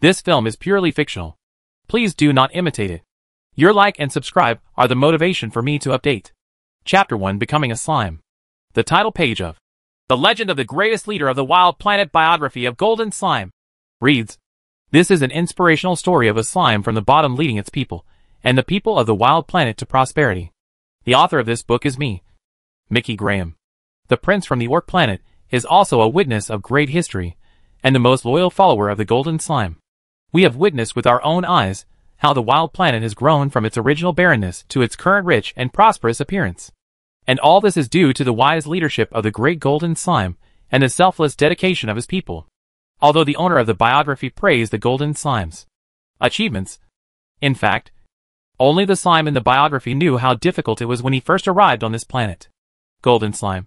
This film is purely fictional. Please do not imitate it. Your like and subscribe are the motivation for me to update. Chapter 1: Becoming a Slime. The title page of The Legend of the Greatest Leader of the Wild Planet Biography of Golden Slime reads, "This is an inspirational story of a slime from the bottom leading its people, and the people of the wild planet to prosperity. The author of this book is me, Mickey Graham. The prince from the Orc planet is also a witness of great history, and the most loyal follower of the Golden Slime. We have witnessed with our own eyes how the wild planet has grown from its original barrenness to its current rich and prosperous appearance. And all this is due to the wise leadership of the great Golden Slime and the selfless dedication of his people." Although the owner of the biography praised the Golden Slime's achievements, in fact, only the slime in the biography knew how difficult it was when he first arrived on this planet. Golden Slime,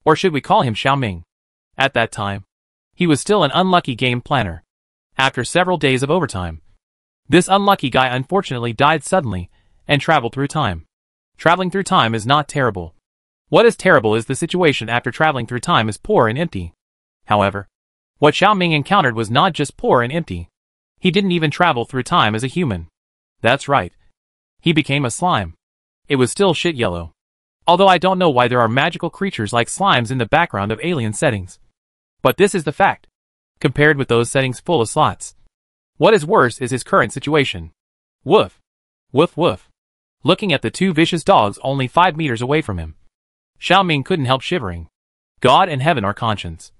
or should we call him Xiaoming? At that time, he was still an unlucky game planner. After several days of overtime, this unlucky guy unfortunately died suddenly and traveled through time. Traveling through time is not terrible. What is terrible is the situation after traveling through time is poor and empty. However, what Xiaoming encountered was not just poor and empty. He didn't even travel through time as a human. That's right. He became a slime. It was still shit yellow. Although I don't know why there are magical creatures like slimes in the background of alien settings. But this is the fact. Compared with those settings full of slots. What is worse is his current situation. Woof. Woof woof. Looking at the two vicious dogs only 5 meters away from him, Xiaoming couldn't help shivering. God and heaven are conscience.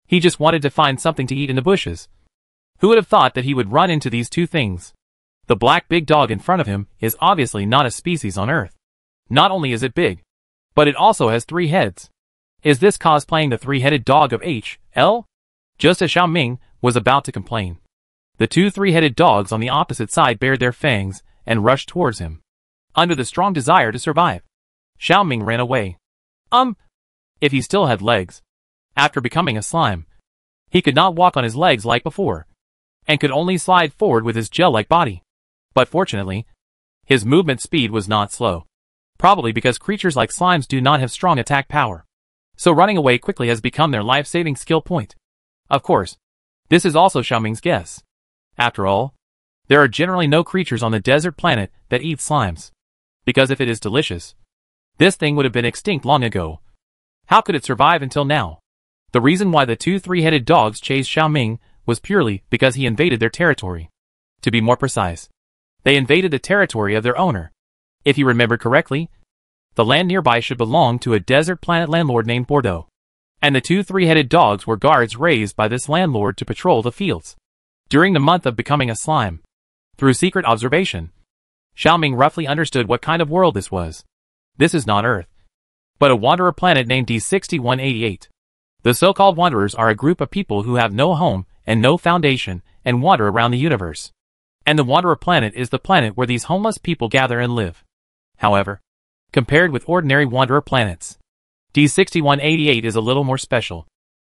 He just wanted to find something to eat in the bushes. Who would have thought that he would run into these two things? The black big dog in front of him is obviously not a species on Earth. Not only is it big, but it also has 3 heads. Is this cosplaying the 3-headed dog of H.L.? Just as Xiaoming was about to complain, the two 3-headed dogs on the opposite side bared their fangs and rushed towards him. Under the strong desire to survive, Xiaoming ran away. If he still had legs. After becoming a slime, he could not walk on his legs like before, and could only slide forward with his gel-like body. But fortunately, his movement speed was not slow. Probably because creatures like slimes do not have strong attack power. So running away quickly has become their life-saving skill point. Of course, this is also Xiaoming's guess. After all, there are generally no creatures on the desert planet that eat slimes. Because if it is delicious, this thing would have been extinct long ago. How could it survive until now? The reason why the two 3-headed dogs chased Xiaoming was purely because he invaded their territory. To be more precise, they invaded the territory of their owner. If you remember correctly, the land nearby should belong to a desert planet landlord named Bordeaux. And the two 3-headed dogs were guards raised by this landlord to patrol the fields. During the month of becoming a slime, through secret observation, Xiaoming roughly understood what kind of world this was. This is not Earth, but a wanderer planet named D6188. The so-called wanderers are a group of people who have no home and no foundation and wander around the universe. And the wanderer planet is the planet where these homeless people gather and live. However, compared with ordinary wanderer planets, D6188 is a little more special.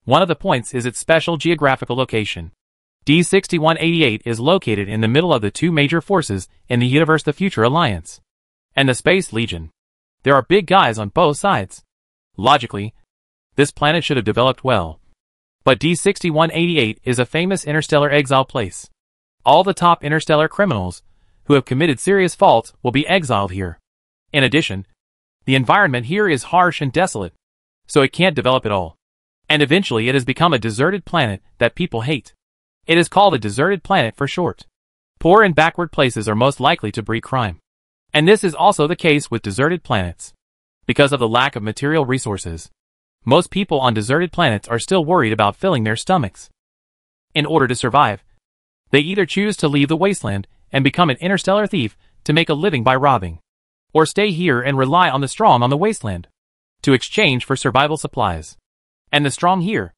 One of the points is its special geographical location. D6188 is located in the middle of the two major forces in the universe, the Future Alliance and the Space Legion. There are big guys on both sides. Logically, this planet should have developed well. But D6188 is a famous interstellar exile place. All the top interstellar criminals who have committed serious faults will be exiled here. In addition, the environment here is harsh and desolate, so it can't develop at all. And eventually it has become a deserted planet that people hate. It is called a deserted planet for short. Poor and backward places are most likely to breed crime. And this is also the case with deserted planets. Because of the lack of material resources, most people on deserted planets are still worried about filling their stomachs. In order to survive, they either choose to leave the wasteland and become an interstellar thief to make a living by robbing, or stay here and rely on the strong on the wasteland to exchange for survival supplies. And the strong here,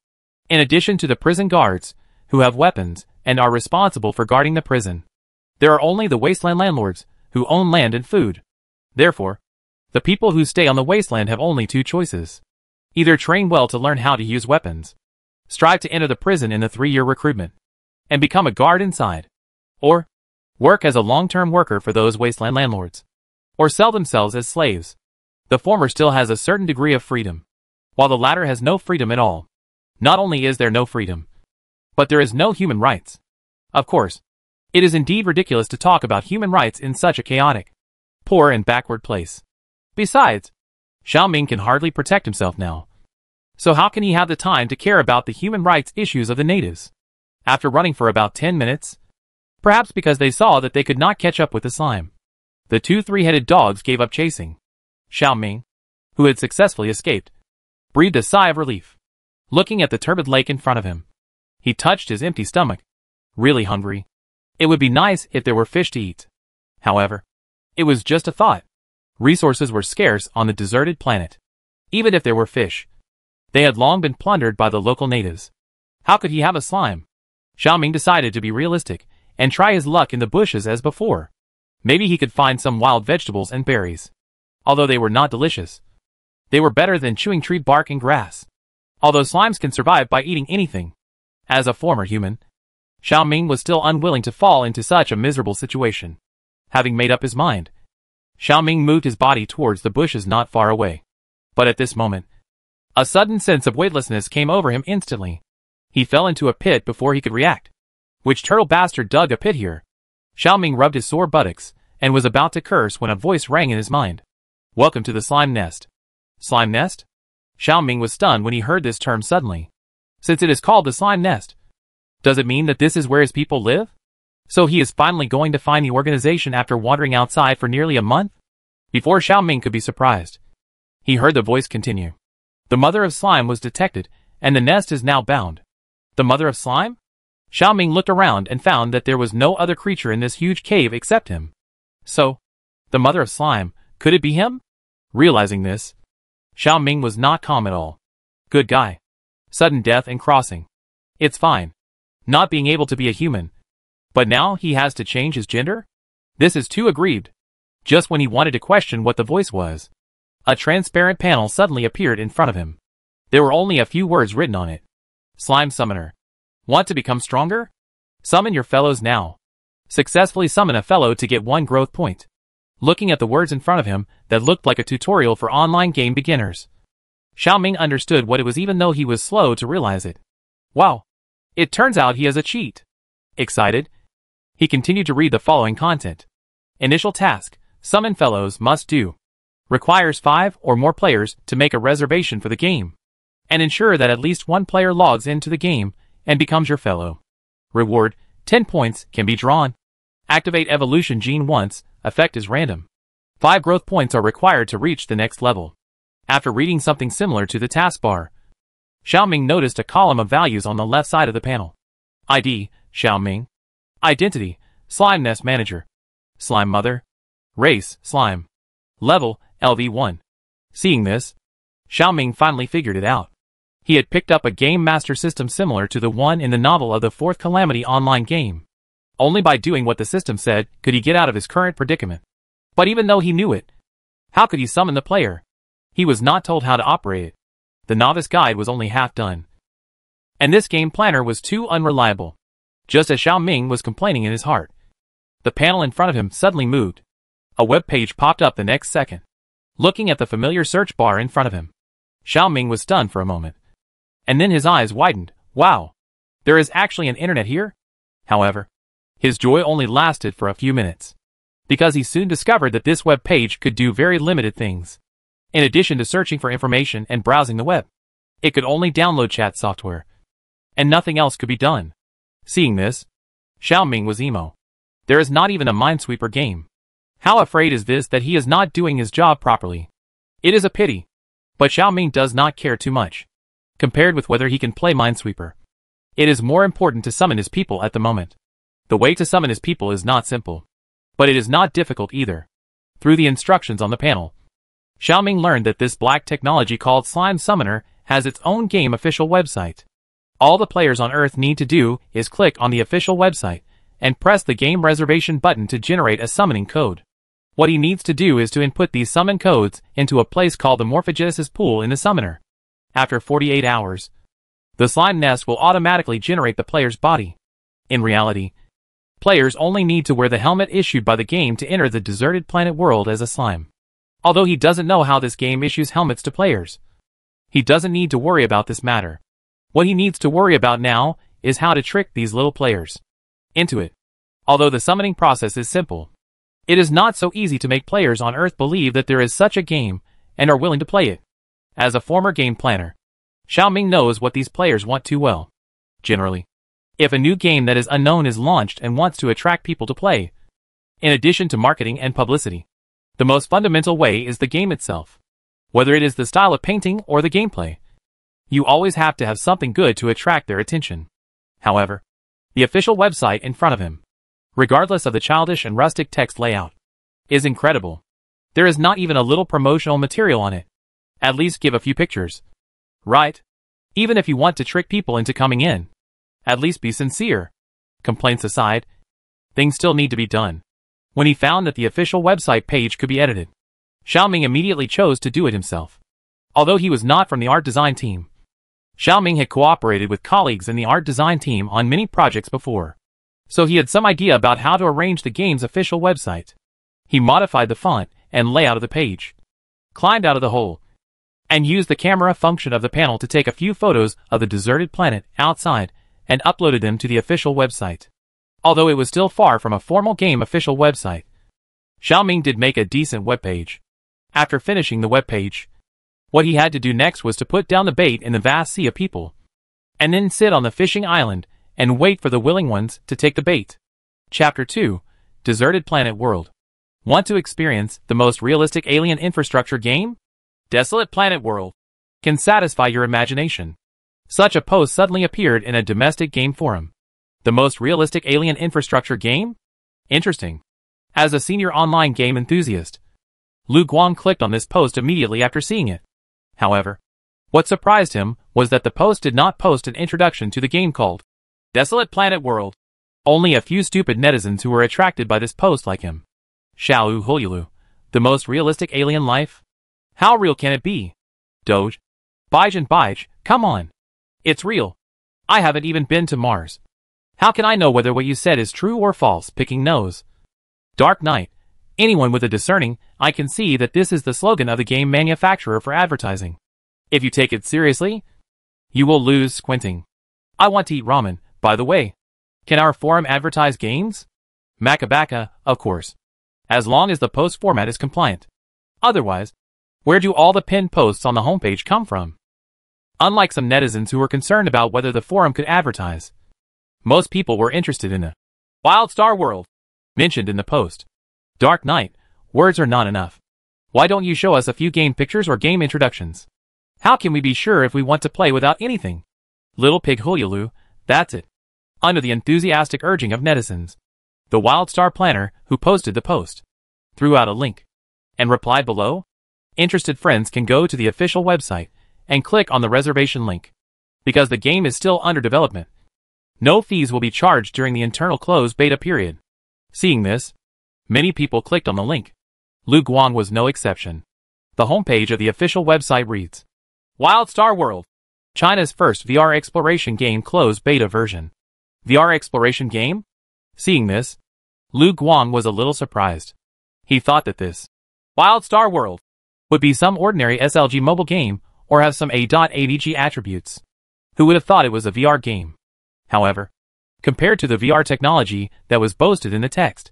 in addition to the prison guards, who have weapons and are responsible for guarding the prison, there are only the wasteland landlords who own land and food. Therefore, the people who stay on the wasteland have only 2 choices. Either train well to learn how to use weapons, strive to enter the prison in the 3-year recruitment, and become a guard inside, or work as a long-term worker for those wasteland landlords, or sell themselves as slaves. The former still has a certain degree of freedom, while the latter has no freedom at all. Not only is there no freedom, but there is no human rights. Of course, it is indeed ridiculous to talk about human rights in such a chaotic, poor and backward place. Besides, Xiaoming can hardly protect himself now. So how can he have the time to care about the human rights issues of the natives? After running for about 10 minutes, perhaps because they saw that they could not catch up with the slime, the two three-headed dogs gave up chasing. Xiaoming, who had successfully escaped, breathed a sigh of relief. Looking at the turbid lake in front of him, he touched his empty stomach. Really hungry. It would be nice if there were fish to eat. However, it was just a thought. Resources were scarce on the deserted planet. Even if there were fish, they had long been plundered by the local natives. How could he have a slime? Xiaoming decided to be realistic and try his luck in the bushes as before. Maybe he could find some wild vegetables and berries. Although they were not delicious, they were better than chewing tree bark and grass. Although slimes can survive by eating anything. As a former human, Xiaoming was still unwilling to fall into such a miserable situation. Having made up his mind, Xiaoming moved his body towards the bushes not far away. But at this moment, a sudden sense of weightlessness came over him instantly. He fell into a pit before he could react. Which turtle bastard dug a pit here? Xiaoming rubbed his sore buttocks and was about to curse when a voice rang in his mind. Welcome to the slime nest. Slime nest? Xiaoming was stunned when he heard this term suddenly. Since it is called the slime nest, does it mean that this is where his people live? So he is finally going to find the organization after wandering outside for nearly a month? Before Xiaoming could be surprised, he heard the voice continue. The mother of slime was detected, and the nest is now bound. The mother of slime? Xiaoming looked around and found that there was no other creature in this huge cave except him. So, the mother of slime, could it be him? Realizing this, Xiaoming was not calm at all. Good guy. Sudden death and crossing. It's fine. Not being able to be a human. But now he has to change his gender? This is too aggrieved. Just when he wanted to question what the voice was, a transparent panel suddenly appeared in front of him. There were only a few words written on it. Slime Summoner. Want to become stronger? Summon your fellows now. Successfully summon a fellow to get 1 growth point. Looking at the words in front of him that looked like a tutorial for online game beginners, Xiaoming understood what it was even though he was slow to realize it. Wow. It turns out he is a cheat. Excited, he continued to read the following content. Initial task, summon fellows must do. Requires 5 or more players to make a reservation for the game. And ensure that at least 1 player logs into the game and becomes your fellow. Reward, 10 points can be drawn. Activate evolution gene once, effect is random. 5 growth points are required to reach the next level. After reading something similar to the taskbar, Xiaoming noticed a column of values on the left side of the panel. ID, Xiaoming. Identity, Slime Nest Manager. Slime Mother. Race, Slime. Level, LV1. Seeing this, Xiaoming finally figured it out. He had picked up a game master system similar to the one in the novel of the 4th Calamity online game. Only by doing what the system said could he get out of his current predicament. But even though he knew it, how could he summon the player? He was not told how to operate it. The novice guide was only half done. And this game planner was too unreliable. Just as Xiaoming was complaining in his heart, the panel in front of him suddenly moved. A web page popped up the next second. Looking at the familiar search bar in front of him, Xiaoming was stunned for a moment. And then his eyes widened. Wow! There is actually an internet here? However, his joy only lasted for a few minutes, because he soon discovered that this web page could do very limited things. In addition to searching for information and browsing the web, it could only download chat software, and nothing else could be done. Seeing this, Xiaoming was emo. There is not even a Minesweeper game. How afraid is this that he is not doing his job properly? It is a pity. But Xiaoming does not care too much, compared with whether he can play Minesweeper. It is more important to summon his people at the moment. The way to summon his people is not simple, but it is not difficult either. Through the instructions on the panel, Xiaoming learned that this black technology called Slime Summoner has its own game official website. All the players on Earth need to do is click on the official website and press the game reservation button to generate a summoning code. What he needs to do is to input these summon codes into a place called the Morphogenesis pool in the summoner. After 48 hours, the slime nest will automatically generate the player's body. In reality, players only need to wear the helmet issued by the game to enter the deserted planet world as a slime. Although he doesn't know how this game issues helmets to players, he doesn't need to worry about this matter. What he needs to worry about now is how to trick these little players. into it. Although the summoning process is simple, it is not so easy to make players on Earth believe that there is such a game and are willing to play it. As a former game planner, Xiaoming knows what these players want too well. Generally, if a new game that is unknown is launched and wants to attract people to play, in addition to marketing and publicity, the most fundamental way is the game itself. Whether it is the style of painting or the gameplay, you always have to have something good to attract their attention. However, the official website in front of him, regardless of the childish and rustic text layout, is incredible. There is not even a little promotional material on it. At least give a few pictures. Right? Even if you want to trick people into coming in, at least be sincere. Complaints aside, things still need to be done. When he found that the official website page could be edited, Xiaoming immediately chose to do it himself. Although he was not from the art design team, Xiaoming had cooperated with colleagues in the art design team on many projects before, so he had some idea about how to arrange the game's official website. He modified the font and layout of the page, climbed out of the hole, and used the camera function of the panel to take a few photos of the deserted planet outside and uploaded them to the official website. Although it was still far from a formal game official website, Xiaoming did make a decent webpage. After finishing the webpage, what he had to do next was to put down the bait in the vast sea of people, and then sit on the fishing island and wait for the willing ones to take the bait. Chapter 2, Deserted Planet World. Want to experience the most realistic alien infrastructure game? Desolate Planet World can satisfy your imagination. Such a post suddenly appeared in a domestic game forum. The most realistic alien infrastructure game? Interesting. As a senior online game enthusiast, Lu Guang clicked on this post immediately after seeing it. However, what surprised him was that the post did not post an introduction to the game called Desolate Planet World. Only a few stupid netizens who were attracted by this post like him. Xiao Hulilu, the most realistic alien life? How real can it be? Doge. Baij, come on. It's real. I haven't even been to Mars. How can I know whether what you said is true or false? Picking nose. Dark Knight. Anyone with a discerning eye can see that this is the slogan of the game manufacturer for advertising. If you take it seriously, you will lose squinting. I want to eat ramen, by the way. Can our forum advertise games? Makabaka, of course. As long as the post format is compliant. Otherwise, where do all the pinned posts on the homepage come from? Unlike some netizens who were concerned about whether the forum could advertise, most people were interested in the Wild Star World mentioned in the post. Dark Knight, words are not enough. Why don't you show us a few game pictures or game introductions? How can we be sure if we want to play without anything? Little Pig Hulilu, that's it. Under the enthusiastic urging of netizens, the Wild Star Planner, who posted the post, threw out a link and replied below. Interested friends can go to the official website and click on the reservation link. Because the game is still under development, no fees will be charged during the internal closed beta period. Seeing this, many people clicked on the link. Lu Guang was no exception. The homepage of the official website reads, Wild Star World, China's first VR exploration game closed beta version. VR exploration game? Seeing this, Lu Guang was a little surprised. He thought that this Wild Star World would be some ordinary SLG mobile game or have some A.AVG attributes. Who would have thought it was a VR game? However, compared to the VR technology that was boasted in the text,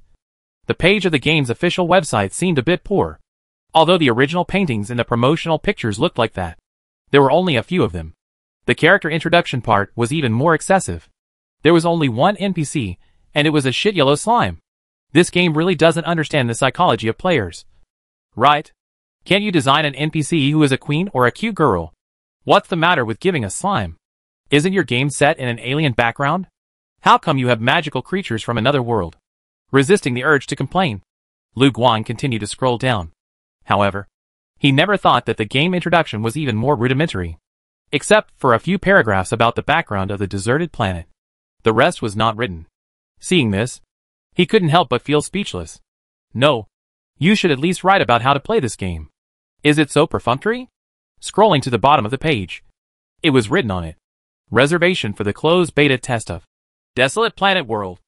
the page of the game's official website seemed a bit poor. Although the original paintings in the promotional pictures looked like that, there were only a few of them. The character introduction part was even more excessive. There was only one NPC, and it was a shit yellow slime. This game really doesn't understand the psychology of players. Right? Can't you design an NPC who is a queen or a cute girl? What's the matter with giving a slime? Isn't your game set in an alien background? How come you have magical creatures from another world? Resisting the urge to complain, Lu Guang continued to scroll down. However, he never thought that the game introduction was even more rudimentary. Except for a few paragraphs about the background of the deserted planet. The rest was not written. Seeing this, he couldn't help but feel speechless. No. You should at least write about how to play this game. Is it so perfunctory? Scrolling to the bottom of the page, it was written on it. Reservation for the closed beta test of Desolate Planet World.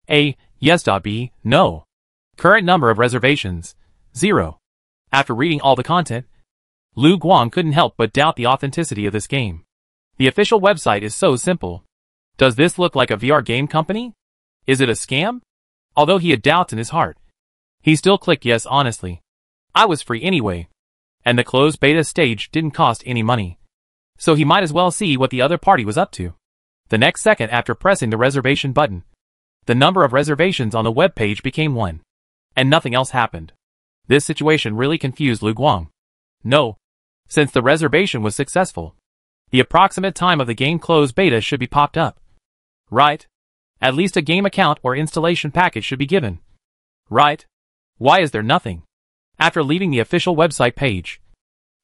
A. Yes. B. No. Current number of reservations, 0. After reading all the content, Lu Guang couldn't help but doubt the authenticity of this game. The official website is so simple. Does this look like a VR game company? Is it a scam? Although he had doubts in his heart, he still clicked yes honestly. I was free anyway, and the closed beta stage didn't cost any money, so he might as well see what the other party was up to. The next second after pressing the reservation button, the number of reservations on the web page became 1, and nothing else happened. This situation really confused Lu Guang. No, since the reservation was successful, the approximate time of the game closed beta should be popped up. Right? At least a game account or installation package should be given. Right? Why is there nothing? After leaving the official website page,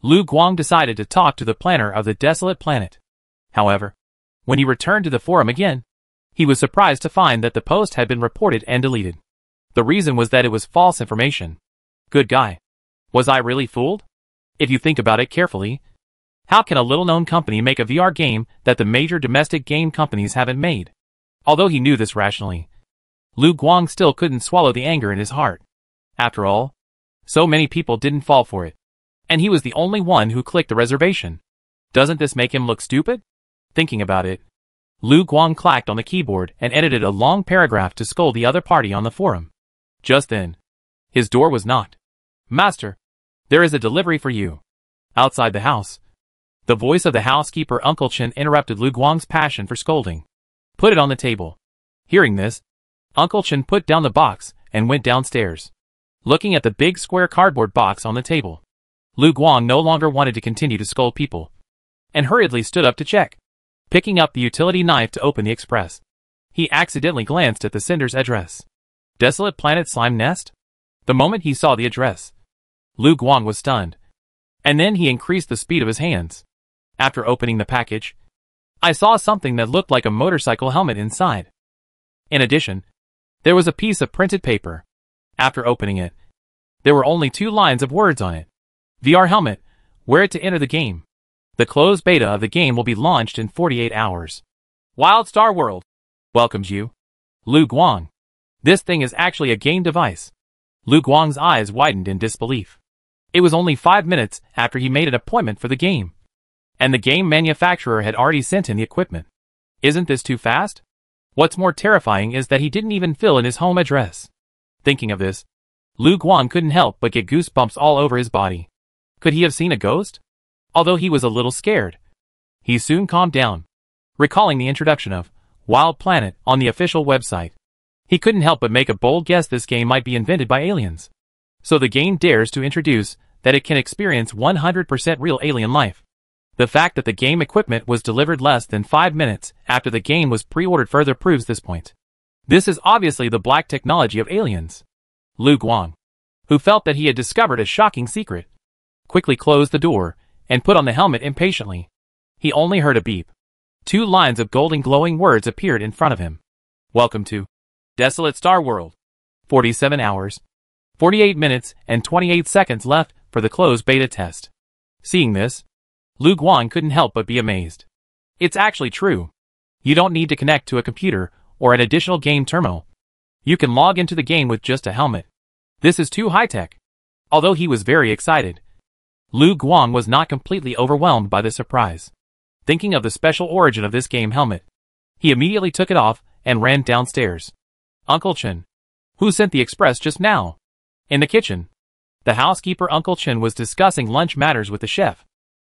Lu Guang decided to talk to the planner of the desolate planet. However, when he returned to the forum again, he was surprised to find that the post had been reported and deleted. The reason was that it was false information. Good guy. Was I really fooled? If you think about it carefully, how can a little-known company make a VR game that the major domestic game companies haven't made? Although he knew this rationally, Lu Guang still couldn't swallow the anger in his heart. After all, so many people didn't fall for it, and he was the only one who clicked the reservation. Doesn't this make him look stupid? Thinking about it, Lu Guang clacked on the keyboard and edited a long paragraph to scold the other party on the forum. Just then, his door was knocked. Master, there is a delivery for you. Outside the house, the voice of the housekeeper Uncle Chen interrupted Lu Guang's passion for scolding. Put it on the table. Hearing this, Uncle Chen put down the box and went downstairs. Looking at the big square cardboard box on the table, Lu Guang no longer wanted to continue to scold people, and hurriedly stood up to check. Picking up the utility knife to open the express, he accidentally glanced at the sender's address. Desolate Planet Slime Nest? The moment he saw the address, Lu Guang was stunned, and then he increased the speed of his hands. After opening the package, I saw something that looked like a motorcycle helmet inside. In addition, there was a piece of printed paper. After opening it, there were only 2 lines of words on it. VR helmet, wear it to enter the game. The closed beta of the game will be launched in 48 hours. Wild Star World welcomes you, Lu Guang. This thing is actually a game device. Lu Guang's eyes widened in disbelief. It was only 5 minutes after he made an appointment for the game, and the game manufacturer had already sent in the equipment. Isn't this too fast? What's more terrifying is that he didn't even fill in his home address. Thinking of this, Lu Guang couldn't help but get goosebumps all over his body. Could he have seen a ghost? Although he was a little scared, he soon calmed down. Recalling the introduction of Wild Planet on the official website, he couldn't help but make a bold guess this game might be invented by aliens. So the game dares to introduce that it can experience 100% real alien life. The fact that the game equipment was delivered less than 5 minutes after the game was pre-ordered further proves this point. This is obviously the black technology of aliens. Lu Guang, who felt that he had discovered a shocking secret, quickly closed the door and put on the helmet impatiently. He only heard a beep. 2 lines of golden glowing words appeared in front of him. Welcome to Desolate Star World. 47 hours, 48 minutes and 28 seconds left for the closed beta test. Seeing this, Lu Guang couldn't help but be amazed. It's actually true. You don't need to connect to a computer or an additional game terminal. You can log into the game with just a helmet. This is too high-tech. Although he was very excited, Lu Guang was not completely overwhelmed by the surprise. Thinking of the special origin of this game helmet, he immediately took it off and ran downstairs. Uncle Chen, who sent the express just now? In the kitchen, the housekeeper Uncle Chen was discussing lunch matters with the chef.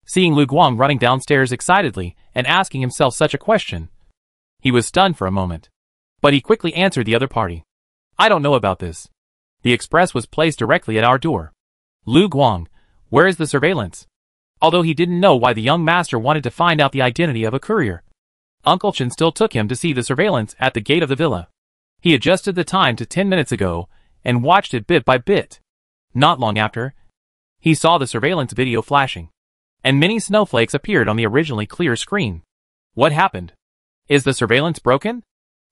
Seeing Lu Guang running downstairs excitedly and asking himself such a question, he was stunned for a moment. But he quickly answered the other party. I don't know about this. The express was placed directly at our door. Lu Guang, where is the surveillance? Although he didn't know why the young master wanted to find out the identity of a courier, Uncle Chen still took him to see the surveillance at the gate of the villa. He adjusted the time to 10 minutes ago and watched it bit by bit. Not long after, he saw the surveillance video flashing, and many snowflakes appeared on the originally clear screen. What happened? Is the surveillance broken?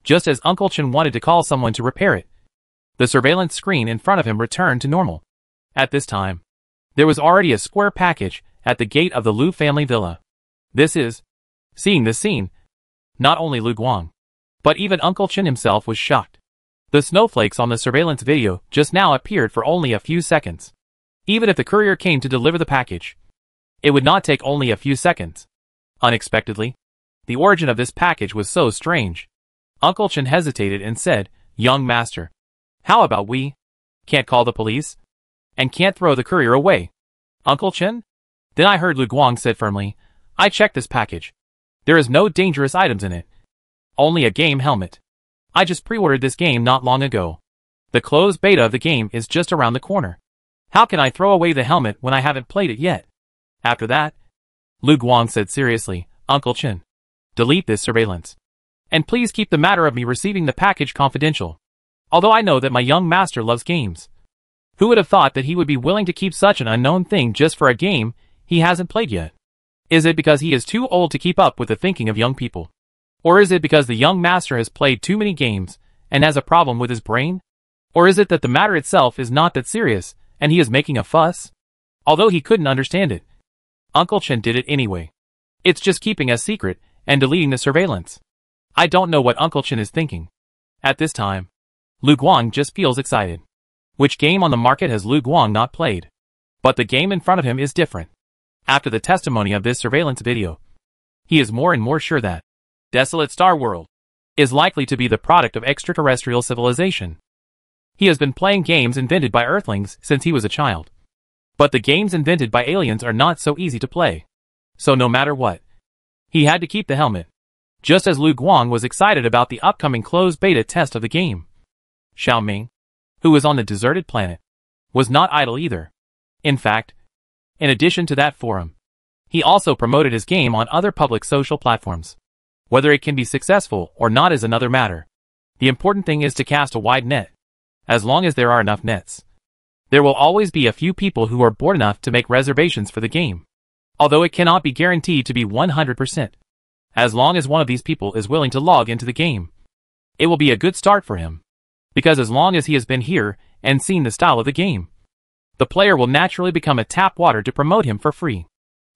Just as Uncle Chen wanted to call someone to repair it, the surveillance screen in front of him returned to normal. At this time, there was already a square package at the gate of the Lu family villa. Seeing this scene, not only Lu Guang, but even Uncle Chen himself was shocked. The snowflakes on the surveillance video just now appeared for only a few seconds. Even if the courier came to deliver the package, it would not take only a few seconds. Unexpectedly, the origin of this package was so strange. Uncle Chen hesitated and said, "Young master, how about we can't call the police and can't throw the courier away?" "Uncle Chen?" Then I heard Lu Guang said firmly, "I checked this package. There is no dangerous items in it. Only a game helmet. I just pre-ordered this game not long ago. The closed beta of the game is just around the corner. How can I throw away the helmet when I haven't played it yet?" After that, Lu Guang said seriously, "Uncle Chen, delete this surveillance. And please keep the matter of me receiving the package confidential. Although I know that my young master loves games. Who would have thought that he would be willing to keep such an unknown thing just for a game he hasn't played yet? Is it because he is too old to keep up with the thinking of young people? Or is it because the young master has played too many games and has a problem with his brain? Or is it that the matter itself is not that serious and he is making a fuss?" Although he couldn't understand it, Uncle Chen did it anyway. It's just keeping a secret and deleting the surveillance. I don't know what Uncle Chen is thinking. At this time, Lu Guang just feels excited. Which game on the market has Lu Guang not played? But the game in front of him is different. After the testimony of this surveillance video, he is more and more sure that Desolate Star World is likely to be the product of extraterrestrial civilization. He has been playing games invented by Earthlings since he was a child. But the games invented by aliens are not so easy to play. So no matter what, he had to keep the helmet. Just as Lu Guang was excited about the upcoming closed beta test of the game, Xiao Ming, who was on the deserted planet, was not idle either. In fact, in addition to that forum, he also promoted his game on other public social platforms. Whether it can be successful or not is another matter. The important thing is to cast a wide net. As long as there are enough nets, there will always be a few people who are bored enough to make reservations for the game. Although it cannot be guaranteed to be 100%. As long as one of these people is willing to log into the game, it will be a good start for him. Because as long as he has been here and seen the style of the game, the player will naturally become a tap water to promote him for free,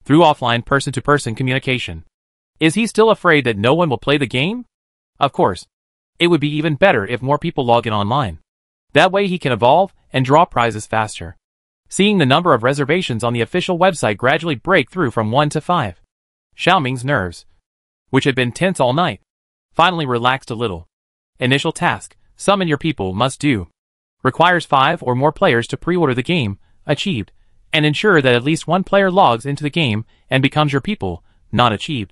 through offline person-to-person communication. Is he still afraid that no one will play the game? Of course. It would be even better if more people log in online. That way he can evolve and draw prizes faster. Seeing the number of reservations on the official website gradually break through from 1 to 5, Xiao Ming's nerves, which had been tense all night, finally relaxed a little. Initial task, summon your people must do. Requires 5 or more players to pre-order the game, achieved, and ensure that at least one player logs into the game and becomes your people, not achieved.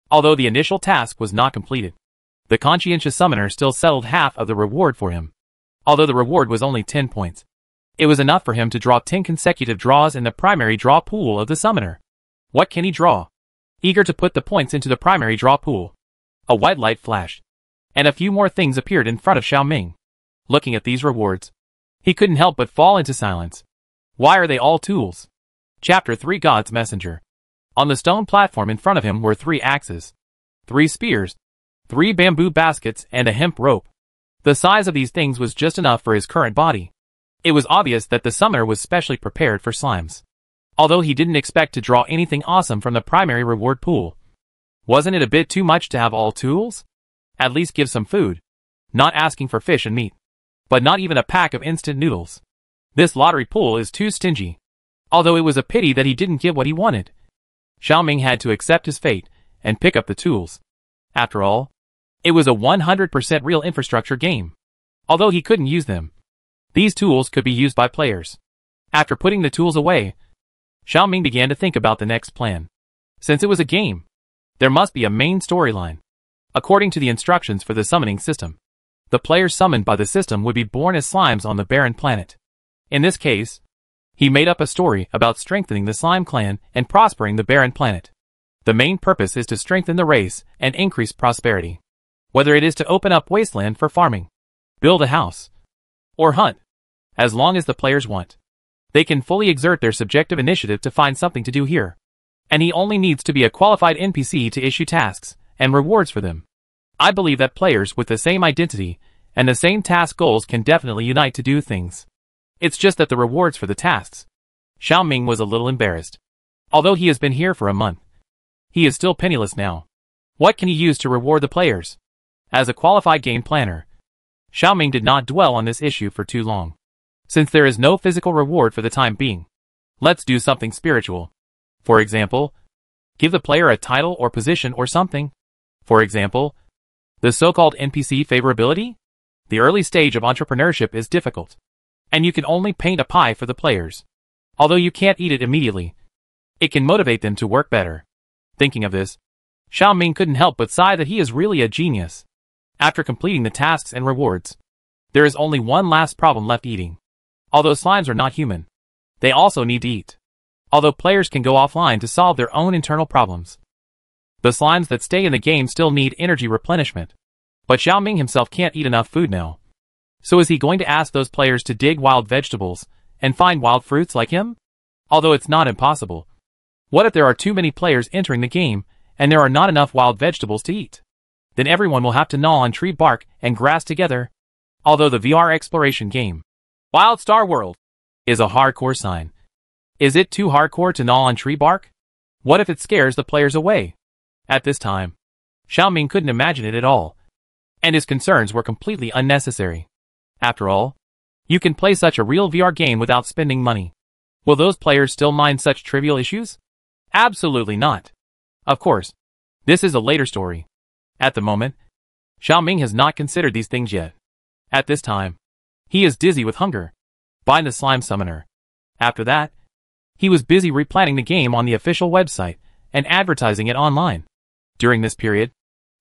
Although the initial task was not completed, the conscientious summoner still settled half of the reward for him. Although the reward was only 10 points, it was enough for him to draw 10 consecutive draws in the primary draw pool of the summoner. What can he draw? Eager to put the points into the primary draw pool, a white light flashed, and a few more things appeared in front of Xiao Ming. Looking at these rewards, he couldn't help but fall into silence. Why are they all tools? Chapter 3 God's Messenger. On the stone platform in front of him were 3 axes, 3 spears, 3 bamboo baskets, and a hemp rope. The size of these things was just enough for his current body. It was obvious that the summoner was specially prepared for slimes. Although he didn't expect to draw anything awesome from the primary reward pool. Wasn't it a bit too much to have all tools? At least give some food. Not asking for fish and meat, but not even a pack of instant noodles. This lottery pool is too stingy. Although it was a pity that he didn't get what he wanted. Xiao Ming had to accept his fate and pick up the tools. After all, it was a 100% real infrastructure game. Although he couldn't use them, these tools could be used by players. After putting the tools away, Xiao Ming began to think about the next plan. Since it was a game, there must be a main storyline. According to the instructions for the summoning system, the players summoned by the system would be born as slimes on the barren planet. In this case, he made up a story about strengthening the slime clan and prospering the barren planet. The main purpose is to strengthen the race and increase prosperity. Whether it is to open up wasteland for farming, build a house, or hunt, as long as the players want, they can fully exert their subjective initiative to find something to do here. And he only needs to be a qualified NPC to issue tasks and rewards for them. I believe that players with the same identity and the same task goals can definitely unite to do things. It's just that the rewards for the tasks. Xiao Ming was a little embarrassed. Although he has been here for a month, he is still penniless now. What can he use to reward the players? As a qualified game planner, Xiao Ming did not dwell on this issue for too long. Since there is no physical reward for the time being, let's do something spiritual. For example, give the player a title or position or something. For example, The so-called NPC favorability? The early stage of entrepreneurship is difficult, and you can only paint a pie for the players. Although you can't eat it immediately, it can motivate them to work better. Thinking of this, Xiaoming couldn't help but sigh that he is really a genius. After completing the tasks and rewards, there is only one last problem left: eating. Although slimes are not human, they also need to eat. Although players can go offline to solve their own internal problems, the slimes that stay in the game still need energy replenishment. But Xiaoming himself can't eat enough food now. So is he going to ask those players to dig wild vegetables and find wild fruits like him? Although it's not impossible. What if there are too many players entering the game and there are not enough wild vegetables to eat? Then everyone will have to gnaw on tree bark and grass together. Although the VR exploration game, Wild Star World, is a hardcore sign. Is it too hardcore to gnaw on tree bark? What if it scares the players away? At this time, Xiaoming couldn't imagine it at all, and his concerns were completely unnecessary. After all, you can play such a real VR game without spending money. Will those players still mind such trivial issues? Absolutely not. Of course, this is a later story. At the moment, Xiaoming has not considered these things yet. At this time, he is dizzy with hunger. Bind the slime summoner. After that, he was busy replanning the game on the official website and advertising it online. During this period,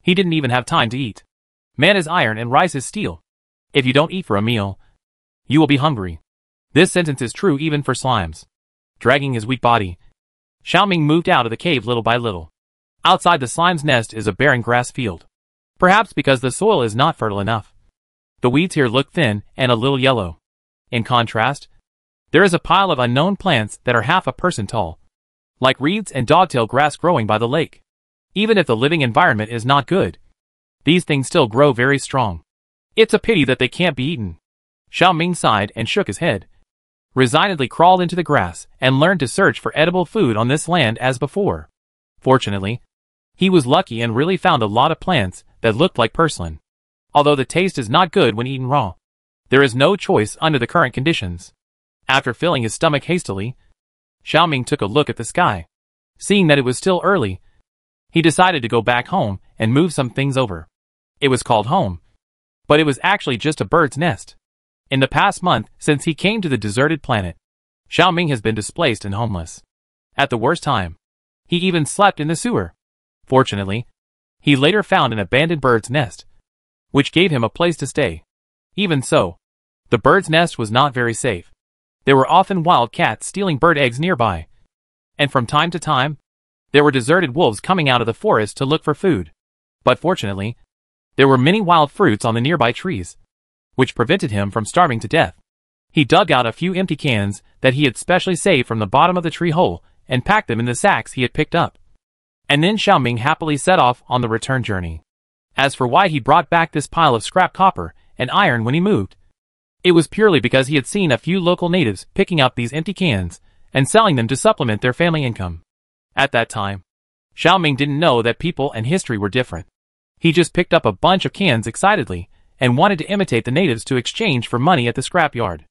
he didn't even have time to eat. Man is iron and rice is steel. If you don't eat for a meal, you will be hungry. This sentence is true even for slimes. Dragging his weak body, Xiaoming moved out of the cave little by little. Outside the slime's nest is a barren grass field. Perhaps because the soil is not fertile enough. The weeds here look thin and a little yellow. In contrast, there is a pile of unknown plants that are half a person tall, like reeds and dogtail grass growing by the lake. Even if the living environment is not good, these things still grow very strong. It's a pity that they can't be eaten. Xiaoming sighed and shook his head, resignedly crawled into the grass and learned to search for edible food on this land as before. Fortunately, he was lucky and really found a lot of plants that looked like purslane. Although the taste is not good when eaten raw, there is no choice under the current conditions. After filling his stomach hastily, Xiaoming took a look at the sky. Seeing that it was still early, he decided to go back home and move some things over. It was called home, but it was actually just a bird's nest. In the past month, since he came to the deserted planet, Xiaoming has been displaced and homeless. At the worst time, he even slept in the sewer. Fortunately, he later found an abandoned bird's nest, which gave him a place to stay. Even so, the bird's nest was not very safe. There were often wild cats stealing bird eggs nearby, and from time to time, there were deserted wolves coming out of the forest to look for food. But fortunately, there were many wild fruits on the nearby trees, which prevented him from starving to death. He dug out a few empty cans that he had specially saved from the bottom of the tree hole and packed them in the sacks he had picked up. And then Xiaoming happily set off on the return journey. As for why he brought back this pile of scrap copper and iron when he moved, it was purely because he had seen a few local natives picking up these empty cans and selling them to supplement their family income. At that time, Xiaoming didn't know that people and history were different. He just picked up a bunch of cans excitedly and wanted to imitate the natives to exchange for money at the scrapyard.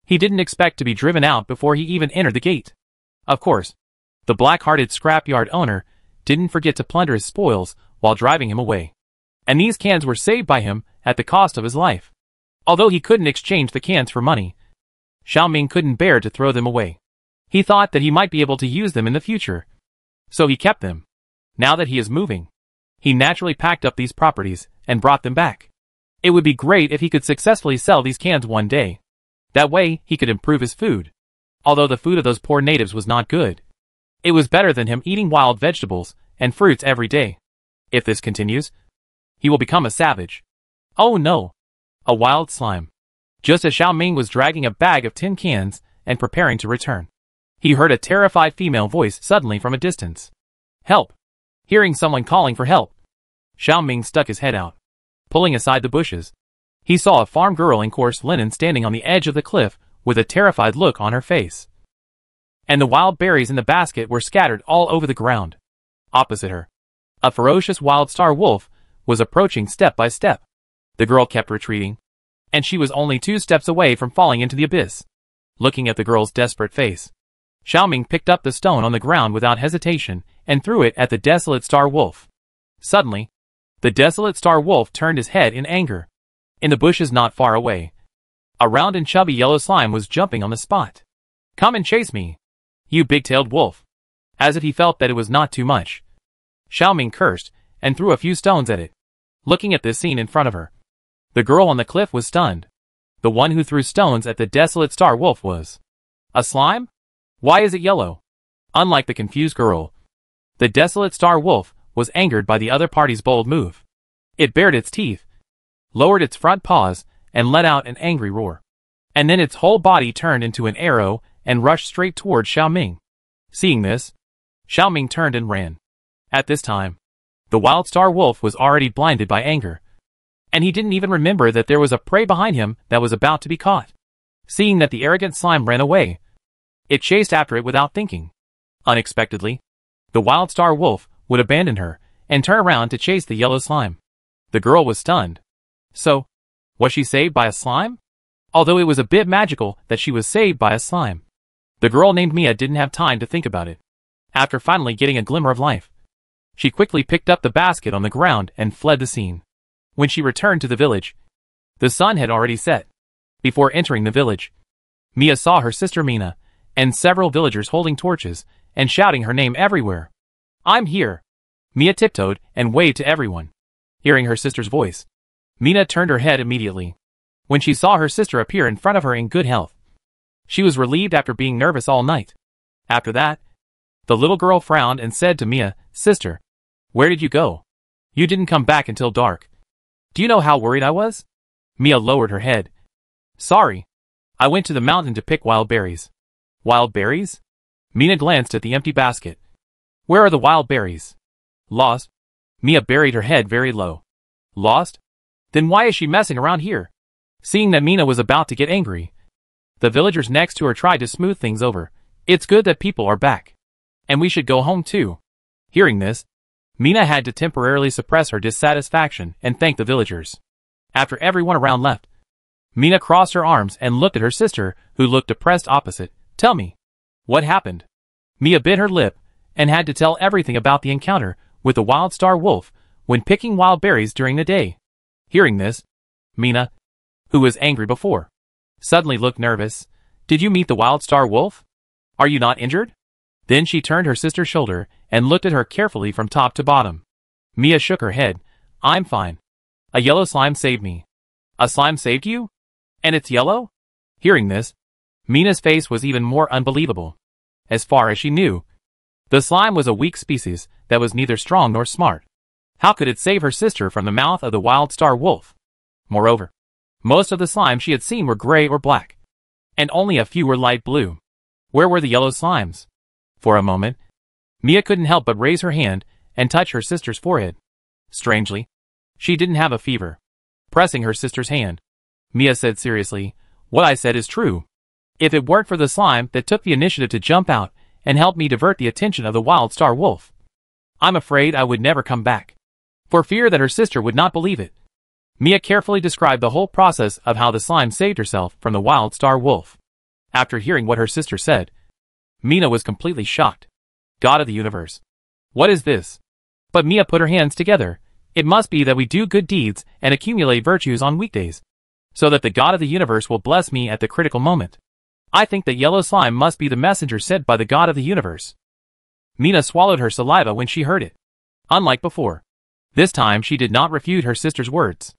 He didn't expect to be driven out before he even entered the gate. Of course, the black-hearted scrapyard owner didn't forget to plunder his spoils while driving him away. And these cans were saved by him at the cost of his life. Although he couldn't exchange the cans for money, Xiaoming couldn't bear to throw them away. He thought that he might be able to use them in the future, so he kept them. Now that he is moving, he naturally packed up these properties and brought them back. It would be great if he could successfully sell these cans one day. That way, he could improve his food. Although the food of those poor natives was not good, it was better than him eating wild vegetables and fruits every day. If this continues, he will become a savage. Oh no! A wild slime. Just as Xiaoming was dragging a bag of tin cans and preparing to return, he heard a terrified female voice suddenly from a distance. Help! Hearing someone calling for help, Xiaoming stuck his head out. Pulling aside the bushes, he saw a farm girl in coarse linen standing on the edge of the cliff with a terrified look on her face. And the wild berries in the basket were scattered all over the ground. Opposite her, a ferocious wild star wolf was approaching step by step. The girl kept retreating, and she was only 2 steps away from falling into the abyss. Looking at the girl's desperate face, Xiaoming picked up the stone on the ground without hesitation and threw it at the desolate star wolf. Suddenly, The desolate star wolf turned his head in anger. In the bushes not far away, a round and chubby yellow slime was jumping on the spot. "Come and chase me, you big-tailed wolf." As if he felt that it was not too much, Xiaoming cursed and threw a few stones at it. Looking at this scene in front of her, the girl on the cliff was stunned. The one who threw stones at the desolate star wolf was a slime? Why is it yellow? Unlike the confused girl, the desolate star wolf was angered by the other party's bold move. It bared its teeth, lowered its front paws, and let out an angry roar. And then its whole body turned into an arrow and rushed straight toward Xiaoming. Seeing this, Xiaoming turned and ran. At this time, the wild star wolf was already blinded by anger, and he didn't even remember that there was a prey behind him that was about to be caught. Seeing that the arrogant slime ran away, it chased after it without thinking. Unexpectedly, the wild star wolf would abandon her and turn around to chase the yellow slime. The girl was stunned. So, was she saved by a slime? Although it was a bit magical that she was saved by a slime, the girl named Mia didn't have time to think about it. After finally getting a glimmer of life, she quickly picked up the basket on the ground and fled the scene. When she returned to the village, the sun had already set. Before entering the village, Mia saw her sister Mina and several villagers holding torches and shouting her name everywhere. "I'm here!" Mia tiptoed and waved to everyone. Hearing her sister's voice, Mina turned her head immediately. When she saw her sister appear in front of her in good health, she was relieved after being nervous all night. After that, the little girl frowned and said to Mia, "Sister, where did you go? You didn't come back until dark. Do you know how worried I was?" Mia lowered her head. "Sorry. I went to the mountain to pick wild berries." "Wild berries?" Mina glanced at the empty basket. "Where are the wild berries?" "Lost." Mia buried her head very low. "Lost? Then why is she messing around here?" Seeing that Mina was about to get angry, the villagers next to her tried to smooth things over. "It's good that people are back. And we should go home too." Hearing this, Mina had to temporarily suppress her dissatisfaction and thank the villagers. After everyone around left, Mina crossed her arms and looked at her sister, who looked depressed opposite. "Tell me, what happened?" Mia bit her lip and had to tell everything about the encounter with the wild star wolf when picking wild berries during the day. Hearing this, Mina, who was angry before, suddenly looked nervous. "Did you meet the wild star wolf? Are you not injured?" Then she turned her sister's shoulder and looked at her carefully from top to bottom. Mia shook her head. "I'm fine. A yellow slime saved me." "A slime saved you? And it's yellow?" Hearing this, Mina's face was even more unbelievable. As far as she knew, the slime was a weak species that was neither strong nor smart. How could it save her sister from the mouth of the wild star wolf? Moreover, most of the slimes she had seen were gray or black, and only a few were light blue. Where were the yellow slimes? For a moment, Mia couldn't help but raise her hand and touch her sister's forehead. Strangely, she didn't have a fever. Pressing her sister's hand, Mia said seriously, "What I said is true. If it weren't for the slime that took the initiative to jump out and help me divert the attention of the wild star wolf, I'm afraid I would never come back." For fear that her sister would not believe it, Mia carefully described the whole process of how the slime saved herself from the wild star wolf. After hearing what her sister said, Mina was completely shocked. God of the universe. What is this? But Mia put her hands together. It must be that we do good deeds and accumulate virtues on weekdays, so that the God of the universe will bless me at the critical moment. I think that yellow slime must be the messenger sent by the God of the universe. Mina swallowed her saliva when she heard it. Unlike before, this time she did not refute her sister's words.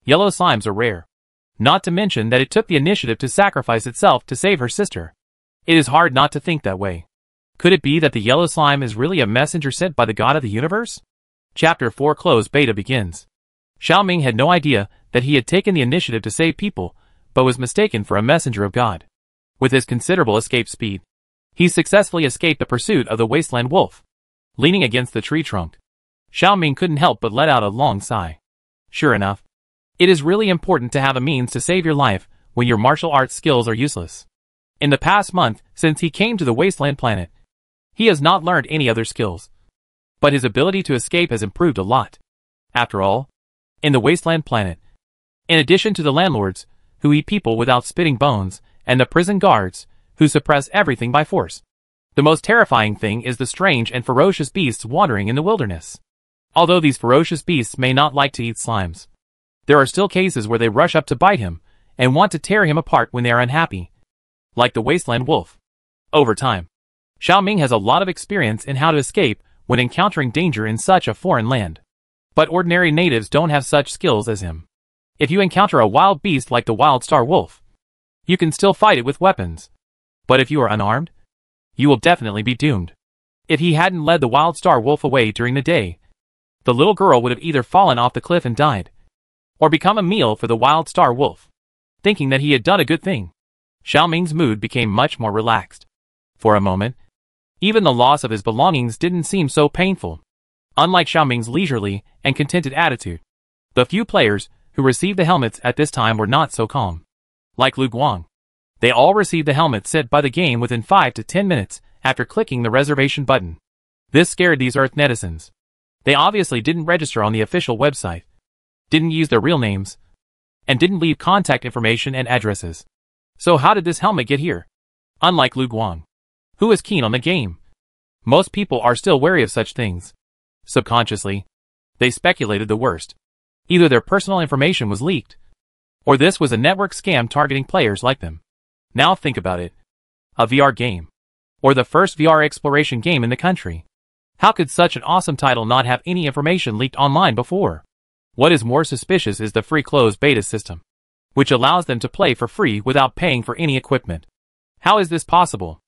Yellow slimes are rare. Not to mention that it took the initiative to sacrifice itself to save her sister. It is hard not to think that way. Could it be that the yellow slime is really a messenger sent by the God of the universe? Chapter 4 Closed Beta begins. Xiaoming had no idea that he had taken the initiative to save people, but was mistaken for a messenger of God. With his considerable escape speed, he successfully escaped the pursuit of the wasteland wolf. Leaning against the tree trunk, Xiaoming couldn't help but let out a long sigh. Sure enough, it is really important to have a means to save your life when your martial arts skills are useless. In the past month, since he came to the wasteland planet, he has not learned any other skills. But his ability to escape has improved a lot. After all, in the wasteland planet, in addition to the landlords, who eat people without spitting bones, and the prison guards, who suppress everything by force, the most terrifying thing is the strange and ferocious beasts wandering in the wilderness. Although these ferocious beasts may not like to eat slimes, there are still cases where they rush up to bite him and want to tear him apart when they are unhappy, like the wasteland wolf. Over time, Xiaoming has a lot of experience in how to escape when encountering danger in such a foreign land. But ordinary natives don't have such skills as him. If you encounter a wild beast like the wild star wolf, you can still fight it with weapons. But if you are unarmed, you will definitely be doomed. If he hadn't led the wild star wolf away during the day, the little girl would have either fallen off the cliff and died, or become a meal for the wild star wolf. Thinking that he had done a good thing, Xiaoming's mood became much more relaxed. For a moment, even the loss of his belongings didn't seem so painful. Unlike Xiaoming's leisurely and contented attitude, the few players who received the helmets at this time were not so calm. Like Lu Guang, they all received the helmet sent by the game within 5 to 10 minutes after clicking the reservation button. This scared these Earth netizens. They obviously didn't register on the official website, didn't use their real names, and didn't leave contact information and addresses. So how did this helmet get here? Unlike Lu Guang, who is keen on the game, most people are still wary of such things. Subconsciously, they speculated the worst. Either their personal information was leaked, or this was a network scam targeting players like them. Now think about it. A VR game, or the first VR exploration game in the country. How could such an awesome title not have any information leaked online before? What is more suspicious is the free closed beta system, which allows them to play for free without paying for any equipment. How is this possible?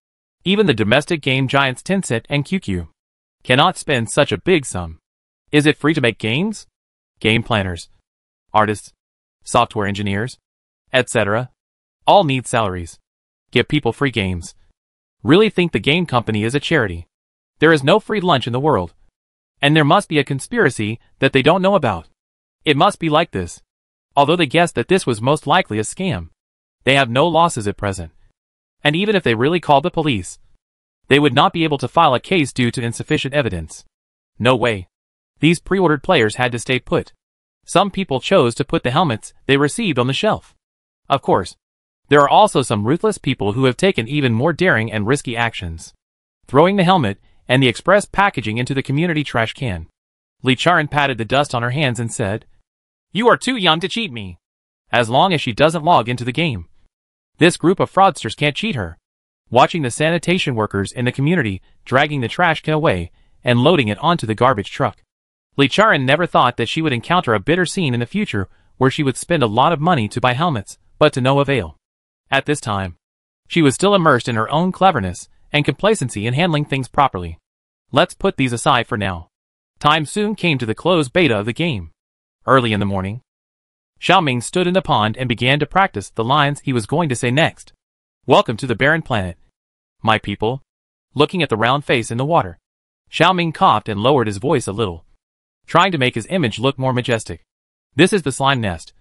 Even the domestic game giants Tencent and QQ cannot spend such a big sum. Is it free to make games? Game planners, artists, software engineers, etc. all need salaries. Give people free games. Really think the game company is a charity? There is no free lunch in the world. And there must be a conspiracy that they don't know about. It must be like this. Although they guessed that this was most likely a scam, they have no losses at present. And even if they really called the police, they would not be able to file a case due to insufficient evidence. No way. These pre-ordered players had to stay put. Some people chose to put the helmets they received on the shelf. Of course, there are also some ruthless people who have taken even more daring and risky actions, throwing the helmet and the express packaging into the community trash can. Li Charan patted the dust on her hands and said, "You are too young to cheat me. As long as she doesn't log into the game, this group of fraudsters can't cheat her." Watching the sanitation workers in the community dragging the trash can away and loading it onto the garbage truck, Li Charan never thought that she would encounter a bitter scene in the future where she would spend a lot of money to buy helmets, but to no avail. At this time, she was still immersed in her own cleverness and complacency in handling things properly. Let's put these aside for now. Time soon came to the closed beta of the game. Early in the morning, Xiaoming stood in the pond and began to practice the lines he was going to say next. "Welcome to the barren planet, my people." Looking at the round face in the water, Xiaoming coughed and lowered his voice a little, trying to make his image look more majestic. "This is the slime nest,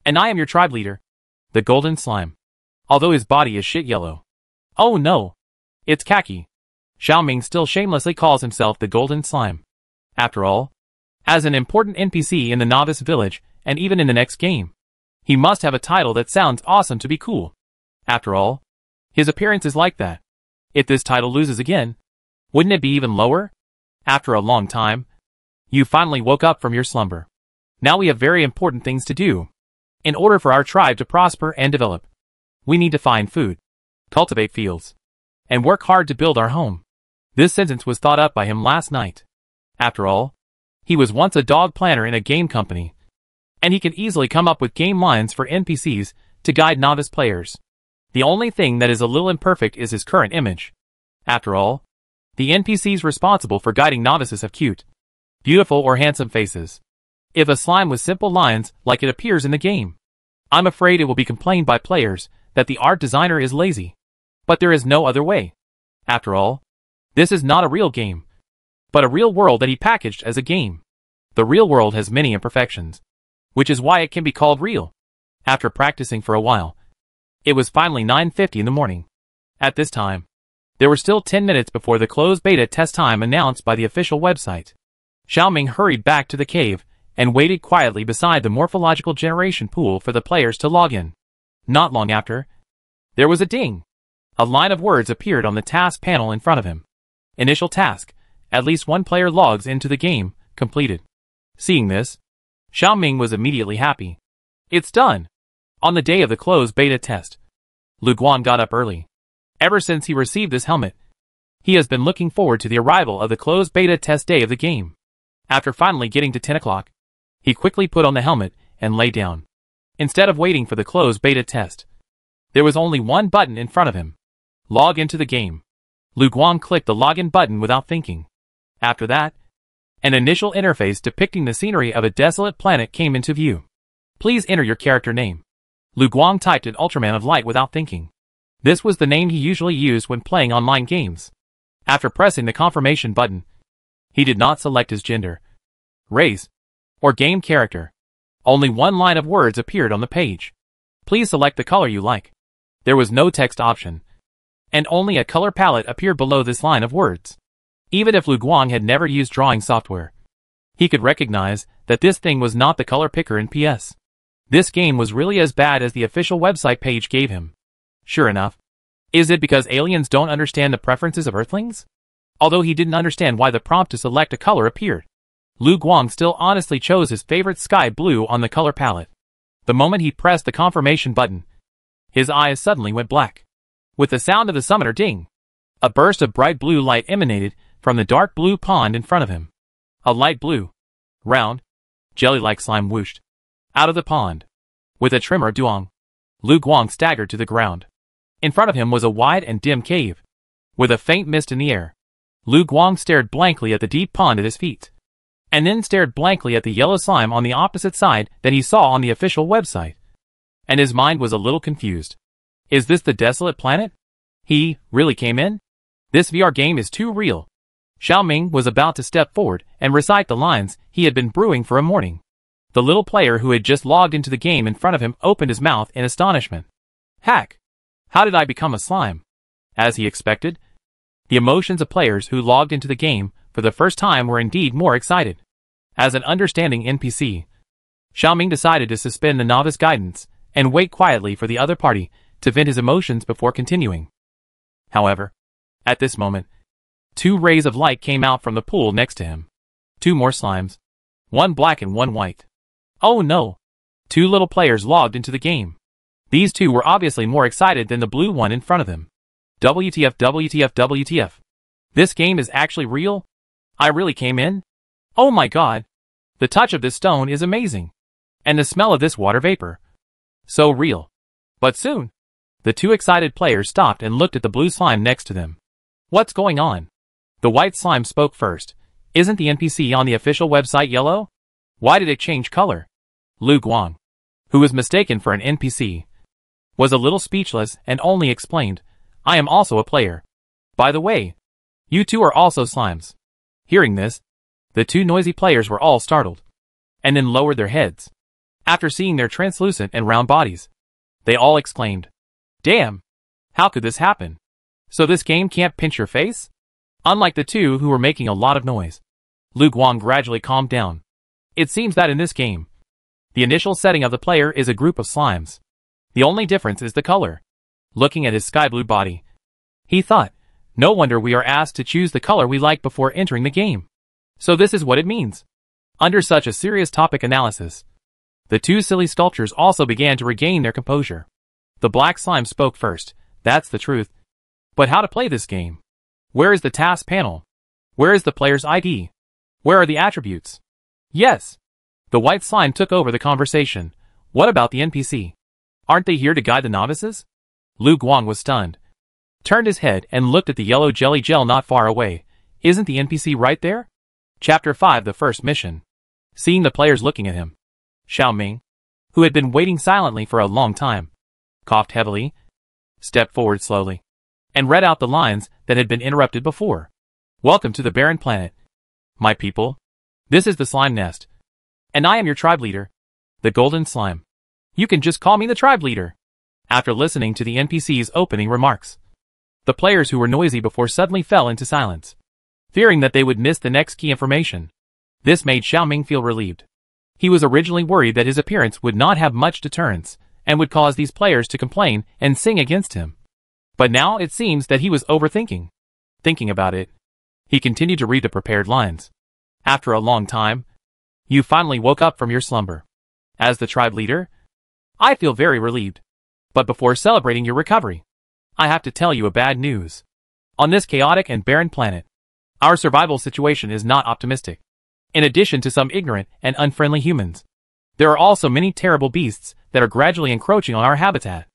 and I am your tribe leader, the golden slime." Although his body is shit yellow. Oh no, it's khaki. Xiaoming still shamelessly calls himself the golden slime. After all, as an important NPC in the novice village and even in the next game, he must have a title that sounds awesome to be cool. After all, his appearance is like that. If this title loses again, wouldn't it be even lower? After a long time, you finally woke up from your slumber. Now we have very important things to do. In order for our tribe to prosper and develop, we need to find food, cultivate fields, and work hard to build our home. This sentence was thought up by him last night. After all, he was once a dog planner in a game company, and he can easily come up with game lines for NPCs to guide novice players. The only thing that is a little imperfect is his current image. After all, the NPCs responsible for guiding novices have cute, beautiful or handsome faces. If a slime with simple lines like it appears in the game, I'm afraid it will be complained by players that the art designer is lazy. But there is no other way. After all, this is not a real game, but a real world that he packaged as a game. The real world has many imperfections, which is why it can be called real. After practicing for a while, it was finally 9:50 in the morning. At this time, there were still 10 minutes before the closed beta test time announced by the official website. Xiaoming hurried back to the cave and waited quietly beside the morphological generation pool for the players to log in. Not long after, there was a ding. A line of words appeared on the task panel in front of him. Initial task. At least one player logs into the game completed. Seeing this, Xiaoming was immediately happy. It's done! On the day of the closed beta test, Lu Guang got up early. Ever since he received this helmet, he has been looking forward to the arrival of the closed beta test day of the game. After finally getting to 10 o'clock, he quickly put on the helmet and lay down. Instead of waiting for the closed beta test, there was only one button in front of him. Log into the game. Lu Guang clicked the login button without thinking. After that, an initial interface depicting the scenery of a desolate planet came into view. Please enter your character name. Lu Guang typed in Ultraman of Light without thinking. This was the name he usually used when playing online games. After pressing the confirmation button, he did not select his gender, race, or game character. Only one line of words appeared on the page. Please select the color you like. There was no text option, and only a color palette appeared below this line of words. Even if Lu Guang had never used drawing software, he could recognize that this thing was not the color picker in PS. This game was really as bad as the official website page gave him. Sure enough. Is it because aliens don't understand the preferences of Earthlings? Although he didn't understand why the prompt to select a color appeared, Lu Guang still honestly chose his favorite sky blue on the color palette. The moment he pressed the confirmation button, his eyes suddenly went black. With the sound of the summoner ding, a burst of bright blue light emanated from the dark blue pond in front of him. A light blue, round, jelly-like slime whooshed out of the pond. With a tremor of duong, Lu Guang staggered to the ground. In front of him was a wide and dim cave, with a faint mist in the air. Lu Guang stared blankly at the deep pond at his feet, and then stared blankly at the yellow slime on the opposite side that he saw on the official website. And his mind was a little confused. Is this the desolate planet he really came in? This VR game is too real. Xiaoming was about to step forward and recite the lines he had been brewing for a morning. The little player who had just logged into the game in front of him opened his mouth in astonishment. Hack! How did I become a slime? As he expected, the emotions of players who logged into the game for the first time were indeed more excited. As an understanding NPC, Xiaoming decided to suspend the novice guidance and wait quietly for the other party to vent his emotions before continuing. However, at this moment, 2 rays of light came out from the pool next to him. 2 more slimes. One black and one white. Oh no! 2 little players logged into the game. These 2 were obviously more excited than the blue one in front of them. WTF, WTF, WTF. This game is actually real? I really came in? Oh my god! The touch of this stone is amazing. And the smell of this water vapor. So real. But soon, the 2 excited players stopped and looked at the blue slime next to them. What's going on? The white slime spoke first. Isn't the NPC on the official website yellow? Why did it change color? Lu Guang, who was mistaken for an NPC, was a little speechless and only explained, I am also a player. By the way, you 2 are also slimes. Hearing this, the 2 noisy players were all startled, and then lowered their heads. After seeing their translucent and round bodies, they all exclaimed, damn! How could this happen? So this game can't pinch your face? Unlike the 2 who were making a lot of noise, Lu Guang gradually calmed down. It seems that in this game, the initial setting of the player is a group of slimes. The only difference is the color. Looking at his sky blue body, he thought, no wonder we are asked to choose the color we like before entering the game. So this is what it means. Under such a serious topic analysis, the 2 silly sculptures also began to regain their composure. The black slime spoke first, that's the truth. But how to play this game? Where is the task panel? Where is the player's ID? Where are the attributes? Yes! The white slime took over the conversation. What about the NPC? Aren't they here to guide the novices? Lu Guang was stunned, turned his head and looked at the yellow jelly gel not far away. Isn't the NPC right there? Chapter 5 The First Mission. Seeing the players looking at him, Xiaoming, who had been waiting silently for a long time, coughed heavily, stepped forward slowly, and read out the lines that had been interrupted before. Welcome to the barren planet. My people, this is the slime nest. And I am your tribe leader, the golden slime. You can just call me the tribe leader. After listening to the NPC's opening remarks, the players who were noisy before suddenly fell into silence, fearing that they would miss the next key information. This made Xiaoming feel relieved. He was originally worried that his appearance would not have much deterrence, and would cause these players to complain and sing against him. But now it seems that he was overthinking. Thinking about it, he continued to read the prepared lines. After a long time, you finally woke up from your slumber. As the tribe leader, I feel very relieved. But before celebrating your recovery, I have to tell you a bad news. On this chaotic and barren planet, our survival situation is not optimistic. In addition to some ignorant and unfriendly humans, there are also many terrible beasts that are gradually encroaching on our habitat.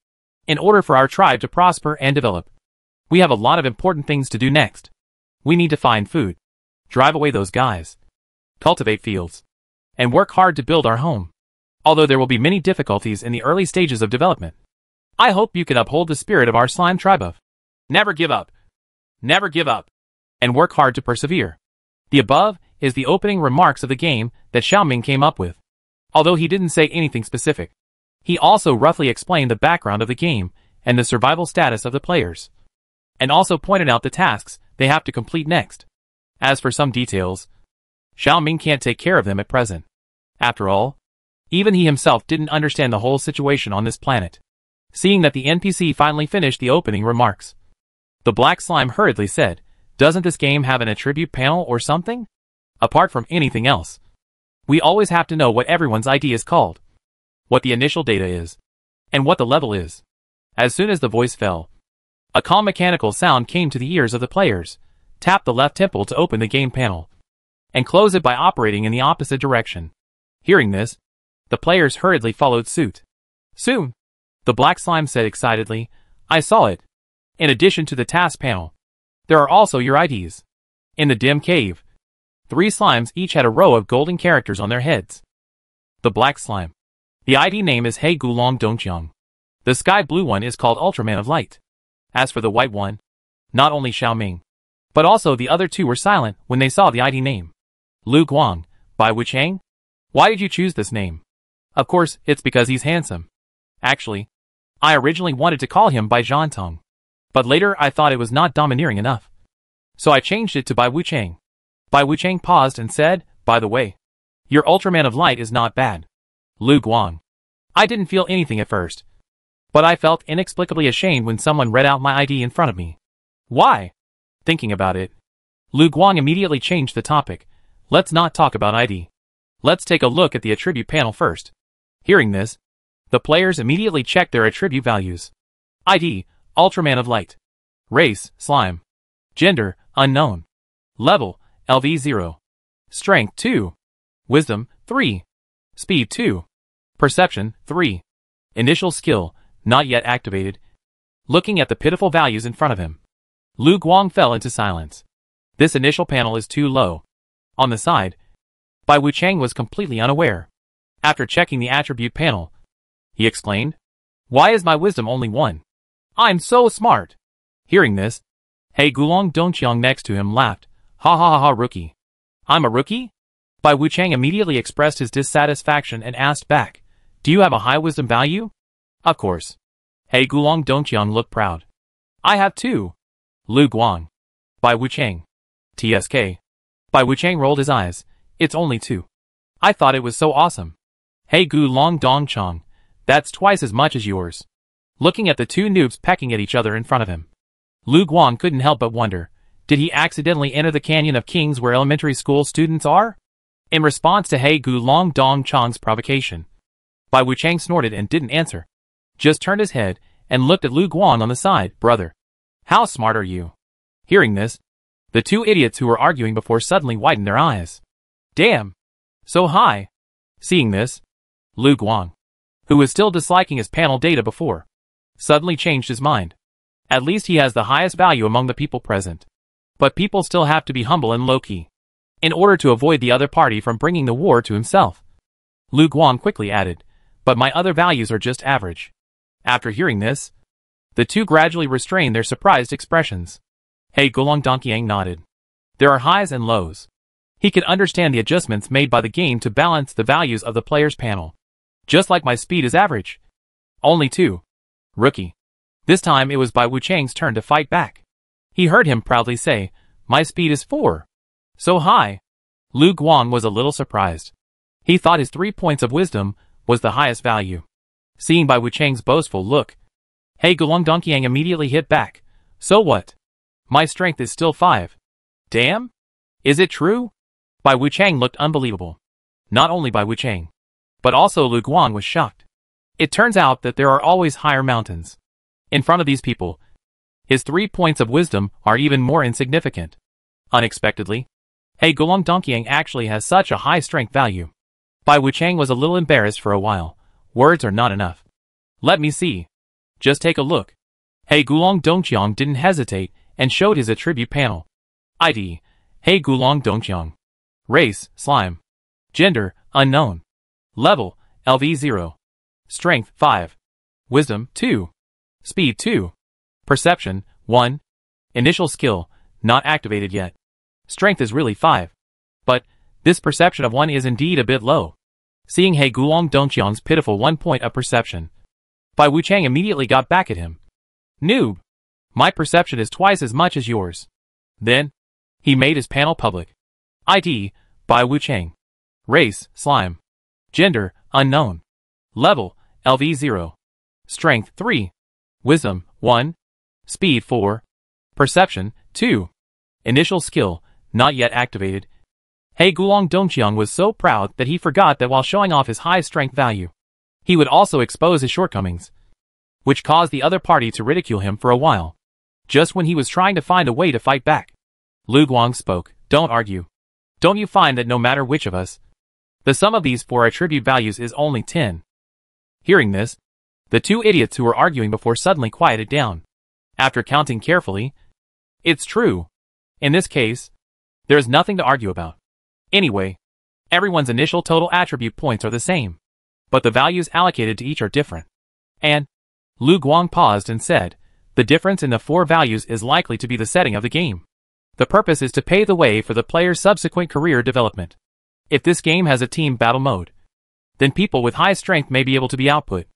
In order for our tribe to prosper and develop, we have a lot of important things to do next. We need to find food, drive away those guys, cultivate fields, and work hard to build our home. Although there will be many difficulties in the early stages of development, I hope you can uphold the spirit of our slime tribe of never give up, and work hard to persevere. The above is the opening remarks of the game that Xiaoming came up with. Although he didn't say anything specific, he also roughly explained the background of the game and the survival status of the players, and also pointed out the tasks they have to complete next. As for some details, Xiaoming can't take care of them at present. After all, even he himself didn't understand the whole situation on this planet. Seeing that the NPC finally finished the opening remarks, the black slime hurriedly said, "Doesn't this game have an attribute panel or something? Apart from anything else, we always have to know what everyone's ID is called, what the initial data is, and what the level is." As soon as the voice fell, a calm mechanical sound came to the ears of the players. Tap the left temple to open the game panel, and close it by operating in the opposite direction. Hearing this, the players hurriedly followed suit. "Soon," the black slime said excitedly, "I saw it. In addition to the task panel, there are also your IDs." In the dim cave, 3 slimes each had a row of golden characters on their heads. The black slime, the ID name is He Gulong Dongqiang. The sky blue one is called Ultraman of Light. As for the white one, not only Xiaoming, but also the other 2 were silent when they saw the ID name. Lu Guang, Bai Wuchang? Why did you choose this name? Of course, it's because he's handsome. Actually, I originally wanted to call him Bai Zhantong, but later I thought it was not domineering enough, so I changed it to Bai Wuchang. Bai Wuchang paused and said, "By the way, your Ultraman of Light is not bad." Lu Guang. I didn't feel anything at first, but I felt inexplicably ashamed when someone read out my ID in front of me. Why? Thinking about it, Lu Guang immediately changed the topic. "Let's not talk about ID. Let's take a look at the attribute panel first." Hearing this, the players immediately checked their attribute values. ID, Ultraman of Light. Race, Slime. Gender, Unknown. Level, LV0. Strength, 2. Wisdom, 3. Speed, 2. Perception, 3. Initial skill, not yet activated. Looking at the pitiful values in front of him, Lu Guang fell into silence. This initial panel is too low. On the side, Bai Wuchang was completely unaware. After checking the attribute panel, he exclaimed, "Why is my wisdom only 1? I'm so smart." Hearing this, He Gulong Dongqiang next to him laughed. "Ha ha ha ha, rookie. I'm a rookie?" Bai Wuchang immediately expressed his dissatisfaction and asked back, "Do you have a high wisdom value?" "Of course." He Gulong Dongqiang looked proud. "I have 2. Lu Guang. Bai Wuchang. TSK. Bai Wuchang rolled his eyes. "It's only 2. I thought it was so awesome." He Gulong Dongqiang. "That's twice as much as yours." Looking at the 2 noobs pecking at each other in front of him, Lu Guang couldn't help but wonder, did he accidentally enter the Canyon of Kings where elementary school students are? In response to He Gulong Dongqiang's provocation, Bai Wuchang snorted and didn't answer, just turned his head and looked at Lu Guang on the side. "Brother, how smart are you?" Hearing this, the 2 idiots who were arguing before suddenly widened their eyes. "Damn! So high!" Seeing this, Lu Guang, who was still disliking his panel data before, suddenly changed his mind. At least he has the highest value among the people present. But people still have to be humble and low-key, in order to avoid the other party from bringing the war to himself. Lu Guang quickly added, "But my other values are just average." After hearing this, the 2 gradually restrained their surprised expressions. He Gulong Dongqiang nodded. There are highs and lows. He could understand the adjustments made by the game to balance the values of the player's panel. "Just like my speed is average. Only 2. Rookie." This time it was Bai Wuchang's turn to fight back. He heard him proudly say, "My speed is 4. So high." Lu Guang was a little surprised. He thought his 3 points of wisdom was the highest value. Seeing Bai Wuchang's boastful look, He Gulong Dongqiang immediately hit back. "So what? My strength is still 5. Damn? Is it true?" Bai Wuchang looked unbelievable. Not only Bai Wuchang, but also Lu Guang was shocked. It turns out that there are always higher mountains. In front of these people, his 3 points of wisdom are even more insignificant. Unexpectedly, He Gulong Dongyang actually has such a high strength value. Bai Wuchang was a little embarrassed for a while. Words are not enough. Let me see. Just take a look. He Gulong Dongyang didn't hesitate and showed his attribute panel. ID. He Gulong Dongyang. Race, slime. Gender, unknown. Level, LV0. Strength, 5. Wisdom, 2. Speed, 2. Perception, 1. Initial skill, not activated yet. Strength is really 5. But, this perception of 1 is indeed a bit low. Seeing He Gulong Dongyang's pitiful 1 point of perception, Bai Wuchang immediately got back at him. Noob! My perception is twice as much as yours. Then, he made his panel public. ID, Bai Wuchang. Race, slime. Gender, unknown. Level, LV0. Strength, 3. Wisdom, 1. Speed, 4. Perception, 2. Initial skill, not yet activated. He Gulong Dongyang was so proud that he forgot that while showing off his high strength value, he would also expose his shortcomings, which caused the other party to ridicule him for a while. Just when he was trying to find a way to fight back, Lu Guang spoke. Don't argue. Don't you find that no matter which of us, the sum of these 4 attribute values is only 10? Hearing this, the 2 idiots who were arguing before suddenly quieted down. After counting carefully, it's true. In this case, there is nothing to argue about. Anyway, everyone's initial total attribute points are the same, but the values allocated to each are different. And, Lu Guang paused and said, the difference in the 4 values is likely to be the setting of the game. The purpose is to pave the way for the player's subsequent career development. If this game has a team battle mode, then people with high strength may be able to be output.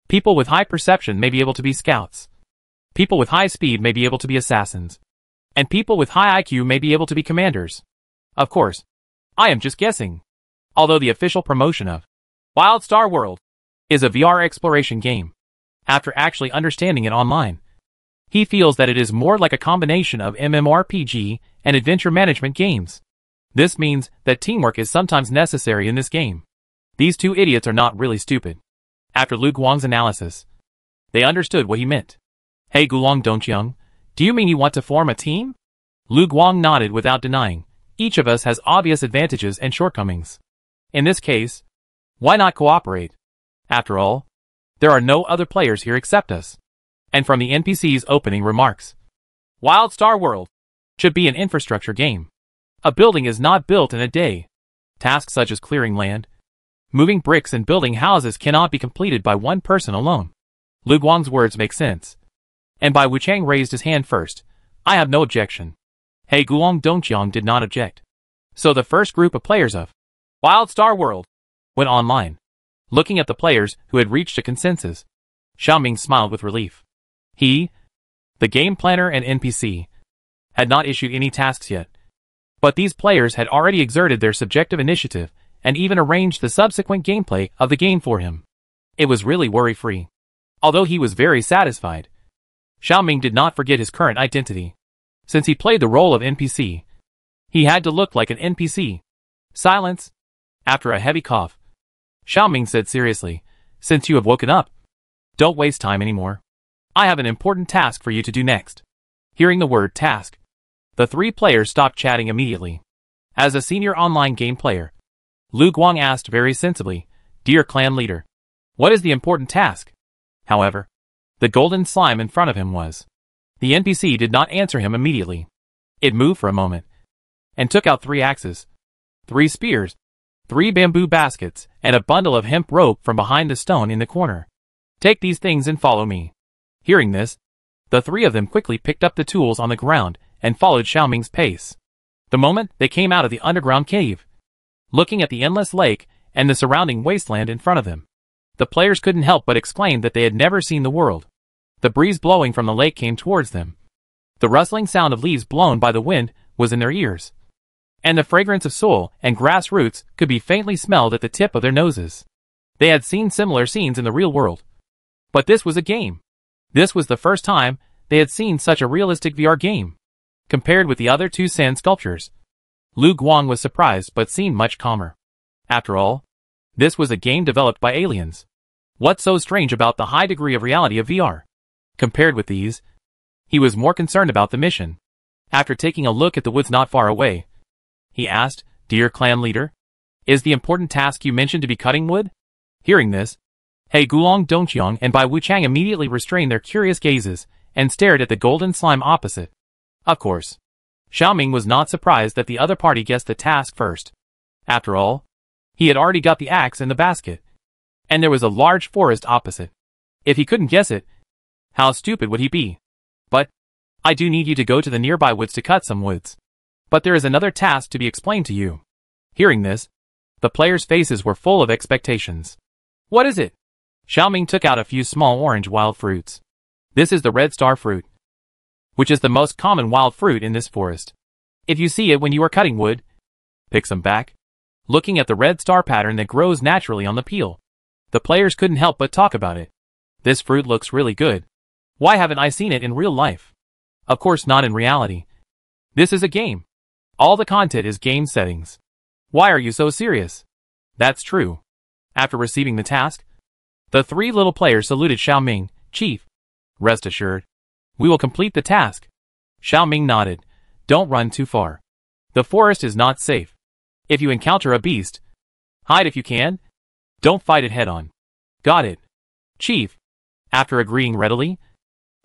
People with high perception may be able to be scouts. People with high speed may be able to be assassins. And people with high IQ may be able to be commanders. Of course, I am just guessing. Although the official promotion of Wild Star World is a VR exploration game, after actually understanding it online, he feels that it is more like a combination of MMORPG and adventure management games. This means that teamwork is sometimes necessary in this game. These 2 idiots are not really stupid. After Lu Guang's analysis, they understood what he meant. He Gulong Dongyang, do you mean you want to form a team? Lu Guang nodded without denying. Each of us has obvious advantages and shortcomings. In this case, why not cooperate? After all, there are no other players here except us. And from the NPC's opening remarks, Wild Star World should be an infrastructure game. A building is not built in a day. Tasks such as clearing land, moving bricks and building houses cannot be completed by one person alone. Lu Guang's words make sense. And Bai Wuchang raised his hand first. I have no objection. He Gulong Dongyang did not object. So the first group of players of Wild Star World went online. Looking at the players who had reached a consensus, Xiaoming smiled with relief. He, the game planner and NPC, had not issued any tasks yet. But these players had already exerted their subjective initiative and even arranged the subsequent gameplay of the game for him. It was really worry-free. Although he was very satisfied, Xiaoming did not forget his current identity. Since he played the role of NPC, he had to look like an NPC. Silence. After a heavy cough, Xiaoming said seriously, since you have woken up, don't waste time anymore. I have an important task for you to do next. Hearing the word task, the 3 players stopped chatting immediately. As a senior online game player, Lu Guang asked very sensibly, Dear clan leader, what is the important task? However, the golden slime in front of him was. The NPC did not answer him immediately. It moved for a moment, and took out 3 axes, 3 spears, 3 bamboo baskets, and a bundle of hemp rope from behind the stone in the corner. Take these things and follow me. Hearing this, the 3 of them quickly picked up the tools on the ground and followed Xiaoming's pace. The moment they came out of the underground cave, looking at the endless lake and the surrounding wasteland in front of them, the players couldn't help but exclaim that they had never seen the world. The breeze blowing from the lake came towards them. The rustling sound of leaves blown by the wind was in their ears, and the fragrance of soil and grass roots could be faintly smelled at the tip of their noses. They had seen similar scenes in the real world, but this was a game. This was the first time they had seen such a realistic VR game. Compared with the other 2 sand sculptures, Lu Guang was surprised but seemed much calmer. After all, this was a game developed by aliens. What's so strange about the high degree of reality of VR? Compared with these, he was more concerned about the mission. After taking a look at the woods not far away, he asked, "Dear clan leader, is the important task you mentioned to be cutting wood?" Hearing this, He Gulong Dongqiang and Bai Wuchang immediately restrained their curious gazes and stared at the golden slime opposite. Of course, Xiaoming was not surprised that the other party guessed the task first. After all, he had already got the axe in the basket, and there was a large forest opposite. If he couldn't guess it, how stupid would he be? But, I do need you to go to the nearby woods to cut some woods. But there is another task to be explained to you. Hearing this, the players' faces were full of expectations. What is it? Xiaoming took out a few small orange wild fruits. This is the red star fruit, which is the most common wild fruit in this forest. If you see it when you are cutting wood, pick some back. Looking at the red star pattern that grows naturally on the peel, the players couldn't help but talk about it. This fruit looks really good. Why haven't I seen it in real life? Of course not in reality. This is a game. All the content is game settings. Why are you so serious? That's true. After receiving the task, the three little players saluted Xiaoming. Chief, rest assured, we will complete the task. Xiaoming nodded. Don't run too far. The forest is not safe. If you encounter a beast, hide if you can. Don't fight it head on. Got it, Chief. After agreeing readily,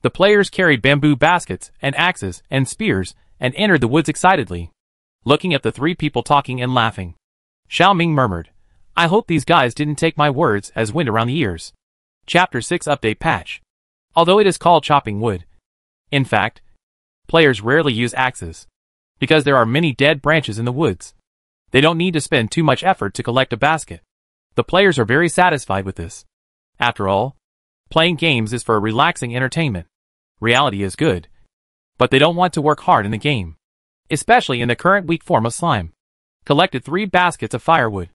the players carried bamboo baskets and axes and spears and entered the woods excitedly. Looking at the three people talking and laughing, Xiaoming murmured, I hope these guys didn't take my words as wind around the ears. Chapter 6 Update Patch. Although it is called chopping wood, in fact, players rarely use axes, because there are many dead branches in the woods. They don't need to spend too much effort to collect a basket. The players are very satisfied with this. After all, playing games is for relaxing entertainment. Reality is good, but they don't want to work hard in the game, especially in the current weak form of slime. Collected 3 baskets of firewood.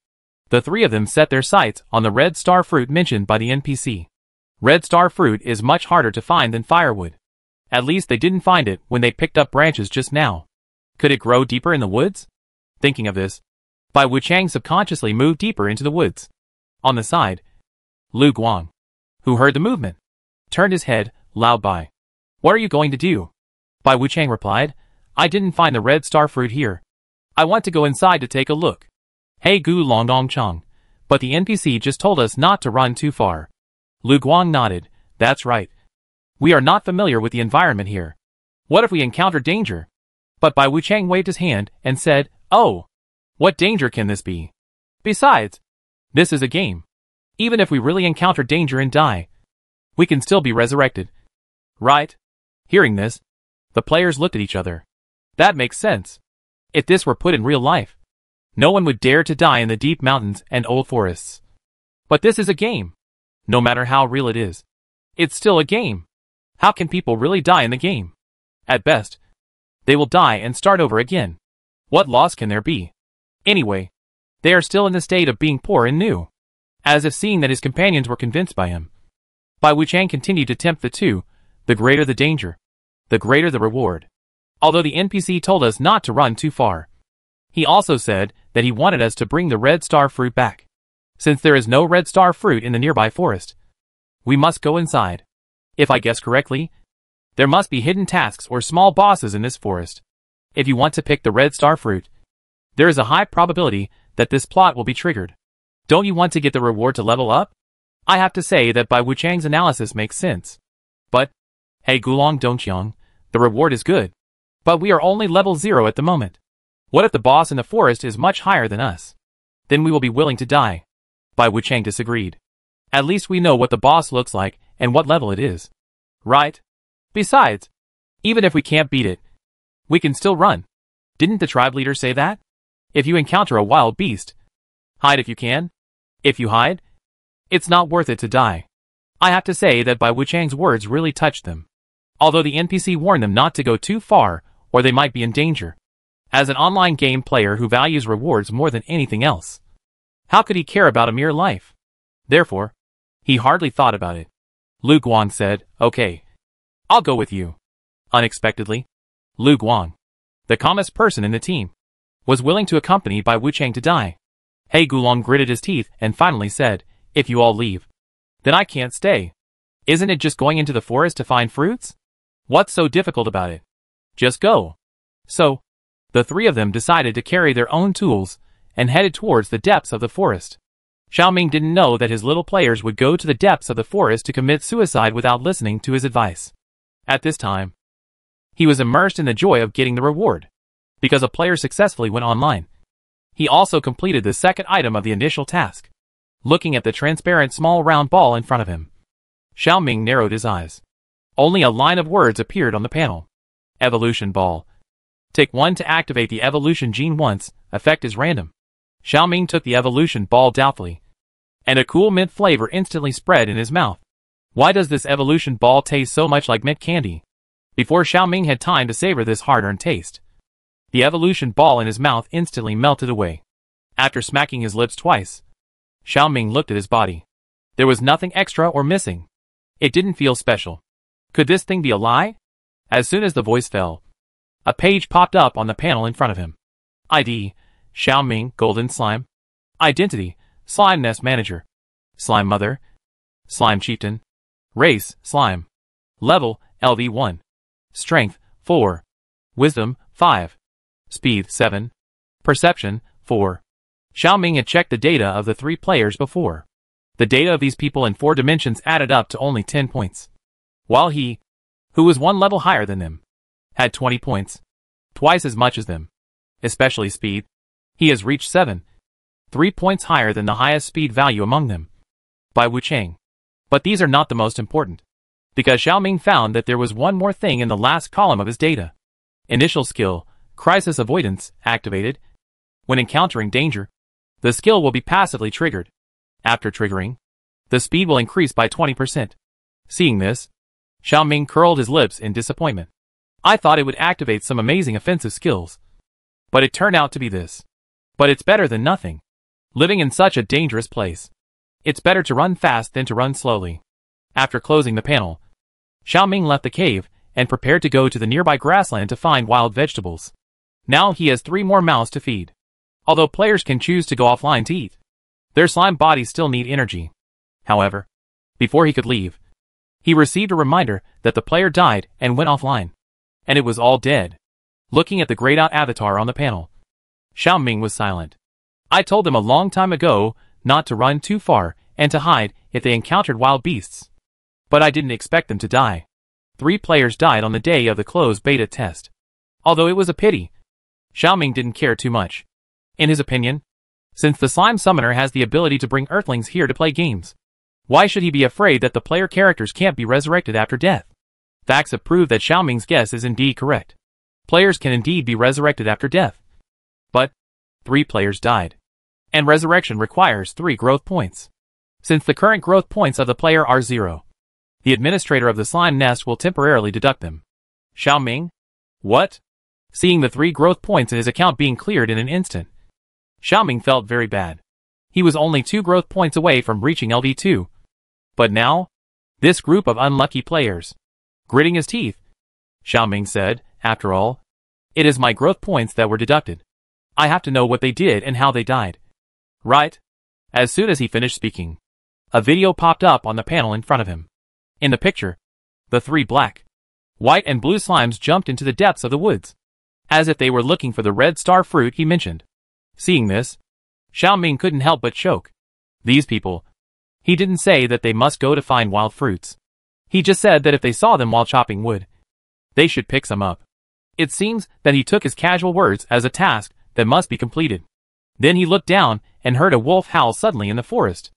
The 3 of them set their sights on the red star fruit mentioned by the NPC. Red star fruit is much harder to find than firewood. At least they didn't find it when they picked up branches just now. Could it grow deeper in the woods? Thinking of this, Bai Wuchang subconsciously moved deeper into the woods. On the side, Lu Guang, who heard the movement, turned his head, loud by. What are you going to do? Bai Wuchang replied, I didn't find the red star fruit here. I want to go inside to take a look. Hey Gu Longdong Chong, but the NPC just told us not to run too far. Lu Guang nodded, that's right. We are not familiar with the environment here. What if we encounter danger? But Bai Wuchang waved his hand and said, oh, what danger can this be? Besides, this is a game. Even if we really encounter danger and die, we can still be resurrected. Right? Hearing this, the players looked at each other. That makes sense. If this were put in real life, no one would dare to die in the deep mountains and old forests. But this is a game. No matter how real it is, it's still a game. How can people really die in the game? At best, they will die and start over again. What loss can there be? Anyway, they are still in the state of being poor and new. As if seeing that his companions were convinced by him, Bai Wuchang continued to tempt the two. The greater the danger, the greater the reward. Although the NPC told us not to run too far, he also said that he wanted us to bring the red star fruit back. Since there is no red star fruit in the nearby forest, we must go inside. If I guess correctly, there must be hidden tasks or small bosses in this forest. If you want to pick the red star fruit, there is a high probability that this plot will be triggered. Don't you want to get the reward to level up? I have to say that Bai Wuchang's analysis makes sense. But, hey Gulong Dongqiang, the reward is good. But we are only level 0 at the moment. What if the boss in the forest is much higher than us? Then we will be willing to die. Bai Wuchang disagreed. At least we know what the boss looks like and what level it is. Right? Besides, even if we can't beat it, we can still run. Didn't the tribe leader say that? If you encounter a wild beast, hide if you can. If you hide, it's not worth it to die. I have to say that Bai Wuchang's words really touched them. Although the NPC warned them not to go too far, or they might be in danger. As an online game player who values rewards more than anything else, how could he care about a mere life? Therefore, he hardly thought about it. Lu Guang said, okay, I'll go with you. Unexpectedly, Lu Guang, the calmest person in the team, was willing to accompany by Wu Chang to die. He Gulong gritted his teeth and finally said, "If you all leave, then I can't stay. Isn't it just going into the forest to find fruits? What's so difficult about it? Just go." So, the three of them decided to carry their own tools and headed towards the depths of the forest. Xiaoming didn't know that his little players would go to the depths of the forest to commit suicide without listening to his advice. At this time, he was immersed in the joy of getting the reward, because a player successfully went online. He also completed the second item of the initial task. Looking at the transparent small round ball in front of him, Xiaoming narrowed his eyes. Only a line of words appeared on the panel. Evolution Ball. Take 1 to activate the evolution gene once, effect is random. Xiaoming took the evolution ball doubtfully, and a cool mint flavor instantly spread in his mouth. Why does this evolution ball taste so much like mint candy? Before Xiaoming had time to savor this hard-earned taste, the evolution ball in his mouth instantly melted away. After smacking his lips twice, Xiaoming looked at his body. There was nothing extra or missing. It didn't feel special. Could this thing be a lie? As soon as the voice fell, a page popped up on the panel in front of him. ID, Xiaoming, Golden Slime. Identity, Slime Nest Manager. Slime Mother, Slime Chieftain. Race, Slime. Level, LV1. Strength, 4. Wisdom, 5. Speed, 7. Perception, 4. Xiaoming had checked the data of the 3 players before. The data of these people in 4 dimensions added up to only 10 points. While he, who was 1 level higher than them, had 20 points. Twice as much as them. Especially speed. He has reached 7. 3 points higher than the highest speed value among them, by Wu Chang. But these are not the most important, because Xiaoming found that there was one more thing in the last column of his data. Initial skill, Crisis Avoidance, activated. When encountering danger, the skill will be passively triggered. After triggering, the speed will increase by 20%. Seeing this, Xiaoming curled his lips in disappointment. I thought it would activate some amazing offensive skills, but it turned out to be this. But it's better than nothing. Living in such a dangerous place, it's better to run fast than to run slowly. After closing the panel, Xiaoming left the cave and prepared to go to the nearby grassland to find wild vegetables. Now he has 3 more mouths to feed. Although players can choose to go offline to eat, their slime bodies still need energy. However, before he could leave, he received a reminder that the player died and went offline. And it was all dead. Looking at the grayed out avatar on the panel, Xiaoming was silent. I told them a long time ago not to run too far and to hide if they encountered wild beasts. But I didn't expect them to die. 3 players died on the day of the closed beta test. Although it was a pity, Xiaoming didn't care too much. In his opinion, since the slime summoner has the ability to bring earthlings here to play games, why should he be afraid that the player characters can't be resurrected after death? Facts have proved that Xiaoming's guess is indeed correct. Players can indeed be resurrected after death. But 3 players died, and resurrection requires 3 growth points. Since the current growth points of the player are 0, the administrator of the slime nest will temporarily deduct them. Xiaoming? What? Seeing the 3 growth points in his account being cleared in an instant, Xiaoming felt very bad. He was only 2 growth points away from reaching LV2. But now, this group of unlucky players. Gritting his teeth, Xiaoming said, after all, it is my growth points that were deducted. I have to know what they did and how they died. Right? As soon as he finished speaking, a video popped up on the panel in front of him. In the picture, the 3 black, white and blue slimes jumped into the depths of the woods, as if they were looking for the red star fruit he mentioned. Seeing this, Xiaoming couldn't help but choke. These people. He didn't say that they must go to find wild fruits. He just said that if they saw them while chopping wood, they should pick some up. It seems that he took his casual words as a task that must be completed. Then he looked down and heard a wolf howl suddenly in the forest.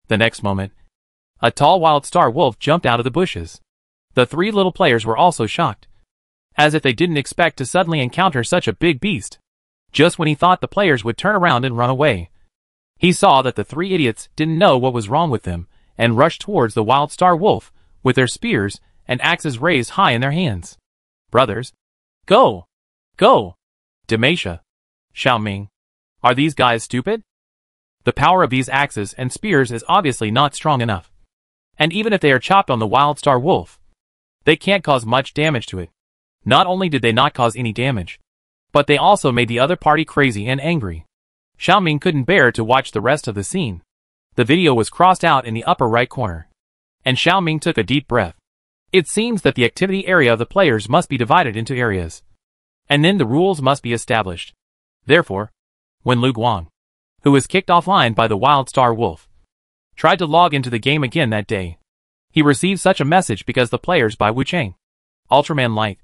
The next moment, a tall wild star wolf jumped out of the bushes. The 3 little players were also shocked, as if they didn't expect to suddenly encounter such a big beast. Just when he thought the players would turn around and run away, he saw that the 3 idiots didn't know what was wrong with them and rushed towards the wild star wolf with their spears and axes raised high in their hands. Brothers, go! Go! Demacia, Xiaoming, are these guys stupid? The power of these axes and spears is obviously not strong enough. And even if they are chopped on the wild star wolf, they can't cause much damage to it. Not only did they not cause any damage, But they also made the other party crazy and angry. Xiaoming couldn't bear to watch the rest of the scene. The video was crossed out in the upper right corner. And Xiaoming took a deep breath. It seems that the activity area of the players must be divided into areas. And then the rules must be established. Therefore, when Lu Guang, who was kicked offline by the Wild Star Wolf, tried to log into the game again that day, he received such a message because the players by Wu Cheng, Ultraman Light,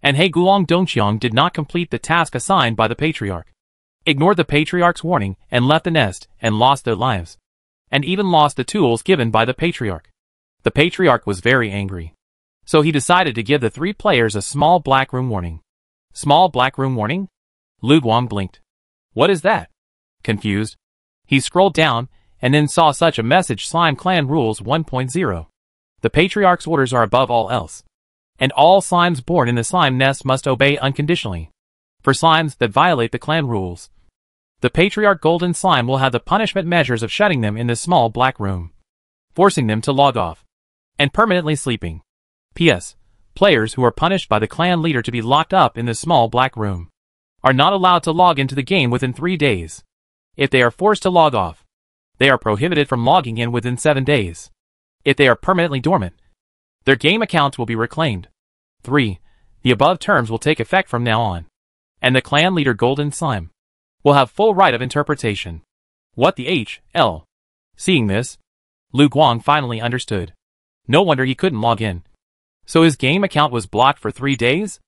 and He Guolong Dongqiang did not complete the task assigned by the Patriarch, ignored the Patriarch's warning and left the nest and lost their lives, and even lost the tools given by the Patriarch. The Patriarch was very angry. So he decided to give the 3 players a small black room warning. Small black room warning? Lu Guang blinked. What is that? Confused, he scrolled down and then saw such a message: Slime Clan Rules 1.0. The Patriarch's orders are above all else. And all slimes born in the slime nest must obey unconditionally. For slimes that violate the clan rules, the Patriarch Golden Slime will have the punishment measures of shutting them in this small black room, forcing them to log off, and permanently sleeping. P.S. Players who are punished by the clan leader to be locked up in this small black room are not allowed to log into the game within 3 days. If they are forced to log off, they are prohibited from logging in within 7 days. If they are permanently dormant, their game accounts will be reclaimed. 3. The above terms will take effect from now on, and the clan leader Golden Slime will have full right of interpretation. What the H.L. Seeing this, Lu Guang finally understood. No wonder he couldn't log in. So his game account was blocked for 3 days?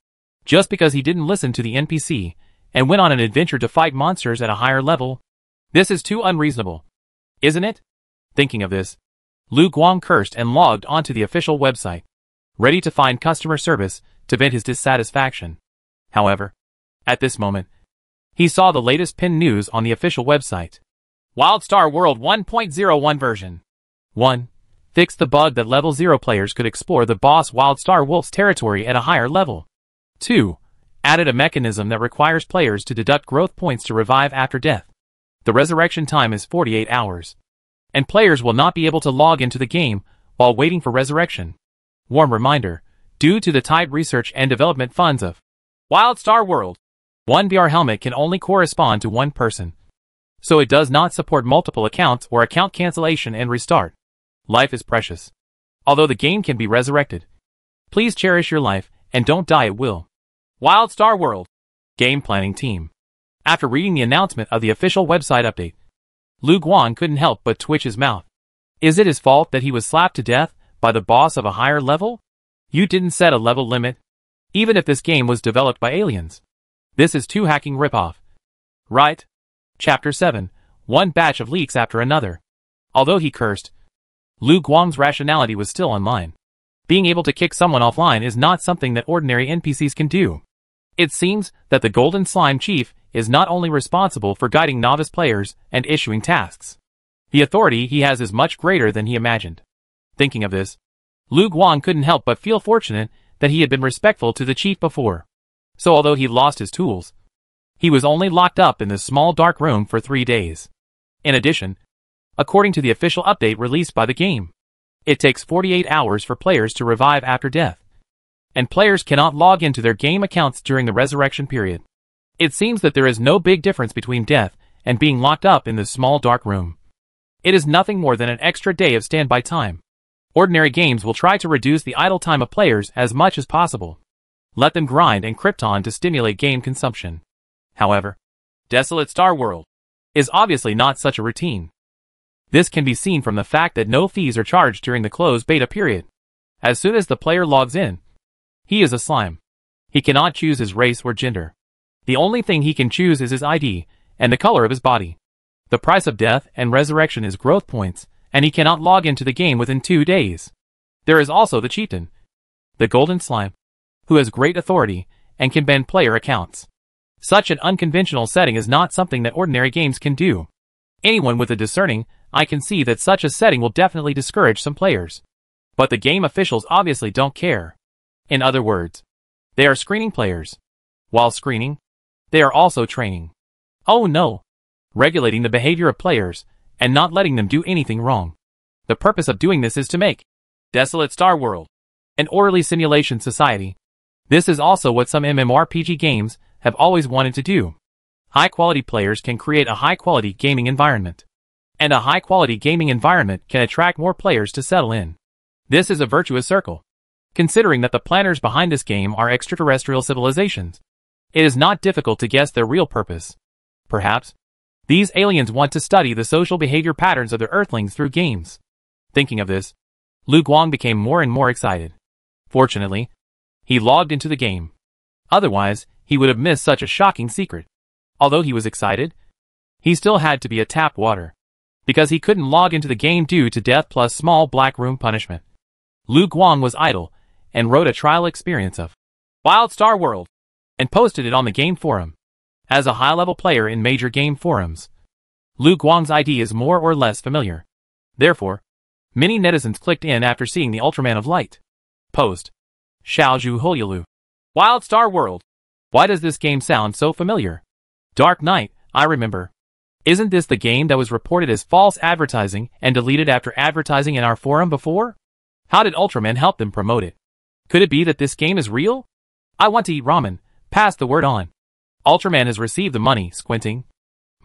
Just because he didn't listen to the NPC and went on an adventure to fight monsters at a higher level? This is too unreasonable, isn't it? Thinking of this, Lu Guang cursed and logged onto the official website, ready to find customer service to vent his dissatisfaction. However, at this moment, he saw the latest pinned news on the official website. Wild Star World 1.01 version 1. Fixed the bug that level 0 players could explore the boss Wild Star Wolf's territory at a higher level. 2. Added a mechanism that requires players to deduct growth points to revive after death. The resurrection time is 48 hours. And players will not be able to log into the game while waiting for resurrection. Warm reminder, due to the tight research and development funds of Wild Star World, one VR helmet can only correspond to one person. So it does not support multiple accounts or account cancellation and restart. Life is precious. Although the game can be resurrected, please cherish your life and don't die at will. Wild Star World Game Planning Team. After reading the announcement of the official website update, Lu Guang couldn't help but twitch his mouth. Is it his fault that he was slapped to death by the boss of a higher level? You didn't set a level limit, even if this game was developed by aliens. This is too hacking ripoff. Right? Chapter 7. One batch of leaks after another. Although he cursed, Lu Guang's rationality was still online. Being able to kick someone offline is not something that ordinary NPCs can do. It seems that the Golden Slime Chief is not only responsible for guiding novice players and issuing tasks. The authority he has is much greater than he imagined. Thinking of this, Lu Guang couldn't help but feel fortunate that he had been respectful to the chief before. So although he lost his tools, he was only locked up in this small dark room for 3 days. In addition, according to the official update released by the game, it takes 48 hours for players to revive after death, and players cannot log into their game accounts during the resurrection period. It seems that there is no big difference between death and being locked up in this small dark room. It is nothing more than an extra day of standby time. Ordinary games will try to reduce the idle time of players as much as possible. Let them grind and Krypton to stimulate game consumption. However, Desolate Star World is obviously not such a routine. This can be seen from the fact that no fees are charged during the closed beta period. As soon as the player logs in, he is a slime. He cannot choose his race or gender. The only thing he can choose is his ID and the color of his body. The price of death and resurrection is growth points, and he cannot log into the game within 2 days. There is also the chieftain, the Golden Slime, who has great authority and can ban player accounts. Such an unconventional setting is not something that ordinary games can do. Anyone with a discerning eye can see that such a setting will definitely discourage some players. But the game officials obviously don't care. In other words, they are screening players. While screening, they are also training. Oh no! Regulating the behavior of players and not letting them do anything wrong. The purpose of doing this is to make Desolate Star World an orderly simulation society. This is also what some MMORPG games have always wanted to do. High-quality players can create a high-quality gaming environment. And a high-quality gaming environment can attract more players to settle in. This is a virtuous circle. Considering that the planners behind this game are extraterrestrial civilizations, it is not difficult to guess their real purpose. Perhaps, these aliens want to study the social behavior patterns of their Earthlings through games. Thinking of this, Lu Guang became more and more excited. Fortunately, he logged into the game. Otherwise, he would have missed such a shocking secret. Although he was excited, he still had to be a tap water, because he couldn't log into the game due to death plus small black room punishment. Lu Guang was idle, and wrote a trial experience of Wild Star World, and posted it on the game forum. As a high-level player in major game forums, Lu Guang's ID is more or less familiar. Therefore, many netizens clicked in after seeing the Ultraman of Light post. Xiaozhu Hulialu. Wild Star World. Why does this game sound so familiar? Dark Knight, I remember. Isn't this the game that was reported as false advertising and deleted after advertising in our forum before? How did Ultraman help them promote it? Could it be that this game is real? I want to eat ramen. Pass the word on. Ultraman has received the money, squinting.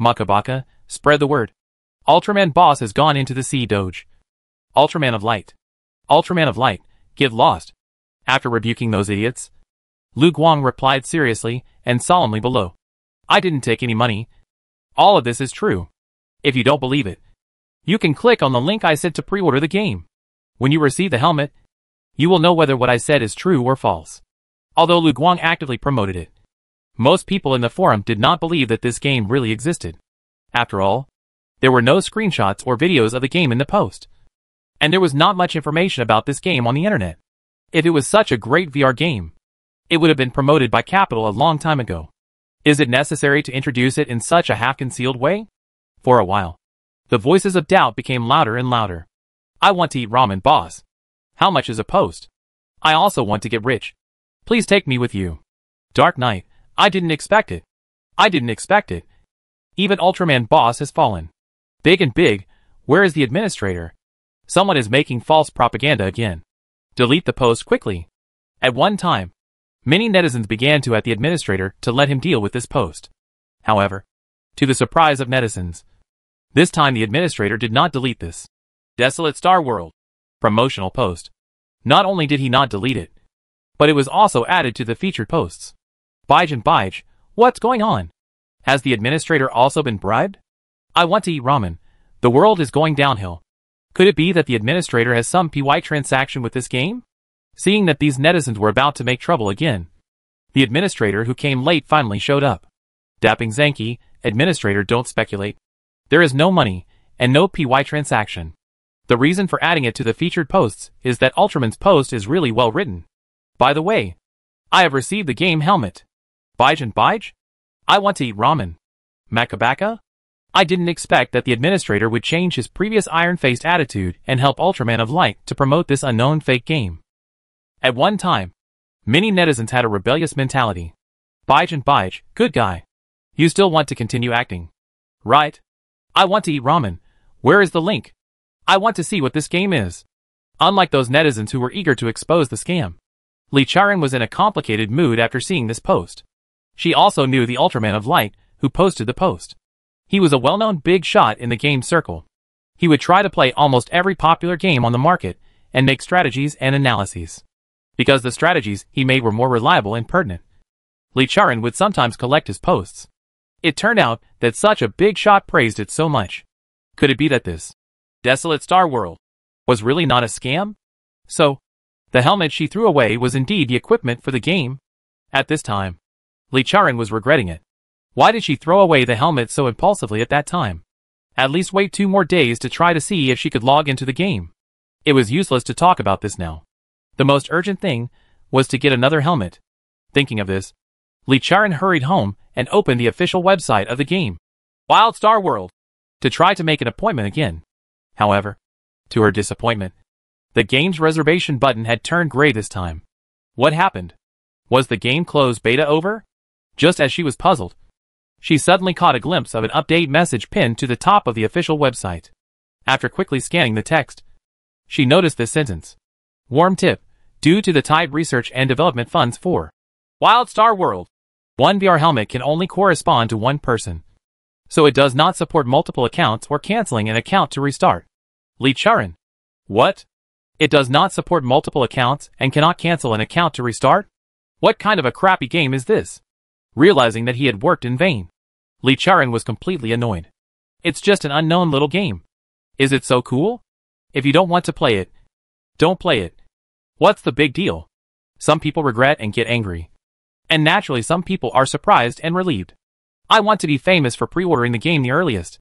Makabaka, spread the word. Ultraman boss has gone into the sea doge. Ultraman of Light. Ultraman of Light, get lost. After rebuking those idiots, Lu Guang replied seriously and solemnly below. I didn't take any money. All of this is true. If you don't believe it, you can click on the link I sent to pre-order the game. When you receive the helmet, you will know whether what I said is true or false. Although Lu Guang actively promoted it, most people in the forum did not believe that this game really existed. After all, there were no screenshots or videos of the game in the post. And there was not much information about this game on the internet. If it was such a great VR game, it would have been promoted by Capital a long time ago. Is it necessary to introduce it in such a half-concealed way? For a while, the voices of doubt became louder and louder. I want to eat ramen, boss. How much is a post? I also want to get rich. Please take me with you. Dark Knight, I didn't expect it. I didn't expect it. Even Ultraman boss has fallen. Big and big, where is the administrator? Someone is making false propaganda again. Delete the post quickly. At one time, many netizens began to at the administrator to let him deal with this post. However, to the surprise of netizens, this time the administrator did not delete this Desolate Star World promotional post. Not only did he not delete it, but it was also added to the featured posts. Baijin Baij, what's going on? Has the administrator also been bribed? I want to eat ramen. The world is going downhill. Could it be that the administrator has some PY transaction with this game? Seeing that these netizens were about to make trouble again, the administrator who came late finally showed up. Dapping Zenki, administrator, don't speculate. There is no money, and no PY transaction. The reason for adding it to the featured posts is that Ultraman's post is really well written. By the way, I have received the game helmet. Baijin Baij? I want to eat ramen. Makabaka? I didn't expect that the administrator would change his previous iron-faced attitude and help Ultraman of Light to promote this unknown fake game. At one time, many netizens had a rebellious mentality. Baijin Baij, good guy. You still want to continue acting, right? I want to eat ramen. Where is the link? I want to see what this game is. Unlike those netizens who were eager to expose the scam, Li Charan was in a complicated mood after seeing this post. She also knew the Ultraman of Light, who posted the post. He was a well-known big shot in the game circle. He would try to play almost every popular game on the market and make strategies and analyses. Because the strategies he made were more reliable and pertinent, Li Charan would sometimes collect his posts. It turned out that such a big shot praised it so much. Could it be that this Desolate Star World was really not a scam? So, the helmet she threw away was indeed the equipment for the game? At this time, Li Charan was regretting it. Why did she throw away the helmet so impulsively at that time? At least wait 2 more days to try to see if she could log into the game. It was useless to talk about this now. The most urgent thing was to get another helmet. Thinking of this, Li Charan hurried home and opened the official website of the game, Wild Star World, to try to make an appointment again. However, to her disappointment, the game's reservation button had turned gray this time. What happened? Was the game closed beta over? Just as she was puzzled, she suddenly caught a glimpse of an update message pinned to the top of the official website. After quickly scanning the text, she noticed this sentence. Warm tip, due to the tight research and development funds for Wild Star World, One VR helmet can only correspond to one person, so it does not support multiple accounts or canceling an account to restart. Lee Charon. What? It does not support multiple accounts and cannot cancel an account to restart? What kind of a crappy game is this? Realizing that he had worked in vain, Lee Charon was completely annoyed. It's just an unknown little game. Is it so cool? If you don't want to play it, don't play it. What's the big deal? Some people regret and get angry. And naturally some people are surprised and relieved. I want to be famous for pre-ordering the game the earliest.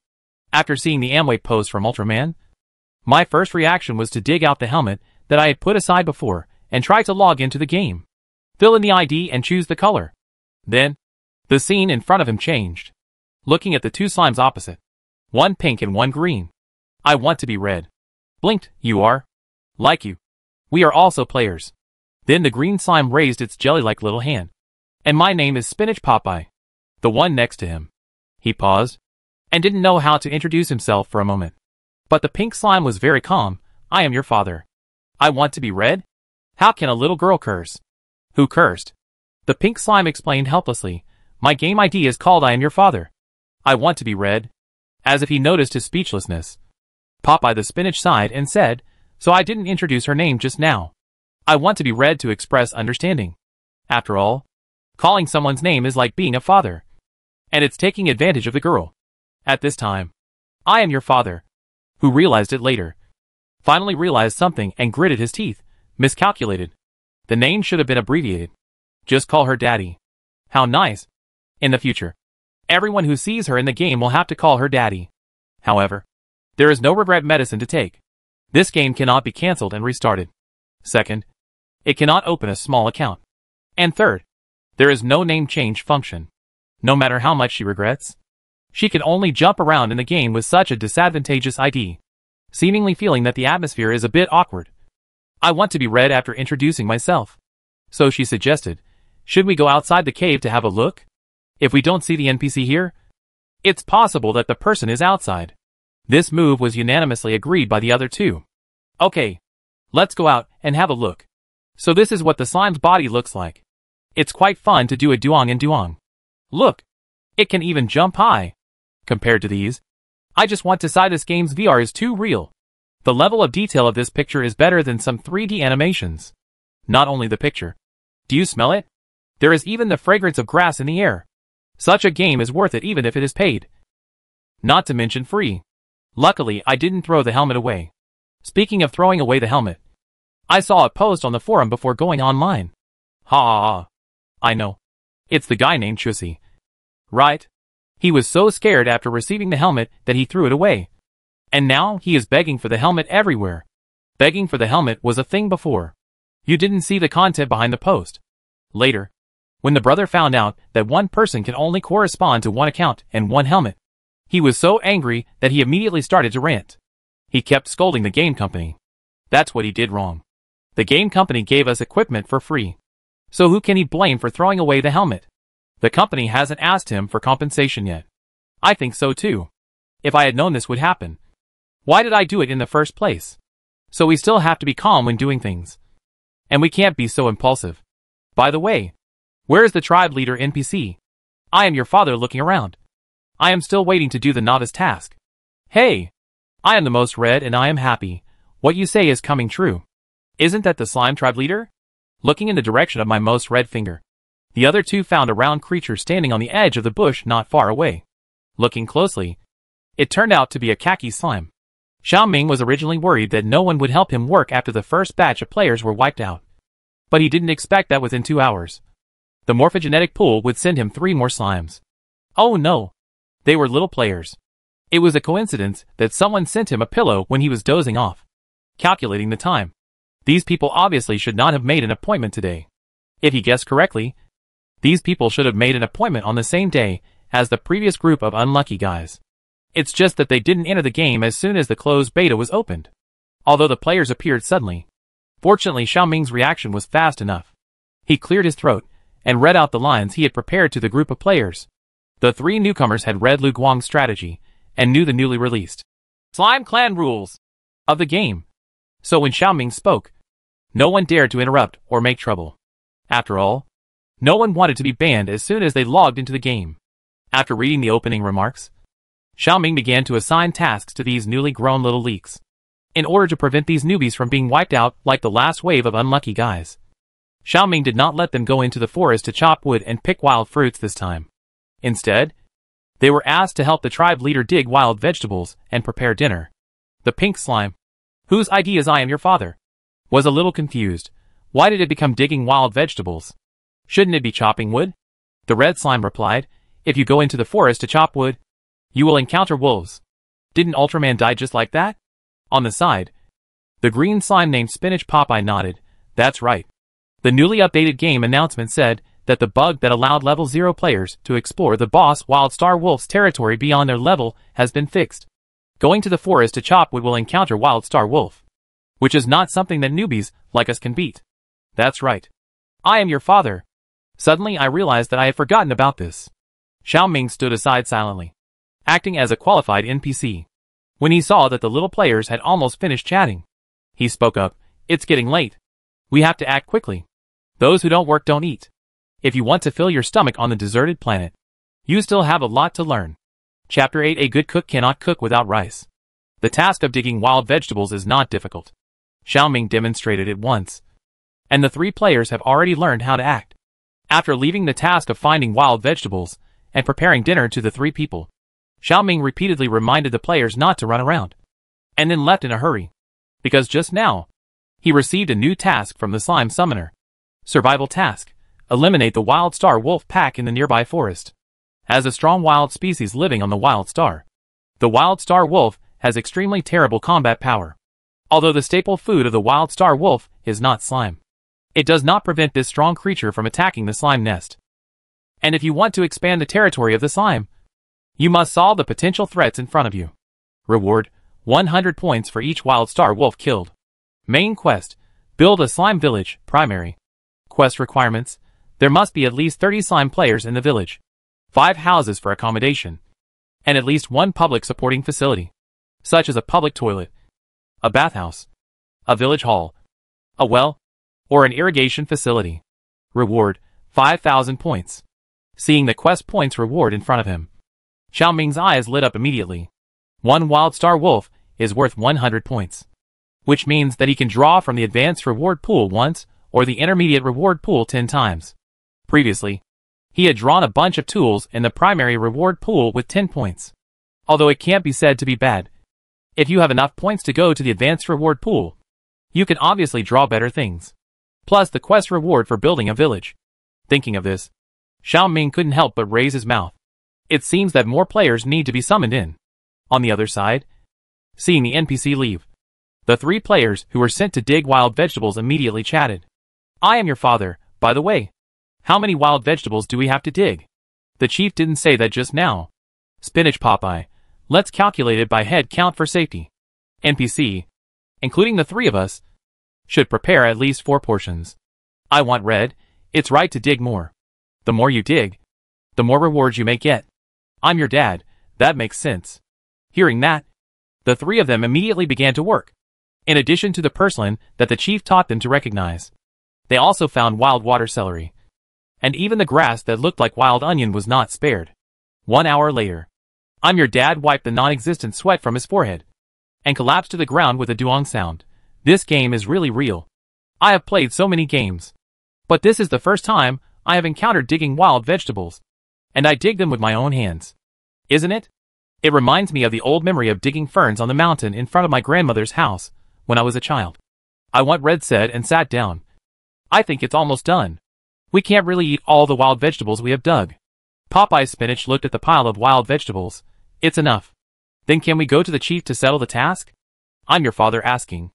After seeing the Amway post from Ultraman, my first reaction was to dig out the helmet that I had put aside before and try to log into the game. Fill in the ID and choose the color. Then, the scene in front of him changed. Looking at the two slimes opposite. One pink and one green. I want to be red. Blinked, you are. Like you. We are also players. Then the green slime raised its jelly-like little hand. And my name is Spinach Popeye. The one next to him. He paused, and didn't know how to introduce himself for a moment. But the pink slime was very calm. I am your father. I want to be red? How can a little girl curse? Who cursed? The pink slime explained helplessly. My game ID is called I am your father. I want to be red. As if he noticed his speechlessness. Popeye the spinach sighed and said, so I didn't introduce her name just now. I want to be red to express understanding. After all, calling someone's name is like being a father. And it's taking advantage of the girl. At this time, I am your father. Who realized it later. Finally realized something and gritted his teeth. Miscalculated. The name should have been abbreviated. Just call her Daddy. How nice. In the future, everyone who sees her in the game will have to call her Daddy. However, there is no regret medicine to take. This game cannot be cancelled and restarted. Second, it cannot open a small account. And third, there is no name change function. No matter how much she regrets, she can only jump around in the game with such a disadvantageous ID, seemingly feeling that the atmosphere is a bit awkward. I want to be red after introducing myself. So she suggested, should we go outside the cave to have a look? If we don't see the NPC here, it's possible that the person is outside. This move was unanimously agreed by the other two. Okay, let's go out and have a look. So this is what the slime's body looks like. It's quite fun to do a duong and duong. Look, it can even jump high. Compared to these, I just want to say this game's VR is too real. The level of detail of this picture is better than some 3D animations. Not only the picture. Do you smell it? There is even the fragrance of grass in the air. Such a game is worth it even if it is paid. Not to mention free. Luckily, I didn't throw the helmet away. Speaking of throwing away the helmet, I saw a post on the forum before going online. Ha ha ha. I know. It's the guy named Chussie. Right? He was so scared after receiving the helmet that he threw it away. And now he is begging for the helmet everywhere. Begging for the helmet was a thing before. You didn't see the content behind the post. Later, when the brother found out that one person can only correspond to one account and one helmet, he was so angry that he immediately started to rant. He kept scolding the game company. That's what he did wrong. The game company gave us equipment for free. So who can he blame for throwing away the helmet? The company hasn't asked him for compensation yet. I think so too. If I had known this would happen, why did I do it in the first place? So we still have to be calm when doing things. And we can't be so impulsive. By the way, where is the tribe leader NPC? I am your father looking around. I am still waiting to do the novice task. Hey! I am the most red and I am happy. What you say is coming true. Isn't that the slime tribe leader? Looking in the direction of my most red finger, the other two found a round creature standing on the edge of the bush not far away. Looking closely, it turned out to be a khaki slime. Xiaoming was originally worried that no one would help him work after the first batch of players were wiped out. But he didn't expect that within 2 hours, the morphogenetic pool would send him 3 more slimes. Oh no! They were little players. It was a coincidence that someone sent him a pillow when he was dozing off. Calculating the time, these people obviously should not have made an appointment today. If he guessed correctly, these people should have made an appointment on the same day as the previous group of unlucky guys. It's just that they didn't enter the game as soon as the closed beta was opened, although the players appeared suddenly. Fortunately, Xiaoming's reaction was fast enough. He cleared his throat and read out the lines he had prepared to the group of players. The 3 newcomers had read Lu Guang's strategy and knew the newly released Slime Clan rules of the game. So when Xiaoming spoke, no one dared to interrupt or make trouble. After all, No one wanted to be banned as soon as they logged into the game. After reading the opening remarks, Xiaoming began to assign tasks to these newly grown little leaks, in order to prevent these newbies from being wiped out like the last wave of unlucky guys. Xiaoming did not let them go into the forest to chop wood and pick wild fruits this time. Instead, they were asked to help the tribe leader dig wild vegetables and prepare dinner. The pink slime, whose ID is I am your father, was a little confused. Why did it become digging wild vegetables? Shouldn't it be chopping wood? The red slime replied, if you go into the forest to chop wood, you will encounter wolves. Didn't Ultraman die just like that? On the side, the green slime named Spinach Popeye nodded. That's right. The newly updated game announcement said that the bug that allowed level 0 players to explore the boss Wild Star Wolf's territory beyond their level has been fixed. Going to the forest to chop wood will encounter Wild Star Wolf, which is not something that newbies like us can beat. That's right. I am your father. Suddenly I realized that I had forgotten about this. Xiaoming stood aside silently, acting as a qualified NPC. When he saw that the little players had almost finished chatting, he spoke up, it's getting late. We have to act quickly. Those who don't work don't eat. If you want to fill your stomach on the deserted planet, you still have a lot to learn. Chapter 8 A good cook cannot cook without rice. The task of digging wild vegetables is not difficult. Xiaoming demonstrated it once, and the 3 players have already learned how to act. After leaving the task of finding wild vegetables and preparing dinner to the 3 people, Xiaoming repeatedly reminded the players not to run around, and then left in a hurry, because just now, he received a new task from the slime summoner. Survival task: eliminate the Wild Star Wolf pack in the nearby forest. As a strong wild species living on the Wild Star, the Wild Star Wolf has extremely terrible combat power. Although the staple food of the Wild Star Wolf is not slime, it does not prevent this strong creature from attacking the slime nest. And if you want to expand the territory of the slime, you must solve the potential threats in front of you. Reward: 100 points for each Wild Star Wolf killed. Main quest: build a slime village. Primary quest requirements: there must be at least 30 slime players in the village, 5 houses for accommodation, and at least 1 public supporting facility, such as a public toilet, a bathhouse, a village hall, a well, or an irrigation facility. Reward: 5,000 points. Seeing the quest points reward in front of him, Xiaoming's eyes lit up immediately. 1 Wild Star Wolf is worth 100 points, which means that he can draw from the advanced reward pool once, or the intermediate reward pool 10 times. Previously, he had drawn a bunch of tools in the primary reward pool with 10 points. Although it can't be said to be bad, if you have enough points to go to the advanced reward pool, you can obviously draw better things. Plus the quest reward for building a village. Thinking of this, Xiaoming couldn't help but raise his mouth. It seems that more players need to be summoned in. On the other side, seeing the NPC leave, the 3 players who were sent to dig wild vegetables immediately chatted. I am your father, by the way. How many wild vegetables do we have to dig? The chief didn't say that just now. Spinach Popeye, let's calculate it by head count for safety. NPC, including the 3 of us, should prepare at least 4 portions. I want red. It's right to dig more. The more you dig, the more rewards you may get. I'm your dad. That makes sense. Hearing that, the 3 of them immediately began to work. In addition to the purslane that the chief taught them to recognize, they also found wild water celery. And even the grass that looked like wild onion was not spared. 1 hour later, I'm your dad wiped the non-existent sweat from his forehead and collapsed to the ground with a duong sound. This game is really real. I have played so many games, but this is the first time I have encountered digging wild vegetables, and I dig them with my own hands. Isn't it? It reminds me of the old memory of digging ferns on the mountain in front of my grandmother's house when I was a child. I want red said and sat down. I think it's almost done. We can't really eat all the wild vegetables we have dug. Popeye's Spinach looked at the pile of wild vegetables. It's enough. Then can we go to the chief to settle the task? I'm your father asking.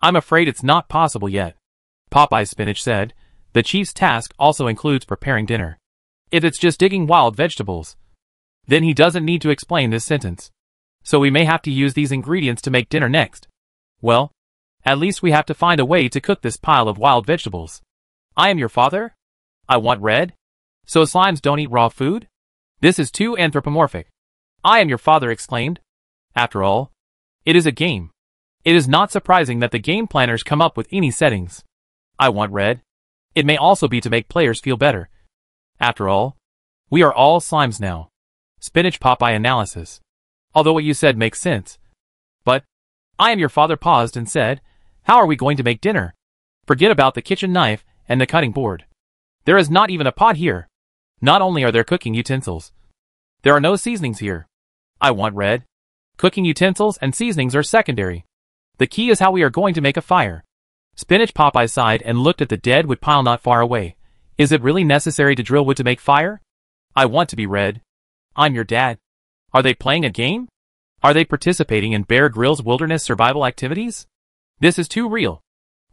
I'm afraid it's not possible yet. Popeye's Spinach said. The chief's task also includes preparing dinner. If it's just digging wild vegetables, then he doesn't need to explain this sentence. So we may have to use these ingredients to make dinner next. Well, at least we have to find a way to cook this pile of wild vegetables. I am your father? I want red? So slimes don't eat raw food? This is too anthropomorphic. I am your father exclaimed. After all, it is a game. It is not surprising that the game planners come up with any settings. I want red. It may also be to make players feel better. After all, we are all slimes now. Spinach Popeye analysis. Although what you said makes sense. But, I am your father paused and said, how are we going to make dinner? Forget about the kitchen knife and the cutting board. There is not even a pot here. Not only are there cooking utensils, there are no seasonings here. I want red. Cooking utensils and seasonings are secondary. The key is how we are going to make a fire. Spinach Popeye sighed and looked at the dead wood pile not far away. Is it really necessary to drill wood to make fire? I want to be red. I'm your dad. Are they playing a game? Are they participating in Bear Grylls wilderness survival activities? This is too real.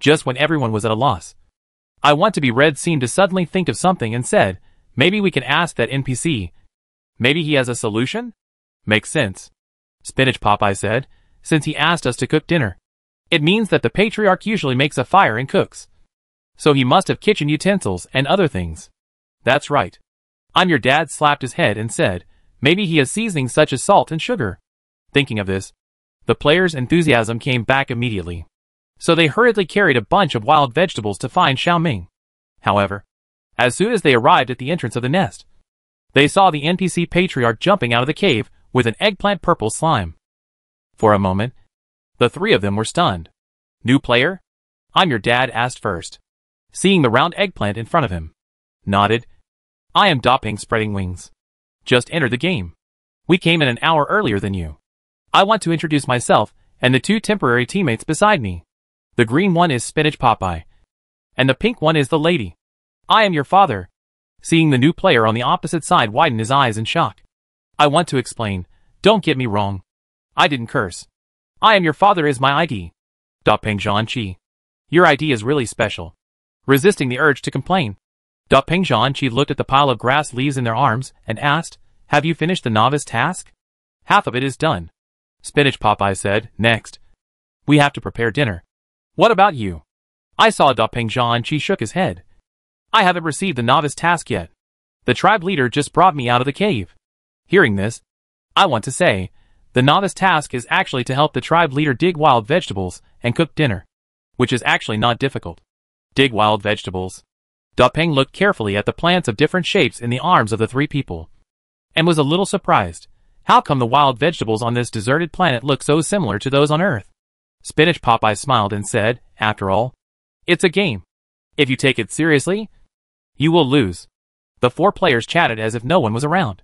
Just when everyone was at a loss. I want to be red seemed to suddenly think of something and said, maybe we can ask that NPC. Maybe he has a solution? Makes sense. Spinach Popeye said, since he asked us to cook dinner. It means that the patriarch usually makes a fire and cooks. So he must have kitchen utensils and other things. That's right. I'm your dad slapped his head and said, maybe he has seasonings such as salt and sugar. Thinking of this, the players' enthusiasm came back immediately. So they hurriedly carried a bunch of wild vegetables to find Xiaoming. However, as soon as they arrived at the entrance of the nest, they saw the NPC patriarch jumping out of the cave with an eggplant purple slime. For a moment, the three of them were stunned. New player? I'm your dad asked first, seeing the round eggplant in front of him. Nodded. I am Doping Spreading Wings. Just entered the game. We came in an hour earlier than you. I want to introduce myself and the two temporary teammates beside me. The green one is Spinach Popeye, and the pink one is the lady. I am your father. Seeing the new player on the opposite side widen his eyes in shock. I want to explain, don't get me wrong. I didn't curse. I am your father is my ID. Peng Zhanqi. Your ID is really special. Resisting the urge to complain, Peng Zhanqi looked at the pile of grass leaves in their arms and asked, have you finished the novice task? Half of it is done. Spinach Popeye said, next. We have to prepare dinner. What about you? I saw Peng Zhanqi shook his head. I haven't received the novice task yet. The tribe leader just brought me out of the cave. Hearing this, I want to say, the novice task is actually to help the tribe leader dig wild vegetables and cook dinner, which is actually not difficult. Dig wild vegetables. Peng looked carefully at the plants of different shapes in the arms of the three people, and was a little surprised. How come the wild vegetables on this deserted planet look so similar to those on Earth? Spinach Popeye smiled and said, after all, it's a game. If you take it seriously, you will lose. The four players chatted as if no one was around,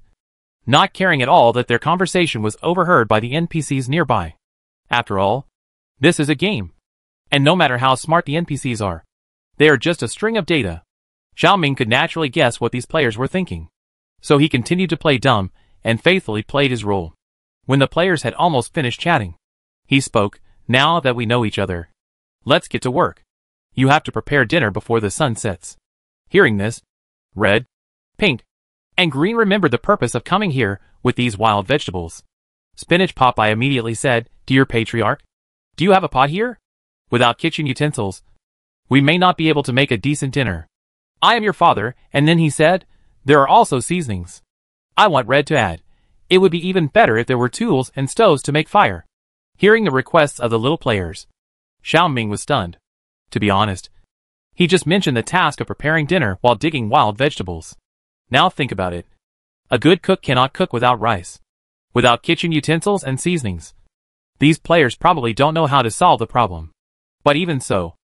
not caring at all that their conversation was overheard by the NPCs nearby. After all, this is a game. And no matter how smart the NPCs are, they are just a string of data. Xiaoming could naturally guess what these players were thinking. So he continued to play dumb and faithfully played his role. When the players had almost finished chatting, he spoke, now that we know each other, let's get to work. You have to prepare dinner before the sun sets. Hearing this, red, pink, and green remembered the purpose of coming here with these wild vegetables. Spinach Popeye immediately said, dear patriarch, do you have a pot here? Without kitchen utensils, we may not be able to make a decent dinner. I am your father, and then he said, there are also seasonings. I want red to add. It would be even better if there were tools and stoves to make fire. Hearing the requests of the little players, Xiaoming was stunned. To be honest, he just mentioned the task of preparing dinner while digging wild vegetables. Now think about it. A good cook cannot cook without rice, without kitchen utensils and seasonings. These players probably don't know how to solve the problem. But even so,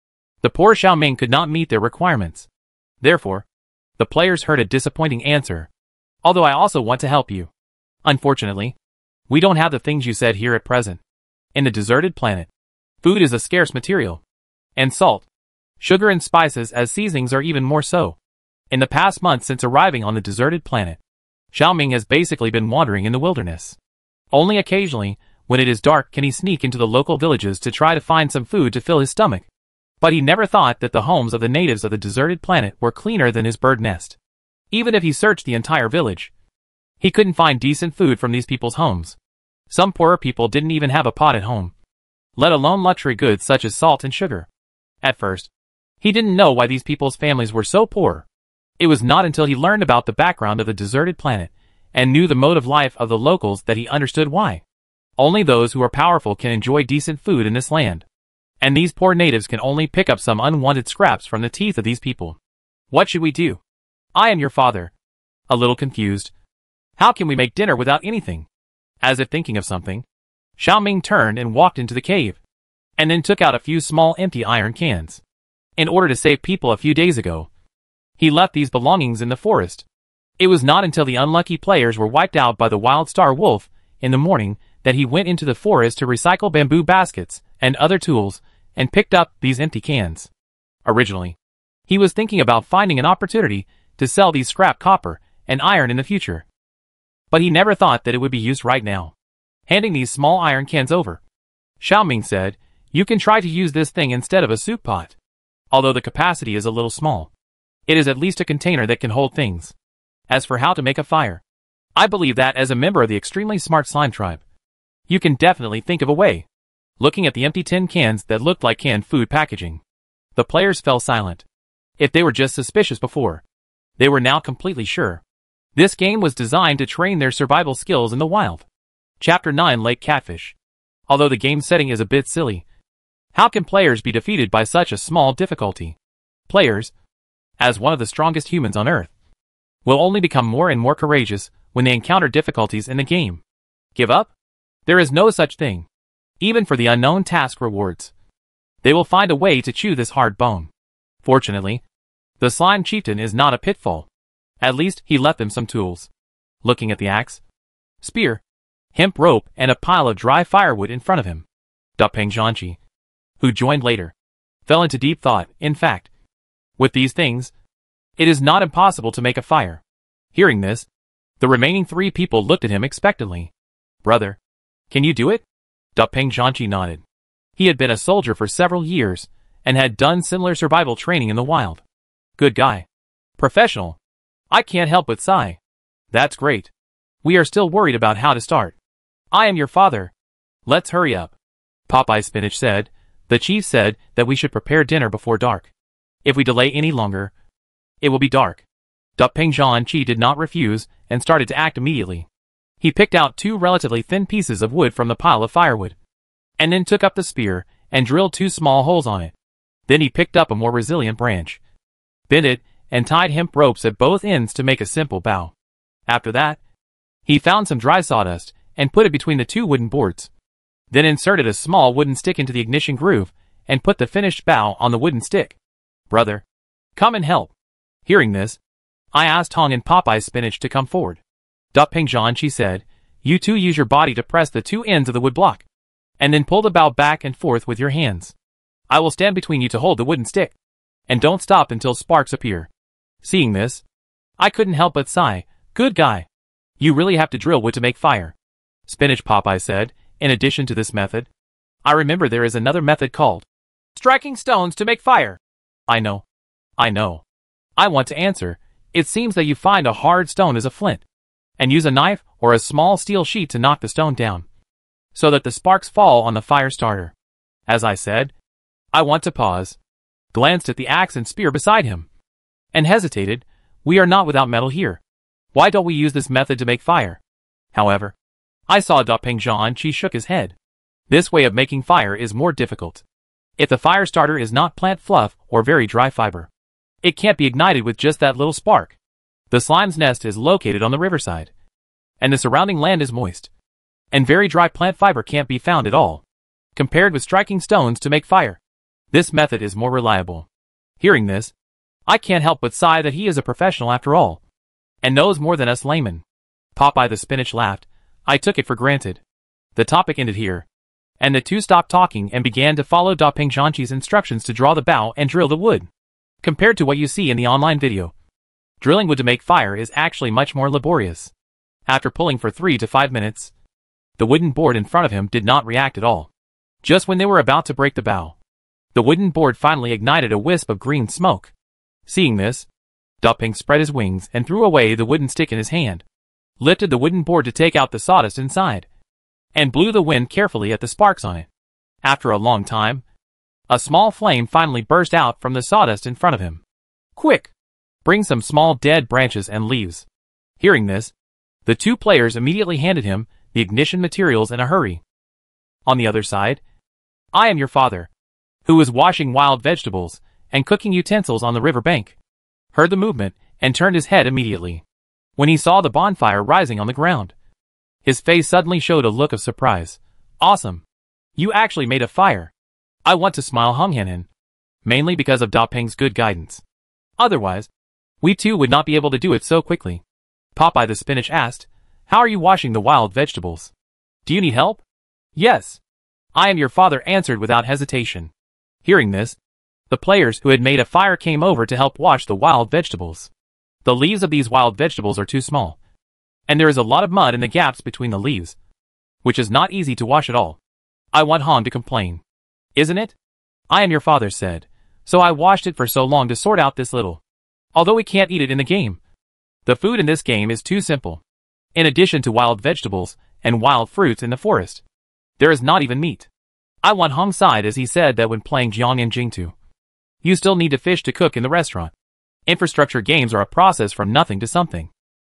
the poor Xiaoming could not meet their requirements. Therefore, the players heard a disappointing answer. Although I also want to help you. Unfortunately, we don't have the things you said here at present. In the deserted planet, food is a scarce material. And salt, sugar and spices as seasonings are even more so. In the past month since arriving on the deserted planet, Xiaoming has basically been wandering in the wilderness. Only occasionally, when it is dark, can he sneak into the local villages to try to find some food to fill his stomach. But he never thought that the homes of the natives of the deserted planet were cleaner than his bird nest. Even if he searched the entire village, he couldn't find decent food from these people's homes. Some poorer people didn't even have a pot at home, let alone luxury goods such as salt and sugar. At first, he didn't know why these people's families were so poor. It was not until he learned about the background of the deserted planet and knew the mode of life of the locals that he understood why. Only those who are powerful can enjoy decent food in this land. And these poor natives can only pick up some unwanted scraps from the teeth of these people. What should we do? I am your father, a little confused. How can we make dinner without anything? As if thinking of something, Xiaoming turned and walked into the cave, and then took out a few small empty iron cans. In order to save people a few days ago, he left these belongings in the forest. It was not until the unlucky players were wiped out by the wild star wolf in the morning that he went into the forest to recycle bamboo baskets and other tools and picked up these empty cans. Originally, he was thinking about finding an opportunity to sell these scrap copper and iron in the future. But he never thought that it would be used right now. Handing these small iron cans over, Xiaoming said, "You can try to use this thing instead of a soup pot. Although the capacity is a little small, it is at least a container that can hold things. As for how to make a fire, I believe that as a member of the extremely smart slime tribe, you can definitely think of a way." Looking at the empty tin cans that looked like canned food packaging, the players fell silent. If they were just suspicious before, they were now completely sure. This game was designed to train their survival skills in the wild. Chapter 9 Lake Catfish. Although the game setting is a bit silly, how can players be defeated by such a small difficulty? Players, as one of the strongest humans on Earth, will only become more and more courageous when they encounter difficulties in the game. Give up? There is no such thing. Even for the unknown task rewards, they will find a way to chew this hard bone. Fortunately, the slime chieftain is not a pitfall. At least he left them some tools. Looking at the axe, spear, hemp rope, and a pile of dry firewood in front of him, Dapeng Zhanqi, who joined later, fell into deep thought. In fact, with these things, it is not impossible to make a fire. Hearing this, the remaining 3 people looked at him expectantly. "Brother, can you do it?" Dapeng Zhanqi nodded. He had been a soldier for several years and had done similar survival training in the wild. "Good guy. Professional." I can't help but sigh. "That's great. We are still worried about how to start. I am your father. Let's hurry up." Popeye Spinach said. "The chief said that we should prepare dinner before dark. If we delay any longer, it will be dark." Dapeng Zhanqi did not refuse and started to act immediately. He picked out 2 relatively thin pieces of wood from the pile of firewood, and then took up the spear and drilled 2 small holes on it. Then he picked up a more resilient branch, bent it, and tied hemp ropes at both ends to make a simple bow. After that, he found some dry sawdust and put it between the 2 wooden boards. Then inserted a small wooden stick into the ignition groove and put the finished bow on the wooden stick. "Brother, come and help." Hearing this, I asked Hong and Popeye Spinach to come forward. Dapeng Zhanqi said, "You 2 use your body to press the 2 ends of the wood block, and then pull the bow back and forth with your hands. I will stand between you to hold the wooden stick, and don't stop until sparks appear." Seeing this, I couldn't help but sigh. "Good guy. You really have to drill wood to make fire." Spinach Popeye said, "In addition to this method, I remember there is another method called striking stones to make fire." I know. I want to answer. It seems that you find a hard stone as a flint, and use a knife or a small steel sheet to knock the stone down, so that the sparks fall on the fire starter. As I said, I want to pause, glanced at the axe and spear beside him, and hesitated. We are not without metal here. Why don't we use this method to make fire? However, I saw Dapeng Zhanqi shook his head. This way of making fire is more difficult. If the fire starter is not plant fluff or very dry fiber, it can't be ignited with just that little spark. The slime's nest is located on the riverside, and the surrounding land is moist, and very dry plant fiber can't be found at all. Compared with striking stones to make fire, this method is more reliable. Hearing this, I can't help but sigh that he is a professional after all, and knows more than us laymen. Popeye the Spinach laughed. I took it for granted. The topic ended here, and the 2 stopped talking and began to follow Dapeng Zhanqi's instructions to draw the bow and drill the wood. Compared to what you see in the online video, drilling wood to make fire is actually much more laborious. After pulling for 3 to 5 minutes, the wooden board in front of him did not react at all. Just when they were about to break the bow, the wooden board finally ignited a wisp of green smoke. Seeing this, Dapeng spread his wings and threw away the wooden stick in his hand, lifted the wooden board to take out the sawdust inside, and blew the wind carefully at the sparks on it. After a long time, a small flame finally burst out from the sawdust in front of him. "Quick! Bring some small dead branches and leaves." Hearing this, the 2 players immediately handed him the ignition materials in a hurry. On the other side, I am your father, who was washing wild vegetables and cooking utensils on the river bank, heard the movement and turned his head immediately. when he saw the bonfire rising on the ground. His face suddenly showed a look of surprise. Awesome! You actually made a fire. I want to smile Hung Hen, mainly because of Da Ping's good guidance. Otherwise, we too would not be able to do it so quickly. Popeye the Spinach asked, how are you washing the wild vegetables? Do you need help? Yes. I am your father answered without hesitation. Hearing this, the players who had made a fire came over to help wash the wild vegetables. The leaves of these wild vegetables are too small, and there is a lot of mud in the gaps between the leaves, which is not easy to wash at all. I want Han to complain. Isn't it? I am your father said, so I washed it for so long to sort out this little. Although we can't eat it in the game. The food in this game is too simple. In addition to wild vegetables and wild fruits in the forest, there is not even meat. I want Hong sighed as he said that when playing Jiang and Jingtu, you still need to fish to cook in the restaurant. Infrastructure games are a process from nothing to something.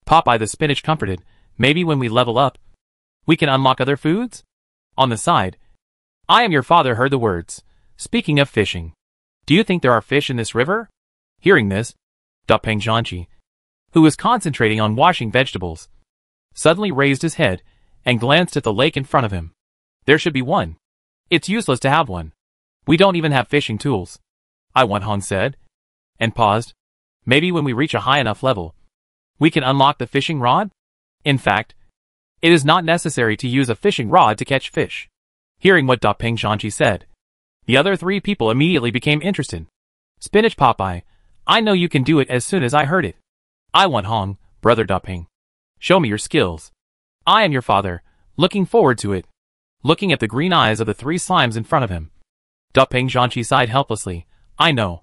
Popeye the Spinach comforted, maybe when we level up, we can unlock other foods? On the side, I am your father heard the words. Speaking of fishing, do you think there are fish in this river? Hearing this, Da Peng Zhanqi, who was concentrating on washing vegetables, suddenly raised his head and glanced at the lake in front of him. There should be one. It's useless to have one. We don't even have fishing tools. I want Han said, and paused. Maybe when we reach a high enough level, we can unlock the fishing rod? In fact, it is not necessary to use a fishing rod to catch fish. Hearing what Da Peng Zhanqi said, the other three people immediately became interested. Spinach Popeye, I know you can do it as soon as I heard it. I want Hong, brother Da Peng. Show me your skills. I am your father, looking forward to it. Looking at the green eyes of the three slimes in front of him, Da Peng Zhanqi sighed helplessly. I know.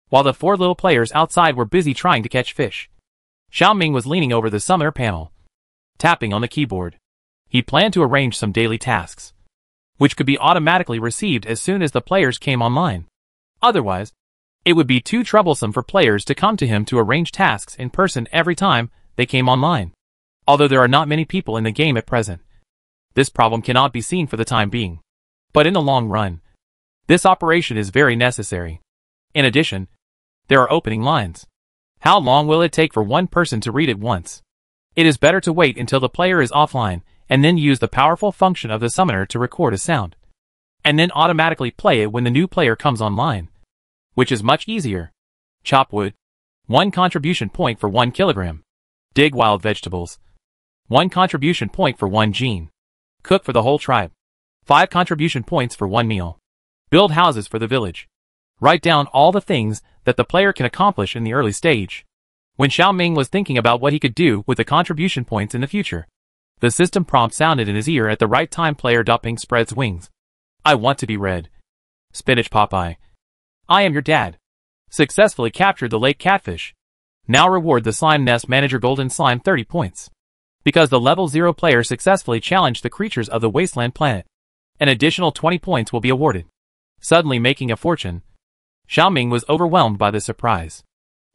While the four little players outside were busy trying to catch fish, Xiao Ming was leaning over the summoner panel, tapping on the keyboard. He planned to arrange some daily tasks, which could be automatically received as soon as the players came online. Otherwise, it would be too troublesome for players to come to him to arrange tasks in person every time they came online. Although there are not many people in the game at present, this problem cannot be seen for the time being. But in the long run, this operation is very necessary. In addition, there are opening lines. How long will it take for one person to read it once? It is better to wait until the player is offline, and then use the powerful function of the summoner to record a sound, and then automatically play it when the new player comes online, which is much easier. Chop wood. 1 contribution point for 1 kilogram. Dig wild vegetables. 1 contribution point for 1 gene. Cook for the whole tribe. 5 contribution points for 1 meal. Build houses for the village. Write down all the things that the player can accomplish in the early stage. When Xiao Ming was thinking about what he could do with the contribution points in the future, the system prompt sounded in his ear at the right time. Player Da Peng spreads wings. I want to be read. Spinach Popeye. I am your dad. Successfully captured the lake catfish. Now reward the slime nest manager golden slime 30 points. Because the level 0 player successfully challenged the creatures of the wasteland planet, an additional 20 points will be awarded. Suddenly making a fortune, Xiao Ming was overwhelmed by the surprise.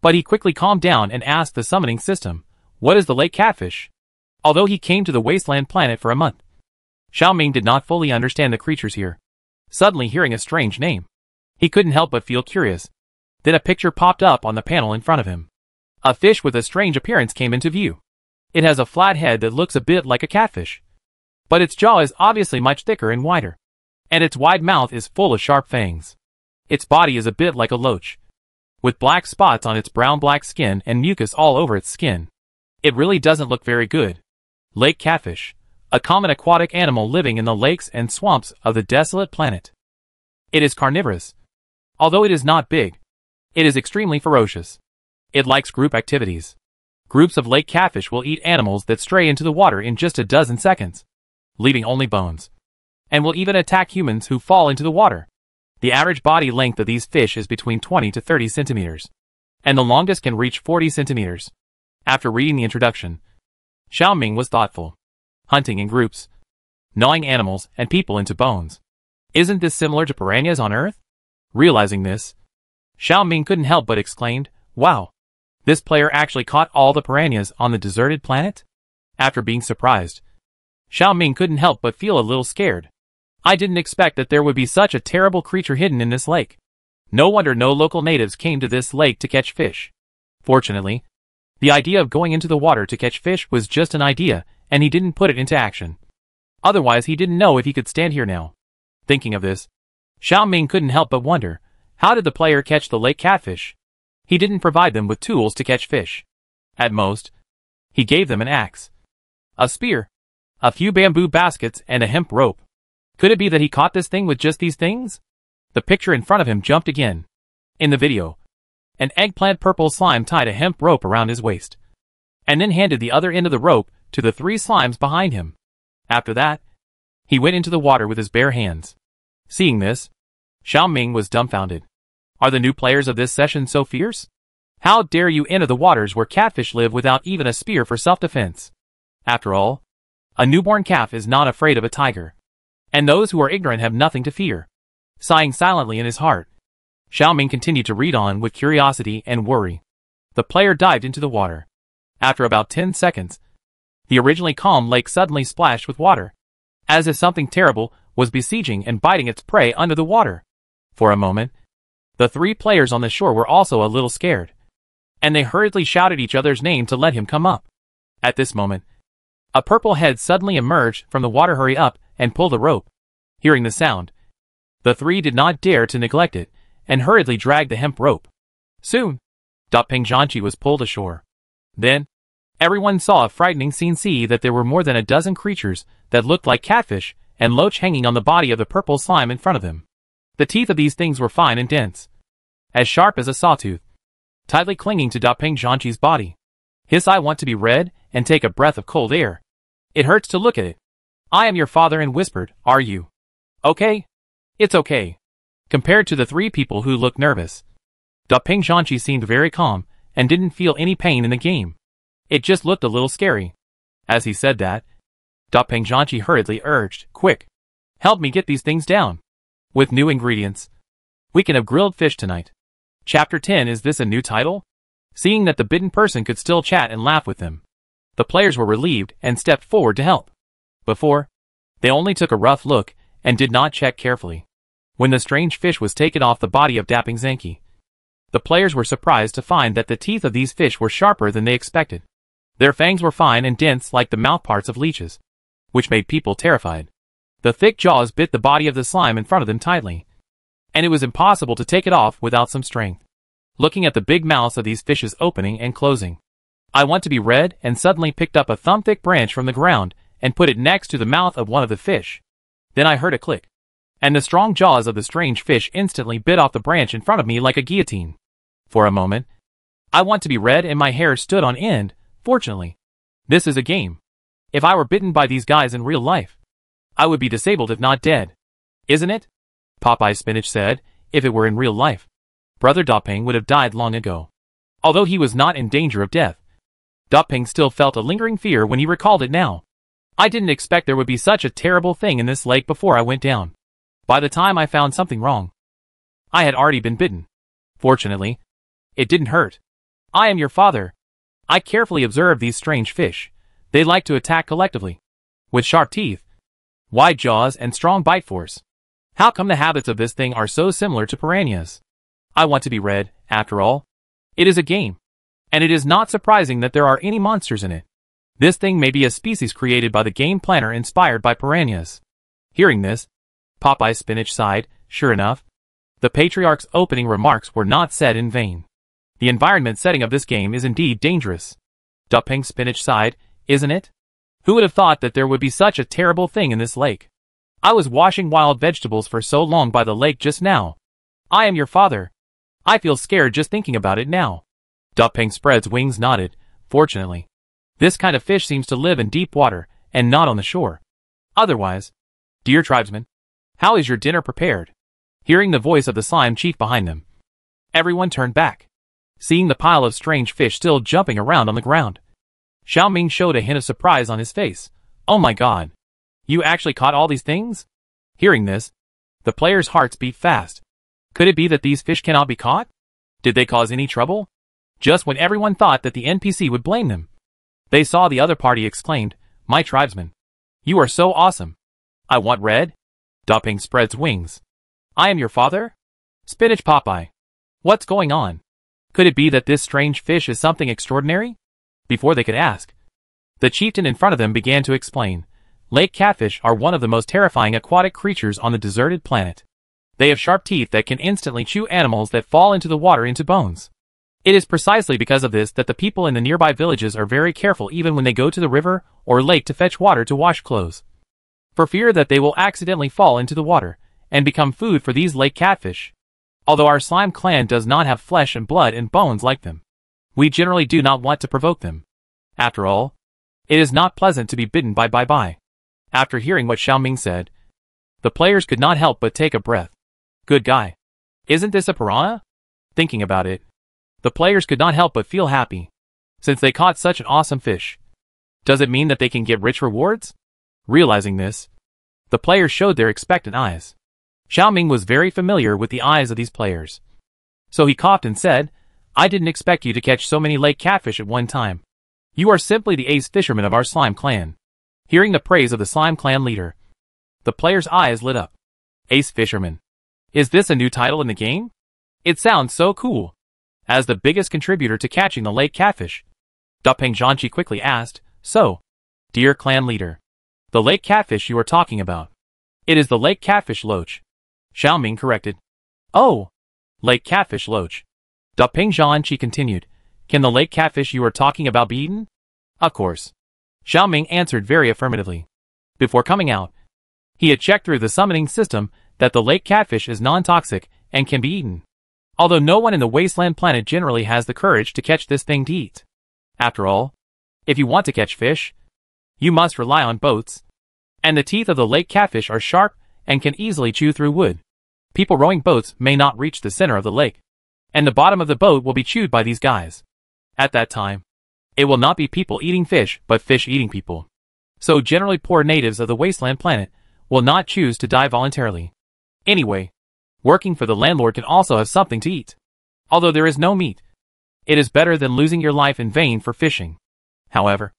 But he quickly calmed down and asked the summoning system, what is the lake catfish? Although he came to the wasteland planet for a month, Xiao Ming did not fully understand the creatures here. Suddenly hearing a strange name, he couldn't help but feel curious. Then a picture popped up on the panel in front of him. A fish with a strange appearance came into view. It has a flat head that looks a bit like a catfish, but its jaw is obviously much thicker and wider, and its wide mouth is full of sharp fangs. Its body is a bit like a loach, with black spots on its brown-black skin and mucus all over its skin. It really doesn't look very good. Lake catfish, a common aquatic animal living in the lakes and swamps of the desolate planet. It is carnivorous. Although it is not big, it is extremely ferocious. It likes group activities. Groups of lake catfish will eat animals that stray into the water in just a dozen seconds, leaving only bones, and will even attack humans who fall into the water. The average body length of these fish is between 20 to 30 centimeters, and the longest can reach 40 centimeters. After reading the introduction, Xiao Ming was thoughtful. Hunting in groups, gnawing animals and people into bones. Isn't this similar to piranhas on Earth? Realizing this, Xiao Ming couldn't help but exclaimed, wow! This player actually caught all the piranhas on the deserted planet? After being surprised, Xiao Ming couldn't help but feel a little scared. I didn't expect that there would be such a terrible creature hidden in this lake. No wonder no local natives came to this lake to catch fish. Fortunately, The idea of going into the water to catch fish was just an idea, and he didn't put it into action. Otherwise he didn't know if he could stand here now. Thinking of this, Xiao Ming couldn't help but wonder, how did the player catch the lake catfish? He didn't provide them with tools to catch fish. At most, he gave them an axe, a spear, a few bamboo baskets, and a hemp rope. Could it be that he caught this thing with just these things? The picture in front of him jumped again. In the video, an eggplant purple slime tied a hemp rope around his waist, and then handed the other end of the rope to the 3 slimes behind him. After that, he went into the water with his bare hands. Seeing this, Xiao Ming was dumbfounded. Are the new players of this session so fierce? How dare you enter the waters where catfish live without even a spear for self-defense? After all, a newborn calf is not afraid of a tiger, and those who are ignorant have nothing to fear. Sighing silently in his heart, Xiao Ming continued to read on with curiosity and worry. The player dived into the water. After about 10 seconds, the originally calm lake suddenly splashed with water, as if something terrible was besieging and biting its prey under the water. For a moment, the 3 players on the shore were also a little scared, and they hurriedly shouted each other's name to let him come up. At this moment, a purple head suddenly emerged from the water. Hurry up and pull the rope. Hearing the sound, the 3 did not dare to neglect it, and hurriedly dragged the hemp rope. Soon, Peng Zhanqi was pulled ashore. Then, everyone saw a frightening scene. See that there were more than a dozen creatures that looked like catfish and loach hanging on the body of the purple slime in front of them. The teeth of these things were fine and dense, as sharp as a sawtooth, tightly clinging to Peng Zhanqi's body. His eye want to be red and take a breath of cold air. It hurts to look at it. I am your father, and whispered, are you okay? It's okay. Compared to the 3 people who looked nervous, Peng Zhanqi seemed very calm and didn't feel any pain in the game. It just looked a little scary. As he said that, Peng Zhanqi hurriedly urged, quick, help me get these things down. With new ingredients, we can have grilled fish tonight. Chapter 10. Is this a new title? Seeing that the bitten person could still chat and laugh with them, the players were relieved and stepped forward to help. Before, they only took a rough look and did not check carefully. When the strange fish was taken off the body of Peng Zhanqi, the players were surprised to find that the teeth of these fish were sharper than they expected. Their fangs were fine and dense like the mouthparts of leeches, which made people terrified. The thick jaws bit the body of the slime in front of them tightly, and it was impossible to take it off without some strength. Looking at the big mouths of these fishes opening and closing, I want to be red and suddenly picked up a thumb-thick branch from the ground and put it next to the mouth of one of the fish. Then I heard a click, and the strong jaws of the strange fish instantly bit off the branch in front of me like a guillotine. For a moment, I want to be red and my hair stood on end. Fortunately, this is a game. If I were bitten by these guys in real life, I would be disabled if not dead. Isn't it? Popeye Spinach said, if it were in real life, Brother Peng would have died long ago. Although he was not in danger of death, Peng still felt a lingering fear when he recalled it now. I didn't expect there would be such a terrible thing in this lake before I went down. By the time I found something wrong, I had already been bitten. Fortunately, it didn't hurt. I am your father. I carefully observed these strange fish. They like to attack collectively, with sharp teeth, wide jaws, and strong bite force. How come the habits of this thing are so similar to piranhas? I want to be red, after all. It is a game, and it is not surprising that there are any monsters in it. This thing may be a species created by the game planner inspired by piranhas. Hearing this, Popeye Spinach sighed. Sure enough, the patriarch's opening remarks were not said in vain. The environment setting of this game is indeed dangerous. Peng Spinach sighed. Isn't it? Who would have thought that there would be such a terrible thing in this lake? I was washing wild vegetables for so long by the lake just now. I am your father. I feel scared just thinking about it now. Peng Spread's wings nodded. Fortunately, this kind of fish seems to live in deep water and not on the shore. Otherwise, dear tribesmen, how is your dinner prepared? Hearing the voice of the slime chief behind them, everyone turned back, seeing the pile of strange fish still jumping around on the ground. Xiao Ming showed a hint of surprise on his face. Oh my god! You actually caught all these things? Hearing this, the players' hearts beat fast. Could it be that these fish cannot be caught? Did they cause any trouble? Just when everyone thought that the NPC would blame them, they saw the other party exclaimed, my tribesmen, you are so awesome. I want red. Peng Spread's wings. I am your father? Spinach Popeye. What's going on? Could it be that this strange fish is something extraordinary? Before they could ask, the chieftain in front of them began to explain. Lake catfish are one of the most terrifying aquatic creatures on the deserted planet. They have sharp teeth that can instantly chew animals that fall into the water into bones. It is precisely because of this that the people in the nearby villages are very careful even when they go to the river or lake to fetch water to wash clothes, for fear that they will accidentally fall into the water and become food for these lake catfish. Although our slime clan does not have flesh and blood and bones like them, we generally do not want to provoke them. After all, it is not pleasant to be bitten by bye-bye. After hearing what Xiaoming said, the players could not help but take a breath. Good guy. Isn't this a piranha? Thinking about it, the players could not help but feel happy, since they caught such an awesome fish. Does it mean that they can get rich rewards? Realizing this, the players showed their expectant eyes. Xiaoming was very familiar with the eyes of these players, so he coughed and said, I didn't expect you to catch so many lake catfish at one time. You are simply the ace fisherman of our slime clan. Hearing the praise of the slime clan leader, the players' eyes lit up. Ace fisherman. Is this a new title in the game? It sounds so cool. As the biggest contributor to catching the lake catfish, Dapeng Zhanqi quickly asked, So, dear clan leader, the lake catfish you are talking about. It is the lake catfish loach. Xiaoming corrected. Oh, lake catfish loach. Dapeng Zhanqi continued, Can the lake catfish you are talking about be eaten? Of course. Xiaoming answered very affirmatively. Before coming out, he had checked through the summoning system that the lake catfish is non-toxic and can be eaten, although no one in the wasteland planet generally has the courage to catch this thing to eat. After all, if you want to catch fish, you must rely on boats, and the teeth of the lake catfish are sharp and can easily chew through wood. People rowing boats may not reach the center of the lake, and the bottom of the boat will be chewed by these guys. At that time, it will not be people eating fish, but fish eating people. So generally poor natives of the wasteland planet will not choose to die voluntarily. Anyway, working for the landlord can also have something to eat. Although there is no meat, it is better than losing your life in vain for fishing. However,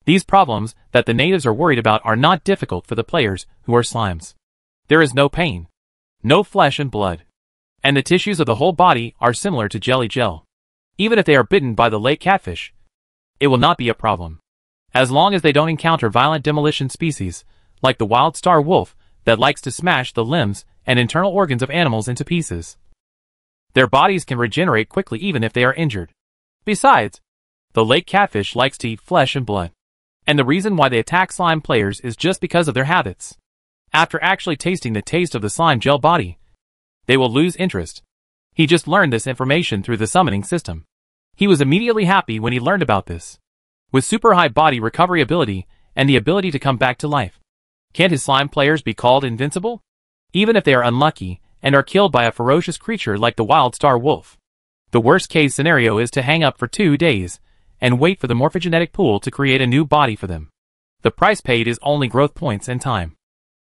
these problems that the natives are worried about are not difficult for the players who are slimes. There is no pain, no flesh and blood, and the tissues of the whole body are similar to jelly gel. Even if they are bitten by the lake catfish, it will not be a problem, as long as they don't encounter violent demolition species, like the wild star wolf that likes to smash the limbs and internal organs of animals into pieces. Their bodies can regenerate quickly even if they are injured. Besides, the lake catfish likes to eat flesh and blood, and the reason why they attack slime players is just because of their habits. After actually tasting the taste of the slime gel body, they will lose interest. He just learned this information through the summoning system. He was immediately happy when he learned about this. With super high body recovery ability and the ability to come back to life, can't his slime players be called invincible? Even if they are unlucky and are killed by a ferocious creature like the wild star wolf. The worst case scenario is to hang up for 2 days and wait for the morphogenetic pool to create a new body for them. The price paid is only growth points and time.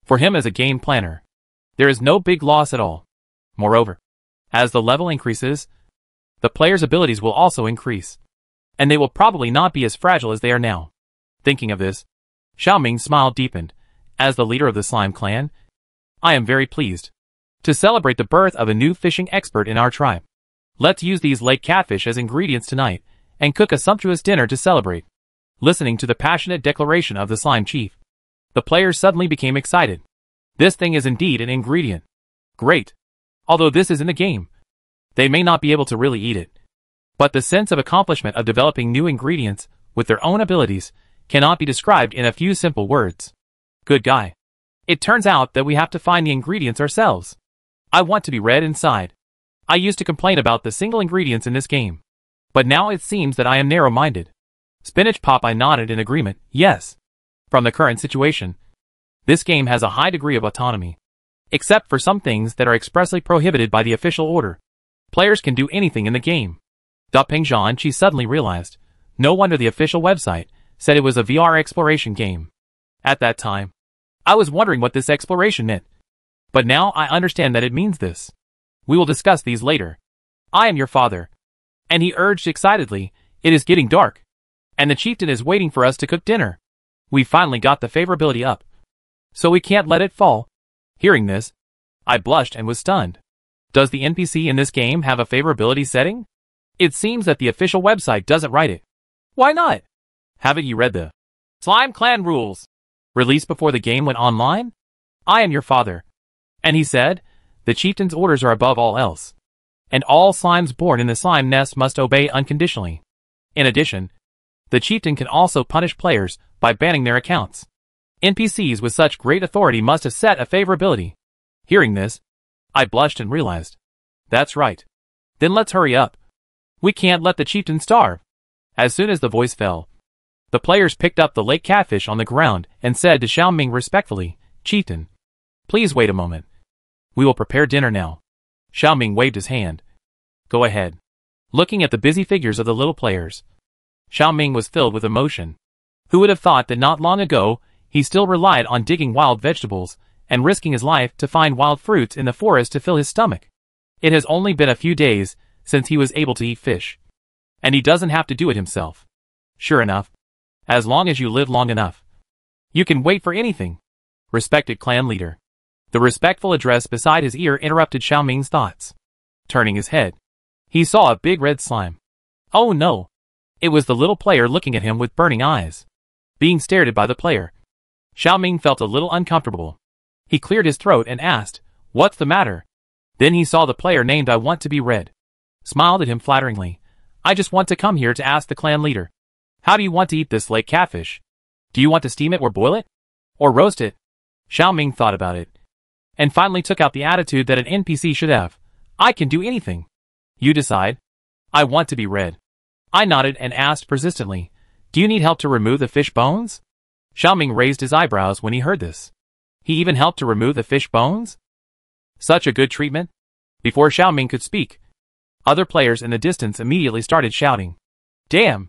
For him as a game planner, there is no big loss at all. Moreover, as the level increases, the player's abilities will also increase, and they will probably not be as fragile as they are now. Thinking of this, Xiaoming's smile deepened. As the leader of the slime clan, I am very pleased to celebrate the birth of a new fishing expert in our tribe. Let's use these lake catfish as ingredients tonight and cook a sumptuous dinner to celebrate. Listening to the passionate declaration of the slime chief, the players suddenly became excited. This thing is indeed an ingredient. Great. Although this is in the game, they may not be able to really eat it. But the sense of accomplishment of developing new ingredients with their own abilities cannot be described in a few simple words. Good guy. It turns out that we have to find the ingredients ourselves. I want to be red inside. I used to complain about the single ingredients in this game, but now it seems that I am narrow-minded. Spinach Pop. I nodded in agreement. Yes. From the current situation, this game has a high degree of autonomy, except for some things that are expressly prohibited by the official order. Players can do anything in the game. Dapeng Zhanqi suddenly realized. No wonder the official website said it was a VR exploration game. At that time, I was wondering what this exploration meant. But now I understand that it means this. We will discuss these later. I am your father. And he urged excitedly, it is getting dark, and the chieftain is waiting for us to cook dinner. We finally got the favorability up, so we can't let it fall. Hearing this, I blushed and was stunned. Does the NPC in this game have a favorability setting? It seems that the official website doesn't write it. Why not? Haven't you read the Slime Clan rules released before the game went online? I am your father. And he said, the chieftain's orders are above all else. And all slimes born in the slime nest must obey unconditionally. In addition, the chieftain can also punish players by banning their accounts. NPCs with such great authority must have set a favorability. Hearing this, I blushed and realized. That's right. Then let's hurry up. We can't let the chieftain starve. As soon as the voice fell, the players picked up the lake catfish on the ground and said to Xiaoming respectfully, Chieftain, please wait a moment. We will prepare dinner now. Xiaoming waved his hand. Go ahead. Looking at the busy figures of the little players, Xiaoming was filled with emotion. Who would have thought that not long ago, he still relied on digging wild vegetables and risking his life to find wild fruits in the forest to fill his stomach. It has only been a few days since he was able to eat fish. And he doesn't have to do it himself. Sure enough, as long as you live long enough, you can wait for anything. Respected clan leader. The respectful address beside his ear interrupted Xiaoming's thoughts. Turning his head, he saw a big red slime. Oh no! It was the little player looking at him with burning eyes. Being stared at by the player, Xiaoming felt a little uncomfortable. He cleared his throat and asked, What's the matter? Then he saw the player named I Want to Be Red. Smiled at him flatteringly. I just want to come here to ask the clan leader. How do you want to eat this lake catfish? Do you want to steam it or boil it? Or roast it? Xiaoming thought about it. And finally took out the attitude that an NPC should have. I can do anything. You decide. I want to be red. I nodded and asked persistently, Do you need help to remove the fish bones? Xiaoming raised his eyebrows when he heard this. He even helped to remove the fish bones? Such a good treatment? Before Xiaoming could speak, other players in the distance immediately started shouting. Damn!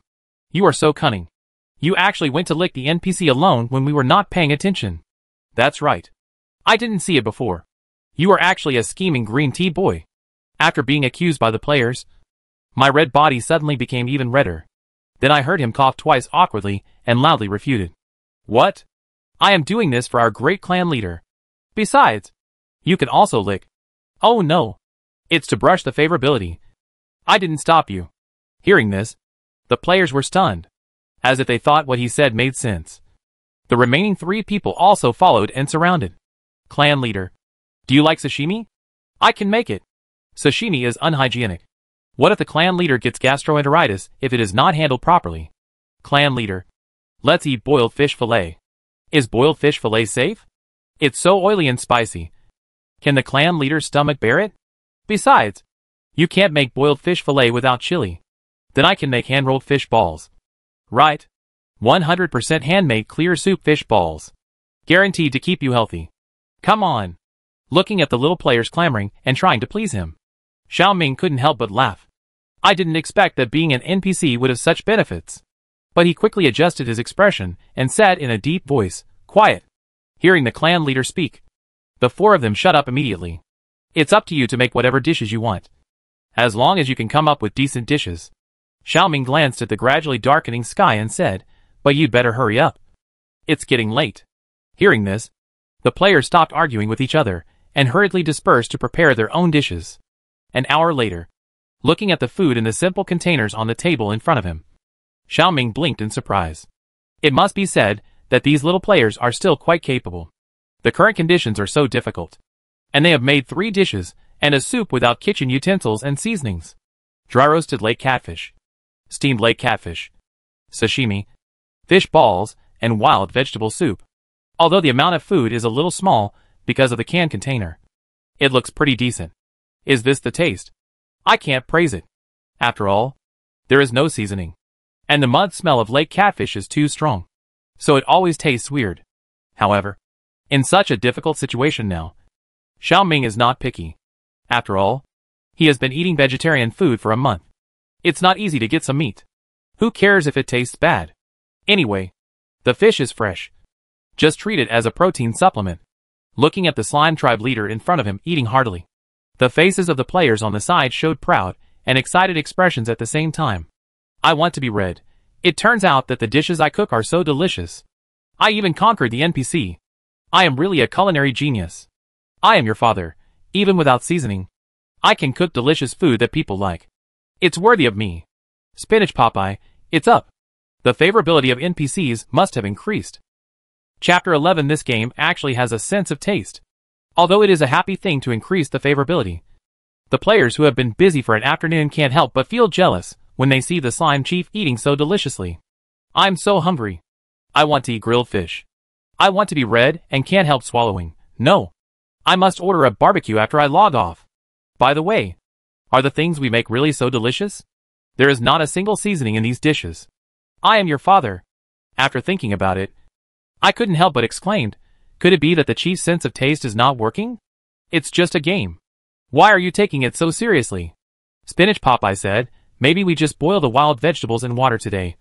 You are so cunning. You actually went to lick the NPC alone when we were not paying attention. That's right. I didn't see it before. You are actually a scheming green tea boy. After being accused by the players, my red body suddenly became even redder. Then I heard him cough twice awkwardly and loudly refuted. What? I am doing this for our great clan leader. Besides, you can also lick. Oh no. It's to brush the favorability. I didn't stop you. Hearing this, the players were stunned, as if they thought what he said made sense. The remaining 3 people also followed and surrounded. Clan leader. Do you like sashimi? I can make it. Sashimi is unhygienic. What if the clan leader gets gastroenteritis if it is not handled properly? Clan leader. Let's eat boiled fish fillet. Is boiled fish fillet safe? It's so oily and spicy. Can the clan leader's stomach bear it? Besides, you can't make boiled fish fillet without chili. Then I can make hand-rolled fish balls. Right. 100% handmade clear soup fish balls. Guaranteed to keep you healthy. Come on. Looking at the little players clamoring and trying to please him, Xiaoming couldn't help but laugh. I didn't expect that being an NPC would have such benefits. But he quickly adjusted his expression and said in a deep voice, Quiet. Hearing the clan leader speak, the 4 of them shut up immediately. It's up to you to make whatever dishes you want. As long as you can come up with decent dishes. Xiaoming glanced at the gradually darkening sky and said, But you'd better hurry up. It's getting late. Hearing this, the players stopped arguing with each other and hurriedly dispersed to prepare their own dishes. An hour later, looking at the food in the simple containers on the table in front of him, Xiaoming blinked in surprise. It must be said that these little players are still quite capable. The current conditions are so difficult. And they have made 3 dishes and a soup without kitchen utensils and seasonings. Dry roasted lake catfish, steamed lake catfish, sashimi, fish balls, and wild vegetable soup. Although the amount of food is a little small because of the can container, it looks pretty decent. Is this the taste? I can't praise it. After all, there is no seasoning. And the mud smell of lake catfish is too strong. So it always tastes weird. However, in such a difficult situation now, Xiaoming is not picky. After all, he has been eating vegetarian food for a month. It's not easy to get some meat. Who cares if it tastes bad? Anyway, the fish is fresh. Just treat it as a protein supplement. Looking at the slime tribe leader in front of him eating heartily, the faces of the players on the side showed proud and excited expressions at the same time. I want to be red. It turns out that the dishes I cook are so delicious. I even conquered the NPC. I am really a culinary genius. I am your father, even without seasoning. I can cook delicious food that people like. It's worthy of me. Spinach Popeye, it's up. The favorability of NPCs must have increased. Chapter 11. This game actually has a sense of taste. Although it is a happy thing to increase the favorability, the players who have been busy for an afternoon can't help but feel jealous when they see the slime chief eating so deliciously. I'm so hungry. I want to eat grilled fish. I want to be red and can't help swallowing. No. I must order a barbecue after I log off. By the way, are the things we make really so delicious? There is not a single seasoning in these dishes. I am your father. After thinking about it, I couldn't help but exclaimed, could it be that the chief's sense of taste is not working? It's just a game. Why are you taking it so seriously? Spinach Popeye said, maybe we just boil the wild vegetables in water today.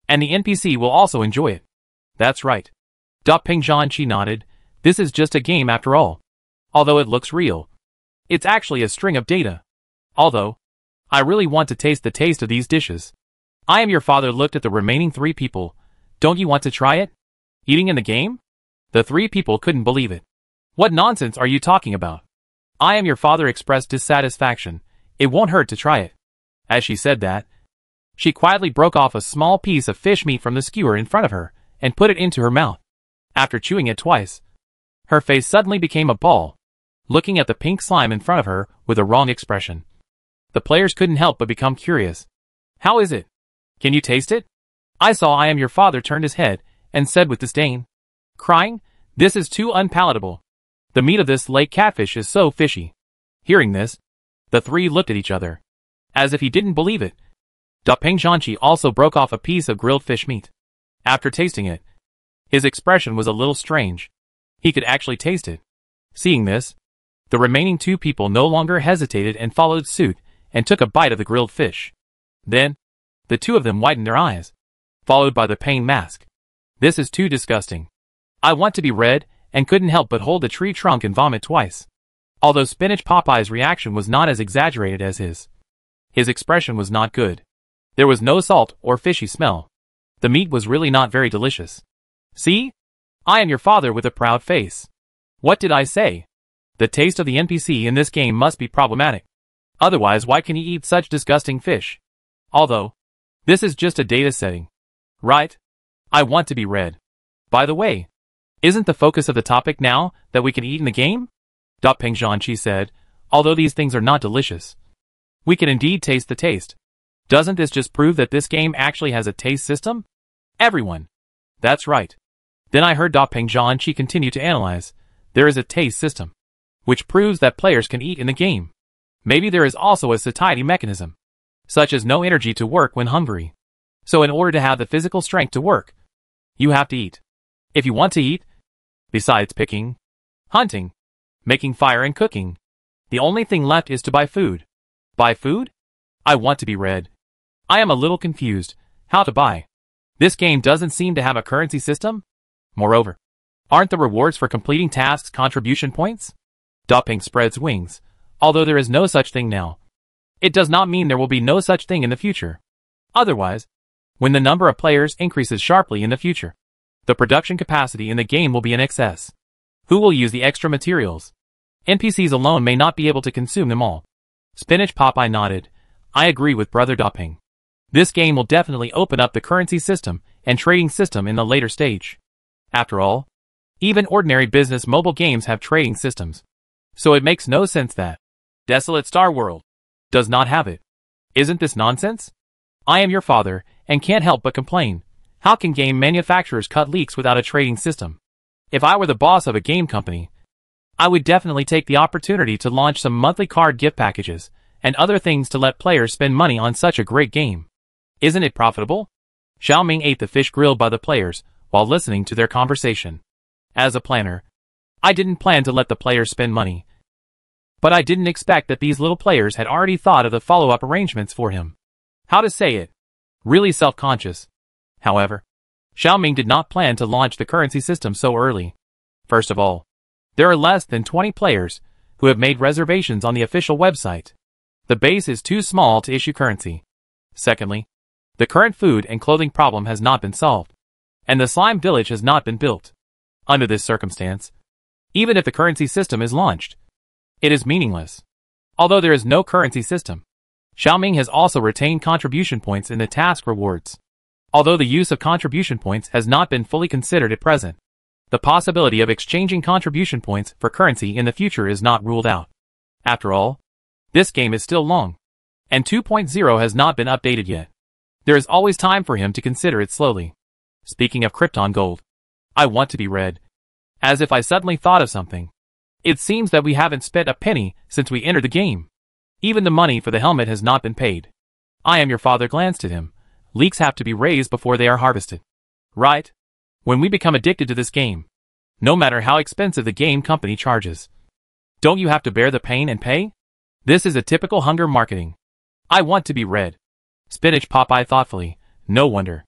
And the NPC will also enjoy it. That's right. Ping Zhanqi nodded, this is just a game after all. Although it looks real, it's actually a string of data. Although, I really want to taste the taste of these dishes. I am your father looked at the remaining 3 people. Don't you want to try it? Eating in the game? The 3 people couldn't believe it. What nonsense are you talking about? I am your father expressed dissatisfaction. It won't hurt to try it. As she said that, she quietly broke off a small piece of fish meat from the skewer in front of her and put it into her mouth. After chewing it twice, her face suddenly became a ball, looking at the pink slime in front of her with a wrong expression. The players couldn't help but become curious. How is it? Can you taste it? I saw I am your father turned his head and said with disdain, crying, this is too unpalatable. The meat of this lake catfish is so fishy. Hearing this, the 3 looked at each other, as if he didn't believe it. Ping Zhanqi also broke off a piece of grilled fish meat. After tasting it, his expression was a little strange. He could actually taste it. Seeing this, the remaining 2 people no longer hesitated and followed suit and took a bite of the grilled fish. Then, the 2 of them widened their eyes, followed by the pain mask. This is too disgusting. I want to be red and couldn't help but hold the tree trunk and vomit twice. Although Spinach Popeye's reaction was not as exaggerated as his expression was not good. There was no salt or fishy smell. The meat was really not very delicious. See? I am your father with a proud face. What did I say? The taste of the NPC in this game must be problematic. Otherwise, why can he eat such disgusting fish? Although, this is just a data setting. Right? I want to be red. By the way, isn't the focus of the topic now that we can eat in the game? Ping Zhanqi said, although these things are not delicious, we can indeed taste the taste. Doesn't this just prove that this game actually has a taste system? Everyone. That's right. Then I heard Ping Zhanqi continue to analyze. There is a taste system, which proves that players can eat in the game. Maybe there is also a satiety mechanism, such as no energy to work when hungry. So in order to have the physical strength to work, you have to eat. If you want to eat, besides picking, hunting, making fire and cooking, the only thing left is to buy food. Buy food? I want to be red. I am a little confused. How to buy? This game doesn't seem to have a currency system. Moreover, aren't the rewards for completing tasks contribution points? Ping spreads wings. Although there is no such thing now, it does not mean there will be no such thing in the future. Otherwise, when the number of players increases sharply in the future, the production capacity in the game will be in excess. Who will use the extra materials? NPCs alone may not be able to consume them all. Spinach Popeye nodded. I agree with Brother Ping. This game will definitely open up the currency system and trading system in the later stage. After all, even ordinary business mobile games have trading systems. So it makes no sense that Desolate Star World does not have it. Isn't this nonsense? I am your father and can't help but complain. How can game manufacturers cut leaks without a trading system? If I were the boss of a game company, I would definitely take the opportunity to launch some monthly card gift packages and other things to let players spend money on such a great game. Isn't it profitable? Xiaoming ate the fish grilled by the players while listening to their conversation. As a planner, I didn't plan to let the players spend money. But I didn't expect that these little players had already thought of the follow-up arrangements for him. How to say it? Really self-conscious. However, Xiaoming did not plan to launch the currency system so early. First of all, there are less than 20 players who have made reservations on the official website. The base is too small to issue currency. Secondly, the current food and clothing problem has not been solved, and the slime village has not been built. Under this circumstance, even if the currency system is launched, it is meaningless. Although there is no currency system, Xiaoming has also retained contribution points in the task rewards. Although the use of contribution points has not been fully considered at present, the possibility of exchanging contribution points for currency in the future is not ruled out. After all, this game is still long, and 2.0 has not been updated yet. There is always time for him to consider it slowly. Speaking of Krypton Gold, I want to be red. As if I suddenly thought of something. It seems that we haven't spent a penny since we entered the game. Even the money for the helmet has not been paid. I am your father glanced at him. Leeks have to be raised before they are harvested. Right? When we become addicted to this game, no matter how expensive the game company charges, don't you have to bear the pain and pay? This is a typical hunger marketing. I want to be red. Spinach Popeye thoughtfully. No wonder.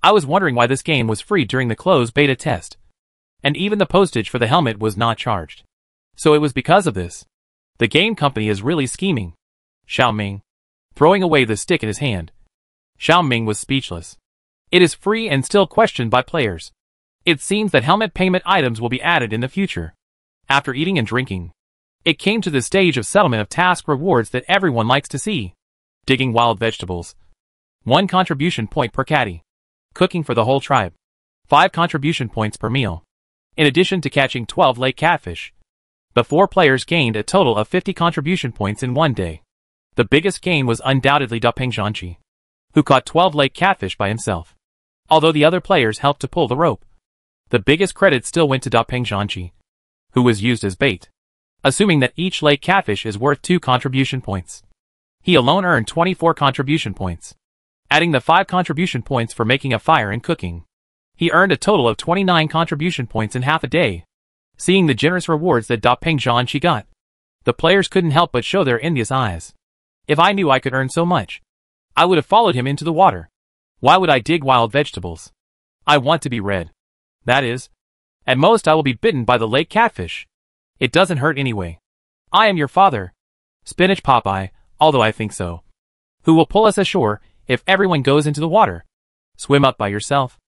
I was wondering why this game was free during the closed beta test. And even the postage for the helmet was not charged. So it was because of this. The game company is really scheming. Xiao Ming, throwing away the stick in his hand. Xiao Ming was speechless. It is free and still questioned by players. It seems that helmet payment items will be added in the future. After eating and drinking, it came to the stage of settlement of task rewards that everyone likes to see. Digging wild vegetables. 1 contribution point per caddy. Cooking for the whole tribe. 5 contribution points per meal. In addition to catching 12 lake catfish. The 4 players gained a total of 50 contribution points in one day. The biggest gain was undoubtedly Dapeng Zhanqi, who caught 12 lake catfish by himself. Although the other players helped to pull the rope, the biggest credit still went to Dapeng Zhanqi, who was used as bait. Assuming that each lake catfish is worth 2 contribution points, he alone earned 24 contribution points. Adding the 5 contribution points for making a fire and cooking, he earned a total of 29 contribution points in half a day. Seeing the generous rewards that Dapeng Zhanqi got, the players couldn't help but show their envious eyes. If I knew I could earn so much, I would have followed him into the water. Why would I dig wild vegetables? I want to be red. That is, at most I will be bitten by the lake catfish. It doesn't hurt anyway. I am your father, Spinach Popeye, although I think so. Who will pull us ashore if everyone goes into the water? Swim up by yourself.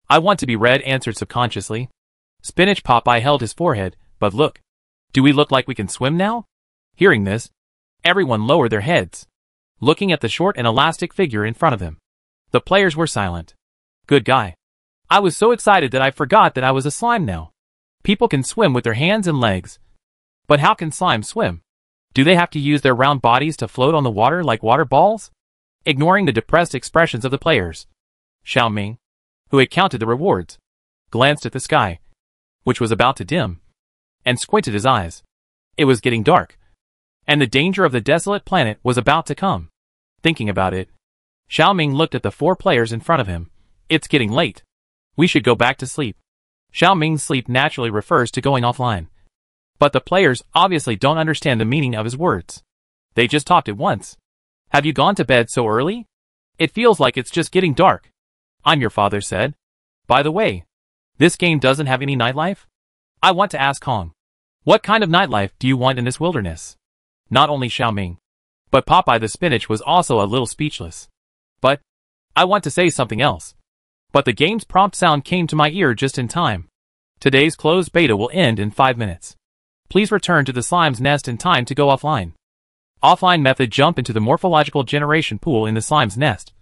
I want to be red answered subconsciously. Spinach Popeye held his forehead, but look. Do we look like we can swim now? Hearing this, everyone lowered their heads, looking at the short and elastic figure in front of them. The players were silent. Good guy. I was so excited that I forgot that I was a slime now. People can swim with their hands and legs. But how can slime swim? Do they have to use their round bodies to float on the water like water balls? Ignoring the depressed expressions of the players, Xiao Ming, who had counted the rewards, glanced at the sky, which was about to dim, and squinted his eyes. It was getting dark, and the danger of the desolate planet was about to come. Thinking about it, Xiao Ming looked at the 4 players in front of him. It's getting late. We should go back to sleep. Xiao Ming's sleep naturally refers to going offline. But the players obviously don't understand the meaning of his words. They just talked at once. Have you gone to bed so early? It feels like it's just getting dark. I'm your father said. By the way, this game doesn't have any nightlife? I want to ask Hong. What kind of nightlife do you want in this wilderness? Not only Xiao Ming, but Popeye the Spinach was also a little speechless. But, I want to say something else. But the game's prompt sound came to my ear just in time. Today's closed beta will end in 5 minutes. Please return to the slime's nest in time to go offline. Offline method jump into the morphological generation pool in the slime's nest,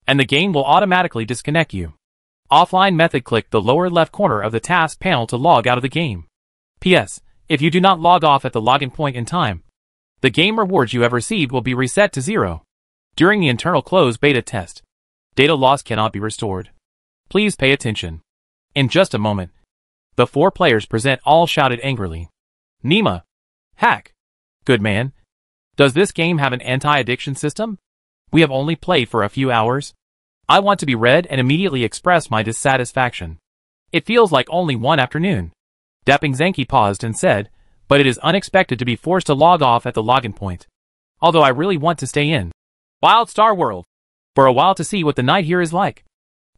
and the game will automatically disconnect you. Offline method click the lower left corner of the task panel to log out of the game. P.S. If you do not log off at the login point in time, the game rewards you have received will be reset to 0. During the internal closed beta test, data loss cannot be restored. Please pay attention. In just a moment, the 4 players present all shouted angrily. Nima. Hack. Good man. Does this game have an anti-addiction system? We have only played for a few hours. I want to be red and immediately express my dissatisfaction. It feels like only one afternoon. Dapeng Zhanqi paused and said, but it is unexpected to be forced to log off at the login point. Although I really want to stay in Wild Star World for a while to see what the night here is like.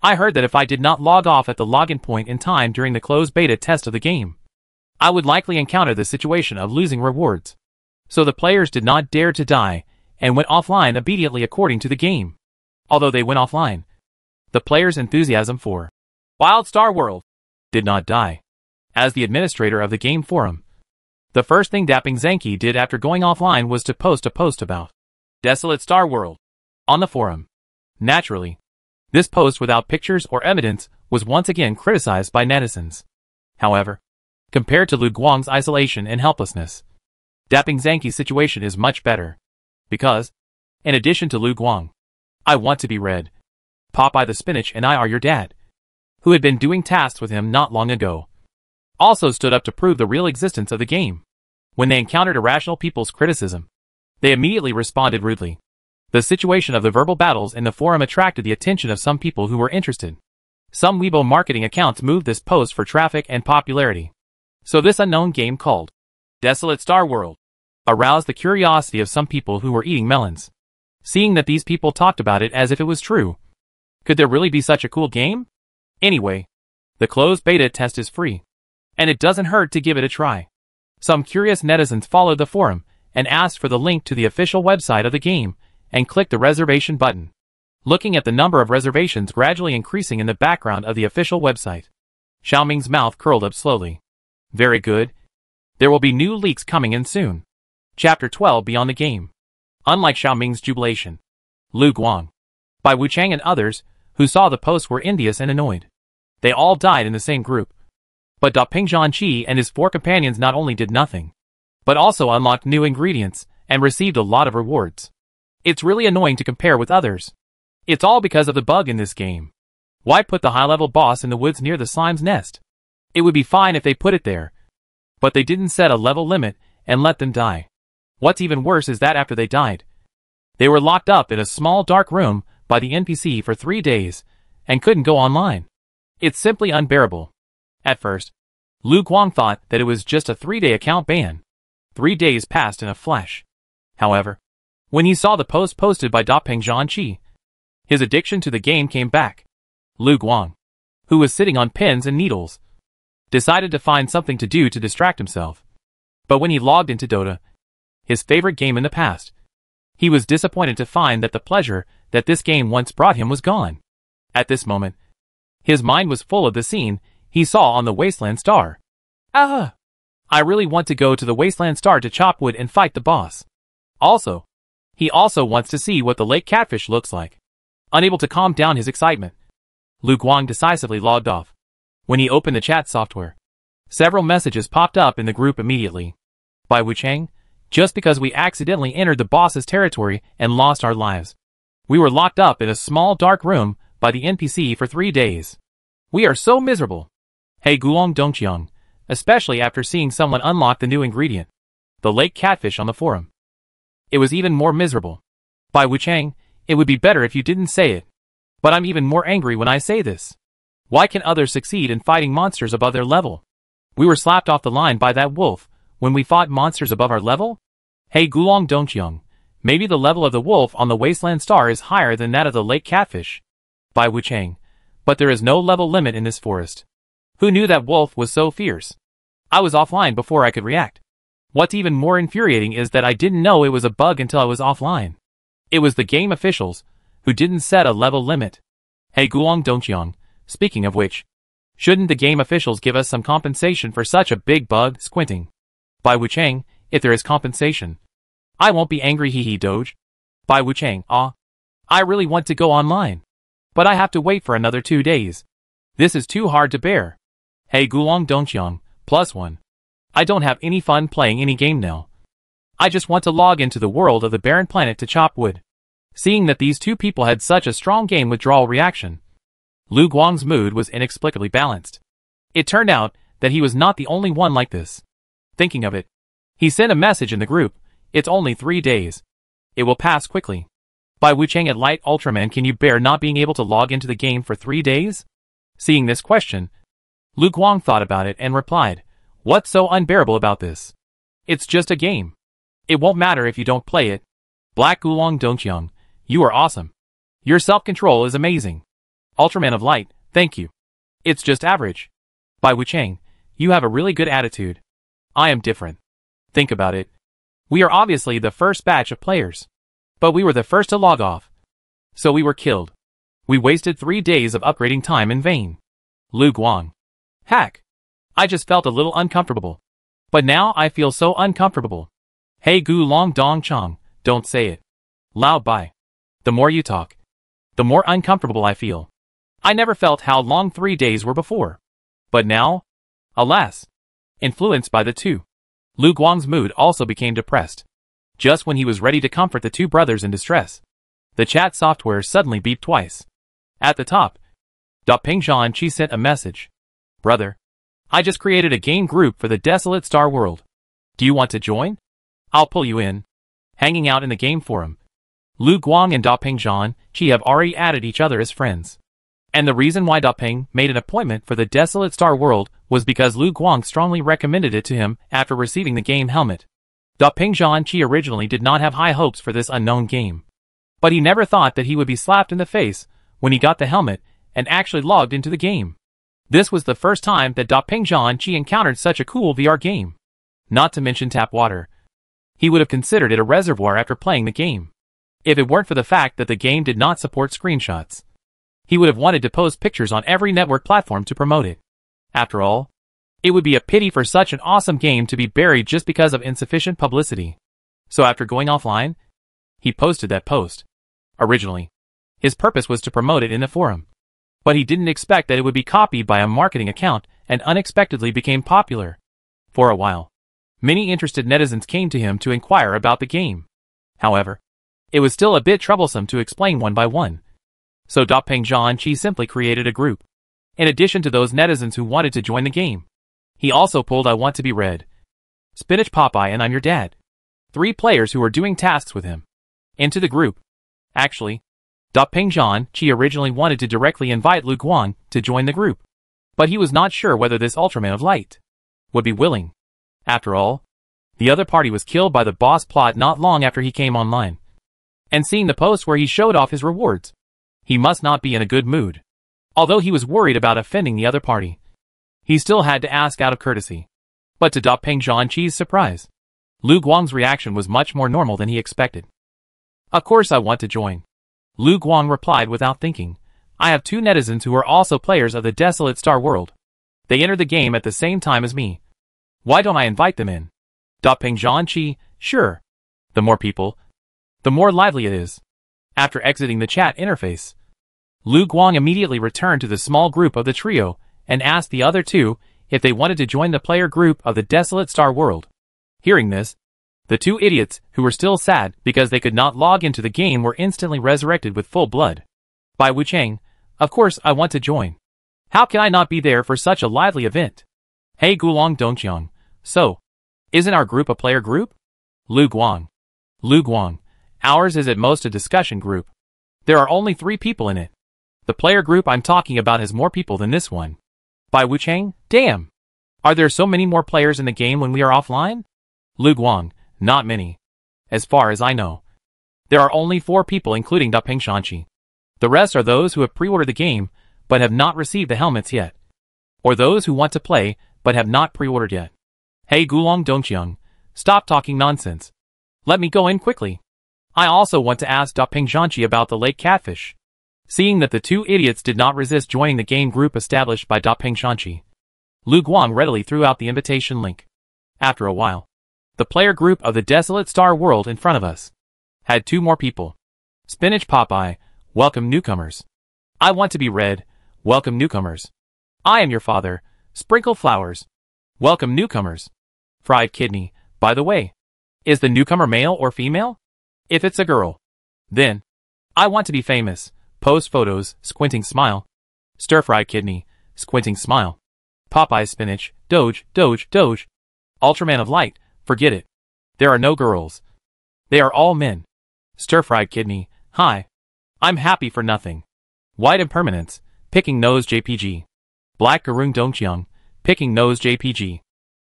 I heard that if I did not log off at the login point in time during the closed beta test of the game, I would likely encounter the situation of losing rewards. So the players did not dare to die and went offline immediately according to the game. Although they went offline, the players' enthusiasm for Wild Star World did not die. As the administrator of the game forum, the first thing Dapeng Zhanqi did after going offline was to post a post about Desolate Star World on the forum. Naturally, This post without pictures or evidence was once again criticized by netizens. However, compared to Lu Guang's isolation and helplessness, Dapping Zanki's situation is much better. Because, in addition to Lu Guang, I want to be read. Popeye the Spinach and I are your dad, who had been doing tasks with him not long ago, also stood up to prove the real existence of the game. When they encountered irrational people's criticism, they immediately responded rudely. The situation of the verbal battles in the forum attracted the attention of some people who were interested. Some Weibo marketing accounts moved this post for traffic and popularity. So this unknown game called Desolate Star World aroused the curiosity of some people who were eating melons. Seeing that these people talked about it as if it was true. Could there really be such a cool game? Anyway, the closed beta test is free, and it doesn't hurt to give it a try. Some curious netizens followed the forum and asked for the link to the official website of the game and clicked the reservation button. Looking at the number of reservations gradually increasing in the background of the official website, Xiaoming's mouth curled up slowly. Very good. There will be new leaks coming in soon. Chapter 12 Beyond the Game. Unlike Xiaoming's jubilation, Lu Guang, Bai Wuchang and others who saw the post were envious and annoyed. They all died in the same group. But Dapping Zanki and his 4 companions not only did nothing, but also unlocked new ingredients and received a lot of rewards. It's really annoying to compare with others. It's all because of the bug in this game. Why put the high-level boss in the woods near the slime's nest? It would be fine if they put it there. But they didn't set a level limit and let them die. What's even worse is that after they died, they were locked up in a small dark room by the NPC for 3 days and couldn't go online. It's simply unbearable. At first, Lu Guang thought that it was just a 3-day account ban. 3 days passed in a flash. However, when he saw the post posted by Dapping Zanki, his addiction to the game came back. Lu Guang, who was sitting on pins and needles, decided to find something to do to distract himself. But when he logged into Dota, his favorite game in the past, he was disappointed to find that the pleasure that this game once brought him was gone. At this moment, his mind was full of the scene he saw on the Wasteland Star. I really want to go to the Wasteland Star to chop wood and fight the boss. He also wants to see what the lake catfish looks like. Unable to calm down his excitement, Lu Guang decisively logged off. When he opened the chat software, several messages popped up in the group immediately. Bai Wuchang, just because we accidentally entered the boss's territory and lost our lives, we were locked up in a small dark room by the NPC for 3 days. We are so miserable. Hey Gulong Dongqiang, especially after seeing someone unlock the new ingredient, the lake catfish, on the forum. It was even more miserable. Bai Wuchang, it would be better if you didn't say it. But I'm even more angry when I say this. Why can others succeed in fighting monsters above their level? We were slapped off the line by that wolf when we fought monsters above our level? Hey Gulong Dongqiang, maybe the level of the wolf on the Wasteland Star is higher than that of the lake catfish. Bai Wuchang, but there is no level limit in this forest. Who knew that wolf was so fierce? I was offline before I could react. What's even more infuriating is that I didn't know it was a bug until I was offline. It was the game officials who didn't set a level limit. Hey Gulong Dongqiang, speaking of which, shouldn't the game officials give us some compensation for such a big bug? Squinting. Bai Wuchang, if there is compensation, I won't be angry. Hee Doge. Bai Wuchang, I really want to go online, but I have to wait for another 2 days. This is too hard to bear. Hey Gulong Dongqiang, +1. I don't have any fun playing any game now. I just want to log into the world of the barren planet to chop wood. Seeing that these two people had such a strong game withdrawal reaction, Lu Guang's mood was inexplicably balanced. It turned out that he was not the only one like this. Thinking of it, he sent a message in the group. It's only 3 days. It will pass quickly. Bai Wuchang at Light Ultraman, can you bear not being able to log into the game for 3 days? Seeing this question, Lu Guang thought about it and replied, what's so unbearable about this? It's just a game. It won't matter if you don't play it. Black Gulong Dongqiang, you are awesome. Your self-control is amazing. Ultraman of Light, thank you. It's just average. Bai Wuchang, you have a really good attitude. I am different. Think about it. We are obviously the first batch of players. But we were the first to log off. So we were killed. We wasted 3 days of upgrading time in vain. Lu Guang. Hack. I just felt a little uncomfortable. But now I feel so uncomfortable. Hey Gulong Dongqiang, don't say it. Lao Bai. The more you talk, the more uncomfortable I feel. I never felt how long 3 days were before. But now, alas, influenced by the two, Lu Guang's mood also became depressed. Just when he was ready to comfort the two brothers in distress, the chat software suddenly beeped twice. At the top, Ping Zhan Qi sent a message. Brother, I just created a game group for the desolate star world. Do you want to join? I'll pull you in. Hanging out in the game forum, Lu Guang and Ping Zhan Qi have already added each other as friends. And the reason why Ping made an appointment for the desolate star world was because Lu Guang strongly recommended it to him after receiving the game helmet. Ping Zhan Qi originally did not have high hopes for this unknown game. But he never thought that he would be slapped in the face when he got the helmet and actually logged into the game. This was the first time that Ping Zhan Qi encountered such a cool VR game. Not to mention tap water. He would have considered it a reservoir after playing the game, if it weren't for the fact that the game did not support screenshots. He would have wanted to post pictures on every network platform to promote it. After all, it would be a pity for such an awesome game to be buried just because of insufficient publicity. So after going offline, he posted that post. Originally, his purpose was to promote it in the forum. But he didn't expect that it would be copied by a marketing account and unexpectedly became popular. For a while, many interested netizens came to him to inquire about the game. However, it was still a bit troublesome to explain one by one. So Ping Zhan Qi simply created a group. In addition to those netizens who wanted to join the game, he also pulled I Want to Be Red, Spinach Popeye and I'm Your Dad, 3 players who were doing tasks with him, into the group. Actually, Ping Zhan Qi originally wanted to directly invite Lu Guang to join the group, but he was not sure whether this Ultraman of Light would be willing. After all, the other party was killed by the boss plot not long after he came online. And seeing the post where he showed off his rewards, he must not be in a good mood. Although he was worried about offending the other party, he still had to ask out of courtesy. But to Ping Zhan Qi's surprise, Lu Guang's reaction was much more normal than he expected. Of course I want to join. Lu Guang replied without thinking. I have 2 netizens who are also players of the desolate star world. They entered the game at the same time as me. Why don't I invite them in? Ping Zhan Qi, sure. The more people, the more lively it is. After exiting the chat interface, Lu Guang immediately returned to the small group of the trio and asked the other 2 if they wanted to join the player group of the desolate star world. Hearing this, the 2 idiots who were still sad because they could not log into the game were instantly resurrected with full blood. By Wu Cheng, of course I want to join. How can I not be there for such a lively event? Hey Gulong Dongqiang, so, isn't our group a player group? Lu Guang, ours is at most a discussion group. There are only 3 people in it. The player group I'm talking about has more people than this one. By Wu Cheng, damn! Are there so many more players in the game when we are offline? Lu Guang, not many. As far as I know, there are only 4 people including Ping Zhan Qi. The rest are those who have pre-ordered the game but have not received the helmets yet. Or those who want to play but have not pre-ordered yet. Hey Gulong Dongqiang, stop talking nonsense. Let me go in quickly. I also want to ask Ping Zhan Qi about the lake catfish. Seeing that the 2 idiots did not resist joining the game group established by Ping Zhan Qi, Lu Guang readily threw out the invitation link. After a while, the player group of the desolate star world in front of us had 2 more people. Spinach Popeye, welcome newcomers. I Want to Be Red, welcome newcomers. I Am Your Father, Sprinkle Flowers, welcome newcomers. Fried Kidney, by the way, is the newcomer male or female? If it's a girl, then I Want to Be Famous, post photos, squinting smile. Stir-fried kidney, squinting smile. Popeye Spinach, Doge. Ultraman of Light, forget it. There are no girls. They are all men. Stir-fried kidney, hi. I'm happy for nothing. White Impermanence, picking nose JPG. Black Garung Dongqiang, picking nose JPG.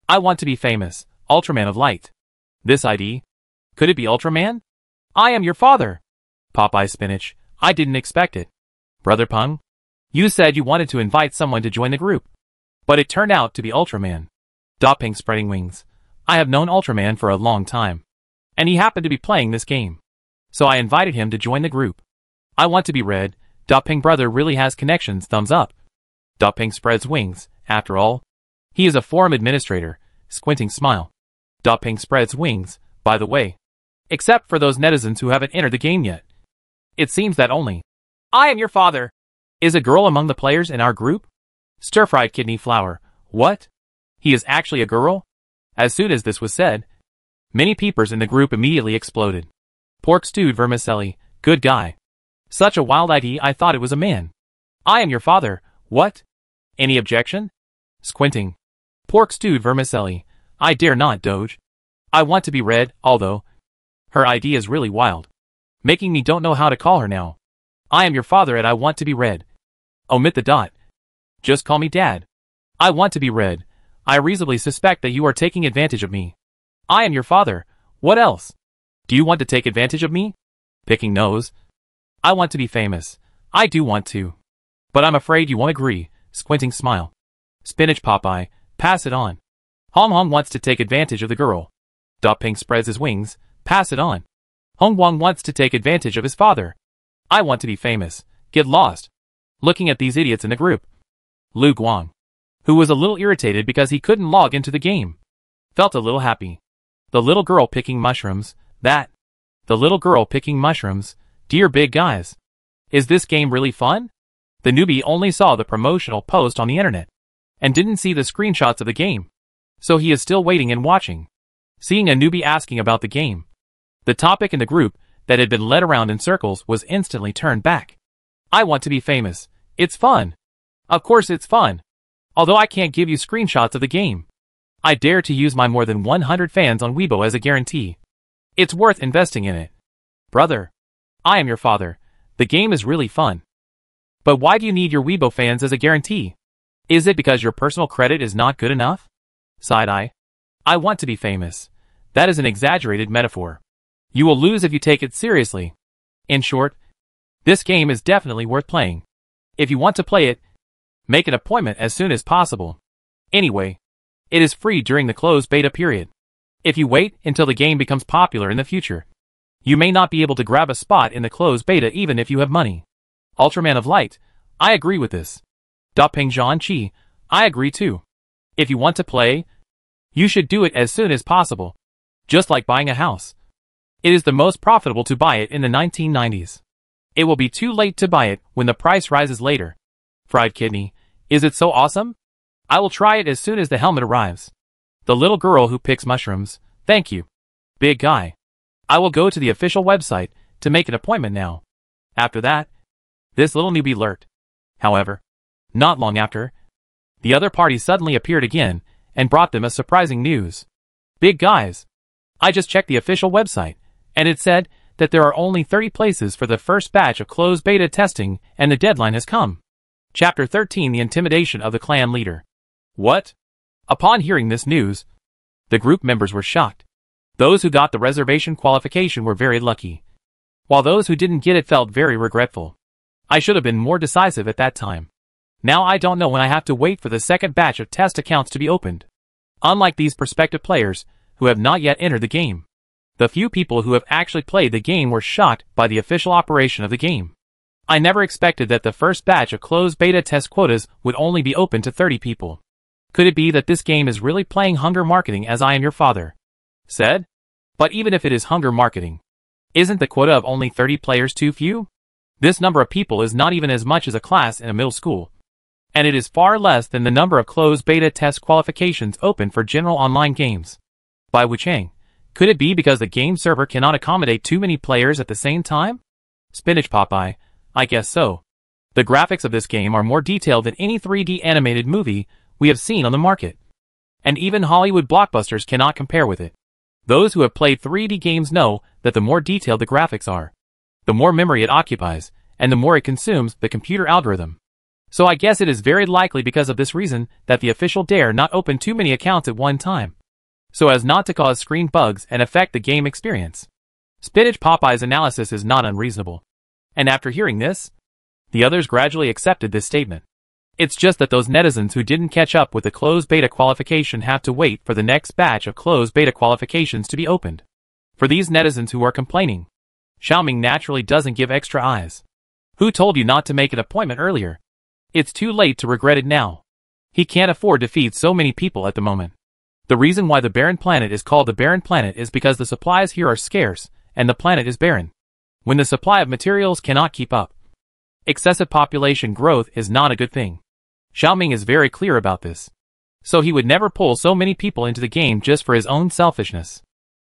I Want to Be Famous, Ultraman of Light. This ID? Could it be Ultraman? I Am Your Father. Popeye Spinach, I didn't expect it. Brother Peng, you said you wanted to invite someone to join the group. But it turned out to be Ultraman. Ping Spreading Wings, I have known Ultraman for a long time. And he happened to be playing this game. So I invited him to join the group. I Want to Be Red, Ping brother really has connections, thumbs up. Ping Spreads Wings, after all. He is a forum administrator, squinting smile. Ping Spreads Wings, by the way. Except for those netizens who haven't entered the game yet. It seems that only I am your father. Is a girl among the players in our group? Stir-fried kidney flour. What? He is actually a girl? As soon as this was said, many peepers in the group immediately exploded. Pork stewed vermicelli. Good guy. Such a wild idea, I thought it was a man. I am your father. What? Any objection? Squinting. Pork stewed vermicelli. I dare not, Doge. I want to be read, although her idea is really wild. Making me don't know how to call her now. I am your father and I want to be read. Omit the dot. Just call me Dad. I want to be read. I reasonably suspect that you are taking advantage of me. I am your father. What else? Do you want to take advantage of me? Picking nose. I want to be famous. I do want to. But I'm afraid you won't agree. Squinting smile. Spinach Popeye. Pass it on. Hong Hong wants to take advantage of the girl. Ping spreads his wings. Pass it on. Hong Wong wants to take advantage of his father. I want to be famous. Get lost. Looking at these idiots in the group. Lu Guang, who was a little irritated because he couldn't log into the game, felt a little happy. The little girl picking mushrooms. The little girl picking mushrooms. Dear big guys. Is this game really fun? The newbie only saw the promotional post on the internet and didn't see the screenshots of the game. So he is still waiting and watching. Seeing a newbie asking about the game, the topic in the group that had been led around in circles was instantly turned back. I want to be famous. It's fun. Of course it's fun. Although I can't give you screenshots of the game. I dare to use my more than 100 fans on Weibo as a guarantee. It's worth investing in it. Brother. I am your father. The game is really fun. But why do you need your Weibo fans as a guarantee? Is it because your personal credit is not good enough? Side-eye. I want to be famous. That is an exaggerated metaphor. You will lose if you take it seriously. In short, this game is definitely worth playing. If you want to play it, make an appointment as soon as possible. Anyway, it is free during the closed beta period. If you wait until the game becomes popular in the future, you may not be able to grab a spot in the closed beta even if you have money. Ultraman of Light, I agree with this. Ping Zhan Chi, I agree too. If you want to play, you should do it as soon as possible. Just like buying a house. It is the most profitable to buy it in the 1990s. It will be too late to buy it when the price rises later. Fried kidney, is it so awesome? I will try it as soon as the helmet arrives. The little girl who picks mushrooms, thank you. Big guy. I will go to the official website to make an appointment now. After that, this little newbie lurked. However, not long after, the other party suddenly appeared again and brought them a surprising news. Big guys. I just checked the official website, and it said that there are only 30 places for the first batch of closed beta testing and the deadline has come. Chapter 13 The Intimidation of the Clan Leader. What? Upon hearing this news, the group members were shocked. Those who got the reservation qualification were very lucky, while those who didn't get it felt very regretful. I should have been more decisive at that time. Now I don't know when I have to wait for the second batch of test accounts to be opened. Unlike these prospective players, who have not yet entered the game, the few people who have actually played the game were shocked by the official operation of the game. I never expected that the first batch of closed beta test quotas would only be open to 30 people. Could it be that this game is really playing hunger marketing as I am your father said? But even if it is hunger marketing, isn't the quota of only 30 players too few? This number of people is not even as much as a class in a middle school. And it is far less than the number of closed beta test qualifications open for general online games. By Wuchang, could it be because the game server cannot accommodate too many players at the same time? Spinach Popeye, I guess so. The graphics of this game are more detailed than any 3D animated movie we have seen on the market. And even Hollywood blockbusters cannot compare with it. Those who have played 3D games know that the more detailed the graphics are, the more memory it occupies, and the more it consumes the computer algorithm. So I guess it is very likely because of this reason that the official dare not open too many accounts at one time, so as not to cause screen bugs and affect the game experience. Spinach Popeye's analysis is not unreasonable. And after hearing this, the others gradually accepted this statement. It's just that those netizens who didn't catch up with the closed beta qualification have to wait for the next batch of closed beta qualifications to be opened. For these netizens who are complaining, Xiaoming naturally doesn't give extra eyes. Who told you not to make an appointment earlier? It's too late to regret it now. He can't afford to feed so many people at the moment. The reason why the barren planet is called the barren planet is because the supplies here are scarce, and the planet is barren. When the supply of materials cannot keep up, Excessive population growth is not a good thing. Xiaoming is very clear about this. So he would never pull so many people into the game just for his own selfishness.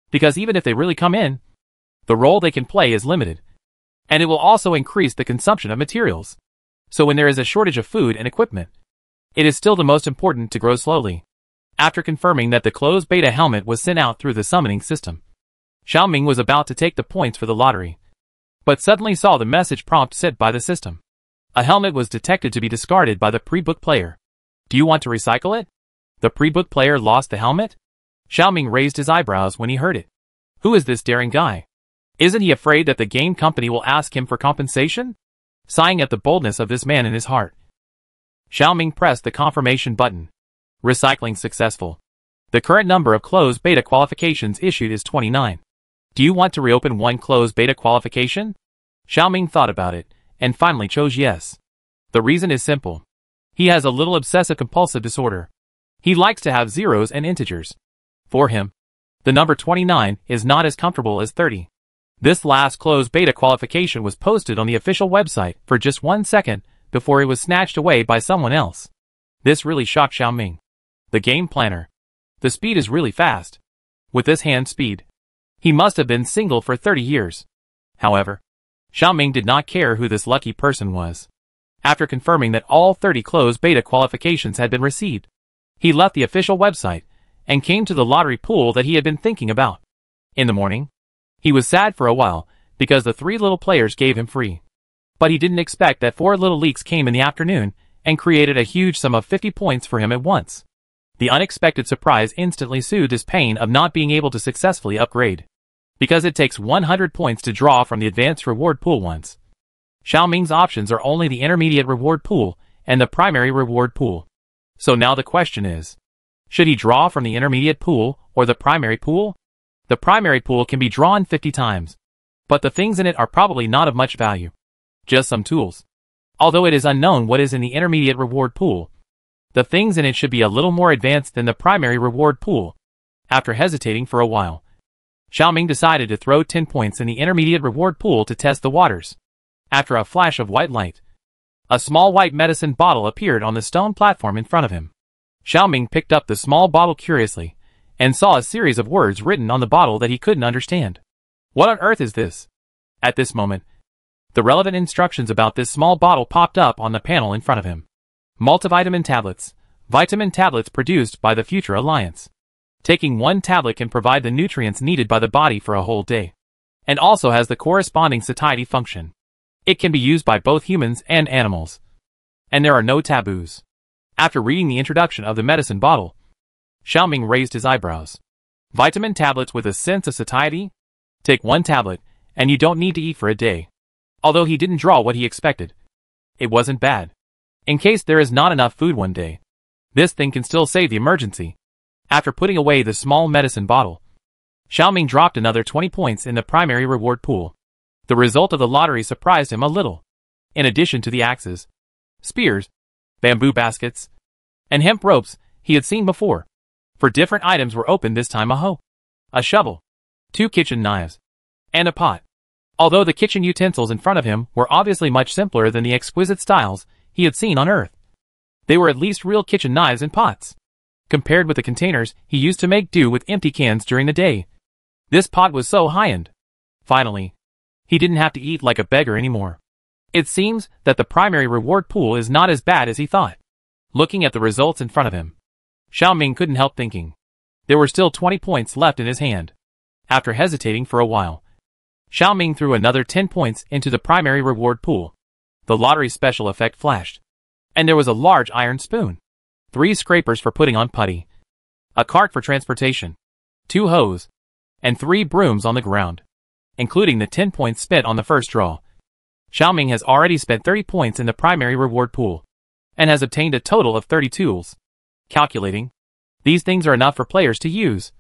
Because even if they really come in, the role they can play is limited. And it will also increase the consumption of materials. So when there is a shortage of food and equipment, it is still the most important to grow slowly. After confirming that the closed beta helmet was sent out through the summoning system, Xiaoming was about to take the points for the lottery, but suddenly saw the message prompt sent by the system. A helmet was detected to be discarded by the pre-booked player. Do you want to recycle it? The pre-booked player lost the helmet? Xiaoming raised his eyebrows when he heard it. Who is this daring guy? Isn't he afraid that the game company will ask him for compensation? Sighing at the boldness of this man in his heart, Xiaoming pressed the confirmation button. Recycling successful. The current number of closed beta qualifications issued is 29. Do you want to reopen one closed beta qualification? Xiaoming thought about it, and finally chose yes. The reason is simple. He has a little obsessive-compulsive disorder. He likes to have zeros and integers. For him, the number 29 is not as comfortable as 30. This last closed beta qualification was posted on the official website for just 1 second before it was snatched away by someone else. This really shocked Xiaoming. The game planner. The speed is really fast. With this hand speed, he must have been single for 30 years. However, Xiaoming did not care who this lucky person was. After confirming that all 30 closed beta qualifications had been received, he left the official website and came to the lottery pool that he had been thinking about. In the morning, he was sad for a while because the 3 little players gave him free. But he didn't expect that 4 little leaks came in the afternoon and created a huge sum of 50 points for him at once. The unexpected surprise instantly soothed his pain of not being able to successfully upgrade. Because it takes 100 points to draw from the advanced reward pool once. Xiaoming's options are only the intermediate reward pool and the primary reward pool. So now the question is, should he draw from the intermediate pool or the primary pool? The primary pool can be drawn 50 times, but the things in it are probably not of much value. Just some tools. Although it is unknown what is in the intermediate reward pool, the things in it should be a little more advanced than the primary reward pool. After hesitating for a while, Xiaoming decided to throw 10 points in the intermediate reward pool to test the waters. After a flash of white light, a small white medicine bottle appeared on the stone platform in front of him. Xiaoming picked up the small bottle curiously, and saw a series of words written on the bottle that he couldn't understand. What on earth is this? At this moment, the relevant instructions about this small bottle popped up on the panel in front of him. Multivitamin tablets. Vitamin tablets produced by the Future Alliance. Taking 1 tablet can provide the nutrients needed by the body for a whole day, and also has the corresponding satiety function. It can be used by both humans and animals. And there are no taboos. After reading the introduction of the medicine bottle, Xiaoming raised his eyebrows. Vitamin tablets with a sense of satiety? Take 1 tablet, and you don't need to eat for a day. Although he didn't draw what he expected, it wasn't bad. In case there is not enough food one day, this thing can still save the emergency. After putting away the small medicine bottle, Xiaoming dropped another 20 points in the primary reward pool. The result of the lottery surprised him a little. In addition to the axes, spears, bamboo baskets, and hemp ropes he had seen before, for different items were opened this time: a hoe, a shovel, 2 kitchen knives, and a pot. Although the kitchen utensils in front of him were obviously much simpler than the exquisite styles he had seen on Earth, they were at least real kitchen knives and pots. Compared with the containers he used to make do with empty cans during the day, this pot was so high-end. Finally, he didn't have to eat like a beggar anymore. It seems that the primary reward pool is not as bad as he thought. Looking at the results in front of him, Xiaoming couldn't help thinking. There were still 20 points left in his hand. After hesitating for a while, Xiaoming threw another 10 points into the primary reward pool. The lottery special effect flashed, and there was a large iron spoon, 3 scrapers for putting on putty, a cart for transportation, 2 hoes, and 3 brooms on the ground, including the 10 points spent on the first draw. Xiaoming has already spent 30 points in the primary reward pool, and has obtained a total of 30 tools. Calculating, these things are enough for players to use.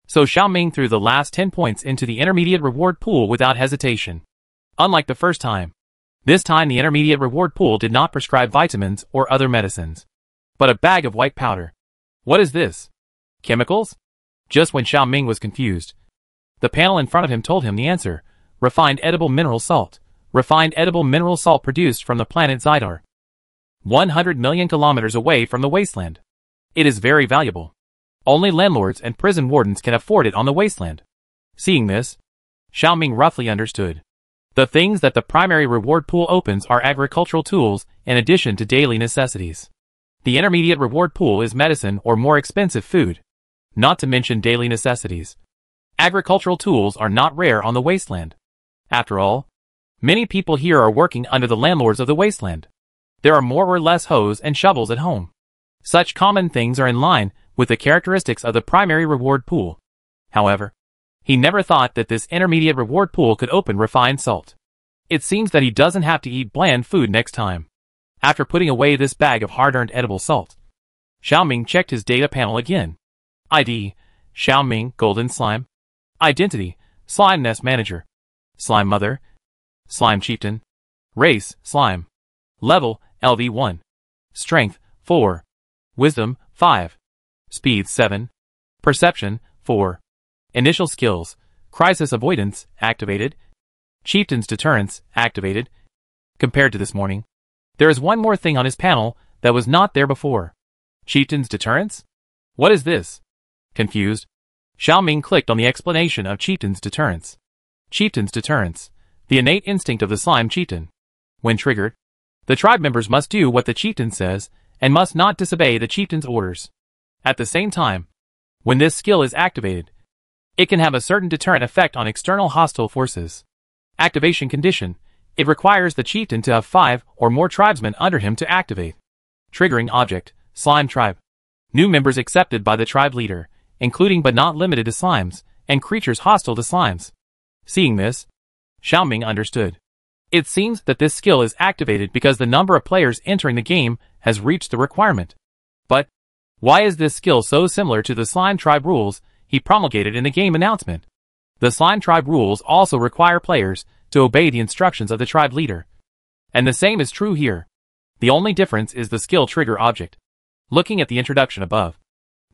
So Xiaoming threw the last 10 points into the intermediate reward pool without hesitation. Unlike the first time, this time the intermediate reward pool did not prescribe vitamins or other medicines, but a bag of white powder. What is this? Chemicals? Just when Xiaoming was confused, the panel in front of him told him the answer: refined edible mineral salt, refined edible mineral salt produced from the planet Zidar, 100 million kilometers away from the wasteland. It is very valuable. Only landlords and prison wardens can afford it on the wasteland. Seeing this, Xiaoming roughly understood. The things that the primary reward pool opens are agricultural tools in addition to daily necessities. The intermediate reward pool is medicine or more expensive food, not to mention daily necessities. Agricultural tools are not rare on the wasteland. After all, many people here are working under the landlords of the wasteland. There are more or less hoes and shovels at home. Such common things are in line with the characteristics of the primary reward pool. However, he never thought that this intermediate reward pool could open refined salt. It seems that he doesn't have to eat bland food next time. After putting away this bag of hard-earned edible salt, Xiaoming checked his data panel again. ID, Xiaoming, Golden Slime. Identity, Slime Nest Manager. Slime Mother, Slime Chieftain. Race, Slime. Level, LV1. Strength, 4. Wisdom, 5. Speed, 7. Perception, 4. Initial skills, Crisis Avoidance, activated. Chieftain's Deterrence, activated. Compared to this morning, there is one more thing on his panel that was not there before. Chieftain's Deterrence? What is this? Confused, Xiaoming clicked on the explanation of Chieftain's Deterrence. Chieftain's Deterrence, the innate instinct of the slime chieftain. When triggered, the tribe members must do what the chieftain says and must not disobey the chieftain's orders. At the same time, when this skill is activated, it can have a certain deterrent effect on external hostile forces. Activation condition, it requires the chieftain to have 5 or more tribesmen under him to activate. Triggering object, Slime Tribe. New members accepted by the tribe leader, including but not limited to slimes, and creatures hostile to slimes. Seeing this, Xiaoming understood. It seems that this skill is activated because the number of players entering the game has reached the requirement. But, why is this skill so similar to the Slime Tribe rules he promulgated in the game announcement? The Slime Tribe rules also require players to obey the instructions of the tribe leader. And the same is true here. The only difference is the skill trigger object. Looking at the introduction above,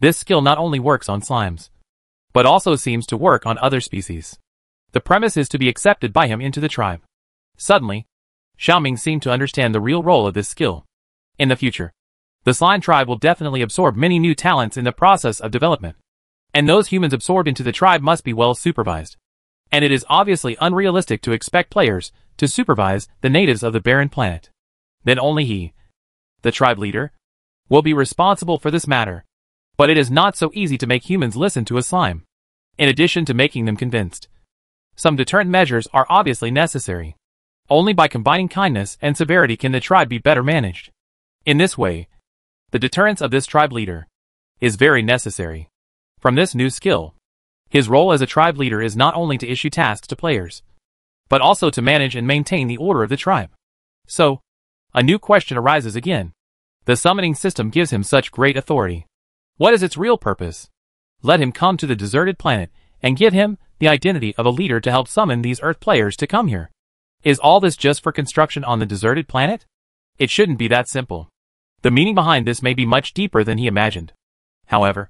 this skill not only works on slimes, but also seems to work on other species. The premise is to be accepted by him into the tribe. Suddenly, Xiaoming seemed to understand the real role of this skill. In the future, the slime tribe will definitely absorb many new talents in the process of development. And those humans absorbed into the tribe must be well supervised. And it is obviously unrealistic to expect players to supervise the natives of the barren planet. Then only he, the tribe leader, will be responsible for this matter. But it is not so easy to make humans listen to a slime. In addition to making them convinced, some deterrent measures are obviously necessary. Only by combining kindness and severity can the tribe be better managed. In this way, the deterrence of this tribe leader is very necessary. From this new skill, his role as a tribe leader is not only to issue tasks to players, but also to manage and maintain the order of the tribe. So, a new question arises again. The summoning system gives him such great authority. What is its real purpose? Let him come to the deserted planet and give him the identity of a leader to help summon these Earth players to come here. Is all this just for construction on the deserted planet? It shouldn't be that simple. The meaning behind this may be much deeper than he imagined. However,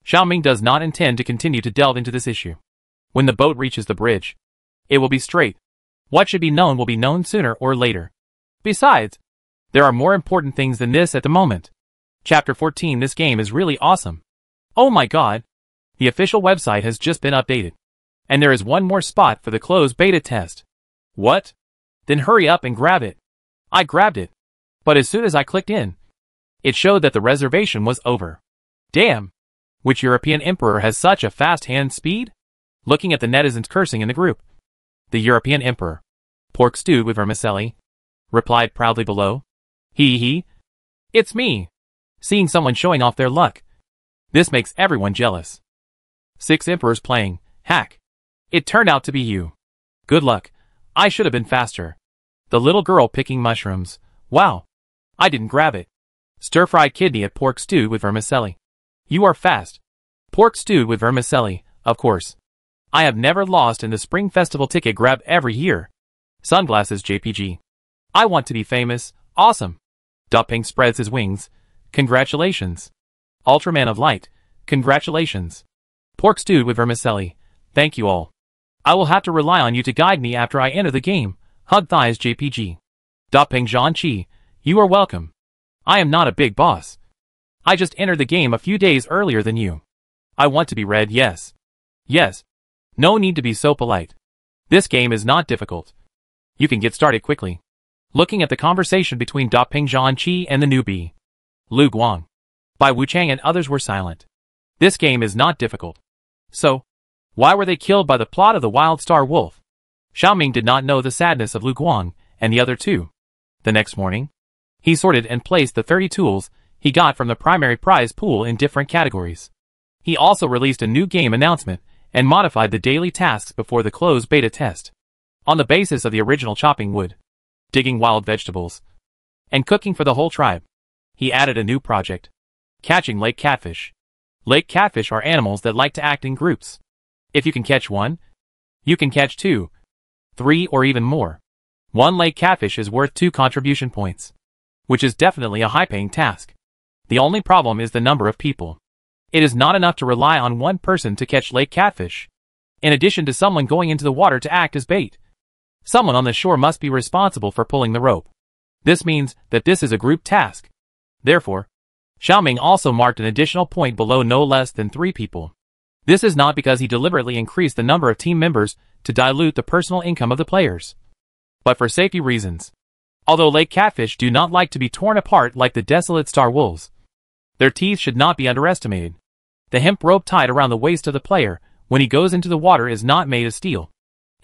Xiaoming does not intend to continue to delve into this issue. When the boat reaches the bridge, it will be straight. What should be known will be known sooner or later. Besides, there are more important things than this at the moment. Chapter 14. This game is really awesome. Oh my god. The official website has just been updated. And there is one more spot for the closed beta test. What? Then hurry up and grab it. I grabbed it. But as soon as I clicked in, it showed that the reservation was over. Damn. Which European emperor has such a fast hand speed? Looking at the netizens cursing in the group. The European emperor, pork stewed with vermicelli, replied proudly below. He. It's me. Seeing someone showing off their luck. This makes everyone jealous. 6 emperors playing, hack. It turned out to be you. Good luck. I should have been faster. The little girl picking mushrooms. Wow. I didn't grab it. Stir-fried kidney at pork stewed with vermicelli. You are fast. Pork stewed with vermicelli, of course. I have never lost in the Spring Festival ticket grab every year. Sunglasses JPG. I want to be famous. Awesome. Dupping spreads his wings. Congratulations. Ultraman of Light. Congratulations. Pork stewed with vermicelli. Thank you all. I will have to rely on you to guide me after I enter the game. Hug thighs JPG. Ping Zhan Qi, you are welcome. I am not a big boss. I just entered the game a few days earlier than you. I want to be read, yes. Yes. No need to be so polite. This game is not difficult. You can get started quickly. Looking at the conversation between Ping Zhan Qi and the newbie, Lu Guang, Bai Wuchang and others were silent. This game is not difficult. So, why were they killed by the plot of the Wild Star Wolf? Xiaoming did not know the sadness of Lu Guang and the other two. The next morning, he sorted and placed the 30 tools he got from the primary prize pool in different categories. He also released a new game announcement and modified the daily tasks before the closed beta test. On the basis of the original chopping wood, digging wild vegetables, and cooking for the whole tribe, he added a new project: catching lake catfish. Lake catfish are animals that like to act in groups. If you can catch one, you can catch 2, 3 or even more. One lake catfish is worth 2 contribution points, which is definitely a high-paying task. The only problem is the number of people. It is not enough to rely on one person to catch lake catfish. In addition to someone going into the water to act as bait, someone on the shore must be responsible for pulling the rope. This means that this is a group task. Therefore, Xiaoming also marked an additional point below no less than 3 people. This is not because he deliberately increased the number of team members to dilute the personal income of the players, but for safety reasons. Although lake catfish do not like to be torn apart like the desolate star wolves, their teeth should not be underestimated. The hemp rope tied around the waist of the player when he goes into the water is not made of steel.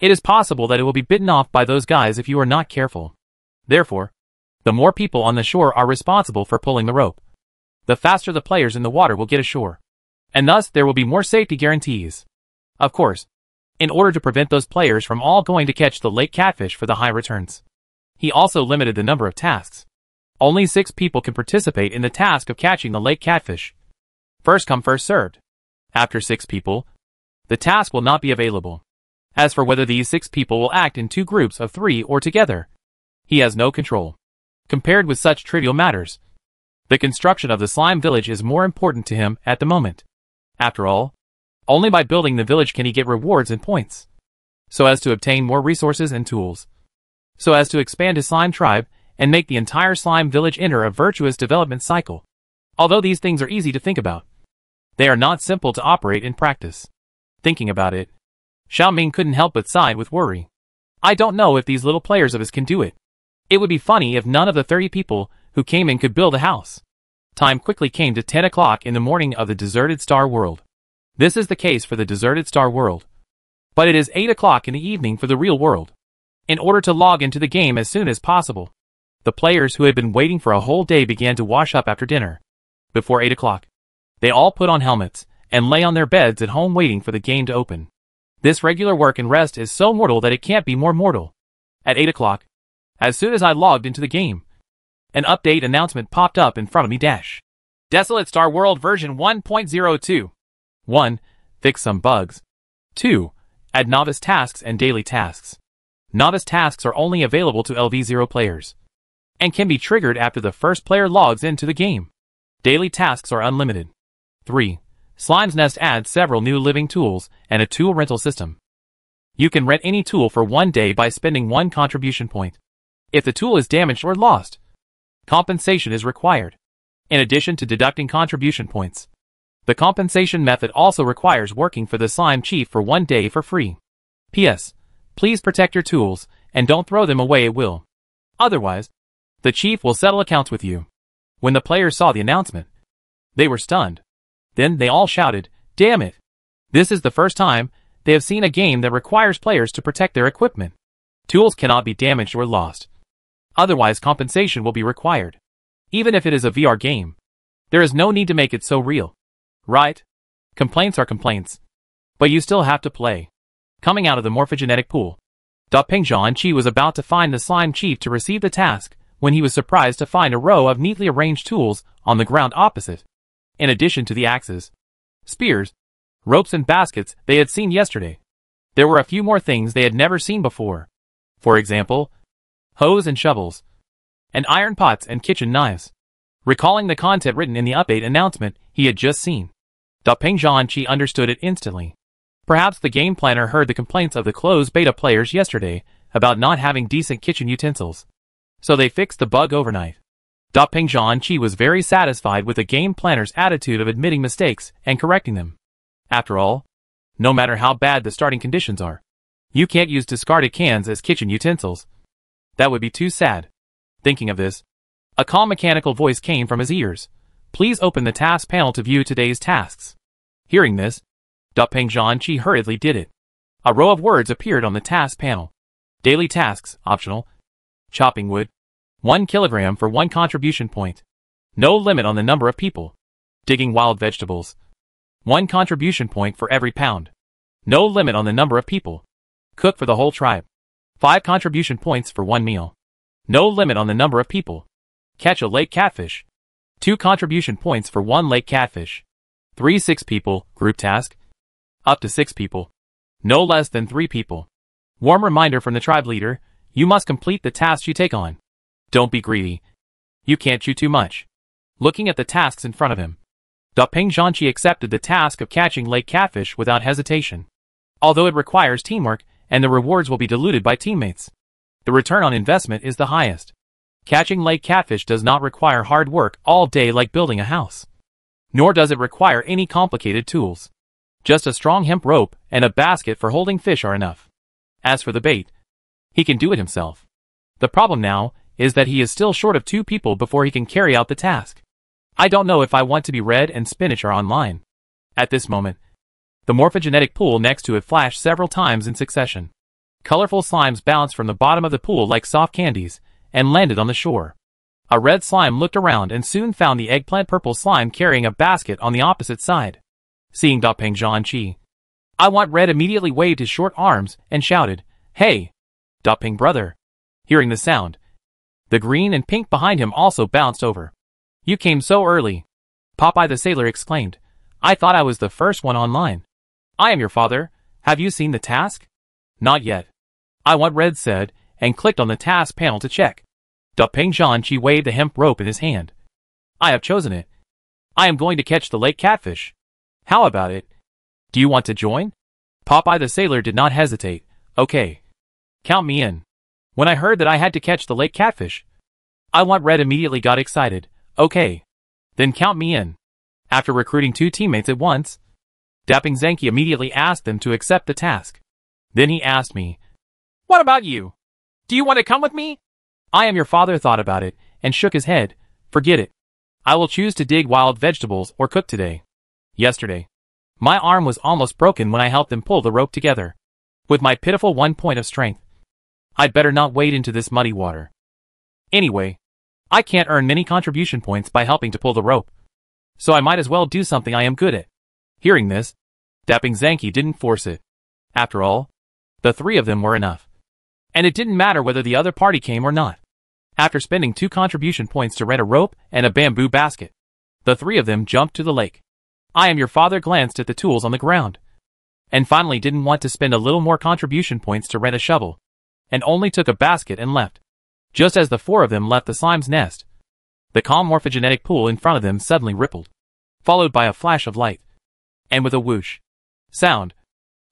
It is possible that it will be bitten off by those guys if you are not careful. Therefore, the more people on the shore are responsible for pulling the rope, the faster the players in the water will get ashore, and thus there will be more safety guarantees. Of course, in order to prevent those players from all going to catch the lake catfish for the high returns, he also limited the number of tasks. Only 6 people can participate in the task of catching the lake catfish. First come first served. After 6 people, the task will not be available. As for whether these 6 people will act in 2 groups of 3 or together, he has no control. Compared with such trivial matters, the construction of the slime village is more important to him at the moment. After all, only by building the village can he get rewards and points, so as to obtain more resources and tools, so as to expand his slime tribe and make the entire slime village enter a virtuous development cycle. Although these things are easy to think about, they are not simple to operate in practice. Thinking about it, Xiaoming couldn't help but sigh with worry. I don't know if these little players of his can do it. It would be funny if none of the 30 people who came in could build a house. Time quickly came to 10 o'clock in the morning of the deserted star world. This is the case for the deserted star world, but it is 8 o'clock in the evening for the real world. In order to log into the game as soon as possible, the players who had been waiting for a whole day began to wash up after dinner. Before 8 o'clock, they all put on helmets and lay on their beds at home waiting for the game to open. This regular work and rest is so mortal that it can't be more mortal. At 8 o'clock, as soon as I logged into the game, an update announcement popped up in front of me. Desolate Star World version 1.02. 1. Fix some bugs. 2. Add novice tasks and daily tasks. Novice tasks are only available to LV0 players, and can be triggered after the first player logs into the game. Daily tasks are unlimited. 3. Slime's Nest adds several new living tools and a tool rental system. You can rent any tool for 1 day by spending 1 contribution point. If the tool is damaged or lost, compensation is required. In addition to deducting contribution points, the compensation method also requires working for the Slime Chief for 1 day for free. P.S. Please protect your tools, and don't throw them away at will. Otherwise, the Chief will settle accounts with you. When the players saw the announcement, they were stunned. Then they all shouted, "Damn it! This is the first time they have seen a game that requires players to protect their equipment. Tools cannot be damaged or lost. Otherwise compensation will be required. Even if it is a VR game, there is no need to make it so real. Right? Complaints are complaints. But you still have to play." Coming out of the morphogenetic pool, Ping Zhan Qi was about to find the Slime Chief to receive the task when he was surprised to find a row of neatly arranged tools on the ground opposite. In addition to the axes, spears, ropes and baskets they had seen yesterday, there were a few more things they had never seen before. For example, hoes and shovels, and iron pots and kitchen knives. Recalling the content written in the update announcement he had just seen, Ping Zhan Qi understood it instantly. Perhaps the game planner heard the complaints of the closed beta players yesterday, about not having decent kitchen utensils. So they fixed the bug overnight. Peng Zhanqi was very satisfied with the game planner's attitude of admitting mistakes and correcting them. After all, no matter how bad the starting conditions are, you can't use discarded cans as kitchen utensils. That would be too sad. Thinking of this, a calm mechanical voice came from his ears. Please open the task panel to view today's tasks. Hearing this, Peng Zhanqi hurriedly did it. A row of words appeared on the task panel. Daily tasks, optional. Chopping wood. 1 kilogram for 1 contribution point. No limit on the number of people. Digging wild vegetables. 1 contribution point for every pound. No limit on the number of people. Cook for the whole tribe. 5 contribution points for 1 meal. No limit on the number of people. Catch a lake catfish. 2 contribution points for 1 lake catfish. 3 6 people, group task. Up to 6 people. No less than 3 people. Warm reminder from the tribe leader, you must complete the tasks you take on. Don't be greedy. You can't chew too much. Looking at the tasks in front of him, Peng Zhanqi accepted the task of catching lake catfish without hesitation. Although it requires teamwork, and the rewards will be diluted by teammates, the return on investment is the highest. Catching lake catfish does not require hard work all day like building a house. Nor does it require any complicated tools. Just a strong hemp rope and a basket for holding fish are enough. As for the bait, he can do it himself. The problem now is that he is still short of 2 people before he can carry out the task. I don't know if I want to be red and spinach are online. At this moment, the morphogenetic pool next to it flashed several times in succession. Colorful slimes bounced from the bottom of the pool like soft candies and landed on the shore. A red slime looked around and soon found the eggplant purple slime carrying a basket on the opposite side. Seeing Peng Zhanqi, I Want Red immediately waved his short arms and shouted, "Hey, Peng brother." Hearing the sound, the green and pink behind him also bounced over. You came so early, Popeye the sailor exclaimed. I thought I was the first one online. I am your father. Have you seen the task? Not yet. I Want Red said, and clicked on the task panel to check. Peng Zhanqi waved the hemp rope in his hand. I have chosen it. I am going to catch the lake catfish. How about it? Do you want to join? Popeye the sailor did not hesitate. Okay. Count me in. When I heard that I had to catch the lake catfish, I Want Red immediately got excited. Okay. Then count me in. After recruiting 2 teammates at once, Peng Zhanqi immediately asked them to accept the task. Then he asked me, what about you? Do you want to come with me? I am your father thought about it, and shook his head. Forget it. I will choose to dig wild vegetables or cook today. Yesterday, my arm was almost broken when I helped them pull the rope together. With my pitiful 1 point of strength, I'd better not wade into this muddy water. Anyway, I can't earn many contribution points by helping to pull the rope, so I might as well do something I am good at. Hearing this, Peng Zhanqi didn't force it. After all, the 3 of them were enough. And it didn't matter whether the other party came or not. After spending 2 contribution points to rent a rope and a bamboo basket, the 3 of them jumped to the lake. I am your father glanced at the tools on the ground, and finally didn't want to spend a little more contribution points to rent a shovel, and only took a basket and left. Just as the 4 of them left the slime's nest, the calm morphogenetic pool in front of them suddenly rippled, followed by a flash of light, and with a whoosh sound,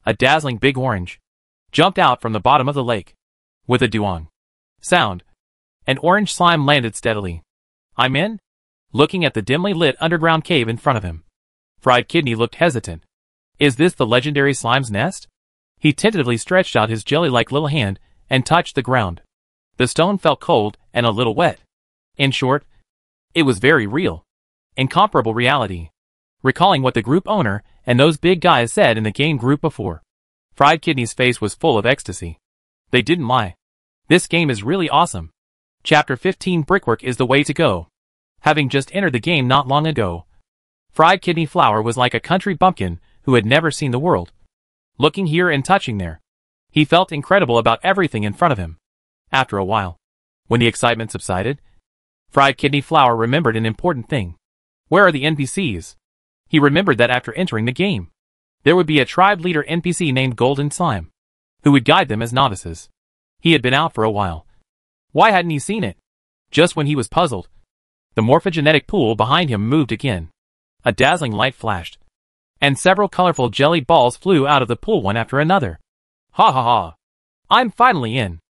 a dazzling big orange jumped out from the bottom of the lake. With a duong sound, an orange slime landed steadily. I'm in? Looking at the dimly lit underground cave in front of him, Fried Kidney looked hesitant. Is this the legendary slime's nest? He tentatively stretched out his jelly-like little hand and touched the ground. The stone felt cold and a little wet. In short, it was very real. Incomparable reality. Recalling what the group owner and those big guys said in the game group before, Fried Kidney's face was full of ecstasy. They didn't lie. This game is really awesome. Chapter 15 Brickwork is the way to go. Having just entered the game not long ago, Fried Kidney Flower was like a country bumpkin who had never seen the world. Looking here and touching there, he felt incredible about everything in front of him. After a while, when the excitement subsided, Fried Kidney Flower remembered an important thing. Where are the NPCs? He remembered that after entering the game, there would be a tribe leader NPC named Golden Slime, who would guide them as novices. He had been out for a while. Why hadn't he seen it? Just when he was puzzled, the morphogenetic pool behind him moved again. A dazzling light flashed, and several colorful jelly balls flew out of the pool one after another. Ha ha ha! I'm finally in.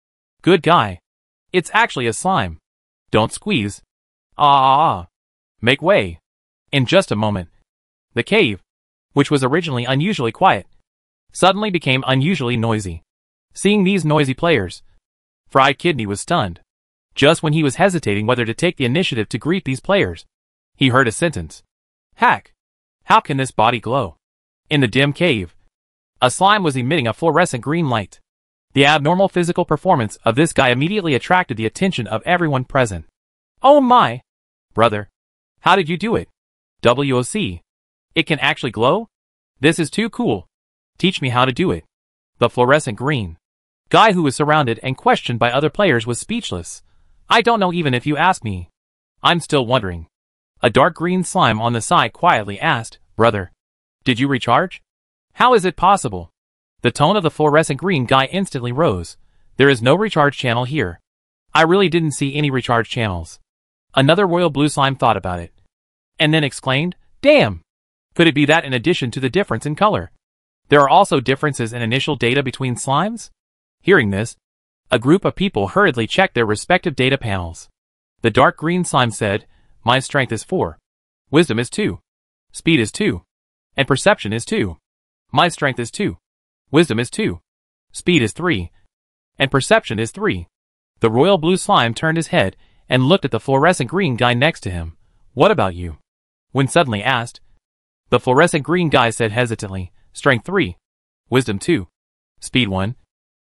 Good guy. It's actually a slime. Don't squeeze. Make way. In just a moment, the cave, which was originally unusually quiet, suddenly became unusually noisy. Seeing these noisy players, Fried Kidney was stunned. Just when he was hesitating whether to take the initiative to greet these players, he heard a sentence. Hack! How can this body glow? In the dim cave, a slime was emitting a fluorescent green light. The abnormal physical performance of this guy immediately attracted the attention of everyone present. Oh my! Brother, how did you do it? WOC. It can actually glow? This is too cool. Teach me how to do it. The fluorescent green guy, who was surrounded and questioned by other players, was speechless. I don't know, even if you ask me. I'm still wondering. A dark green slime on the side quietly asked, Brother, did you recharge? How is it possible? The tone of the fluorescent green guy instantly rose. There is no recharge channel here. I really didn't see any recharge channels. Another royal blue slime thought about it, and then exclaimed, Damn! Could it be that in addition to the difference in color, there are also differences in initial data between slimes? Hearing this, a group of people hurriedly checked their respective data panels. The dark green slime said, My strength is 4. Wisdom is 2. Speed is 2. And perception is 2. My strength is 2. Wisdom is 2. Speed is 3. And perception is 3. The royal blue slime turned his head and looked at the fluorescent green guy next to him. What about you? When suddenly asked, the fluorescent green guy said hesitantly, Strength 3. Wisdom 2. Speed 1.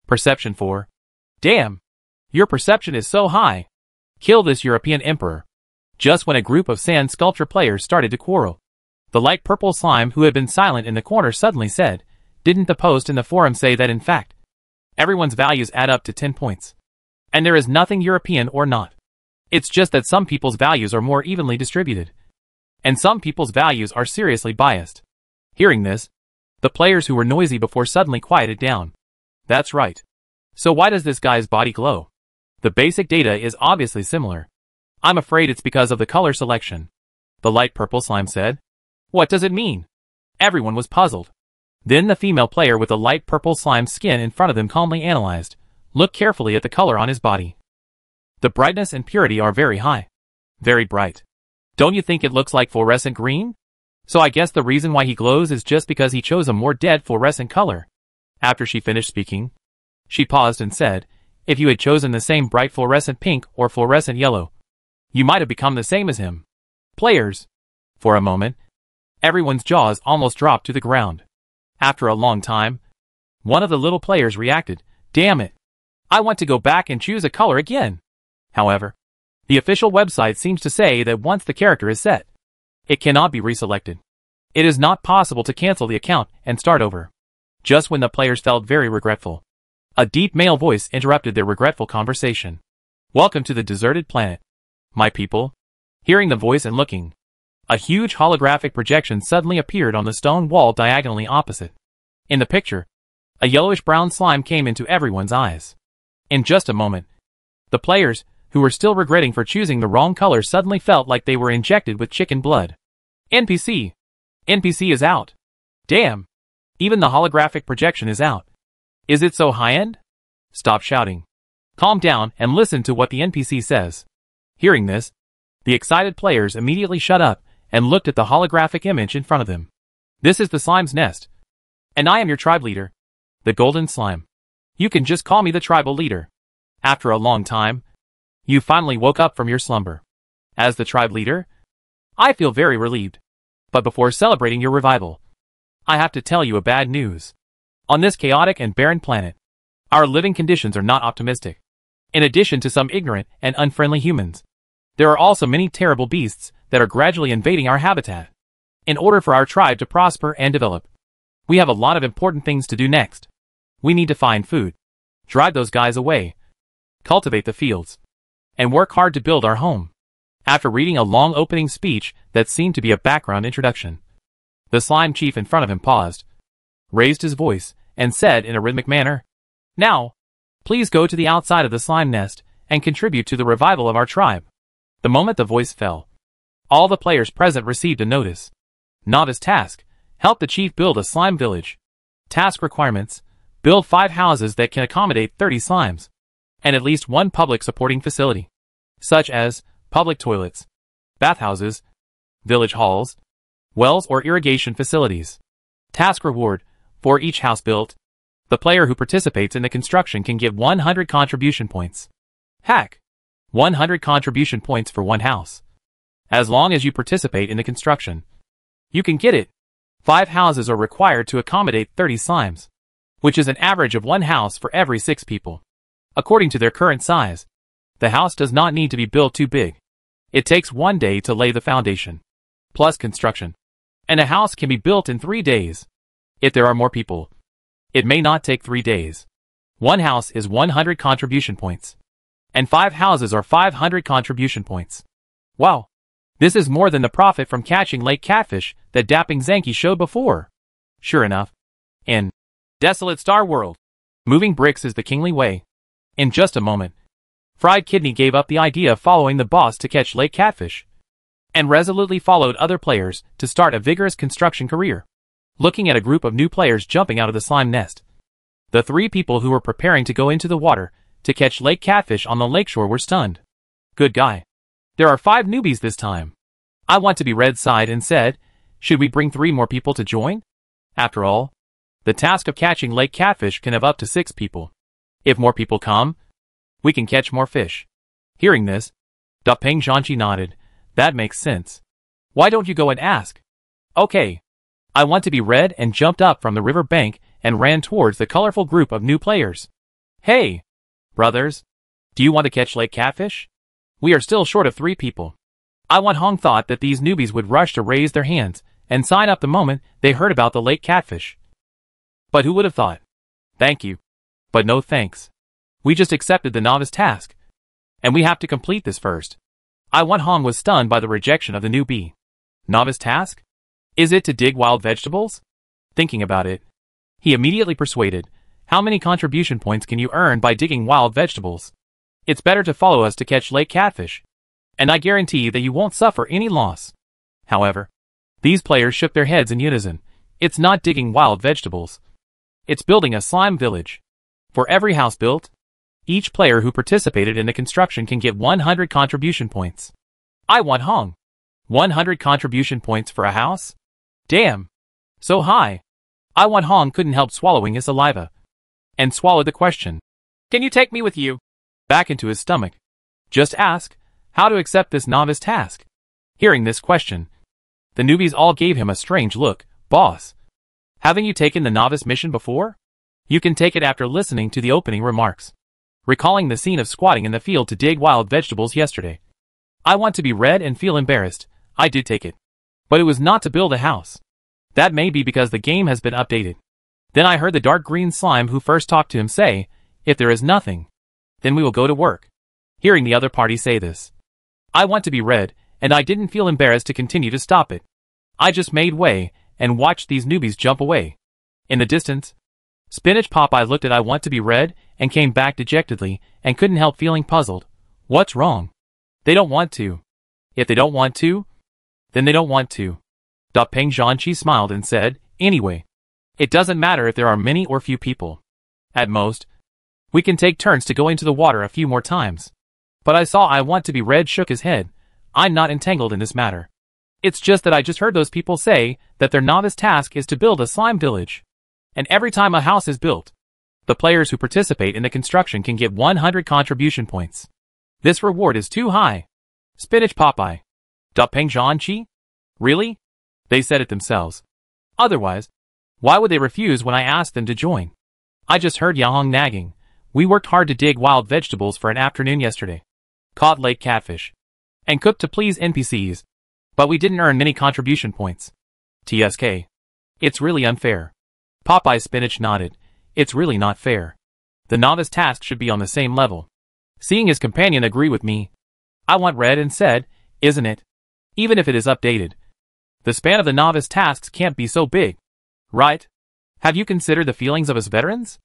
Perception 4. Damn! Your perception is so high. Kill this European emperor. Just when a group of sand sculpture players started to quarrel, the light purple slime, who had been silent in the corner, suddenly said, Didn't the post in the forum say that in fact, everyone's values add up to 10 points? And there is nothing European or not. It's just that some people's values are more evenly distributed, and some people's values are seriously biased. Hearing this, the players who were noisy before suddenly quieted down. That's right. So why does this guy's body glow? The basic data is obviously similar. I'm afraid it's because of the color selection. The light purple slime said. What does it mean? Everyone was puzzled. Then the female player with the light purple slime skin in front of them calmly analyzed. Look carefully at the color on his body. The brightness and purity are very high. Very bright. Don't you think it looks like fluorescent green? So I guess the reason why he glows is just because he chose a more dead fluorescent color. After she finished speaking, she paused and said, If you had chosen the same bright fluorescent pink or fluorescent yellow, you might have become the same as him. Players. For a moment, everyone's jaws almost dropped to the ground. After a long time, one of the little players reacted, Damn it! I want to go back and choose a color again. However, the official website seems to say that once the character is set, it cannot be reselected. It is not possible to cancel the account and start over. Just when the players felt very regretful, a deep male voice interrupted their regretful conversation. Welcome to the deserted planet, my people. Hearing the voice and looking, a huge holographic projection suddenly appeared on the stone wall diagonally opposite. In the picture, a yellowish-brown slime came into everyone's eyes. In just a moment, the players, who were still regretting for choosing the wrong color, suddenly felt like they were injected with chicken blood. NPC. NPC is out. Damn. Even the holographic projection is out. Is it so high-end? Stop shouting. Calm down and listen to what the NPC says. Hearing this, the excited players immediately shut up and looked at the holographic image in front of them. This is the slime's nest. And I am your tribe leader, the golden slime. You can just call me the tribal leader. After a long time, you finally woke up from your slumber. As the tribe leader, I feel very relieved. But before celebrating your revival, I have to tell you a bad news. On this chaotic and barren planet, our living conditions are not optimistic. In addition to some ignorant and unfriendly humans, there are also many terrible beasts that are gradually invading our habitat. In order for our tribe to prosper and develop, we have a lot of important things to do next. We need to find food, drive those guys away, cultivate the fields, and work hard to build our home. After reading a long opening speech that seemed to be a background introduction, the slime chief in front of him paused, raised his voice, and said in a rhythmic manner, Now, please go to the outside of the slime nest and contribute to the revival of our tribe. The moment the voice fell, all the players present received a notice. Novice task: help the chief build a slime village. Task requirements: build 5 houses that can accommodate 30 slimes. and at least one public supporting facility, such as public toilets, bathhouses, village halls, wells or irrigation facilities. Task reward: for each house built, the player who participates in the construction can get 100 contribution points. Hack: 100 contribution points for one house. As long as you participate in the construction, you can get it. 5 houses are required to accommodate 30 slimes, which is an average of 1 house for every 6 people. According to their current size, the house does not need to be built too big. It takes 1 day to lay the foundation, plus construction, and a house can be built in 3 days. If there are more people, it may not take 3 days. One house is 100 contribution points, and 5 houses are 500 contribution points. Wow! This is more than the profit from catching lake catfish that Dapping Zanky showed before. Sure enough, in Desolate Star World, moving bricks is the kingly way. In just a moment, Fried Kidney gave up the idea of following the boss to catch lake catfish, and resolutely followed other players to start a vigorous construction career. Looking at a group of new players jumping out of the slime nest, the 3 people who were preparing to go into the water to catch lake catfish on the lakeshore were stunned. Good guy. There are 5 newbies this time. I Want to Be Red sighed and said, should we bring 3 more people to join? After all, the task of catching lake catfish can have up to 6 people. If more people come, we can catch more fish. Hearing this, Dapping Zanky nodded. That makes sense. Why don't you go and ask? Okay. I Want to Be Red and jumped up from the river bank and ran towards the colorful group of new players. Hey, brothers, do you want to catch lake catfish? We are still short of 3 people. I Want Hong thought that these newbies would rush to raise their hands and sign up the moment they heard about the lake catfish. But who would have thought? Thank you, but no thanks. We just accepted the novice task, and we have to complete this first. I Want Hong was stunned by the rejection of the newbie. Novice task? Is it to dig wild vegetables? Thinking about it, he immediately persuaded, how many contribution points can you earn by digging wild vegetables? It's better to follow us to catch lake catfish, and I guarantee that you won't suffer any loss. However, these players shook their heads in unison. It's not digging wild vegetables. It's building a slime village. For every house built, each player who participated in the construction can get 100 contribution points. I Want Hong. 100 contribution points for a house? Damn. So high. I Want Hong couldn't help swallowing his saliva, and swallowed the question. Can you take me with you? Back into his stomach. Just ask how to accept this novice task. Hearing this question, the newbies all gave him a strange look. Boss, haven't you taken the novice mission before? You can take it after listening to the opening remarks. Recalling the scene of squatting in the field to dig wild vegetables yesterday, I Want to Be Red and feel embarrassed. I did take it, but it was not to build a house. That may be because the game has been updated. Then I heard the dark green slime who first talked to him say, if there is nothing, then we will go to work. Hearing the other party say this, I Want to Be Red, and I didn't feel embarrassed to continue to stop it. I just made way and watched these newbies jump away. In the distance, Spinach Popeye looked at I Want to Be Red and came back dejectedly and couldn't help feeling puzzled. What's wrong? They don't want to. If they don't want to, then they don't want to. Dapping Zanky smiled and said, anyway, it doesn't matter if there are many or few people. At most, we can take turns to go into the water a few more times. But I saw I Want to Be Red shook his head. I'm not entangled in this matter. It's just that I just heard those people say that their novice task is to build a slime village. And every time a house is built, the players who participate in the construction can get 100 contribution points. This reward is too high. Spinach Popeye. Dapping Zanky? Really? They said it themselves. Otherwise, why would they refuse when I asked them to join? I just heard Yahong nagging. We worked hard to dig wild vegetables for an afternoon yesterday. Caught lake catfish. And cooked to please NPCs. But we didn't earn many contribution points. TSK. It's really unfair. Popeye Spinach nodded. It's really not fair. The novice task should be on the same level. Seeing his companion agree with me, I Want Red and said, isn't it? Even if it is updated, the span of the novice tasks can't be so big. Right? Have you considered the feelings of us veterans?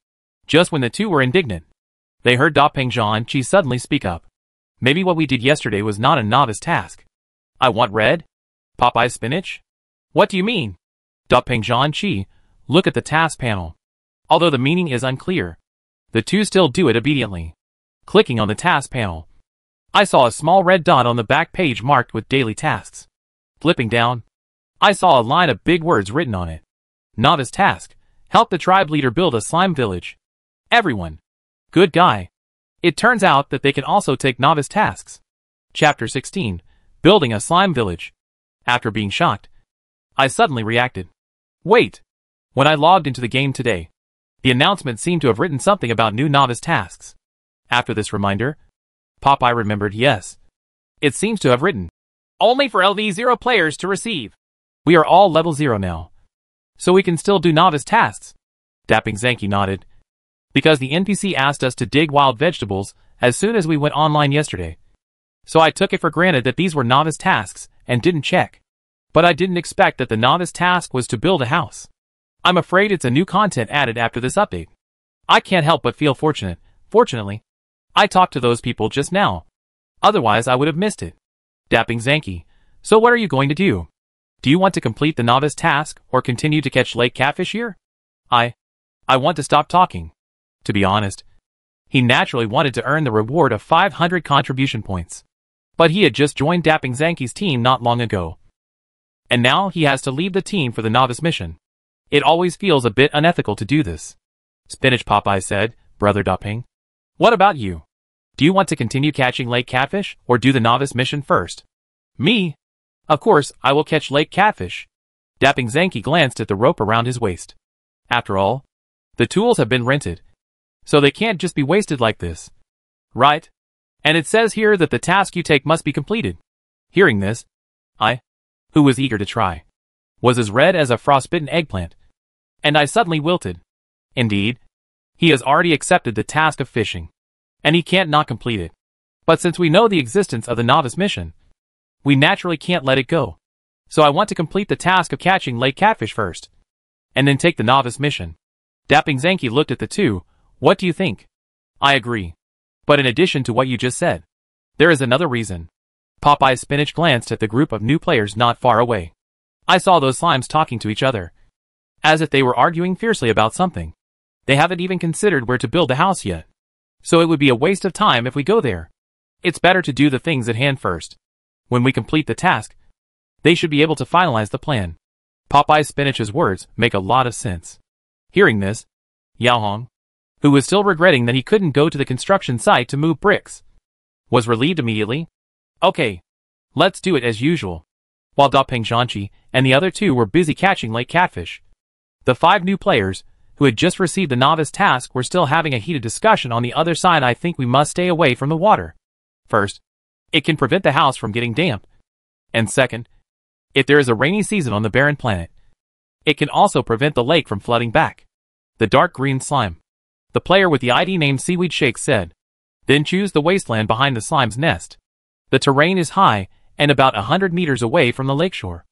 Just when the two were indignant, they heard Dapping Zanky suddenly speak up. Maybe what we did yesterday was not a novice task. I Want Red? Popeye Spinach? What do you mean? Dapping Zanky, look at the task panel. Although the meaning is unclear, the two still do it obediently. Clicking on the task panel, I saw a small red dot on the back page marked with daily tasks. Flipping down, I saw a line of big words written on it. Novice task. Help the tribe leader build a slime village. Everyone. Good guy. It turns out that they can also take novice tasks. Chapter 16. Building a slime village. After being shocked, I suddenly reacted. Wait. When I logged into the game today, the announcement seemed to have written something about new novice tasks. After this reminder, Popeye remembered, yes. It seems to have written, only for LV0 players to receive. We are all level 0 now, so we can still do novice tasks. Dapping Zanky nodded, because the NPC asked us to dig wild vegetables as soon as we went online yesterday. So I took it for granted that these were novice tasks and didn't check. But I didn't expect that the novice task was to build a house. I'm afraid it's a new content added after this update. I can't help but feel fortunate. Fortunately, I talked to those people just now. Otherwise I would have missed it. Dapping Zanky, so what are you going to do? Do you want to complete the novice task or continue to catch lake catfish here? I want to stop talking. To be honest, he naturally wanted to earn the reward of 500 contribution points. But he had just joined Dapping Zanky's team not long ago. And now he has to leave the team for the novice mission. It always feels a bit unethical to do this. Spinach Popeye said, Brother Dapping. What about you? Do you want to continue catching lake catfish or do the novice mission first? Me? Of course, I will catch lake catfish. Dapping Zanky glanced at the rope around his waist. After all, the tools have been rented, so they can't just be wasted like this. Right? And it says here that the task you take must be completed. Hearing this, I, who was eager to try, was as red as a frostbitten eggplant. And I suddenly wilted. Indeed, he has already accepted the task of fishing, and he can't not complete it. But since we know the existence of the novice mission, we naturally can't let it go. So I want to complete the task of catching lake catfish first, and then take the novice mission. Dapping Zanky looked at the two. What do you think? I agree. But in addition to what you just said, there is another reason. Popeye's Spinach glanced at the group of new players not far away. I saw those slimes talking to each other, as if they were arguing fiercely about something. They haven't even considered where to build the house yet. So it would be a waste of time if we go there. It's better to do the things at hand first. When we complete the task, they should be able to finalize the plan. Popeye Spinach's words make a lot of sense. Hearing this, Yao Hong, who was still regretting that he couldn't go to the construction site to move bricks, was relieved immediately. Okay, let's do it as usual. While Dapping Zanky and the other two were busy catching lake catfish, the 5 new players, who had just received the novice task, were still having a heated discussion on the other side. I think we must stay away from the water. First, it can prevent the house from getting damp. And second, if there is a rainy season on the barren planet, it can also prevent the lake from flooding back. The dark green slime. The player with the ID name Seaweed Shake said. Then choose the wasteland behind the slime's nest. The terrain is high and about 100 meters away from the lakeshore.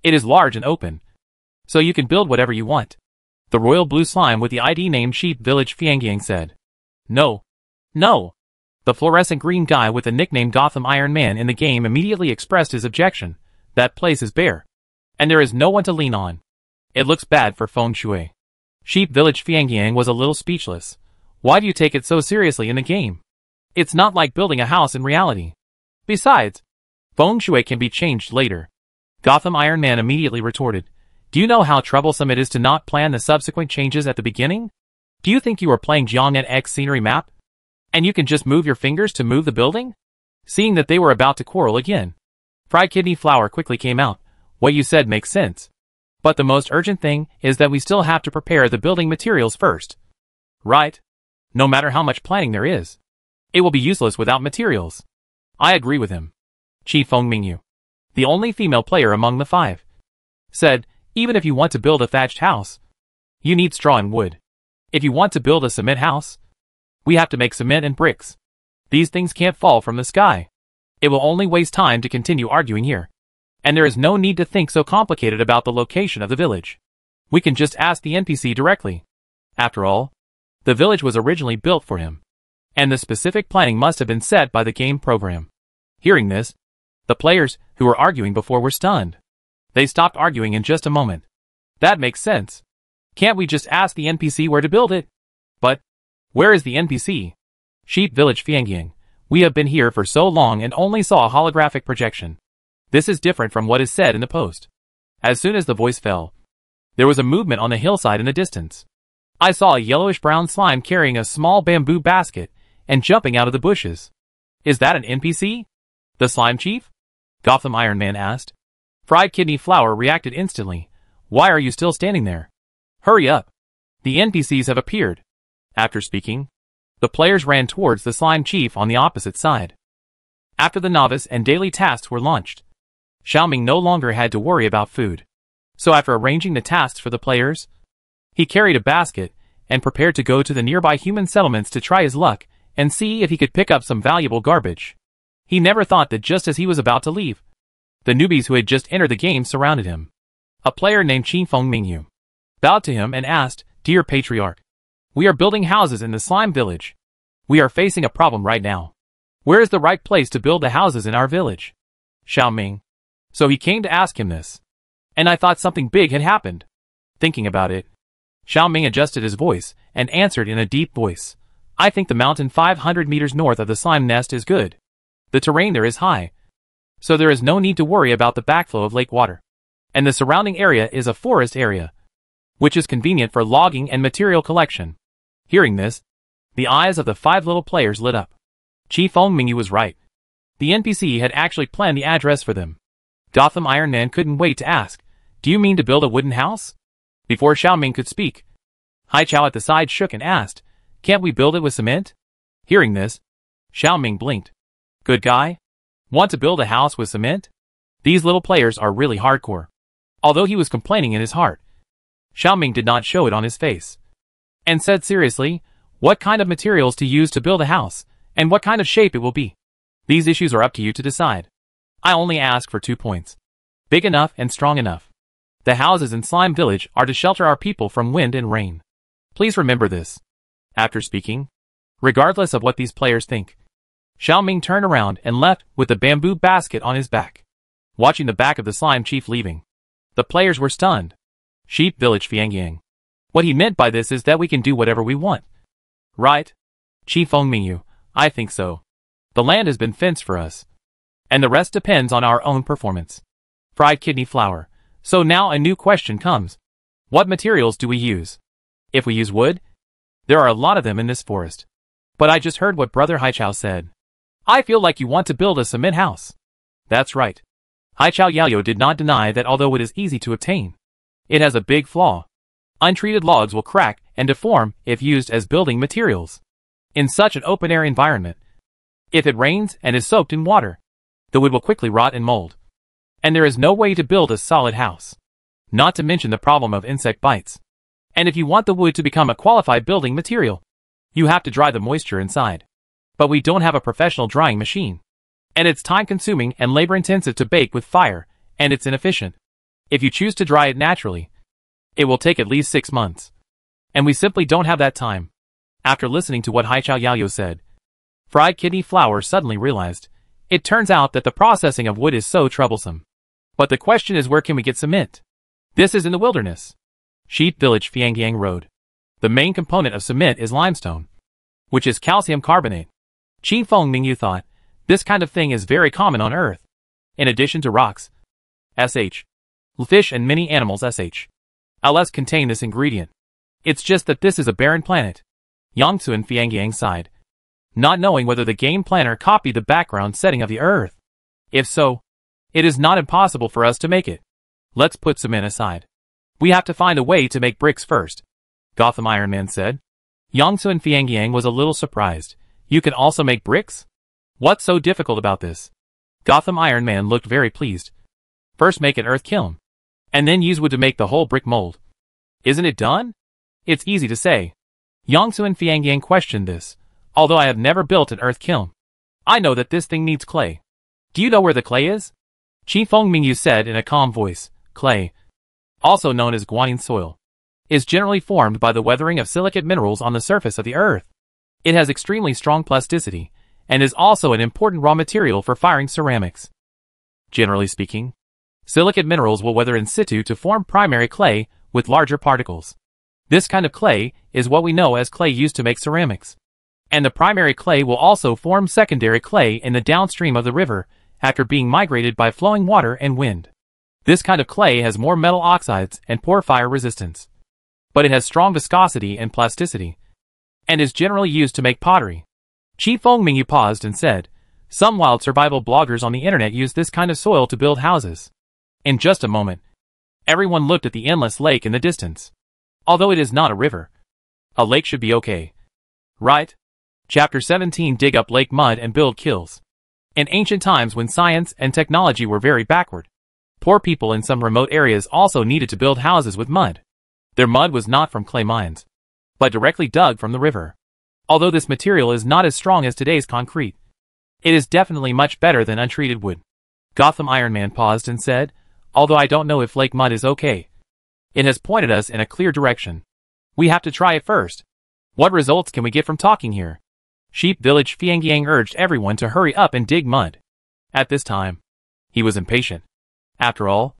It is large and open, so you can build whatever you want. The royal blue slime with the ID name Sheep Village Fiangyang said. No. No. The fluorescent green guy with the nickname Gotham Iron Man in the game immediately expressed his objection. That place is bare, and there is no one to lean on. It looks bad for feng shui. Sheep Village Fiangyang was a little speechless. Why do you take it so seriously in the game? It's not like building a house in reality. Besides, feng shui can be changed later. Gotham Iron Man immediately retorted. Do you know how troublesome it is to not plan the subsequent changes at the beginning? Do you think you are playing Jiangnan X scenery map? And you can just move your fingers to move the building? Seeing that they were about to quarrel again, Fried Kidney Flour quickly came out. What you said makes sense. But the most urgent thing is that we still have to prepare the building materials first. Right? No matter how much planning there is, it will be useless without materials. I agree with him. Chi Feng Mingyu, the only female player among the 5, said, even if you want to build a thatched house, you need straw and wood. If you want to build a cement house, we have to make cement and bricks. These things can't fall from the sky. It will only waste time to continue arguing here. And there is no need to think so complicated about the location of the village. We can just ask the NPC directly. After all, the village was originally built for him, and the specific planning must have been set by the game program. Hearing this, the players who were arguing before were stunned. They stopped arguing in just a moment. That makes sense. Can't we just ask the NPC where to build it? But where is the NPC? Sheep Village Fiangyang. We have been here for so long and only saw a holographic projection. This is different from what is said in the post. As soon as the voice fell, there was a movement on the hillside in the distance. I saw a yellowish-brown slime carrying a small bamboo basket and jumping out of the bushes. Is that an NPC? The slime chief? Gotham Iron Man asked. Fried Kidney Flour reacted instantly. Why are you still standing there? Hurry up. The NPCs have appeared. After speaking, the players ran towards the slime chief on the opposite side. After the novice and daily tasks were launched, Xiaoming no longer had to worry about food. So after arranging the tasks for the players, he carried a basket and prepared to go to the nearby human settlements to try his luck and see if he could pick up some valuable garbage. He never thought that just as he was about to leave, the newbies who had just entered the game surrounded him. A player named Qifeng Mingyu bowed to him and asked, Dear Patriarch, we are building houses in the slime village. We are facing a problem right now. Where is the right place to build the houses in our village? Xiaoming. So he came to ask him this. And I thought something big had happened. Thinking about it, Xiaoming adjusted his voice and answered in a deep voice. I think the mountain 500 meters north of the slime nest is good. The terrain there is high, so there is no need to worry about the backflow of lake water. And the surrounding area is a forest area, which is convenient for logging and material collection. Hearing this, the eyes of the 5 little players lit up. Qifeng Mingyu was right. The NPC had actually planned the address for them. Gotham Iron Man couldn't wait to ask, Do you mean to build a wooden house? Before Xiaoming could speak, Haichao at the side shook and asked, Can't we build it with cement? Hearing this, Xiaoming blinked. Good guy? Want to build a house with cement? These little players are really hardcore. Although he was complaining in his heart, Xiaoming did not show it on his face. And said seriously, What kind of materials to use to build a house, and what kind of shape it will be? These issues are up to you to decide. I only ask for 2 points. Big enough and strong enough. The houses in Slime Village are to shelter our people from wind and rain. Please remember this. After speaking, regardless of what these players think, Xiaoming turned around and left with the bamboo basket on his back. Watching the back of the slime chief leaving, the players were stunned. Sheep Village Fiangyang. What he meant by this is that we can do whatever we want. Right? Qifeng Mingyu, I think so. The land has been fenced for us, and the rest depends on our own performance. Fried Kidney Flour. So now a new question comes. What materials do we use? If we use wood, there are a lot of them in this forest. But I just heard what Brother Haichao said. I feel like you want to build a cement house. That's right. Haichao Yaoyo did not deny that although it is easy to obtain, it has a big flaw. Untreated logs will crack and deform if used as building materials. In such an open-air environment, if it rains and is soaked in water, the wood will quickly rot and mold. And there is no way to build a solid house. Not to mention the problem of insect bites. And if you want the wood to become a qualified building material, you have to dry the moisture inside. But we don't have a professional drying machine. And it's time-consuming and labor-intensive to bake with fire, and it's inefficient. If you choose to dry it naturally, it will take at least 6 months. And we simply don't have that time. After listening to what Haichao Yaoyo said, Fried Kidney Flour suddenly realized, it turns out that the processing of wood is so troublesome. But the question is, where can we get cement? This is in the wilderness. Sheep Village Fiangyang Road. The main component of cement is limestone, which is calcium carbonate. Qifeng Mingyu thought, this kind of thing is very common on Earth. In addition to rocks, fish and many animals ls contain this ingredient. It's just that this is a barren planet. Yangtze and Fiangyang sighed, not knowing whether the game planner copied the background setting of the Earth. If so, it is not impossible for us to make it. Let's put cement aside. We have to find a way to make bricks first, Gotham Iron Man said. Yangtze and Fiangyang was a little surprised. You can also make bricks? What's so difficult about this? Gotham Iron Man looked very pleased. First make an earth kiln, and then use wood to make the whole brick mold. Isn't it done? It's easy to say. Yangtze and Fiangyang questioned this, although I have never built an earth kiln. I know that this thing needs clay. Do you know where the clay is? Qifeng Mingyu said in a calm voice. Clay, also known as guanyin soil, is generally formed by the weathering of silicate minerals on the surface of the earth. It has extremely strong plasticity, and is also an important raw material for firing ceramics. Generally speaking, silicate minerals will weather in situ to form primary clay with larger particles. This kind of clay is what we know as clay used to make ceramics. And the primary clay will also form secondary clay in the downstream of the river after being migrated by flowing water and wind. This kind of clay has more metal oxides and poor fire resistance. But it has strong viscosity and plasticity, and is generally used to make pottery. Chi Fengmingyu paused and said, some wild survival bloggers on the internet use this kind of soil to build houses. In just a moment, everyone looked at the endless lake in the distance. Although it is not a river, a lake should be okay. Right? Chapter 17 Dig up lake mud and build kilns. In ancient times when science and technology were very backward, poor people in some remote areas also needed to build houses with mud. Their mud was not from clay mines, but directly dug from the river. Although this material is not as strong as today's concrete, it is definitely much better than untreated wood. Gotham Iron Man paused and said, although I don't know if lake mud is okay. It has pointed us in a clear direction. We have to try it first. What results can we get from talking here? Sheep Village Fiangyang urged everyone to hurry up and dig mud. At this time, he was impatient. After all,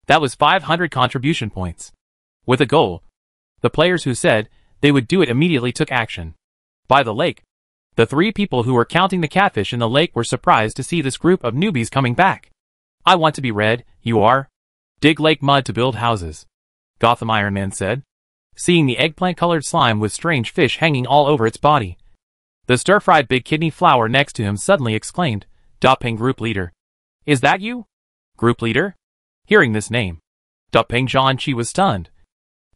that was 500 contribution points. With a goal, the players who said they would do it immediately took action. By the lake, the 3 people who were counting the catfish in the lake were surprised to see this group of newbies coming back. I want to be red, you are? Dig lake mud to build houses, Gotham Iron Man said, seeing the eggplant-colored slime with strange fish hanging all over its body. The stir-fried big kidney flower next to him suddenly exclaimed, Dapeng Group Leader. Is that you? Group Leader? Hearing this name, Dapeng Zhanqi was stunned,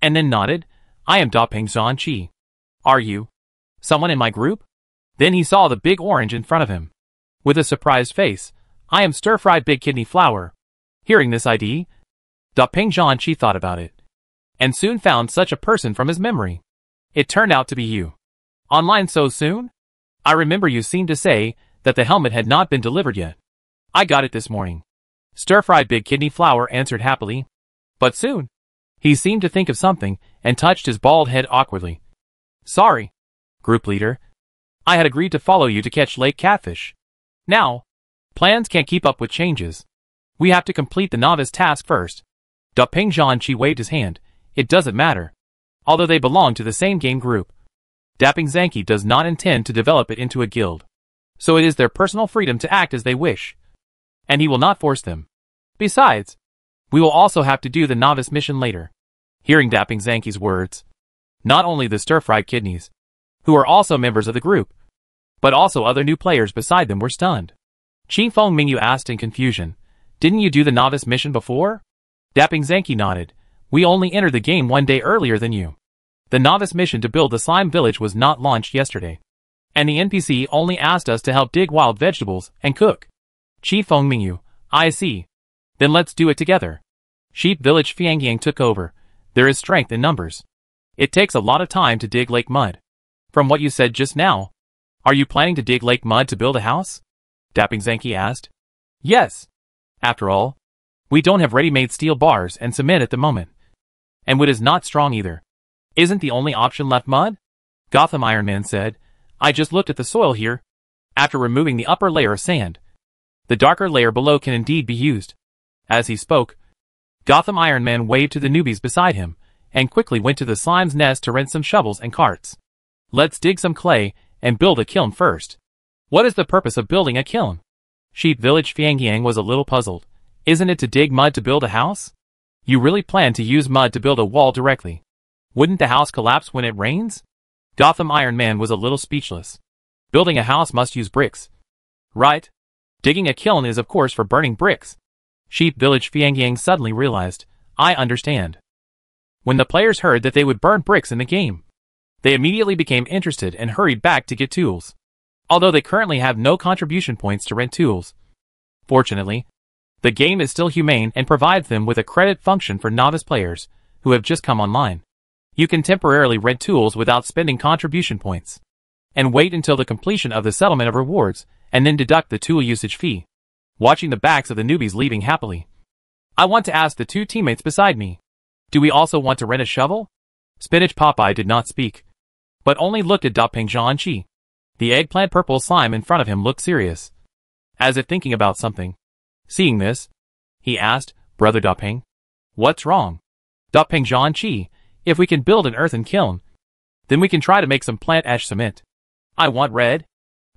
and then nodded, I am Dapeng Zhanqi. Are you someone in my group? Then he saw the big orange in front of him. With a surprised face, I am stir-fried big kidney flower. Hearing this ID, Dapeng Zhanqi thought about it, and soon found such a person from his memory. It turned out to be you. Online so soon? I remember you seemed to say that the helmet had not been delivered yet. I got it this morning. Stir-fried big kidney flower answered happily. But soon. He seemed to think of something and touched his bald head awkwardly. Sorry, Group Leader. I had agreed to follow you to catch lake catfish. Now, plans can't keep up with changes. We have to complete the novice task first. Dapeng Zhanqi waved his hand. It doesn't matter. Although they belong to the same game group, Dapeng Zhanqi does not intend to develop it into a guild. So it is their personal freedom to act as they wish. And he will not force them. Besides, we will also have to do the novice mission later. Hearing Dapeng Zhanqi's words, not only the stir-fried kidneys, who are also members of the group, but also other new players beside them were stunned. Chi Fengmingyu asked in confusion, didn't you do the novice mission before? Dapeng Zhanqi nodded, we only entered the game 1 day earlier than you. The novice mission to build the slime village was not launched yesterday, and the NPC only asked us to help dig wild vegetables and cook. Chi Fengmingyu, I see. Then let's do it together. Sheep Village Fiangyang took over. There is strength in numbers. It takes a lot of time to dig lake mud. From what you said just now, are you planning to dig lake mud to build a house? Dapeng Zhanqi asked. Yes. After all, we don't have ready-made steel bars and cement at the moment. And wood is not strong either. Isn't the only option left mud? Gotham Iron Man said, I just looked at the soil here. After removing the upper layer of sand, the darker layer below can indeed be used. As he spoke, Gotham Iron Man waved to the newbies beside him, and quickly went to the slime's nest to rent some shovels and carts. Let's dig some clay and build a kiln first. What is the purpose of building a kiln? Sheep Village Fiangyang was a little puzzled. Isn't it to dig mud to build a house? You really plan to use mud to build a wall directly. Wouldn't the house collapse when it rains? Gotham Iron Man was a little speechless. Building a house must use bricks. Right? Digging a kiln is of course for burning bricks. Sheep Village Fiangyang suddenly realized, I understand. When the players heard that they would burn bricks in the game, they immediately became interested and hurried back to get tools. Although they currently have no contribution points to rent tools. Fortunately, the game is still humane and provides them with a credit function for novice players who have just come online. You can temporarily rent tools without spending contribution points, and wait until the completion of the settlement of rewards, and then deduct the tool usage fee. Watching the backs of the newbies leaving happily, I want to ask the 2 teammates beside me, do we also want to rent a shovel? Spinach Popeye did not speak, but only looked at Dapeng Zhanqi. The eggplant purple slime in front of him looked serious, as if thinking about something. Seeing this, he asked, Brother Dapeng, what's wrong? Dapeng Zhanqi, if we can build an earthen kiln, then we can try to make some plant ash cement. I want red.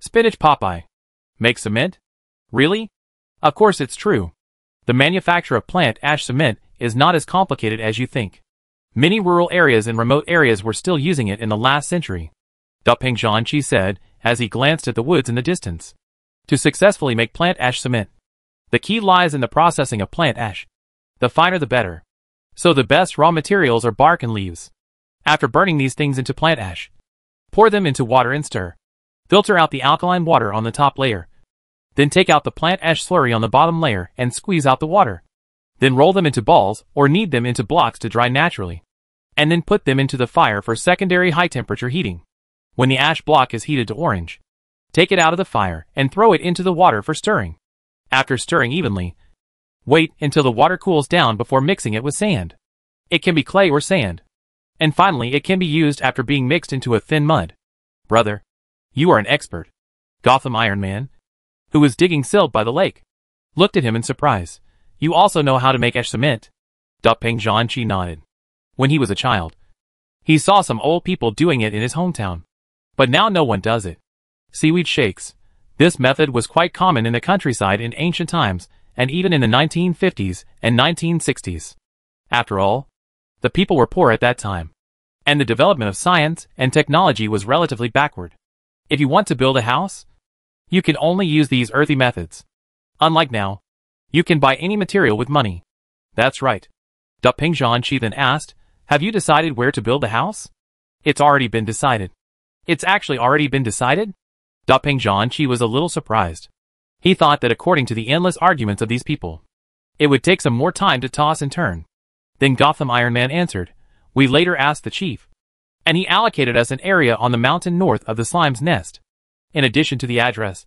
Spinach Popeye. Make cement? Really? Of course it's true. The manufacture of plant ash cement is not as complicated as you think. Many rural areas and remote areas were still using it in the last century. Daping Zhanqi said, as he glanced at the woods in the distance. To successfully make plant ash cement, the key lies in the processing of plant ash. The finer the better. So the best raw materials are bark and leaves. After burning these things into plant ash, pour them into water and stir. Filter out the alkaline water on the top layer. Then take out the plant ash slurry on the bottom layer and squeeze out the water. Then roll them into balls or knead them into blocks to dry naturally. And then put them into the fire for secondary high temperature heating. When the ash block is heated to orange, take it out of the fire and throw it into the water for stirring. After stirring evenly, wait until the water cools down before mixing it with sand. It can be clay or sand. And finally it can be used after being mixed into a thin mud. Brother, you are an expert. Gotham Iron Man, who was digging silt by the lake, looked at him in surprise. You also know how to make ash cement? Daping Zhanqi nodded. When he was a child, he saw some old people doing it in his hometown. But now no one does it. Seaweed shakes. This method was quite common in the countryside in ancient times, and even in the 1950s and 1960s. After all, the people were poor at that time, and the development of science and technology was relatively backward. If you want to build a house, you can only use these earthy methods. Unlike now, you can buy any material with money. That's right. Daping Zhanqi then asked, have you decided where to build the house? It's already been decided. It's actually already been decided? Daping Zhanqi was a little surprised. He thought that according to the endless arguments of these people, it would take some more time to toss and turn. Then Gotham Iron Man answered, we later asked the chief, and he allocated us an area on the mountain north of the slime's nest. In addition to the address,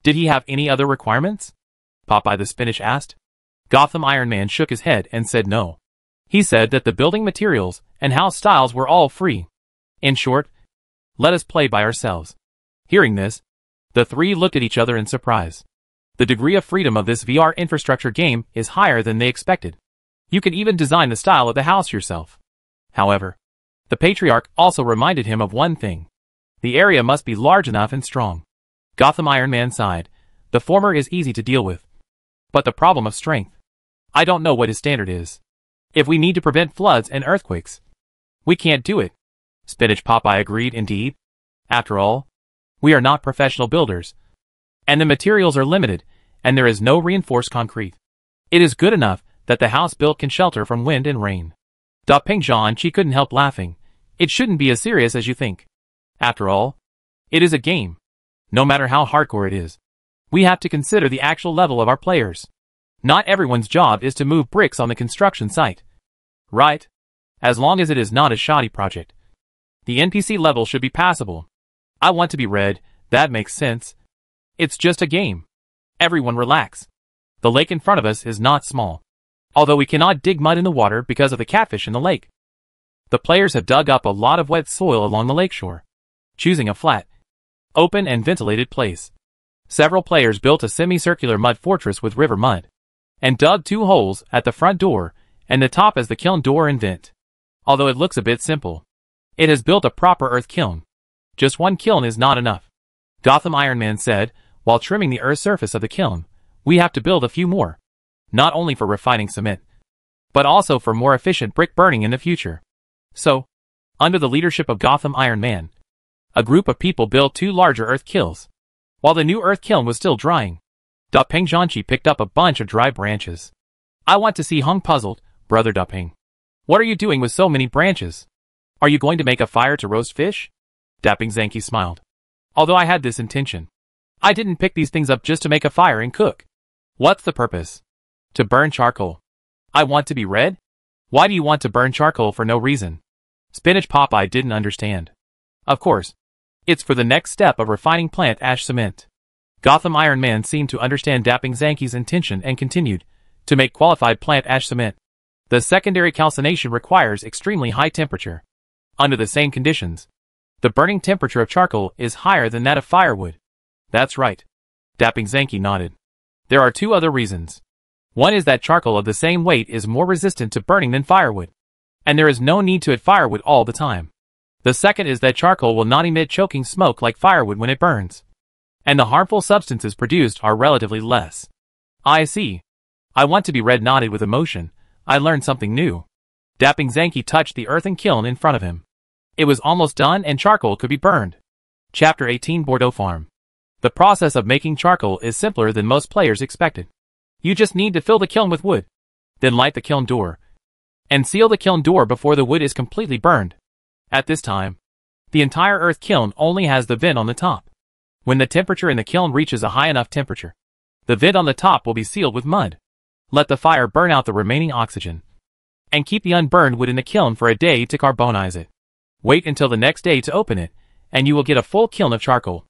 did he have any other requirements? Popeye the Spinach asked. Gotham Iron Man shook his head and said no. He said that the building materials and house styles were all free. In short, let us play by ourselves. Hearing this, the three looked at each other in surprise. The degree of freedom of this VR infrastructure game is higher than they expected. You can even design the style of the house yourself. However, the patriarch also reminded him of one thing. The area must be large enough and strong. Gotham Iron Man sighed. The former is easy to deal with. But the problem of strength. I don't know what his standard is. If we need to prevent floods and earthquakes, we can't do it. Spinach Popeye agreed indeed. After all, we are not professional builders. And the materials are limited, and there is no reinforced concrete. It is good enough that the house built can shelter from wind and rain. Daping Zhanqi couldn't help laughing. It shouldn't be as serious as you think. After all, it is a game. No matter how hardcore it is, we have to consider the actual level of our players. Not everyone's job is to move bricks on the construction site. Right? As long as it is not a shoddy project. The NPC level should be passable. I want to be red, that makes sense. It's just a game. Everyone relax. The lake in front of us is not small. Although we cannot dig mud in the water because of the catfish in the lake. The players have dug up a lot of wet soil along the lakeshore, choosing a flat, open and ventilated place. Several players built a semicircular mud fortress with river mud, and dug 2 holes at the front door and the top as the kiln door and vent. Although it looks a bit simple, it has built a proper earth kiln. Just one kiln is not enough. Gotham Iron Man said, while trimming the earth surface of the kiln, we have to build a few more. Not only for refining cement, but also for more efficient brick burning in the future. So, under the leadership of Gotham Iron Man, a group of people built 2 larger earth kilns. While the new earth kiln was still drying, Daping Zhanqi picked up a bunch of dry branches. I want to see Hung puzzled. Brother Daping, what are you doing with so many branches? Are you going to make a fire to roast fish? Daping Zhanqi smiled. Although I had this intention, I didn't pick these things up just to make a fire and cook. What's the purpose? To burn charcoal. I want to be red? Why do you want to burn charcoal for no reason? Spinach Popeye didn't understand. Of course, it's for the next step of refining plant ash cement. Gotham Iron Man seemed to understand Daping Zhanqi's intention and continued, to make qualified plant ash cement, the secondary calcination requires extremely high temperature. Under the same conditions, the burning temperature of charcoal is higher than that of firewood. That's right. Daping Zhanqi nodded. There are 2 other reasons. One is that charcoal of the same weight is more resistant to burning than firewood, and there is no need to add firewood all the time. The second is that charcoal will not emit choking smoke like firewood when it burns. And the harmful substances produced are relatively less. I see. I want to be read nodded with emotion. I learned something new. Dapping Zanki touched the earthen kiln in front of him. It was almost done and charcoal could be burned. Chapter 18 Bordeaux Farm. The process of making charcoal is simpler than most players expected. You just need to fill the kiln with wood. Then light the kiln door. And seal the kiln door before the wood is completely burned. At this time, the entire earth kiln only has the vent on the top. When the temperature in the kiln reaches a high enough temperature, the vent on the top will be sealed with mud. Let the fire burn out the remaining oxygen. And keep the unburned wood in the kiln for a day to carbonize it. Wait until the next day to open it, and you will get a full kiln of charcoal.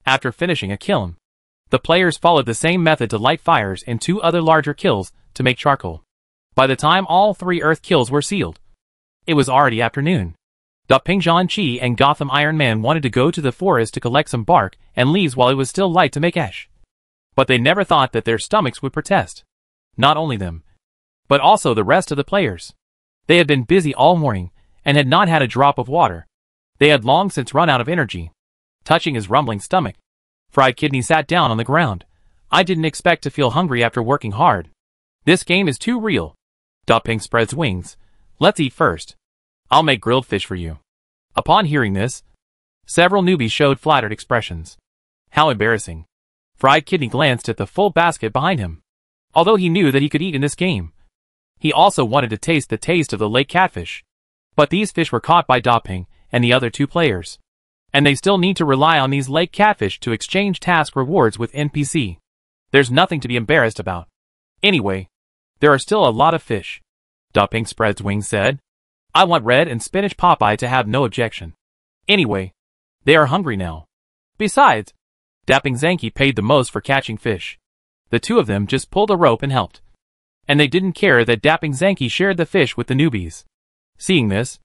After finishing a kiln, the players followed the same method to light fires in 2 other larger kilns to make charcoal. By the time all 3 earth kilns were sealed, it was already afternoon. Ping Zhanqi and Gotham Iron Man wanted to go to the forest to collect some bark and leaves while it was still light to make ash. But they never thought that their stomachs would protest. Not only them, but also the rest of the players. They had been busy all morning, and had not had a drop of water. They had long since run out of energy. Touching his rumbling stomach, Fried Kidney sat down on the ground. I didn't expect to feel hungry after working hard. This game is too real. Ping spreads wings. Let's eat first. I'll make grilled fish for you. Upon hearing this, several newbies showed flattered expressions. How embarrassing. Fried Kidney glanced at the full basket behind him. Although he knew that he could eat in this game, he also wanted to taste the taste of the lake catfish. But these fish were caught by Ping and the other 2 players. And they still need to rely on these lake catfish to exchange task rewards with NPC. There's nothing to be embarrassed about. Anyway, there are still a lot of fish. Ping spreads wings said. I want Red and Spinach Popeye to have no objection. Anyway, they are hungry now. Besides, Dapping Zanki paid the most for catching fish. The 2 of them just pulled a rope and helped. And they didn't care that Dapping Zanki shared the fish with the newbies. Seeing this,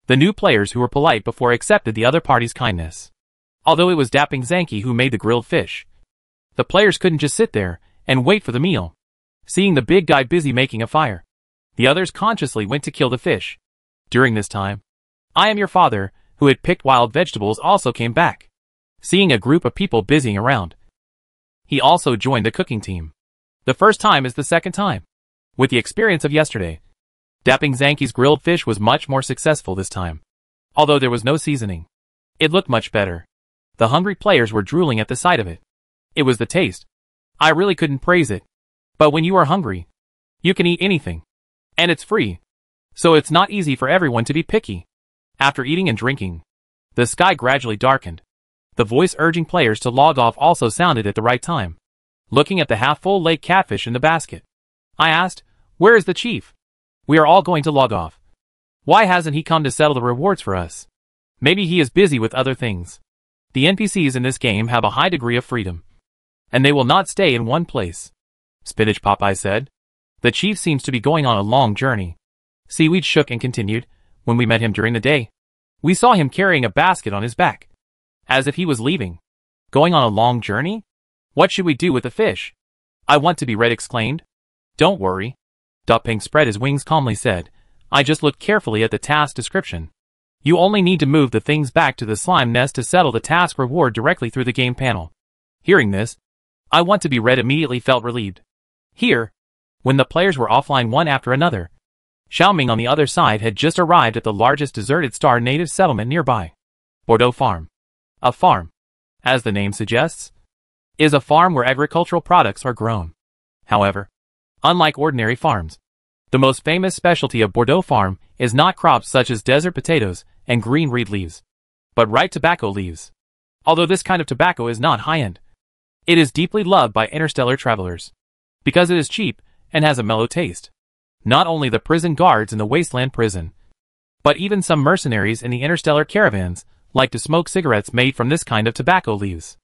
the new players who were polite before accepted the other party's kindness. Although it was Dapping Zanki who made the grilled fish, the players couldn't just sit there and wait for the meal. Seeing the big guy busy making a fire, the others consciously went to kill the fish. During this time, I Am Your Father, who had picked wild vegetables, also came back. Seeing a group of people busying around, he also joined the cooking team. The first time is the second time. With the experience of yesterday, Dapping Zanki's grilled fish was much more successful this time. Although there was no seasoning, it looked much better. The hungry players were drooling at the sight of it. It was the taste. I really couldn't praise it. But when you are hungry, you can eat anything. And it's free. So it's not easy for everyone to be picky. After eating and drinking, the sky gradually darkened. The voice urging players to log off also sounded at the right time. Looking at the half-full lake catfish in the basket, I asked, where is the chief? We are all going to log off. Why hasn't he come to settle the rewards for us? Maybe he is busy with other things. The NPCs in this game have a high degree of freedom. And they will not stay in one place. Spinach Popeye said. The chief seems to be going on a long journey. Seaweed shook and continued. When we met him during the day, we saw him carrying a basket on his back. As if he was leaving. Going on a long journey? What should we do with the fish? I want to be Red exclaimed. Don't worry. Ping spread his wings calmly said. I just looked carefully at the task description. You only need to move the things back to the slime nest to settle the task reward directly through the game panel. Hearing this, I want to be Red immediately felt relieved. Here, when the players were offline one after another, Xiaoming on the other side had just arrived at the largest deserted star native settlement nearby. Bordeaux Farm. A farm, as the name suggests, is a farm where agricultural products are grown. However, unlike ordinary farms, the most famous specialty of Bordeaux Farm is not crops such as desert potatoes and green reed leaves, but ripe tobacco leaves. Although this kind of tobacco is not high-end, it is deeply loved by interstellar travelers, because it is cheap and has a mellow taste. Not only the prison guards in the Wasteland prison, but even some mercenaries in the interstellar caravans like to smoke cigarettes made from this kind of tobacco leaves.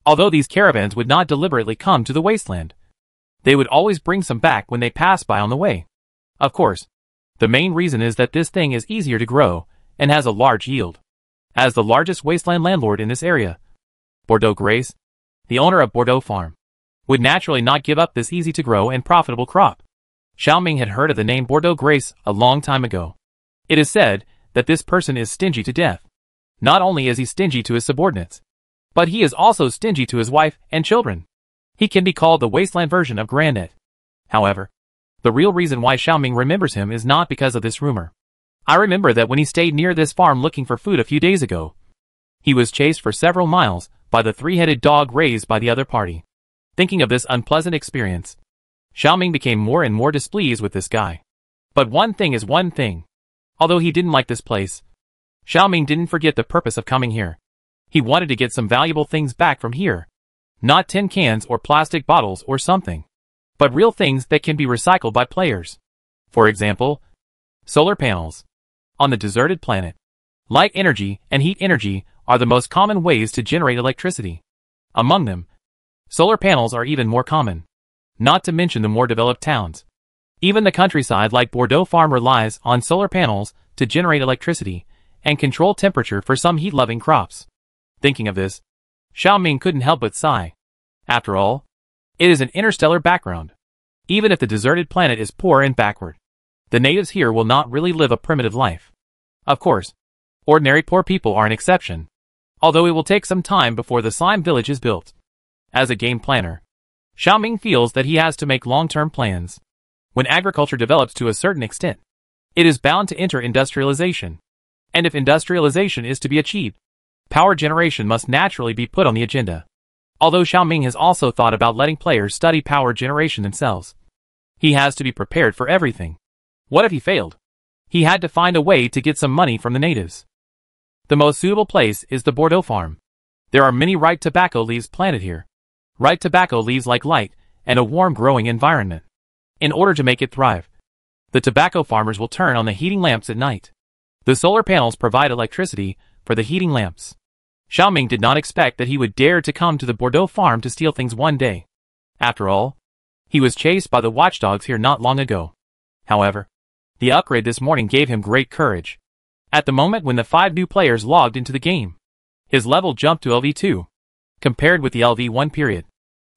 Although these caravans would not deliberately come to the Wasteland, they would always bring some back when they pass by on the way. Of course, the main reason is that this thing is easier to grow and has a large yield. As the largest Wasteland landlord in this area, Bordeaux Grace, the owner of Bordeaux Farm, would naturally not give up this easy-to-grow and profitable crop. Xiaoming had heard of the name Bordeaux Grace a long time ago. It is said that this person is stingy to death. Not only is he stingy to his subordinates, but he is also stingy to his wife and children. He can be called the wasteland version of Grandet. However, the real reason why Xiaoming remembers him is not because of this rumor. I remember that when he stayed near this farm looking for food a few days ago, he was chased for several miles by the three-headed dog raised by the other party. Thinking of this unpleasant experience, Xiaoming became more and more displeased with this guy. But one thing is one thing. Although he didn't like this place, Xiaoming didn't forget the purpose of coming here. He wanted to get some valuable things back from here. Not tin cans or plastic bottles or something, but real things that can be recycled by players. For example, solar panels. On the deserted planet, light energy and heat energy are the most common ways to generate electricity. Among them, solar panels are even more common. Not to mention the more developed towns. Even the countryside like Bordeaux Farm relies on solar panels to generate electricity and control temperature for some heat-loving crops. Thinking of this, Xiaoming couldn't help but sigh. After all, it is an interstellar background. Even if the deserted planet is poor and backward, the natives here will not really live a primitive life. Of course, ordinary poor people are an exception, although it will take some time before the slime village is built. As a game planner, Xiaoming feels that he has to make long-term plans. When agriculture develops to a certain extent, it is bound to enter industrialization. And if industrialization is to be achieved, power generation must naturally be put on the agenda. Although Xiaoming has also thought about letting players study power generation themselves, he has to be prepared for everything. What if he failed? He had to find a way to get some money from the natives. The most suitable place is the Bordeaux farm. There are many ripe tobacco leaves planted here. Ripe tobacco leaves like light and a warm growing environment. In order to make it thrive, the tobacco farmers will turn on the heating lamps at night. The solar panels provide electricity for the heating lamps. Xiaoming did not expect that he would dare to come to the Bordeaux farm to steal things one day. After all, he was chased by the watchdogs here not long ago. However, the upgrade this morning gave him great courage. At the moment when the 5 new players logged into the game, his level jumped to LV2. Compared with the LV1 period,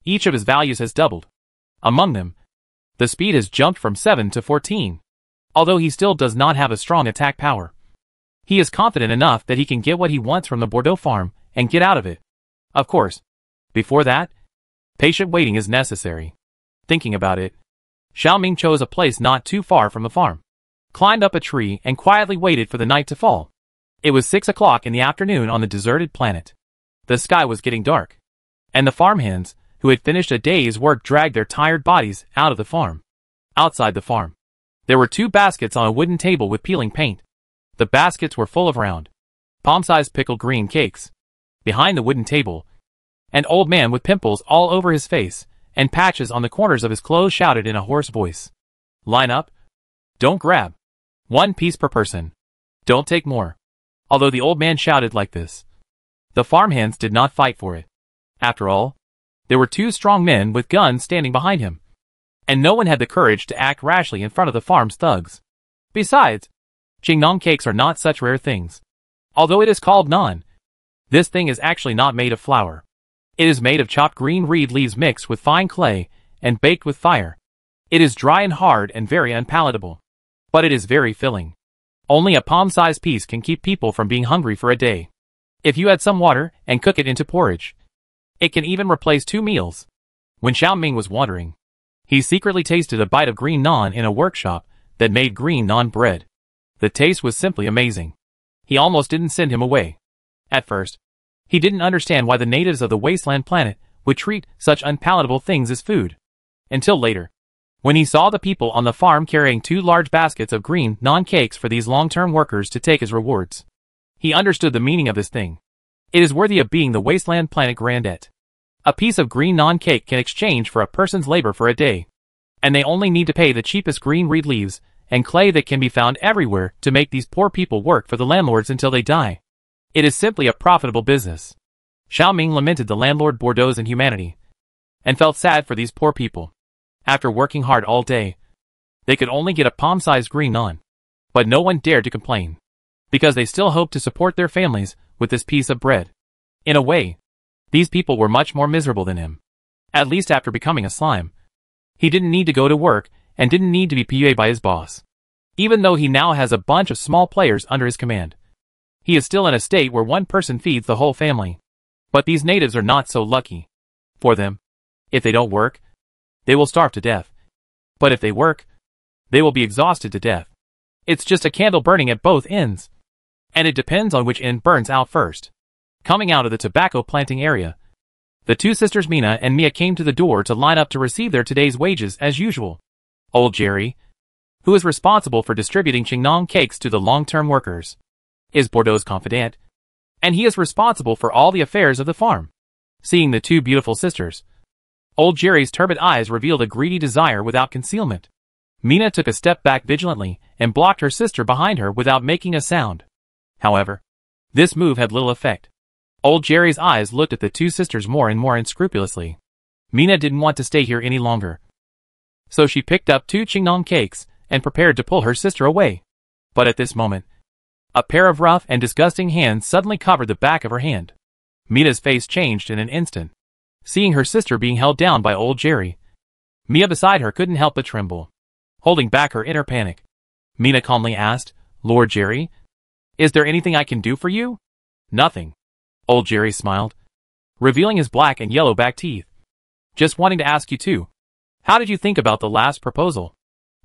each of his values has doubled. Among them, the speed has jumped from 7 to 14. Although he still does not have a strong attack power, he is confident enough that he can get what he wants from the Bordeaux farm and get out of it. Of course, before that, patient waiting is necessary. Thinking about it, Xiaoming chose a place not too far from the farm, climbed up a tree and quietly waited for the night to fall. It was 6 o'clock in the afternoon on the deserted planet. The sky was getting dark, and the farmhands, who had finished a day's work, dragged their tired bodies out of the farm. Outside the farm, there were 2 baskets on a wooden table with peeling paint. The baskets were full of round, palm-sized pickled green cakes. Behind the wooden table, an old man with pimples all over his face and patches on the corners of his clothes shouted in a hoarse voice, "Line up! Don't grab! 1 piece per person! Don't take more!" Although the old man shouted like this, the farmhands did not fight for it. After all, there were 2 strong men with guns standing behind him, and no one had the courage to act rashly in front of the farm's thugs. Besides, Qingnan cakes are not such rare things. Although it is called naan, this thing is actually not made of flour. It is made of chopped green reed leaves mixed with fine clay and baked with fire. It is dry and hard and very unpalatable, but it is very filling. Only a palm-sized piece can keep people from being hungry for a day. If you add some water and cook it into porridge, it can even replace 2 meals. When Xiaoming was wondering, he secretly tasted a bite of green naan in a workshop that made green naan bread. The taste was simply amazing. He almost didn't send him away. At first, he didn't understand why the natives of the wasteland planet would treat such unpalatable things as food. Until later, when he saw the people on the farm carrying 2 large baskets of green naan cakes for these long-term workers to take as rewards, he understood the meaning of this thing. It is worthy of being the wasteland planet Grandet. A piece of green naan cake can exchange for a person's labor for a day, and they only need to pay the cheapest green reed leaves and clay that can be found everywhere to make these poor people work for the landlords until they die. It is simply a profitable business. Xiaoming lamented the landlord Bordeaux's inhumanity, and felt sad for these poor people. After working hard all day, they could only get a palm-sized green naan. But no one dared to complain, because they still hoped to support their families with this piece of bread. In a way, these people were much more miserable than him. At least after becoming a slime, he didn't need to go to work and didn't need to be paid by his boss. Even though he now has a bunch of small players under his command, He is still in a state where one person feeds the whole family. But these natives are not so lucky. For them, if they don't work, they will starve to death. But if they work, they will be exhausted to death. It's just a candle burning at both ends. And it depends on which end burns out first. Coming out of the tobacco planting area, the two sisters Mina and Mia came to the door to line up to receive their today's wages as usual. Old Jerry, who is responsible for distributing Qingnan cakes to the long-term workers, is Bordeaux's confidant, and he is responsible for all the affairs of the farm. Seeing the two beautiful sisters, old Jerry's turbid eyes revealed a greedy desire without concealment. Mina took a step back vigilantly and blocked her sister behind her without making a sound. However, this move had little effect. Old Jerry's eyes looked at the two sisters more and more unscrupulously. Mina didn't want to stay here any longer. So she picked up two Qingnan cakes and prepared to pull her sister away. But at this moment, a pair of rough and disgusting hands suddenly covered the back of her hand. Mina's face changed in an instant. Seeing her sister being held down by old Jerry, Mia beside her couldn't help but tremble. Holding back her inner panic, Mina calmly asked, "Lord Jerry, is there anything I can do for you?" "Nothing." Old Jerry smiled, revealing his black and yellow back teeth. "Just wanting to ask you too. How did you think about the last proposal?"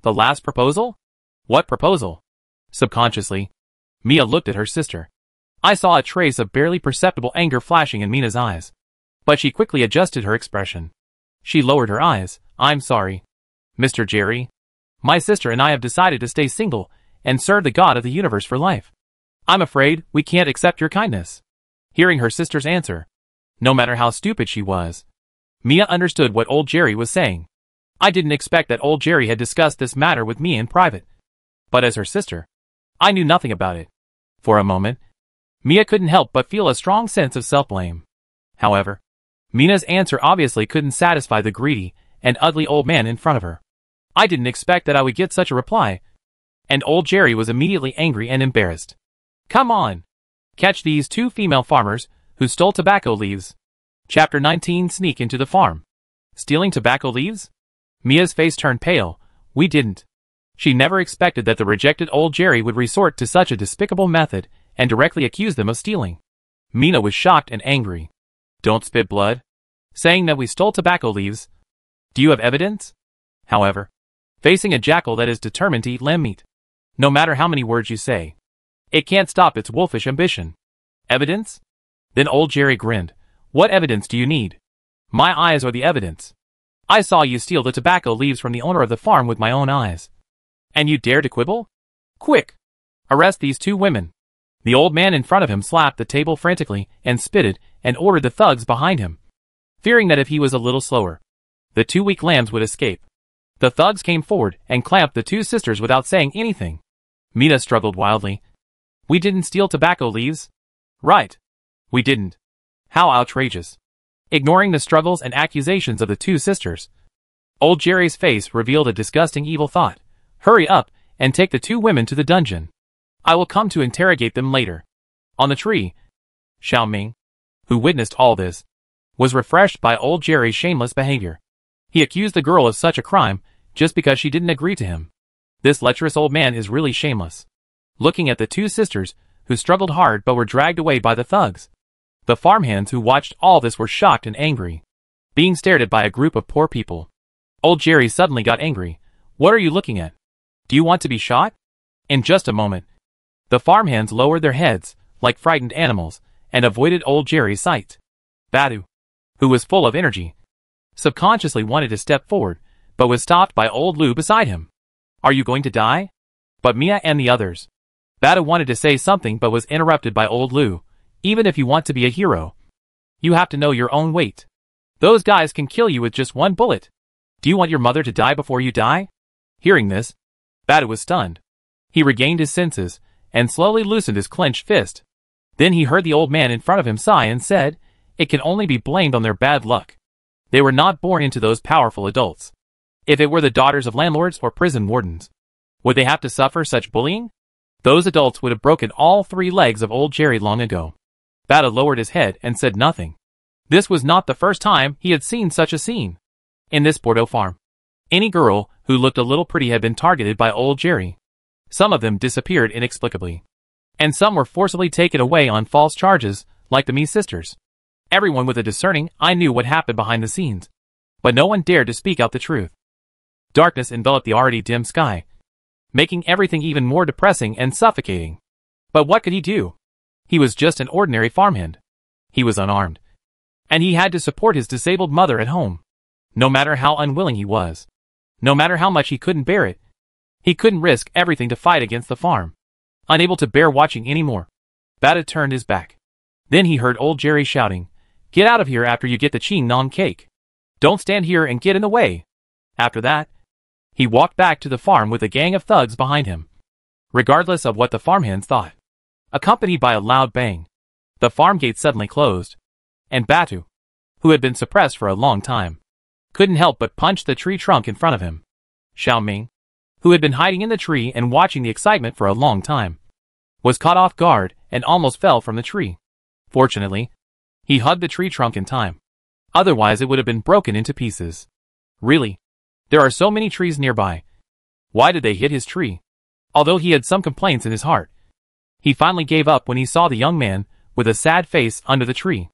"The last proposal? What proposal?" Subconsciously, Mia looked at her sister. I saw a trace of barely perceptible anger flashing in Mina's eyes. But she quickly adjusted her expression. She lowered her eyes. "I'm sorry, Mr. Jerry. My sister and I have decided to stay single and serve the God of the universe for life. I'm afraid we can't accept your kindness." Hearing her sister's answer, no matter how stupid she was, Mia understood what old Jerry was saying. I didn't expect that old Jerry had discussed this matter with me in private. But as her sister, I knew nothing about it. For a moment, Mia couldn't help but feel a strong sense of self-blame. However, Mina's answer obviously couldn't satisfy the greedy and ugly old man in front of her. I didn't expect that I would get such a reply. And old Jerry was immediately angry and embarrassed. "Come on! Catch these two female farmers who stole tobacco leaves." Chapter 19. Sneak into the farm. Stealing tobacco leaves? Mia's face turned pale. We didn't. She never expected that the rejected old Jerry would resort to such a despicable method and directly accuse them of stealing. Mina was shocked and angry. "Don't spit blood. Saying that we stole tobacco leaves. Do you have evidence?" However, facing a jackal that is determined to eat lamb meat, no matter how many words you say, it can't stop its wolfish ambition. "Evidence?" Then old Jerry grinned. "What evidence do you need? My eyes are the evidence. I saw you steal the tobacco leaves from the owner of the farm with my own eyes. And you dare to quibble? Quick! Arrest these two women." The old man in front of him slapped the table frantically and spitted and ordered the thugs behind him, fearing that if he was a little slower, the two weak lambs would escape. The thugs came forward and clamped the two sisters without saying anything. Mina struggled wildly. "We didn't steal tobacco leaves." "Right. We didn't." How outrageous. Ignoring the struggles and accusations of the two sisters, old Jerry's face revealed a disgusting evil thought. "Hurry up and take the two women to the dungeon. I will come to interrogate them later." On the tree, Xiao Ming, who witnessed all this, was refreshed by old Jerry's shameless behavior. He accused the girl of such a crime just because she didn't agree to him. This lecherous old man is really shameless. Looking at the two sisters, who struggled hard but were dragged away by the thugs, the farmhands who watched all this were shocked and angry, being stared at by a group of poor people. Old Jerry suddenly got angry. "What are you looking at? Do you want to be shot?" In just a moment, the farmhands lowered their heads, like frightened animals, and avoided old Jerry's sight. Badu, who was full of energy, subconsciously wanted to step forward, but was stopped by old Lu beside him. "Are you going to die?" But Mia and the others. Badu wanted to say something but was interrupted by old Lu. "Even if you want to be a hero, you have to know your own weight. Those guys can kill you with just one bullet. Do you want your mother to die before you die?" Hearing this, Badu was stunned. He regained his senses and slowly loosened his clenched fist. Then he heard the old man in front of him sigh and said, "It can only be blamed on their bad luck. They were not born into those powerful adults. If it were the daughters of landlords or prison wardens, would they have to suffer such bullying? Those adults would have broken all 3 legs of old Jerry long ago." Bada lowered his head and said nothing. This was not the first time he had seen such a scene. In this Bordeaux farm, any girl who looked a little pretty had been targeted by old Jerry. Some of them disappeared inexplicably. and some were forcibly taken away on false charges, like the Me sisters. Everyone with a discerning eye knew what happened behind the scenes, but no one dared to speak out the truth. Darkness enveloped the already dim sky, making everything even more depressing and suffocating. But what could he do? He was just an ordinary farmhand. He was unarmed, and he had to support his disabled mother at home. No matter how unwilling he was, no matter how much he couldn't bear it, he couldn't risk everything to fight against the farm. Unable to bear watching anymore, Bata turned his back. Then he heard old Jerry shouting, "Get out of here after you get the ching nong cake. Don't stand here and get in the way." After that, he walked back to the farm with a gang of thugs behind him. Regardless of what the farmhands thought. Accompanied by a loud bang, the farm gate suddenly closed, and Batu, who had been suppressed for a long time, couldn't help but punch the tree trunk in front of him. Xiao Ming, who had been hiding in the tree and watching the excitement for a long time, was caught off guard and almost fell from the tree. Fortunately, he hugged the tree trunk in time. Otherwise it would have been broken into pieces. Really? There are so many trees nearby. Why did they hit his tree? Although he had some complaints in his heart, he finally gave up when he saw the young man with a sad face under the tree.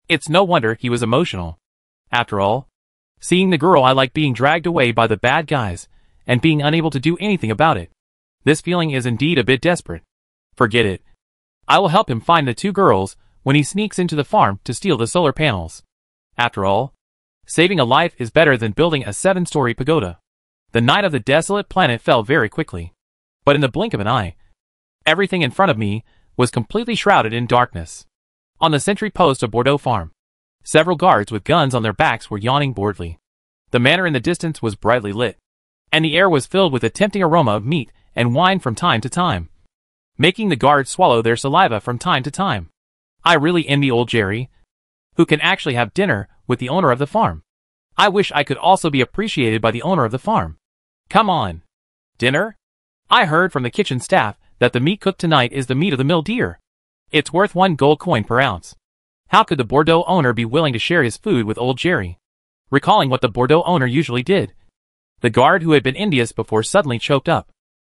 It's no wonder he was emotional. After all, seeing the girl I like being dragged away by the bad guys and being unable to do anything about it. This feeling is indeed a bit desperate. Forget it. I will help him find the two girls when he sneaks into the farm to steal the solar panels. After all, saving a life is better than building a 7-story pagoda. The night of the desolate planet fell very quickly. But in the blink of an eye, everything in front of me was completely shrouded in darkness. On the sentry post of Bordeaux Farm, several guards with guns on their backs were yawning boredly. The manor in the distance was brightly lit, and the air was filled with a tempting aroma of meat and wine from time to time, making the guards swallow their saliva from time to time. I really envy old Jerry, who can actually have dinner with the owner of the farm. I wish I could also be appreciated by the owner of the farm. Come on. Dinner? I heard from the kitchen staff that the meat cooked tonight is the meat of the mill deer. It's worth 1 gold coin per ounce. How could the Bordeaux owner be willing to share his food with old Jerry? Recalling what the Bordeaux owner usually did, the guard who had been envious before suddenly choked up.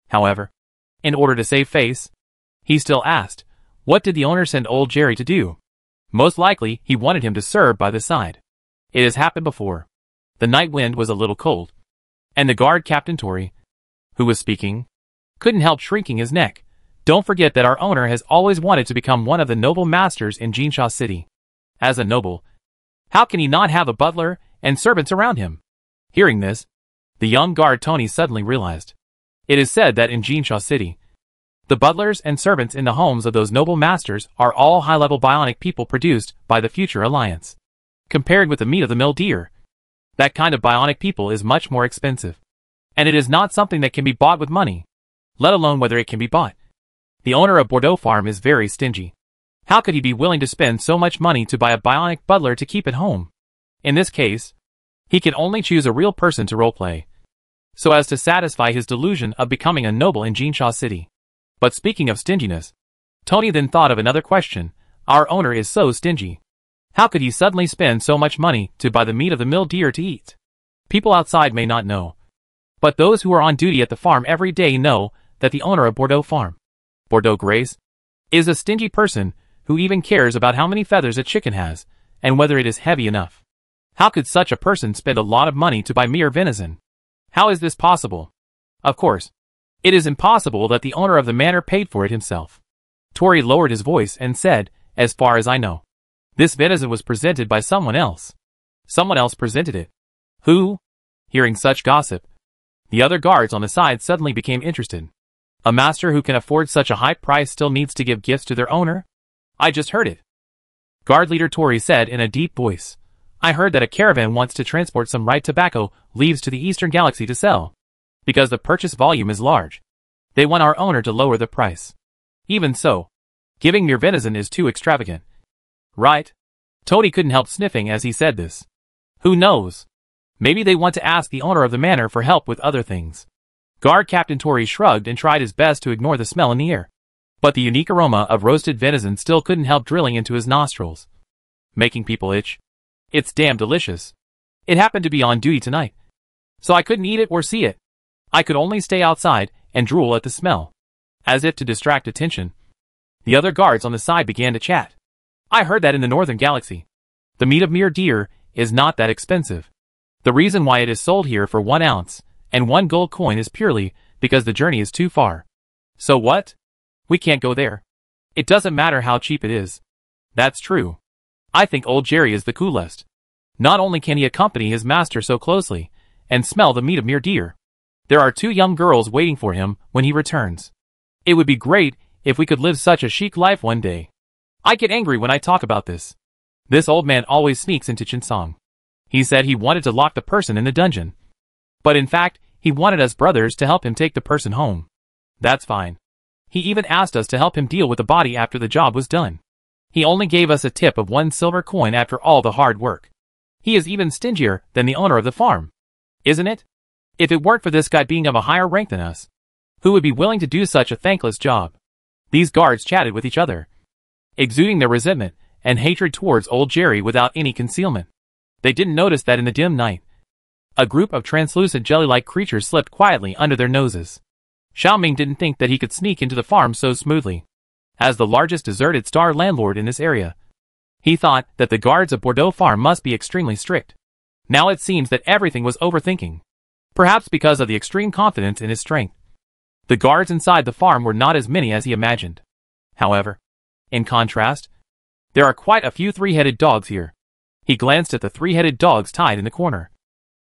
However, in order to save face, he still asked, what did the owner send old Jerry to do? Most likely, he wanted him to serve by the side. It has happened before. The night wind was a little cold, and the guard Captain Tori, who was speaking, couldn't help shrinking his neck. Don't forget that our owner has always wanted to become one of the noble masters in Jinsha City. As a noble, how can he not have a butler and servants around him? Hearing this, the young guard Tony suddenly realized. It is said that in Jinsha City, the butlers and servants in the homes of those noble masters are all high-level bionic people produced by the Future Alliance. Compared with the meat of the mill deer, that kind of bionic people is much more expensive. And it is not something that can be bought with money, let alone whether it can be bought. The owner of Bordeaux Farm is very stingy. How could he be willing to spend so much money to buy a bionic butler to keep at home? In this case, he can only choose a real person to roleplay, so as to satisfy his delusion of becoming a noble in Jinsha City. But speaking of stinginess, Tony then thought of another question. Our owner is so stingy. How could he suddenly spend so much money to buy the meat of the mill deer to eat? People outside may not know, but those who are on duty at the farm every day know that the owner of Bordeaux Farm, Bordeaux Grace, is a stingy person who even cares about how many feathers a chicken has and whether it is heavy enough. How could such a person spend a lot of money to buy mere venison? How is this possible? Of course, it is impossible that the owner of the manor paid for it himself. Tori lowered his voice and said, as far as I know, this venison was presented by someone else. Someone else presented it. Who? Hearing such gossip, the other guards on the side suddenly became interested. A master who can afford such a high price still needs to give gifts to their owner? I just heard it. Guard leader Tori said in a deep voice. I heard that a caravan wants to transport some ripe tobacco leaves to the Eastern Galaxy to sell. Because the purchase volume is large, they want our owner to lower the price. Even so, giving mere venison is too extravagant. Right? Tony couldn't help sniffing as he said this. Who knows? Maybe they want to ask the owner of the manor for help with other things. Guard Captain Tori shrugged and tried his best to ignore the smell in the air. But the unique aroma of roasted venison still couldn't help drilling into his nostrils, making people itch. It's damn delicious. It happened to be on duty tonight, so I couldn't eat it or see it. I could only stay outside and drool at the smell. As if to distract attention, The other guards on the side began to chat. I heard that in the northern galaxy, the meat of mere deer is not that expensive. The reason why it is sold here for 1 ounce and 1 gold coin is purely because the journey is too far. So what? We can't go there. It doesn't matter how cheap it is. That's true. I think old Jerry is the coolest. Not only can he accompany his master so closely and smell the meat of mere deer, there are 2 young girls waiting for him when he returns. It would be great if we could live such a chic life one day. I get angry when I talk about this. This old man always sneaks into Chinsong. He said he wanted to lock the person in the dungeon. But in fact, he wanted us brothers to help him take the person home. That's fine. He even asked us to help him deal with the body after the job was done. He only gave us a tip of 1 silver coin after all the hard work. He is even stingier than the owner of the farm. Isn't it? If it weren't for this guy being of a higher rank than us, who would be willing to do such a thankless job? These guards chatted with each other, exuding their resentment and hatred towards old Jerry without any concealment. They didn't notice that in the dim night, a group of translucent jelly-like creatures slipped quietly under their noses. Xiaoming didn't think that he could sneak into the farm so smoothly. As the largest deserted star landlord in this area, he thought that the guards of Bordeaux Farm must be extremely strict. Now it seems that everything was overthinking. Perhaps because of the extreme confidence in his strength. The guards inside the farm were not as many as he imagined. However, in contrast, there are quite a few 3-headed dogs here. He glanced at the 3-headed dogs tied in the corner,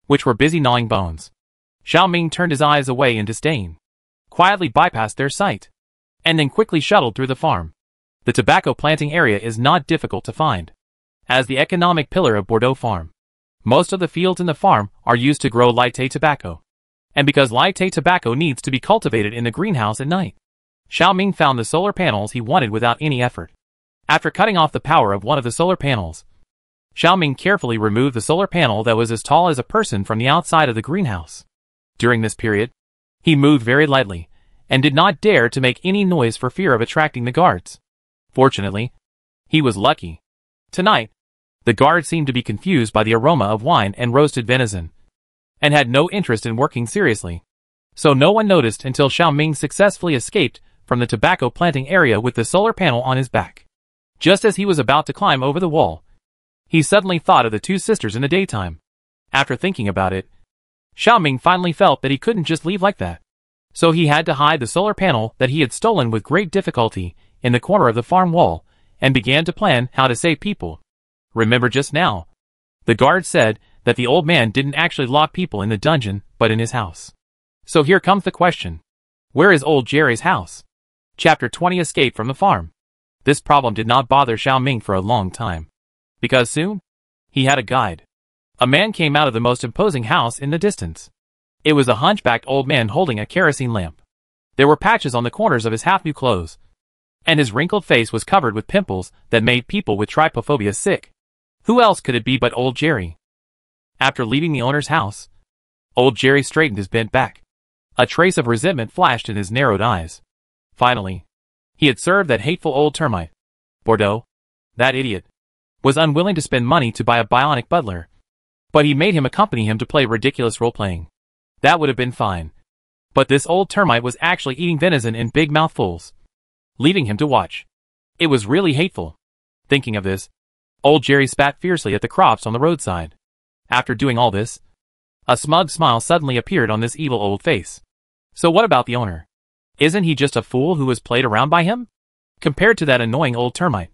which were busy gnawing bones. Xiaoming turned his eyes away in disdain, quietly bypassed their sight, and then quickly shuttled through the farm. The tobacco planting area is not difficult to find. As the economic pillar of Bordeaux Farm, most of the fields in the farm are used to grow latte tobacco. And because latte tobacco needs to be cultivated in the greenhouse at night, Xiaoming found the solar panels he wanted without any effort. After cutting off the power of one of the solar panels, Xiaoming carefully removed the solar panel that was as tall as a person from the outside of the greenhouse. During this period, he moved very lightly, and did not dare to make any noise for fear of attracting the guards. Fortunately, he was lucky. Tonight, the guards seemed to be confused by the aroma of wine and roasted venison, and had no interest in working seriously. So no one noticed until Xiaoming successfully escaped from the tobacco planting area with the solar panel on his back. Just as he was about to climb over the wall, he suddenly thought of the 2 sisters in the daytime. After thinking about it, Xiaoming finally felt that he couldn't just leave like that. So he had to hide the solar panel that he had stolen with great difficulty in the corner of the farm wall, and began to plan how to save people. Remember just now, the guard said that the old man didn't actually lock people in the dungeon, but in his house. So here comes the question. Where is old Jerry's house? Chapter 20 Escape from the Farm. This problem did not bother Xiaoming for a long time, because soon, he had a guide. A man came out of the most imposing house in the distance. It was a hunchbacked old man holding a kerosene lamp. There were patches on the corners of his half-new clothes, and his wrinkled face was covered with pimples that made people with trypophobia sick. Who else could it be but old Jerry? After leaving the owner's house, old Jerry straightened his bent back. A trace of resentment flashed in his narrowed eyes. Finally, he had served that hateful old termite. Bordeaux, that idiot, was unwilling to spend money to buy a bionic butler, but he made him accompany him to play ridiculous role-playing. That would have been fine. But this old termite was actually eating venison in big mouthfuls, leaving him to watch. It was really hateful. Thinking of this, old Jerry spat fiercely at the crops on the roadside. After doing all this, a smug smile suddenly appeared on this evil old face. So what about the owner? Isn't he just a fool who was played around by him? Compared to that annoying old termite,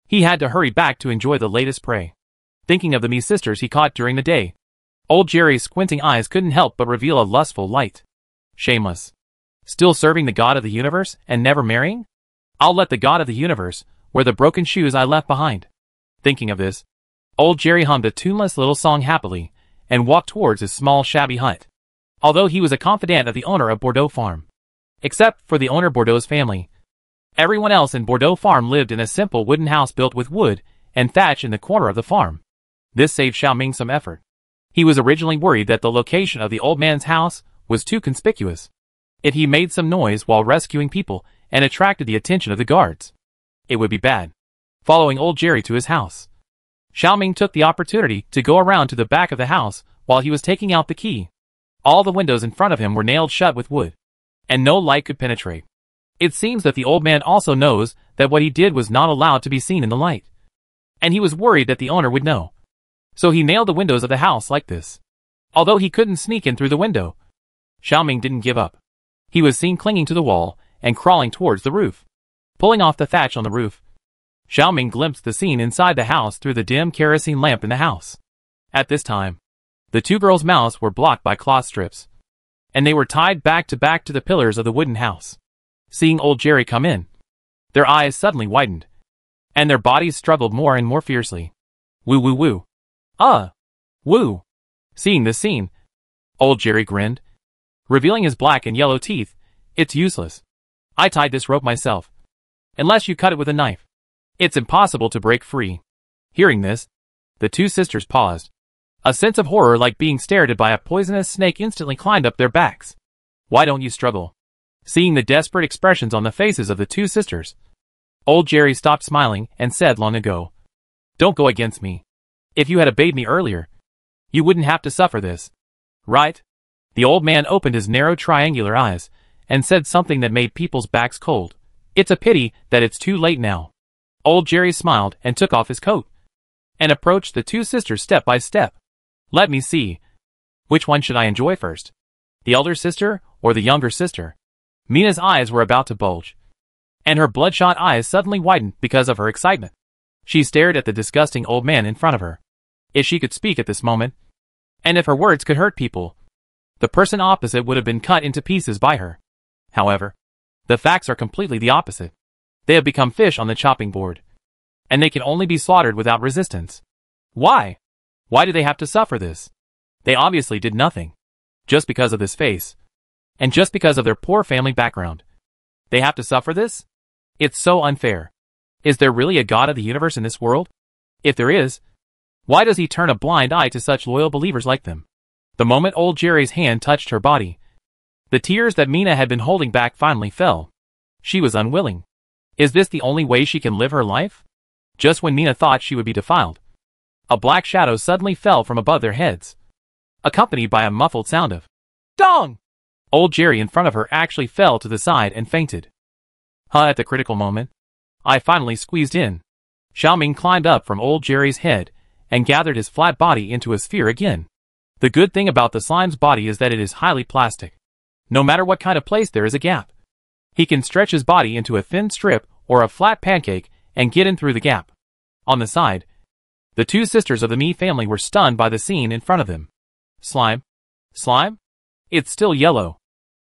he had to hurry back to enjoy the latest prey. Thinking of the sisters he caught during the day, old Jerry's squinting eyes couldn't help but reveal a lustful light. Shameless. Still serving the god of the universe and never marrying? I'll let the god of the universe wear the broken shoes I left behind. Thinking of this, old Jerry hummed a tuneless little song happily and walked towards his small shabby hut. Although he was a confidant of the owner of Bordeaux Farm, except for the owner Bordeaux's family, everyone else in Bordeaux Farm lived in a simple wooden house built with wood and thatch in the corner of the farm. This saved Xiaoming some effort. He was originally worried that the location of the old man's house was too conspicuous. If he made some noise while rescuing people and attracted the attention of the guards, it would be bad. Following old Jerry to his house, Xiaoming took the opportunity to go around to the back of the house while he was taking out the key. All the windows in front of him were nailed shut with wood, and no light could penetrate. It seems that the old man also knows that what he did was not allowed to be seen in the light. And he was worried that the owner would know. So he nailed the windows of the house like this. Although he couldn't sneak in through the window, Xiaoming didn't give up. He was seen clinging to the wall and crawling towards the roof. Pulling off the thatch on the roof, Xiaoming glimpsed the scene inside the house through the dim kerosene lamp in the house. At this time, the two girls' mouths were blocked by cloth strips, and they were tied back to the pillars of the wooden house. Seeing old Jerry come in, their eyes suddenly widened, and their bodies struggled more and more fiercely. Woo woo woo. Woo. Seeing this scene, old Jerry grinned, revealing his black and yellow teeth. It's useless. I tied this rope myself. Unless you cut it with a knife, it's impossible to break free. Hearing this, the two sisters paused. A sense of horror like being stared at by a poisonous snake instantly climbed up their backs. Why don't you struggle? Seeing the desperate expressions on the faces of the two sisters, old Jerry stopped smiling and said long ago, "Don't go against me. If you had obeyed me earlier, you wouldn't have to suffer this. Right?" The old man opened his narrow triangular eyes and said something that made people's backs cold. "It's a pity that it's too late now." Old Jerry smiled and took off his coat and approached the two sisters step by step. "Let me see. Which one should I enjoy first? The elder sister or the younger sister?" Mina's eyes were about to bulge, and her bloodshot eyes suddenly widened because of her excitement. She stared at the disgusting old man in front of her. If she could speak at this moment, and if her words could hurt people, the person opposite would have been cut into pieces by her. However, the facts are completely the opposite. They have become fish on the chopping board, and they can only be slaughtered without resistance. Why? Why do they have to suffer this? They obviously did nothing. Just because of this face, and just because of their poor family background, they have to suffer this? It's so unfair. Is there really a God of the universe in this world? If there is, why does he turn a blind eye to such loyal believers like them? The moment old Jerry's hand touched her body, the tears that Mina had been holding back finally fell. She was unwilling. Is this the only way she can live her life? Just when Mina thought she would be defiled, a black shadow suddenly fell from above their heads, accompanied by a muffled sound of dong! Old Jerry in front of her actually fell to the side and fainted. At the critical moment, I finally squeezed in. Xiaoming climbed up from old Jerry's head and gathered his flat body into a sphere again. The good thing about the slime's body is that it is highly plastic. No matter what kind of place there is a gap, he can stretch his body into a thin strip or a flat pancake and get in through the gap. On the side, the two sisters of the Mi family were stunned by the scene in front of them. Slime? Slime? It's still yellow.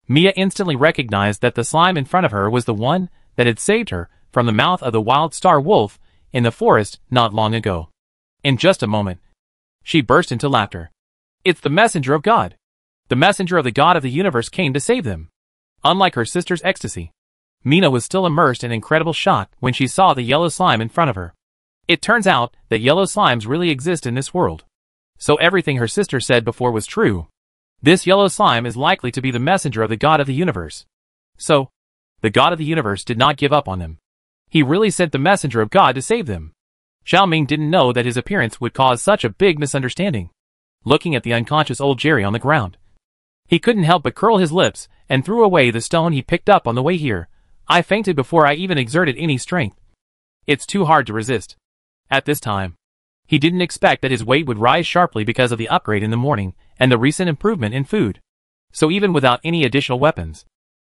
Mia instantly recognized that the slime in front of her was the one that had saved her from the mouth of the wild star wolf in the forest not long ago. In just a moment, she burst into laughter. It's the messenger of God. The messenger of the God of the universe came to save them. Unlike her sister's ecstasy, Mina was still immersed in incredible shock when she saw the yellow slime in front of her. It turns out that yellow slimes really exist in this world. So everything her sister said before was true. This yellow slime is likely to be the messenger of the God of the universe. So, the God of the universe did not give up on them. He really sent the messenger of God to save them. Xiaoming didn't know that his appearance would cause such a big misunderstanding. Looking at the unconscious old Jerry on the ground, he couldn't help but curl his lips and threw away the stone he picked up on the way here. I fainted before I even exerted any strength. It's too hard to resist. At this time, he didn't expect that his weight would rise sharply because of the upgrade in the morning and the recent improvement in food. So even without any additional weapons,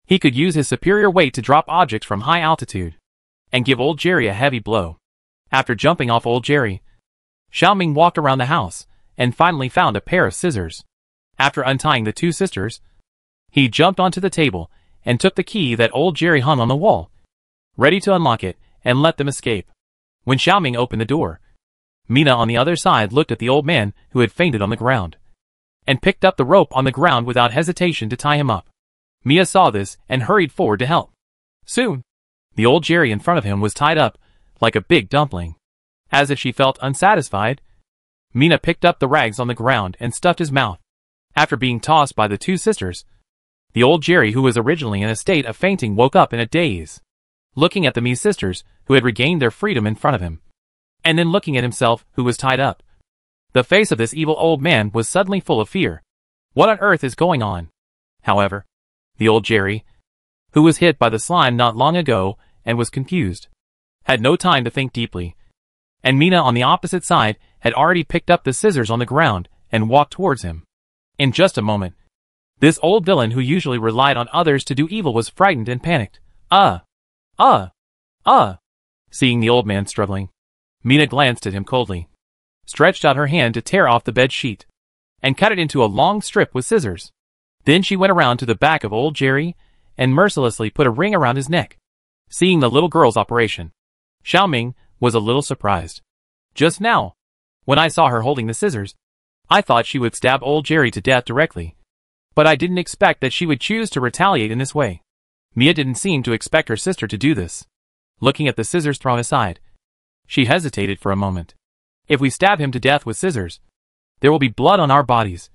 he could use his superior weight to drop objects from high altitude and give old Jerry a heavy blow. After jumping off old Jerry, Xiaoming walked around the house and finally found a pair of scissors. After untying the two sisters, he jumped onto the table and took the key that old Jerry hung on the wall, ready to unlock it and let them escape. When Xiaoming opened the door, Mina on the other side looked at the old man who had fainted on the ground and picked up the rope on the ground without hesitation to tie him up. Mia saw this and hurried forward to help. Soon, the old Jerry in front of him was tied up like a big dumpling. As if she felt unsatisfied, Mina picked up the rags on the ground and stuffed his mouth. After being tossed by the two sisters, the old Jerry, who was originally in a state of fainting, woke up in a daze, looking at the Mi sisters who had regained their freedom in front of him, and then looking at himself who was tied up. The face of this evil old man was suddenly full of fear. What on earth is going on? However, the old Jerry, who was hit by the slime not long ago and was confused, had no time to think deeply, and Mina on the opposite side had already picked up the scissors on the ground and walked towards him. In just a moment, this old villain who usually relied on others to do evil was frightened and panicked. Seeing the old man struggling, Mina glanced at him coldly, stretched out her hand to tear off the bed sheet, and cut it into a long strip with scissors. Then she went around to the back of old Jerry and mercilessly put a ring around his neck. Seeing the little girl's operation, Xiaoming was a little surprised. Just now, when I saw her holding the scissors, I thought she would stab old Jerry to death directly. But I didn't expect that she would choose to retaliate in this way. Mia didn't seem to expect her sister to do this. Looking at the scissors thrown aside, she hesitated for a moment. If we stab him to death with scissors, there will be blood on our bodies,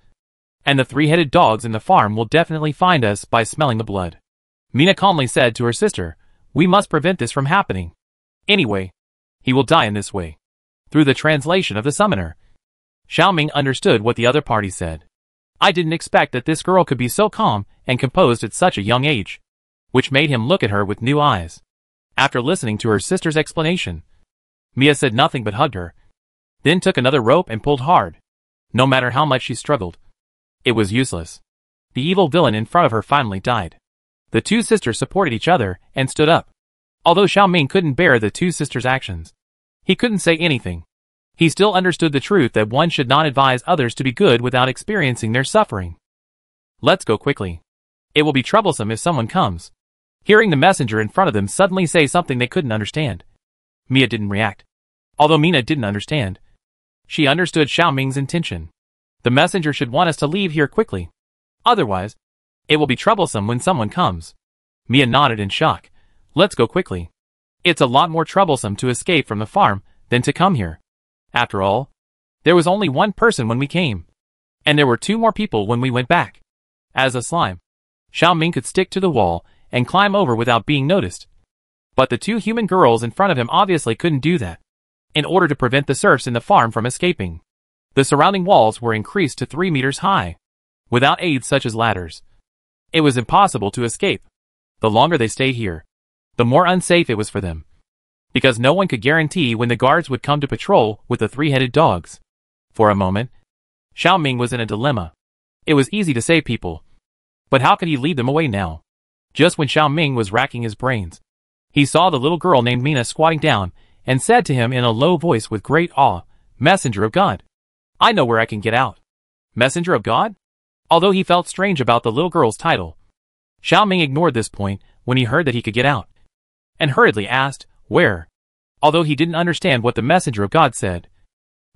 and the three-headed dogs in the farm will definitely find us by smelling the blood. Mina calmly said to her sister, "We must prevent this from happening. Anyway, he will die in this way." Through the translation of the summoner, Xiaoming understood what the other party said. I didn't expect that this girl could be so calm and composed at such a young age, which made him look at her with new eyes. After listening to her sister's explanation, Mia said nothing but hugged her, then took another rope and pulled hard. No matter how much she struggled, it was useless. The evil villain in front of her finally died. The two sisters supported each other and stood up. Although Xiaoming couldn't bear the two sisters' actions, he couldn't say anything. He still understood the truth that one should not advise others to be good without experiencing their suffering. "Let's go quickly. It will be troublesome if someone comes." Hearing the messenger in front of them suddenly say something they couldn't understand, Mia didn't react. Although Mina didn't understand, she understood Xiaoming's intention. The messenger should want us to leave here quickly. Otherwise, it will be troublesome when someone comes. Mia nodded in shock. "Let's go quickly. It's a lot more troublesome to escape from the farm than to come here. After all, there was only one person when we came, and there were two more people when we went back." As a slime, Xiaoming could stick to the wall and climb over without being noticed. But the two human girls in front of him obviously couldn't do that. In order to prevent the serfs in the farm from escaping, the surrounding walls were increased to 3 meters high. Without aids such as ladders, it was impossible to escape. The longer they stayed here, the more unsafe it was for them, because no one could guarantee when the guards would come to patrol with the three-headed dogs. For a moment, Xiaoming was in a dilemma. It was easy to save people, but how could he lead them away now? Just when Xiaoming was racking his brains, he saw the little girl named Mina squatting down and said to him in a low voice with great awe, "Messenger of God, I know where I can get out." Messenger of God? Although he felt strange about the little girl's title, Xiaoming ignored this point when he heard that he could get out, and hurriedly asked, "Where?" Although he didn't understand what the messenger of God said,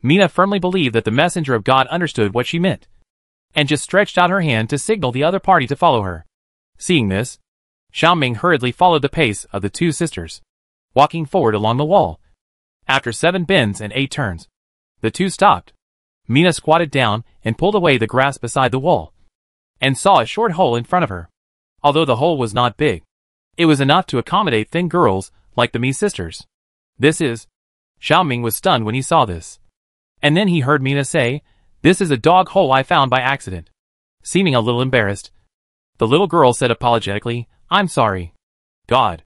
Mina firmly believed that the messenger of God understood what she meant, and just stretched out her hand to signal the other party to follow her. Seeing this, Xiaoming hurriedly followed the pace of the two sisters, walking forward along the wall. After 7 bends and 8 turns, the two stopped. Mina squatted down and pulled away the grass beside the wall, and saw a short hole in front of her. Although the hole was not big, it was enough to accommodate thin girls like the Mi sisters. Xiaoming was stunned when he saw this. And then he heard Mina say, "This is a dog hole I found by accident." Seeming a little embarrassed, the little girl said apologetically, "I'm sorry." God.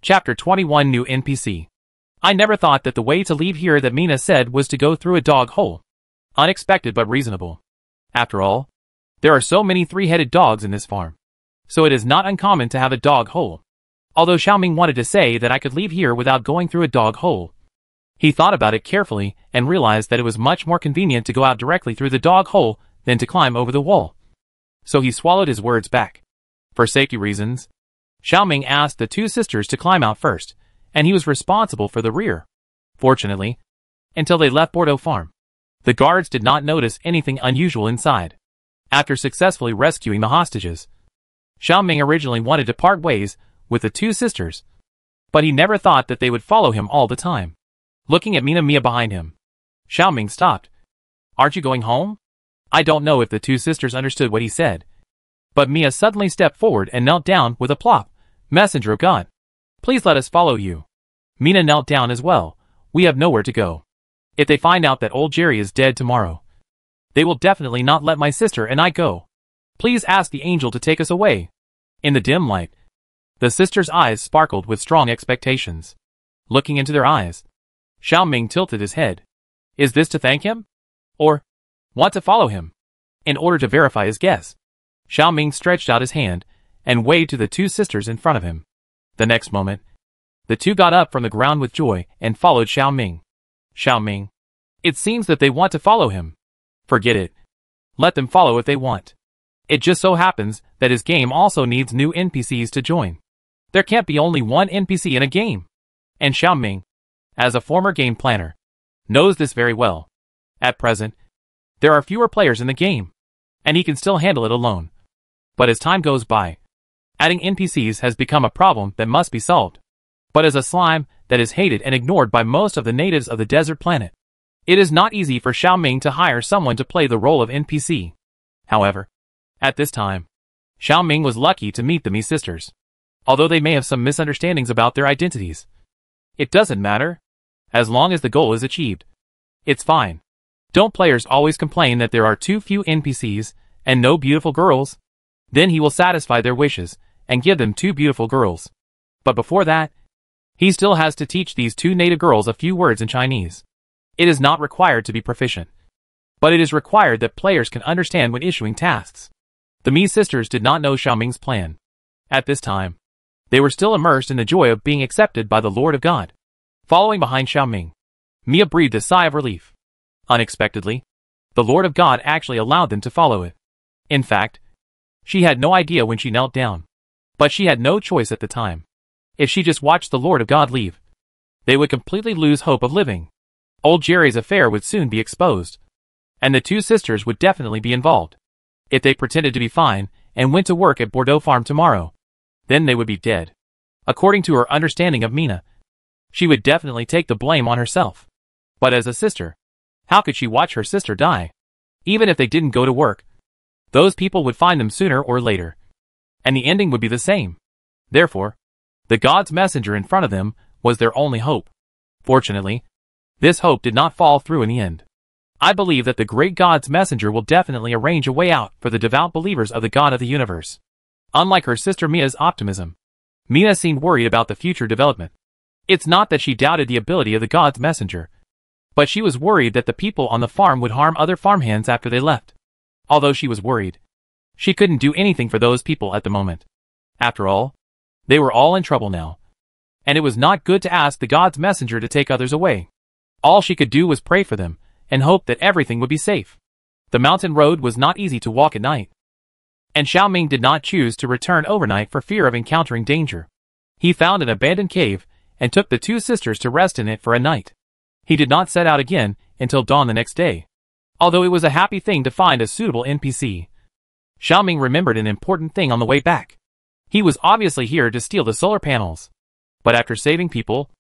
Chapter 21 New NPC. I never thought that the way to leave here that Mina said was to go through a dog hole. Unexpected but reasonable. After all, there are so many three-headed dogs in this farm, so it is not uncommon to have a dog hole. Although Xiaoming wanted to say that I could leave here without going through a dog hole, he thought about it carefully and realized that it was much more convenient to go out directly through the dog hole than to climb over the wall. So he swallowed his words back. For safety reasons, Xiaoming asked the two sisters to climb out first, and he was responsible for the rear. Fortunately, until they left Bordeaux Farm, the guards did not notice anything unusual inside. After successfully rescuing the hostages, Xiaoming originally wanted to part ways with the two sisters, but he never thought that they would follow him all the time. Looking at Mia behind him, Xiaoming stopped. "Aren't you going home?" I don't know if the two sisters understood what he said, but Mia suddenly stepped forward and knelt down with a plop. "Messenger of God, please let us follow you." Mina knelt down as well. "We have nowhere to go. If they find out that old Jerry is dead tomorrow, they will definitely not let my sister and I go. Please ask the angel to take us away." In the dim light, the sisters' eyes sparkled with strong expectations. looking into their eyes. Xiao Ming tilted his head. Is this to thank him? Or want to follow him? In order to verify his guess, Xiao Ming stretched out his hand and waved to the two sisters in front of him. The next moment, the two got up from the ground with joy and followed Xiao Ming. Xiao Ming. It seems that they want to follow him. Forget it. Let them follow if they want. It just so happens that his game also needs new NPCs to join. There can't be only one NPC in a game. And Xiao Ming, as a former game planner, knows this very well. At present, there are fewer players in the game, and he can still handle it alone. But as time goes by, adding NPCs has become a problem that must be solved. But as a slime that is hated and ignored by most of the natives of the desert planet, it is not easy for Xiao Ming to hire someone to play the role of NPC. However, at this time, Xiao Ming was lucky to meet the Mi sisters. Although they may have some misunderstandings about their identities, it doesn't matter. As long as the goal is achieved, it's fine. Don't players always complain that there are too few NPCs and no beautiful girls? Then he will satisfy their wishes and give them 2 beautiful girls. But before that, he still has to teach these 2 native girls a few words in Chinese. It is not required to be proficient, but it is required that players can understand when issuing tasks. The Mi sisters did not know Xiao Ming's plan. At this time, they were still immersed in the joy of being accepted by the Lord of God. Following behind Xiao Ming, Mia breathed a sigh of relief. Unexpectedly, the Lord of God actually allowed them to follow it. In fact, she had no idea when she knelt down. But she had no choice at the time. If she just watched the Lord of God leave, they would completely lose hope of living. Old Jerry's affair would soon be exposed, and the 2 sisters would definitely be involved. If they pretended to be fine and went to work at Bordeaux Farm tomorrow, then they would be dead. According to her understanding of Mina, she would definitely take the blame on herself. But as a sister, how could she watch her sister die? Even if they didn't go to work, those people would find them sooner or later, and the ending would be the same. Therefore, the God's messenger in front of them was their only hope. Fortunately, this hope did not fall through in the end. I believe that the great God's messenger will definitely arrange a way out for the devout believers of the God of the universe. Unlike her sister Mia's optimism, Mina seemed worried about the future development. It's not that she doubted the ability of the God's messenger, but she was worried that the people on the farm would harm other farmhands after they left. Although she was worried, she couldn't do anything for those people at the moment. After all, they were all in trouble now, and it was not good to ask the God's messenger to take others away. All she could do was pray for them and hope that everything would be safe. The mountain road was not easy to walk at night, and Xiao Ming did not choose to return overnight for fear of encountering danger. He found an abandoned cave and took the 2 sisters to rest in it for a night. He did not set out again until dawn the next day. Although it was a happy thing to find a suitable NPC, Xiao Ming remembered an important thing on the way back. He was obviously here to steal the solar panels, but after saving people,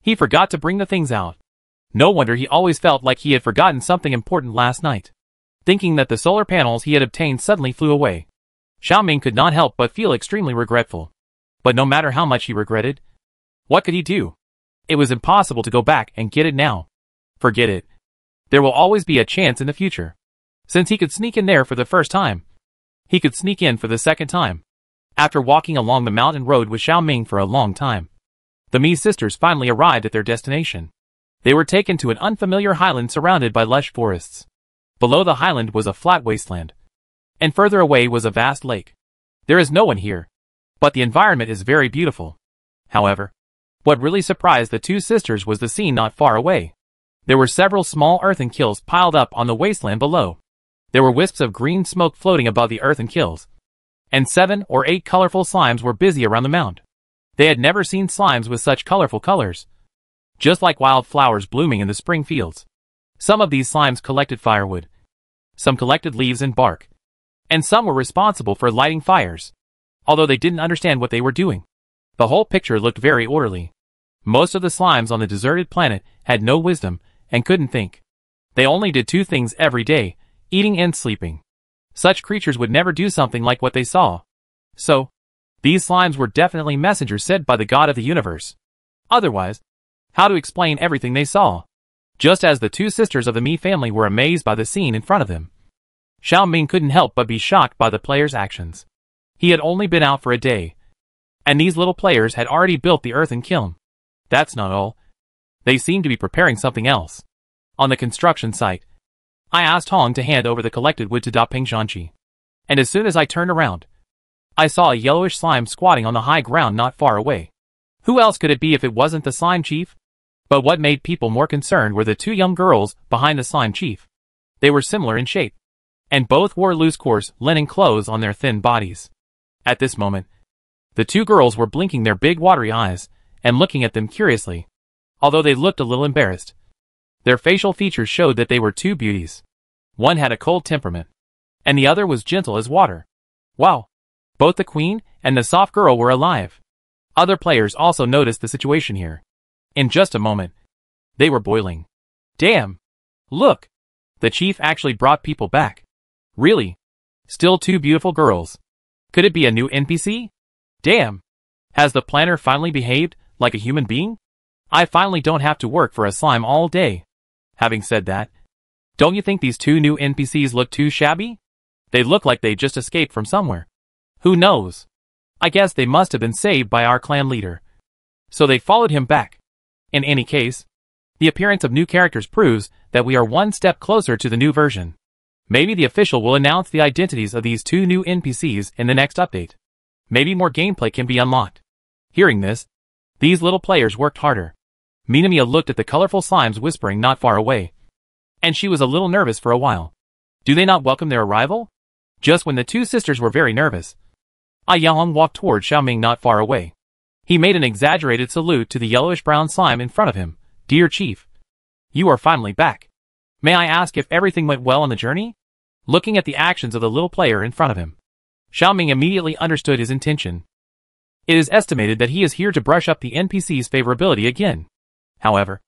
he forgot to bring the things out. No wonder he always felt like he had forgotten something important last night. Thinking that the solar panels he had obtained suddenly flew away, Xiao Ming could not help but feel extremely regretful. But no matter how much he regretted, what could he do? It was impossible to go back and get it now. Forget it. There will always be a chance in the future. Since he could sneak in there for the first time, he could sneak in for the second time. After walking along the mountain road with Xiao Ming for a long time, the Mi sisters finally arrived at their destination. They were taken to an unfamiliar highland surrounded by lush forests. Below the highland was a flat wasteland, and further away was a vast lake. There is no one here, but the environment is very beautiful. However, what really surprised the 2 sisters was the scene not far away. There were several small earthen kilns piled up on the wasteland below. There were wisps of green smoke floating above the earthen kilns, and 7 or 8 colorful slimes were busy around the mound. They had never seen slimes with such colorful colors, just like wild flowers blooming in the spring fields. Some of these slimes collected firewood, some collected leaves and bark, and some were responsible for lighting fires, although they didn't understand what they were doing. The whole picture looked very orderly. Most of the slimes on the deserted planet had no wisdom and couldn't think. They only did 2 things every day, eating and sleeping. Such creatures would never do something like what they saw. So, these slimes were definitely messengers sent by the God of the universe. Otherwise, how to explain everything they saw? Just as the 2 sisters of the Mi family were amazed by the scene in front of them, Xiao Ming couldn't help but be shocked by the players' actions. He had only been out for a day, and these little players had already built the earthen kiln. That's not all. They seem to be preparing something else. On the construction site, I asked Hong to hand over the collected wood to Da Ping Shanqi. And as soon as I turned around, I saw a yellowish slime squatting on the high ground not far away. Who else could it be if it wasn't the slime chief? But what made people more concerned were the two young girls behind the slime chief. They were similar in shape, and both wore loose coarse linen clothes on their thin bodies. At this moment, the two girls were blinking their big watery eyes and looking at them curiously, although they looked a little embarrassed. Their facial features showed that they were two beauties. One had a cold temperament, and the other was gentle as water. Wow! Both the queen and the soft girl were alive. Other players also noticed the situation here. In just a moment, they were boiling. Damn! Look! The chief actually brought people back. Really? Still two beautiful girls. Could it be a new NPC? Damn! Has the planner finally behaved like a human being? I finally don't have to work for a slime all day. Having said that, don't you think these two new NPCs look too shabby? They look like they just escaped from somewhere. Who knows? I guess they must have been saved by our clan leader. So they followed him back. In any case, the appearance of new characters proves that we are one step closer to the new version. Maybe the official will announce the identities of these two new NPCs in the next update. Maybe more gameplay can be unlocked. Hearing this, these little players worked harder. Minamiya looked at the colorful slimes whispering not far away, and she was a little nervous for a while. Do they not welcome their arrival? Just when the two sisters were very nervous, Yaong walked toward Xiaoming not far away. He made an exaggerated salute to the yellowish-brown slime in front of him. Dear Chief, you are finally back. May I ask if everything went well on the journey? Looking at the actions of the little player in front of him, Xiaoming immediately understood his intention. It is estimated that he is here to brush up the NPC's favorability again. However,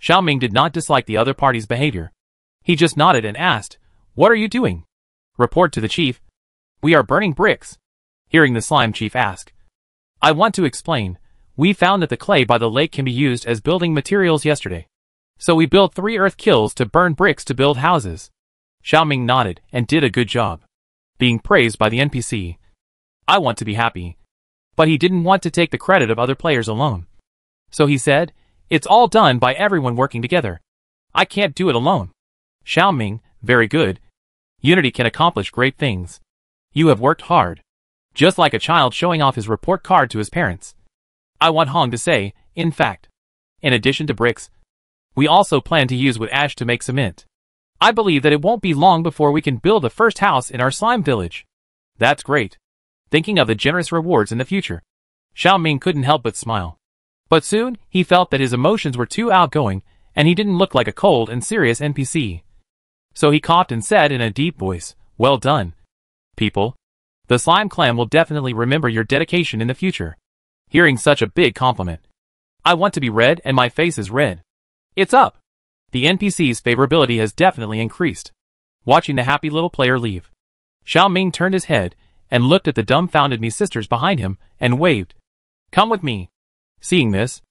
Xiaoming did not dislike the other party's behavior. He just nodded and asked, "What are you doing?" Report to the chief. We are burning bricks. Hearing the slime chief ask, I want to explain. We found that the clay by the lake can be used as building materials yesterday. So we built 3 earth kilns to burn bricks to build houses. Xiaoming nodded and did a good job. Being praised by the NPC. I want to be happy. But he didn't want to take the credit of other players alone. So he said, it's all done by everyone working together. I can't do it alone. Xiaoming, very good. Unity can accomplish great things. You have worked hard. Just like a child showing off his report card to his parents. I want Hong to say, in fact, in addition to bricks, we also plan to use wood ash to make cement. I believe that it won't be long before we can build the first house in our slime village. That's great. Thinking of the generous rewards in the future, Xiaoming couldn't help but smile. But soon, he felt that his emotions were too outgoing, and he didn't look like a cold and serious NPC. So he coughed and said in a deep voice, well done. People, the slime clan will definitely remember your dedication in the future. Hearing such a big compliment, I want to be red and my face is red. It's up. The NPC's favorability has definitely increased. Watching the happy little player leave, Xiaoming turned his head and looked at the dumbfounded Mi sisters behind him and waved. Come with me. Seeing this,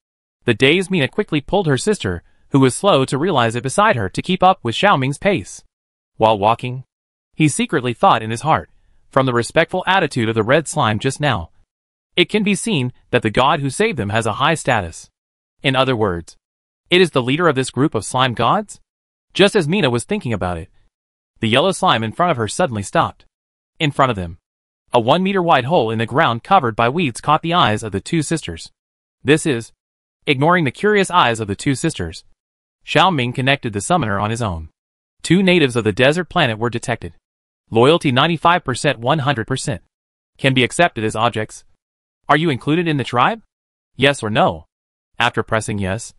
the dazed Mina quickly pulled her sister, who was slow to realize it, beside her to keep up with Xiaoming's pace. While walking, he secretly thought in his heart, from the respectful attitude of the red slime just now, it can be seen that the god who saved them has a high status. In other words, it is the leader of this group of slime gods? Just as Mina was thinking about it, the yellow slime in front of her suddenly stopped. In front of them, a 1 meter wide hole in the ground covered by weeds caught the eyes of the two sisters. This is, ignoring the curious eyes of the two sisters, Xiaoming connected the summoner on his own. 2 natives of the desert planet were detected. Loyalty 95%, 100%. Can be accepted as objects. Are you included in the tribe? Yes or no? After pressing yes,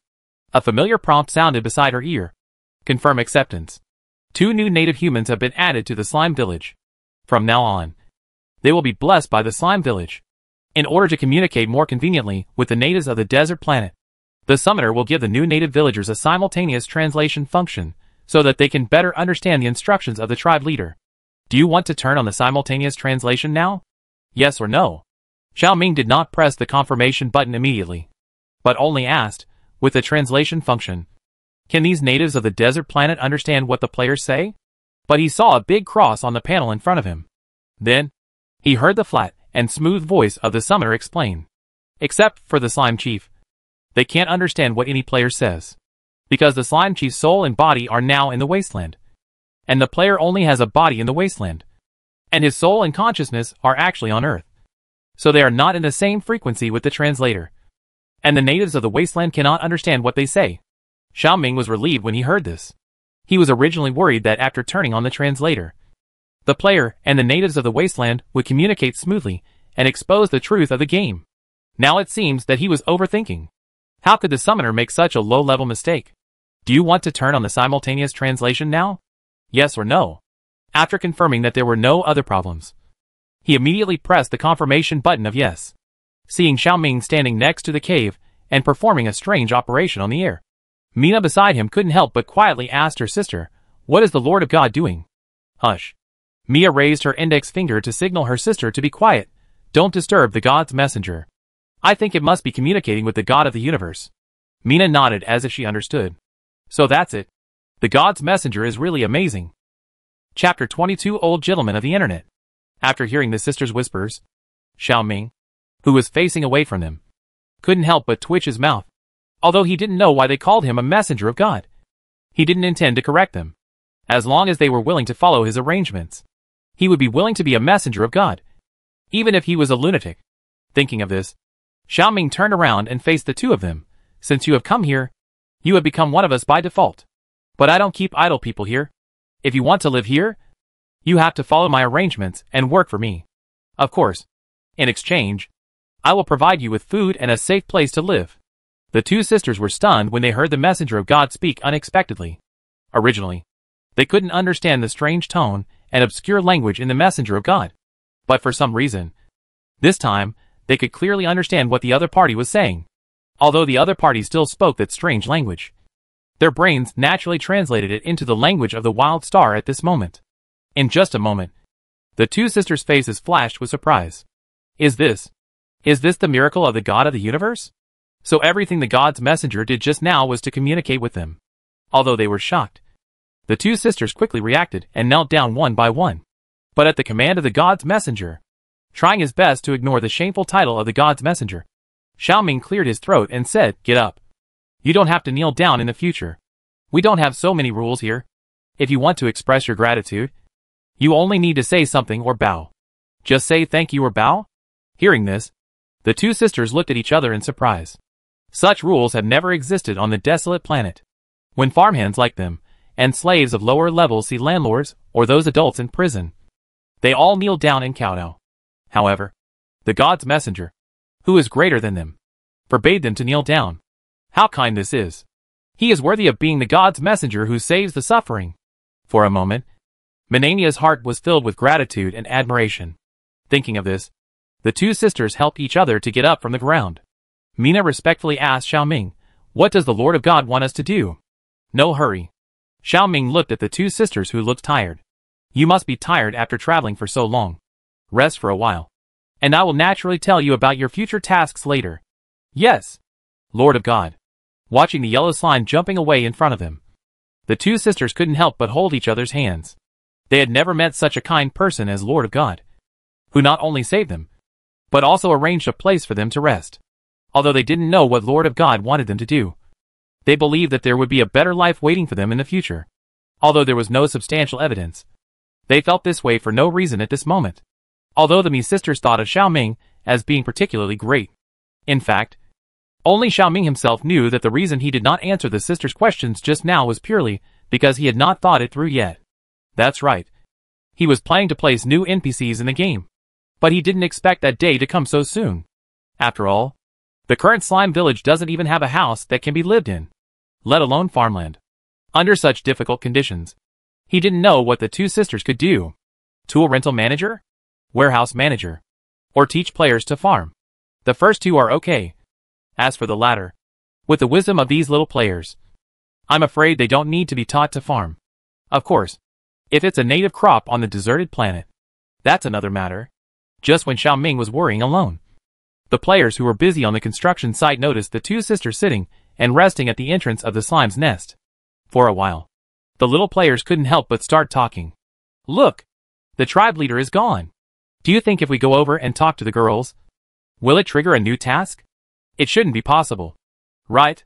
a familiar prompt sounded beside her ear. Confirm acceptance. 2 new native humans have been added to the slime village. From now on, they will be blessed by the slime village. In order to communicate more conveniently with the natives of the desert planet, the summoner will give the new native villagers a simultaneous translation function, so that they can better understand the instructions of the tribe leader. Do you want to turn on the simultaneous translation now? Yes or no? Xiaoming did not press the confirmation button immediately, but only asked, with the translation function, can these natives of the desert planet understand what the players say? But he saw a big cross on the panel in front of him. Then, he heard the flat and smooth voice of the summoner explain. Except for the slime chief. They can't understand what any player says. Because the slime chief's soul and body are now in the wasteland. And the player only has a body in the wasteland. And his soul and consciousness are actually on Earth. So they are not in the same frequency with the translator. And the natives of the wasteland cannot understand what they say. Xiaoming was relieved when he heard this. He was originally worried that after turning on the translator, the player and the natives of the wasteland would communicate smoothly and expose the truth of the game. Now it seems that he was overthinking. How could the summoner make such a low-level mistake? Do you want to turn on the simultaneous translation now? Yes or no? After confirming that there were no other problems, he immediately pressed the confirmation button of yes. Seeing Xiaoming standing next to the cave and performing a strange operation on the air, Mina beside him couldn't help but quietly asked her sister, "What is the Lord of God doing?" "Hush." Mia raised her index finger to signal her sister to be quiet. "Don't disturb the God's messenger. I think it must be communicating with the God of the universe." Mina nodded as if she understood. "So that's it. The God's messenger is really amazing." Chapter 22 Old Gentleman of the Internet. After hearing the sister's whispers, Xiaoming, who was facing away from them, couldn't help but twitch his mouth. Although he didn't know why they called him a messenger of God, he didn't intend to correct them. As long as they were willing to follow his arrangements, he would be willing to be a messenger of God, even if he was a lunatic. Thinking of this, Xiaoming turned around and faced the two of them. "Since you have come here, you have become one of us by default. But I don't keep idle people here. If you want to live here, you have to follow my arrangements and work for me. Of course, in exchange, I will provide you with food and a safe place to live." The two sisters were stunned when they heard the messenger of God speak unexpectedly. Originally, they couldn't understand the strange tone and obscure language in the messenger of God. But for some reason, this time, they could clearly understand what the other party was saying. Although the other party still spoke that strange language, their brains naturally translated it into the language of the wild star at this moment. In just a moment, the two sisters' faces flashed with surprise. Is this the miracle of the God of the universe? So everything the God's messenger did just now was to communicate with them. Although they were shocked, the two sisters quickly reacted and knelt down one by one. But at the command of the God's messenger, trying his best to ignore the shameful title of the God's messenger, Xiaoming cleared his throat and said, "Get up. You don't have to kneel down in the future. We don't have so many rules here. If you want to express your gratitude, you only need to say something or bow. Just say thank you or bow." Hearing this, the two sisters looked at each other in surprise. Such rules had never existed on the desolate planet. When farmhands like them, and slaves of lower levels see landlords or those adults in prison, they all kneel down and kowtow. However, the God's messenger, who is greater than them, forbade them to kneel down. How kind this is. He is worthy of being the God's messenger who saves the suffering. For a moment, Menania's heart was filled with gratitude and admiration. Thinking of this, the two sisters helped each other to get up from the ground. Mina respectfully asked Xiaoming, "What does the Lord of God want us to do?" "No hurry." Xiaoming looked at the two sisters who looked tired. "You must be tired after traveling for so long. Rest for a while, and I will naturally tell you about your future tasks later." "Yes, Lord of God." Watching the yellow slime jumping away in front of them, the two sisters couldn't help but hold each other's hands. They had never met such a kind person as Lord of God, who not only saved them, but also arranged a place for them to rest. Although they didn't know what Lord of God wanted them to do, they believed that there would be a better life waiting for them in the future. Although there was no substantial evidence, they felt this way for no reason at this moment. Although the Mi sisters thought of Xiaoming as being particularly great. In fact, only Xiaoming himself knew that the reason he did not answer the sisters' questions just now was purely because he had not thought it through yet. That's right. He was planning to place new NPCs in the game, but he didn't expect that day to come so soon. After all, the current slime village doesn't even have a house that can be lived in, let alone farmland. Under such difficult conditions, he didn't know what the two sisters could do. Tool rental manager? Warehouse manager? Or teach players to farm? The first two are okay. As for the latter, with the wisdom of these little players, I'm afraid they don't need to be taught to farm. Of course, if it's a native crop on the deserted planet, that's another matter. Just when Xiaoming was worrying alone, the players who were busy on the construction site noticed the two sisters sitting and resting at the entrance of the slime's nest. For a while, the little players couldn't help but start talking. "Look, the tribe leader is gone. Do you think if we go over and talk to the girls, will it trigger a new task? It shouldn't be possible. Right?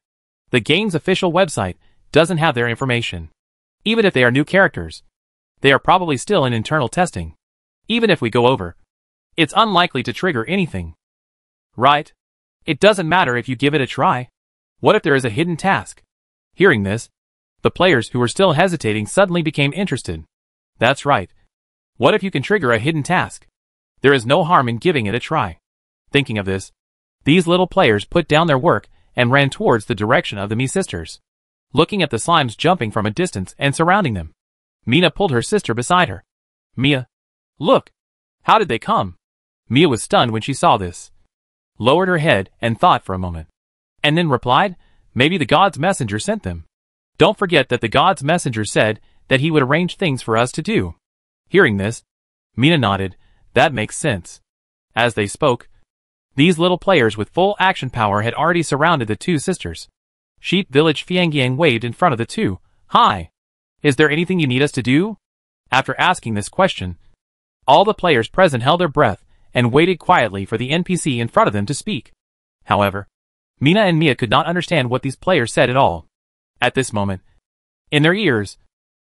The game's official website doesn't have their information. Even if they are new characters, they are probably still in internal testing. Even if we go over, it's unlikely to trigger anything. Right? It doesn't matter if you give it a try. What if there is a hidden task? Hearing this, the players who were still hesitating suddenly became interested. That's right. What if you can trigger a hidden task? There is no harm in giving it a try. Thinking of this, these little players put down their work and ran towards the direction of the Mii sisters, looking at the slimes jumping from a distance and surrounding them. Mina pulled her sister beside her. Mia, look! How did they come? Mia was stunned when she saw this, lowered her head and thought for a moment, and then replied, maybe the God's messenger sent them. Don't forget that the God's messenger said that he would arrange things for us to do. Hearing this, Mina nodded. That makes sense. As they spoke, these little players with full action power had already surrounded the two sisters. Sheep Village Fiangyang waved in front of the two. Hi. Is there anything you need us to do? After asking this question, all the players present held their breath and waited quietly for the NPC in front of them to speak. However, Mina and Mia could not understand what these players said at all. At this moment, in their ears,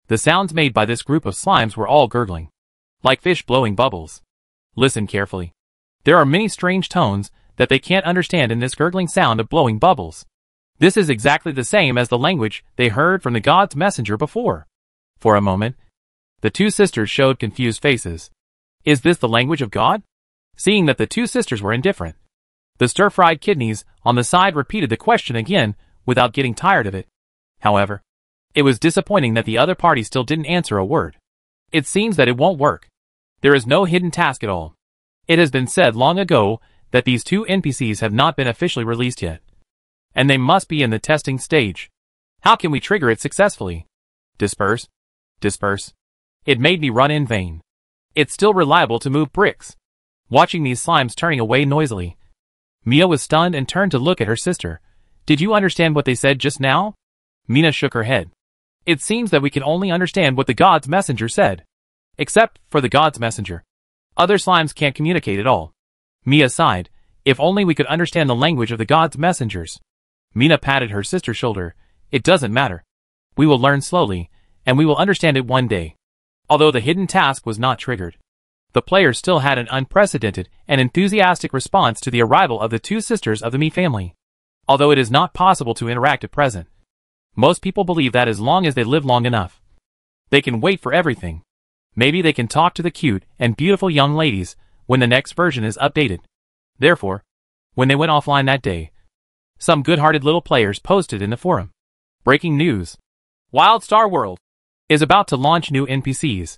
the sounds made by this group of slimes were all gurgling, like fish blowing bubbles. Listen carefully. There are many strange tones that they can't understand in this gurgling sound of blowing bubbles. This is exactly the same as the language they heard from the God's messenger before. For a moment, the two sisters showed confused faces. Is this the language of God? Seeing that the two sisters were indifferent, the stir-fried kidneys on the side repeated the question again without getting tired of it. However, it was disappointing that the other party still didn't answer a word. It seems that it won't work. There is no hidden task at all. It has been said long ago that these two NPCs have not been officially released yet, and they must be in the testing stage. How can we trigger it successfully? Disperse. Disperse. It made me run in vain. It's still reliable to move bricks. Watching these slimes turning away noisily, Mia was stunned and turned to look at her sister. Did you understand what they said just now? Mina shook her head. It seems that we can only understand what the God's messenger said. Except for the God's messenger. Other slimes can't communicate at all. Mia sighed. If only we could understand the language of the God's messengers. Mina patted her sister's shoulder. It doesn't matter. We will learn slowly, and we will understand it one day. Although the hidden task was not triggered, the players still had an unprecedented and enthusiastic response to the arrival of the two sisters of the Mii family. Although it is not possible to interact at present, most people believe that as long as they live long enough, they can wait for everything. Maybe they can talk to the cute and beautiful young ladies when the next version is updated. Therefore, when they went offline that day, some good-hearted little players posted in the forum. Breaking news. Wild Star World is about to launch new NPCs.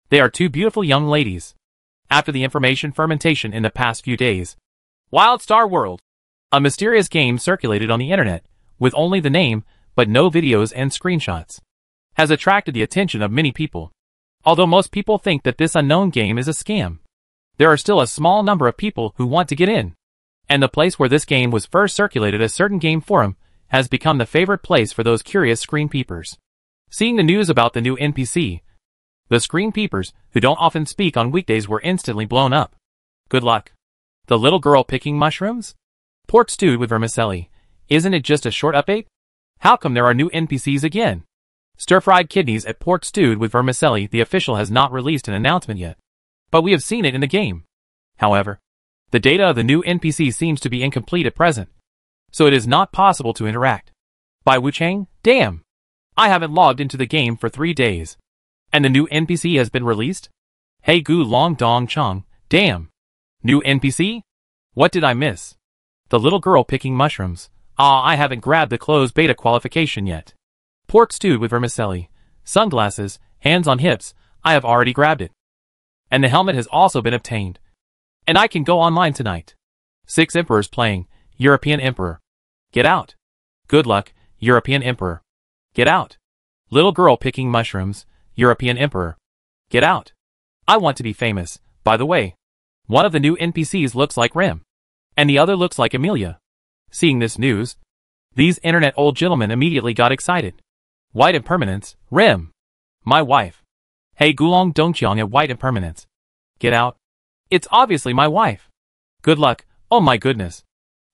They are two beautiful young ladies. After the information fermentation in the past few days, Wild Star World, a mysterious game circulated on the internet, with only the name, but no videos and screenshots, has attracted the attention of many people. Although most people think that this unknown game is a scam, there are still a small number of people who want to get in. And the place where this game was first circulated, a certain game forum, has become the favorite place for those curious screen peepers. Seeing the news about the new NPC, the screen peepers, who don't often speak on weekdays, were instantly blown up. Good luck. The little girl picking mushrooms? Pork stewed with vermicelli. Isn't it just a short update? How come there are new NPCs again? Stir-fried kidneys at pork stewed with vermicelli. The official has not released an announcement yet, but we have seen it in the game. However, the data of the new NPC seems to be incomplete at present, so it is not possible to interact. By Wuchang, damn! I haven't logged into the game for 3 days, and the new NPC has been released? Hey Gu Long Dong Chong, damn! New NPC? What did I miss? The little girl picking mushrooms. I haven't grabbed the closed beta qualification yet. Pork stewed with vermicelli. Sunglasses, hands on hips, I have already grabbed it. And the helmet has also been obtained. And I can go online tonight. 6 Emperors playing, European Emperor. Get out. Good luck, European Emperor. Get out. Little girl picking mushrooms, European Emperor. Get out. I want to be famous, by the way. One of the new NPCs looks like Rem, and the other looks like Amelia. Seeing this news, these internet old gentlemen immediately got excited. White Impermanence, Rem. My wife. Hey Gulong Dongqiang at White Impermanence. Get out. It's obviously my wife. Good luck. Oh my goodness.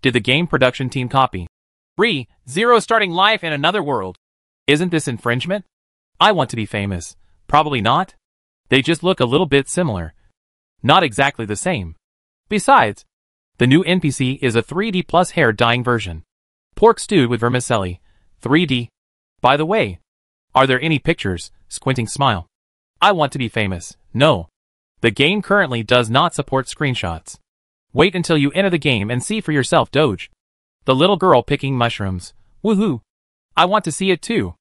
Did the game production team copy Zero starting life in another world. Isn't this infringement? I want to be famous. Probably not. They just look a little bit similar. Not exactly the same. Besides, the new NPC is a 3D plus hair dyeing version. Pork stewed with vermicelli. 3D. By the way, are there any pictures? Squinting smile. I want to be famous. No. The game currently does not support screenshots. Wait until you enter the game and see for yourself. Doge. The little girl picking mushrooms. Woohoo. I want to see it too.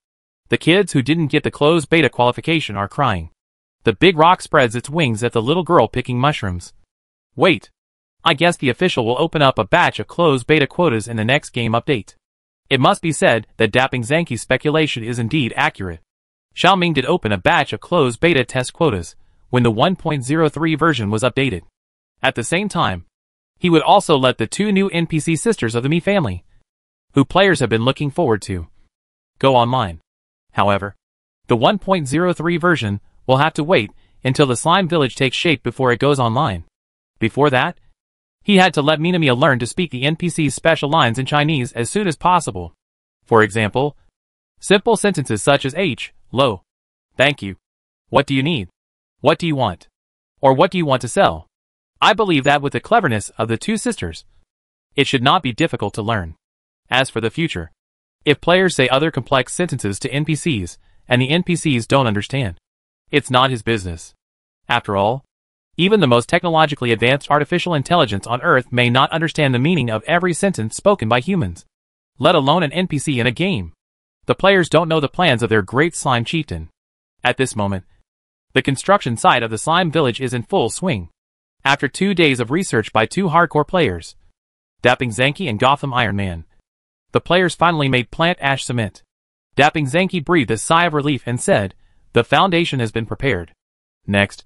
The kids who didn't get the closed beta qualification are crying. The big rock spreads its wings at the little girl picking mushrooms. Wait. I guess the official will open up a batch of closed beta quotas in the next game update. It must be said that Dapping Zanki's speculation is indeed accurate. Xiaoming did open a batch of closed beta test quotas when the 1.03 version was updated. At the same time, he would also let the 2 new NPC sisters of the Mi family, who players have been looking forward to, go online. However, the 1.03 version will have to wait until the slime village takes shape before it goes online. Before that, he had to let Minamiya learn to speak the NPC's special lines in Chinese as soon as possible. For example, simple sentences such as Lo. Thank you. What do you need? What do you want? Or what do you want to sell? I believe that with the cleverness of the 2 sisters, it should not be difficult to learn. As for the future, if players say other complex sentences to NPCs and the NPCs don't understand, it's not his business. After all, even the most technologically advanced artificial intelligence on Earth may not understand the meaning of every sentence spoken by humans, let alone an NPC in a game. The players don't know the plans of their great slime chieftain. At this moment, the construction site of the slime village is in full swing. After 2 days of research by 2 hardcore players, Dapping Zanki and Gotham Iron Man, the players finally made plant ash cement. Dapping Zanki breathed a sigh of relief and said, the foundation has been prepared. Next,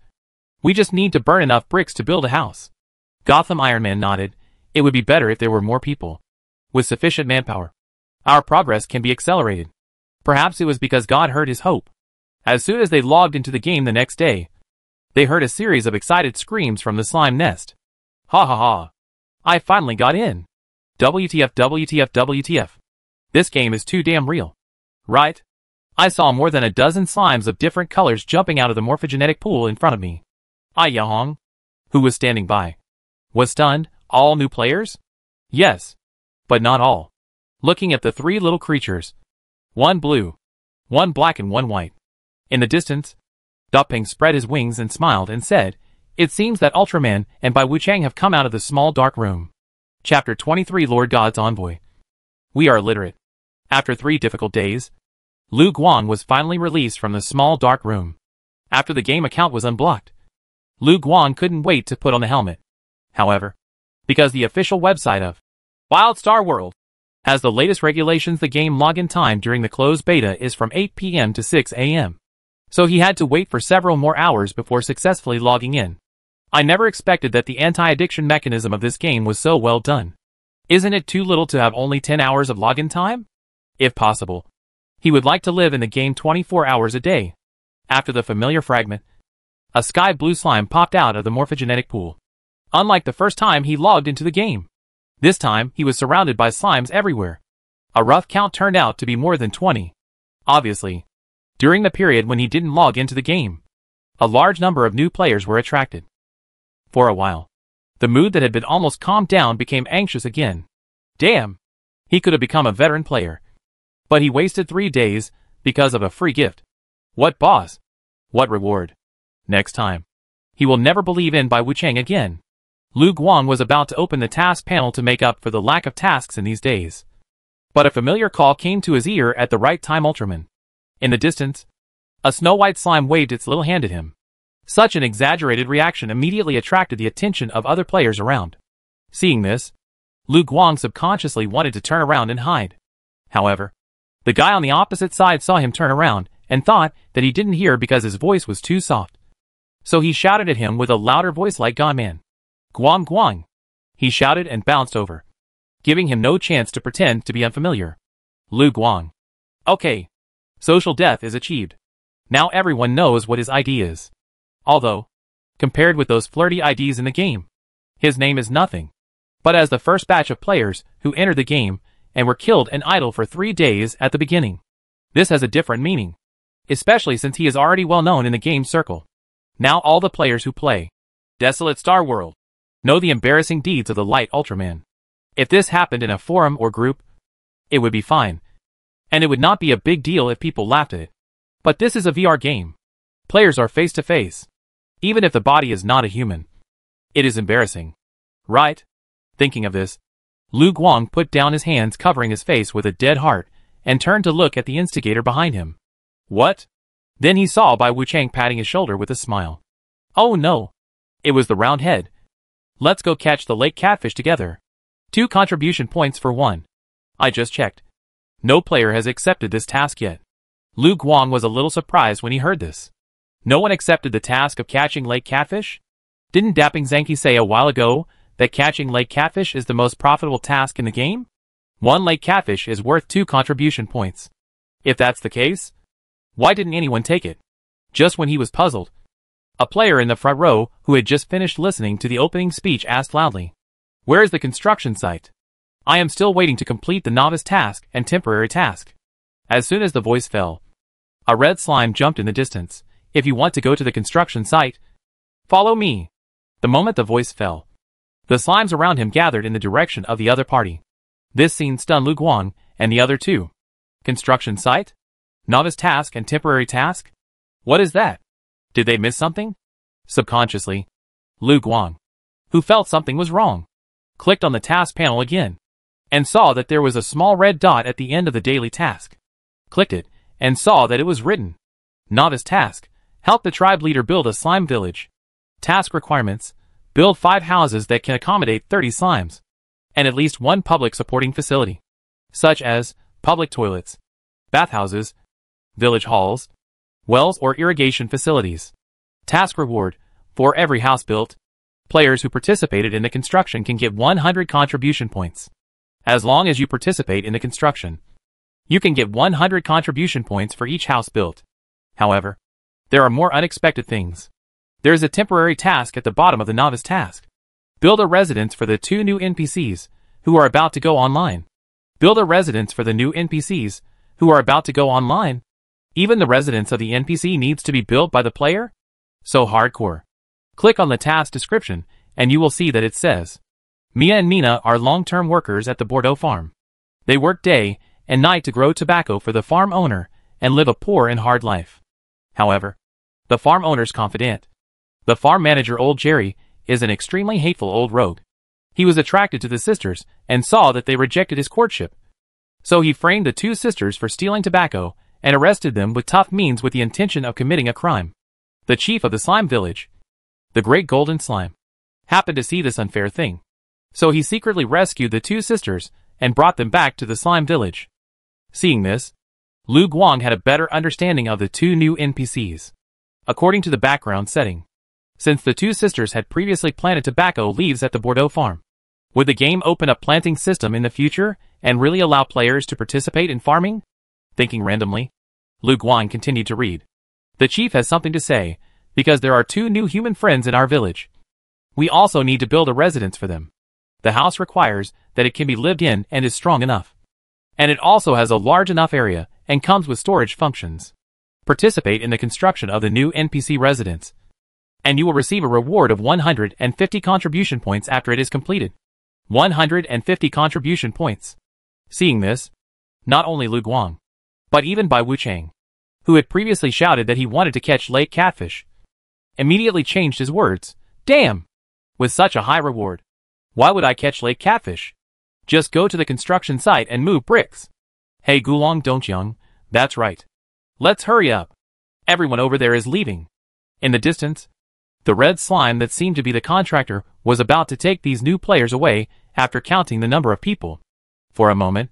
we just need to burn enough bricks to build a house. Gotham Iron Man nodded. It would be better if there were more people. With sufficient manpower, our progress can be accelerated. Perhaps it was because God heard his hope. As soon as they logged into the game the next day, they heard a series of excited screams from the slime nest. Ha ha ha. I finally got in. WTF WTF WTF. This game is too damn real. Right? I saw more than a dozen slimes of different colors jumping out of the morphogenetic pool in front of me. Yahong, who was standing by, was stunned. All new players? Yes. But not all. Looking at the 3 little creatures. 1 blue, 1 black and 1 white. In the distance, Dapping spread his wings and smiled and said, it seems that Ultraman and Bai Wuchang have come out of the small dark room. Chapter 23 Lord God's Envoy. We are literate. After 3 difficult days, Lu Guang was finally released from the small dark room. After the game account was unblocked, Lu Guang couldn't wait to put on the helmet. However, because the official website of Wild Star World has the latest regulations, the game login time during the closed beta is from 8 p.m. to 6 a.m. So he had to wait for several more hours before successfully logging in. I never expected that the anti-addiction mechanism of this game was so well done. Isn't it too little to have only 10 hours of login time? If possible, he would like to live in the game 24 hours a day. After the familiar fragment, a sky blue slime popped out of the morphogenetic pool. Unlike the first time he logged into the game, this time he was surrounded by slimes everywhere. A rough count turned out to be more than 20. Obviously, during the period when he didn't log into the game, a large number of new players were attracted. For a while, the mood that had been almost calmed down became anxious again. Damn! He could have become a veteran player. But he wasted 3 days because of a free gift. What boss? What reward? Next time, he will never believe in Bai Wuchang again. Lu Guang was about to open the task panel to make up for the lack of tasks in these days. But a familiar call came to his ear at the right time. Ultraman. In the distance, a snow-white slime waved its little hand at him. Such an exaggerated reaction immediately attracted the attention of other players around. Seeing this, Lu Guang subconsciously wanted to turn around and hide. However, the guy on the opposite side saw him turn around and thought that he didn't hear because his voice was too soft. So he shouted at him with a louder voice like Gunman. Guang Guang! He shouted and bounced over, giving him no chance to pretend to be unfamiliar. Lu Guang. Okay. Social death is achieved. Now everyone knows what his ID is. Although, compared with those flirty IDs in the game, his name is nothing. But as the first batch of players who entered the game, and were killed and idle for 3 days at the beginning. This has a different meaning, especially since he is already well known in the game circle. Now all the players who play Desolate Star World know the embarrassing deeds of the Light Ultraman. If this happened in a forum or group, it would be fine, and it would not be a big deal if people laughed at it. But this is a VR game. Players are face to face. Even if the body is not a human, it is embarrassing. Right? Thinking of this, Lu Guang put down his hands covering his face with a dead heart and turned to look at the instigator behind him. What? Then he saw Bai Wuchang patting his shoulder with a smile. Oh no! It was the round head. Let's go catch the lake catfish together. 2 contribution points for 1. I just checked. No player has accepted this task yet. Lu Guang was a little surprised when he heard this. No one accepted the task of catching lake catfish? Didn't Dapping Zanki say a while ago that catching lake catfish is the most profitable task in the game? 1 lake catfish is worth 2 contribution points. If that's the case, why didn't anyone take it? Just when he was puzzled, a player in the front row who had just finished listening to the opening speech asked loudly, "Where is the construction site? I am still waiting to complete the novice task and temporary task." As soon as the voice fell, a red slime jumped in the distance. If you want to go to the construction site, follow me. The moment the voice fell, the slimes around him gathered in the direction of the other party. This scene stunned Lu Guang and the other 2. Construction site? Novice task and temporary task? What is that? Did they miss something? Subconsciously, Lu Guang, who felt something was wrong, clicked on the task panel again, and saw that there was a small red dot at the end of the daily task. Clicked it, and saw that it was written, Novice task, help the tribe leader build a slime village. Task requirements, build 5 houses that can accommodate 30 slimes, and at least 1 public supporting facility, such as public toilets, bathhouses, village halls, wells or irrigation facilities. Task reward, for every house built, players who participated in the construction can get 100 contribution points. As long as you participate in the construction, you can get 100 contribution points for each house built. However, there are more unexpected things. There is a temporary task at the bottom of the novice task. Build a residence for the 2 new NPCs who are about to go online. Build a residence for the new NPCs who are about to go online. Even the residence of the NPC needs to be built by the player? So hardcore. Click on the task description and you will see that it says, Mia and Mina are long-term workers at the Bordeaux farm. They work day and night to grow tobacco for the farm owner and live a poor and hard life. However, the farm owner's confidant, the farm manager Old Jerry, is an extremely hateful old rogue. He was attracted to the sisters and saw that they rejected his courtship. So he framed the 2 sisters for stealing tobacco and arrested them with tough means with the intention of committing a crime. The chief of the slime village, the Great Golden Slime, happened to see this unfair thing. So he secretly rescued the 2 sisters and brought them back to the slime village. Seeing this, Lu Guang had a better understanding of the 2 new NPCs. According to the background setting, since the 2 sisters had previously planted tobacco leaves at the Bordeaux farm, would the game open a planting system in the future and really allow players to participate in farming? Thinking randomly, Lu Guang continued to read. The chief has something to say, because there are 2 new human friends in our village. We also need to build a residence for them. The house requires that it can be lived in and is strong enough. And it also has a large enough area and comes with storage functions. Participate in the construction of the new NPC residence, and you will receive a reward of 150 contribution points after it is completed. 150 contribution points. Seeing this, not only Lu Guang, but even Bai Wuchang, who had previously shouted that he wanted to catch lake catfish, immediately changed his words. Damn! With such a high reward, why would I catch lake catfish? Just go to the construction site and move bricks. Hey Gulong Dongqiang, that's right. Let's hurry up. Everyone over there is leaving. In the distance, the red slime that seemed to be the contractor was about to take these new players away after counting the number of people. For a moment,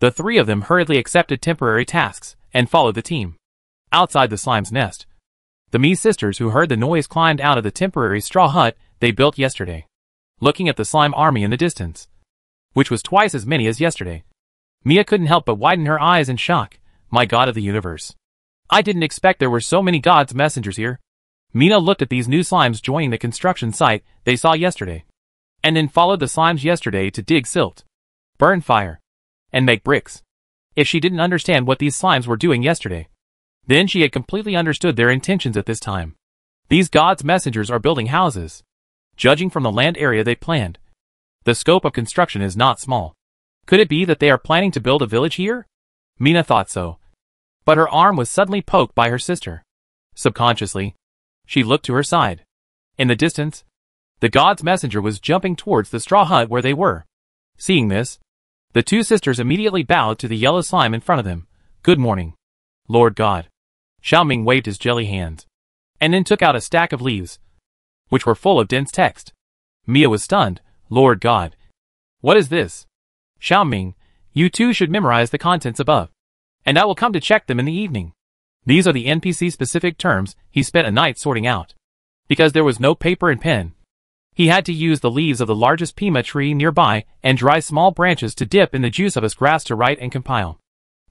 the 3 of them hurriedly accepted temporary tasks and followed the team. Outside the slime's nest, the Mi sisters who heard the noise climbed out of the temporary straw hut they built yesterday, looking at the slime army in the distance, which was twice as many as yesterday. Mia couldn't help but widen her eyes in shock. My god of the universe. I didn't expect there were so many God's messengers here. Mina looked at these new slimes joining the construction site they saw yesterday, and then followed the slimes yesterday to dig silt, burn fire, and make bricks. If she didn't understand what these slimes were doing yesterday, then she had completely understood their intentions at this time. These God's messengers are building houses. Judging from the land area they planned, the scope of construction is not small. Could it be that they are planning to build a village here? Mina thought so. But her arm was suddenly poked by her sister. Subconsciously, she looked to her side. In the distance, the God's messenger was jumping towards the straw hut where they were. Seeing this, the two sisters immediately bowed to the yellow slime in front of them. Good morning, Lord God. Xiaoming waved his jelly hands, and then took out a stack of leaves, which were full of dense text. Mia was stunned. Lord God. What is this? Xiaoming, you two should memorize the contents above, and I will come to check them in the evening. These are the NPC-specific terms he spent a night sorting out. Because there was no paper and pen, he had to use the leaves of the largest pima tree nearby and dry small branches to dip in the juice of this grass to write and compile.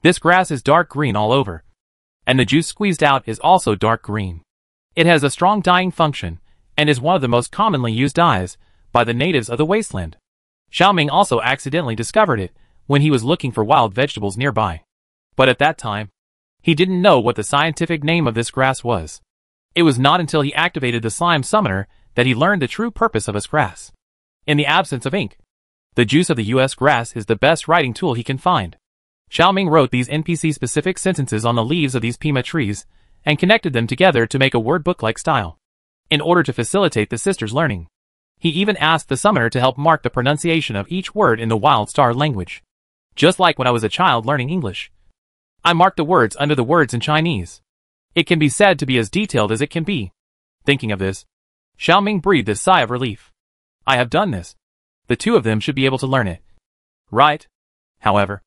This grass is dark green all over, and the juice squeezed out is also dark green. It has a strong dyeing function, and is one of the most commonly used dyes by the natives of the wasteland. Xiaoming also accidentally discovered it when he was looking for wild vegetables nearby. But at that time, he didn't know what the scientific name of this grass was. It was not until he activated the slime summoner that he learned the true purpose of this grass. In the absence of ink, the juice of the US grass is the best writing tool he can find. Xiaoming wrote these NPC-specific sentences on the leaves of these pima trees and connected them together to make a word book-like style. In order to facilitate the sisters' learning, he even asked the summoner to help mark the pronunciation of each word in the Wild Star language. Just like when I was a child learning English, I marked the words under the words in Chinese. It can be said to be as detailed as it can be. Thinking of this, Xiaoming breathed a sigh of relief. I have done this. The two of them should be able to learn it. Right? However,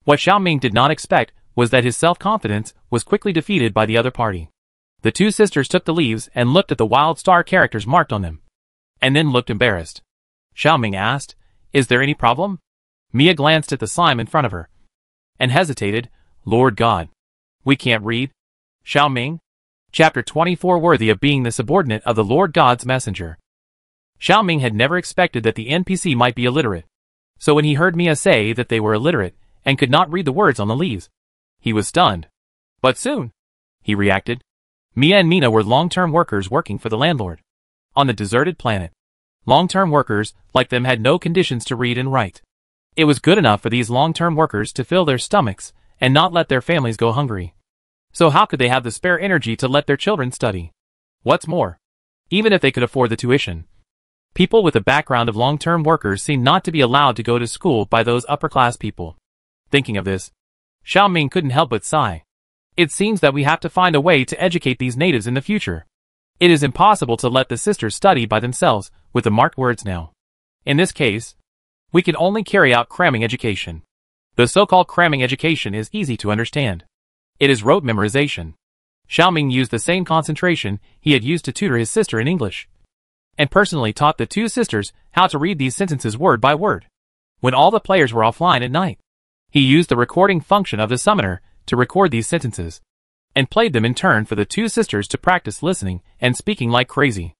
what Xiaoming did not expect was that his self-confidence was quickly defeated by the other party. The two sisters took the leaves and looked at the Wild Star characters marked on them, and then looked embarrassed. Xiaoming asked, Is there any problem? Mia glanced at the slime in front of her, and hesitated. Lord God. We can't read. Xiaoming? Chapter 24 Worthy of being the subordinate of the Lord God's messenger. Xiaoming had never expected that the NPC might be illiterate, so when he heard Mia say that they were illiterate and could not read the words on the leaves, he was stunned. But soon, he reacted. Mia and Mina were long-term workers working for the landlord on the deserted planet. Long-term workers like them had no conditions to read and write. It was good enough for these long-term workers to fill their stomachs and not let their families go hungry. So how could they have the spare energy to let their children study? What's more, even if they could afford the tuition, people with a background of long-term workers seem not to be allowed to go to school by those upper-class people. Thinking of this, Xiaoming couldn't help but sigh. It seems that we have to find a way to educate these natives in the future. It is impossible to let the sisters study by themselves with the marked words now. In this case, we can only carry out cramming education. The so-called cramming education is easy to understand. It is rote memorization. Xiaoming used the same concentration he had used to tutor his sister in English, and personally taught the two sisters how to read these sentences word by word. When all the players were offline at night, he used the recording function of the summoner to record these sentences, and played them in turn for the two sisters to practice listening and speaking like crazy.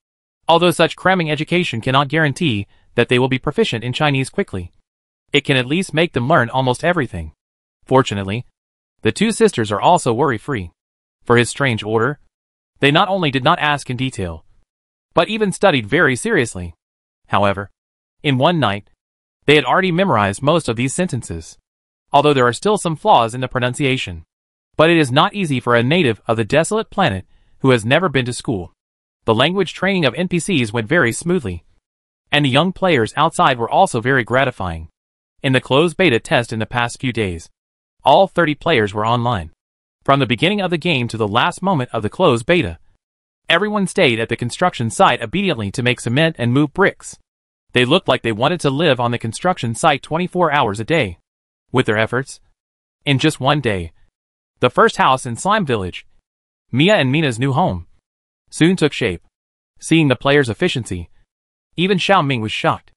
Although such cramming education cannot guarantee that they will be proficient in Chinese quickly, it can at least make them learn almost everything. Fortunately, the two sisters are also worry-free. For his strange order, they not only did not ask in detail, but even studied very seriously. However, in one night, they had already memorized most of these sentences, although there are still some flaws in the pronunciation. But it is not easy for a native of the desolate planet who has never been to school. The language training of NPCs went very smoothly, and the young players outside were also very gratifying. In the closed beta test in the past few days, all 30 players were online. From the beginning of the game to the last moment of the closed beta, everyone stayed at the construction site obediently to make cement and move bricks. They looked like they wanted to live on the construction site 24 hours a day. With their efforts, in just one day, the first house in Slime Village, Mia and Mina's new home, soon took shape. Seeing the players' efficiency, even Xiaoming was shocked.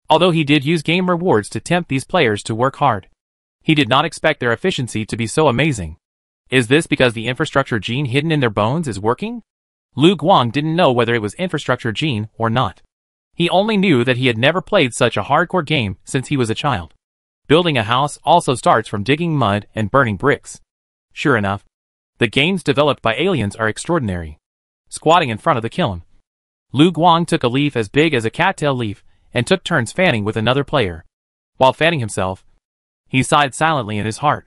Although he did use game rewards to tempt these players to work hard, he did not expect their efficiency to be so amazing. Is this because the infrastructure gene hidden in their bones is working? Lu Guang didn't know whether it was infrastructure gene or not. He only knew that he had never played such a hardcore game since he was a child. Building a house also starts from digging mud and burning bricks. Sure enough, the games developed by aliens are extraordinary. Squatting in front of the kiln, Lu Guang took a leaf as big as a cattail leaf and took turns fanning with another player. While fanning himself, he sighed silently in his heart.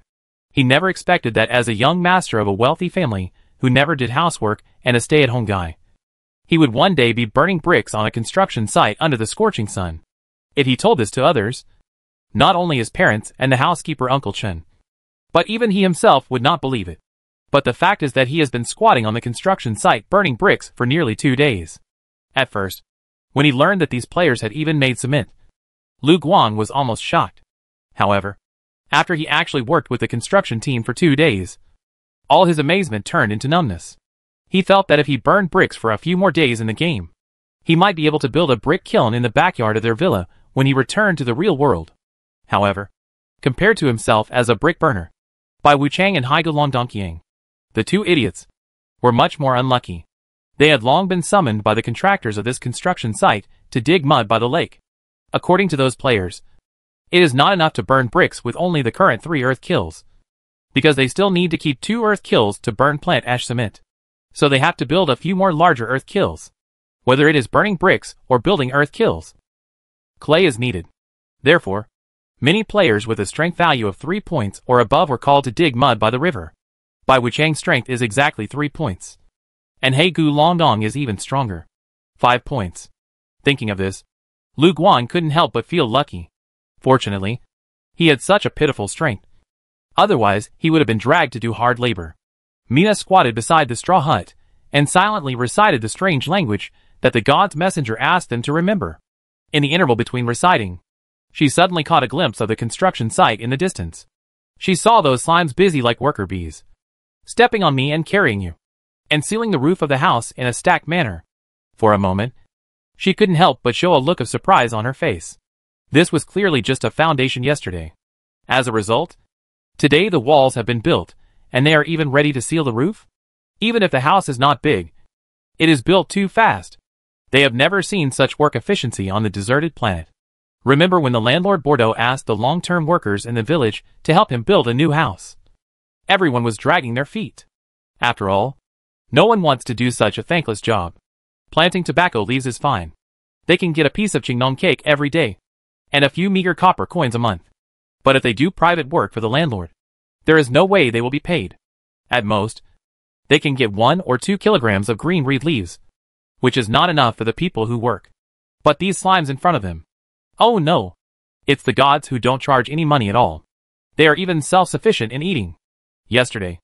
He never expected that as a young master of a wealthy family who never did housework and a stay-at-home guy, he would one day be burning bricks on a construction site under the scorching sun. If he told this to others, not only his parents and the housekeeper Uncle Chen, but even he himself would not believe it. But the fact is that he has been squatting on the construction site burning bricks for nearly 2 days. At first, when he learned that these players had even made cement, Lu Guang was almost shocked. However, after he actually worked with the construction team for 2 days, all his amazement turned into numbness. He felt that if he burned bricks for a few more days in the game, he might be able to build a brick kiln in the backyard of their villa when he returned to the real world. However, compared to himself as a brick burner, by Wu Chang and Haigu Longdongqiang, the two idiots were much more unlucky. They had long been summoned by the contractors of this construction site to dig mud by the lake. According to those players, it is not enough to burn bricks with only the current 3 earth kills, because they still need to keep 2 earth kills to burn plant ash cement. So they have to build a few more larger earth kills. Whether it is burning bricks or building earth kills, clay is needed. Therefore, many players with a strength value of 3 points or above were called to dig mud by the river. Bai Wuchang's strength is exactly 3 points. And He Gu Longdong is even stronger. 5 points. Thinking of this, Lu Guang couldn't help but feel lucky. Fortunately, he had such a pitiful strength. Otherwise, he would have been dragged to do hard labor. Mina squatted beside the straw hut and silently recited the strange language that the god's messenger asked them to remember. In the interval between reciting, she suddenly caught a glimpse of the construction site in the distance. She saw those slimes busy like worker bees, stepping on me and carrying you, and sealing the roof of the house in a stacked manner. For a moment, she couldn't help but show a look of surprise on her face. This was clearly just a foundation yesterday. As a result, today the walls have been built, and they are even ready to seal the roof? Even if the house is not big, it is built too fast. They have never seen such work efficiency on the deserted planet. Remember when the landlord Bordeaux asked the long-term workers in the village to help him build a new house? Everyone was dragging their feet. After all, no one wants to do such a thankless job. Planting tobacco leaves is fine. They can get a piece of Qingdong cake every day, and a few meager copper coins a month. But if they do private work for the landlord, there is no way they will be paid. At most, they can get 1 or 2 kilograms of green reed leaves, which is not enough for the people who work. But these slimes in front of them, oh no! It's the gods who don't charge any money at all. They are even self-sufficient in eating. Yesterday,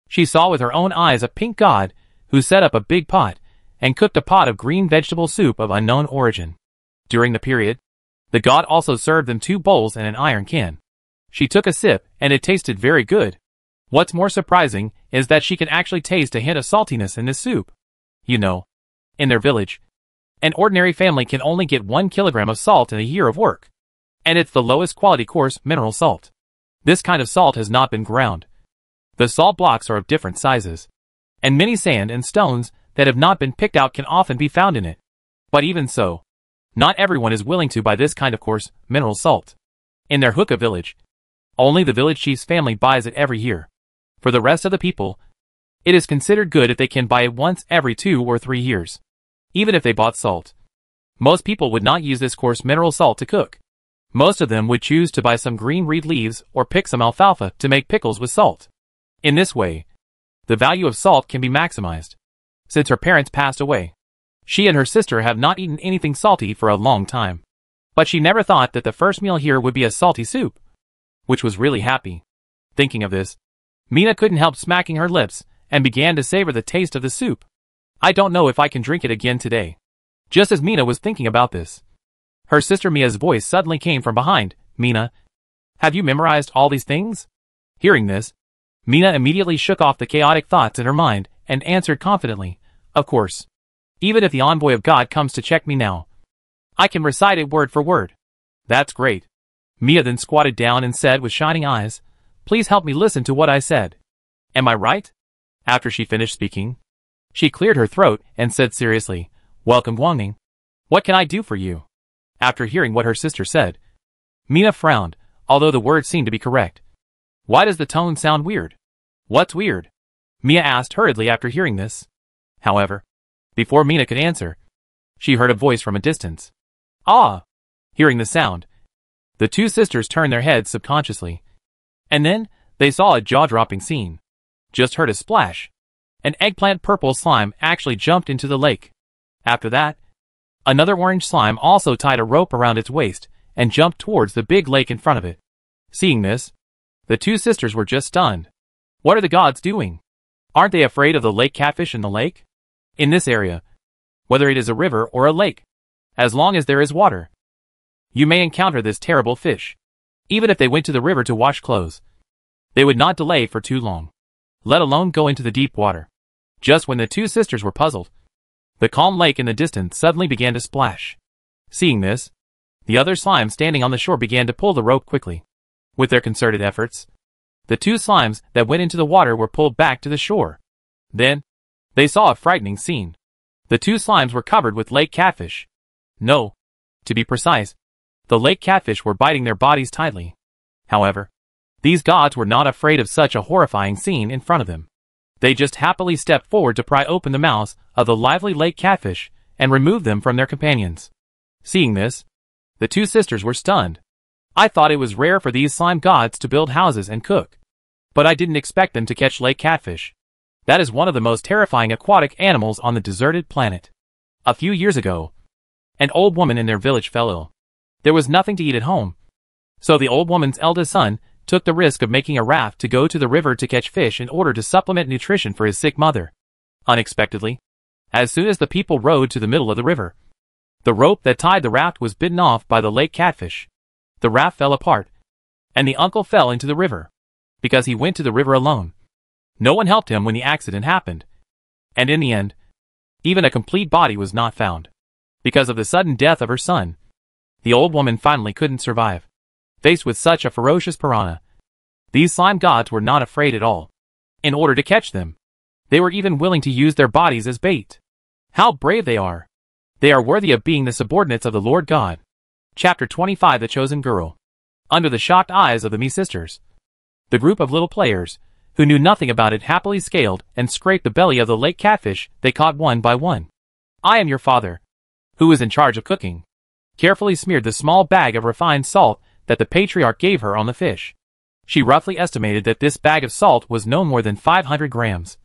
she saw with her own eyes a pink god who set up a big pot and cooked a pot of green vegetable soup of unknown origin. During the period, the god also served them 2 bowls and an iron can. She took a sip and it tasted very good. What's more surprising is that she can actually taste a hint of saltiness in this soup. You know, in their village, an ordinary family can only get 1 kilogram of salt in a year of work. And it's the lowest quality coarse mineral salt. This kind of salt has not been ground. The salt blocks are of different sizes, and many sand and stones that have not been picked out can often be found in it. But even so, not everyone is willing to buy this kind of coarse mineral salt. In their hookah village, only the village chief's family buys it every year. For the rest of the people, it is considered good if they can buy it once every 2 or 3 years. Even if they bought salt, most people would not use this coarse mineral salt to cook. Most of them would choose to buy some green reed leaves or pick some alfalfa to make pickles with salt. In this way, the value of salt can be maximized. Since her parents passed away, she and her sister have not eaten anything salty for a long time. But she never thought that the first meal here would be a salty soup, which was really happy. Thinking of this, Mina couldn't help smacking her lips and began to savor the taste of the soup. I don't know if I can drink it again today. Just as Mina was thinking about this, her sister Mia's voice suddenly came from behind. Mina, have you memorized all these things? Hearing this, Mina immediately shook off the chaotic thoughts in her mind and answered confidently, of course. Even if the envoy of God comes to check me now, I can recite it word for word. That's great. Mia then squatted down and said with shining eyes, please help me listen to what I said. Am I right? After she finished speaking, she cleared her throat and said seriously, welcome Guangning. What can I do for you? After hearing what her sister said, Mina frowned, although the words seemed to be correct. Why does the tone sound weird? What's weird? Mia asked hurriedly after hearing this. However, before Mina could answer, she heard a voice from a distance. Ah! Hearing the sound, the two sisters turned their heads subconsciously. And then, they saw a jaw-dropping scene. Just heard a splash. An eggplant purple slime actually jumped into the lake. After that, another orange slime also tied a rope around its waist and jumped towards the big lake in front of it. Seeing this, the two sisters were just stunned. What are the gods doing? Aren't they afraid of the lake catfish in the lake? In this area, whether it is a river or a lake, as long as there is water, you may encounter this terrible fish. Even if they went to the river to wash clothes, they would not delay for too long, let alone go into the deep water. Just when the two sisters were puzzled, the calm lake in the distance suddenly began to splash. Seeing this, the other slimes standing on the shore began to pull the rope quickly. With their concerted efforts, the two slimes that went into the water were pulled back to the shore. Then, they saw a frightening scene. The two slimes were covered with lake catfish. No, to be precise, the lake catfish were biting their bodies tightly. However, these gods were not afraid of such a horrifying scene in front of them. They just happily stepped forward to pry open the mouths of the lively lake catfish and remove them from their companions. Seeing this, the two sisters were stunned. I thought it was rare for these slime gods to build houses and cook, but I didn't expect them to catch lake catfish. That is one of the most terrifying aquatic animals on the deserted planet. A few years ago, an old woman in their village fell ill. There was nothing to eat at home, so the old woman's eldest son took the risk of making a raft to go to the river to catch fish in order to supplement nutrition for his sick mother. Unexpectedly, as soon as the people rowed to the middle of the river, the rope that tied the raft was bitten off by the lake catfish. The raft fell apart, and the uncle fell into the river, because he went to the river alone. No one helped him when the accident happened, and in the end, even a complete body was not found. Because of the sudden death of her son, the old woman finally couldn't survive. Faced with such a ferocious piranha, these slime gods were not afraid at all. In order to catch them, they were even willing to use their bodies as bait. How brave they are! They are worthy of being the subordinates of the Lord God. Chapter 25 The Chosen Girl. Under the shocked eyes of the Mii sisters, the group of little players, who knew nothing about it, happily scaled and scraped the belly of the lake catfish they caught one by one. I am your father, who was in charge of cooking, carefully smeared the small bag of refined salt that the patriarch gave her on the fish. She roughly estimated that this bag of salt was no more than 500 grams.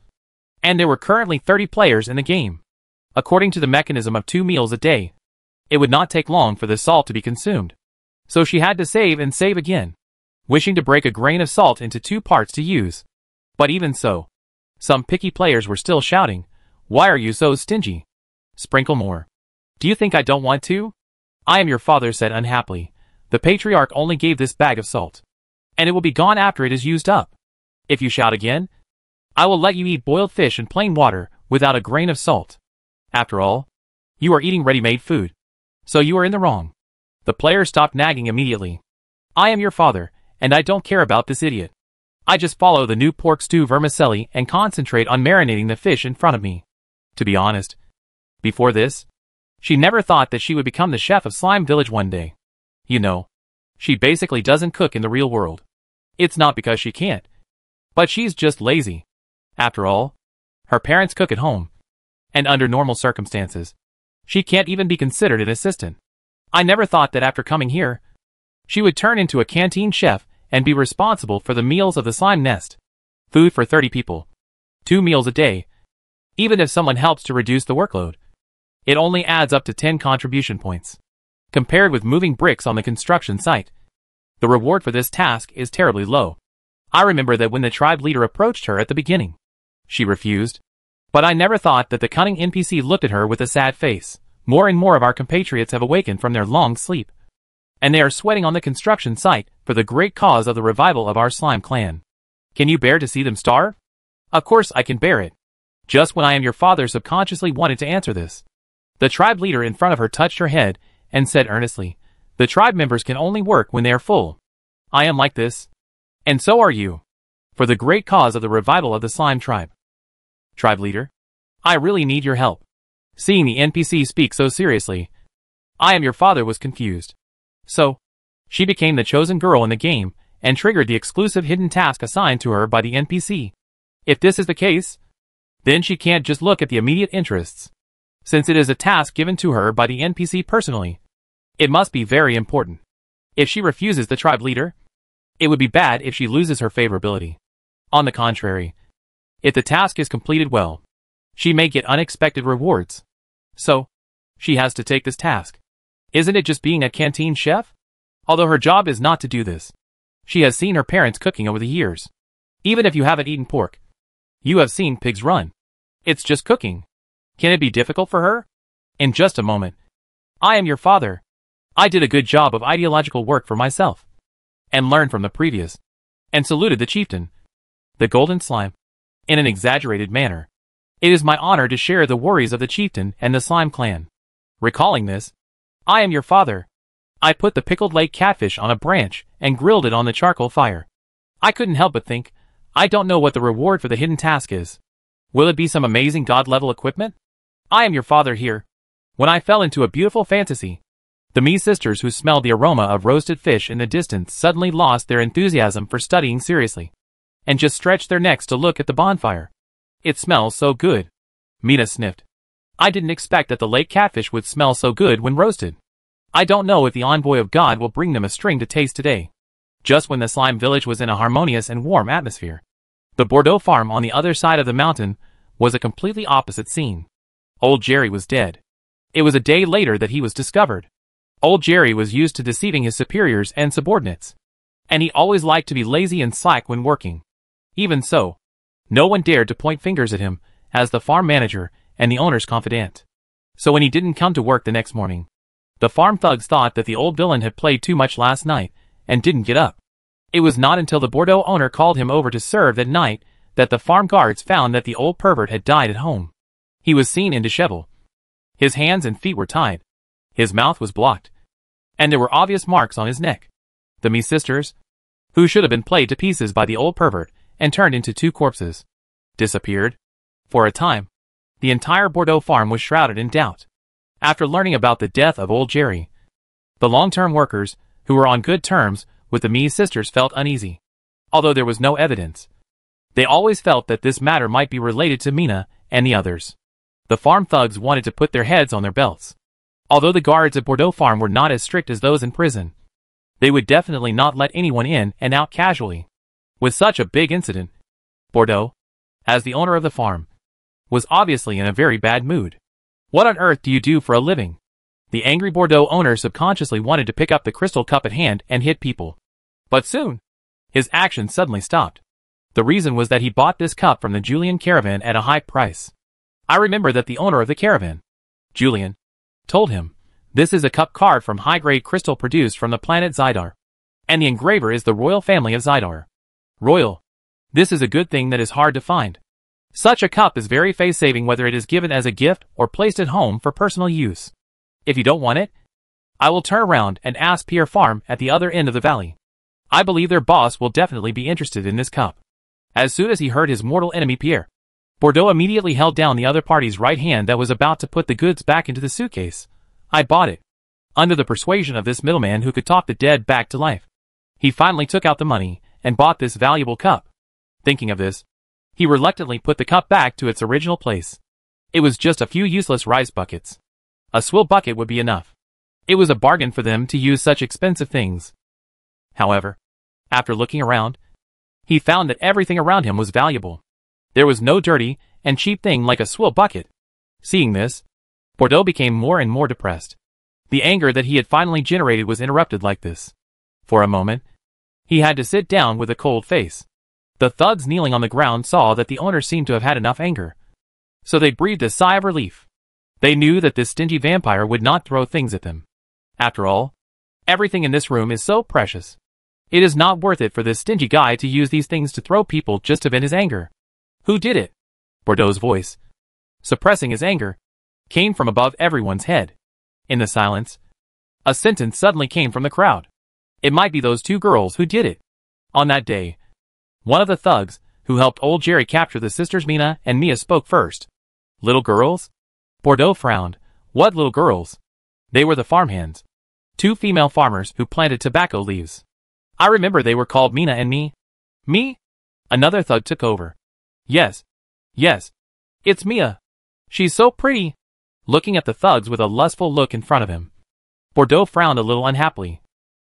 And there were currently 30 players in the game. According to the mechanism of 2 meals a day, it would not take long for the salt to be consumed. So she had to save and save again, wishing to break a grain of salt into 2 parts to use. But even so, some picky players were still shouting, "Why are you so stingy? Sprinkle more. Do you think I don't want to?" I am your father said unhappily. The patriarch only gave this bag of salt, and it will be gone after it is used up. If you shout again, I will let you eat boiled fish and plain water without a grain of salt. After all, you are eating ready-made food, so you are in the wrong. The player stopped nagging immediately. I am your father, and I don't care about this idiot. I just follow the new pork stew vermicelli and concentrate on marinating the fish in front of me. To be honest, before this, she never thought that she would become the chef of Slime Village one day. You know, she basically doesn't cook in the real world. It's not because she can't, but she's just lazy. After all, her parents cook at home, and under normal circumstances, she can't even be considered an assistant. I never thought that after coming here, she would turn into a canteen chef and be responsible for the meals of the slime nest. Food for 30 people. 2 meals a day. Even if someone helps to reduce the workload, it only adds up to 10 contribution points. Compared with moving bricks on the construction site, the reward for this task is terribly low. I remember that when the tribe leader approached her at the beginning, she refused. But I never thought that the cunning NPC looked at her with a sad face. More and more of our compatriots have awakened from their long sleep, and they are sweating on the construction site for the great cause of the revival of our slime clan. Can you bear to see them starve? Of course I can bear it. Just when I am your father subconsciously wanted to answer this, the tribe leader in front of her touched her head and said earnestly, the tribe members can only work when they are full. I am like this, and so are you, for the great cause of the revival of the slime tribe. Tribe leader, I really need your help. Seeing the NPC speak so seriously, I am your father was confused. So, She became the chosen girl in the game and triggered the exclusive hidden task assigned to her by the NPC. If this is the case, then she can't just look at the immediate interests. Since it is a task given to her by the NPC personally, it must be very important. If she refuses the tribe leader, it would be bad if she loses her favorability. On the contrary, if the task is completed well, she may get unexpected rewards. So, she has to take this task. Isn't it just being a canteen chef? Although her job is not to do this, she has seen her parents cooking over the years. Even if you haven't eaten pork, you have seen pigs run. It's just cooking. Can it be difficult for her? In just a moment. I am your father. I did a good job of ideological work for myself, and learned from the previous, and saluted the chieftain, the golden slime, in an exaggerated manner. It is my honor to share the worries of the chieftain and the slime clan. Recalling this, I am your father. I put the pickled lake catfish on a branch and grilled it on the charcoal fire. I couldn't help but think, I don't know what the reward for the hidden task is. Will it be some amazing god-level equipment? I am your father here. When I fell into a beautiful fantasy, the Me sisters who smelled the aroma of roasted fish in the distance suddenly lost their enthusiasm for studying seriously, and just stretched their necks to look at the bonfire. It smells so good. Mina sniffed. I didn't expect that the lake catfish would smell so good when roasted. I don't know if the envoy of God will bring them a string to taste today. Just when the slime village was in a harmonious and warm atmosphere, the Bordeaux farm on the other side of the mountain was a completely opposite scene. Old Jerry was dead. It was a day later that he was discovered. Old Jerry was used to deceiving his superiors and subordinates, and he always liked to be lazy and slack when working. Even so, no one dared to point fingers at him as the farm manager and the owner's confidant. So when he didn't come to work the next morning, the farm thugs thought that the old villain had played too much last night and didn't get up. It was not until the Bordeaux owner called him over to serve that night that the farm guards found that the old pervert had died at home. He was seen in dishevel. His hands and feet were tied. His mouth was blocked, and there were obvious marks on his neck. The Me sisters, who should have been played to pieces by the old pervert and turned into two corpses, disappeared. For a time, the entire Bordeaux farm was shrouded in doubt. After learning about the death of old Jerry, the long-term workers, who were on good terms with the Me sisters, felt uneasy. Although there was no evidence, they always felt that this matter might be related to Mina and the others. The farm thugs wanted to put their heads on their belts. Although the guards at Bordeaux farm were not as strict as those in prison, they would definitely not let anyone in and out casually. With such a big incident, Bordeaux, as the owner of the farm, was obviously in a very bad mood. What on earth do you do for a living? The angry Bordeaux owner subconsciously wanted to pick up the crystal cup at hand and hit people. But soon, his action suddenly stopped. The reason was that he bought this cup from the Julian caravan at a high price. I remember that the owner of the caravan, Julian, told him, "This is a cup carved from high-grade crystal produced from the planet Zidar, and the engraver is the royal family of Zidar." Royal. This is a good thing that is hard to find. Such a cup is very face-saving whether it is given as a gift or placed at home for personal use. If you don't want it, I will turn around and ask Pierre Farm at the other end of the valley. I believe their boss will definitely be interested in this cup. As soon as he heard his mortal enemy Pierre, Bordeaux immediately held down the other party's right hand that was about to put the goods back into the suitcase. I bought it, under the persuasion of this middleman who could talk the dead back to life. He finally took out the money and bought this valuable cup. Thinking of this, he reluctantly put the cup back to its original place. It was just a few useless rice buckets. A swill bucket would be enough. It was a bargain for them to use such expensive things. However, after looking around, he found that everything around him was valuable. There was no dirty and cheap thing like a swill bucket. Seeing this, Bordeaux became more and more depressed. The anger that he had finally generated was interrupted like this. For a moment, he had to sit down with a cold face. The thugs kneeling on the ground saw that the owner seemed to have had enough anger, so they breathed a sigh of relief. They knew that this stingy vampire would not throw things at them. After all, everything in this room is so precious. It is not worth it for this stingy guy to use these things to throw people just to vent his anger. Who did it? Bordeaux's voice, suppressing his anger, came from above everyone's head. In the silence, a sentence suddenly came from the crowd. It might be those two girls who did it. On that day, one of the thugs, who helped old Jerry capture the sisters Mina and Mia, spoke first. Little girls? Bordeaux frowned. What little girls? They were the farmhands. 2 female farmers who planted tobacco leaves. I remember they were called Mina and Me. Me? Another thug took over. Yes. Yes. It's Mia. She's so pretty. Looking at the thugs with a lustful look in front of him, Bordeaux frowned a little unhappily.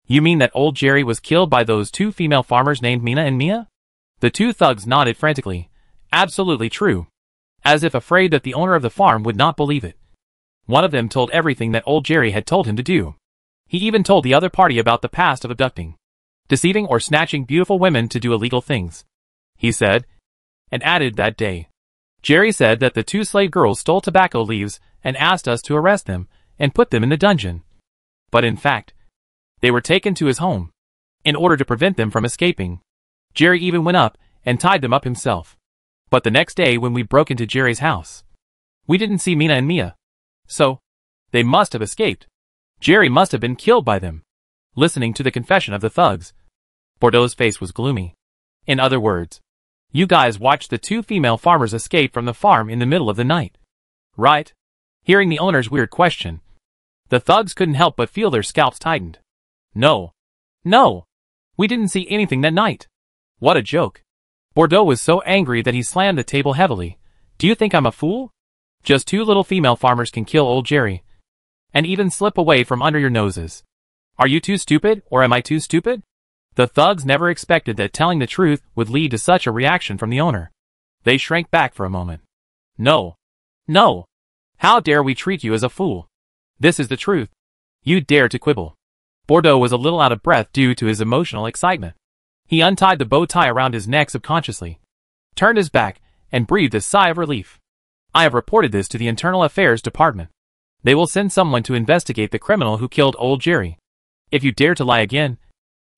You mean that old Jerry was killed by those 2 female farmers named Mina and Mia? The 2 thugs nodded frantically. Absolutely true. As if afraid that the owner of the farm would not believe it. One of them told everything that old Jerry had told him to do. He even told the other party about the past of abducting, deceiving or snatching beautiful women to do illegal things. He said, and added that day. Jerry said that the 2 slave girls stole tobacco leaves and asked us to arrest them and put them in the dungeon. But in fact, they were taken to his home in order to prevent them from escaping. Jerry even went up and tied them up himself. But the next day when we broke into Jerry's house, we didn't see Mina and Mia. So, they must have escaped. Jerry must have been killed by them. Listening to the confession of the thugs, Bordeaux's face was gloomy. In other words, you guys watched the 2 female farmers escape from the farm in the middle of the night. Right? Hearing the owner's weird question, the thugs couldn't help but feel their scalps tightened. No. No. We didn't see anything that night. What a joke. Bordeaux was so angry that he slammed the table heavily. Do you think I'm a fool? Just 2 little female farmers can kill old Jerry. And even slip away from under your noses. Are you too stupid, or am I too stupid? The thugs never expected that telling the truth would lead to such a reaction from the owner. They shrank back for a moment. No. No. How dare we treat you as a fool? This is the truth. You dare to quibble. Bordeaux was a little out of breath due to his emotional excitement. He untied the bow tie around his neck subconsciously, turned his back, and breathed a sigh of relief. I have reported this to the Internal Affairs Department. They will send someone to investigate the criminal who killed old Jerry. If you dare to lie again,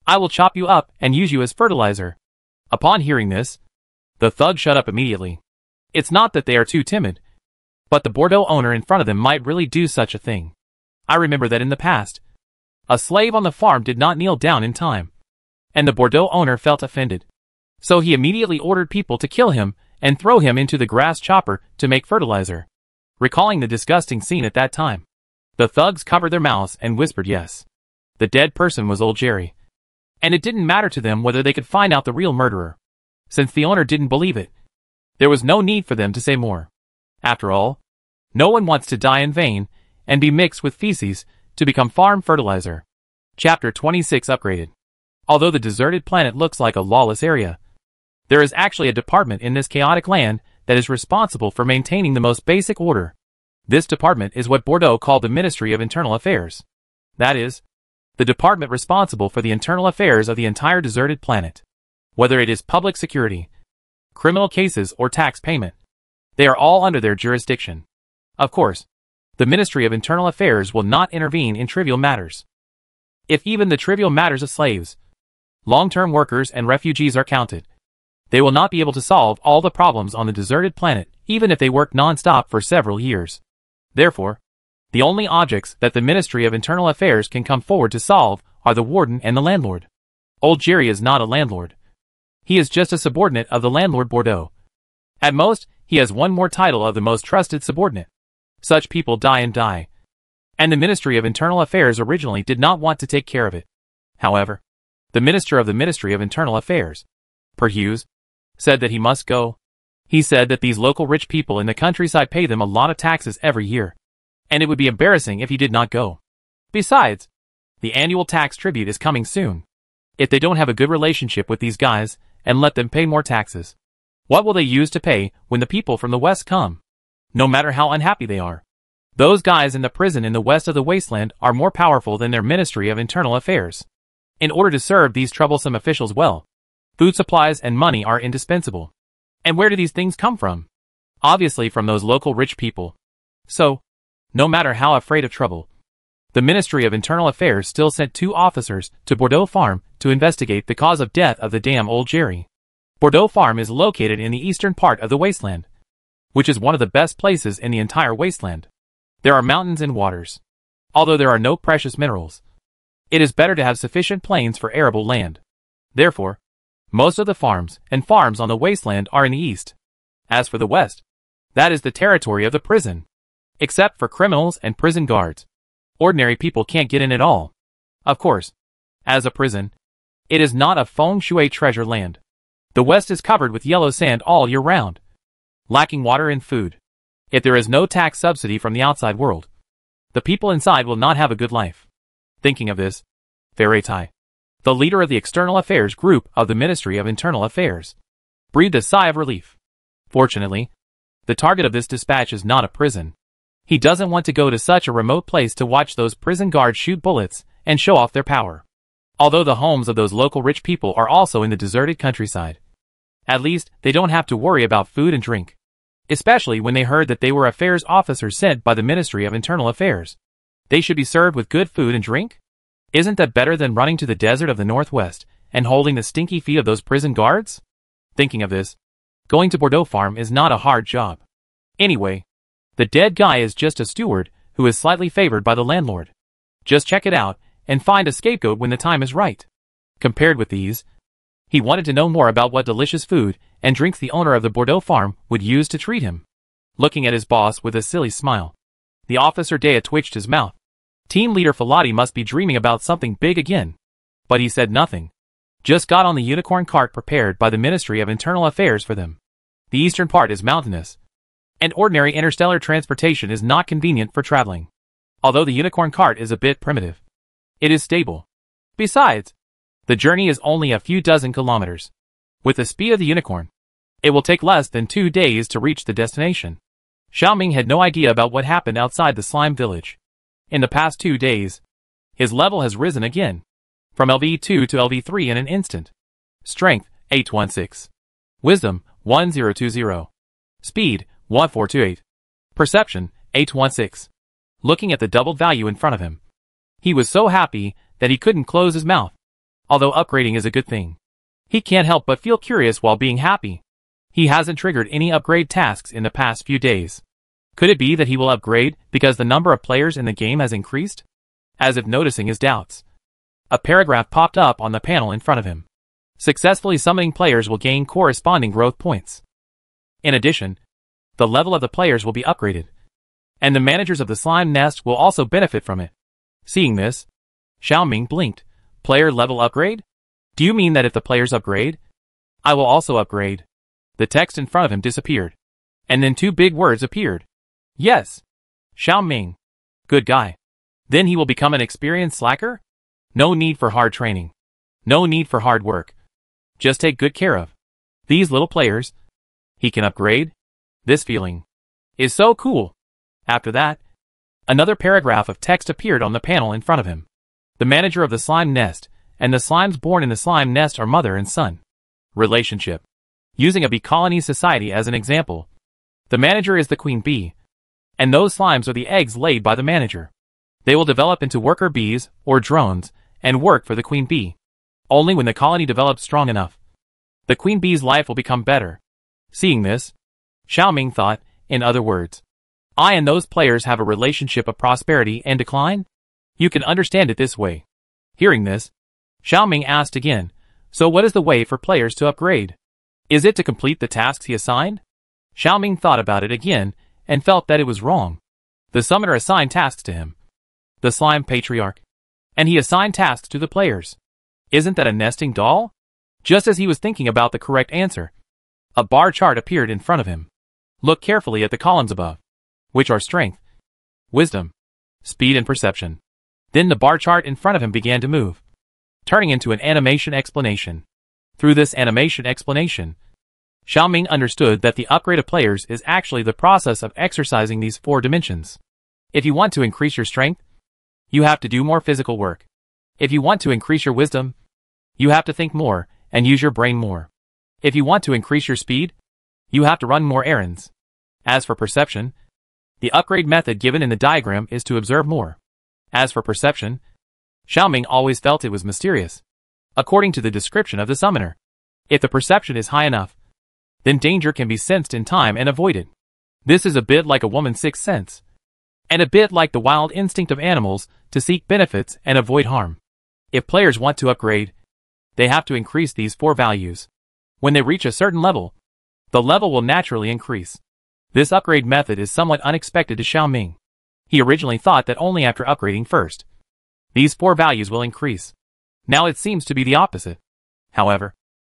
I will chop you up and use you as fertilizer. Upon hearing this, the thug shut up immediately. It's not that they are too timid, but the Bordeaux owner in front of them might really do such a thing. I remember that in the past, a slave on the farm did not kneel down in time, and the Bordeaux owner felt offended. So he immediately ordered people to kill him and throw him into the grass chopper to make fertilizer. Recalling the disgusting scene at that time, the thugs covered their mouths and whispered yes. The dead person was old Jerry. And it didn't matter to them whether they could find out the real murderer. Since the owner didn't believe it, there was no need for them to say more. After all, no one wants to die in vain and be mixed with feces to become farm fertilizer. Chapter 26 Upgraded. Although the deserted planet looks like a lawless area, there is actually a department in this chaotic land that is responsible for maintaining the most basic order. This department is what Bordeaux called the Ministry of Internal Affairs. That is, the department responsible for the internal affairs of the entire deserted planet. Whether it is public security, criminal cases, or tax payment, they are all under their jurisdiction. Of course, the Ministry of Internal Affairs will not intervene in trivial matters. If even the trivial matters of slaves, long-term workers, and refugees are counted, they will not be able to solve all the problems on the deserted planet, even if they work non-stop for several years. Therefore, the only objects that the Ministry of Internal Affairs can come forward to solve are the warden and the landlord. Old Jerry is not a landlord. He is just a subordinate of the landlord Bordeaux. At most, he has one more title of the most trusted subordinate. Such people die and die. And the Ministry of Internal Affairs originally did not want to take care of it. However, the Minister of the Ministry of Internal Affairs, Per Hughes, said that he must go. He said that these local rich people in the countryside pay them a lot of taxes every year, and it would be embarrassing if he did not go. Besides, the annual tax tribute is coming soon. If they don't have a good relationship with these guys and let them pay more taxes, what will they use to pay when the people from the West come? No matter how unhappy they are, those guys in the prison in the west of the wasteland are more powerful than their Ministry of Internal Affairs. In order to serve these troublesome officials well, food supplies and money are indispensable. And where do these things come from? Obviously from those local rich people. So, no matter how afraid of trouble, the Ministry of Internal Affairs still sent 2 officers to Bordeaux Farm to investigate the cause of death of the damn old Jerry. Bordeaux Farm is located in the eastern part of the wasteland, which is one of the best places in the entire wasteland. There are mountains and waters. Although there are no precious minerals, it is better to have sufficient plains for arable land. Therefore, most of the farms on the wasteland are in the east. As for the west, that is the territory of the prison. Except for criminals and prison guards, ordinary people can't get in at all. Of course, as a prison, it is not a feng shui treasure land. The West is covered with yellow sand all year round, lacking water and food. If there is no tax subsidy from the outside world, the people inside will not have a good life. Thinking of this, Faratai, the leader of the External Affairs Group of the Ministry of Internal Affairs, breathed a sigh of relief. Fortunately, the target of this dispatch is not a prison. He doesn't want to go to such a remote place to watch those prison guards shoot bullets and show off their power. Although the homes of those local rich people are also in the deserted countryside, at least they don't have to worry about food and drink. Especially when they heard that they were affairs officers sent by the Ministry of Internal Affairs. They should be served with good food and drink? Isn't that better than running to the desert of the Northwest and holding the stinky feet of those prison guards? Thinking of this, going to Bordeaux Farm is not a hard job. Anyway, the dead guy is just a steward who is slightly favored by the landlord. Just check it out and find a scapegoat when the time is right. Compared with these, he wanted to know more about what delicious food and drinks the owner of the Bordeaux Farm would use to treat him. Looking at his boss with a silly smile, the officer Dea twitched his mouth. Team leader Falati must be dreaming about something big again. But he said nothing. Just got on the unicorn cart prepared by the Ministry of Internal Affairs for them. The eastern part is mountainous, and ordinary interstellar transportation is not convenient for traveling. Although the unicorn cart is a bit primitive, it is stable. Besides, the journey is only a few dozen kilometers. With the speed of the unicorn, it will take less than 2 days to reach the destination. Xiaoming had no idea about what happened outside the slime village. In the past 2 days, his level has risen again, from LV2 to LV3 in an instant. Strength, 816. Wisdom, 1020. Speed, 1428. Perception, 816. Looking at the doubled value in front of him, he was so happy that he couldn't close his mouth. Although upgrading is a good thing, he can't help but feel curious while being happy. He hasn't triggered any upgrade tasks in the past few days. Could it be that he will upgrade because the number of players in the game has increased? As if noticing his doubts, a paragraph popped up on the panel in front of him. Successfully summoning players will gain corresponding growth points. In addition, the level of the players will be upgraded, and the managers of the slime nest will also benefit from it. Seeing this, Xiaoming blinked. Player level upgrade? Do you mean that if the players upgrade, I will also upgrade? The text in front of him disappeared, and then 2 big words appeared. Yes. Xiaoming. Good guy. Then he will become an experienced slacker? No need for hard training. No need for hard work. Just take good care of these little players. He can upgrade. This feeling is so cool. After that, another paragraph of text appeared on the panel in front of him. The manager of the slime nest and the slimes born in the slime nest are mother and son. Relationship. Using a bee colony society as an example, the manager is the queen bee, and those slimes are the eggs laid by the manager. They will develop into worker bees or drones and work for the queen bee. Only when the colony develops strong enough, the queen bee's life will become better. Seeing this, Xiaoming thought, in other words, I and those players have a relationship of prosperity and decline? You can understand it this way. Hearing this, Xiaoming asked again, so what is the way for players to upgrade? Is it to complete the tasks he assigned? Xiaoming thought about it again and felt that it was wrong. The summoner assigned tasks to him, the slime patriarch, and he assigned tasks to the players. Isn't that a nesting doll? Just as he was thinking about the correct answer, a bar chart appeared in front of him. Look carefully at the columns above, which are strength, wisdom, speed and perception. Then the bar chart in front of him began to move, turning into an animation explanation. Through this animation explanation, Xiaoming understood that the upgrade of players is actually the process of exercising these 4 dimensions. If you want to increase your strength, you have to do more physical work. If you want to increase your wisdom, you have to think more and use your brain more. If you want to increase your speed, you have to run more errands. As for perception, the upgrade method given in the diagram is to observe more. As for perception, Xiaoming always felt it was mysterious. According to the description of the summoner, if the perception is high enough, then danger can be sensed in time and avoided. This is a bit like a woman's sixth sense, and a bit like the wild instinct of animals to seek benefits and avoid harm. If players want to upgrade, they have to increase these 4 values. When they reach a certain level, the level will naturally increase. This upgrade method is somewhat unexpected to Xiaoming. He originally thought that only after upgrading first, these 4 values will increase. Now it seems to be the opposite. However,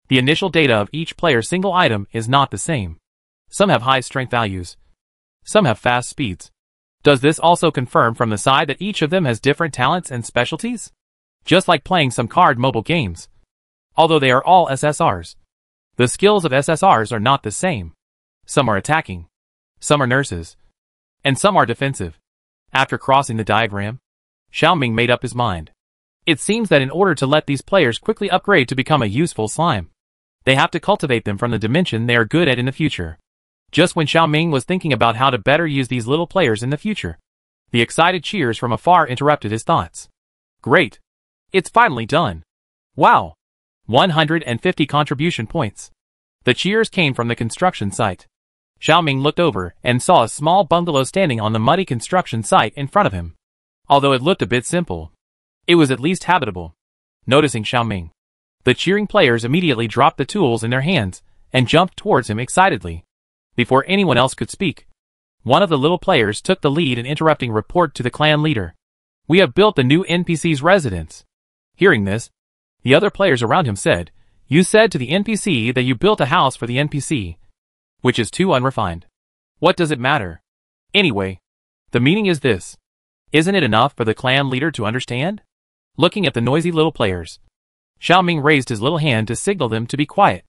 the initial data of each player's single item is not the same. Some have high strength values. Some have fast speeds. Does this also confirm from the side that each of them has different talents and specialties? Just like playing some card mobile games. Although they are all SSRs, the skills of SSRs are not the same. Some are attacking, some are nurses, and some are defensive. After crossing the diagram, Xiaoming made up his mind. It seems that in order to let these players quickly upgrade to become a useful slime, they have to cultivate them from the dimension they are good at in the future. Just when Xiaoming was thinking about how to better use these little players in the future, the excited cheers from afar interrupted his thoughts. Great! It's finally done! Wow! 150 contribution points. The cheers came from the construction site. Xiaoming looked over and saw a small bungalow standing on the muddy construction site in front of him. Although it looked a bit simple, it was at least habitable. Noticing Xiaoming, the cheering players immediately dropped the tools in their hands and jumped towards him excitedly. Before anyone else could speak, one of the little players took the lead in interrupting report to the clan leader. We have built the new NPC's residence. Hearing this, the other players around him said, You said to the NPC that you built a house for the NPC, which is too unrefined. What does it matter? Anyway, the meaning is this. Isn't it enough for the clan leader to understand? Looking at the noisy little players, Xiaoming raised his little hand to signal them to be quiet.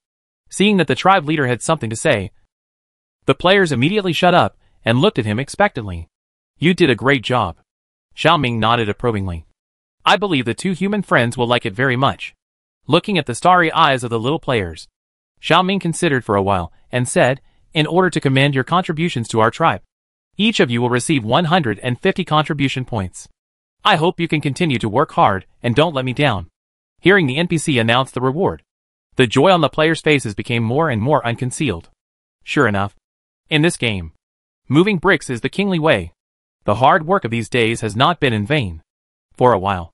Seeing that the tribe leader had something to say, the players immediately shut up and looked at him expectantly. You did a great job. Xiaoming nodded approvingly. I believe the 2 human friends will like it very much. Looking at the starry eyes of the little players, Xiaoming considered for a while and said, In order to commend your contributions to our tribe, each of you will receive 150 contribution points. I hope you can continue to work hard and don't let me down. Hearing the NPC announce the reward, the joy on the players' faces became more and more unconcealed. Sure enough, in this game, moving bricks is the kingly way. The hard work of these days has not been in vain. For a while,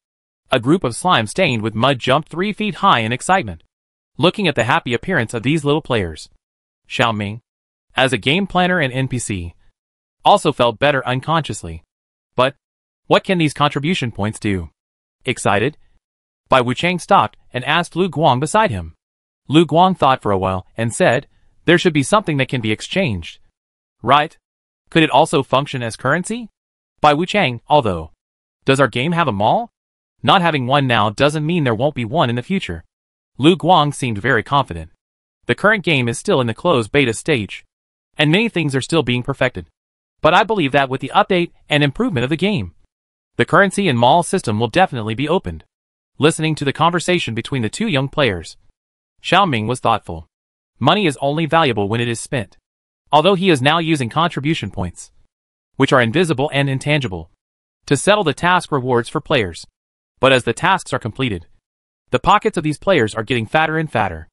a group of slime stained with mud jumped 3 feet high in excitement. Looking at the happy appearance of these little players, Xiaoming, as a game planner and NPC, also felt better unconsciously. But, what can these contribution points do? Excited, Bai Wuchang stopped and asked Lu Guang beside him. Lu Guang thought for a while and said, There should be something that can be exchanged. Right? Could it also function as currency? Bai Wuchang, although, does our game have a mall? Not having one now doesn't mean there won't be one in the future. Lu Guang seemed very confident. The current game is still in the closed beta stage, and many things are still being perfected. But I believe that with the update and improvement of the game, the currency and mall system will definitely be opened. Listening to the conversation between the 2 young players, Xiaoming was thoughtful. Money is only valuable when it is spent. Although he is now using contribution points, which are invisible and intangible, to settle the task rewards for players. But as the tasks are completed, the pockets of these players are getting fatter and fatter.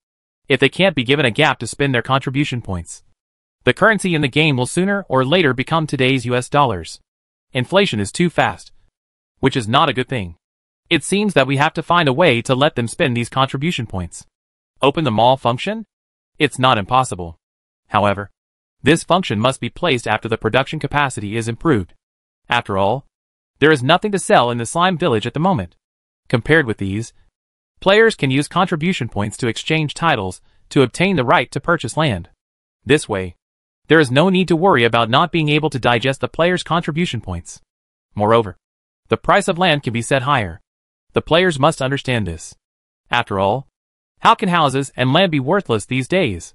If they can't be given a gap to spend their contribution points, the currency in the game will sooner or later become today's US dollars. Inflation is too fast, which is not a good thing. It seems that we have to find a way to let them spend these contribution points. Open the mall function? It's not impossible. However, this function must be placed after the production capacity is improved. After all, there is nothing to sell in the slime village at the moment. Compared with these, players can use contribution points to exchange titles to obtain the right to purchase land. This way, there is no need to worry about not being able to digest the player's contribution points. Moreover, the price of land can be set higher. The players must understand this. After all, how can houses and land be worthless these days?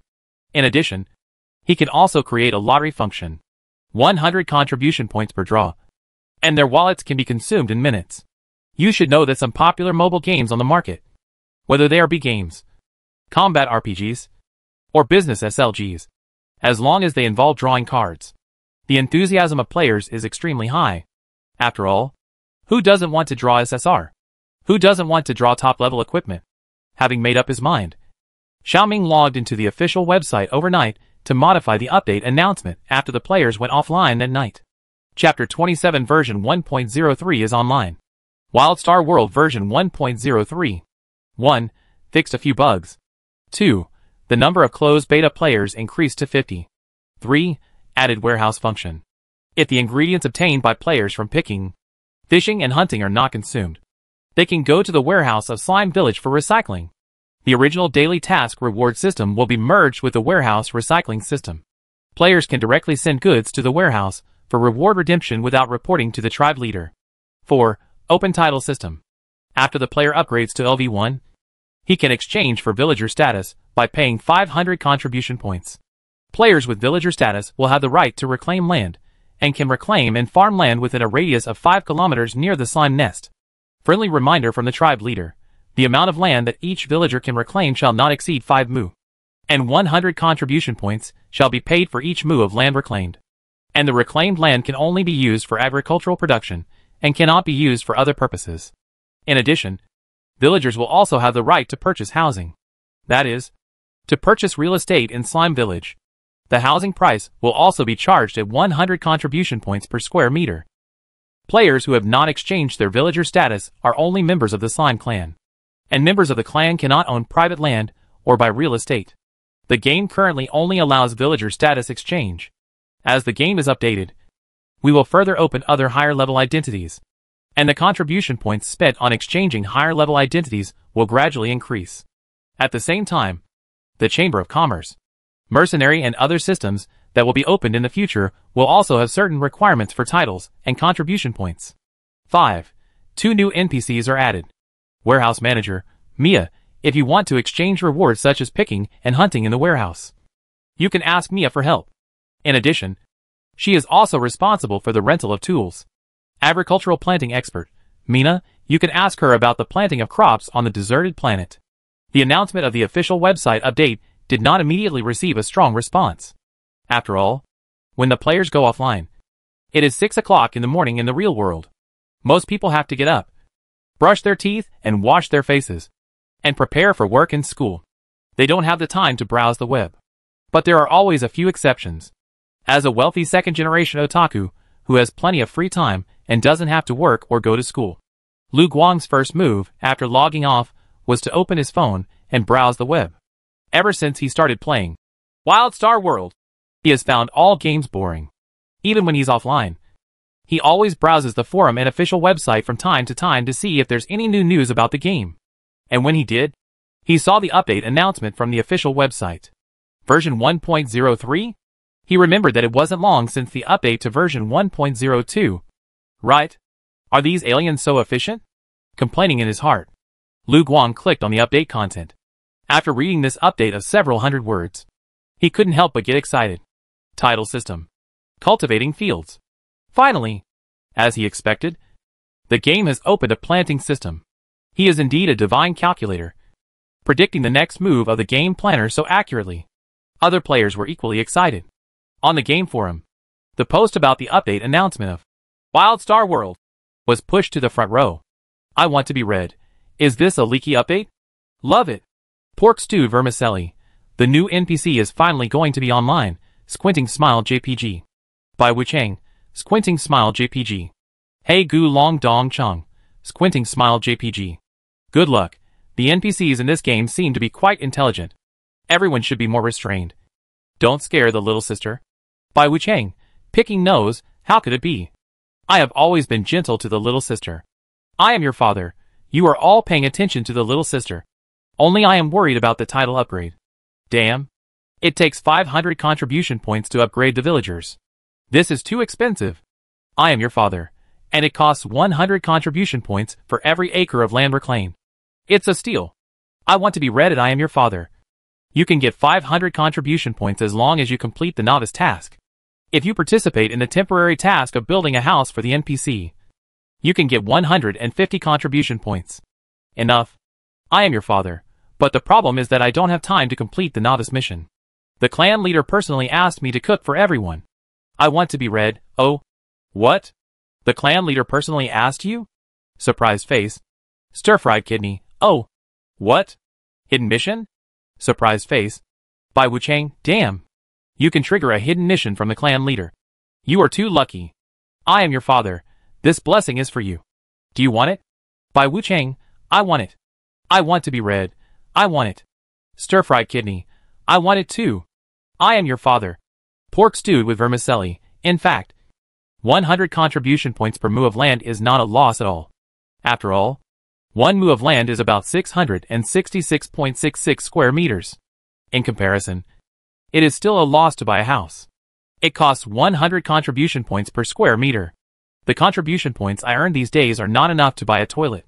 In addition, he can also create a lottery function. 100 contribution points per draw, and their wallets can be consumed in minutes. You should know that some popular mobile games on the market, whether they are B games, combat RPGs, or business SLGs, as long as they involve drawing cards, the enthusiasm of players is extremely high. After all, who doesn't want to draw SSR? Who doesn't want to draw top-level equipment? Having made up his mind, Xiaoming logged into the official website overnight to modify the update announcement after the players went offline that night. Chapter 27 version 1.03 is online. Wildstar World version 1.03. 1. Fixed a few bugs. 2. The number of closed beta players increased to 50. 3. Added warehouse function. If the ingredients obtained by players from picking, fishing and hunting are not consumed, they can go to the warehouse of Slime Village for recycling. The original daily task reward system will be merged with the warehouse recycling system. Players can directly send goods to the warehouse for reward redemption without reporting to the tribe leader. 4. Open title system. After the player upgrades to LV1, he can exchange for villager status by paying 500 contribution points. Players with villager status will have the right to reclaim land, and can reclaim and farm land within a radius of 5 kilometers near the slime nest. Friendly reminder from the tribe leader. The amount of land that each villager can reclaim shall not exceed 5 mu. And 100 contribution points shall be paid for each mu of land reclaimed. And the reclaimed land can only be used for agricultural production, and cannot be used for other purposes. In addition, villagers will also have the right to purchase housing. That is, to purchase real estate in Slime Village. The housing price will also be charged at 100 contribution points per square meter. Players who have not exchanged their villager status are only members of the Slime clan. And members of the clan cannot own private land or buy real estate. The game currently only allows villager status exchange. As the game is updated, we will further open other higher level identities, and the contribution points spent on exchanging higher level identities will gradually increase. At the same time, the Chamber of Commerce, mercenary and other systems that will be opened in the future will also have certain requirements for titles and contribution points. 5. 2 new NPCs are added. Warehouse Manager, Mia, if you want to exchange rewards such as picking and hunting in the warehouse, you can ask Mia for help. In addition, she is also responsible for the rental of tools. Agricultural planting expert, Mina, you can ask her about the planting of crops on the deserted planet. The announcement of the official website update did not immediately receive a strong response. After all, when the players go offline, it is 6 o'clock in the morning in the real world. Most people have to get up, brush their teeth and wash their faces, and prepare for work and school. They don't have the time to browse the web. But there are always a few exceptions. As a wealthy second-generation otaku, who has plenty of free time and doesn't have to work or go to school, Lu Guang's first move after logging off was to open his phone and browse the web. Ever since he started playing Wild Star World, he has found all games boring. Even when he's offline, he always browses the forum and official website from time to time to see if there's any new news about the game. And when he did, he saw the update announcement from the official website. Version 1.03? He remembered that it wasn't long since the update to version 1.02. Right? Are these aliens so efficient? Complaining in his heart, Lu Guang clicked on the update content. After reading this update of several hundred words, he couldn't help but get excited. Title system. Cultivating fields. Finally, as he expected, the game has opened a planting system. He is indeed a divine calculator, predicting the next move of the game planner so accurately. Other players were equally excited. On the game forum, the post about the update announcement of Wild Star World was pushed to the front row. I want to be read. Is this a leaky update? Love it. Pork stewed vermicelli. The new NPC is finally going to be online. Squinting Smile JPG. By Wu Chang. Squinting Smile JPG. Hey Gu Long Dong Chung. Squinting Smile JPG. Good luck. The NPCs in this game seem to be quite intelligent. Everyone should be more restrained. Don't scare the little sister. By Wu Chang. Picking nose, how could it be? I have always been gentle to the little sister. I am your father. You are all paying attention to the little sister. Only I am worried about the title upgrade. Damn. It takes 500 contribution points to upgrade the villagers. This is too expensive. I am your father, and it costs 100 contribution points for every acre of land reclaimed. It's a steal. I want to be read at I am your father. You can get 500 contribution points as long as you complete the novice task. If you participate in the temporary task of building a house for the NPC, you can get 150 contribution points. Enough. I am your father, but the problem is that I don't have time to complete the novice mission. The clan leader personally asked me to cook for everyone. I want to be read. Oh. What? The clan leader personally asked you? Surprised face. Stir-fried kidney. Oh. What? Hidden mission? Surprised face. By Wu Chang. Damn. You can trigger a hidden mission from the clan leader. You are too lucky. I am your father. This blessing is for you. Do you want it? By Wu Chang. I want it. I want to be read. I want it. Stir-fried kidney. I want it too. I am your father. Pork stewed with vermicelli. In fact, 100 contribution points per mu of land is not a loss at all. After all, 1 mu of land is about 666.66 square meters. In comparison, it is still a loss to buy a house. It costs 100 contribution points per square meter. The contribution points I earn these days are not enough to buy a toilet.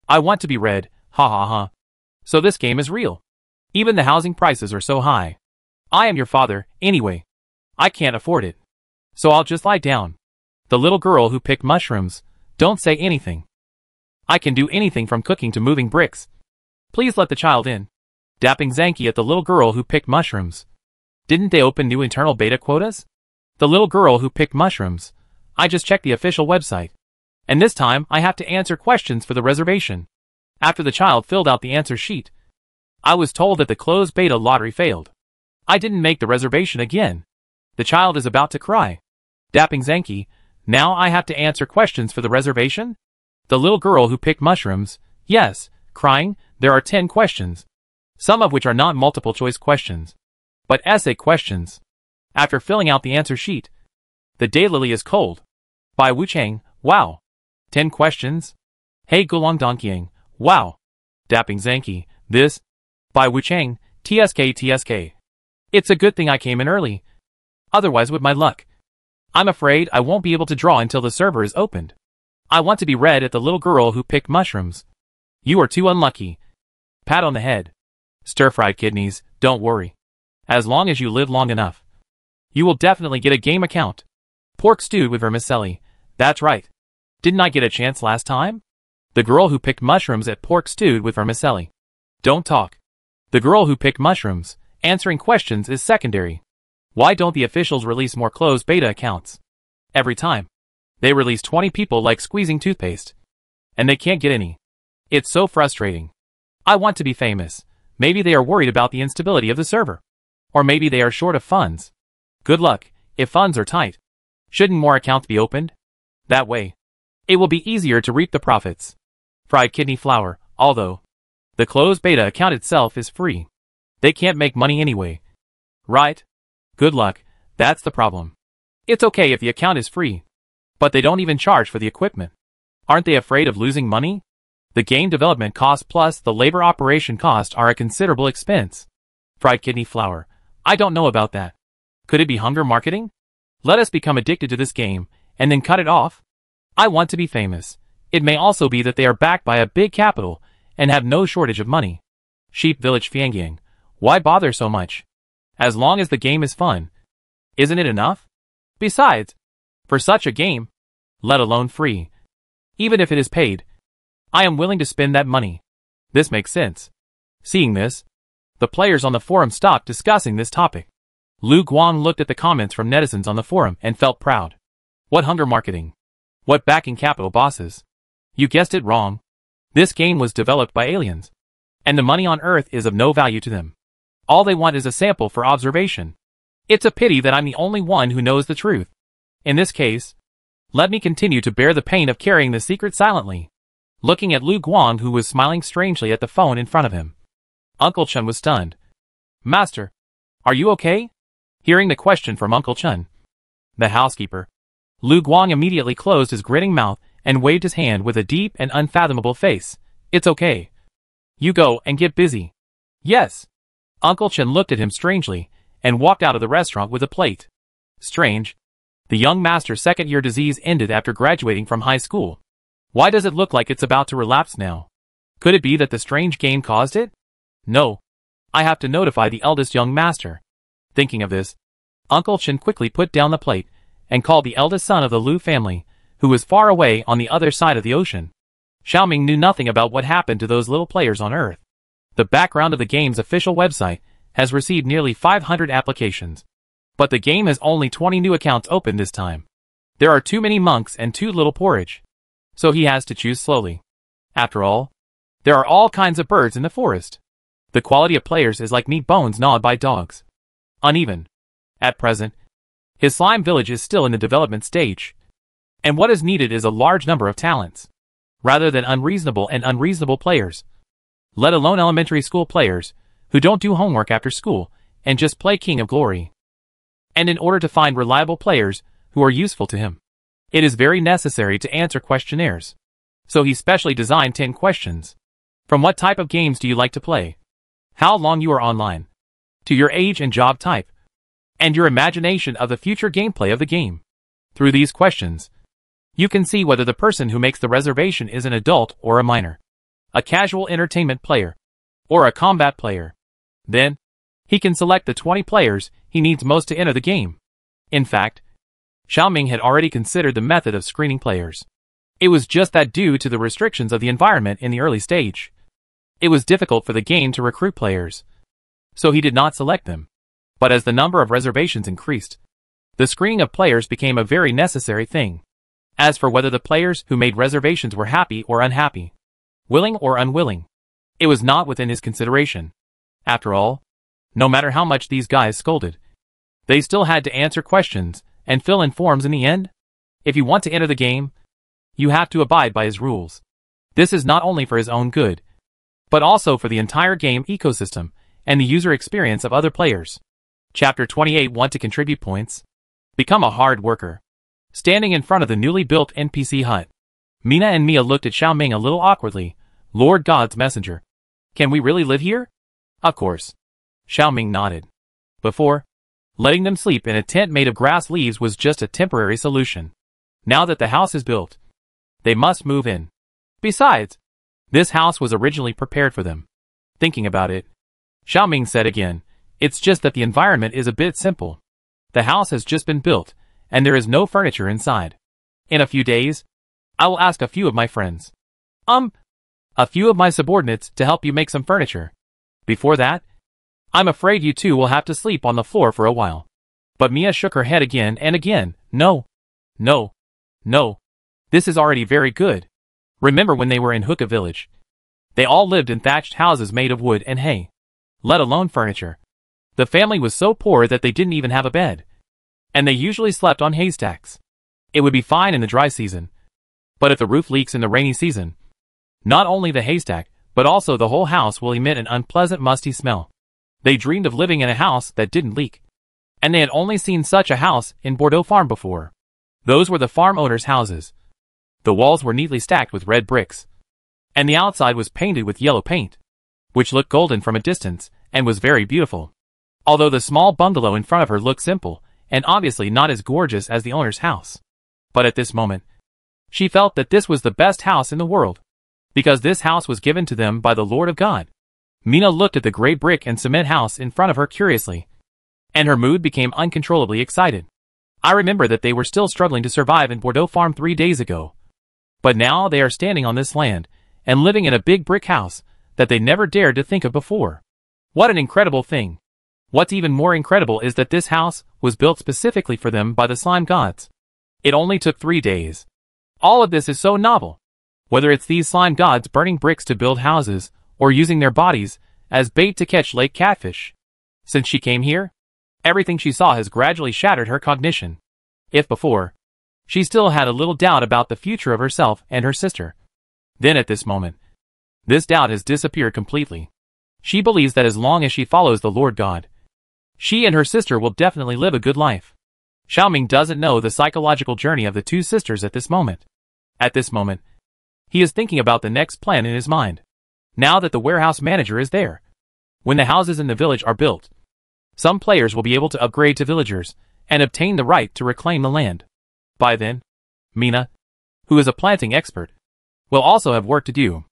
I want to be read, ha ha ha. So this game is real. Even the housing prices are so high. I am your father, anyway. I can't afford it. So I'll just lie down. The little girl who picked mushrooms, don't say anything. I can do anything from cooking to moving bricks. Please let the child in. Dapping Zanky at the little girl who picked mushrooms. Didn't they open new internal beta quotas? The little girl who picked mushrooms. I just checked the official website. And this time I have to answer questions for the reservation. After the child filled out the answer sheet, I was told that the closed beta lottery failed. I didn't make the reservation again. The child is about to cry. Dapping Zanky, now I have to answer questions for the reservation? The little girl who picked mushrooms, yes, crying, there are 10 questions. Some of which are not multiple choice questions, but essay questions. After filling out the answer sheet, The Daylily is Cold. By Wu Chang, wow. 10 questions? Hey Gulong Donkyang, wow. Dapping Zanky, this? By Wu Chang, TSK. It's a good thing I came in early. Otherwise with my luck, I'm afraid I won't be able to draw until the server is opened. I want to be read at the little girl who picked mushrooms. You are too unlucky. Pat on the head. Stir-fried kidneys, don't worry. As long as you live long enough, you will definitely get a game account. Pork stewed with vermicelli, that's right. Didn't I get a chance last time? The girl who picked mushrooms at pork stewed with vermicelli. Don't talk. The girl who picked mushrooms, answering questions is secondary. Why don't the officials release more closed beta accounts? Every time, they release 20 people like squeezing toothpaste. And they can't get any. It's so frustrating. I want to be famous. Maybe they are worried about the instability of the server. Or maybe they are short of funds. Good luck, if funds are tight. Shouldn't more accounts be opened? That way, it will be easier to reap the profits. Fried kidney flour, although the closed beta account itself is free. They can't make money anyway. Right? Good luck, that's the problem. It's okay if the account is free. But they don't even charge for the equipment. Aren't they afraid of losing money? The game development cost plus the labor operation cost are a considerable expense. Fried kidney flour. I don't know about that. Could it be hunger marketing? Let us become addicted to this game, and then cut it off? I want to be famous. It may also be that they are backed by a big capital, and have no shortage of money. Sheep Village Fiangyang. Why bother so much? As long as the game is fun. Isn't it enough? Besides, for such a game, let alone free, even if it is paid, I am willing to spend that money. This makes sense. Seeing this, the players on the forum stopped discussing this topic. Lu Guang looked at the comments from netizens on the forum and felt proud. What hunger marketing? What backing capital bosses? You guessed it wrong. This game was developed by aliens, and the money on Earth is of no value to them. All they want is a sample for observation. It's a pity that I'm the only one who knows the truth. In this case, let me continue to bear the pain of carrying the secret silently. Looking at Lu Guang, who was smiling strangely at the phone in front of him. Uncle Chun was stunned. Master, are you okay? Hearing the question from Uncle Chun, the housekeeper, Lu Guang immediately closed his grinning mouth and waved his hand with a deep and unfathomable face. It's okay. You go and get busy. Yes. Uncle Chun looked at him strangely and walked out of the restaurant with a plate. Strange. The young master's second-year disease ended after graduating from high school. Why does it look like it's about to relapse now? Could it be that the strange game caused it? No. I have to notify the eldest young master. Thinking of this, Uncle Chen quickly put down the plate and called the eldest son of the Lu family, who was far away on the other side of the ocean. Xiaoming knew nothing about what happened to those little players on Earth. The background of the game's official website has received nearly 500 applications. But the game has only 20 new accounts opened this time. There are too many monks and too little porridge. So he has to choose slowly. After all, there are all kinds of birds in the forest. The quality of players is like meat bones gnawed by dogs. Uneven. At present, his slime village is still in the development stage. And what is needed is a large number of talents, rather than unreasonable players. Let alone elementary school players, who don't do homework after school, and just play King of Glory. And in order to find reliable players, who are useful to him, it is very necessary to answer questionnaires. So he specially designed 10 questions. From what type of games do you like to play? How long you are online? To your age and job type. And your imagination of the future gameplay of the game. Through these questions, you can see whether the person who makes the reservation is an adult or a minor, a casual entertainment player, or a combat player. Then, he can select the 20 players he needs most to enter the game. In fact, Xiaoming had already considered the method of screening players. It was just that due to the restrictions of the environment in the early stage, it was difficult for the game to recruit players. So he did not select them. But as the number of reservations increased, the screening of players became a very necessary thing. As for whether the players who made reservations were happy or unhappy, willing or unwilling, it was not within his consideration. After all, no matter how much these guys scolded, they still had to answer questions and fill in forms in the end. If you want to enter the game, you have to abide by his rules. This is not only for his own good, but also for the entire game ecosystem and the user experience of other players. Chapter 28. Want to contribute points? Become a hard worker. Standing in front of the newly built NPC hut, Mina and Mia looked at Xiaoming a little awkwardly. Lord God's messenger. Can we really live here? Of course. Xiaoming nodded. Before, letting them sleep in a tent made of grass leaves was just a temporary solution. Now that the house is built, they must move in. Besides, this house was originally prepared for them. Thinking about it, Xiaoming said again, it's just that the environment is a bit simple. The house has just been built, and there is no furniture inside. In a few days, I will ask a few of my friends. A few of my subordinates to help you make some furniture. Before that, I'm afraid you two will have to sleep on the floor for a while. But Mia shook her head again and again. No. No. No. This is already very good. Remember when they were in Hookah Village? They all lived in thatched houses made of wood and hay. Let alone furniture. The family was so poor that they didn't even have a bed. And they usually slept on haystacks. It would be fine in the dry season. But if the roof leaks in the rainy season, not only the haystack, but also the whole house will emit an unpleasant musty smell. They dreamed of living in a house that didn't leak. And they had only seen such a house in Bordeaux Farm before. Those were the farm owners' houses. The walls were neatly stacked with red bricks. And the outside was painted with yellow paint, which looked golden from a distance and was very beautiful. Although the small bungalow in front of her looked simple and obviously not as gorgeous as the owner's house. But at this moment, she felt that this was the best house in the world, because this house was given to them by the Lord of God. Mina looked at the gray brick and cement house in front of her curiously, and her mood became uncontrollably excited. I remember that they were still struggling to survive in Bordeaux Farm 3 days ago. But now they are standing on this land and living in a big brick house that they never dared to think of before. What an incredible thing. What's even more incredible is that this house was built specifically for them by the slime gods. It only took 3 days. All of this is so novel. Whether it's these slime gods burning bricks to build houses, or using their bodies as bait to catch lake catfish. Since she came here, everything she saw has gradually shattered her cognition. If before, she still had a little doubt about the future of herself and her sister, then at this moment, this doubt has disappeared completely. She believes that as long as she follows the Lord God, she and her sister will definitely live a good life. Xiaoming doesn't know the psychological journey of the two sisters at this moment. At this moment, he is thinking about the next plan in his mind. Now that the warehouse manager is there, when the houses in the village are built, some players will be able to upgrade to villagers and obtain the right to reclaim the land. By then, Mina, who is a planting expert, will also have work to do.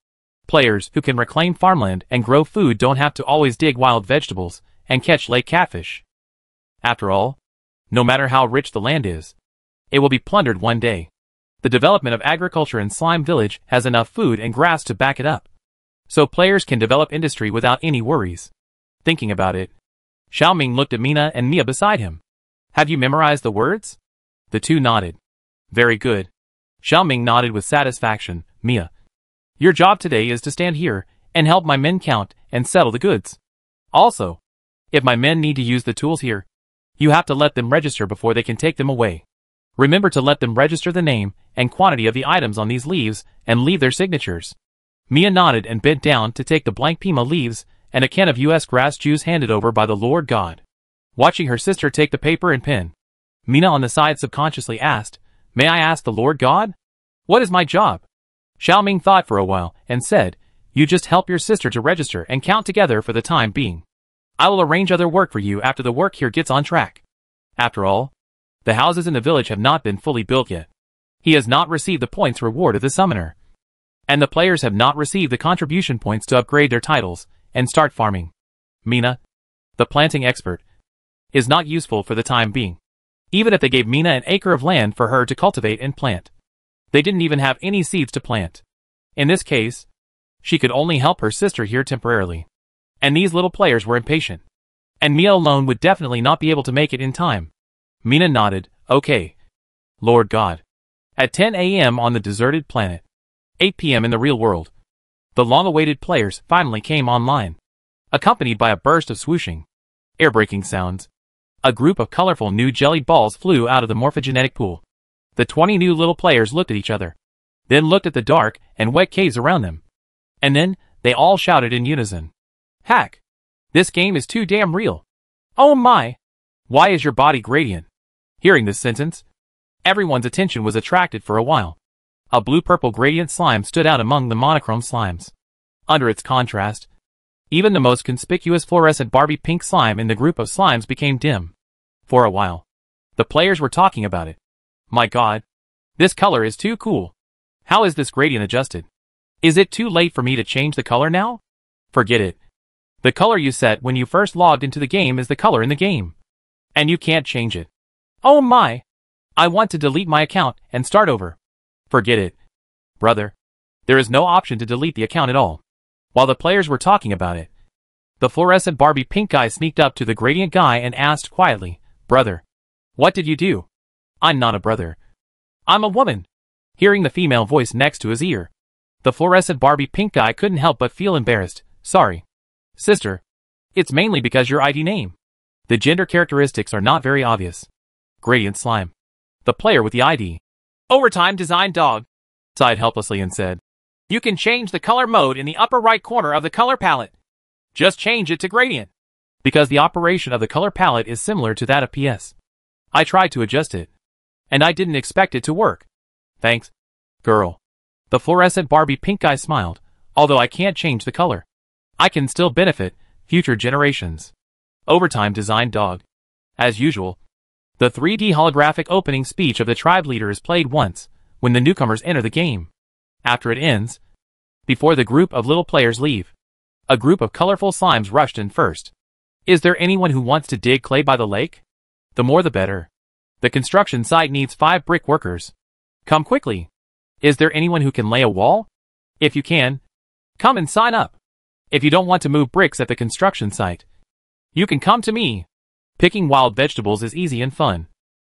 Players who can reclaim farmland and grow food don't have to always dig wild vegetables and catch lake catfish. After all, no matter how rich the land is, it will be plundered one day. The development of agriculture in Slime Village has enough food and grass to back it up, so players can develop industry without any worries. Thinking about it, Xiaoming looked at Mina and Mia beside him. Have you memorized the words? The two nodded. Very good. Xiaoming nodded with satisfaction. Mia, your job today is to stand here and help my men count and settle the goods. Also, if my men need to use the tools here, you have to let them register before they can take them away. Remember to let them register the name and quantity of the items on these leaves and leave their signatures. Mia nodded and bent down to take the blank Pima leaves and a can of US grass juice handed over by the Lord God. Watching her sister take the paper and pen, Mina on the side subconsciously asked, May I ask the Lord God? What is my job? Xiaoming thought for a while and said, "You just help your sister to register and count together for the time being. I will arrange other work for you after the work here gets on track." After all, the houses in the village have not been fully built yet. He has not received the points reward of the summoner. And the players have not received the contribution points to upgrade their titles and start farming. Mina, the planting expert, is not useful for the time being. Even if they gave Mina an acre of land for her to cultivate and plant, they didn't even have any seeds to plant. In this case, she could only help her sister here temporarily. And these little players were impatient. And Mia alone would definitely not be able to make it in time. Mina nodded, "Okay. Lord God." At 10 a.m. on the deserted planet, 8 p.m. in the real world, the long-awaited players finally came online. Accompanied by a burst of swooshing, air-breaking sounds, a group of colorful new jelly balls flew out of the morphogenetic pool. The 20 new little players looked at each other, then looked at the dark and wet caves around them. And then, they all shouted in unison, "Hack! This game is too damn real! Oh my! Why is your body gradient?" Hearing this sentence, everyone's attention was attracted for a while. A blue-purple gradient slime stood out among the monochrome slimes. Under its contrast, even the most conspicuous fluorescent Barbie pink slime in the group of slimes became dim. For a while, the players were talking about it. "My God, this color is too cool. How is this gradient adjusted? Is it too late for me to change the color now?" Forget it. The color you set when you first logged into the game is the color in the game. And you can't change it. Oh my! I want to delete my account and start over. Forget it. Brother, there is no option to delete the account at all. While the players were talking about it, the fluorescent Barbie pink guy sneaked up to the gradient guy and asked quietly, "Brother, what did you do?" "I'm not a brother. I'm a woman." Hearing the female voice next to his ear, the fluorescent Barbie pink guy couldn't help but feel embarrassed. "Sorry, sister. It's mainly because your ID name. The gender characteristics are not very obvious." Gradient slime, the player with the ID Overtime Design Dog, sighed helplessly and said, "You can change the color mode in the upper right corner of the color palette. Just change it to gradient." Because the operation of the color palette is similar to that of PS. I tried to adjust it, and I didn't expect it to work. "Thanks, girl." The fluorescent Barbie pink guy smiled. "Although I can't change the color, I can still benefit future generations." Overtime Design Dog. As usual, the 3D holographic opening speech of the tribe leader is played once, when the newcomers enter the game. After it ends, before the group of little players leave, a group of colorful slimes rushed in first. "Is there anyone who wants to dig clay by the lake? The more the better. The construction site needs 5 brick workers. Come quickly. Is there anyone who can lay a wall? If you can, come and sign up. If you don't want to move bricks at the construction site, you can come to me. Picking wild vegetables is easy and fun.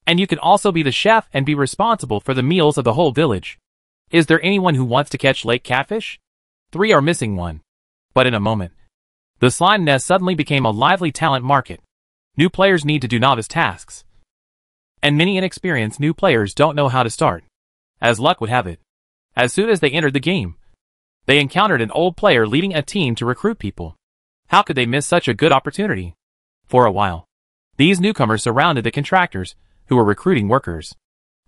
And you can also be the chef and be responsible for the meals of the whole village. Is there anyone who wants to catch lake catfish? 3 are missing one." But in a moment, the slime nest suddenly became a lively talent market. New players need to do novice tasks. And many inexperienced new players don't know how to start. As luck would have it, as soon as they entered the game, they encountered an old player leading a team to recruit people. How could they miss such a good opportunity? For a while, these newcomers surrounded the contractors, who were recruiting workers,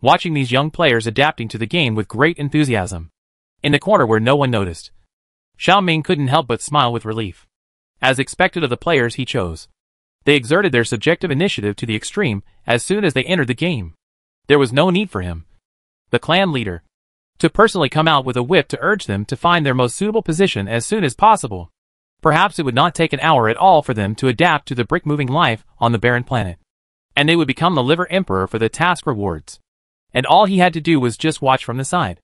watching these young players adapting to the game with great enthusiasm. In the corner where no one noticed, Xiaoming couldn't help but smile with relief. As expected of the players he chose, they exerted their subjective initiative to the extreme as soon as they entered the game. There was no need for him, the clan leader, to personally come out with a whip to urge them to find their most suitable position as soon as possible. Perhaps it would not take an hour at all for them to adapt to the brick-moving life on the barren planet, and they would become the liver emperor for the task rewards. And all he had to do was just watch from the side,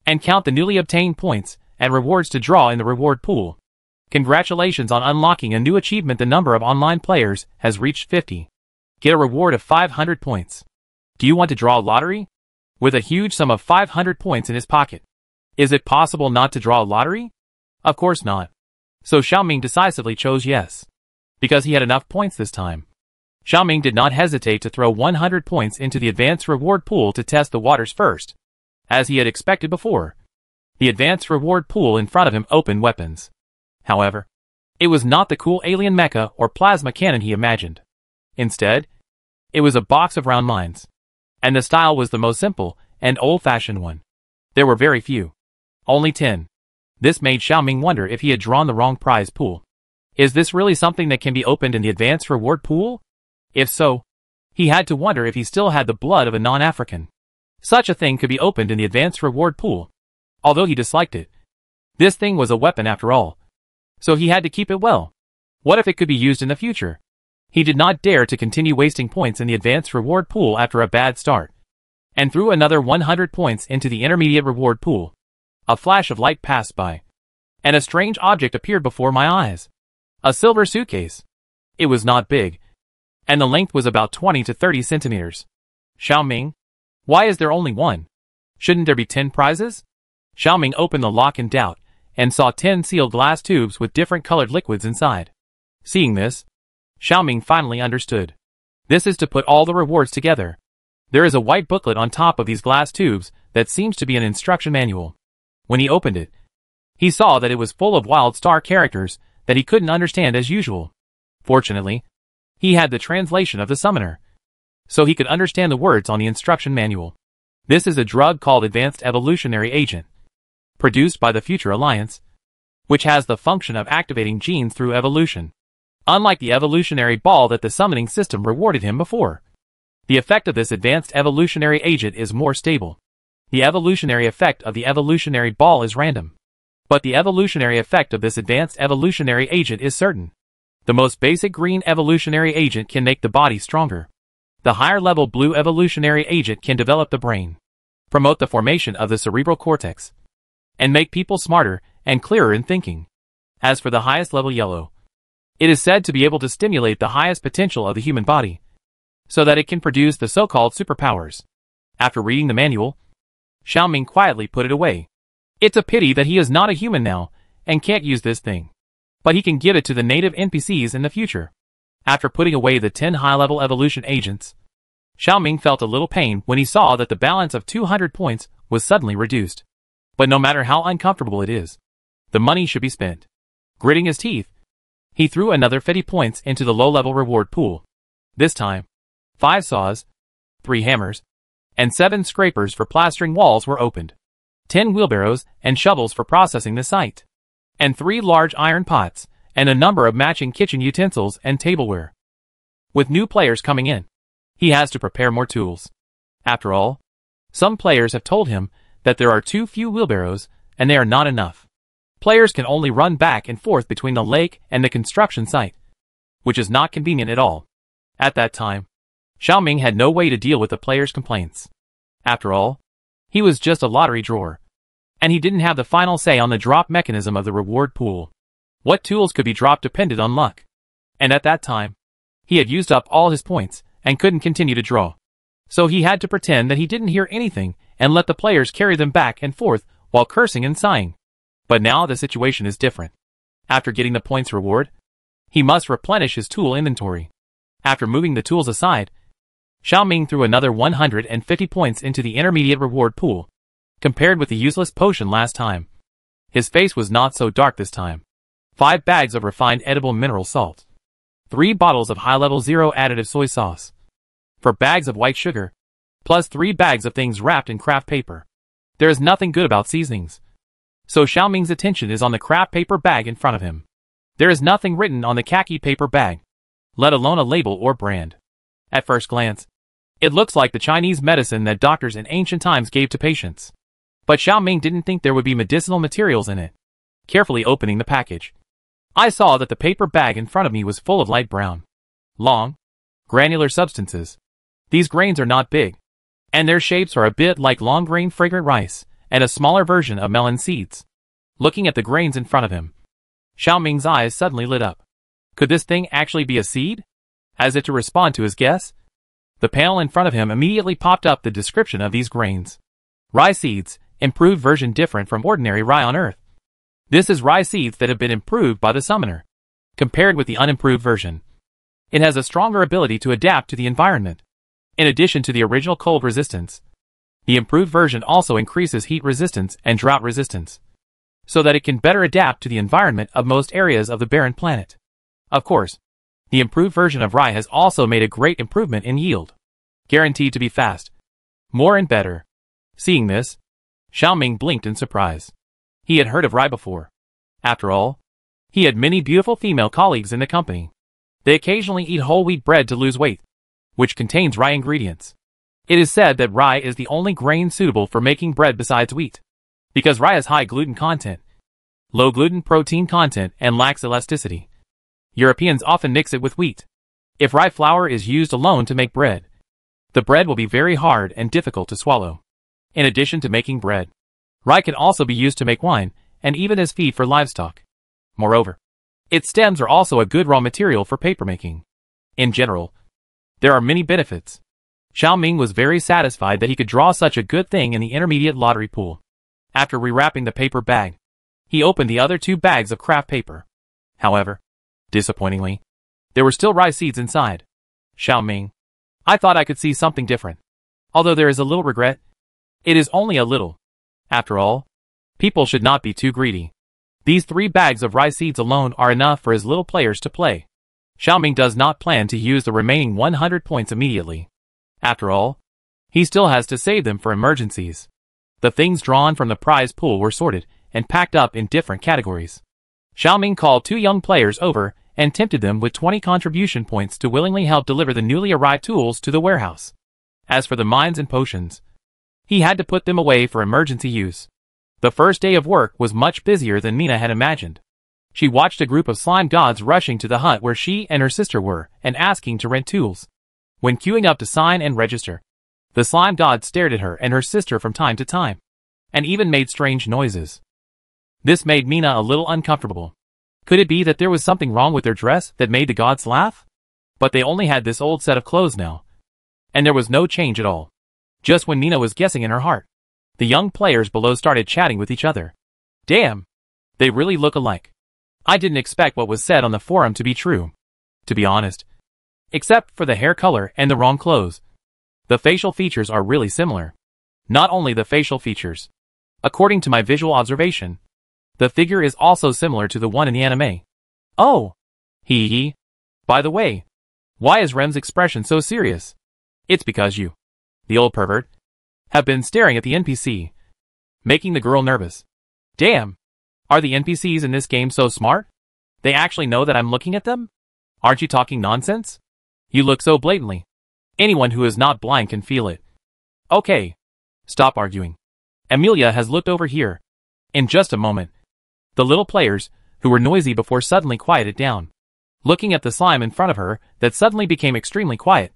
and count the newly obtained points and rewards to draw in the reward pool. Congratulations on unlocking a new achievement. The number of online players has reached 50. Get a reward of 500 points. Do you want to draw a lottery? With a huge sum of 500 points in his pocket, is it possible not to draw a lottery? Of course not. So Xiaoming decisively chose yes, because he had enough points this time. Xiaoming did not hesitate to throw 100 points into the advanced reward pool to test the waters first. As he had expected before, the advanced reward pool in front of him opened weapons. However, it was not the cool alien mecha or plasma cannon he imagined. Instead, it was a box of round mines, and the style was the most simple and old-fashioned one. There were very few, Only 10. This made Xiaoming wonder if he had drawn the wrong prize pool. Is this really something that can be opened in the advanced reward pool? If so, he had to wonder if he still had the blood of a non-African. Such a thing could be opened in the advanced reward pool. Although he disliked it. This thing was a weapon after all. So he had to keep it well. What if it could be used in the future? He did not dare to continue wasting points in the advanced reward pool after a bad start. And threw another 100 points into the intermediate reward pool. A flash of light passed by. And a strange object appeared before my eyes. A silver suitcase. It was not big. And the length was about 20 to 30 centimeters. Xiaoming? Why is there only one? Shouldn't there be 10 prizes? Xiaoming opened the lock in doubt, and saw 10 sealed glass tubes with different colored liquids inside. Seeing this, Xiaoming finally understood. This is to put all the rewards together. There is a white booklet on top of these glass tubes that seems to be an instruction manual. When he opened it, he saw that it was full of wild star characters that he couldn't understand as usual. Fortunately, he had the translation of the summoner, so he could understand the words on the instruction manual. This is a drug called Advanced Evolutionary Agent, produced by the Future Alliance, which has the function of activating genes through evolution. Unlike the evolutionary ball that the summoning system rewarded him before, the effect of this advanced evolutionary agent is more stable. The evolutionary effect of the evolutionary ball is random, but the evolutionary effect of this advanced evolutionary agent is certain. The most basic green evolutionary agent can make the body stronger. The higher level blue evolutionary agent can develop the brain, promote the formation of the cerebral cortex, and make people smarter and clearer in thinking. As for the highest level yellow, it is said to be able to stimulate the highest potential of the human body, so that it can produce the so-called superpowers. After reading the manual, Xiaoming quietly put it away. It's a pity that he is not a human now, and can't use this thing. But he can give it to the native NPCs in the future. After putting away the 10 high-level evolution agents, Xiaoming felt a little pain when he saw that the balance of 200 points was suddenly reduced. But no matter how uncomfortable it is, the money should be spent. Gritting his teeth, he threw another 50 points into the low-level reward pool. This time, 5 saws, 3 hammers, and 7 scrapers for plastering walls were opened. 10 wheelbarrows and shovels for processing the site, and 3 large iron pots, and a number of matching kitchen utensils and tableware. With new players coming in, he has to prepare more tools. After all, some players have told him that there are too few wheelbarrows, and they are not enough. Players can only run back and forth between the lake and the construction site, which is not convenient at all. At that time, Xiaoming had no way to deal with the players' complaints. After all, he was just a lottery drawer, and he didn't have the final say on the drop mechanism of the reward pool. What tools could be dropped depended on luck. And at that time, he had used up all his points and couldn't continue to draw. So he had to pretend that he didn't hear anything and let the players carry them back and forth while cursing and sighing. But now the situation is different. After getting the points reward, he must replenish his tool inventory. After moving the tools aside, Xiaoming threw another 150 points into the intermediate reward pool. Compared with the useless potion last time, his face was not so dark this time. 5 bags of refined edible mineral salt. 3 bottles of high-level zero additive soy sauce. 4 bags of white sugar, plus 3 bags of things wrapped in craft paper. There is nothing good about seasonings. So Xiaoming's attention is on the craft paper bag in front of him. There is nothing written on the khaki paper bag, let alone a label or brand. At first glance, it looks like the Chinese medicine that doctors in ancient times gave to patients. But Xiaoming didn't think there would be medicinal materials in it. Carefully opening the package, I saw that the paper bag in front of me was full of light brown, long, granular substances. These grains are not big, and their shapes are a bit like long-grain fragrant rice, and a smaller version of melon seeds. Looking at the grains in front of him, Xiaoming's eyes suddenly lit up. Could this thing actually be a seed? As if to respond to his guess, the panel in front of him immediately popped up the description of these grains. Rye seeds, improved version different from ordinary rye on Earth. This is rye seeds that have been improved by the summoner. Compared with the unimproved version, it has a stronger ability to adapt to the environment. In addition to the original cold resistance, the improved version also increases heat resistance and drought resistance, so that it can better adapt to the environment of most areas of the barren planet. Of course, the improved version of rye has also made a great improvement in yield, guaranteed to be fast, more and better. Seeing this, Xiaoming blinked in surprise. He had heard of Rai before. After all, he had many beautiful female colleagues in the company. They occasionally eat whole wheat bread to lose weight, which contains rye ingredients. It is said that rye is the only grain suitable for making bread besides wheat, because rye has high gluten content, low gluten protein content, and lacks elasticity. Europeans often mix it with wheat. If rye flour is used alone to make bread, the bread will be very hard and difficult to swallow. In addition to making bread, rye can also be used to make wine, and even as feed for livestock. Moreover, its stems are also a good raw material for papermaking. In general, there are many benefits. Xiao Ming was very satisfied that he could draw such a good thing in the intermediate lottery pool. After rewrapping the paper bag, he opened the other 2 bags of craft paper. However, disappointingly, there were still rye seeds inside. Xiao Ming, I thought I could see something different. Although there is a little regret, it is only a little. After all, people should not be too greedy. These 3 bags of rye seeds alone are enough for his little players to play. Xiao Ming does not plan to use the remaining 100 points immediately. After all, he still has to save them for emergencies. The things drawn from the prize pool were sorted and packed up in different categories. Xiao Ming called 2 young players over and tempted them with 20 contribution points to willingly help deliver the newly arrived tools to the warehouse. As for the mines and potions, he had to put them away for emergency use. The first day of work was much busier than Mina had imagined. She watched a group of slime gods rushing to the hut where she and her sister were and asking to rent tools. When queuing up to sign and register, the slime gods stared at her and her sister from time to time, and even made strange noises. This made Mina a little uncomfortable. Could it be that there was something wrong with their dress that made the gods laugh? But they only had this old set of clothes now, and there was no change at all. Just when Mina was guessing in her heart, the young players below started chatting with each other. Damn! They really look alike. I didn't expect what was said on the forum to be true, to be honest. Except for the hair color and the wrong clothes. The facial features are really similar. Not only the facial features. According to my visual observation, the figure is also similar to the one in the anime. Oh! Hee hee. By the way, why is Rem's expression so serious? It's because you, the old pervert, have been staring at the NPC, making the girl nervous. Damn! Are the NPCs in this game so smart? They actually know that I'm looking at them? Aren't you talking nonsense? You look so blatantly. Anyone who is not blind can feel it. Okay. Stop arguing. Amelia has looked over here. In just a moment, the little players, who were noisy before, suddenly quieted down. Looking at the slime in front of her that suddenly became extremely quiet,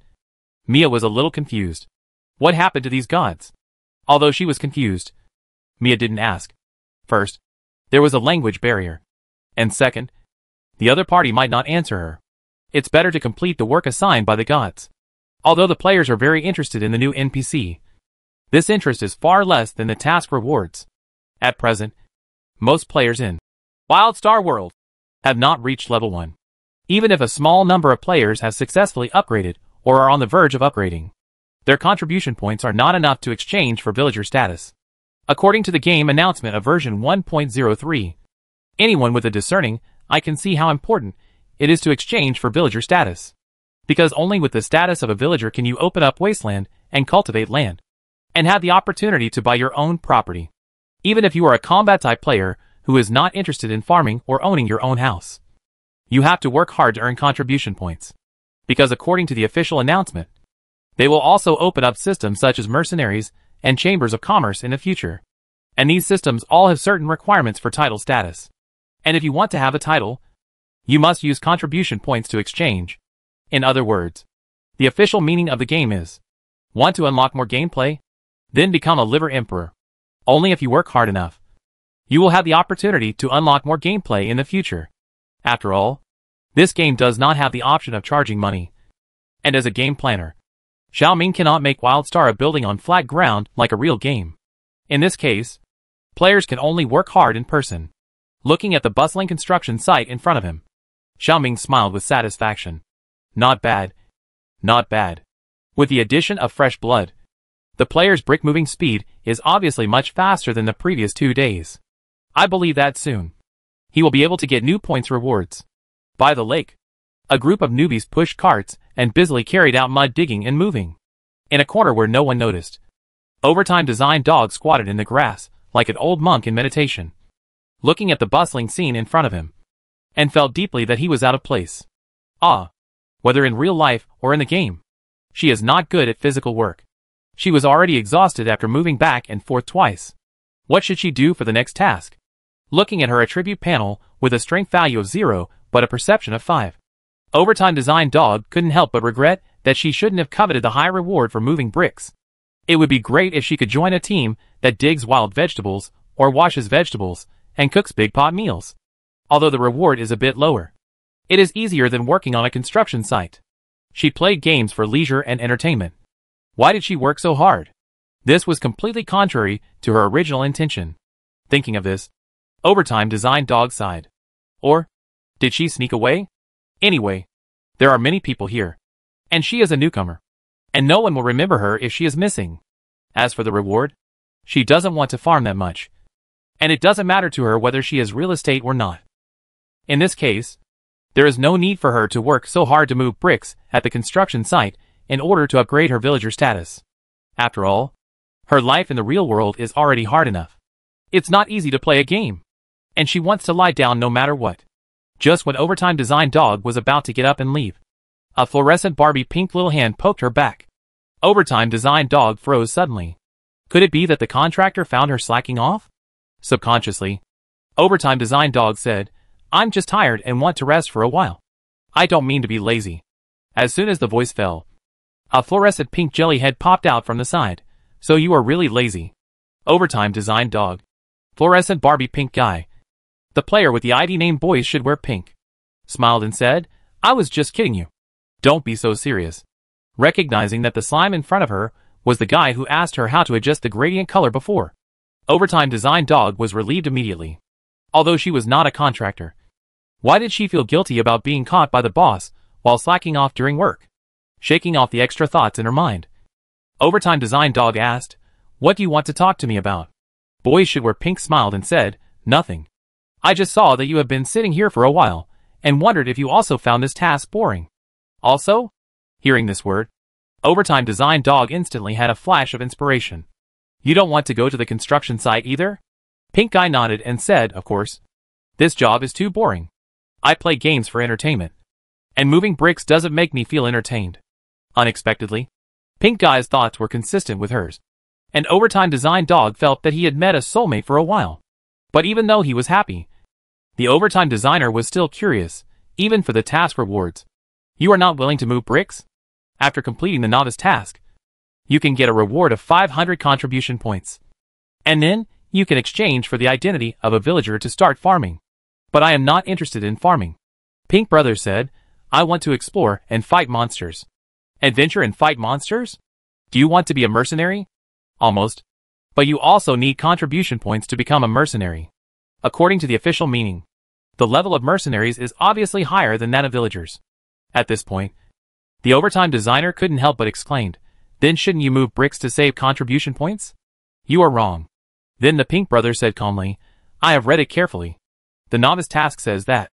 Mia was a little confused. What happened to these gods? Although she was confused, Mia didn't ask. First, there was a language barrier. And second, the other party might not answer her. It's better to complete the work assigned by the gods. Although the players are very interested in the new NPC, this interest is far less than the task rewards. At present, most players in WildStar World have not reached level 1. Even if a small number of players have successfully upgraded or are on the verge of upgrading, their contribution points are not enough to exchange for villager status. According to the game announcement of version 1.03, anyone with a discerning eye can see how important it is to exchange for villager status. Because only with the status of a villager can you open up wasteland and cultivate land, and have the opportunity to buy your own property. Even if you are a combat type player who is not interested in farming or owning your own house, you have to work hard to earn contribution points. Because according to the official announcement, they will also open up systems such as mercenaries and chambers of commerce in the future. And these systems all have certain requirements for title status. And if you want to have a title, you must use contribution points to exchange. In other words, the official meaning of the game is, want to unlock more gameplay? Then become a liver emperor. Only if you work hard enough, you will have the opportunity to unlock more gameplay in the future. After all, this game does not have the option of charging money. And as a game planner, Xiao Ming cannot make WildStar a building on flat ground like a real game. In this case, players can only work hard in person. Looking at the bustling construction site in front of him, Xiao Ming smiled with satisfaction. Not bad. Not bad. With the addition of fresh blood, the player's brick-moving speed is obviously much faster than the previous 2 days. I believe that soon he will be able to get new points rewards. By the lake, a group of newbies pushed carts and busily carried out mud digging and moving. In a corner where no one noticed, overtime designed dog squatted in the grass like an old monk in meditation. looking at the bustling scene in front of him, and felt deeply that he was out of place. Whether in real life or in the game, she is not good at physical work. She was already exhausted after moving back and forth twice. What should she do for the next task? Looking at her attribute panel with a strength value of 0 but a perception of 5. Overtime Design Dog couldn't help but regret that she shouldn't have coveted the high reward for moving bricks. It would be great if she could join a team that digs wild vegetables or washes vegetables and cooks big pot meals. Although the reward is a bit lower, it is easier than working on a construction site. She played games for leisure and entertainment. Why did she work so hard? This was completely contrary to her original intention. Thinking of this, Overtime Design Dog sighed. Or did she sneak away? Anyway, there are many people here, and she is a newcomer, and no one will remember her if she is missing. As for the reward, she doesn't want to farm that much, and it doesn't matter to her whether she is real estate or not. In this case, there is no need for her to work so hard to move bricks at the construction site in order to upgrade her villager status. After all, her life in the real world is already hard enough. It's not easy to play a game, and she wants to lie down no matter what. Just when Overtime Design Dog was about to get up and leave, a fluorescent Barbie pink little hand poked her back. Overtime Design Dog froze suddenly. Could it be that the contractor found her slacking off? Subconsciously, Overtime Design Dog said, "I'm just tired and want to rest for a while. I don't mean to be lazy." As soon as the voice fell, a fluorescent pink jelly head popped out from the side. "So you are really lazy." Overtime Design Dog. Fluorescent Barbie pink guy. The player with the ID name Boys Should Wear Pink smiled and said, "I was just kidding you. Don't be so serious." Recognizing that the slime in front of her was the guy who asked her how to adjust the gradient color before, Overtime Design Dog was relieved immediately. Although she was not a contractor, why did she feel guilty about being caught by the boss while slacking off during work? Shaking off the extra thoughts in her mind, Overtime Design Dog asked, "What do you want to talk to me about?" Boys Should Wear Pink smiled and said, "Nothing. I just saw that you have been sitting here for a while, and wondered if you also found this task boring." Also? Hearing this word, Overtime Design Dog instantly had a flash of inspiration. "You don't want to go to the construction site either?" Pink Guy nodded and said, "Of course. This job is too boring. I play games for entertainment, and moving bricks doesn't make me feel entertained." Unexpectedly, Pink Guy's thoughts were consistent with hers, and Overtime Design Dog felt that he had met a soulmate for a while. But even though he was happy, the Overtime Designer was still curious, even for the task rewards. "You are not willing to move bricks? After completing the novice task, you can get a reward of 500 contribution points. And then, you can exchange for the identity of a villager to start farming." "But I am not interested in farming," Pink Brother said. "I want to explore and fight monsters." "Adventure and fight monsters? Do you want to be a mercenary?" "Almost. But you also need contribution points to become a mercenary. According to the official meaning, the level of mercenaries is obviously higher than that of villagers." At this point, the Overtime Designer couldn't help but exclaimed, "Then shouldn't you move bricks to save contribution points?" "You are wrong." Then the Pink Brother said calmly, "I have read it carefully. The novice task says that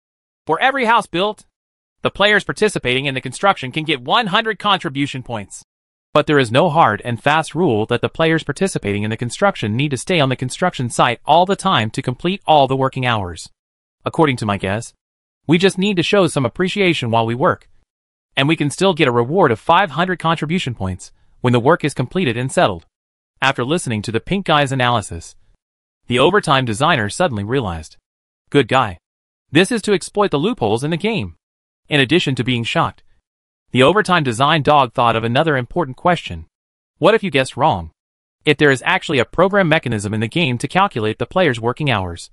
for every house built, the players participating in the construction can get 100 contribution points. But there is no hard and fast rule that the players participating in the construction need to stay on the construction site all the time to complete all the working hours. According to my guess, we just need to show some appreciation while we work, and we can still get a reward of 500 contribution points when the work is completed and settled." After listening to the Pink Guy's analysis, the Overtime Designer suddenly realized, "Good guy. This is to exploit the loopholes in the game." In addition to being shocked, the Overtime Design Dog thought of another important question. What if you guessed wrong? If there is actually a program mechanism in the game to calculate the player's working hours,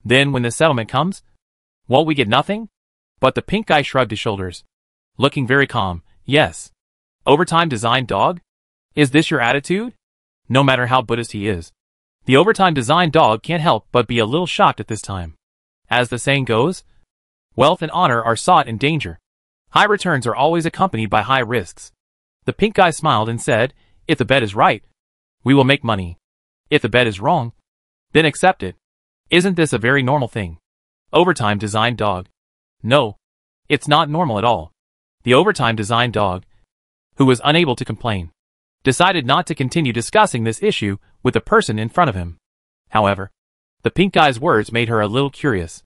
then when the settlement comes, won't we get nothing? But the Pink Guy shrugged his shoulders, looking very calm. "Yes. Overtime Design Dog? Is this your attitude?" No matter how Buddhist he is, the Overtime Design Dog can't help but be a little shocked at this time. As the saying goes, wealth and honor are sought in danger. High returns are always accompanied by high risks. The Pink Guy smiled and said, "If the bet is right, we will make money. If the bet is wrong, then accept it. Isn't this a very normal thing?" Overtime Design Dog. "No, it's not normal at all." The Overtime Design Dog, who was unable to complain, decided not to continue discussing this issue with the person in front of him. However, The pink guy's words made her a little curious.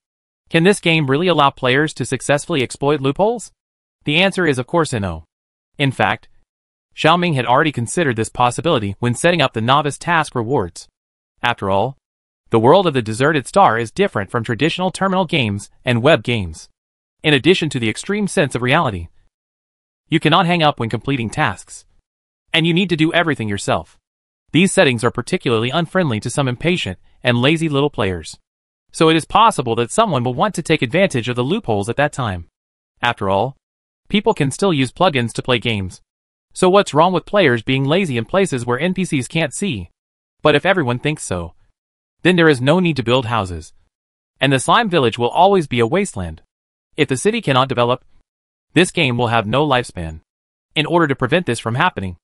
Can this game really allow players to successfully exploit loopholes? The answer is of course a no. In fact, Xiaoming had already considered this possibility when setting up the novice task rewards. After all, the world of the Deserted Star is different from traditional terminal games and web games. In addition to the extreme sense of reality, you cannot hang up when completing tasks, and you need to do everything yourself. These settings are particularly unfriendly to some impatient and lazy little players. So it is possible that someone will want to take advantage of the loopholes at that time. After all, people can still use plugins to play games. So what's wrong with players being lazy in places where NPCs can't see? But if everyone thinks so, then there is no need to build houses. And the slime village will always be a wasteland. If the city cannot develop, this game will have no lifespan. In order to prevent this from happening,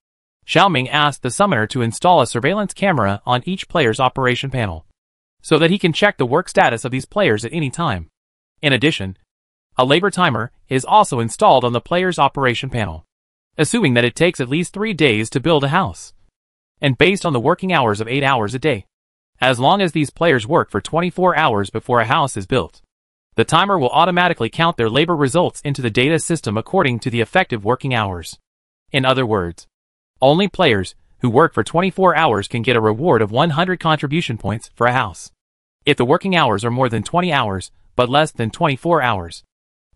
Xiaoming asked the summoner to install a surveillance camera on each player's operation panel, so that he can check the work status of these players at any time. In addition, a labor timer is also installed on the player's operation panel, assuming that it takes at least 3 days to build a house, and based on the working hours of 8 hours a day. As long as these players work for 24 hours before a house is built, the timer will automatically count their labor results into the data system according to the effective working hours. In other words, only players who work for 24 hours can get a reward of 100 contribution points for a house. If the working hours are more than 20 hours, but less than 24 hours,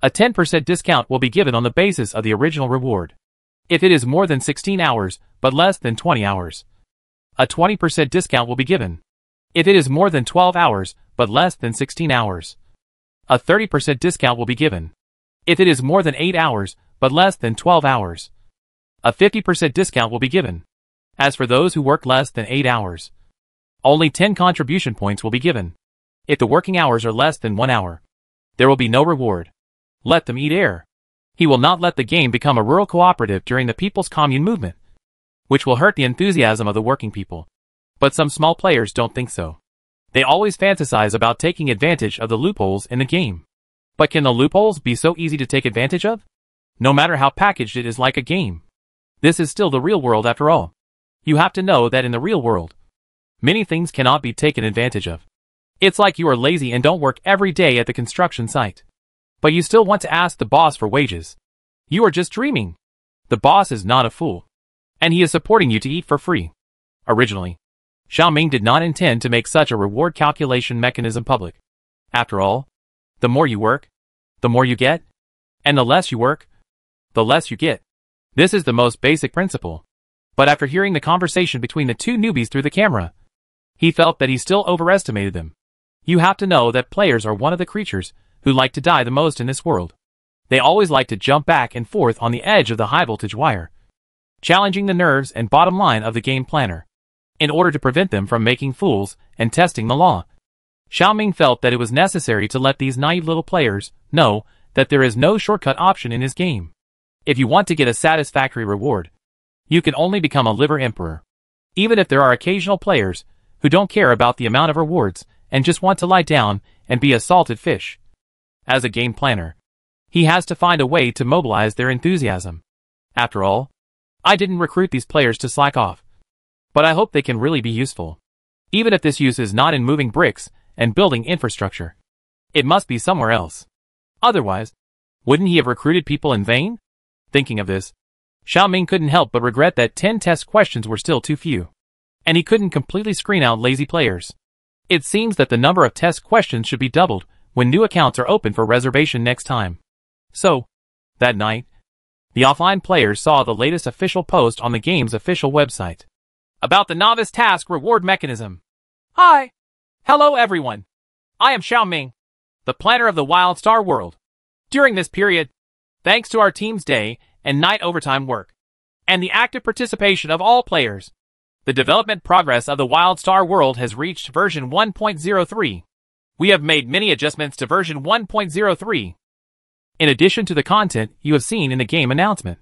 a 10% discount will be given on the basis of the original reward. If it is more than 16 hours, but less than 20 hours, a 20% discount will be given. If it is more than 12 hours, but less than 16 hours, a 30% discount will be given. If it is more than 8 hours, but less than 12 hours, a 50% discount will be given. As for those who work less than 8 hours, only 10 contribution points will be given. If the working hours are less than 1 hour, there will be no reward. Let them eat air. He will not let the game become a rural cooperative during the People's Commune movement, which will hurt the enthusiasm of the working people. But some small players don't think so. They always fantasize about taking advantage of the loopholes in the game. But can the loopholes be so easy to take advantage of? No matter how packaged it is like a game. This is still the real world after all. You have to know that in the real world, many things cannot be taken advantage of. It's like you are lazy and don't work every day at the construction site, but you still want to ask the boss for wages. You are just dreaming. The boss is not a fool, and he is supporting you to eat for free. Originally, Xiaoming did not intend to make such a reward calculation mechanism public. After all, the more you work, the more you get, and the less you work, the less you get. This is the most basic principle. But after hearing the conversation between the two newbies through the camera, he felt that he still overestimated them. You have to know that players are one of the creatures who like to die the most in this world. They always like to jump back and forth on the edge of the high-voltage wire, challenging the nerves and bottom line of the game planner, in order to prevent them from making fools and testing the law. Xiaoming felt that it was necessary to let these naive little players know that there is no shortcut option in his game. If you want to get a satisfactory reward, you can only become a liver emperor. Even if there are occasional players who don't care about the amount of rewards and just want to lie down and be a salted fish. As a game planner, he has to find a way to mobilize their enthusiasm. After all, I didn't recruit these players to slack off, but I hope they can really be useful. Even if this use is not in moving bricks and building infrastructure, it must be somewhere else. Otherwise, wouldn't he have recruited people in vain? Thinking of this, Xiaoming couldn't help but regret that 10 test questions were still too few, and he couldn't completely screen out lazy players. It seems that the number of test questions should be doubled when new accounts are open for reservation next time. So, that night, the offline players saw the latest official post on the game's official website about the novice task reward mechanism. Hi! Hello everyone! I am Xiaoming, the planner of the Wild Star world. During this period, thanks to our team's day and night overtime work, and the active participation of all players, the development progress of the Wild Star world has reached version 1.03. We have made many adjustments to version 1.03. In addition to the content you have seen in the game announcement,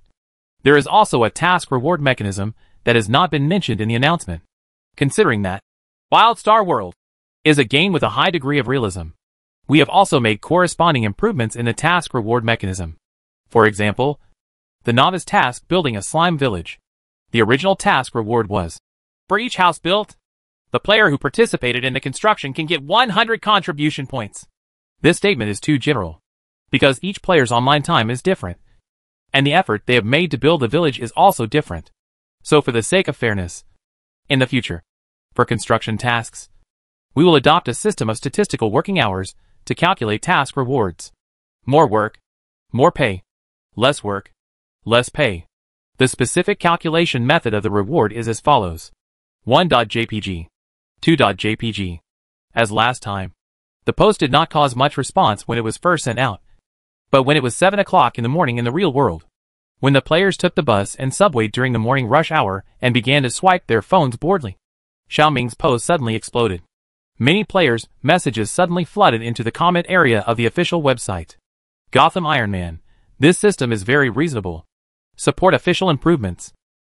there is also a task reward mechanism that has not been mentioned in the announcement. Considering that Wild Star World is a game with a high degree of realism, we have also made corresponding improvements in the task reward mechanism. For example, the novice task building a slime village. The original task reward was, for each house built, The player who participated in the construction can get 100 contribution points. This statement is too general, because each player's online time is different, and the effort they have made to build the village is also different. So for the sake of fairness, in the future, for construction tasks, we will adopt a system of statistical working hours to calculate task rewards. More work, more pay. Less work, less pay. The specific calculation method of the reward is as follows. 1.jpg. 2.jpg. As last time, the post did not cause much response when it was first sent out. But when it was 7 o'clock in the morning in the real world, when the players took the bus and subway during the morning rush hour and began to swipe their phones boredly, Xiaoming's post suddenly exploded. Many players' messages suddenly flooded into the comment area of the official website. Gotham Iron Man. This system is very reasonable. Support official improvements.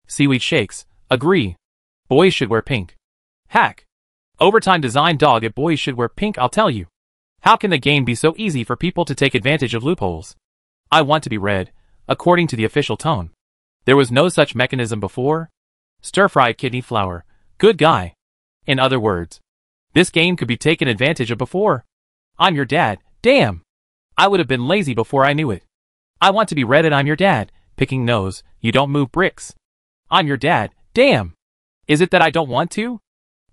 Seaweed shakes. Agree. Boys should wear pink. Hack. Overtime design dog at boys should wear pink. I'll tell you. How can the game be so easy for people to take advantage of loopholes? I want to be read, according to the official tone. There was no such mechanism before. Stir-fried kidney flour. Good guy. In other words, this game could be taken advantage of before. I'm your dad. Damn. I would have been lazy before I knew it. I want to be read and I'm your dad. Picking nose. You don't move bricks. I'm your dad. Damn. Is it that I don't want to?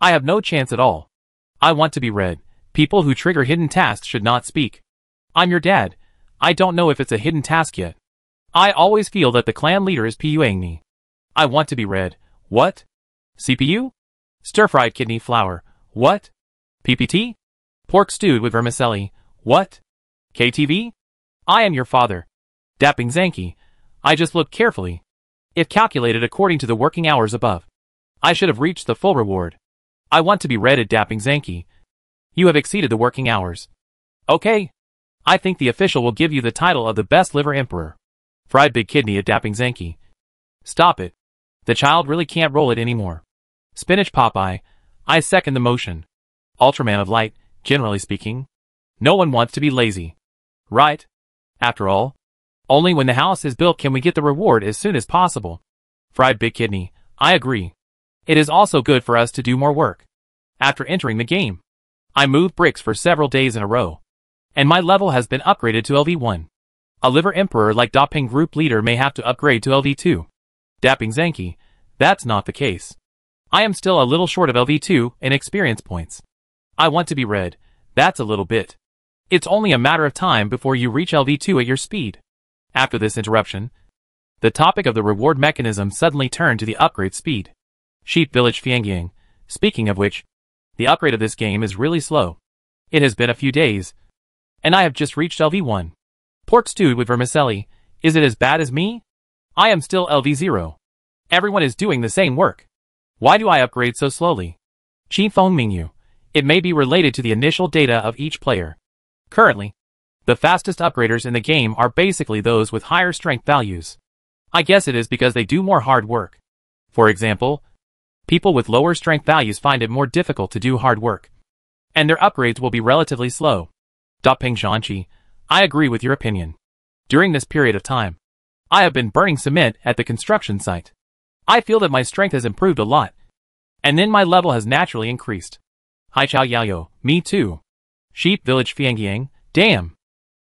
I have no chance at all. I want to be read. People who trigger hidden tasks should not speak. I'm your dad. I don't know if it's a hidden task yet. I always feel that the clan leader is PUing me. I want to be read. What? CPU? Stir-fried kidney flour. What? PPT? Pork stewed with vermicelli. What? KTV? I am your father. Dapping Zanki. I just looked carefully. If calculated according to the working hours above, I should have reached the full reward. I want to be read at Dapping Zanki. You have exceeded the working hours. Okay. I think the official will give you the title of the best liver emperor. Fried big kidney at Dapping Zanki. Stop it. The child really can't roll it anymore. Spinach Popeye. I second the motion. Ultraman of Light, generally speaking. No one wants to be lazy. Right? After all, only when the house is built can we get the reward as soon as possible. Fried big kidney. I agree. It is also good for us to do more work. After entering the game, I moved bricks for several days in a row, and my level has been upgraded to LV1. A liver emperor like Dapping group leader may have to upgrade to LV2. Dapping Zanki. That's not the case. I am still a little short of LV2 in experience points. I want to be read. That's a little bit. It's only a matter of time before you reach LV2 at your speed. After this interruption, the topic of the reward mechanism suddenly turned to the upgrade speed. Sheep Village Fiangyang. Speaking of which, the upgrade of this game is really slow. It has been a few days, and I have just reached LV1. Pork stewed with vermicelli. Is it as bad as me? I am still LV0. Everyone is doing the same work. Why do I upgrade so slowly? Qi Feng Mingyu. It may be related to the initial data of each player. Currently, the fastest upgraders in the game are basically those with higher strength values. I guess it is because they do more hard work. For example, people with lower strength values find it more difficult to do hard work, and their upgrades will be relatively slow. Dapping Zhanqi. I agree with your opinion. During this period of time, I have been burning cement at the construction site. I feel that my strength has improved a lot, and then my level has naturally increased. Hai Chao Yaoyo. Me too. Sheep Village Fiangyang. Damn.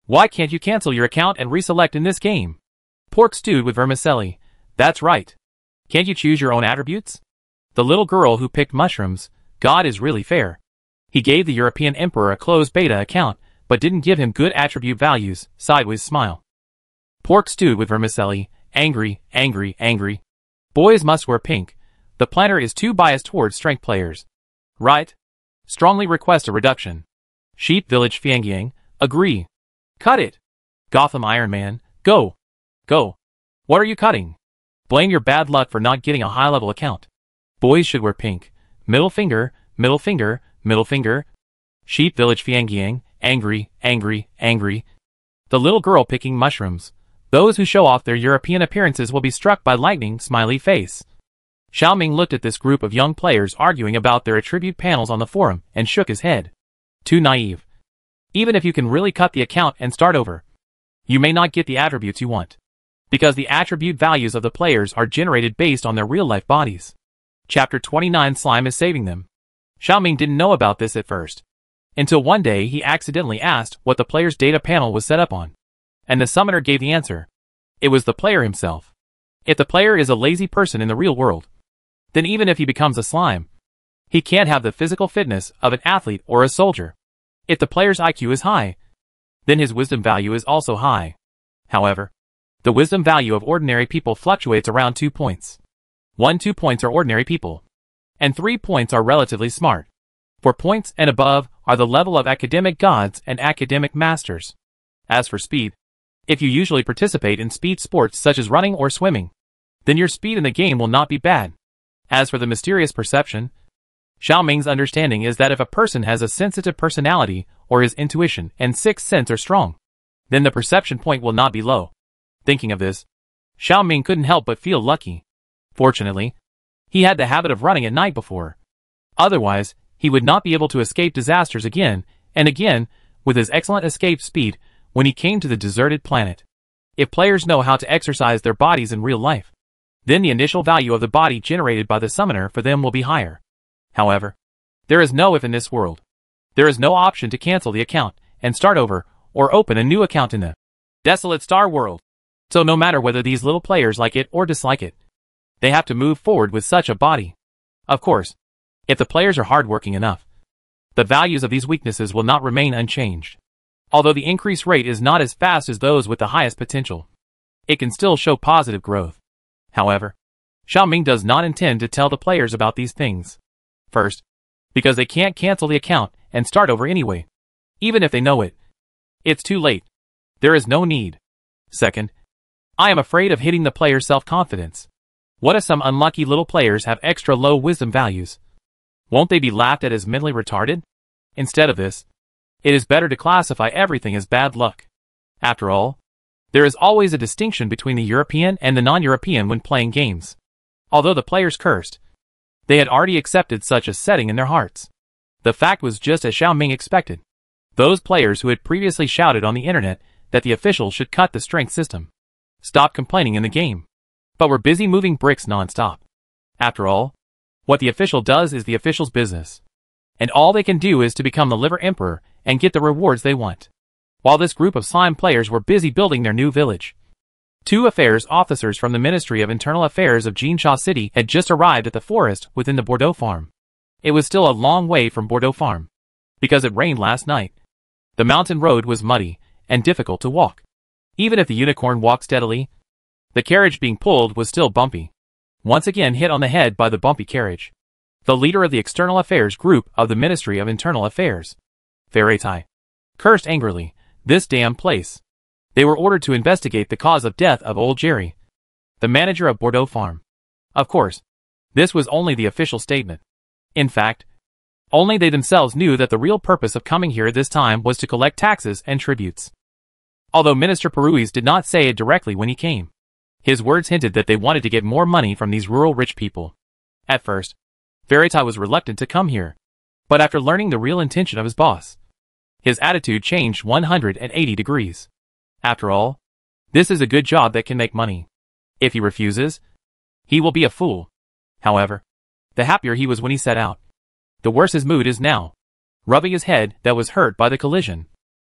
Why can't you cancel your account and reselect in this game? Pork stewed with vermicelli. That's right. Can't you choose your own attributes? The little girl who picked mushrooms. God is really fair. He gave the European Emperor a closed beta account, but didn't give him good attribute values. Sideways smile. Pork stewed with vermicelli. Angry, angry, angry. Boys must wear pink. The planner is too biased towards strength players. Right? Strongly request a reduction. Sheep Village Fiangyang. Agree. Cut it. Gotham Iron Man. Go. Go. What are you cutting? Blame your bad luck for not getting a high-level account. Boys should wear pink. Middle finger, middle finger, middle finger. Sheep Village Fiangyang. Angry, angry, angry. The little girl picking mushrooms. Those who show off their European appearances will be struck by lightning, smiley face. Xiaoming looked at this group of young players arguing about their attribute panels on the forum and shook his head. Too naive. Even if you can really cut the account and start over, you may not get the attributes you want, because the attribute values of the players are generated based on their real-life bodies. Chapter 29 Slime is saving them. Xiaoming didn't know about this at first, until one day he accidentally asked what the player's data panel was set up on. And the summoner gave the answer. It was the player himself. If the player is a lazy person in the real world, then even if he becomes a slime, he can't have the physical fitness of an athlete or a soldier. If the player's IQ is high, then his wisdom value is also high. However, the wisdom value of ordinary people fluctuates around 2 points. 2 points are ordinary people, and 3 points are relatively smart. 4 points and above are the level of academic gods and academic masters. As for speed, if you usually participate in speed sports such as running or swimming, then your speed in the game will not be bad. As for the mysterious perception, Xiaoming's understanding is that if a person has a sensitive personality or his intuition and sixth sense are strong, then the perception point will not be low. Thinking of this, Xiaoming couldn't help but feel lucky. Fortunately, he had the habit of running at night before. Otherwise, he would not be able to escape disasters again and again with his excellent escape speed when he came to the deserted planet. If players know how to exercise their bodies in real life, then the initial value of the body generated by the summoner for them will be higher. However, there is no if in this world. There is no option to cancel the account and start over or open a new account in the desolate star world. So no matter whether these little players like it or dislike it, they have to move forward with such a body. Of course, if the players are hardworking enough, the values of these weaknesses will not remain unchanged. Although the increase rate is not as fast as those with the highest potential, it can still show positive growth. However, Xiaoming does not intend to tell the players about these things. First, because they can't cancel the account and start over anyway. Even if they know it, it's too late. There is no need. Second, I am afraid of hitting the player's self-confidence. What if some unlucky little players have extra low wisdom values? Won't they be laughed at as mentally retarded? Instead of this, it is better to classify everything as bad luck. After all, there is always a distinction between the European and the non-European when playing games. Although the players cursed, they had already accepted such a setting in their hearts. The fact was just as Xiaoming expected. Those players who had previously shouted on the internet that the officials should cut the strength system stopped complaining in the game, but were busy moving bricks non-stop. After all, what the official does is the official's business, and all they can do is to become the liver emperor and get the rewards they want. While this group of slime players were busy building their new village, 2 affairs officers from the Ministry of Internal Affairs of Jinsha City had just arrived at the forest within the Bordeaux farm. It was still a long way from Bordeaux farm, because it rained last night. The mountain road was muddy and difficult to walk. Even if the unicorn walked steadily, the carriage being pulled was still bumpy. Once again hit on the head by the bumpy carriage, the leader of the External Affairs group of the Ministry of Internal Affairs, Ferretai, cursed angrily, "This damn place." They were ordered to investigate the cause of death of old Jerry, the manager of Bordeaux farm. Of course, this was only the official statement. In fact, only they themselves knew that the real purpose of coming here this time was to collect taxes and tributes. Although Minister Peruis did not say it directly when he came, his words hinted that they wanted to get more money from these rural rich people. At first, Ferretai was reluctant to come here, but after learning the real intention of his boss, his attitude changed 180 degrees. After all, this is a good job that can make money. If he refuses, he will be a fool. However, the happier he was when he set out, the worse his mood is now. Rubbing his head that was hurt by the collision,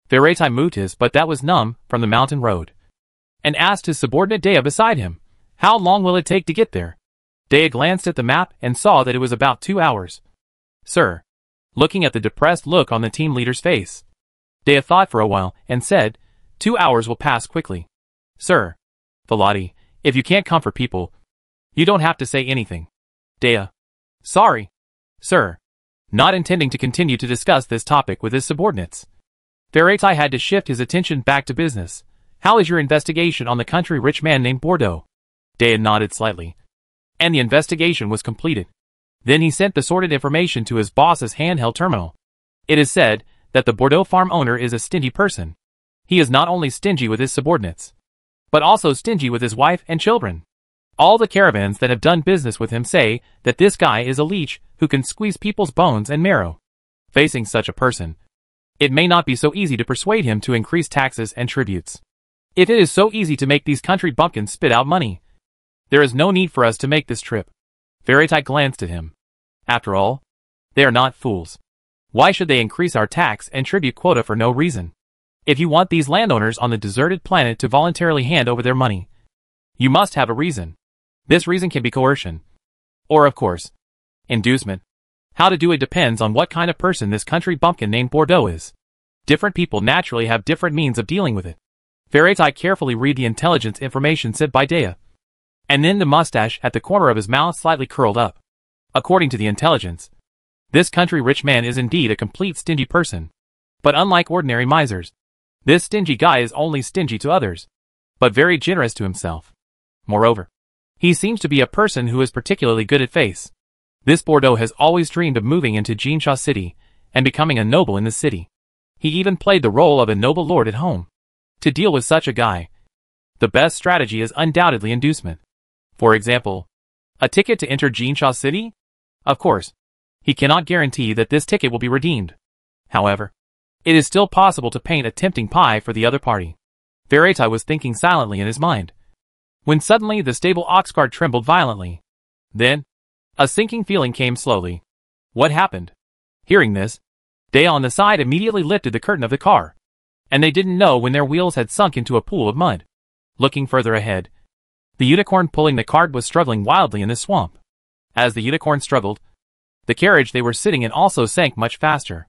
Ferretai moved his but that was numb from the mountain road, and asked his subordinate Dea beside him, "How long will it take to get there?" Dea glanced at the map and saw that it was about 2 hours. "Sir," looking at the depressed look on the team leader's face, Dea thought for a while and said, "2 hours will pass quickly." "Sir," Velati, "if you can't comfort people, you don't have to say anything." Dea, "Sorry, sir," not intending to continue to discuss this topic with his subordinates. Ferretai had to shift his attention back to business. "How is your investigation on the country rich man named Bordeaux?" Dea nodded slightly, and the investigation was completed. Then he sent the sorted information to his boss's handheld terminal. It is said that the Bordeaux farm owner is a stingy person. He is not only stingy with his subordinates, but also stingy with his wife and children. All the caravans that have done business with him say that this guy is a leech who can squeeze people's bones and marrow. Facing such a person, it may not be so easy to persuade him to increase taxes and tributes. If it is so easy to make these country bumpkins spit out money, there is no need for us to make this trip. Ferretai glanced at him. After all, They are not fools. Why should they increase our tax and tribute quota for no reason? If you want these landowners on the deserted planet to voluntarily hand over their money, you must have a reason. This reason can be coercion. Or, of course, inducement. How to do it depends on what kind of person this country bumpkin named Bordeaux is. Different people naturally have different means of dealing with it. Veraitai carefully read the intelligence information said by Dea. And then the mustache at the corner of his mouth slightly curled up. According to the intelligence, this country rich man is indeed a complete stingy person. But unlike ordinary misers, this stingy guy is only stingy to others, but very generous to himself. Moreover, he seems to be a person who is particularly good at face. This Bordeaux has always dreamed of moving into Jinsha City and becoming a noble in the city. He even played the role of a noble lord at home. To deal with such a guy, the best strategy is undoubtedly inducement. For example, a ticket to enter Jinsha City? Of course, he cannot guarantee that this ticket will be redeemed. However, it is still possible to paint a tempting pie for the other party. Veraitai was thinking silently in his mind, when suddenly the stable ox cart trembled violently. Then, a sinking feeling came slowly. What happened? Hearing this, Dea on the side immediately lifted the curtain of the car, and they didn't know when their wheels had sunk into a pool of mud. Looking further ahead, the unicorn pulling the cart was struggling wildly in the swamp. As the unicorn struggled, the carriage they were sitting in also sank much faster.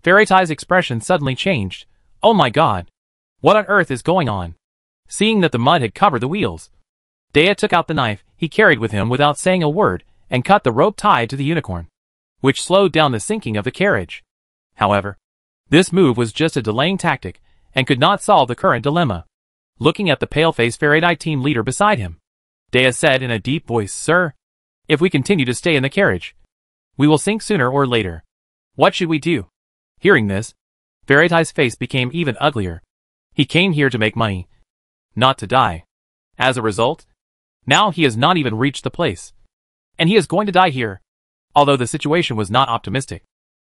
Veraitai's expression suddenly changed. Oh my god! What on earth is going on? Seeing that the mud had covered the wheels, Dea took out the knife he carried with him without saying a word and cut the rope tied to the unicorn, which slowed down the sinking of the carriage. However, this move was just a delaying tactic and could not solve the current dilemma. Looking at the pale-faced Veraitai team leader beside him, Dea said in a deep voice, "Sir, if we continue to stay in the carriage, we will sink sooner or later. What should we do?" Hearing this, Veraitai's face became even uglier. He came here to make money, not to die. As a result, now he has not even reached the place, and he is going to die here. Although the situation was not optimistic,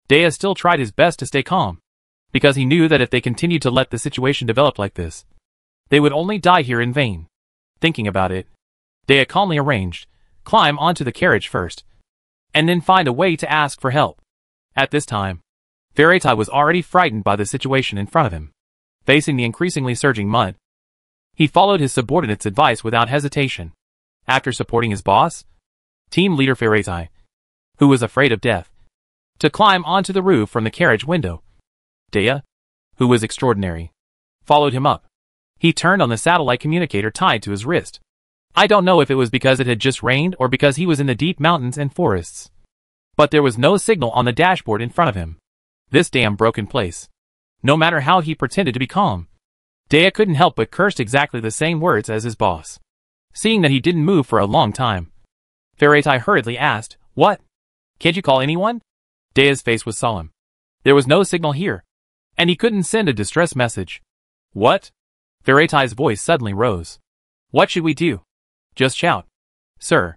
Dea still tried his best to stay calm, because he knew that if they continued to let the situation develop like this, they would only die here in vain. Thinking about it, Dea calmly arranged, climb onto the carriage first, and then find a way to ask for help. At this time, Veraitai was already frightened by the situation in front of him. Facing the increasingly surging mud, he followed his subordinate's advice without hesitation. After supporting his boss, team leader Veraitai, who was afraid of death, to climb onto the roof from the carriage window, Dea, who was extraordinary, followed him up. He turned on the satellite communicator tied to his wrist. I don't know if it was because it had just rained or because he was in the deep mountains and forests, but there was no signal on the dashboard in front of him. This damn broken place. No matter how he pretended to be calm, Dea couldn't help but curse exactly the same words as his boss. Seeing that he didn't move for a long time, Veraitai hurriedly asked, "What? Can't you call anyone?" Dea's face was solemn. There was no signal here, and he couldn't send a distress message. What? Veraitai's voice suddenly rose. What should we do? Just shout. Sir.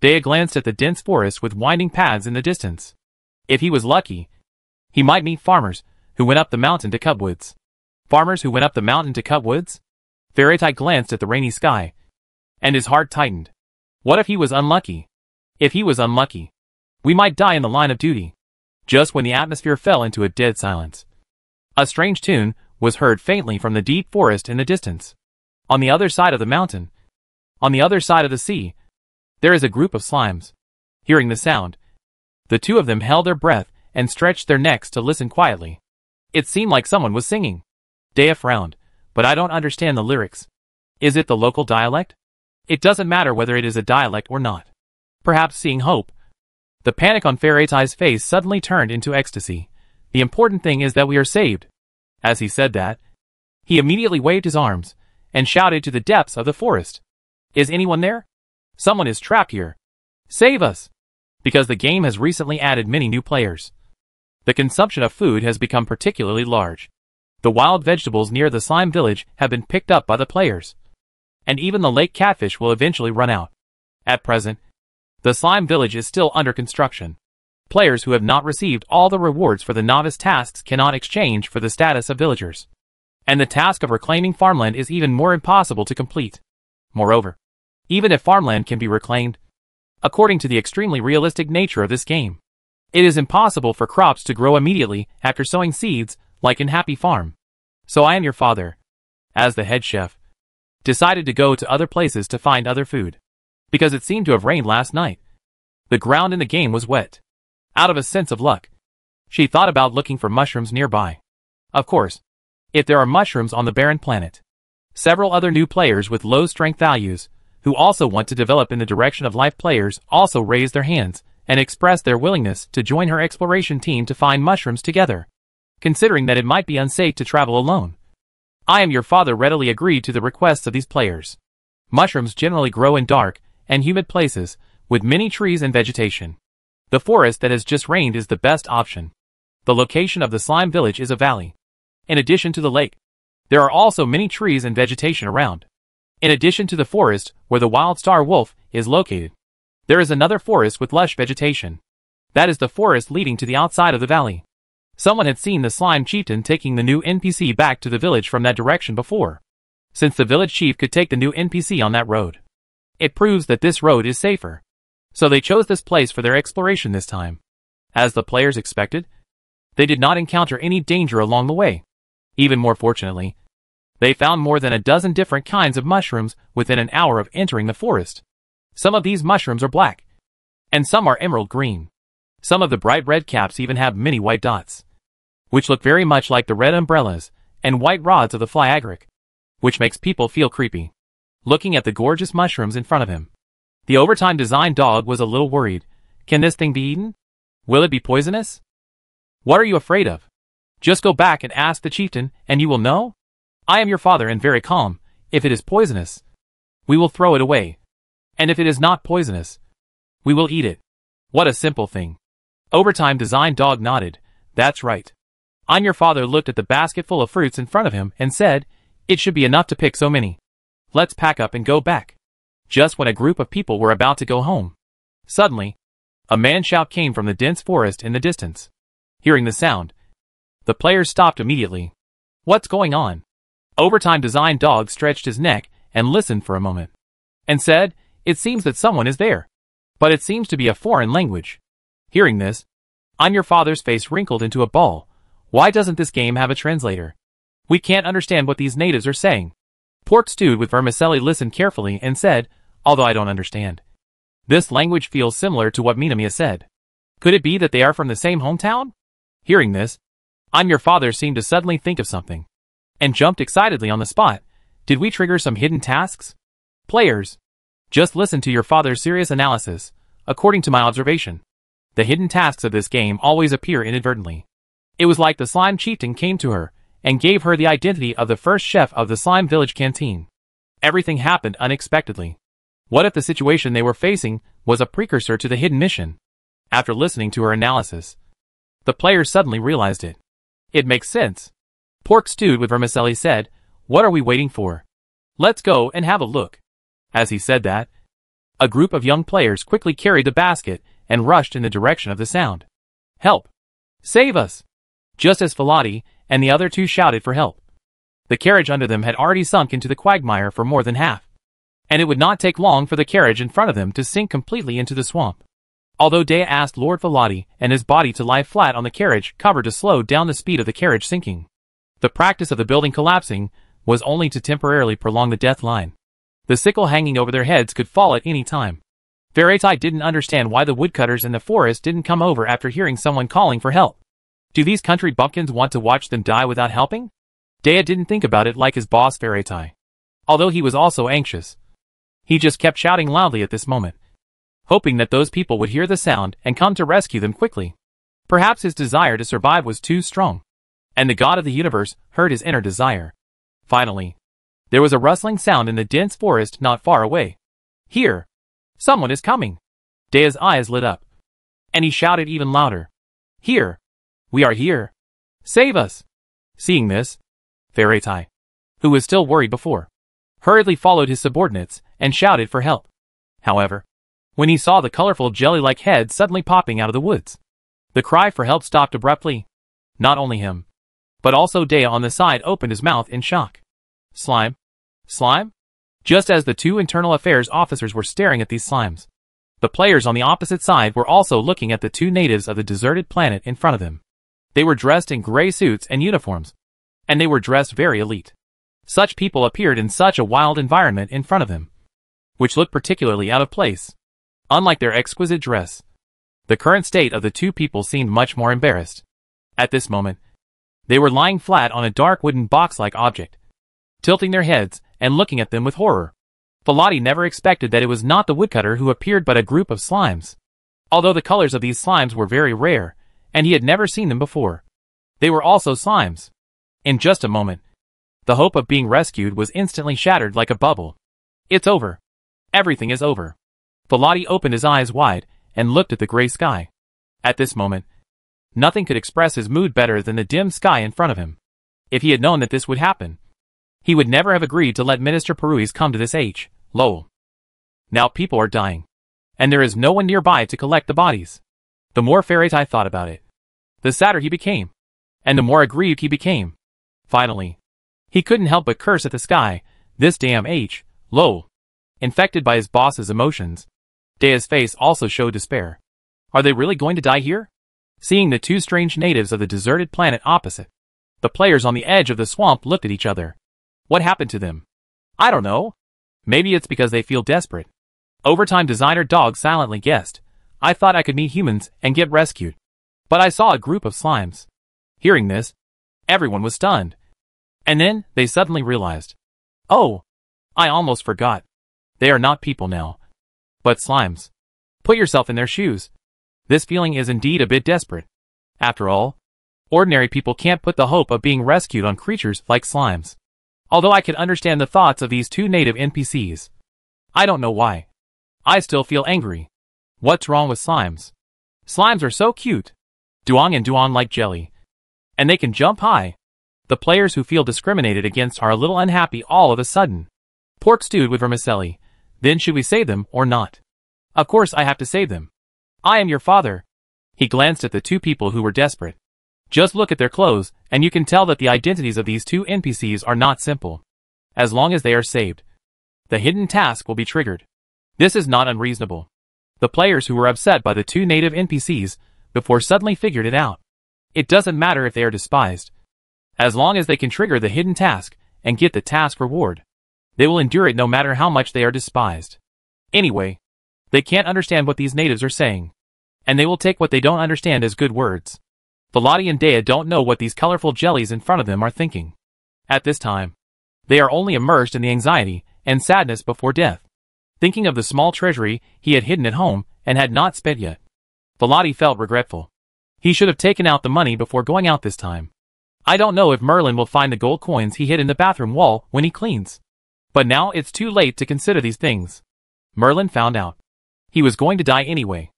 Dea glanced at the dense forest with winding paths in the distance. If he was lucky, he might meet farmers who went up the mountain to cut woods. Farmers who went up the mountain to cut woods? Veraitai glanced at the rainy sky, and his heart tightened. What if he was unlucky? If he was unlucky, we might die in the line of duty. Just when the atmosphere fell into a dead silence, a strange tune was heard faintly from the deep forest in the distance. On the other side of the mountain, on the other side of the sea, there is a group of slimes. Hearing the sound, the two of them held their breath and stretched their necks to listen quietly. It seemed like someone was singing. Dea frowned, but I don't understand the lyrics. Is it the local dialect? It doesn't matter whether it is a dialect or not. Perhaps seeing hope. The panic on Veraitai's face suddenly turned into ecstasy. The important thing is that we are saved. As he said that, he immediately waved his arms and shouted to the depths of the forest. Is anyone there? Someone is trapped here. Save us! Because the game has recently added many new players. The consumption of food has become particularly large. The wild vegetables near the slime village have been picked up by the players. And even the lake catfish will eventually run out. At present, the slime village is still under construction. Players who have not received all the rewards for the novice tasks cannot exchange for the status of villagers. And the task of reclaiming farmland is even more impossible to complete. Moreover, even if farmland can be reclaimed, according to the extremely realistic nature of this game, It is impossible for crops to grow immediately after sowing seeds, like in Happy Farm. So I am your father, as the head chef, decided to go to other places to find other food, because it seemed to have rained last night. The ground in the game was wet. Out of a sense of luck, she thought about looking for mushrooms nearby. Of course, if there are mushrooms on the barren planet. Several other new players with low strength values, who also want to develop in the direction of life players, also raised their hands and expressed their willingness to join her exploration team to find mushrooms together, considering that it might be unsafe to travel alone. I am your father readily agreed to the requests of these players. Mushrooms generally grow in dark and humid places, with many trees and vegetation. The forest that has just rained is the best option. The location of the slime village is a valley. In addition to the lake, there are also many trees and vegetation around. In addition to the forest where the wild star wolf is located, there is another forest with lush vegetation. That is the forest leading to the outside of the valley. Someone had seen the slime chieftain taking the new NPC back to the village from that direction before, since the village chief could take the new NPC on that road. It proves that this road is safer. So they chose this place for their exploration this time. As the players expected, they did not encounter any danger along the way. Even more fortunately, they found more than a dozen different kinds of mushrooms within an hour of entering the forest. Some of these mushrooms are black, and some are emerald green. Some of the bright red caps even have many white dots, which look very much like the red umbrellas and white rods of the fly agaric, which makes people feel creepy. Looking at the gorgeous mushrooms in front of him, the overtime design dog was a little worried. Can this thing be eaten? Will it be poisonous? What are you afraid of? Just go back and ask the chieftain, and you will know. I am your father and very calm. If it is poisonous, we will throw it away. And if it is not poisonous, we will eat it. What a simple thing. Overtime design dog nodded. That's right. I'm your father looked at the basket full of fruits in front of him and said, it should be enough to pick so many. Let's pack up and go back. Just when a group of people were about to go home, suddenly, a man's shout came from the dense forest in the distance. Hearing the sound, the players stopped immediately. What's going on? Overtime design dog stretched his neck and listened for a moment, and said, it seems that someone is there. But it seems to be a foreign language. Hearing this, I'm your father's face wrinkled into a ball. Why doesn't this game have a translator? We can't understand what these natives are saying. Pork stewed with vermicelli listened carefully and said, although I don't understand. This language feels similar to what Minamiya said. Could it be that they are from the same hometown? Hearing this, I'm your father seemed to suddenly think of something, and jumped excitedly on the spot. Did we trigger some hidden tasks? Players, just listen to your father's serious analysis. According to my observation, the hidden tasks of this game always appear inadvertently. It was like the slime chieftain came to her and gave her the identity of the first chef of the slime village canteen. Everything happened unexpectedly. What if the situation they were facing was a precursor to the hidden mission? After listening to her analysis, the players suddenly realized it. It makes sense. Pork stewed with vermicelli said, what are we waiting for? Let's go and have a look. As he said that, a group of young players quickly carried the basket and rushed in the direction of the sound. Help! Save us! Just as Falati and the other two shouted for help, the carriage under them had already sunk into the quagmire for more than half, and it would not take long for the carriage in front of them to sink completely into the swamp. Although Dea asked Lord Falati and his body to lie flat on the carriage cover to slow down the speed of the carriage sinking, the practice of the building collapsing was only to temporarily prolong the death line. The sickle hanging over their heads could fall at any time. Veraitai didn't understand why the woodcutters in the forest didn't come over after hearing someone calling for help. Do these country bumpkins want to watch them die without helping? Dea didn't think about it like his boss Veraitai. Although he was also anxious, he just kept shouting loudly at this moment, hoping that those people would hear the sound and come to rescue them quickly. Perhaps his desire to survive was too strong, and the god of the universe heard his inner desire. Finally, there was a rustling sound in the dense forest not far away. Here! Someone is coming! Dea's eyes lit up, and he shouted even louder. Here! We are here! Save us! Seeing this, Veraitai, who was still worried before, hurriedly followed his subordinates and shouted for help. However, when he saw the colorful jelly-like head suddenly popping out of the woods, the cry for help stopped abruptly. Not only him, but also Dea on the side opened his mouth in shock. Slime? Slime? Just as the two internal affairs officers were staring at these slimes, The players on the opposite side were also looking at the two natives of the deserted planet in front of them. They were dressed in gray suits and uniforms, and they were dressed very elite. Such people appeared in such a wild environment in front of them, which looked particularly out of place. Unlike their exquisite dress, the current state of the two people seemed much more embarrassed. At this moment, they were lying flat on a dark wooden box-like object, tilting their heads and looking at them with horror. Velati never expected that it was not the woodcutter who appeared but a group of slimes. Although the colors of these slimes were very rare, and he had never seen them before, they were also slimes. In just a moment, the hope of being rescued was instantly shattered like a bubble. It's over. Everything is over. Velati opened his eyes wide and looked at the gray sky. At this moment, nothing could express his mood better than the dim sky in front of him. If he had known that this would happen, he would never have agreed to let Minister Peruis come to this lol. Now people are dying, and there is no one nearby to collect the bodies. The more Fairytai thought about it, the sadder he became, and the more aggrieved he became. Finally, he couldn't help but curse at the sky. This damn lol. Infected by his boss's emotions, Dea's face also showed despair. Are they really going to die here? Seeing the two strange natives of the deserted planet opposite, the players on the edge of the swamp looked at each other. What happened to them? I don't know. Maybe it's because they feel desperate. Overtime designer Dog silently guessed. I thought I could meet humans and get rescued, but I saw a group of slimes. Hearing this, everyone was stunned. And then, they suddenly realized. Oh, I almost forgot. They are not people now, but slimes. Put yourself in their shoes. This feeling is indeed a bit desperate. After all, ordinary people can't put the hope of being rescued on creatures like slimes. Although I can understand the thoughts of these two native NPCs. I don't know why. I still feel angry. What's wrong with slimes? Slimes are so cute. Duong and Duong like jelly. And they can jump high. The players who feel discriminated against are a little unhappy all of a sudden. Pork stewed with vermicelli. Then should we save them or not? Of course I have to save them. I am your father. He glanced at the two people who were desperate. Just look at their clothes, and you can tell that the identities of these two NPCs are not simple. As long as they are saved, the hidden task will be triggered. This is not unreasonable. The players who were upset by the two native NPCs before suddenly figured it out. It doesn't matter if they are despised. As long as they can trigger the hidden task and get the task reward, they will endure it no matter how much they are despised. Anyway, they can't understand what these natives are saying, and they will take what they don't understand as good words. Velati and Dea don't know what these colorful jellies in front of them are thinking. At this time, they are only immersed in the anxiety and sadness before death, thinking of the small treasury he had hidden at home and had not spent yet. Velati felt regretful. He should have taken out the money before going out this time. I don't know if Merlin will find the gold coins he hid in the bathroom wall when he cleans. But now it's too late to consider these things. Merlin found out. He was going to die anyway.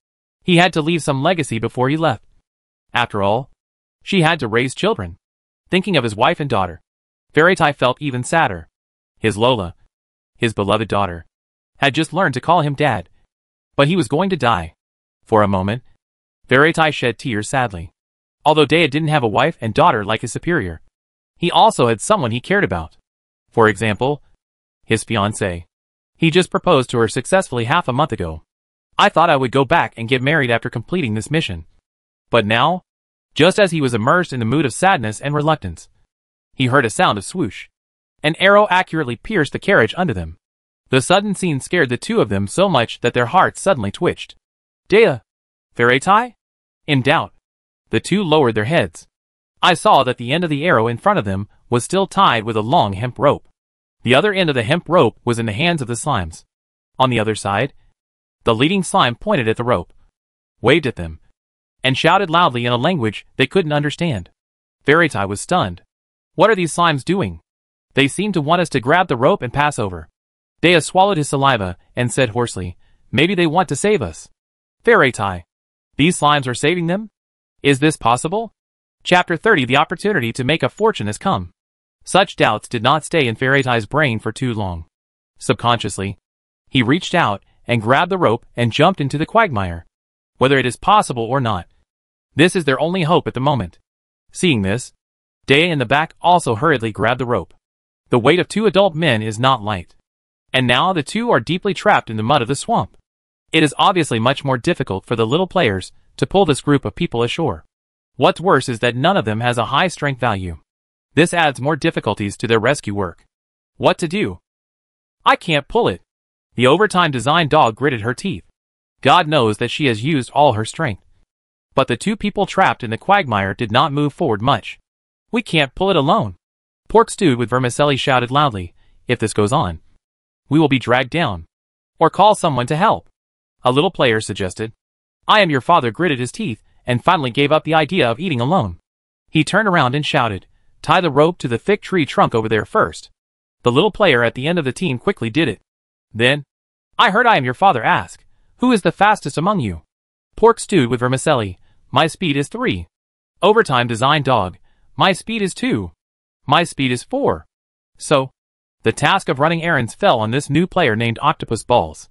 He had to leave some legacy before he left. After all, she had to raise children. Thinking of his wife and daughter, Fairytai felt even sadder. His Lola, his beloved daughter, had just learned to call him Dad. But he was going to die. For a moment, Fairytai shed tears sadly. Although Dea didn't have a wife and daughter like his superior, he also had someone he cared about. For example, his fiancée. He just proposed to her successfully half a month ago. I thought I would go back and get married after completing this mission. But now, just as he was immersed in the mood of sadness and reluctance, he heard a sound of swoosh. An arrow accurately pierced the carriage under them. The sudden scene scared the two of them so much that their hearts suddenly twitched. Dea! Fairytai? In doubt, the two lowered their heads. I saw that the end of the arrow in front of them was still tied with a long hemp rope. The other end of the hemp rope was in the hands of the slimes. On the other side, the leading slime pointed at the rope, waved at them, and shouted loudly in a language they couldn't understand. Fairytai was stunned. What are these slimes doing? They seem to want us to grab the rope and pass over. Dea swallowed his saliva and said hoarsely, maybe they want to save us. Fairytai, these slimes are saving them? Is this possible? Chapter 30. The opportunity to make a fortune has come. Such doubts did not stay in Fairytai's brain for too long. Subconsciously, he reached out and grabbed the rope and jumped into the quagmire. Whether it is possible or not, this is their only hope at the moment. Seeing this, Dea in the back also hurriedly grabbed the rope. The weight of two adult men is not light. And now the two are deeply trapped in the mud of the swamp. It is obviously much more difficult for the little players to pull this group of people ashore. What's worse is that none of them has a high strength value. This adds more difficulties to their rescue work. What to do? I can't pull it. The overtime design dog gritted her teeth. God knows that she has used all her strength. But the two people trapped in the quagmire did not move forward much. We can't pull it alone. Pork stewed with vermicelli shouted loudly, if this goes on, we will be dragged down. Or call someone to help. A little player suggested. I am your father gritted his teeth and finally gave up the idea of eating alone. He turned around and shouted, tie the rope to the thick tree trunk over there first. The little player at the end of the team quickly did it. Then, I heard I am your father ask, who is the fastest among you? Pork stewed with vermicelli, my speed is 3. Overtime design dog, my speed is 2. My speed is 4. So, the task of running errands fell on this new player named Octopus Balls.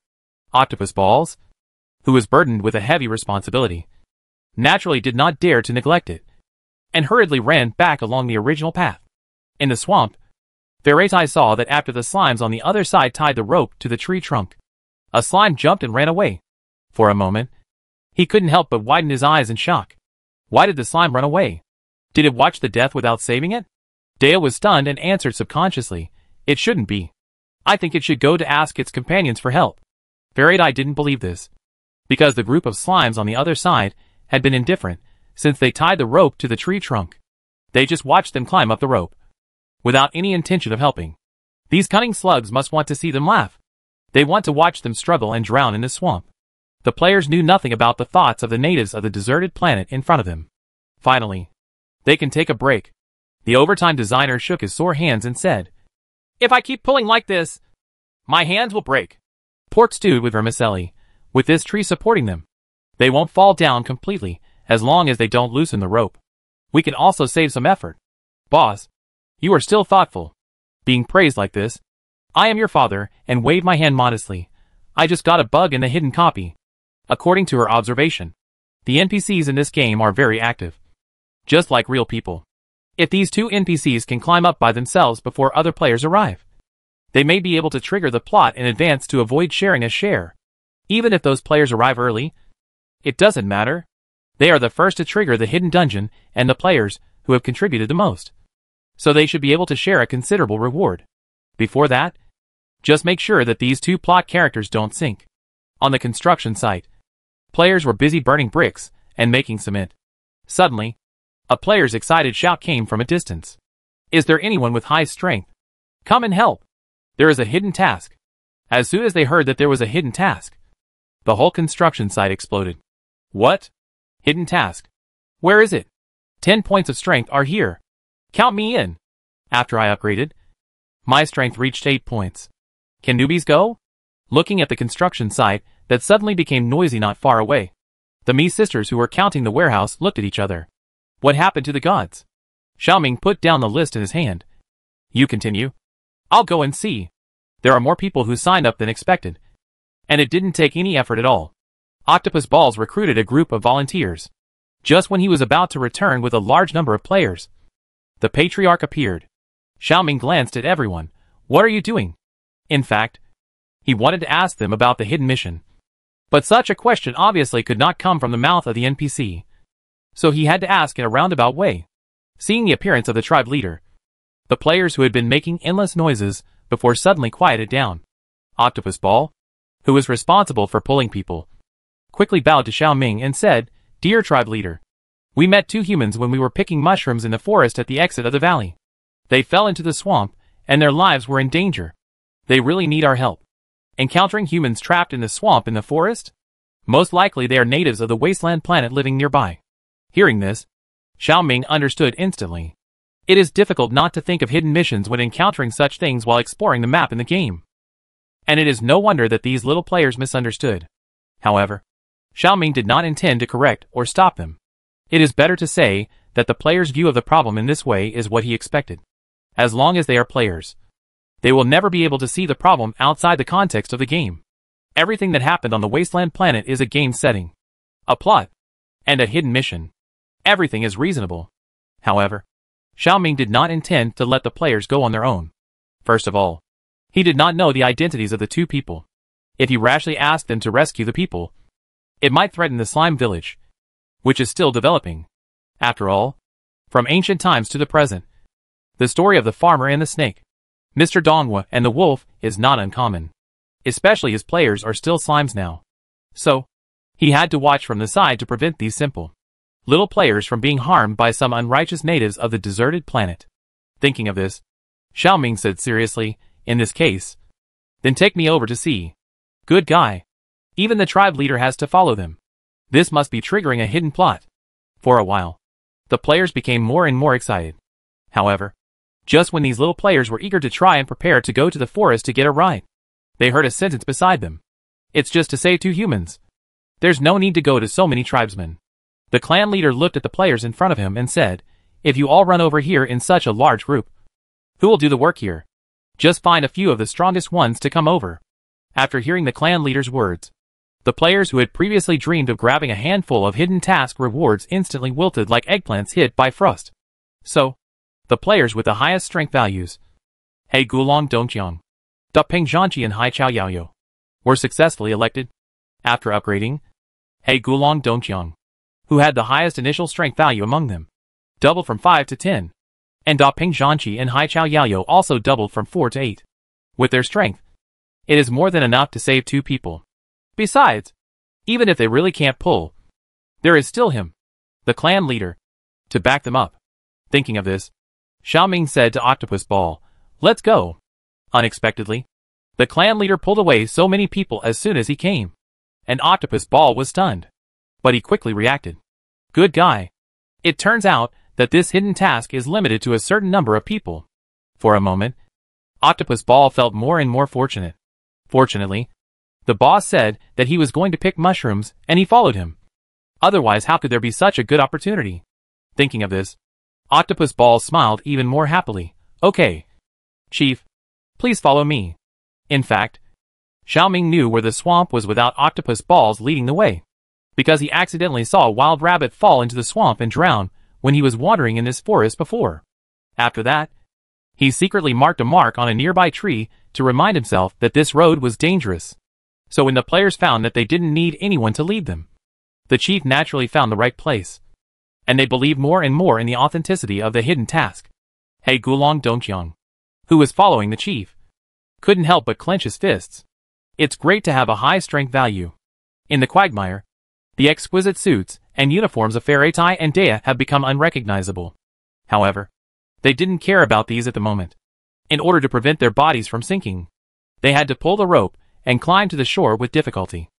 Octopus Balls, who was burdened with a heavy responsibility, naturally did not dare to neglect it, and hurriedly ran back along the original path. In the swamp, Verete saw that after the slimes on the other side tied the rope to the tree trunk, a slime jumped and ran away. For a moment, he couldn't help but widen his eyes in shock. Why did the slime run away? Did it watch the death without saving it? Dale was stunned and answered subconsciously, it shouldn't be. I think it should go to ask its companions for help. Verete didn't believe this, because the group of slimes on the other side had been indifferent since they tied the rope to the tree trunk. They just watched them climb up the rope, without any intention of helping. These cunning slugs must want to see them laugh. They want to watch them struggle and drown in the swamp. The players knew nothing about the thoughts of the natives of the deserted planet in front of them. Finally, they can take a break. The overtime designer shook his sore hands and said, if I keep pulling like this, my hands will break. Pork stewed with vermicelli, with this tree supporting them. They won't fall down completely as long as they don't loosen the rope. We can also save some effort. Boss, you are still thoughtful. Being praised like this, I am your father, and waved my hand modestly. I just got a bug in the hidden copy. According to her observation, the NPCs in this game are very active, just like real people. If these two NPCs can climb up by themselves before other players arrive, they may be able to trigger the plot in advance to avoid sharing a share. Even if those players arrive early, it doesn't matter. They are the first to trigger the hidden dungeon and the players who have contributed the most. So they should be able to share a considerable reward. Before that, just make sure that these two plot characters don't sink. On the construction site, players were busy burning bricks and making cement. Suddenly, a player's excited shout came from a distance. Is there anyone with high strength? Come and help. There is a hidden task. As soon as they heard that there was a hidden task, the whole construction site exploded. What? Hidden task. Where is it? 10 points of strength are here. Count me in. After I upgraded, my strength reached 8 points. Can newbies go? Looking at the construction site that suddenly became noisy not far away, the Mi sisters who were counting the warehouse looked at each other. What happened to the gods? Xiaoming put down the list in his hand. You continue. I'll go and see. There are more people who signed up than expected, and it didn't take any effort at all. Octopus Balls recruited a group of volunteers. Just when he was about to return with a large number of players, the patriarch appeared. Xiaoming glanced at everyone. What are you doing? In fact, he wanted to ask them about the hidden mission. But such a question obviously could not come from the mouth of the NPC. So he had to ask in a roundabout way. Seeing the appearance of the tribe leader, the players who had been making endless noises before suddenly quieted down. Octopus Ball, who was responsible for pulling people, quickly bowed to Xiaoming and said, Dear tribe leader, we met 2 humans when we were picking mushrooms in the forest at the exit of the valley. They fell into the swamp, and their lives were in danger. They really need our help. Encountering humans trapped in the swamp in the forest? Most likely they are natives of the wasteland planet living nearby. Hearing this, Xiaoming understood instantly. It is difficult not to think of hidden missions when encountering such things while exploring the map in the game. And it is no wonder that these little players misunderstood. However, Xiaoming did not intend to correct or stop them. It is better to say that the player's view of the problem in this way is what he expected. As long as they are players, they will never be able to see the problem outside the context of the game. Everything that happened on the wasteland planet is a game setting, a plot, and a hidden mission. Everything is reasonable. However, Xiaoming did not intend to let the players go on their own. First of all, he did not know the identities of the 2 people. If you rashly ask them to rescue the people, it might threaten the slime village, which is still developing. After all, from ancient times to the present, the story of the farmer and the snake, Mr. Dongwa and the wolf is not uncommon. Especially his players are still slimes now. So, he had to watch from the side to prevent these simple little players from being harmed by some unrighteous natives of the deserted planet. Thinking of this, Xiaoming said seriously, in this case, then take me over to see. Good guy. Even the tribe leader has to follow them. This must be triggering a hidden plot. For a while, the players became more and more excited. However, just when these little players were eager to try and prepare to go to the forest to get a ride, they heard a sentence beside them. It's just to save 2 humans. There's no need to go to so many tribesmen. The clan leader looked at the players in front of him and said, if you all run over here in such a large group, who will do the work here? Just find a few of the strongest ones to come over. After hearing the clan leader's words, the players who had previously dreamed of grabbing a handful of hidden task rewards instantly wilted like eggplants hit by frost. So, the players with the highest strength values, He Gulong Dongqiang, Da Ping Zhanqi and Hai Chao Yaoyo, were successfully elected. After upgrading, He Gulong Dongqiang, who had the highest initial strength value among them, doubled from 5 to 10, and Da Ping Zhanqi and Hai Chao Yaoyo also doubled from 4 to 8. With their strength, it is more than enough to save 2 people. Besides, even if they really can't pull, there is still him, the clan leader, to back them up. Thinking of this, Xiaoming said to Octopus Ball, let's go. Unexpectedly, the clan leader pulled away so many people as soon as he came, and Octopus Ball was stunned. But he quickly reacted. Good guy. It turns out that this hidden task is limited to a certain number of people. For a moment, Octopus Ball felt more and more fortunate. Fortunately, the boss said that he was going to pick mushrooms and he followed him. Otherwise, how could there be such a good opportunity? Thinking of this, Octopus Ball smiled even more happily. Okay, Chief, please follow me. In fact, Xiaoming knew where the swamp was without Octopus Balls leading the way, because he accidentally saw a wild rabbit fall into the swamp and drown when he was wandering in this forest before. After that, he secretly marked a mark on a nearby tree to remind himself that this road was dangerous. So when the players found that they didn't need anyone to lead them, the chief naturally found the right place, and they believed more and more in the authenticity of the hidden task. He Gulong Dongqiang, who was following the chief, couldn't help but clench his fists. It's great to have a high strength value. In the quagmire, the exquisite suits and uniforms of Fairytai and Dea have become unrecognizable. However, they didn't care about these at the moment. In order to prevent their bodies from sinking, they had to pull the rope and climb to the shore with difficulty.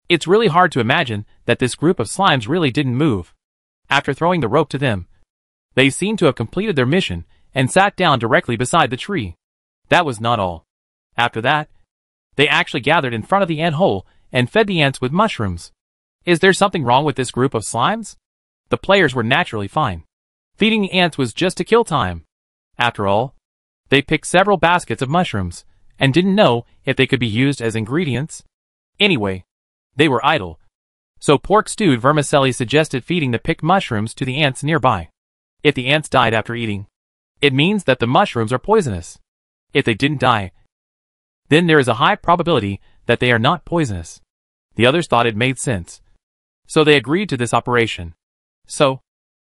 It's really hard to imagine that this group of slimes really didn't move. After throwing the rope to them, they seemed to have completed their mission and sat down directly beside the tree. That was not all. After that, they actually gathered in front of the ant hole and fed the ants with mushrooms. Is there something wrong with this group of slimes? The players were naturally fine. Feeding the ants was just to kill time. After all, they picked several baskets of mushrooms and didn't know if they could be used as ingredients. Anyway, they were idle. So pork stewed vermicelli suggested feeding the picked mushrooms to the ants nearby. If the ants died after eating, it means that the mushrooms are poisonous. If they didn't die, then there is a high probability that they are not poisonous. The others thought it made sense, so they agreed to this operation. So,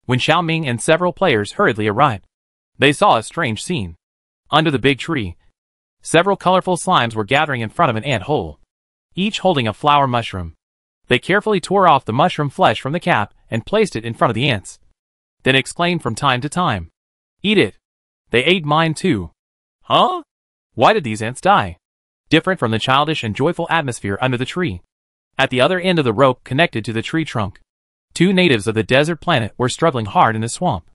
when Xiaoming and several players hurriedly arrived, they saw a strange scene. Under the big tree, several colorful slimes were gathering in front of an ant hole, each holding a flower mushroom. They carefully tore off the mushroom flesh from the cap and placed it in front of the ants, then exclaimed from time to time, "Eat it! They ate mine too!" Huh? Why did these ants die? Different from the childish and joyful atmosphere under the tree. At the other end of the rope connected to the tree trunk, 2 natives of the desert planet were struggling hard in the swamp.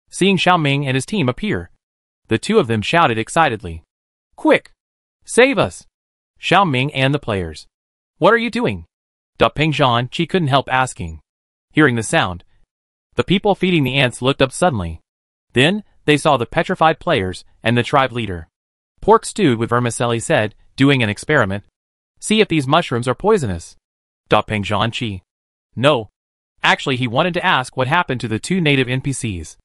Seeing Xiaoming and his team appear, the 2 of them shouted excitedly, "Quick! Save us!" Xiaoming and the players. "What are you doing?" Da Ping Zhanqi couldn't help asking. Hearing the sound, the people feeding the ants looked up suddenly. Then, they saw the petrified players and the tribe leader. Pork stewed with vermicelli said, doing an experiment. "See if these mushrooms are poisonous." Da Ping Zhanqi. No. Actually, he wanted to ask what happened to the 2 native NPCs.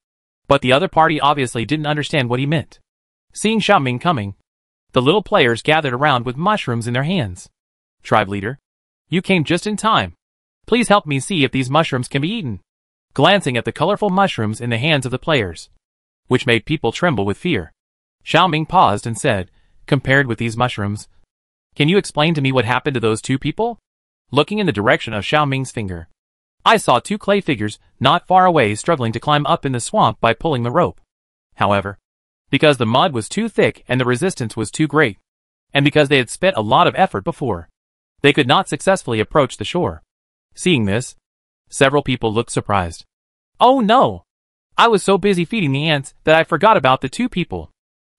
But the other party obviously didn't understand what he meant. Seeing Xiaoming coming, the little players gathered around with mushrooms in their hands. Tribe leader. You came just in time. Please help me see if these mushrooms can be eaten. Glancing at the colorful mushrooms in the hands of the players, which made people tremble with fear, Xiaoming paused and said, compared with these mushrooms, can you explain to me what happened to those two people? Looking in the direction of Xiaoming's finger, I saw two clay figures not far away struggling to climb up in the swamp by pulling the rope. However, because the mud was too thick and the resistance was too great, and because they had spent a lot of effort before, they could not successfully approach the shore. Seeing this, several people looked surprised. Oh no! I was so busy feeding the ants that I forgot about the two people.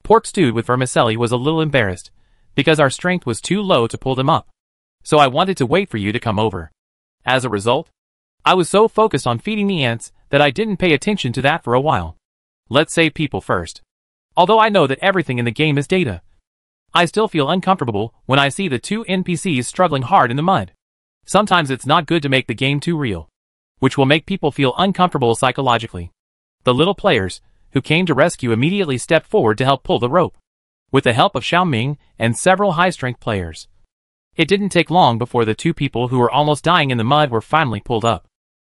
Pork stewed with vermicelli was a little embarrassed, because our strength was too low to pull them up. So I wanted to wait for you to come over. As a result, I was so focused on feeding the ants that I didn't pay attention to that for a while. Let's save people first. Although I know that everything in the game is data, I still feel uncomfortable when I see the two NPCs struggling hard in the mud. Sometimes it's not good to make the game too real, which will make people feel uncomfortable psychologically. The little players, who came to rescue, immediately stepped forward to help pull the rope, with the help of Xiaoming and several high-strength players. It didn't take long before the two people who were almost dying in the mud were finally pulled up.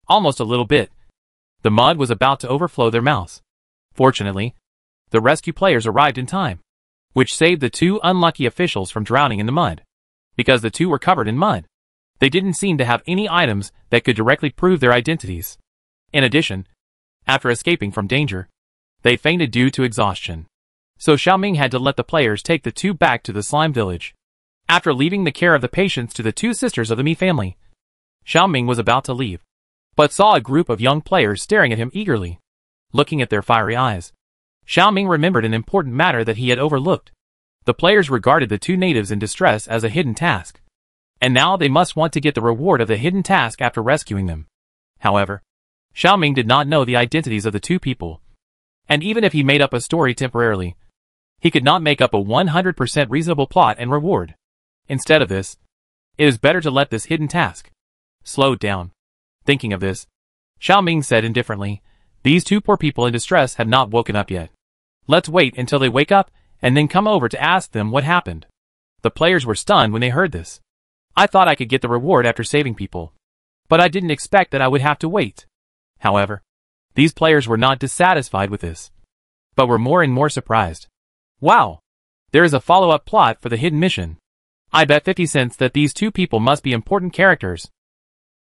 Almost a little bit. The mud was about to overflow their mouths. Fortunately, the rescue players arrived in time, which saved the two unlucky officials from drowning in the mud. Because the two were covered in mud, they didn't seem to have any items that could directly prove their identities. In addition, after escaping from danger, they fainted due to exhaustion. So Xiaoming had to let the players take the two back to the slime village. After leaving the care of the patients to the two sisters of the Mi family, Xiaoming was about to leave, but saw a group of young players staring at him eagerly. Looking at their fiery eyes, Xiaoming remembered an important matter that he had overlooked. The players regarded the two natives in distress as a hidden task, and now they must want to get the reward of the hidden task after rescuing them. However, Xiaoming did not know the identities of the two people, and even if he made up a story temporarily, he could not make up a 100% reasonable plot and reward. Instead of this, it is better to let this hidden task slow down. Thinking of this, Xiaoming said indifferently, these two poor people in distress have not woken up yet. Let's wait until they wake up and then come over to ask them what happened. The players were stunned when they heard this. I thought I could get the reward after saving people, but I didn't expect that I would have to wait. However, these players were not dissatisfied with this, but were more and more surprised. Wow! There is a follow-up plot for the hidden mission. I bet 50 cents that these two people must be important characters.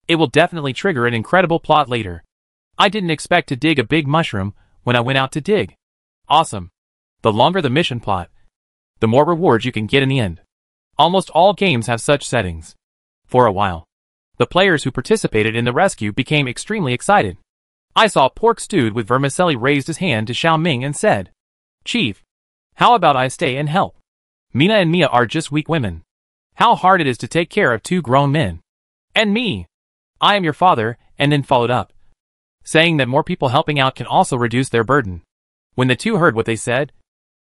It will definitely trigger an incredible plot later. I didn't expect to dig a big mushroom when I went out to dig. Awesome. The longer the mission plot, the more rewards you can get in the end. Almost all games have such settings. For a while, the players who participated in the rescue became extremely excited. I saw Pork Stewed with Vermicelli raised his hand to Xiaoming and said, Chief, how about I stay and help? Mina and Mia are just weak women. How hard it is to take care of two grown men. And me. I am your father, and then followed up, saying that more people helping out can also reduce their burden. When the two heard what they said,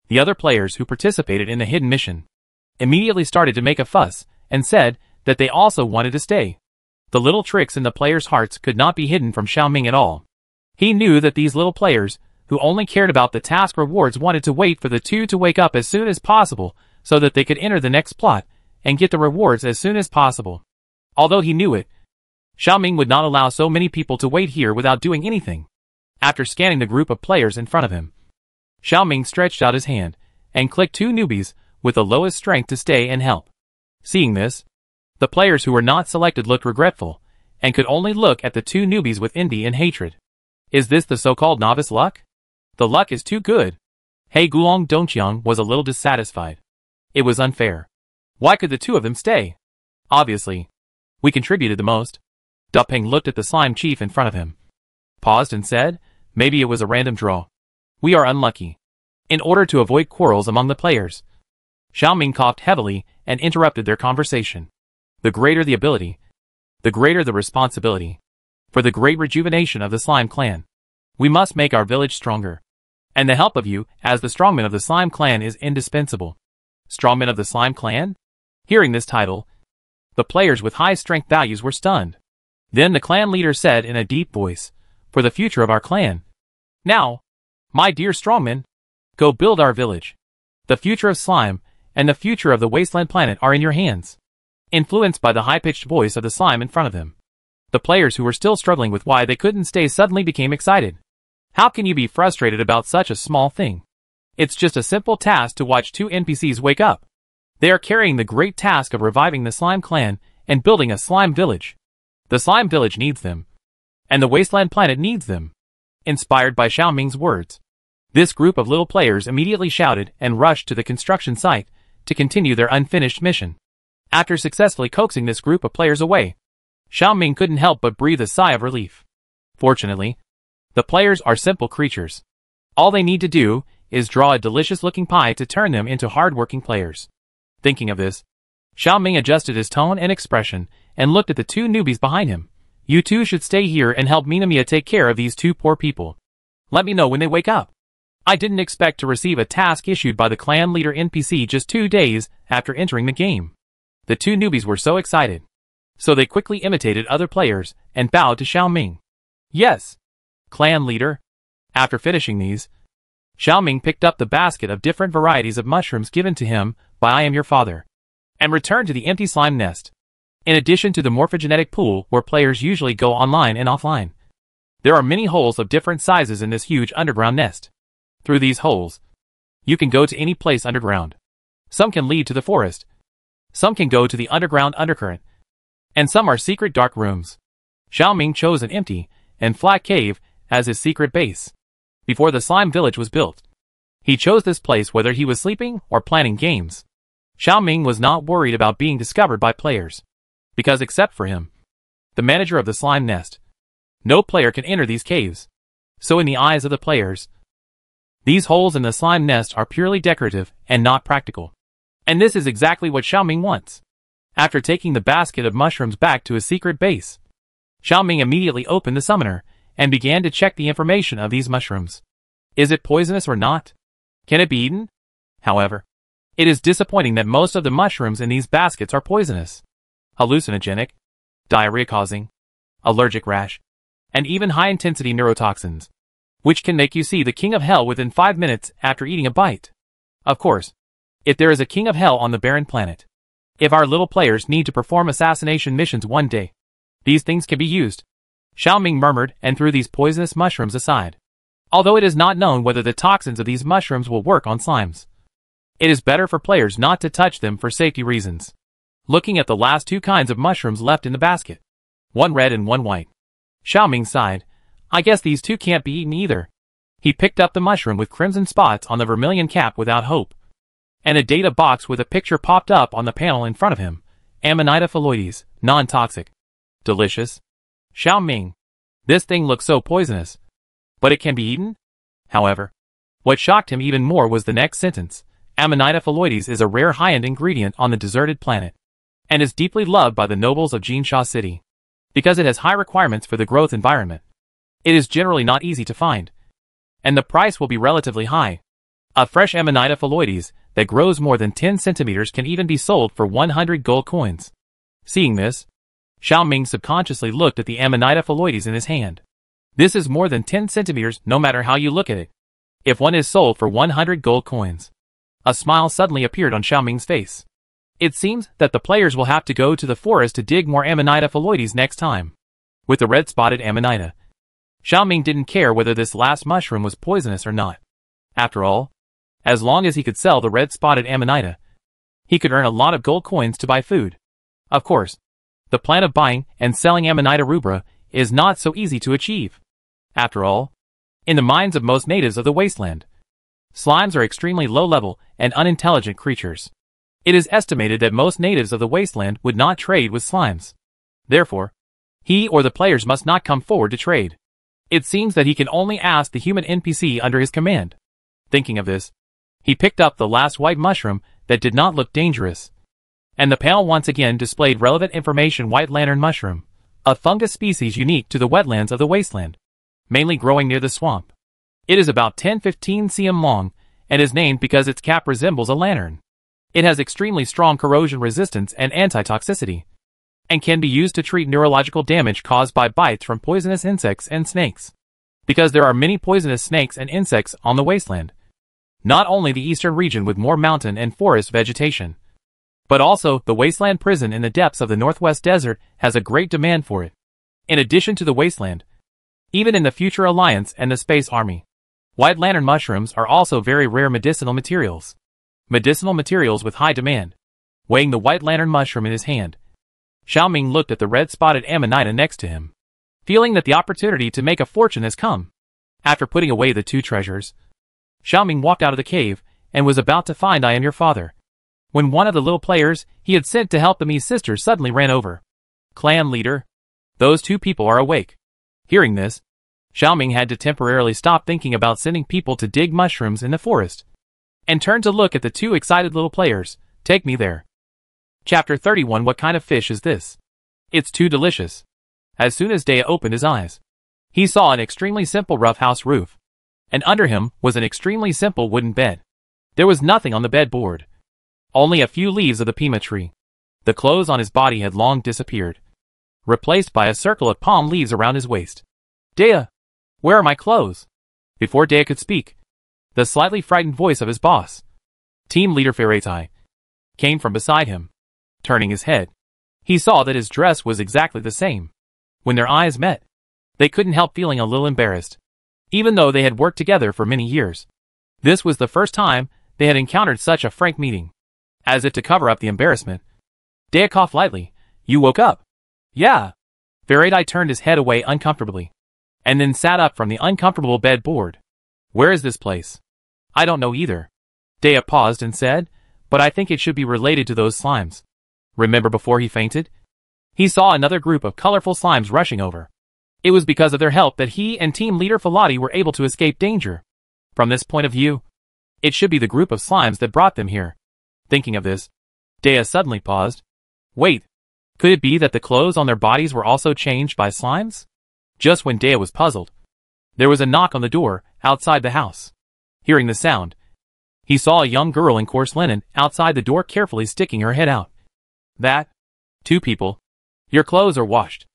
the other players who participated in the hidden mission immediately started to make a fuss and said that they also wanted to stay. The little tricks in the players' hearts could not be hidden from Xiaoming at all. He knew that these little players, who only cared about the task rewards, wanted to wait for the two to wake up as soon as possible so that they could enter the next plot and get the rewards as soon as possible. Although he knew it, Xiaoming would not allow so many people to wait here without doing anything. After scanning the group of players in front of him, Xiaoming stretched out his hand and clicked two newbies with the lowest strength to stay and help. Seeing this, the players who were not selected looked regretful and could only look at the two newbies with envy and hatred. Is this the so-called novice luck? The luck is too good. Hey Gulong Dongqiang was a little dissatisfied. It was unfair. Why could the two of them stay? Obviously, we contributed the most. Dupeng looked at the slime chief in front of him, paused and said, maybe it was a random draw. We are unlucky. In order to avoid quarrels among the players, Xiaoming coughed heavily and interrupted their conversation. The greater the ability, the greater the responsibility. For the great rejuvenation of the slime clan, we must make our village stronger. And the help of you, as the strongman of the slime clan, is indispensable. Strongman of the slime clan? Hearing this title, the players with high strength values were stunned. Then the clan leader said in a deep voice, for the future of our clan. Now, my dear strongman, go build our village. The future of slime and the future of the wasteland planet are in your hands. influenced by the high-pitched voice of the slime in front of them. The players who were still struggling with why they couldn't stay suddenly became excited. How can you be frustrated about such a small thing? It's just a simple task to watch two NPCs wake up. They are carrying the great task of reviving the slime clan and building a slime village. The slime village needs them, and the wasteland planet needs them. Inspired by Xiao Ming's words, this group of little players immediately shouted and rushed to the construction site to continue their unfinished mission. After successfully coaxing this group of players away, Xiao Ming couldn't help but breathe a sigh of relief. Fortunately, the players are simple creatures. All they need to do is draw a delicious-looking pie to turn them into hard-working players. Thinking of this, Xiao Ming adjusted his tone and expression and looked at the two newbies behind him. You two should stay here and help Minamiya take care of these two poor people. Let me know when they wake up. I didn't expect to receive a task issued by the clan leader NPC just 2 days after entering the game. The two newbies were so excited, so they quickly imitated other players and bowed to Xiao Ming. Yes, clan leader. After finishing these, Xiao Ming picked up the basket of different varieties of mushrooms given to him by I Am Your Father, and returned to the empty slime nest. In addition to the morphogenetic pool where players usually go online and offline, there are many holes of different sizes in this huge underground nest. Through these holes, you can go to any place underground. Some can lead to the forest, some can go to the underground undercurrent, and some are secret dark rooms. Xiao Ming chose an empty and flat cave as his secret base. Before the slime village was built, he chose this place whether he was sleeping or planning games. Xiao Ming was not worried about being discovered by players, because except for him, the manager of the slime nest, no player can enter these caves. So in the eyes of the players, these holes in the slime nest are purely decorative and not practical. And this is exactly what Xiao Ming wants. After taking the basket of mushrooms back to his secret base, Xiao Ming immediately opened the summoner and began to check the information of these mushrooms. Is it poisonous or not? Can it be eaten? However, it is disappointing that most of the mushrooms in these baskets are poisonous, hallucinogenic, diarrhea-causing, allergic rash, and even high-intensity neurotoxins, which can make you see the king of hell within 5 minutes after eating a bite. Of course, if there is a king of hell on the barren planet, if our little players need to perform assassination missions one day, these things can be used. Xiao Ming murmured and threw these poisonous mushrooms aside. Although it is not known whether the toxins of these mushrooms will work on slimes, it is better for players not to touch them for safety reasons. Looking at the last 2 kinds of mushrooms left in the basket, one red and one white, Xiao Ming sighed. I guess these 2 can't be eaten either. He picked up the mushroom with crimson spots on the vermilion cap without hope, and a data box with a picture popped up on the panel in front of him. Amanita phalloides, non-toxic. Delicious. Xiao Ming, this thing looks so poisonous, but it can be eaten? However, what shocked him even more was the next sentence. Amanita phalloides is a rare high-end ingredient on the deserted planet, and is deeply loved by the nobles of Jinsha City. Because it has high requirements for the growth environment, it is generally not easy to find, and the price will be relatively high. A fresh Amanita phalloides that grows more than 10 centimeters can even be sold for 100 gold coins. Seeing this, Xiao Ming subconsciously looked at the Amanita phalloides in his hand. This is more than 10 centimeters no matter how you look at it. If one is sold for 100 gold coins. A smile suddenly appeared on Xiao Ming's face. It seems that the players will have to go to the forest to dig more Amanita phalloides next time. With the red-spotted Amanita, Xiao Ming didn't care whether this last mushroom was poisonous or not. After all, as long as he could sell the red-spotted Amanita, he could earn a lot of gold coins to buy food. Of course, the plan of buying and selling Amanita rubra is not so easy to achieve. After all, in the minds of most natives of the wasteland, slimes are extremely low-level and unintelligent creatures. It is estimated that most natives of the wasteland would not trade with slimes. Therefore, he or the players must not come forward to trade. It seems that he can only ask the human NPC under his command. Thinking of this, he picked up the last white mushroom that did not look dangerous, and the panel once again displayed relevant information. White lantern mushroom, a fungus species unique to the wetlands of the wasteland, mainly growing near the swamp. It is about 10-15 cm long, and is named because its cap resembles a lantern. It has extremely strong corrosion resistance and anti-toxicity, and can be used to treat neurological damage caused by bites from poisonous insects and snakes. Because there are many poisonous snakes and insects on the wasteland, not only the eastern region with more mountain and forest vegetation, But also, the wasteland prison in the depths of the Northwest Desert has a great demand for it. In addition to the wasteland, even in the Future Alliance and the Space Army, White Lantern mushrooms are also very rare medicinal materials. Medicinal materials with high demand. Weighing the White Lantern mushroom in his hand, Xiaoming looked at the red-spotted Amanita next to him, feeling that the opportunity to make a fortune has come. After putting away the two treasures, Xiaoming walked out of the cave and was about to find I am your father, when one of the little players he had sent to help the Mii sisters suddenly ran over. Clan leader, those two people are awake. Hearing this, Xiaoming had to temporarily stop thinking about sending people to dig mushrooms in the forest, and turned to look at the two excited little players. Take me there. Chapter 31. What kind of fish is this? It's too delicious. As soon as Dea opened his eyes, he saw an extremely simple rough house roof, and under him was an extremely simple wooden bed. There was nothing on the bed board, only a few leaves of the pima tree. The clothes on his body had long disappeared, replaced by a circle of palm leaves around his waist. Dea, where are my clothes? Before Dea could speak, the slightly frightened voice of his boss, team leader Faratai, came from beside him. Turning his head, he saw that his dress was exactly the same. When their eyes met, they couldn't help feeling a little embarrassed, even though they had worked together for many years. This was the first time they had encountered such a frank meeting. As if to cover up the embarrassment, Dea coughed lightly. You woke up? Yeah. Faraday turned his head away uncomfortably, and then sat up from the uncomfortable bed board. Where is this place? I don't know either. Dea paused and said, but I think it should be related to those slimes. Remember before he fainted? He saw another group of colorful slimes rushing over. It was because of their help that he and team leader Falati were able to escape danger. From this point of view, it should be the group of slimes that brought them here. Thinking of this, Dea suddenly paused. Wait, could it be that the clothes on their bodies were also changed by slimes? Just when Dea was puzzled, there was a knock on the door outside the house. Hearing the sound, he saw a young girl in coarse linen outside the door carefully sticking her head out. That? Two people. Your clothes are washed,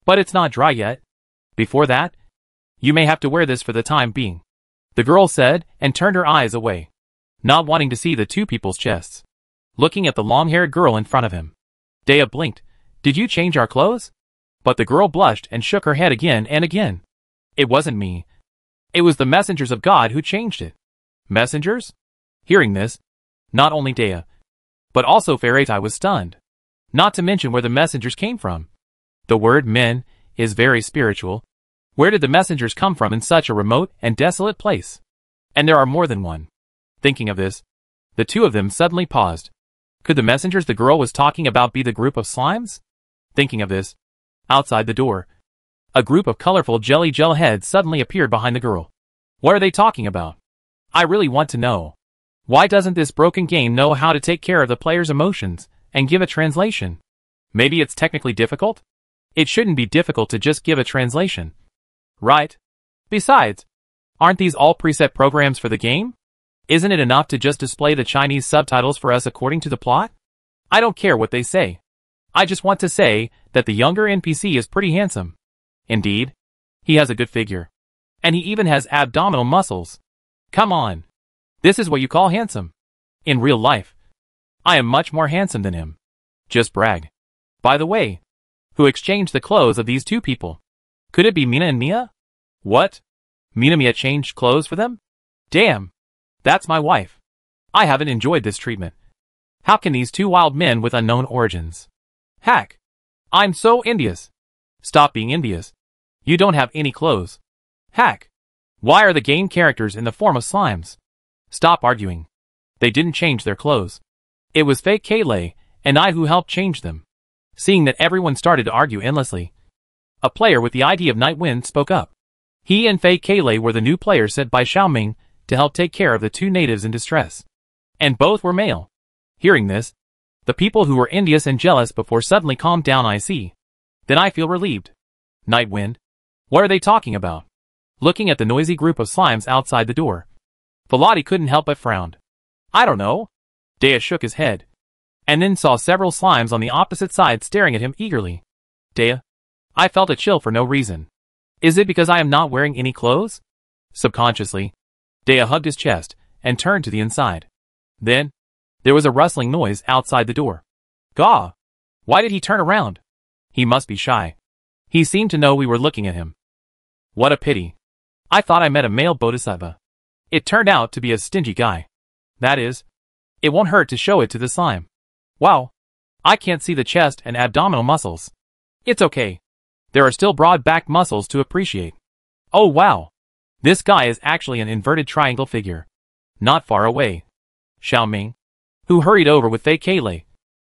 but it's not dry yet. Before that, you may have to wear this for the time being, the girl said and turned her eyes away, not wanting to see the two people's chests. Looking at the long-haired girl in front of him, Dea blinked. Did you change our clothes? But the girl blushed and shook her head again and again. It wasn't me. It was the messengers of God who changed it. Messengers? Hearing this, not only Dea, but also Faratai was stunned. Not to mention where the messengers came from. The word men is very spiritual. Where did the messengers come from in such a remote and desolate place? And there are more than one. Thinking of this, the two of them suddenly paused. Could the messengers the girl was talking about be the group of slimes? Thinking of this, outside the door, a group of colorful jelly gel heads suddenly appeared behind the girl. What are they talking about? I really want to know. Why doesn't this broken game know how to take care of the player's emotions and give a translation? Maybe it's technically difficult? It shouldn't be difficult to just give a translation, right? Besides, aren't these all preset programs for the game? Isn't it enough to just display the Chinese subtitles for us according to the plot? I don't care what they say. I just want to say that the younger NPC is pretty handsome. Indeed, he has a good figure. And he even has abdominal muscles. Come on. This is what you call handsome. In real life, I am much more handsome than him. Just brag. By the way, who exchanged the clothes of these two people? Could it be Mina and Mia? What? Mia changed clothes for them? Damn. That's my wife. I haven't enjoyed this treatment. How can these two wild men with unknown origins? Hack. I'm so envious. Stop being envious. You don't have any clothes. Hack. Why are the game characters in the form of slimes? Stop arguing. They didn't change their clothes. It was fake Kaylay and I who helped change them. Seeing that everyone started to argue endlessly, a player with the ID of Nightwind spoke up. He and Fei Kaylay were the new players sent by Xiaoming to help take care of the two natives in distress. And both were male. Hearing this, the people who were envious and jealous before suddenly calmed down. I see. Then I feel relieved. Nightwind? What are they talking about? Looking at the noisy group of slimes outside the door, Falati couldn't help but frown. I don't know. Dea shook his head, and then saw several slimes on the opposite side staring at him eagerly. Dea, I felt a chill for no reason. Is it because I am not wearing any clothes? Subconsciously, Dea hugged his chest and turned to the inside. Then, there was a rustling noise outside the door. Gaw! Why did he turn around? He must be shy. He seemed to know we were looking at him. What a pity. I thought I met a male bodhisattva. It turned out to be a stingy guy. That is, it won't hurt to show it to the slime. Wow. I can't see the chest and abdominal muscles. It's okay. There are still broad back muscles to appreciate. Oh wow. This guy is actually an inverted triangle figure. Not far away. Xiaoming, who hurried over with Fei Keilei,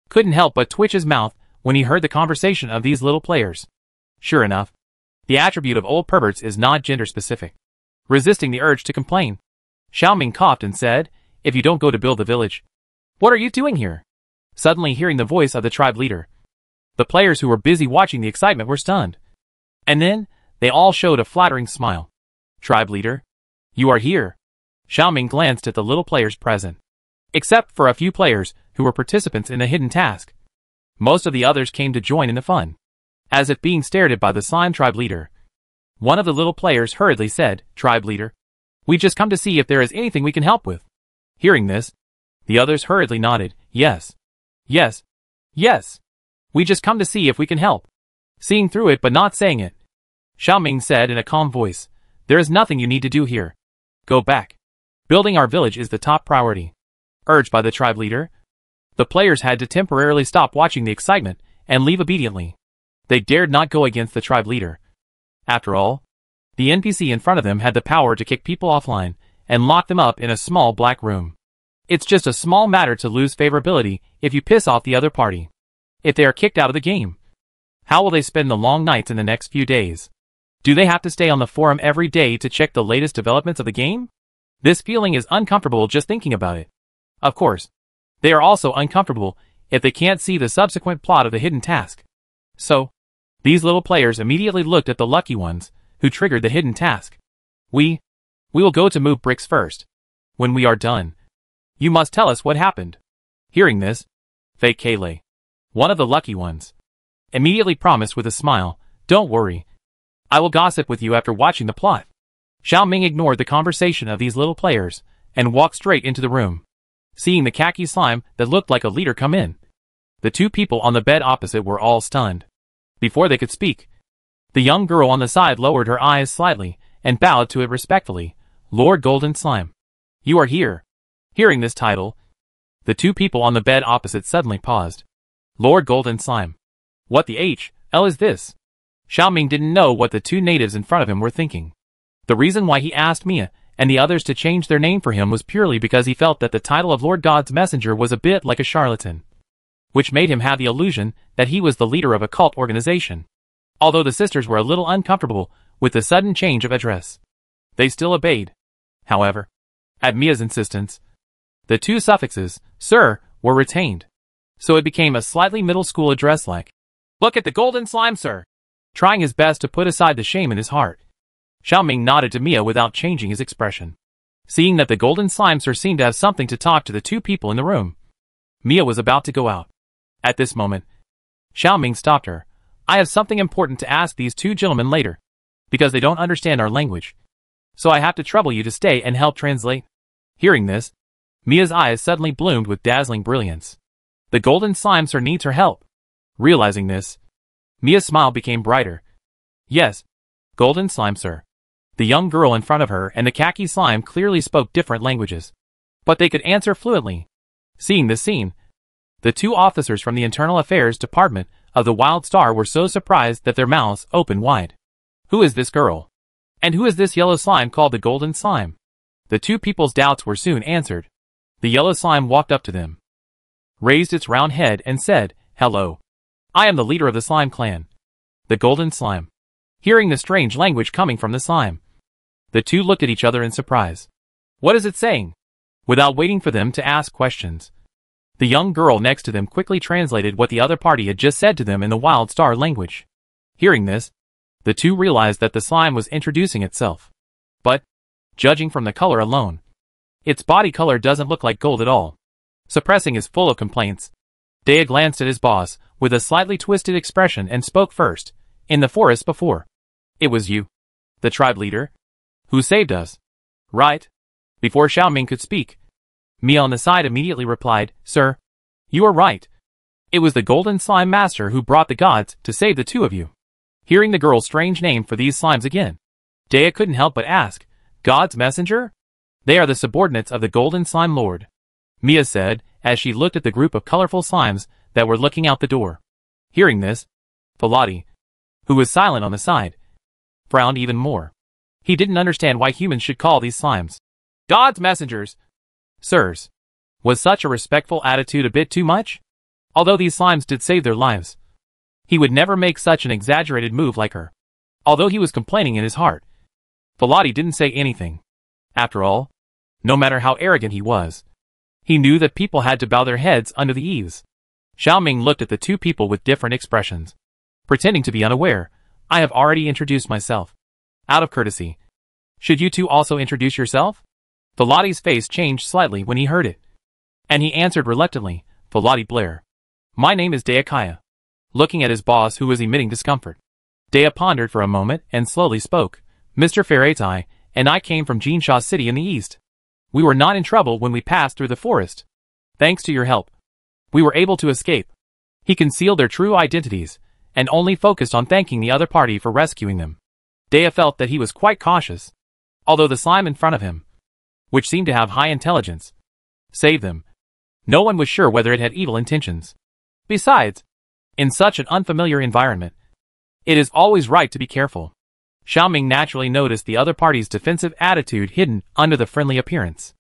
couldn't help but twitch his mouth when he heard the conversation of these little players. Sure enough, the attribute of old perverts is not gender specific. Resisting the urge to complain, Xiaoming coughed and said, "If you don't go to build the village, what are you doing here?" Suddenly hearing the voice of the tribe leader, the players who were busy watching the excitement were stunned. And then, they all showed a flattering smile. Tribe leader, you are here. Xiaoming glanced at the little players present. Except for a few players who were participants in the hidden task. Most of the others came to join in the fun. As if being stared at by the slime tribe leader, one of the little players hurriedly said, "Tribe leader, we just come to see if there is anything we can help with." Hearing this, the others hurriedly nodded, "Yes. Yes. Yes. We just come to see if we can help." Seeing through it but not saying it, Xiaoming said in a calm voice, "There is nothing you need to do here. Go back. Building our village is the top priority." Urged by the tribe leader, the players had to temporarily stop watching the excitement and leave obediently. They dared not go against the tribe leader. After all, the NPC in front of them had the power to kick people offline and lock them up in a small black room. It's just a small matter to lose favorability if you piss off the other party. If they are kicked out of the game, how will they spend the long nights in the next few days? Do they have to stay on the forum every day to check the latest developments of the game? This feeling is uncomfortable just thinking about it. Of course, they are also uncomfortable if they can't see the subsequent plot of the hidden task. So, these little players immediately looked at the lucky ones who triggered the hidden task. We will go to move bricks first. When we are done, you must tell us what happened." Hearing this, Fei Keilei, one of the lucky ones, immediately promised with a smile, "Don't worry. I will gossip with you after watching the plot." Xiaoming ignored the conversation of these little players and walked straight into the room. Seeing the khaki slime that looked like a leader come in, the two people on the bed opposite were all stunned. Before they could speak, the young girl on the side lowered her eyes slightly and bowed to it respectfully. "Lord Golden Slime, you are here." Hearing this title, the two people on the bed opposite suddenly paused. Lord Golden Slime. What the hell is this? Xiaoming didn't know what the two natives in front of him were thinking. The reason why he asked Mia and the others to change their name for him was purely because he felt that the title of Lord God's Messenger was a bit like a charlatan, which made him have the illusion that he was the leader of a cult organization. Although the sisters were a little uncomfortable with the sudden change of address, they still obeyed. However, at Mia's insistence, the two suffixes, "sir," were retained. So it became a slightly middle school address like, "Look at the golden slime, sir." Trying his best to put aside the shame in his heart, Xiaoming nodded to Mia without changing his expression. Seeing that the golden slime sir seemed to have something to talk to the two people in the room, Mia was about to go out. At this moment, Xiaoming stopped her. "I have something important to ask these two gentlemen later, because they don't understand our language. So I have to trouble you to stay and help translate." Hearing this, Mia's eyes suddenly bloomed with dazzling brilliance. The golden slime sir needs her help. Realizing this, Mia's smile became brighter. "Yes, golden slime sir." The young girl in front of her and the khaki slime clearly spoke different languages, but they could answer fluently. Seeing this scene, the two officers from the Internal Affairs Department of the Wild Star were so surprised that their mouths opened wide. Who is this girl? And who is this yellow slime called the golden slime? The two people's doubts were soon answered. The yellow slime walked up to them, raised its round head and said, "Hello. I am the leader of the slime clan, the golden slime." Hearing the strange language coming from the slime, the two looked at each other in surprise. What is it saying? Without waiting for them to ask questions, the young girl next to them quickly translated what the other party had just said to them in the Wild Star language. Hearing this, the two realized that the slime was introducing itself. But, judging from the color alone, its body color doesn't look like gold at all. Suppressing his flow of complaints, Dea glanced at his boss with a slightly twisted expression and spoke first. "In the forest before, it was you, the tribe leader, who saved us, right?" Before Xiaoming could speak, Mia on the side immediately replied, "Sir, you are right. It was the Golden Slime Master who brought the gods to save the two of you. Hearing the girl's strange name for these slimes again, Dea couldn't help but ask, God's messenger? They are the subordinates of the Golden Slime Lord, Mia said as she looked at the group of colorful slimes that were looking out the door. Hearing this, Falati, who was silent on the side, frowned even more. He didn't understand why humans should call these slimes God's messengers. Sirs, was such a respectful attitude a bit too much? Although these slimes did save their lives, he would never make such an exaggerated move like her. Although he was complaining in his heart, Falati didn't say anything. After all, no matter how arrogant he was, he knew that people had to bow their heads under the eaves. Xiaoming looked at the two people with different expressions. Pretending to be unaware, I have already introduced myself. Out of courtesy, should you two also introduce yourself? Falati's face changed slightly when he heard it, and he answered reluctantly, Falati Blair. My name is Dea Kaya. Looking at his boss who was emitting discomfort, Dea pondered for a moment and slowly spoke. Mr. Faratai and I came from Jinsha City in the east. We were not in trouble when we passed through the forest. Thanks to your help, we were able to escape. He concealed their true identities and only focused on thanking the other party for rescuing them. Dea felt that he was quite cautious. Although the slime in front of him, which seemed to have high intelligence, saved them, no one was sure whether it had evil intentions. Besides, in such an unfamiliar environment, it is always right to be careful. Xiaoming naturally noticed the other party's defensive attitude hidden under the friendly appearance.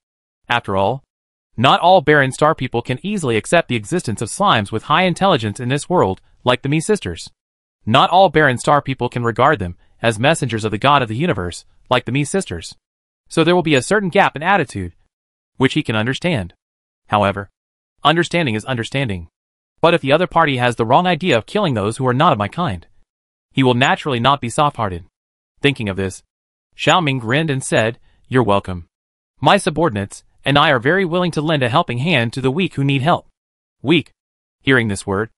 After all, not all Barren Star people can easily accept the existence of slimes with high intelligence in this world, like the Mi sisters. Not all Barren Star people can regard them as messengers of the God of the universe, like the Mi sisters. So there will be a certain gap in attitude, which he can understand. However, understanding is understanding. But if the other party has the wrong idea of killing those who are not of my kind, he will naturally not be soft-hearted. Thinking of this, Xiaoming grinned and said, You're welcome. My subordinates and I are very willing to lend a helping hand to the weak who need help. Weak. Hearing this word,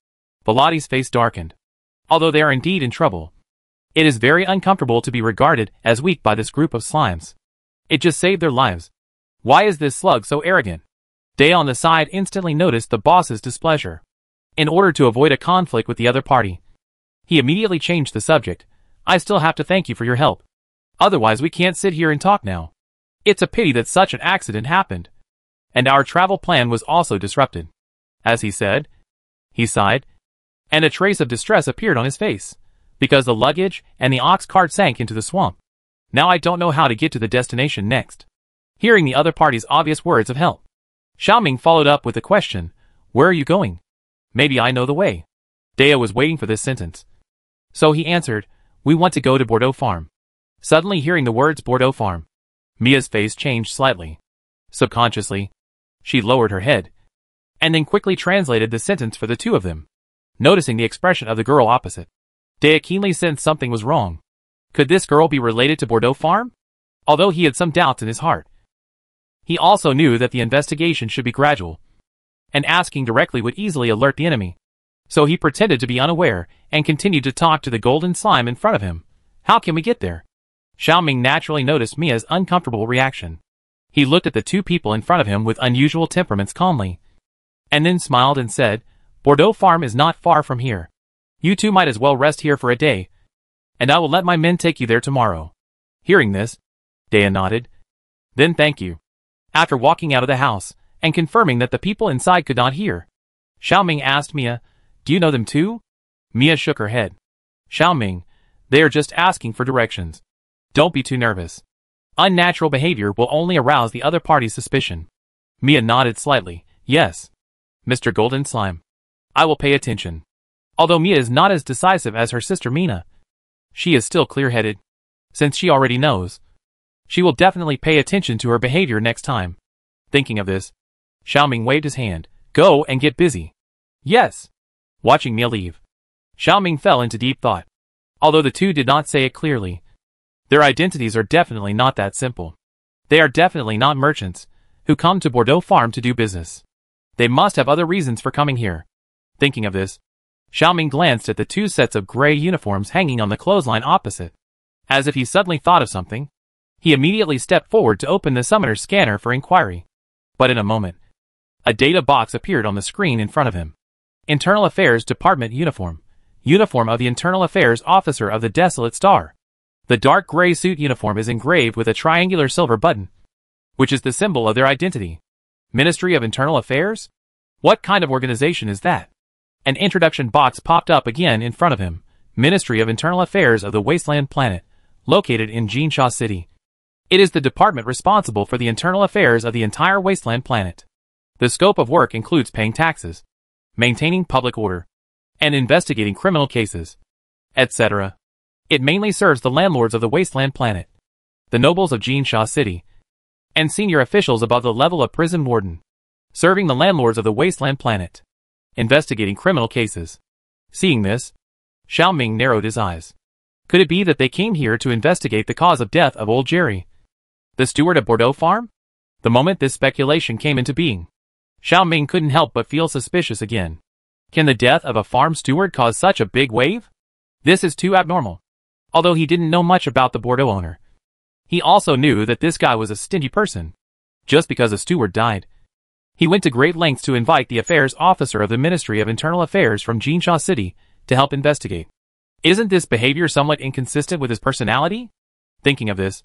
Falati's face darkened. Although they are indeed in trouble, it is very uncomfortable to be regarded as weak by this group of slimes. It just saved their lives. Why is this slug so arrogant? Dea on the side instantly noticed the boss's displeasure. In order to avoid a conflict with the other party, he immediately changed the subject. I still have to thank you for your help. Otherwise we can't sit here and talk now. It's a pity that such an accident happened, and our travel plan was also disrupted. As he said, he sighed, and a trace of distress appeared on his face, because the luggage and the ox cart sank into the swamp. Now I don't know how to get to the destination next. Hearing the other party's obvious words of help, Xiaoming followed up with a question, Where are you going? Maybe I know the way. Dea was waiting for this sentence. So he answered, We want to go to Bordeaux Farm. Suddenly hearing the words Bordeaux Farm, Mia's face changed slightly. Subconsciously, she lowered her head, and then quickly translated the sentence for the two of them. Noticing the expression of the girl opposite, Dea keenly sensed something was wrong. Could this girl be related to Bordeaux Farm? Although he had some doubts in his heart, he also knew that the investigation should be gradual, and asking directly would easily alert the enemy. So he pretended to be unaware and continued to talk to the golden slime in front of him. How can we get there? Xiaoming naturally noticed Mia's uncomfortable reaction. He looked at the two people in front of him with unusual temperaments calmly, and then smiled and said, Bordeaux Farm is not far from here. You two might as well rest here for a day, and I will let my men take you there tomorrow. Hearing this, Dea nodded. Then thank you. After walking out of the house, and confirming that the people inside could not hear, Xiaoming asked Mia, Do you know them too? Mia shook her head. Xiaoming, they are just asking for directions. Don't be too nervous. Unnatural behavior will only arouse the other party's suspicion. Mia nodded slightly. Yes, Mr. Golden Slime. I will pay attention. Although Mia is not as decisive as her sister Mina, she is still clear-headed. Since she already knows, she will definitely pay attention to her behavior next time. Thinking of this, Xiaoming waved his hand. Go and get busy. Yes. Watching Mia leave, Xiaoming fell into deep thought. Although the two did not say it clearly, their identities are definitely not that simple. They are definitely not merchants who come to Bordeaux Farm to do business. They must have other reasons for coming here. Thinking of this, Xiaoming glanced at the two sets of gray uniforms hanging on the clothesline opposite. As if he suddenly thought of something, he immediately stepped forward to open the summoner's scanner for inquiry. But in a moment, a data box appeared on the screen in front of him. Internal Affairs Department Uniform. Uniform of the Internal Affairs Officer of the Desolate Star. The dark gray suit uniform is engraved with a triangular silver button, which is the symbol of their identity. Ministry of Internal Affairs? What kind of organization is that? An introduction box popped up again in front of him. Ministry of Internal Affairs of the Wasteland Planet, located in Jinsha City. It is the department responsible for the internal affairs of the entire Wasteland Planet. The scope of work includes paying taxes, maintaining public order, and investigating criminal cases, etc. It mainly serves the landlords of the Wasteland Planet, the nobles of Jinsha City, and senior officials above the level of prison warden, serving the landlords of the Wasteland Planet, investigating criminal cases. Seeing this, Xiao Ming narrowed his eyes. Could it be that they came here to investigate the cause of death of old Jerry, the steward of Bordeaux Farm? The moment this speculation came into being, Xiao Ming couldn't help but feel suspicious again. Can the death of a farm steward cause such a big wave? This is too abnormal. Although he didn't know much about the Bordeaux owner, he also knew that this guy was a stingy person. Just because a steward died, he went to great lengths to invite the affairs officer of the Ministry of Internal Affairs from Jinsha City to help investigate. Isn't this behavior somewhat inconsistent with his personality? Thinking of this,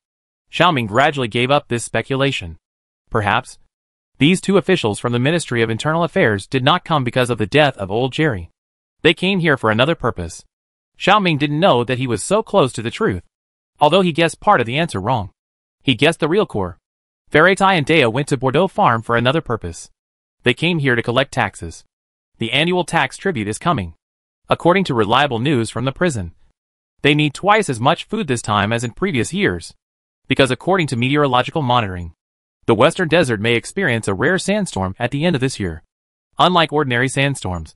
Xiao Ming gradually gave up this speculation. Perhaps these two officials from the Ministry of Internal Affairs did not come because of the death of old Jerry. They came here for another purpose. Xiao Ming didn't know that he was so close to the truth. Although he guessed part of the answer wrong, he guessed the real core. Faratai and Dea went to Bordeaux Farm for another purpose. They came here to collect taxes. The annual tax tribute is coming. According to reliable news from the prison, they need twice as much food this time as in previous years. Because according to meteorological monitoring, the Western Desert may experience a rare sandstorm at the end of this year. Unlike ordinary sandstorms,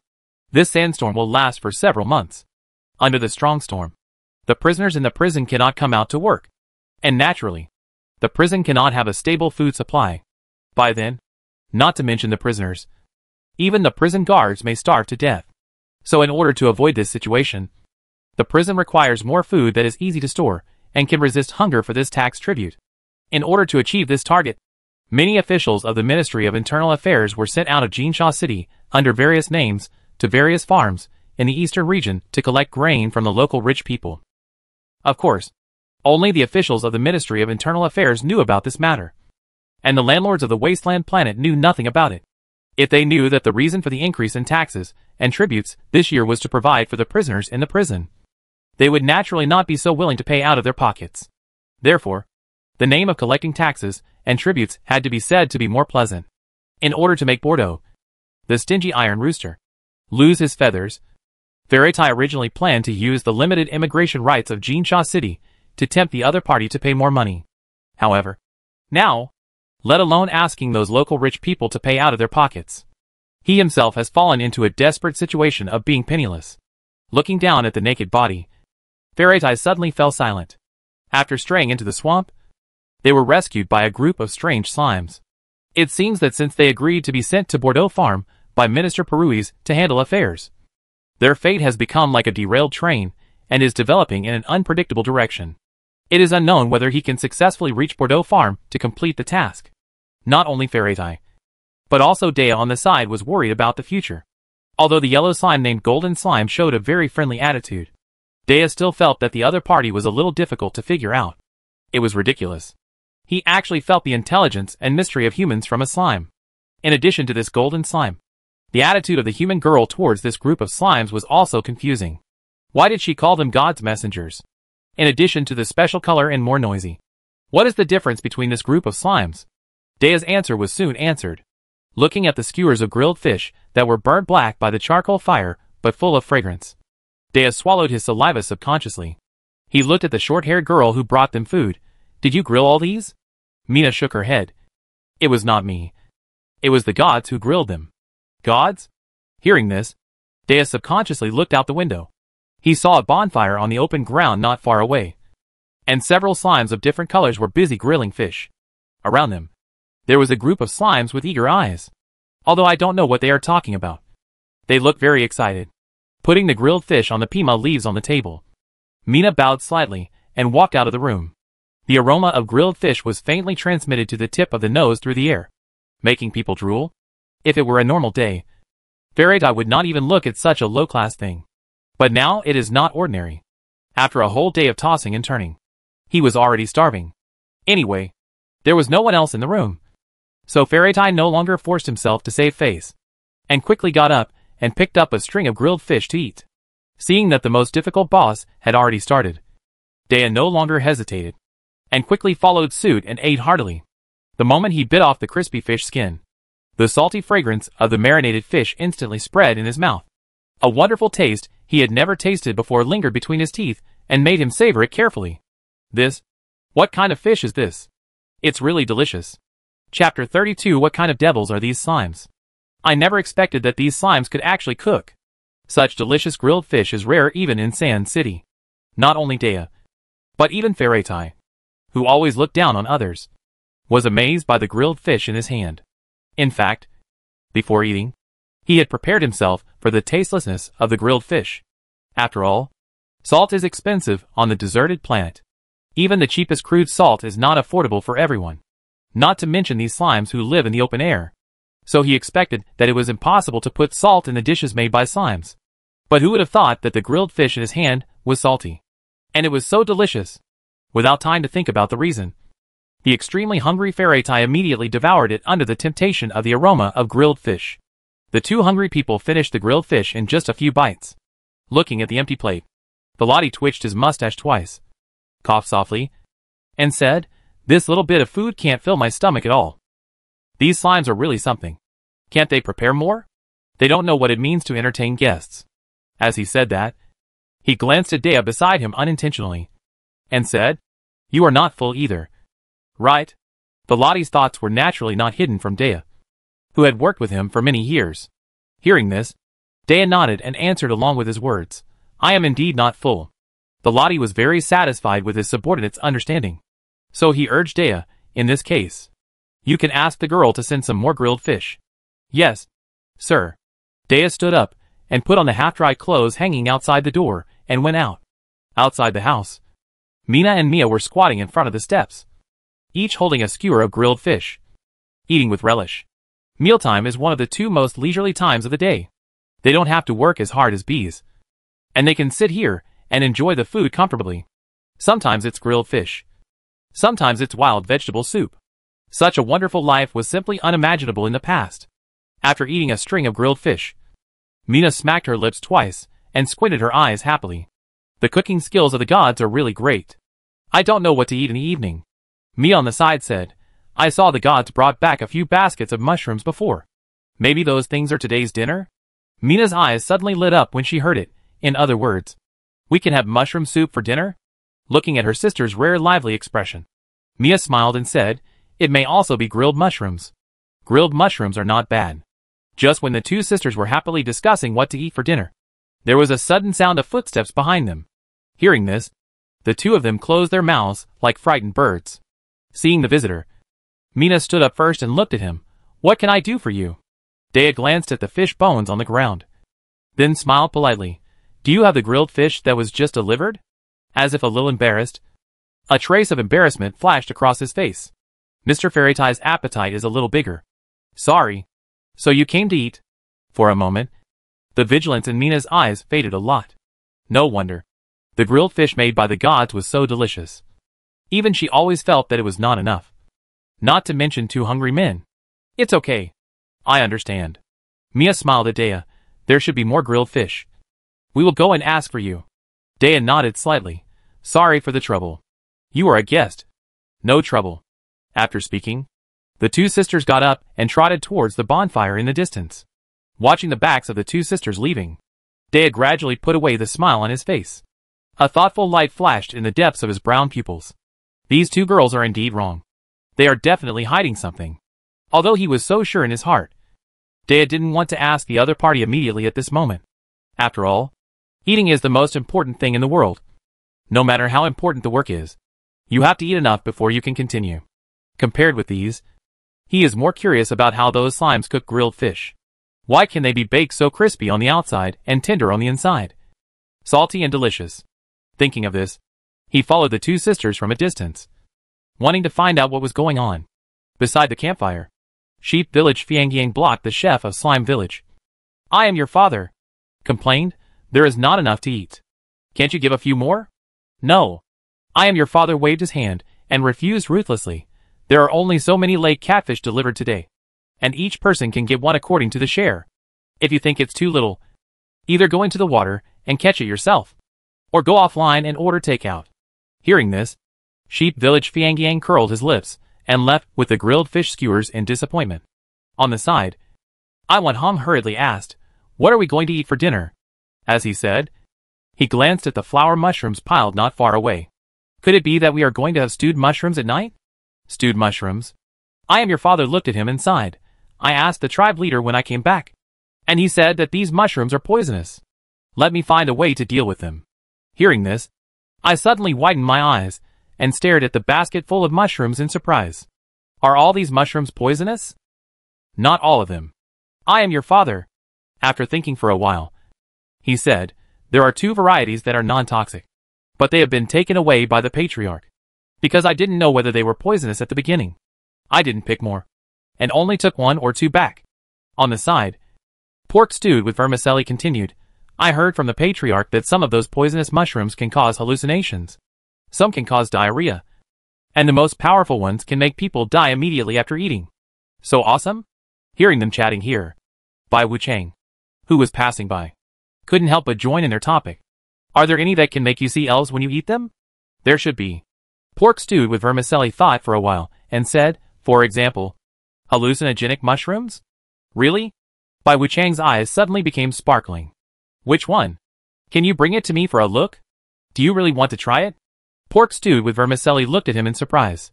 this sandstorm will last for several months. Under the strong storm, the prisoners in the prison cannot come out to work. And naturally, the prison cannot have a stable food supply. By then, not to mention the prisoners, even the prison guards may starve to death. So in order to avoid this situation, the prison requires more food that is easy to store and can resist hunger for this tax tribute. In order to achieve this target, many officials of the Ministry of Internal Affairs were sent out of Jinsha City under various names to various farms in the eastern region to collect grain from the local rich people. Of course, only the officials of the Ministry of Internal Affairs knew about this matter, and the landlords of the Wasteland Planet knew nothing about it. If they knew that the reason for the increase in taxes and tributes this year was to provide for the prisoners in the prison, they would naturally not be so willing to pay out of their pockets. Therefore, the name of collecting taxes and tributes had to be said to be more pleasant. In order to make Bordeaux, the stingy iron rooster, lose his feathers, Faratai originally planned to use the limited immigration rights of Jinsha City to tempt the other party to pay more money. However, now, let alone asking those local rich people to pay out of their pockets, he himself has fallen into a desperate situation of being penniless. Looking down at the naked body, Faratai suddenly fell silent. After straying into the swamp, they were rescued by a group of strange slimes. It seems that since they agreed to be sent to Bordeaux Farm by Minister Peruis to handle affairs, their fate has become like a derailed train and is developing in an unpredictable direction. It is unknown whether he can successfully reach Bordeaux Farm to complete the task. Not only Faratai, but also Dea on the side was worried about the future. Although the yellow slime named Golden Slime showed a very friendly attitude, Dea still felt that the other party was a little difficult to figure out. It was ridiculous. He actually felt the intelligence and mystery of humans from a slime. In addition to this Golden Slime, the attitude of the human girl towards this group of slimes was also confusing. Why did she call them God's messengers? In addition to the special color and more noisy, what is the difference between this group of slimes? Dea's answer was soon answered. Looking at the skewers of grilled fish that were burnt black by the charcoal fire but full of fragrance, Dea swallowed his saliva subconsciously. He looked at the short-haired girl who brought them food. Did you grill all these? Mina shook her head. It was not me. It was the gods who grilled them. Gods? Hearing this, Dea subconsciously looked out the window. He saw a bonfire on the open ground not far away, and several slimes of different colors were busy grilling fish. Around them, there was a group of slimes with eager eyes. Although I don't know what they are talking about. They look very excited. Putting the grilled fish on the pima leaves on the table, Mina bowed slightly and walked out of the room. The aroma of grilled fish was faintly transmitted to the tip of the nose through the air, making people drool. If it were a normal day, Fairytime would not even look at such a low-class thing. But now it is not ordinary. After a whole day of tossing and turning, he was already starving. Anyway, there was no one else in the room. So Fairytime no longer forced himself to save face, and quickly got up and picked up a string of grilled fish to eat. Seeing that the most difficult boss had already started, Dea no longer hesitated, and quickly followed suit and ate heartily. The moment he bit off the crispy fish skin, the salty fragrance of the marinated fish instantly spread in his mouth. A wonderful taste he had never tasted before lingered between his teeth and made him savor it carefully. What kind of fish is this? It's really delicious. Chapter 32. What kind of devils are these slimes? I never expected that these slimes could actually cook. Such delicious grilled fish is rare even in Sand City. Not only Dea, but even Fairytime, who always looked down on others, was amazed by the grilled fish in his hand. In fact, before eating, he had prepared himself for the tastelessness of the grilled fish. After all, salt is expensive on the deserted planet. Even the cheapest crude salt is not affordable for everyone, not to mention these slimes who live in the open air. So he expected that it was impossible to put salt in the dishes made by slimes. But who would have thought that the grilled fish in his hand was salty? And it was so delicious. Without time to think about the reason, the extremely hungry Fairytime immediately devoured it under the temptation of the aroma of grilled fish. The two hungry people finished the grilled fish in just a few bites. Looking at the empty plate, the Lottie twitched his mustache twice, coughed softly, and said, "This little bit of food can't fill my stomach at all. These slimes are really something. Can't they prepare more? They don't know what it means to entertain guests." As he said that, he glanced at Dea beside him unintentionally, and said, "You are not full either, right?" The Lottie's thoughts were naturally not hidden from Dea, who had worked with him for many years. Hearing this, Dea nodded and answered along with his words, "I am indeed not full." The Lottie was very satisfied with his subordinate's understanding. So he urged Dea, "In this case, you can ask the girl to send some more grilled fish." "Yes, sir." Dea stood up and put on the half-dry clothes hanging outside the door and went out. Outside the house, Mina and Mia were squatting in front of the steps, each holding a skewer of grilled fish, eating with relish. Mealtime is one of the two most leisurely times of the day. They don't have to work as hard as bees, and they can sit here and enjoy the food comfortably. Sometimes it's grilled fish, sometimes it's wild vegetable soup. Such a wonderful life was simply unimaginable in the past. After eating a string of grilled fish, Mina smacked her lips twice and squinted her eyes happily. The cooking skills of the gods are really great. "I don't know what to eat in the evening," Mia on the side said. "I saw the gods brought back a few baskets of mushrooms before. Maybe those things are today's dinner?" Mina's eyes suddenly lit up when she heard it. In other words, "We can have mushroom soup for dinner?" Looking at her sister's rare lively expression, Mia smiled and said, "It may also be grilled mushrooms. Grilled mushrooms are not bad." Just when the two sisters were happily discussing what to eat for dinner, there was a sudden sound of footsteps behind them. Hearing this, the two of them closed their mouths like frightened birds. Seeing the visitor, Mina stood up first and looked at him. "What can I do for you?" Dea glanced at the fish bones on the ground, then smiled politely. "Do you have the grilled fish that was just delivered?" As if a little embarrassed, a trace of embarrassment flashed across his face. "Mr. Fairytime's appetite is a little bigger. Sorry. So you came to eat?" For a moment, the vigilance in Mina's eyes faded a lot. No wonder. The grilled fish made by the gods was so delicious. Even she always felt that it was not enough. Not to mention two hungry men. "It's okay. I understand." Mia smiled at Dea. "There should be more grilled fish. We will go and ask for you." Dea nodded slightly. "Sorry for the trouble. You are a guest." "No trouble." After speaking, the two sisters got up and trotted towards the bonfire in the distance. Watching the backs of the two sisters leaving, Dea gradually put away the smile on his face. A thoughtful light flashed in the depths of his brown pupils. These two girls are indeed wrong. They are definitely hiding something. Although he was so sure in his heart, Dea didn't want to ask the other party immediately at this moment. After all, eating is the most important thing in the world. No matter how important the work is, you have to eat enough before you can continue. Compared with these, he is more curious about how those slimes cook grilled fish. Why can they be baked so crispy on the outside and tender on the inside? Salty and delicious. Thinking of this, he followed the two sisters from a distance, wanting to find out what was going on. Beside the campfire, Sheep Village Fiangyang blocked the chef of Slime Village. I am your father, complained. There is not enough to eat. Can't you give a few more? No. I am your father waved his hand and refused ruthlessly. There are only so many lake catfish delivered today, and each person can get one according to the share. If you think it's too little, either go into the water and catch it yourself, or go offline and order takeout. Hearing this, Sheep Village Fiangyang curled his lips and left with the grilled fish skewers in disappointment. On the side, Iwan Hong hurriedly asked, "What are we going to eat for dinner?" As he said, he glanced at the flower mushrooms piled not far away. Could it be that we are going to have stewed mushrooms at night? Stewed mushrooms? I am your father looked at him and sighed. I asked the tribe leader when I came back, and he said that these mushrooms are poisonous. Let me find a way to deal with them. Hearing this, I suddenly widened my eyes and stared at the basket full of mushrooms in surprise. Are all these mushrooms poisonous? Not all of them. I am your father. After thinking for a while, he said, there are 2 varieties that are non-toxic, but they have been taken away by the patriarch, because I didn't know whether they were poisonous at the beginning. I didn't pick more, and only took 1 or 2 back. On the side, pork stewed with vermicelli continued. I heard from the patriarch that some of those poisonous mushrooms can cause hallucinations. Some can cause diarrhea, and the most powerful ones can make people die immediately after eating. So awesome? Hearing them chatting here, Bai Wuchang, who was passing by, couldn't help but join in their topic. Are there any that can make you see elves when you eat them? There should be. Pork stewed with vermicelli thought for a while and said, for example, hallucinogenic mushrooms? Really? Bai Wuchang's eyes suddenly became sparkling. Which one? Can you bring it to me for a look? Do you really want to try it? Pork stewed with vermicelli looked at him in surprise,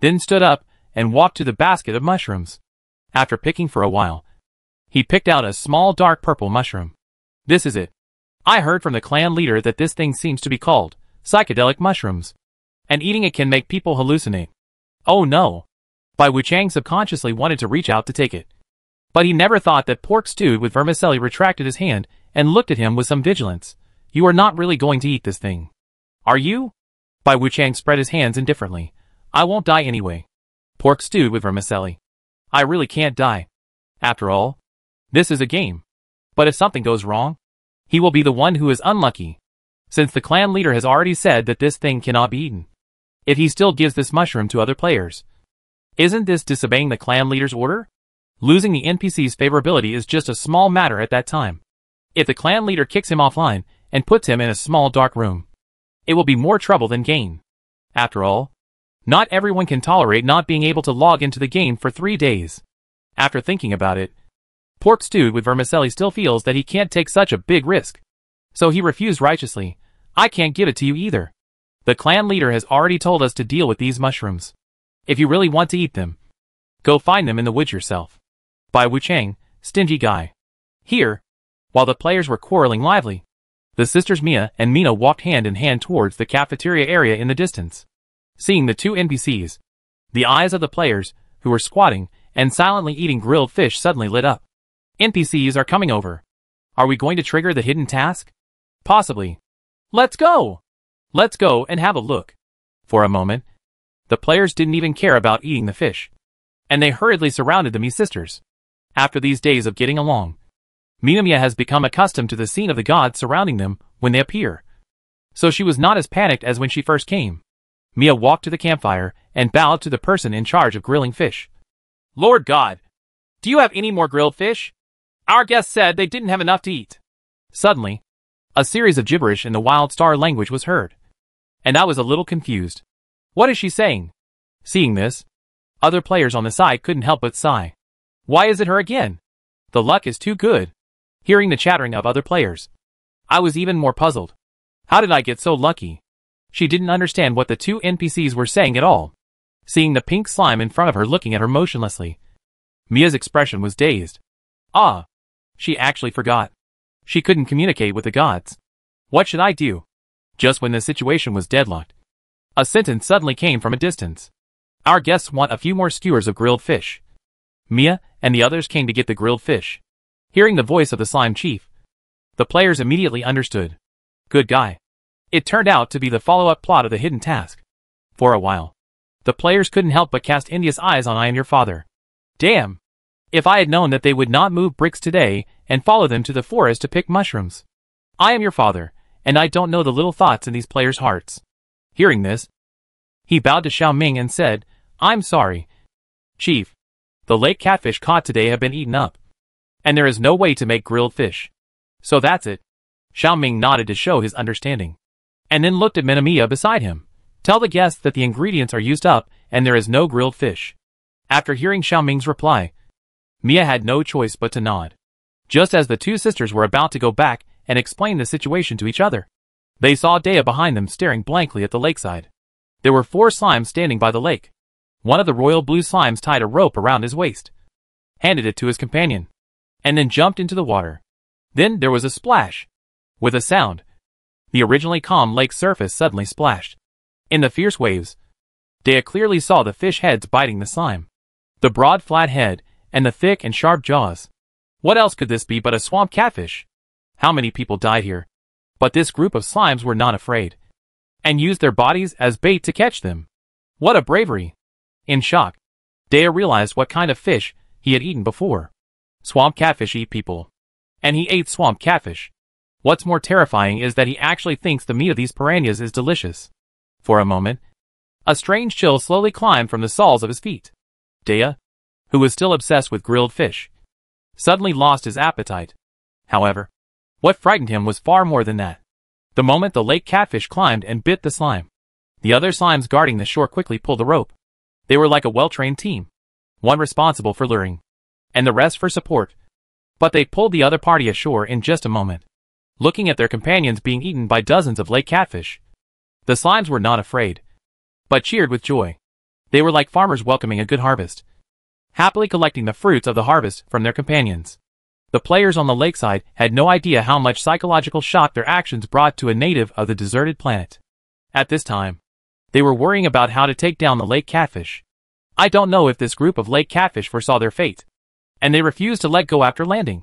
then stood up and walked to the basket of mushrooms. After picking for a while, he picked out a small dark purple mushroom. This is it. I heard from the clan leader that this thing seems to be called psychedelic mushrooms, and eating it can make people hallucinate. Oh no. Bai Wuchang subconsciously wanted to reach out to take it, but he never thought that pork stewed with vermicelli retracted his hand and looked at him with some vigilance. You are not really going to eat this thing, are you? Bai Wuchang spread his hands indifferently. I won't die anyway. Pork stewed with vermicelli. I really can't die. After all, this is a game. But if something goes wrong, he will be the one who is unlucky, since the clan leader has already said that this thing cannot be eaten. If he still gives this mushroom to other players, isn't this disobeying the clan leader's order? Losing the NPC's favorability is just a small matter at that time. If the clan leader kicks him offline and puts him in a small dark room, it will be more trouble than gain. After all, not everyone can tolerate not being able to log into the game for 3 days. After thinking about it, pork stewed with vermicelli still feels that he can't take such a big risk. So he refused righteously. I can't give it to you either. The clan leader has already told us to deal with these mushrooms. If you really want to eat them, go find them in the woods yourself. Bai Wuchang, stingy guy. Here, while the players were quarreling lively, the sisters Mia and Mina walked hand in hand towards the cafeteria area in the distance. Seeing the 2 NPCs, the eyes of the players, who were squatting and silently eating grilled fish, suddenly lit up. NPCs are coming over. Are we going to trigger the hidden task? Possibly. Let's go! Let's go and have a look. For a moment, the players didn't even care about eating the fish, and they hurriedly surrounded the Mi sisters. After these days of getting along, Minamia has become accustomed to the scene of the gods surrounding them when they appear, so she was not as panicked as when she first came. Mia walked to the campfire and bowed to the person in charge of grilling fish. Lord God, do you have any more grilled fish? Our guests said they didn't have enough to eat. Suddenly, a series of gibberish in the Wild Star language was heard, and I was a little confused. What is she saying? Seeing this, other players on the side couldn't help but sigh. Why is it her again? The luck is too good. Hearing the chattering of other players, I was even more puzzled. How did I get so lucky? She didn't understand what the 2 NPCs were saying at all. Seeing the pink slime in front of her looking at her motionlessly, Mia's expression was dazed. Ah, she actually forgot. She couldn't communicate with the gods. What should I do? Just when the situation was deadlocked, a sentence suddenly came from a distance. Our guests want a few more skewers of grilled fish. Mia and the others came to get the grilled fish. Hearing the voice of the slime chief, the players immediately understood. Good guy. It turned out to be the follow-up plot of the hidden task. For a while, the players couldn't help but cast envious eyes on I Am Your Father. Damn! If I had known that they would not move bricks today and follow them to the forest to pick mushrooms. I am your father, and I don't know the little thoughts in these players' hearts. Hearing this, he bowed to Xiao Ming and said, I'm sorry, Chief. The lake catfish caught today have been eaten up, and there is no way to make grilled fish. So that's it. Xiao Ming nodded to show his understanding, and then looked at Minamiya beside him. Tell the guests that the ingredients are used up and there is no grilled fish. After hearing Xiao Ming's reply, Mia had no choice but to nod. Just as the two sisters were about to go back and explain the situation to each other, they saw Dea behind them staring blankly at the lakeside. There were 4 slimes standing by the lake. One of the royal blue slimes tied a rope around his waist, handed it to his companion, and then jumped into the water. Then there was a splash. With a sound, the originally calm lake surface suddenly splashed. In the fierce waves, Dea clearly saw the fish heads biting the slime, the broad flat head, and the thick and sharp jaws. What else could this be but a swamp catfish? How many people died here? But this group of slimes were not afraid, and used their bodies as bait to catch them. What a bravery! In shock, Dea realized what kind of fish he had eaten before. Swamp catfish eat people, and he ate swamp catfish. What's more terrifying is that he actually thinks the meat of these piranhas is delicious. For a moment, a strange chill slowly climbed from the soles of his feet. Dea, who was still obsessed with grilled fish, suddenly lost his appetite. However, what frightened him was far more than that. The moment the lake catfish climbed and bit the slime, the other slimes guarding the shore quickly pulled the rope. They were like a well-trained team, one responsible for luring, and the rest for support. But they pulled the other party ashore in just a moment. Looking at their companions being eaten by dozens of lake catfish, the slimes were not afraid, but cheered with joy. They were like farmers welcoming a good harvest, happily collecting the fruits of the harvest from their companions. The players on the lakeside had no idea how much psychological shock their actions brought to a native of the deserted planet. At this time, they were worrying about how to take down the lake catfish. I don't know if this group of lake catfish foresaw their fate, and they refused to let go after landing.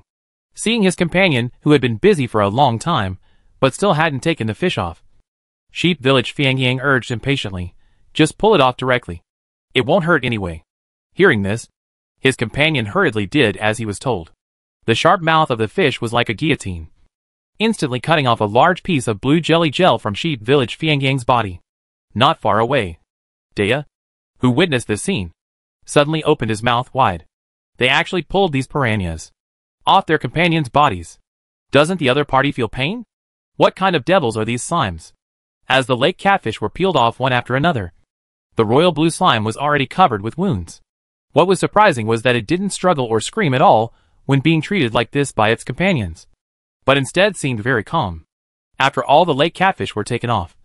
Seeing his companion, who had been busy for a long time, but still hadn't taken the fish off, Sheep Village Fiangyang urged impatiently, just pull it off directly. It won't hurt anyway. Hearing this, his companion hurriedly did as he was told. The sharp mouth of the fish was like a guillotine, instantly cutting off a large piece of blue jelly gel from Sheep Village Fiangyang's body. Not far away, Dea, who witnessed this scene, suddenly opened his mouth wide. They actually pulled these piranhas off their companions' bodies. Doesn't the other party feel pain? What kind of devils are these slimes? As the lake catfish were peeled off one after another, the royal blue slime was already covered with wounds. What was surprising was that it didn't struggle or scream at all when being treated like this by its companions, but instead seemed very calm. After all the lake catfish were taken off,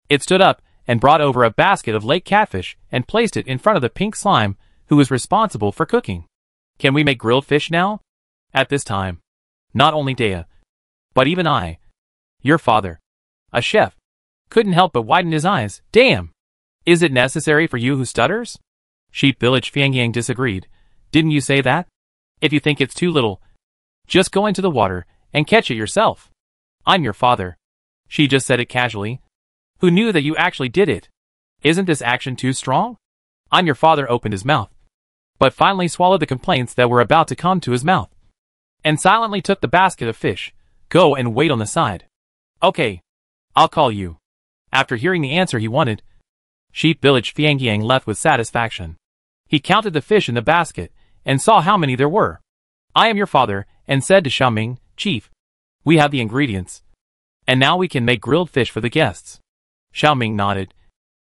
it stood up and brought over a basket of lake catfish and placed it in front of the pink slime who was responsible for cooking. Can we make grilled fish now? At this time, not only Dea, but even I, your father, a chef, couldn't help but widen his eyes. Damn! Is it necessary for you who stutters? Sheep Village Fiangyang disagreed. Didn't you say that? If you think it's too little, just go into the water and catch it yourself. I'm your father. She just said it casually. Who knew that you actually did it? Isn't this action too strong? I'm your father opened his mouth, but finally swallowed the complaints that were about to come to his mouth, and silently took the basket of fish. Go and wait on the side. Okay, I'll call you. After hearing the answer he wanted, Sheep Village Fiangyang left with satisfaction. He counted the fish in the basket and saw how many there were. I am your father, and said to Xiao Ming, Chief, we have the ingredients, and now we can make grilled fish for the guests. Xiao Ming nodded,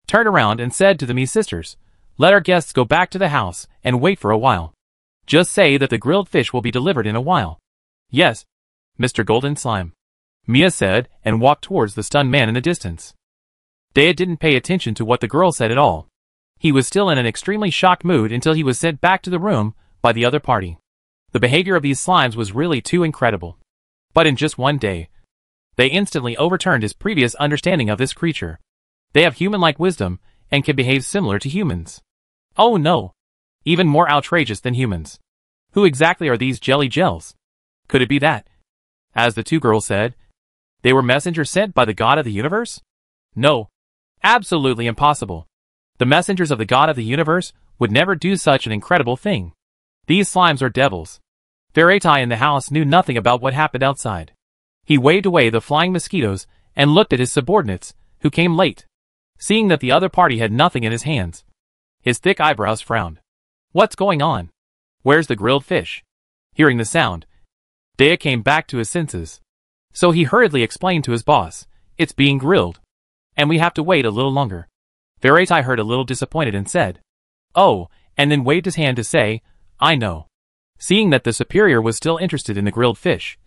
turned around and said to the Mi sisters, let our guests go back to the house and wait for a while. Just say that the grilled fish will be delivered in a while. Yes, Mr. Golden Slime, Mia said and walked towards the stunned man in the distance. Dea didn't pay attention to what the girl said at all. He was still in an extremely shocked mood until he was sent back to the room by the other party. The behavior of these slimes was really too incredible. But in just one day, they instantly overturned his previous understanding of this creature. They have human-like wisdom and can behave similar to humans. Oh no! Even more outrageous than humans. Who exactly are these jelly gels? Could it be that, as the two girls said, they were messengers sent by the god of the universe? No. Absolutely impossible. The messengers of the god of the universe would never do such an incredible thing. These slimes are devils. Faraday in the house knew nothing about what happened outside. He waved away the flying mosquitoes and looked at his subordinates, who came late. Seeing that the other party had nothing in his hands, his thick eyebrows frowned. What's going on? Where's the grilled fish? Hearing the sound, Dea came back to his senses. So he hurriedly explained to his boss, it's being grilled, and we have to wait a little longer. Faraday heard a little disappointed and said, oh, and then waved his hand to say, I know. Seeing that the superior was still interested in the grilled fish,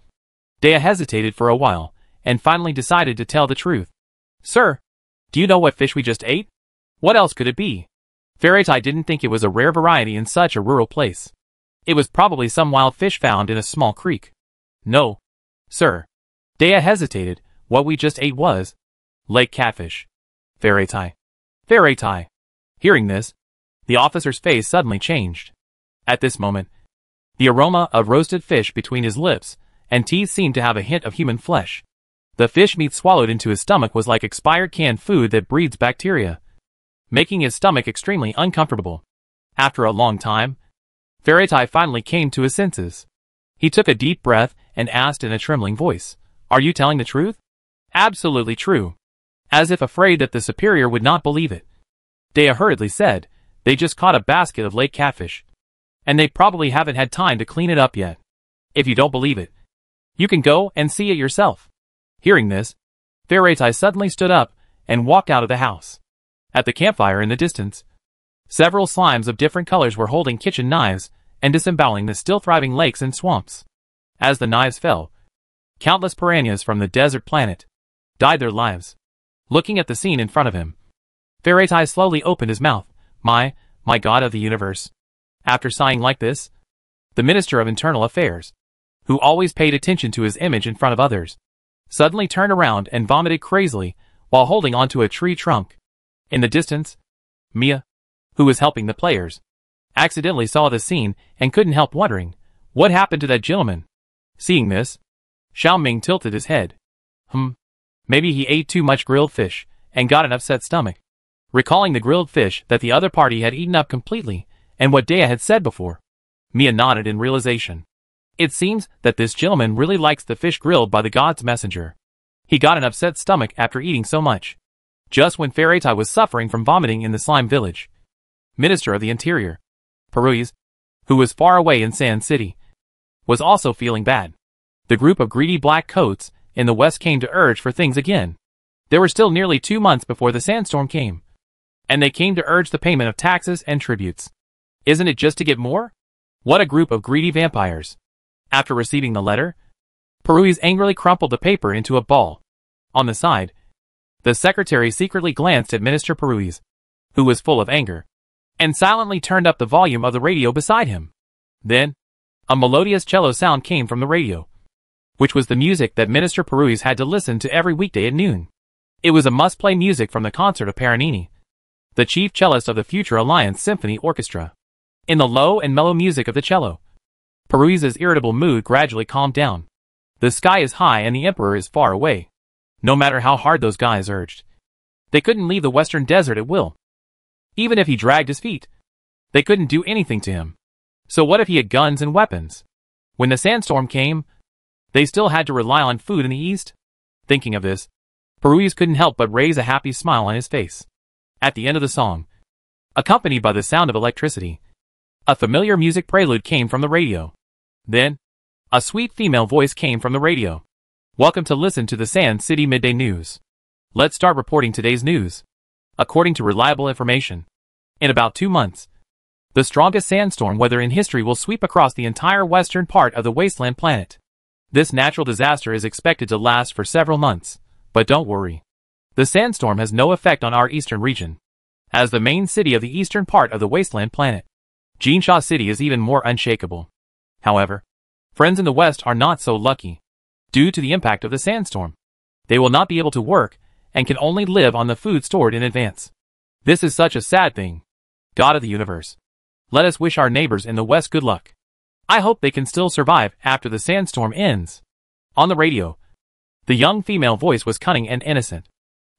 Dea hesitated for a while, and finally decided to tell the truth. Sir, do you know what fish we just ate? What else could it be? Faraday didn't think it was a rare variety in such a rural place. It was probably some wild fish found in a small creek. No, sir. Dea hesitated. What we just ate was lake catfish. Faraday. Hearing this, the officer's face suddenly changed. At this moment, the aroma of roasted fish between his lips and teeth seemed to have a hint of human flesh. The fish meat swallowed into his stomach was like expired canned food that breeds bacteria, making his stomach extremely uncomfortable. After a long time, Faraday finally came to his senses. He took a deep breath and asked in a trembling voice, are you telling the truth? Absolutely true. As if afraid that the superior would not believe it, Dea hurriedly said, they just caught a basket of lake catfish, and they probably haven't had time to clean it up yet. If you don't believe it, you can go and see it yourself. Hearing this, Faraday suddenly stood up and walked out of the house. At the campfire in the distance, several slimes of different colors were holding kitchen knives and disemboweling the still thriving lakes and swamps. As the knives fell, countless piranhas from the desert planet died their lives. Looking at the scene in front of him, Faraday slowly opened his mouth. My God of the universe. After sighing like this, the Minister of Internal Affairs, who always paid attention to his image in front of others, suddenly turned around and vomited crazily while holding onto a tree trunk. In the distance, Mia, who was helping the players, accidentally saw the scene and couldn't help wondering, what happened to that gentleman? Seeing this, Xiao Ming tilted his head. Maybe he ate too much grilled fish and got an upset stomach. Recalling the grilled fish that the other party had eaten up completely and what Dea had said before, Mia nodded in realization. It seems that this gentleman really likes the fish grilled by the god's messenger. He got an upset stomach after eating so much. Just when Faraday was suffering from vomiting in the slime village, Minister of the Interior, Peruiz, who was far away in Sand City, was also feeling bad. The group of greedy black coats in the west came to urge for things again. There were still nearly 2 months before the sandstorm came, and they came to urge the payment of taxes and tributes. Isn't it just to get more? What a group of greedy vampires. After receiving the letter, Peruiz angrily crumpled the paper into a ball. On the side, the secretary secretly glanced at Minister Peruiz, who was full of anger, and silently turned up the volume of the radio beside him. Then, a melodious cello sound came from the radio, which was the music that Minister Peruiz had to listen to every weekday at noon. It was a must-play music from the concert of Paranini, the chief cellist of the Future Alliance Symphony Orchestra. In the low and mellow music of the cello, Peruiz's irritable mood gradually calmed down. The sky is high and the emperor is far away. No matter how hard those guys urged, they couldn't leave the western desert at will. Even if he dragged his feet, they couldn't do anything to him. So what if he had guns and weapons? When the sandstorm came, they still had to rely on food in the east? Thinking of this, Peruiz couldn't help but raise a happy smile on his face. At the end of the song, accompanied by the sound of electricity, a familiar music prelude came from the radio. Then, a sweet female voice came from the radio. Welcome to listen to the Sand City Midday News. Let's start reporting today's news. According to reliable information, in about 2 months, the strongest sandstorm weather in history will sweep across the entire western part of the wasteland planet. This natural disaster is expected to last for several months, but don't worry. The sandstorm has no effect on our eastern region. As the main city of the eastern part of the wasteland planet, Jinsha City is even more unshakable. However, friends in the west are not so lucky. Due to the impact of the sandstorm, they will not be able to work and can only live on the food stored in advance. This is such a sad thing. God of the universe, let us wish our neighbors in the west good luck. I hope they can still survive after the sandstorm ends. On the radio, the young female voice was cunning and innocent.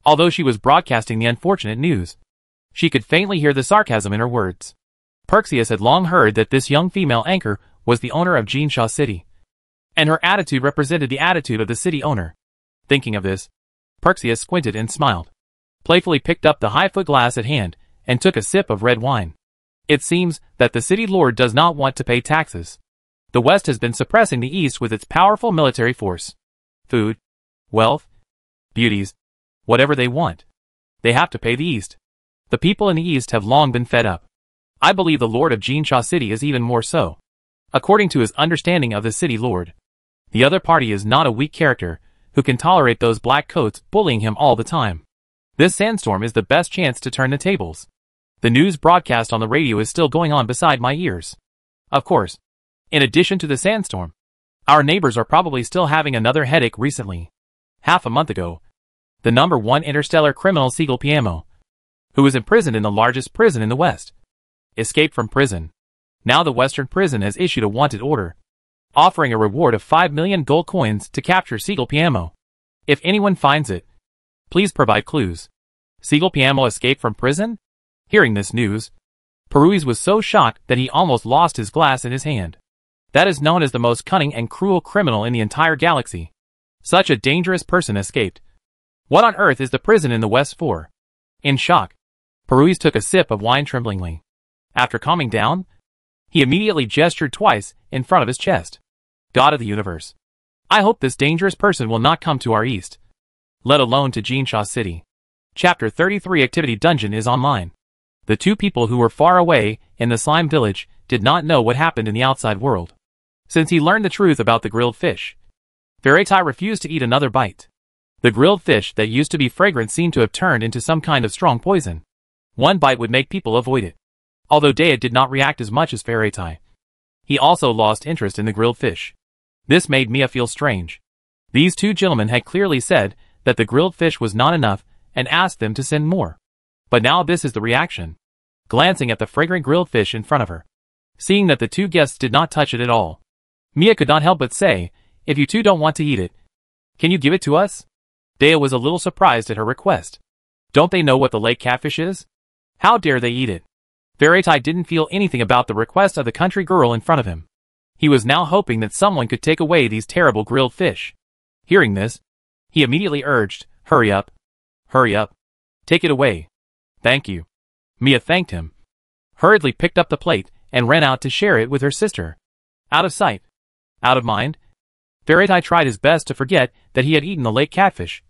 Although she was broadcasting the unfortunate news, she could faintly hear the sarcasm in her words. Perxius had long heard that this young female anchor was the owner of Jinsha City, and her attitude represented the attitude of the city owner. Thinking of this, Perseus squinted and smiled, playfully picked up the high-foot glass at hand, and took a sip of red wine. It seems that the city lord does not want to pay taxes. The West has been suppressing the East with its powerful military force. Food, wealth, beauties, whatever they want. They have to pay the East. The people in the East have long been fed up. I believe the Lord of Jinsha City is even more so. According to his understanding of the city lord, the other party is not a weak character who can tolerate those black coats bullying him all the time. This sandstorm is the best chance to turn the tables. The news broadcast on the radio is still going on beside my ears. Of course, in addition to the sandstorm, our neighbors are probably still having another headache recently. Half a month ago, the #1 interstellar criminal EP1, who was imprisoned in the largest prison in the West, escaped from prison. Now the Western prison has issued a wanted order, offering a reward of 5 million gold coins to capture EP1. If anyone finds it, please provide clues. EP1 escaped from prison? Hearing this news, Perseus was so shocked that he almost lost his glass in his hand. That is known as the most cunning and cruel criminal in the entire galaxy. Such a dangerous person escaped. What on earth is the prison in the West for? In shock, Perseus took a sip of wine tremblingly. After calming down, he immediately gestured twice in front of his chest. God of the universe, I hope this dangerous person will not come to our East, let alone to Jinsha City. Chapter 33 Activity Dungeon is online. The two people who were far away in the slime village did not know what happened in the outside world. Since he learned the truth about the grilled fish, Veraitai refused to eat another bite. The grilled fish that used to be fragrant seemed to have turned into some kind of strong poison. One bite would make people avoid it. Although Dea did not react as much as Veraitai, he also lost interest in the grilled fish. This made Mia feel strange. These two gentlemen had clearly said that the grilled fish was not enough and asked them to send more. But now this is the reaction. Glancing at the fragrant grilled fish in front of her, seeing that the two guests did not touch it at all, Mia could not help but say, if you two don't want to eat it, can you give it to us? Dea was a little surprised at her request. Don't they know what the lake catfish is? How dare they eat it? Veraitai didn't feel anything about the request of the country girl in front of him. He was now hoping that someone could take away these terrible grilled fish. Hearing this, he immediately urged, hurry up. Hurry up. Take it away. Thank you. Mia thanked him, hurriedly picked up the plate, and ran out to share it with her sister. Out of sight, out of mind, Veraitai tried his best to forget that he had eaten the lake catfish,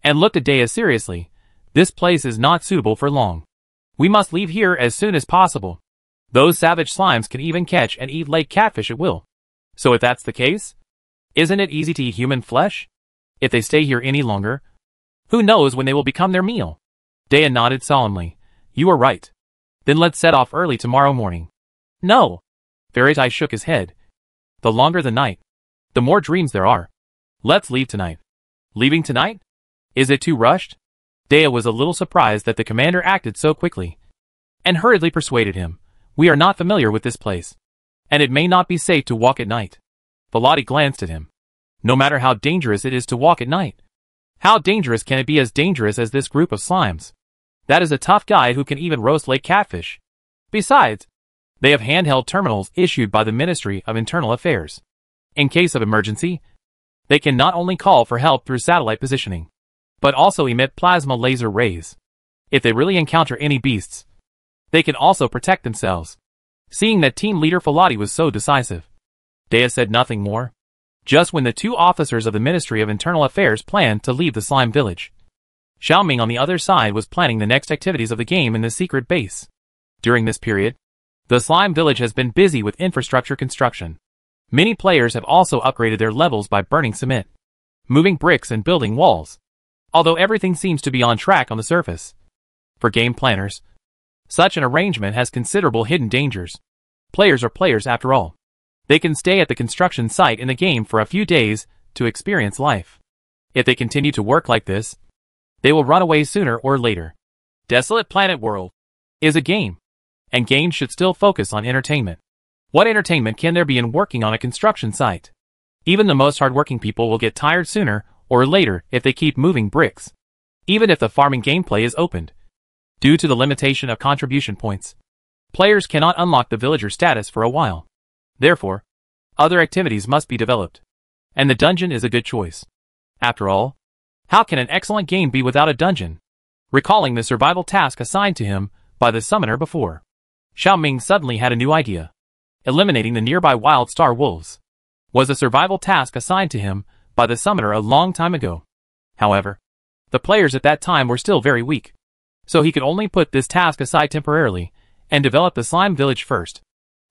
and looked at Dea seriously. This place is not suitable for long. We must leave here as soon as possible. Those savage slimes can even catch and eat lake catfish at will. So if that's the case, isn't it easy to eat human flesh? If they stay here any longer, who knows when they will become their meal? Dea nodded solemnly. You are right. Then let's set off early tomorrow morning. No. Veraitai shook his head. The longer the night, the more dreams there are. Let's leave tonight. Leaving tonight? Is it too rushed? Dea was a little surprised that the commander acted so quickly, and hurriedly persuaded him. We are not familiar with this place, and it may not be safe to walk at night. Velati glanced at him. No matter how dangerous it is to walk at night, how dangerous can it be as dangerous as this group of slimes? That is a tough guy who can even roast lake catfish. Besides, they have handheld terminals issued by the Ministry of Internal Affairs. In case of emergency, they can not only call for help through satellite positioning, but also emit plasma laser rays. If they really encounter any beasts, they can also protect themselves. Seeing that team leader Velati was so decisive, Dea said nothing more. Just when the two officers of the Ministry of Internal Affairs planned to leave the slime village, Xiaoming on the other side was planning the next activities of the game in the secret base. During this period, the slime village has been busy with infrastructure construction. Many players have also upgraded their levels by burning cement, moving bricks and building walls. Although everything seems to be on track on the surface, for game planners, such an arrangement has considerable hidden dangers. Players are players after all. They can stay at the construction site in the game for a few days to experience life. If they continue to work like this, they will run away sooner or later. Desolate Planet World is a game, and games should still focus on entertainment. What entertainment can there be in working on a construction site? Even the most hardworking people will get tired sooner or later if they keep moving bricks. Even if the farming gameplay is opened, due to the limitation of contribution points, players cannot unlock the villager status for a while. Therefore, other activities must be developed. And the dungeon is a good choice. After all, how can an excellent game be without a dungeon? Recalling the survival task assigned to him by the summoner before, Xiao Ming suddenly had a new idea. Eliminating the nearby wild star wolves was a survival task assigned to him by the summoner a long time ago. However, the players at that time were still very weak, so he could only put this task aside temporarily and develop the slime village first.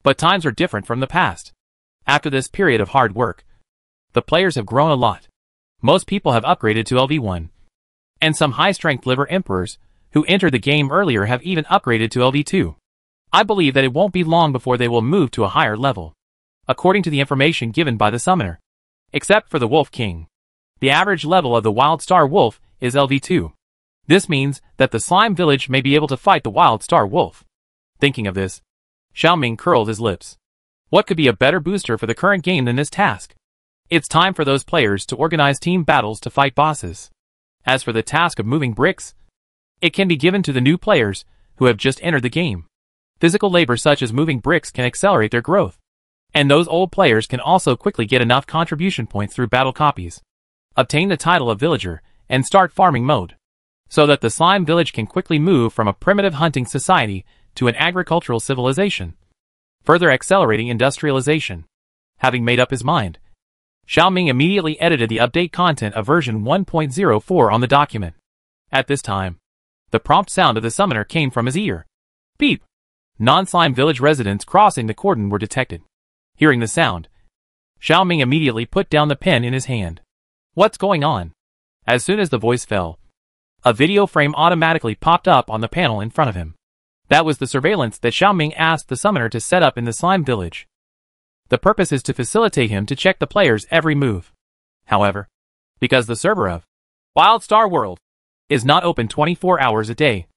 But times are different from the past. After this period of hard work, the players have grown a lot. Most people have upgraded to LV1, and some high-strength liver emperors who entered the game earlier have even upgraded to LV2. I believe that it won't be long before they will move to a higher level, according to the information given by the summoner. Except for the Wolf King, the average level of the Wild Star Wolf is LV2. This means that the slime village may be able to fight the Wild Star Wolf. Thinking of this, Xiao Ming curled his lips. What could be a better booster for the current game than this task? It's time for those players to organize team battles to fight bosses. As for the task of moving bricks, it can be given to the new players who have just entered the game. Physical labor such as moving bricks can accelerate their growth, and those old players can also quickly get enough contribution points through battle copies, obtain the title of villager, and start farming mode, so that the slime village can quickly move from a primitive hunting society to an agricultural civilization, further accelerating industrialization. Having made up his mind, Xiao Ming immediately edited the update content of version 1.04 on the document. At this time, the prompt sound of the summoner came from his ear. Beep! Non-slime village residents crossing the cordon were detected. Hearing the sound, Xiao Ming immediately put down the pen in his hand. What's going on? As soon as the voice fell, a video frame automatically popped up on the panel in front of him. That was the surveillance that Xiao Ming asked the summoner to set up in the slime village. The purpose is to facilitate him to check the player's every move. However, because the server of Wild Star World is not open 24 hours a day,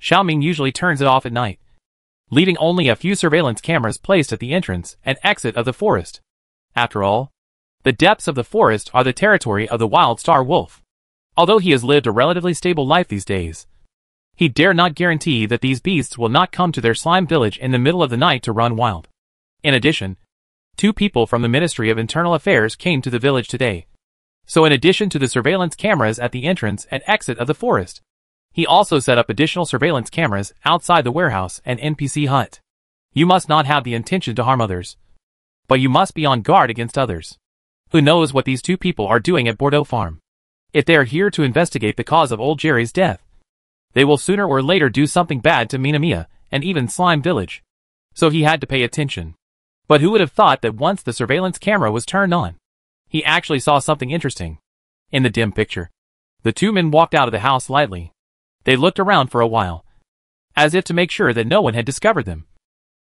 Xiao Ming usually turns it off at night, leaving only a few surveillance cameras placed at the entrance and exit of the forest. After all, the depths of the forest are the territory of the Wild Star Wolf. Although he has lived a relatively stable life these days, he dare not guarantee that these beasts will not come to their slime village in the middle of the night to run wild. In addition, 2 people from the Ministry of Internal Affairs came to the village today. So in addition to the surveillance cameras at the entrance and exit of the forest, he also set up additional surveillance cameras outside the warehouse and NPC hut. You must not have the intention to harm others, but you must be on guard against others. Who knows what these 2 people are doing at Bordeaux Farm? If they are here to investigate the cause of old Jerry's death, they will sooner or later do something bad to Minamiya and even Slime Village. So he had to pay attention. But who would have thought that once the surveillance camera was turned on, he actually saw something interesting. In the dim picture, the 2 men walked out of the house lightly. They looked around for a while, as if to make sure that no one had discovered them.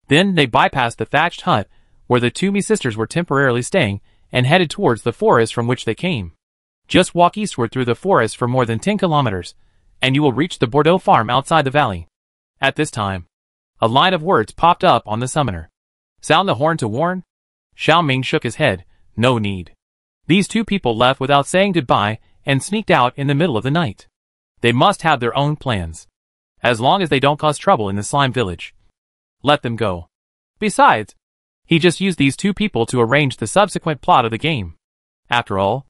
Then they bypassed the thatched hut where the 2 sisters were temporarily staying and headed towards the forest from which they came. Just walk eastward through the forest for more than 10 kilometers, and you will reach the Bordeaux farm outside the valley. At this time, a line of words popped up on the summoner. Sound the horn to warn? Xiao Ming shook his head. No need. These 2 people left without saying goodbye and sneaked out in the middle of the night. They must have their own plans. As long as they don't cause trouble in the slime village, let them go. Besides, he just used these 2 people to arrange the subsequent plot of the game. After all,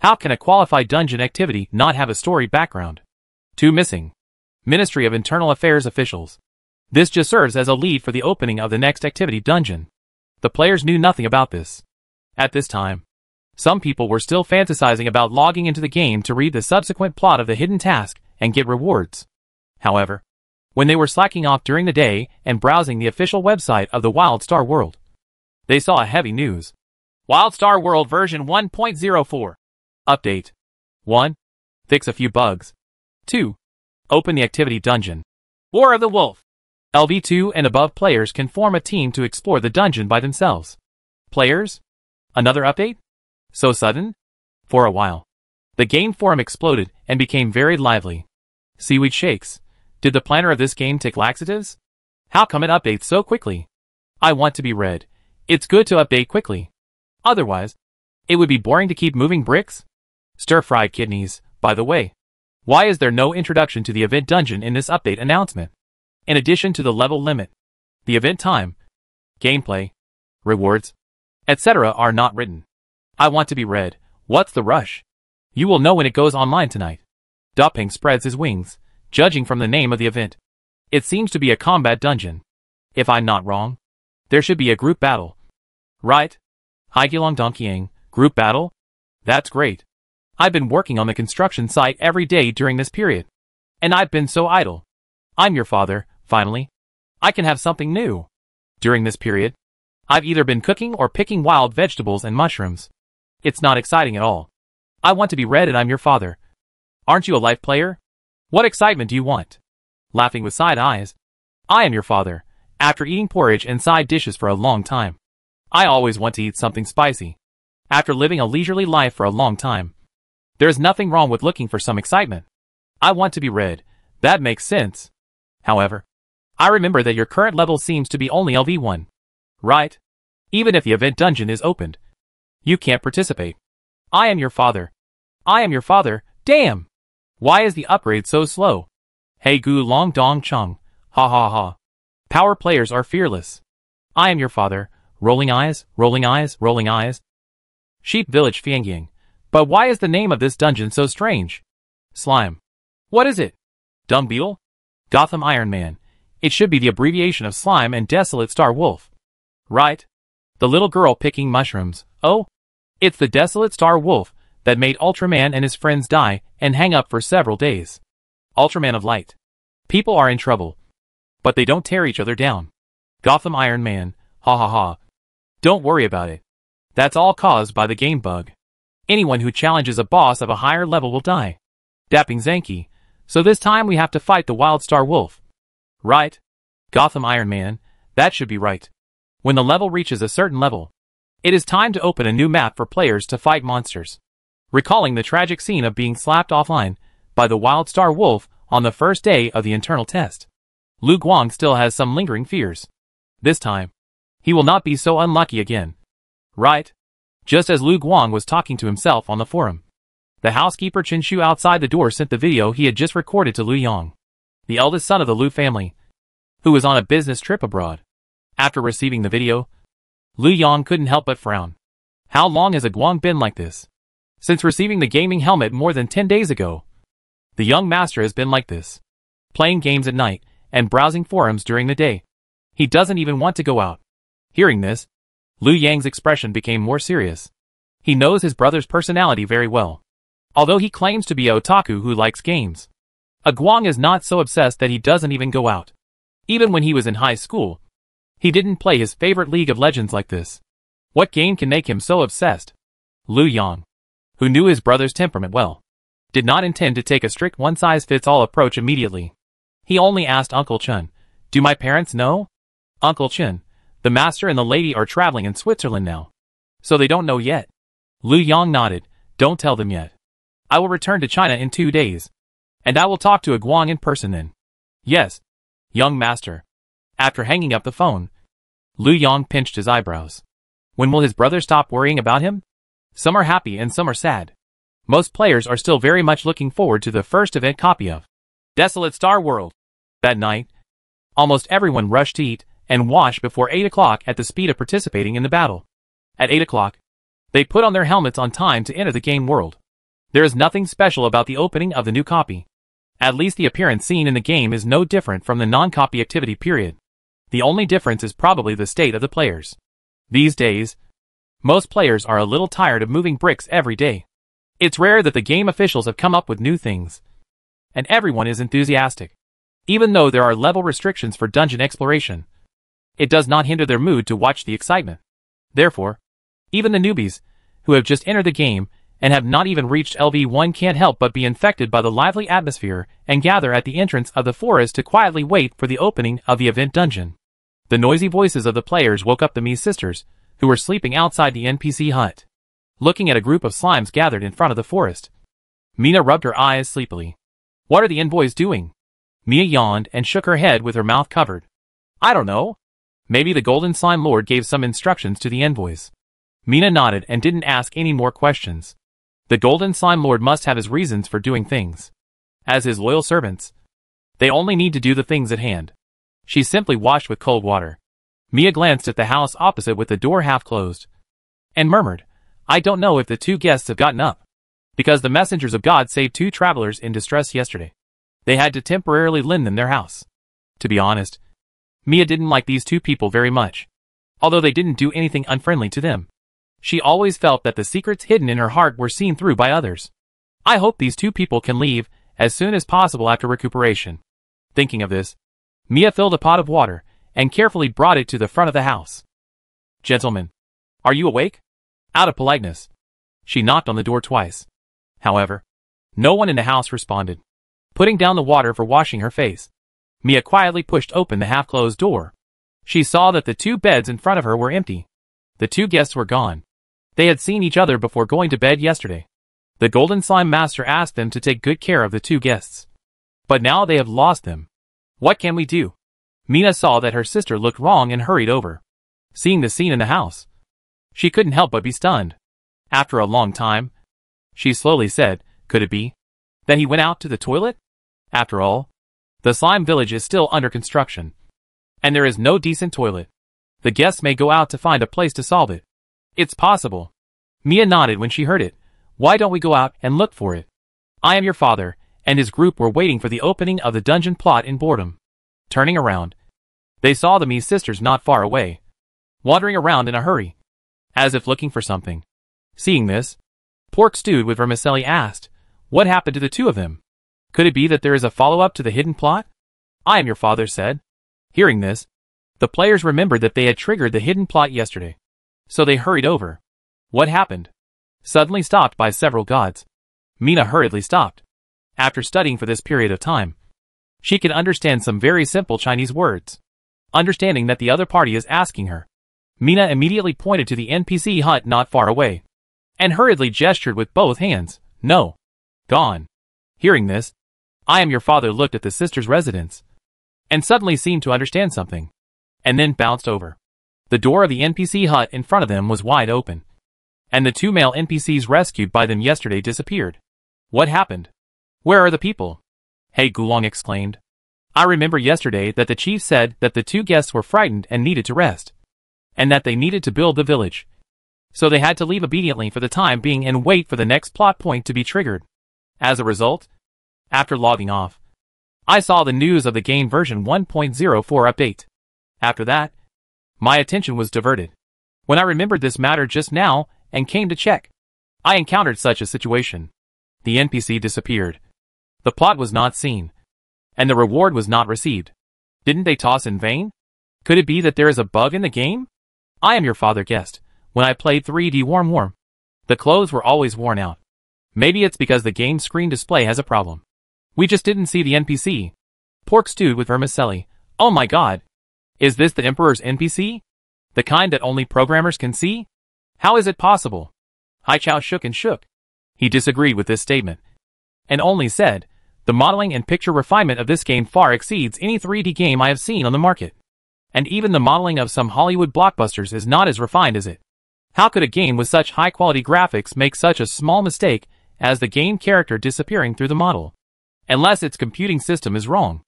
how can a qualified dungeon activity not have a story background? 2 missing Ministry of Internal Affairs officials. This just serves as a lead for the opening of the next activity dungeon. The players knew nothing about this. At this time, some people were still fantasizing about logging into the game to read the subsequent plot of the hidden task and get rewards. However, when they were slacking off during the day and browsing the official website of the Wild Star World, they saw a heavy news. Wild Star World version 1.04. Update. 1. Fix a few bugs. 2. Open the activity dungeon. War of the Wolf. LV2 and above players can form a team to explore the dungeon by themselves. Players? Another update? So sudden? For a while, the game forum exploded and became very lively. Seaweed shakes. Did the planner of this game take laxatives? How come it updates so quickly? I want to be read. It's good to update quickly. Otherwise, it would be boring to keep moving bricks. Stir-fried kidneys, by the way. Why is there no introduction to the event dungeon in this update announcement? In addition to the level limit, the event time, gameplay, rewards, etc. are not written. I want to be read. What's the rush? You will know when it goes online tonight. Dupping spreads his wings, judging from the name of the event. It seems to be a combat dungeon. If I'm not wrong, there should be a group battle. Right? Haigilong Donkyang, group battle? That's great. I've been working on the construction site every day during this period. And I've been so idle. I'm your father, finally. I can have something new. During this period, I've either been cooking or picking wild vegetables and mushrooms. It's not exciting at all. I want to be read and I'm your father. Aren't you a life player? What excitement do you want? Laughing with side eyes. I am your father, after eating porridge and side dishes for a long time. I always want to eat something spicy. After living a leisurely life for a long time. There's nothing wrong with looking for some excitement. I want to be read. That makes sense. However, I remember that your current level seems to be only LV1. Right? Even if the event dungeon is opened, you can't participate. I am your father. I am your father. Damn! Why is the upgrade so slow? Hey gu long dong chung. Ha ha ha. Power players are fearless. I am your father. Rolling eyes, rolling eyes, rolling eyes. Sheep Village Fiangying. But why is the name of this dungeon so strange? Slime. What is it? Dung Beetle? Gotham Iron Man. It should be the abbreviation of Slime and Desolate Star Wolf. Right? The little girl picking mushrooms. Oh? It's the Desolate Star Wolf that made Ultraman and his friends die and hang up for several days. Ultraman of Light. People are in trouble. But they don't tear each other down. Gotham Iron Man. Ha ha ha. Don't worry about it. That's all caused by the game bug. Anyone who challenges a boss of a higher level will die. Dapping Zanki. So this time we have to fight the Wild Star Wolf. Right? Gotham Iron Man. That should be right. When the level reaches a certain level, it is time to open a new map for players to fight monsters. Recalling the tragic scene of being slapped offline by the Wild Star Wolf on the first day of the internal test, Lu Guang still has some lingering fears. This time, he will not be so unlucky again. Right? Just as Lu Guang was talking to himself on the forum, the housekeeper Chen Shu outside the door sent the video he had just recorded to Lu Yang, the eldest son of the Lu family, who was on a business trip abroad. After receiving the video, Lu Yang couldn't help but frown. How long has a Guang been like this? Since receiving the gaming helmet more than 10 days ago, the young master has been like this, playing games at night and browsing forums during the day. He doesn't even want to go out. Hearing this, Lu Yang's expression became more serious. He knows his brother's personality very well. Although he claims to be a otaku who likes games, a Guang is not so obsessed that he doesn't even go out. Even when he was in high school, he didn't play his favorite League of Legends like this. What game can make him so obsessed? Lu Yang, who knew his brother's temperament well, did not intend to take a strict one-size-fits-all approach immediately. He only asked Uncle Chen, "Do my parents know?" Uncle Chen, the master and the lady are traveling in Switzerland now, so they don't know yet. Lu Yang nodded. Don't tell them yet. I will return to China in 2 days, and I will talk to a Guang in person then. Yes, young master. After hanging up the phone, Lu Yang pinched his eyebrows. When will his brother stop worrying about him? Some are happy and some are sad. Most players are still very much looking forward to the first event copy of Desolate Star World. That night, almost everyone rushed to eat and wash before 8 o'clock at the speed of participating in the battle. At 8 o'clock, they put on their helmets on time to enter the game world. There is nothing special about the opening of the new copy. At least the appearance seen in the game is no different from the non-copy activity period. The only difference is probably the state of the players. These days, most players are a little tired of moving bricks every day. It's rare that the game officials have come up with new things. And everyone is enthusiastic. Even though there are level restrictions for dungeon exploration, it does not hinder their mood to watch the excitement. Therefore, even the newbies, who have just entered the game and have not even reached LV1 can't help but be infected by the lively atmosphere and gather at the entrance of the forest to quietly wait for the opening of the event dungeon. The noisy voices of the players woke up the Mii sisters, who were sleeping outside the NPC hut. Looking at a group of slimes gathered in front of the forest, Mina rubbed her eyes sleepily. What are the envoys doing? Mia yawned and shook her head with her mouth covered. I don't know. Maybe the Golden Slime Lord gave some instructions to the envoys. Mina nodded and didn't ask any more questions. The Golden Slime Lord must have his reasons for doing things. As his loyal servants, they only need to do the things at hand. She simply washed with cold water. Mia glanced at the house opposite with the door half closed, and murmured, I don't know if the two guests have gotten up, because the messengers of God saved two travelers in distress yesterday. They had to temporarily lend them their house. To be honest, Mia didn't like these two people very much, although they didn't do anything unfriendly to them. She always felt that the secrets hidden in her heart were seen through by others. I hope these two people can leave as soon as possible after recuperation. Thinking of this, Mia filled a pot of water and carefully brought it to the front of the house. Gentlemen, are you awake? Out of politeness, she knocked on the door twice. However, no one in the house responded. Putting down the water for washing her face, Mia quietly pushed open the half-closed door. She saw that the two beds in front of her were empty. The two guests were gone. They had seen each other before going to bed yesterday. The Golden Slime Master asked them to take good care of the two guests. But now they have lost them. What can we do? Mina saw that her sister looked wrong and hurried over. Seeing the scene in the house, she couldn't help but be stunned. After a long time, she slowly said, could it be that he went out to the toilet? After all, the slime village is still under construction, and there is no decent toilet. The guests may go out to find a place to solve it. It's possible. Mia nodded when she heard it. Why don't we go out and look for it? I am your father, and his group were waiting for the opening of the dungeon plot in boredom. Turning around, they saw the Mii sisters not far away, wandering around in a hurry, as if looking for something. Seeing this, Pork Stewed with Vermicelli asked, what happened to the two of them? Could it be that there is a follow-up to the hidden plot? I am your father said. Hearing this, the players remembered that they had triggered the hidden plot yesterday. So they hurried over. What happened? Suddenly stopped by several gods. Mina hurriedly stopped. After studying for this period of time, she could understand some very simple Chinese words. Understanding that the other party is asking her, Mina immediately pointed to the NPC hut not far away, and hurriedly gestured with both hands, no. Gone. Hearing this, I am your father looked at the sister's residence, and suddenly seemed to understand something, and then bounced over. The door of the NPC hut in front of them was wide open, and the two male NPCs rescued by them yesterday disappeared. What happened? Where are the people? Hey Gulong exclaimed. I remember yesterday that the chief said that the two guests were frightened and needed to rest, and that they needed to build the village. So they had to leave obediently for the time being and wait for the next plot point to be triggered. As a result, after logging off, I saw the news of the game version 1.04 update. After that, my attention was diverted. When I remembered this matter just now and came to check, I encountered such a situation. The NPC disappeared. The plot was not seen, and the reward was not received. Didn't they toss in vain? Could it be that there is a bug in the game? I am your father guessed. When I played 3D Warm, the clothes were always worn out. Maybe it's because the game screen display has a problem. We just didn't see the NPC. Pork Stewed with Vermicelli. Oh my god. Is this the Emperor's NPC? The kind that only programmers can see? How is it possible? Hai Chao shook and shook. He disagreed with this statement, and only said, the modeling and picture refinement of this game far exceeds any 3D game I have seen on the market. And even the modeling of some Hollywood blockbusters is not as refined as it. How could a game with such high-quality graphics make such a small mistake as the game character disappearing through the model? Unless its computing system is wrong.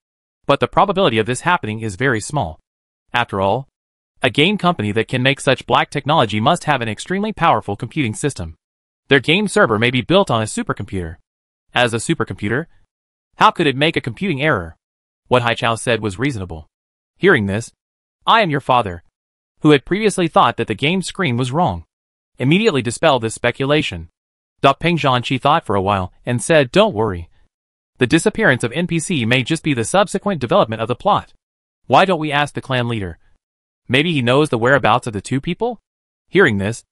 But the probability of this happening is very small. After all, a game company that can make such black technology must have an extremely powerful computing system. Their game server may be built on a supercomputer. As a supercomputer, how could it make a computing error? What Hai Chao said was reasonable. Hearing this, I am your father, who had previously thought that the game screen was wrong, immediately dispelled this speculation. Peng Zhanqi thought for a while and said, don't worry. The disappearance of NPC may just be the subsequent development of the plot. Why don't we ask the clan leader? Maybe he knows the whereabouts of the two people? Hearing this,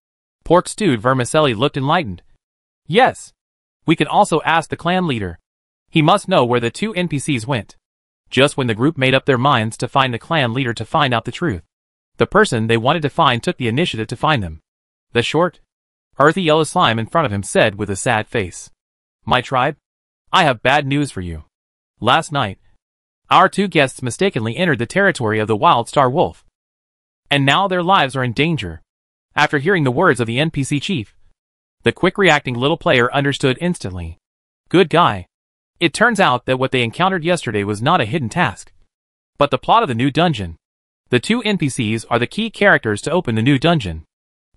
Pork Stewed Vermicelli looked enlightened. Yes. We can also ask the clan leader. He must know where the two NPCs went. Just when the group made up their minds to find the clan leader to find out the truth, the person they wanted to find took the initiative to find them. The short, earthy yellow slime in front of him said with a sad face, my tribe, I have bad news for you. Last night, our two guests mistakenly entered the territory of the wild star wolf, and now their lives are in danger. After hearing the words of the NPC chief, the quick-reacting little player understood instantly. Good guy. It turns out that what they encountered yesterday was not a hidden task, but the plot of the new dungeon. The two NPCs are the key characters to open the new dungeon.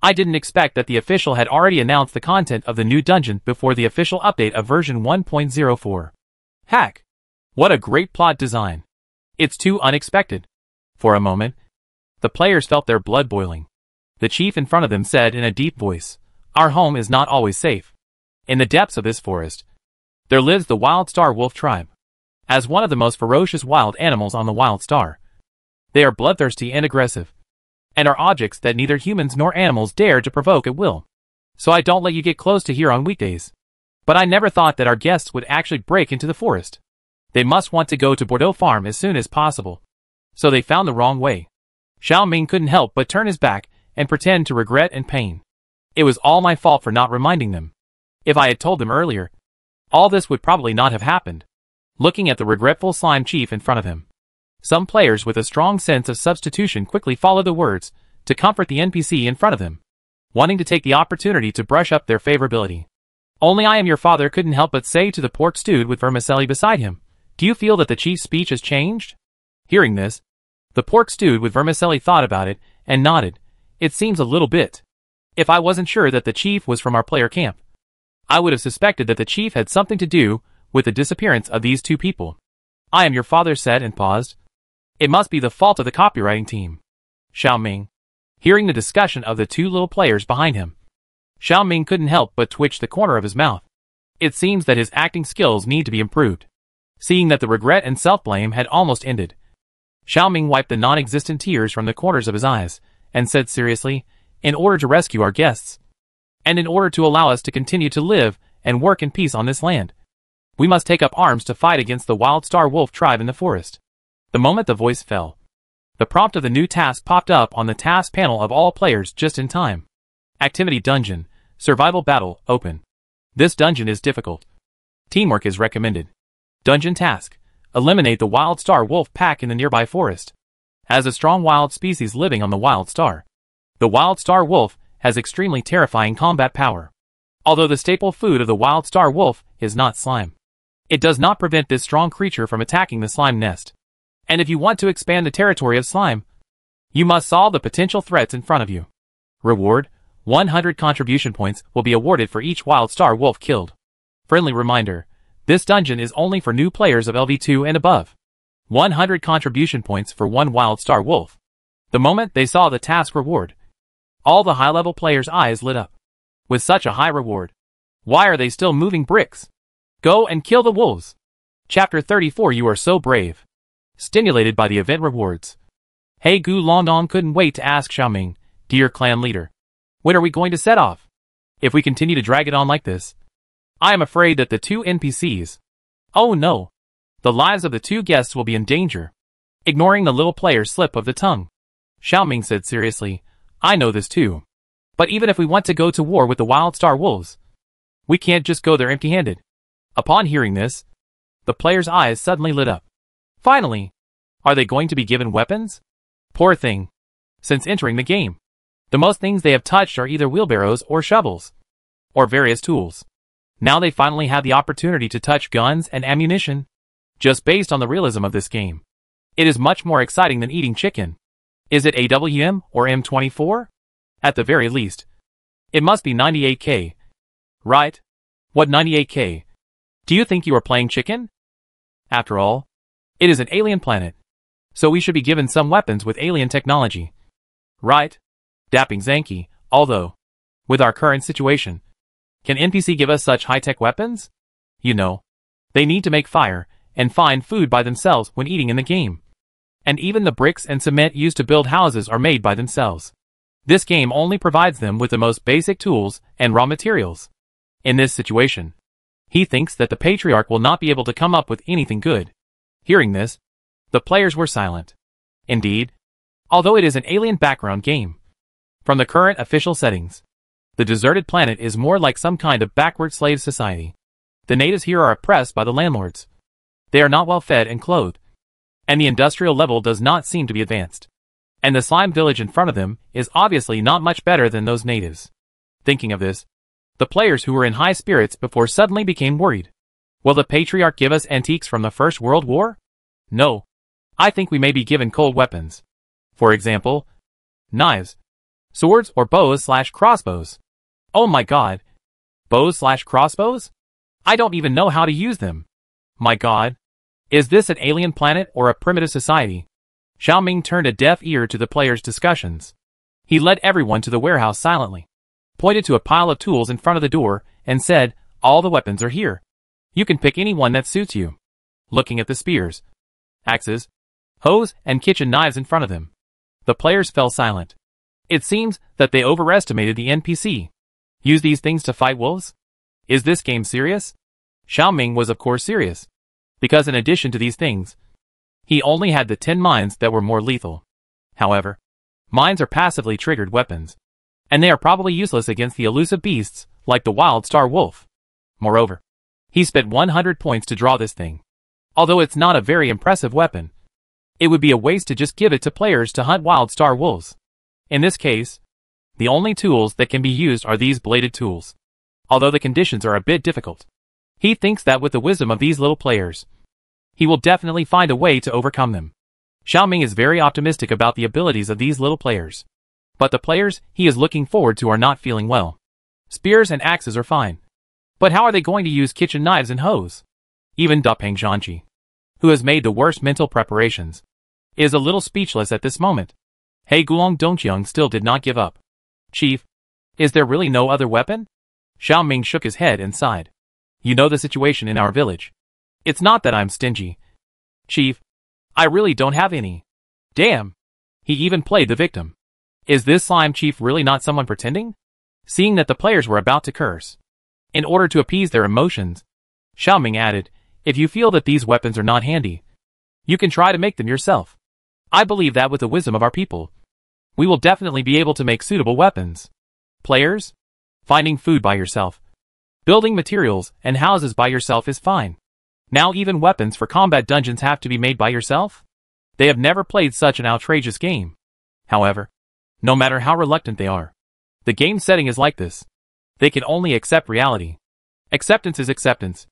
I didn't expect that the official had already announced the content of the new dungeon before the official update of version 1.04. Heck! What a great plot design. It's too unexpected. For a moment, the players felt their blood boiling. The chief in front of them said in a deep voice, "Our home is not always safe. In the depths of this forest, there lives the Wild Star Wolf tribe. As one of the most ferocious wild animals on the Wild Star, they are bloodthirsty and aggressive, and are objects that neither humans nor animals dare to provoke at will. So I don't let you get close to here on weekdays. But I never thought that our guests would actually break into the forest. They must want to go to Bordeaux Farm as soon as possible. So they found the wrong way." Xiao Ming couldn't help but turn his back and pretend to regret and pain. It was all my fault for not reminding them. If I had told them earlier, all this would probably not have happened. Looking at the regretful slime chief in front of him, some players with a strong sense of substitution quickly followed the words to comfort the NPC in front of them, wanting to take the opportunity to brush up their favorability. Only I am your father couldn't help but say to the pork stewed with vermicelli beside him, "Do you feel that the chief's speech has changed?" Hearing this, the pork stewed with vermicelli thought about it and nodded. "It seems a little bit. If I wasn't sure that the chief was from our player camp, I would have suspected that the chief had something to do with the disappearance of these two people." "I am your father," said and paused. "It must be the fault of the copywriting team." Xiao Ming, hearing the discussion of the two little players behind him, Xiao Ming couldn't help but twitch the corner of his mouth. It seems that his acting skills need to be improved. Seeing that the regret and self-blame had almost ended, Xiao Ming wiped the non-existent tears from the corners of his eyes, and said seriously, "In order to rescue our guests, and in order to allow us to continue to live and work in peace on this land, we must take up arms to fight against the Wild Star Wolf tribe in the forest." The moment the voice fell, the prompt of the new task popped up on the task panel of all players just in time. Activity Dungeon, Survival Battle, Open. This dungeon is difficult. Teamwork is recommended. Dungeon Task: Eliminate the Wild Star Wolf pack in the nearby forest. As a strong wild species living on the Wild Star, the Wild Star Wolf has extremely terrifying combat power. Although the staple food of the Wild Star Wolf is not slime, it does not prevent this strong creature from attacking the slime nest. And if you want to expand the territory of slime, you must solve the potential threats in front of you. Reward: 100 contribution points will be awarded for each Wild Star Wolf killed. Friendly reminder: this dungeon is only for new players of LV2 and above. 100 contribution points for one Wild Star Wolf. The moment they saw the task reward, all the high-level players' eyes lit up. With such a high reward, why are they still moving bricks? Go and kill the wolves. Chapter 34. You are so brave. Stimulated by the event rewards, Hey Gu Longdong couldn't wait to ask Xiao Ming, "Dear clan leader, when are we going to set off? If we continue to drag it on like this, I am afraid that the two NPCs, oh no, the lives of the two guests will be in danger." Ignoring the little player's slip of the tongue, Xiao Ming said seriously, "I know this too. But even if we want to go to war with the Wild Star Wolves, we can't just go there empty-handed." Upon hearing this, the player's eyes suddenly lit up. Finally, are they going to be given weapons? Poor thing. Since entering the game, the most things they have touched are either wheelbarrows or shovels, or various tools. Now they finally have the opportunity to touch guns and ammunition. Just based on the realism of this game, it is much more exciting than eating chicken. Is it AWM or M24? At the very least, it must be 98K. Right? What 98K? Do you think you are playing chicken? After all, it is an alien planet, so we should be given some weapons with alien technology. Right? Dapping Zanki, although, with our current situation, can NPC give us such high-tech weapons? You know, they need to make fire and find food by themselves when eating in the game. And even the bricks and cement used to build houses are made by themselves. This game only provides them with the most basic tools and raw materials. In this situation, he thinks that the Patriarch will not be able to come up with anything good. Hearing this, the players were silent. Indeed, although it is an alien background game, from the current official settings, the deserted planet is more like some kind of backward slave society. The natives here are oppressed by the landlords. They are not well fed and clothed, and the industrial level does not seem to be advanced. And the slime village in front of them is obviously not much better than those natives. Thinking of this, the players who were in high spirits before suddenly became worried. Will the Patriarch give us antiques from the First World War? No. I think we may be given cold weapons. For example, knives, swords, or bows/crossbows. Oh my god. Bows/crossbows? I don't even know how to use them. My god. Is this an alien planet or a primitive society? Xiaoming turned a deaf ear to the players' discussions. He led everyone to the warehouse silently, pointed to a pile of tools in front of the door, and said, "All the weapons are here. You can pick any one that suits you." Looking at the spears, axes, hoes, and kitchen knives in front of them, the players fell silent. It seems that they overestimated the NPC. Use these things to fight wolves? Is this game serious? Xiaoming was of course serious, because in addition to these things, he only had the 10 mines that were more lethal. However, mines are passively triggered weapons, and they are probably useless against the elusive beasts like the wild star wolf. Moreover, he spent 100 points to draw this thing. Although it's not a very impressive weapon, it would be a waste to just give it to players to hunt wild star wolves. In this case, the only tools that can be used are these bladed tools. Although the conditions are a bit difficult, he thinks that with the wisdom of these little players, he will definitely find a way to overcome them. Xiaoming is very optimistic about the abilities of these little players. But the players he is looking forward to are not feeling well. Spears and axes are fine. But how are they going to use kitchen knives and hoes? Even Dapeng Zhanqi, who has made the worst mental preparations, is a little speechless at this moment. He Guang Dongqiang still did not give up. Chief, is there really no other weapon? Xiaoming shook his head and sighed. You know the situation in our village. It's not that I'm stingy. Chief, I really don't have any. Damn. He even played the victim. Is this slime chief really not someone pretending? Seeing that the players were about to curse, in order to appease their emotions, Xiaoming added, if you feel that these weapons are not handy, you can try to make them yourself. I believe that with the wisdom of our people, we will definitely be able to make suitable weapons. Players, finding food by yourself, building materials and houses by yourself is fine. Now even weapons for combat dungeons have to be made by yourself? They have never played such an outrageous game. However, no matter how reluctant they are, the game setting is like this. They can only accept reality. Acceptance is acceptance.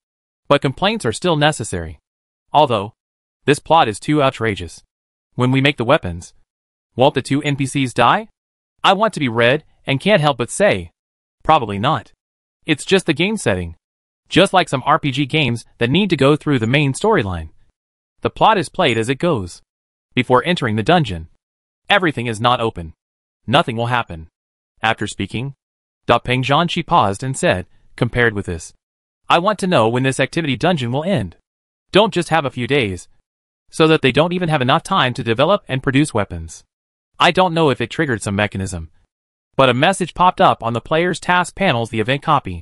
But complaints are still necessary. Although, this plot is too outrageous. When we make the weapons, won't the 2 NPCs die? I want to be read and can't help but say, probably not. It's just the game setting. Just like some RPG games that need to go through the main storyline. The plot is played as it goes. Before entering the dungeon, everything is not open. Nothing will happen. After speaking, Dapeng Zhanqi paused and said, compared with this, I want to know when this activity dungeon will end. Don't just have a few days, so that they don't even have enough time to develop and produce weapons. I don't know if it triggered some mechanism, but a message popped up on the player's task panels. The event copy,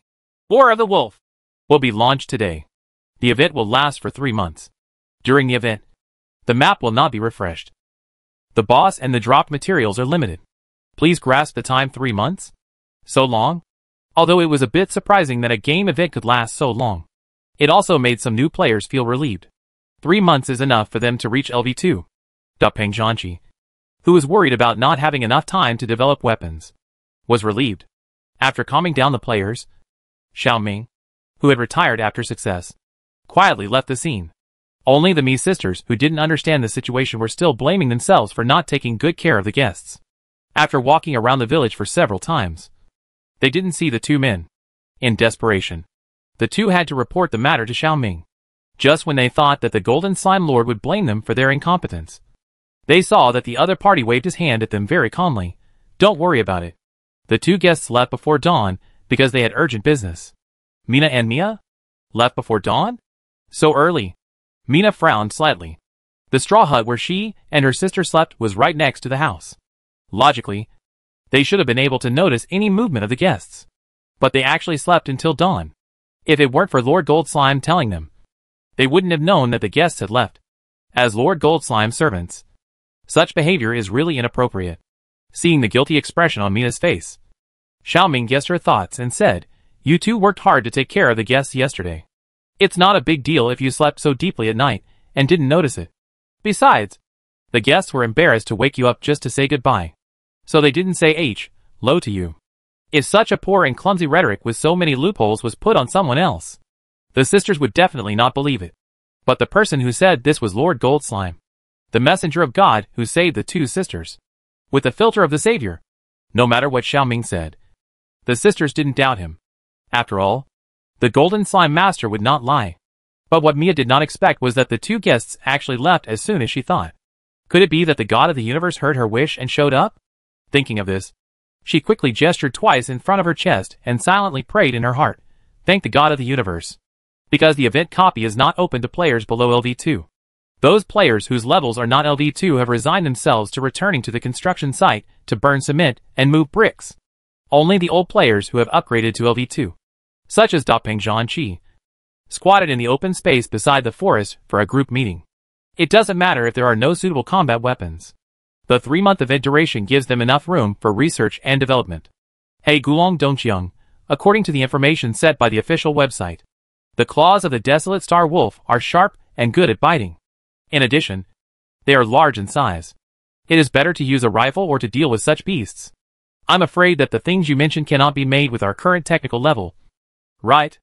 War of the Wolf, will be launched today. The event will last for 3 months. During the event, the map will not be refreshed. The boss and the dropped materials are limited. Please grasp the time. 3 months? So long? Although it was a bit surprising that a game event could last so long, it also made some new players feel relieved. 3 months is enough for them to reach LV2. Dapeng Zhanqi, who was worried about not having enough time to develop weapons, was relieved. After calming down the players, Xiaoming, who had retired after success, quietly left the scene. Only the Mi sisters who didn't understand the situation were still blaming themselves for not taking good care of the guests. After walking around the village for several times, they didn't see the 2 men. In desperation, the 2 had to report the matter to Xiaoming. Just when they thought that the Golden Slime Lord would blame them for their incompetence, they saw that the other party waved his hand at them very calmly. Don't worry about it. The 2 guests left before dawn because they had urgent business. Mina and Mia? Left before dawn? So early? Mina frowned slightly. The straw hut where she and her sister slept was right next to the house. Logically, they should have been able to notice any movement of the guests. But they actually slept until dawn. If it weren't for Lord Gold Slime telling them, they wouldn't have known that the guests had left. As Lord Gold Slime's servants, such behavior is really inappropriate. Seeing the guilty expression on Mina's face, Xiaoming guessed her thoughts and said, You 2 worked hard to take care of the guests yesterday. It's not a big deal if you slept so deeply at night and didn't notice it. Besides, the guests were embarrassed to wake you up just to say goodbye. So they didn't say hello to you. If such a poor and clumsy rhetoric with so many loopholes was put on someone else, the sisters would definitely not believe it. But the person who said this was Lord Gold Slime. the messenger of God who saved the two sisters. With the filter of the Savior. No matter what Xiaoming said. The sisters didn't doubt him. After all, the golden slime master would not lie. But what Mia did not expect was that the two guests actually left as soon as she thought. Could it be that the god of the universe heard her wish and showed up? Thinking of this, she quickly gestured twice in front of her chest and silently prayed in her heart, "Thank the god of the universe." Because the event copy is not open to players below LV2. Those players whose levels are not LV2 have resigned themselves to returning to the construction site to burn cement and move bricks. Only the old players who have upgraded to LV2, such as Dapeng Zhanqi, squatted in the open space beside the forest for a group meeting. It doesn't matter if there are no suitable combat weapons. The 3-month event duration gives them enough room for research and development. Hey Gulong Dongqiang, according to the information set by the official website, the claws of the desolate star wolf are sharp and good at biting. In addition, they are large in size. It is better to use a rifle or to deal with such beasts. I'm afraid that the things you mentioned cannot be made with our current technical level. Right?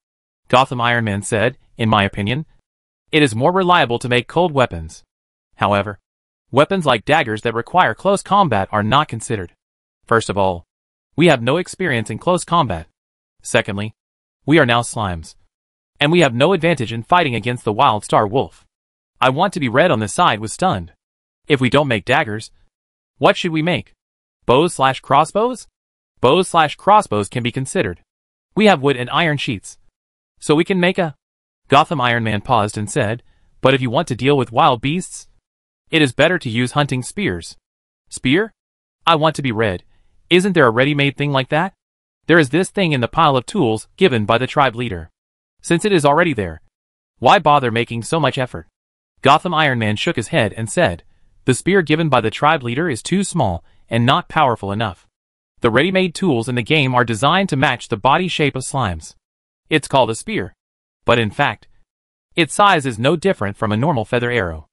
Gotham Iron Man said, in my opinion. It is more reliable to make cold weapons. However, weapons like daggers that require close combat are not considered. First of all, we have no experience in close combat. Secondly, we are now slimes. And we have no advantage in fighting against the wild star wolf. I want to be red on the side with stunned. If we don't make daggers, what should we make? Bows/crossbows? Bows/crossbows can be considered. We have wood and iron sheets. So we can make a... Gotham Iron Man paused and said, but if you want to deal with wild beasts, it is better to use hunting spears. Spear? I want to be red. Isn't there a ready-made thing like that? There is this thing in the pile of tools given by the tribe leader. Since it is already there, why bother making so much effort? Gotham Iron Man shook his head and said, the spear given by the tribe leader is too small and not powerful enough. The ready-made tools in the game are designed to match the body shape of slimes. It's called a spear. But in fact, its size is no different from a normal feather arrow.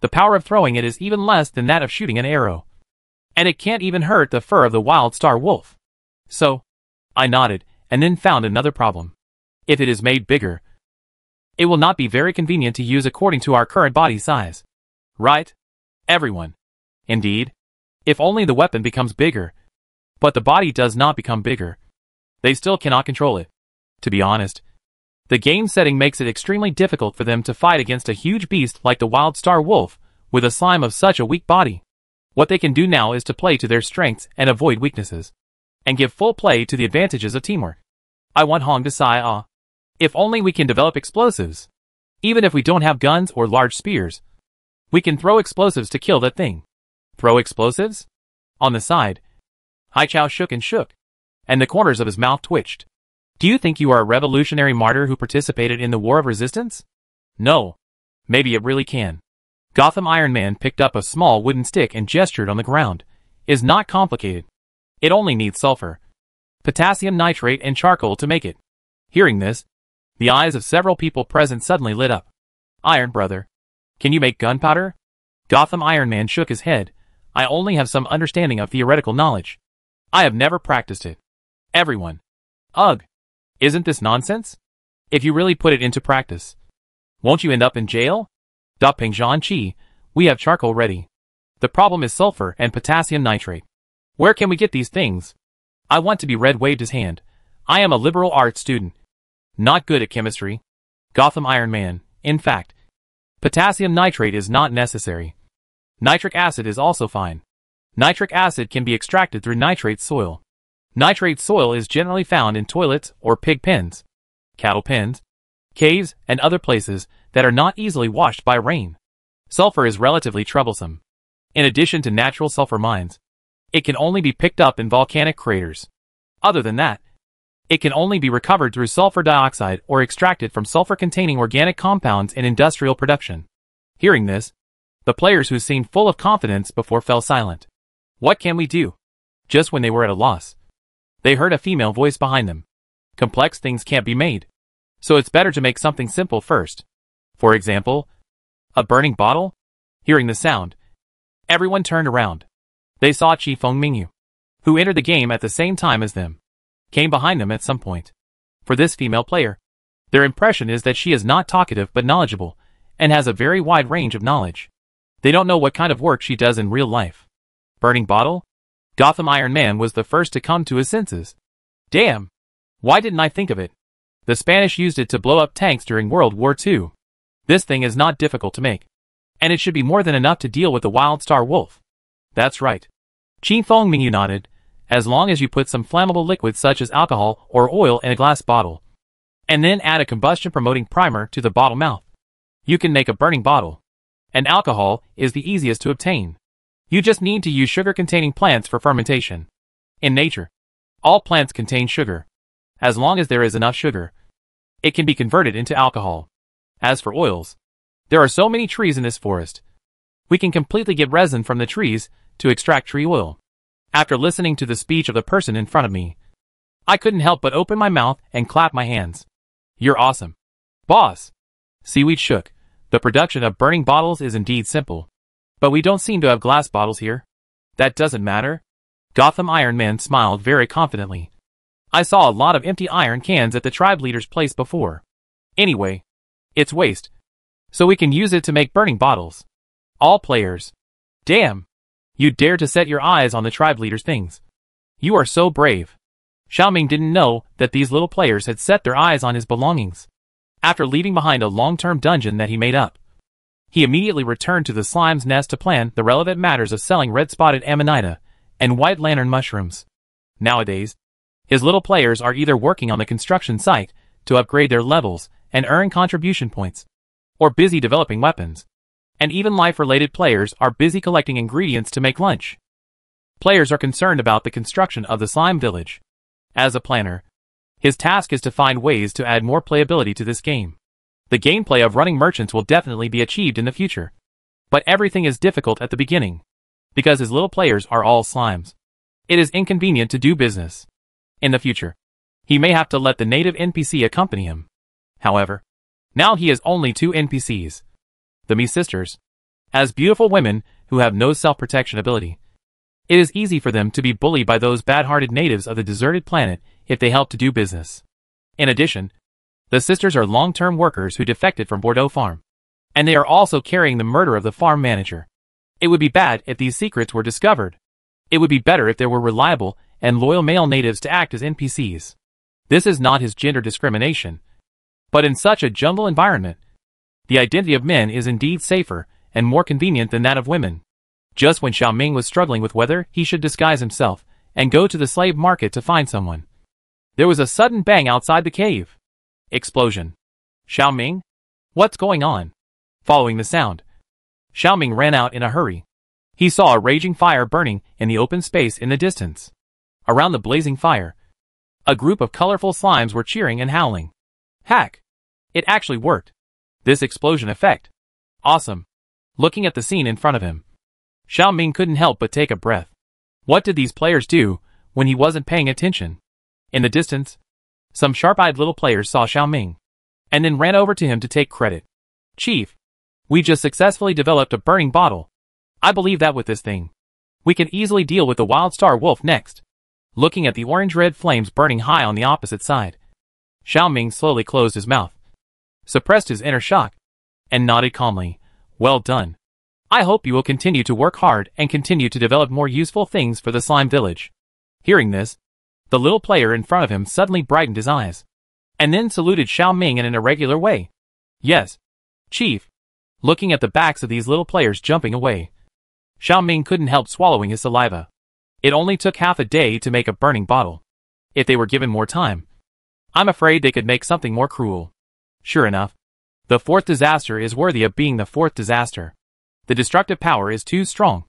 The power of throwing it is even less than that of shooting an arrow. And it can't even hurt the fur of the wild star wolf. So, I nodded, and then found another problem. If it is made bigger, it will not be very convenient to use according to our current body size. Right? Everyone. Indeed. If only the weapon becomes bigger. But the body does not become bigger. They still cannot control it. To be honest, the game setting makes it extremely difficult for them to fight against a huge beast like the wild star wolf, with a slime of such a weak body. What they can do now is to play to their strengths and avoid weaknesses. And give full play to the advantages of teamwork. I want Hong to sigh, ah. If only we can develop explosives. Even if we don't have guns or large spears, we can throw explosives to kill that thing. Throw explosives? On the side, Hai Chao shook and shook, and the corners of his mouth twitched. Do you think you are a revolutionary martyr who participated in the War of Resistance? No. Maybe it really can. Gotham Iron Man picked up a small wooden stick and gestured on the ground. Is not complicated. It only needs sulfur, potassium nitrate and charcoal to make it. Hearing this, the eyes of several people present suddenly lit up. Iron Brother, can you make gunpowder? Gotham Iron Man shook his head. I only have some understanding of theoretical knowledge. I have never practiced it. Everyone. Ugh. Isn't this nonsense? If you really put it into practice, won't you end up in jail? Dapeng Zhanqi, we have charcoal ready. The problem is sulfur and potassium nitrate. Where can we get these things? I want to be red waved his hand. I am a liberal arts student. Not good at chemistry. Gotham Iron Man, in fact, potassium nitrate is not necessary. Nitric acid is also fine. Nitric acid can be extracted through nitrate soil. Nitrate soil is generally found in toilets or pig pens, cattle pens, caves, and other places that are not easily washed by rain. Sulfur is relatively troublesome. In addition to natural sulfur mines, it can only be picked up in volcanic craters. Other than that, it can only be recovered through sulfur dioxide or extracted from sulfur-containing organic compounds in industrial production. Hearing this, the players who seemed full of confidence before fell silent. What can we do? Just when they were at a loss, they heard a female voice behind them. Complex things can't be made, so it's better to make something simple first. For example, a burning bottle? Hearing the sound, everyone turned around. They saw Chi Feng Mingyu, who entered the game at the same time as them, came behind them at some point. For this female player, their impression is that she is not talkative but knowledgeable, and has a very wide range of knowledge. They don't know what kind of work she does in real life. Burning bottle? Gotham Iron Man was the first to come to his senses. Damn! Why didn't I think of it? The Spanish used it to blow up tanks during World War II. This thing is not difficult to make. And it should be more than enough to deal with the Wild Star Wolf. That's right. Qi Fengming nodded. As long as you put some flammable liquid such as alcohol or oil in a glass bottle, and then add a combustion-promoting primer to the bottle mouth, you can make a burning bottle. And alcohol is the easiest to obtain. You just need to use sugar-containing plants for fermentation. In nature, all plants contain sugar. As long as there is enough sugar, it can be converted into alcohol. As for oils, there are so many trees in this forest. We can completely get resin from the trees to extract tree oil. After listening to the speech of the person in front of me, I couldn't help but open my mouth and clap my hands. You're awesome, boss. Seaweed shook. The production of burning bottles is indeed simple. But we don't seem to have glass bottles here. That doesn't matter. Gotham Iron Man smiled very confidently. I saw a lot of empty iron cans at the tribe leader's place before. Anyway, it's waste. So we can use it to make burning bottles. All players. Damn. You dare to set your eyes on the tribe leader's things. You are so brave. Xiaoming didn't know that these little players had set their eyes on his belongings. After leaving behind a long-term dungeon that he made up, he immediately returned to the slime's nest to plan the relevant matters of selling red-spotted amanita and white lantern mushrooms. Nowadays, his little players are either working on the construction site to upgrade their levels and earn contribution points, or busy developing weapons. And even life-related players are busy collecting ingredients to make lunch. Players are concerned about the construction of the slime village. As a planner, his task is to find ways to add more playability to this game. The gameplay of running merchants will definitely be achieved in the future. But everything is difficult at the beginning, because his little players are all slimes. It is inconvenient to do business. In the future, he may have to let the native NPC accompany him. However, now he has only 2 NPCs. The Mi sisters, as beautiful women who have no self-protection ability. It is easy for them to be bullied by those bad-hearted natives of the deserted planet if they help to do business. In addition, the sisters are long-term workers who defected from Bordeaux Farm, and they are also carrying the murder of the farm manager. It would be bad if these secrets were discovered. It would be better if there were reliable and loyal male natives to act as NPCs. This is not his gender discrimination, but in such a jungle environment, the identity of men is indeed safer and more convenient than that of women. Just when Xiaoming was struggling with whether he should disguise himself and go to the slave market to find someone, there was a sudden bang outside the cave. Explosion. Xiaoming? What's going on? Following the sound, Xiaoming ran out in a hurry. He saw a raging fire burning in the open space in the distance. Around the blazing fire, a group of colorful slimes were cheering and howling. Hack! It actually worked. This explosion effect. Awesome. Looking at the scene in front of him, Xiaoming couldn't help but take a breath. What did these players do when he wasn't paying attention? In the distance, some sharp-eyed little players saw Xiaoming, and then ran over to him to take credit. Chief, we just successfully developed a burning bottle. I believe that with this thing, we can easily deal with the Wild Star Wolf next. Looking at the orange-red flames burning high on the opposite side, Xiaoming slowly closed his mouth, suppressed his inner shock, and nodded calmly. Well done. I hope you will continue to work hard and continue to develop more useful things for the slime village. Hearing this, the little player in front of him suddenly brightened his eyes, and then saluted Xiaoming in an irregular way. Yes, Chief. Looking at the backs of these little players jumping away, Xiaoming couldn't help swallowing his saliva. It only took half a day to make a burning bottle. If they were given more time, I'm afraid they could make something more cruel. Sure enough, the 4th disaster is worthy of being the 4th disaster. The destructive power is too strong.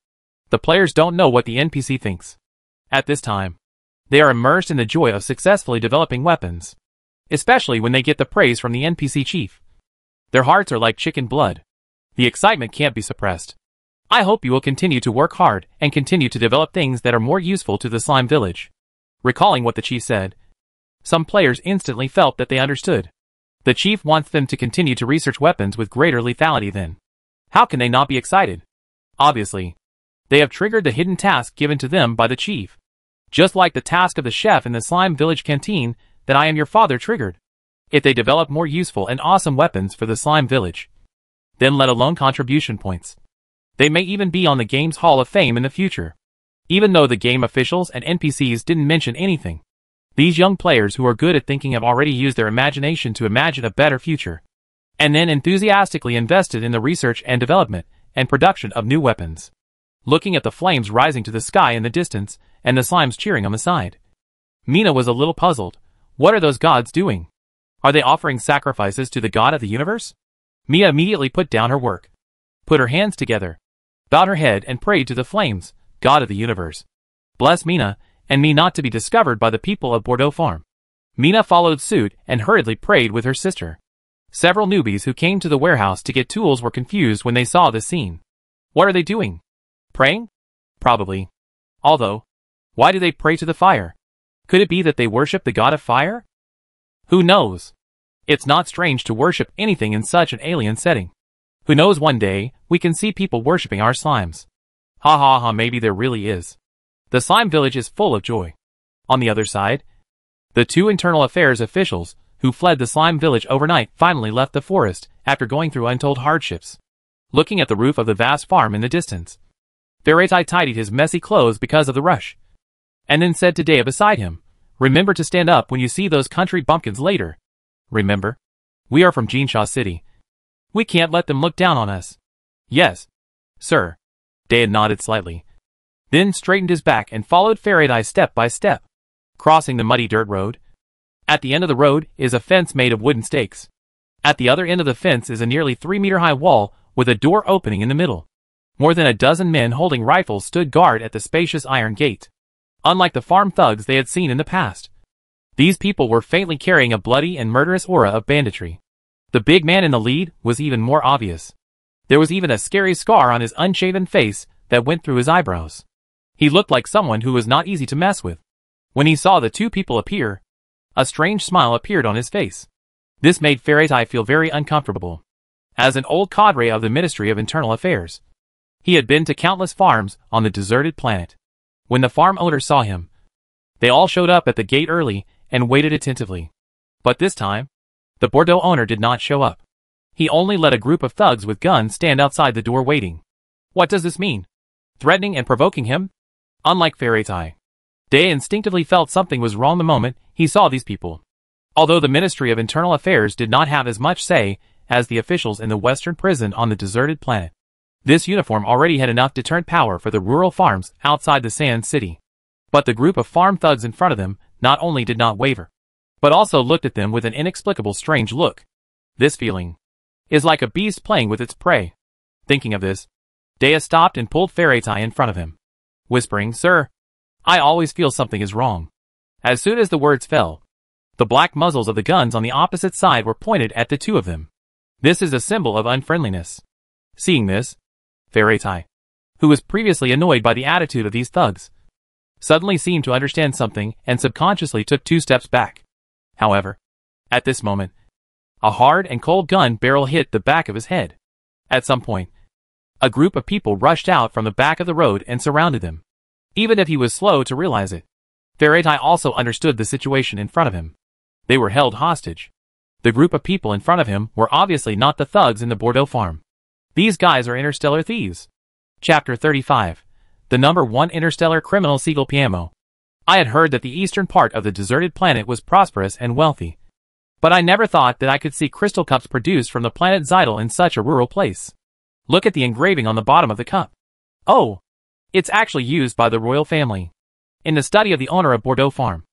The players don't know what the NPC thinks. At this time, they are immersed in the joy of successfully developing weapons, especially when they get the praise from the NPC chief. Their hearts are like chicken blood. The excitement can't be suppressed. I hope you will continue to work hard and continue to develop things that are more useful to the slime village. Recalling what the chief said, some players instantly felt that they understood. The chief wants them to continue to research weapons with greater lethality then. How can they not be excited? Obviously, they have triggered the hidden task given to them by the chief. Just like the task of the chef in the slime village canteen that I am your father triggered. If they develop more useful and awesome weapons for the slime village, then let alone contribution points, They may even be on the game's Hall of Fame in the future. Even though the game officials and NPCs didn't mention anything, these young players who are good at thinking have already used their imagination to imagine a better future, and then enthusiastically invested in the research and development and production of new weapons. Looking at the flames rising to the sky in the distance, and the slimes cheering on the side, Mina was a little puzzled. What are those gods doing? Are they offering sacrifices to the god of the universe? Mia immediately put down her work, put her hands together, bowed her head and prayed to the flames, God of the universe, bless Mina and me not to be discovered by the people of Bordeaux Farm. Mina followed suit and hurriedly prayed with her sister. Several newbies who came to the warehouse to get tools were confused when they saw this scene. What are they doing? Praying? Probably. Although, why do they pray to the fire? Could it be that they worship the god of fire? Who knows? It's not strange to worship anything in such an alien setting. Who knows, one day, we can see people worshipping our slimes. Ha ha ha, maybe there really is. The slime village is full of joy. On the other side, the two internal affairs officials who fled the slime village overnight finally left the forest after going through untold hardships. Looking at the roof of the vast farm in the distance, Faraday tidied his messy clothes because of the rush, and then said to Dea beside him, remember to stand up when you see those country bumpkins later. Remember? We are from Jinsha City. We can't let them look down on us. Yes, sir. Dea nodded slightly, then straightened his back and followed Faraday step by step, crossing the muddy dirt road. At the end of the road is a fence made of wooden stakes. At the other end of the fence is a nearly 3-meter-high wall with a door opening in the middle. More than a dozen men holding rifles stood guard at the spacious iron gate. Unlike the farm thugs they had seen in the past, these people were faintly carrying a bloody and murderous aura of banditry. The big man in the lead was even more obvious. There was even a scary scar on his unshaven face that went through his eyebrows. He looked like someone who was not easy to mess with. When he saw the two people appear, a strange smile appeared on his face. This made Faraday feel very uncomfortable. As an old cadre of the Ministry of Internal Affairs, he had been to countless farms on the deserted planet. When the farm owners saw him, they all showed up at the gate early and waited attentively. But this time, the Bordeaux owner did not show up. He only let a group of thugs with guns stand outside the door waiting. What does this mean? Threatening and provoking him? Unlike Faraday, Dea instinctively felt something was wrong the moment he saw these people. Although the Ministry of Internal Affairs did not have as much say as the officials in the western prison on the deserted planet, this uniform already had enough deterrent power for the rural farms outside the Sand City. But the group of farm thugs in front of them not only did not waver, but also looked at them with an inexplicable strange look. This feeling is like a beast playing with its prey. Thinking of this, Dea stopped and pulled Faraday in front of him, whispering, Sir, I always feel something is wrong. As soon as the words fell, the black muzzles of the guns on the opposite side were pointed at the two of them. This is a symbol of unfriendliness. Seeing this, Faraday, who was previously annoyed by the attitude of these thugs, suddenly seemed to understand something and subconsciously took 2 steps back. However, at this moment, a hard and cold gun barrel hit the back of his head. At some point, a group of people rushed out from the back of the road and surrounded him. Even if he was slow to realize it, Faraday also understood the situation in front of him. They were held hostage. The group of people in front of him were obviously not the thugs in the Bordeaux farm. These guys are interstellar thieves. Chapter 35. The number 1 interstellar criminal Siegel Piamo. I had heard that the eastern part of the deserted planet was prosperous and wealthy, but I never thought that I could see crystal cups produced from the planet Zeidel in such a rural place. Look at the engraving on the bottom of the cup. Oh, it's actually used by the royal family. In the study of the owner of Bordeaux Farm,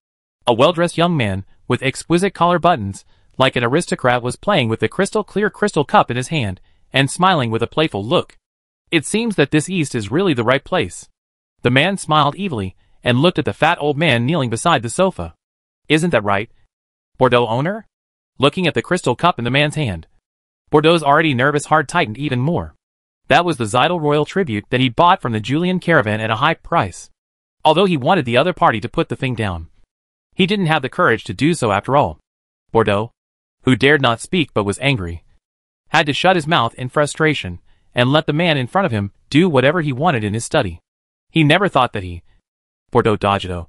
a well-dressed young man with exquisite collar buttons, like an aristocrat, was playing with the crystal-clear crystal cup in his hand and smiling with a playful look. It seems that this east is really the right place. The man smiled evilly and looked at the fat old man kneeling beside the sofa. Isn't that right, Bordeaux owner? Looking at the crystal cup in the man's hand, Bordeaux's already nervous heart tightened even more. That was the Zeidel royal tribute that he bought from the Julian caravan at a high price. Although he wanted the other party to put the thing down, he didn't have the courage to do so after all. Bordeaux, who dared not speak but was angry, had to shut his mouth in frustration and let the man in front of him do whatever he wanted in his study. He never thought that he, Bordeaux Dodgedo,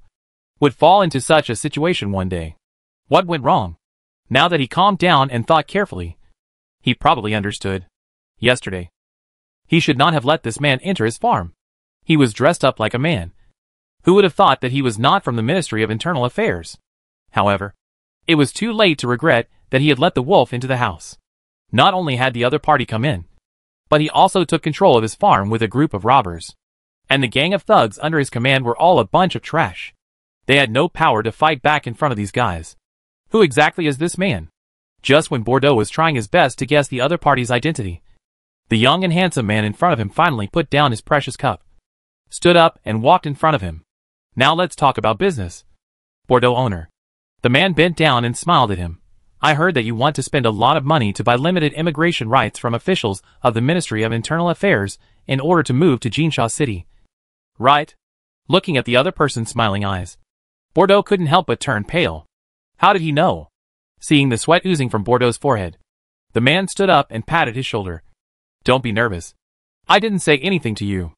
would fall into such a situation one day. What went wrong? Now that he calmed down and thought carefully, he probably understood. Yesterday, He should not have let this man enter his farm. He was dressed up like a man. Who would have thought that he was not from the Ministry of Internal Affairs? However, it was too late to regret that he had let the wolf into the house. Not only had the other party come in, but he also took control of his farm with a group of robbers. And the gang of thugs under his command were all a bunch of trash. They had no power to fight back in front of these guys. Who exactly is this man? Just when Bordeaux was trying his best to guess the other party's identity, the young and handsome man in front of him finally put down his precious cup, stood up and walked in front of him. Now let's talk about business. Bordeaux owner. The man bent down and smiled at him. I heard that you want to spend a lot of money to buy limited immigration rights from officials of the Ministry of Internal Affairs in order to move to Jinsha City. Right? Looking at the other person's smiling eyes, Bordeaux couldn't help but turn pale. How did he know? Seeing the sweat oozing from Bordeaux's forehead, the man stood up and patted his shoulder. Don't be nervous. I didn't say anything to you.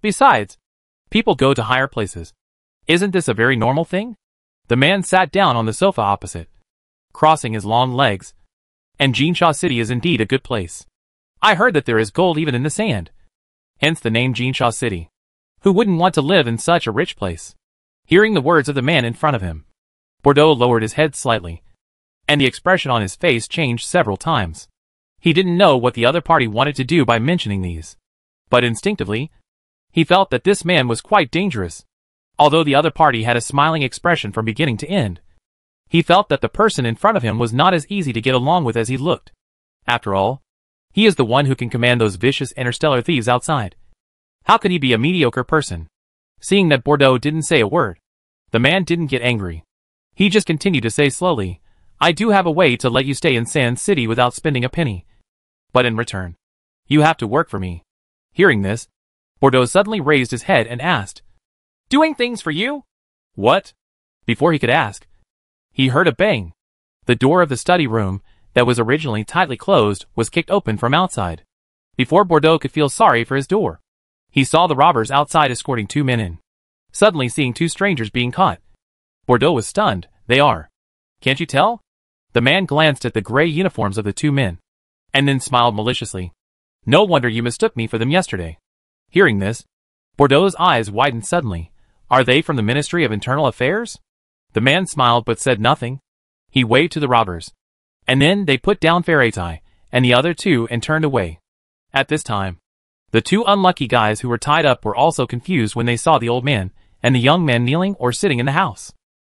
Besides, people go to higher places. Isn't this a very normal thing? The man sat down on the sofa opposite, crossing his long legs. And Jinsha City is indeed a good place. I heard that there is gold even in the sand. Hence the name Jinsha City. Who wouldn't want to live in such a rich place? Hearing the words of the man in front of him, Bordeaux lowered his head slightly, and the expression on his face changed several times. He didn't know what the other party wanted to do by mentioning these, but instinctively, he felt that this man was quite dangerous. Although the other party had a smiling expression from beginning to end, he felt that the person in front of him was not as easy to get along with as he looked. After all, he is the one who can command those vicious interstellar thieves outside. How could he be a mediocre person? Seeing that Bordeaux didn't say a word, the man didn't get angry. He just continued to say slowly, I do have a way to let you stay in Sand City without spending a penny. But in return, you have to work for me. Hearing this, Bordeaux suddenly raised his head and asked, Doing things for you? What? Before he could ask, he heard a bang. The door of the study room, that was originally tightly closed, was kicked open from outside. Before Bordeaux could feel sorry for his door, he saw the robbers outside escorting two men in. Suddenly seeing two strangers being caught, Bordeaux was stunned. They are. Can't you tell? The man glanced at the gray uniforms of the two men, and then smiled maliciously. No wonder you mistook me for them yesterday. Hearing this, Bordeaux's eyes widened suddenly. Are they from the Ministry of Internal Affairs? The man smiled but said nothing. He waved to the robbers, and then they put down Ferretai and the other two and turned away. At this time, the two unlucky guys who were tied up were also confused when they saw the old man and the young man kneeling or sitting in the house.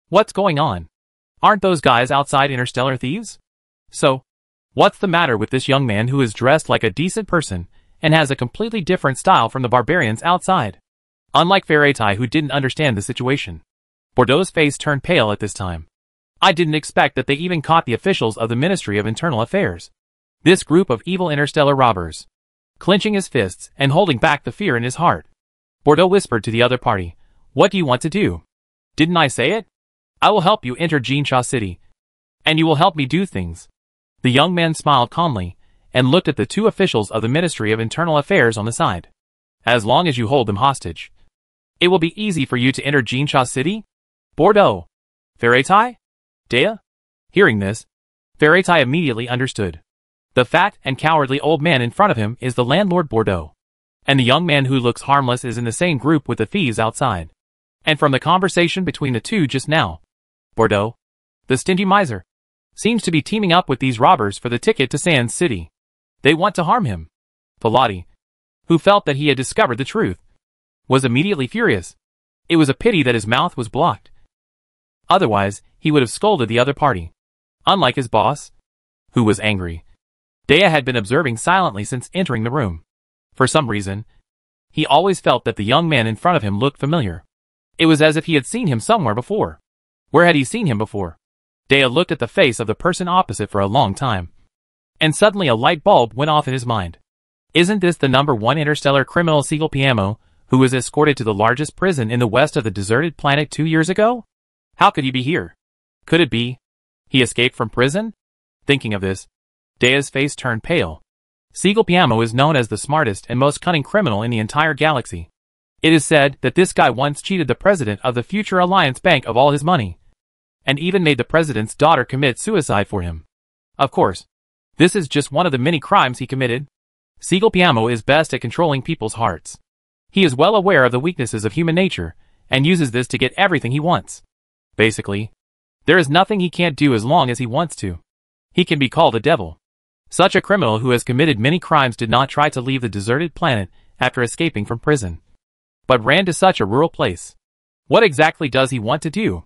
What's going on? Aren't those guys outside interstellar thieves? So, what's the matter with this young man who is dressed like a decent person and has a completely different style from the barbarians outside? Unlike Ferretai, who didn't understand the situation, Bordeaux's face turned pale at this time. I didn't expect that they even caught the officials of the Ministry of Internal Affairs. This group of evil interstellar robbers. Clenching his fists and holding back the fear in his heart, Bordeaux whispered to the other party, What do you want to do? Didn't I say it? I will help you enter Jinsha City, and you will help me do things. The young man smiled calmly and looked at the two officials of the Ministry of Internal Affairs on the side. As long as you hold them hostage, it will be easy for you to enter Jinsha City? Bordeaux. Ferretai? Dea? Hearing this, Ferretai immediately understood. The fat and cowardly old man in front of him is the landlord Bordeaux, and the young man who looks harmless is in the same group with the thieves outside. And from the conversation between the two just now, Bordeaux, the stingy miser, seems to be teaming up with these robbers for the ticket to Sand City. They want to harm him. Pilati, who felt that he had discovered the truth, was immediately furious. It was a pity that his mouth was blocked. Otherwise, he would have scolded the other party. Unlike his boss, who was angry, Dea had been observing silently since entering the room. For some reason, he always felt that the young man in front of him looked familiar. It was as if he had seen him somewhere before. Where had he seen him before? Dea looked at the face of the person opposite for a long time, and suddenly a light bulb went off in his mind. Isn't this the #1 interstellar criminal Siegel Piamo, who was escorted to the largest prison in the west of the deserted planet 2 years ago? How could he be here? Could it be he escaped from prison? Thinking of this, Dea's face turned pale. Siegel Piamo is known as the smartest and most cunning criminal in the entire galaxy. It is said that this guy once cheated the president of the Future Alliance Bank of all his money, and even made the president's daughter commit suicide for him. Of course, this is just one of the many crimes he committed. Siegel Piamo is best at controlling people's hearts. He is well aware of the weaknesses of human nature, and uses this to get everything he wants. Basically, there is nothing he can't do as long as he wants to. He can be called a devil. Such a criminal who has committed many crimes did not try to leave the deserted planet after escaping from prison, but ran to such a rural place. What exactly does he want to do?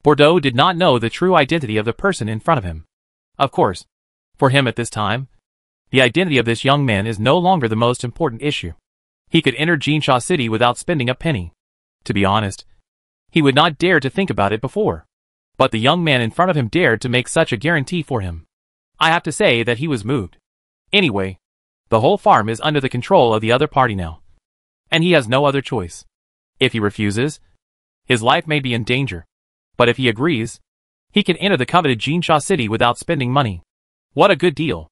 Bordeaux did not know the true identity of the person in front of him. Of course, for him at this time, the identity of this young man is no longer the most important issue. He could enter Jinsha City without spending a penny. To be honest, he would not dare to think about it before. But the young man in front of him dared to make such a guarantee for him. I have to say that he was moved. Anyway, the whole farm is under the control of the other party now. And he has no other choice. If he refuses, his life may be in danger. But if he agrees, he can enter the coveted Jinsha City without spending money. What a good deal.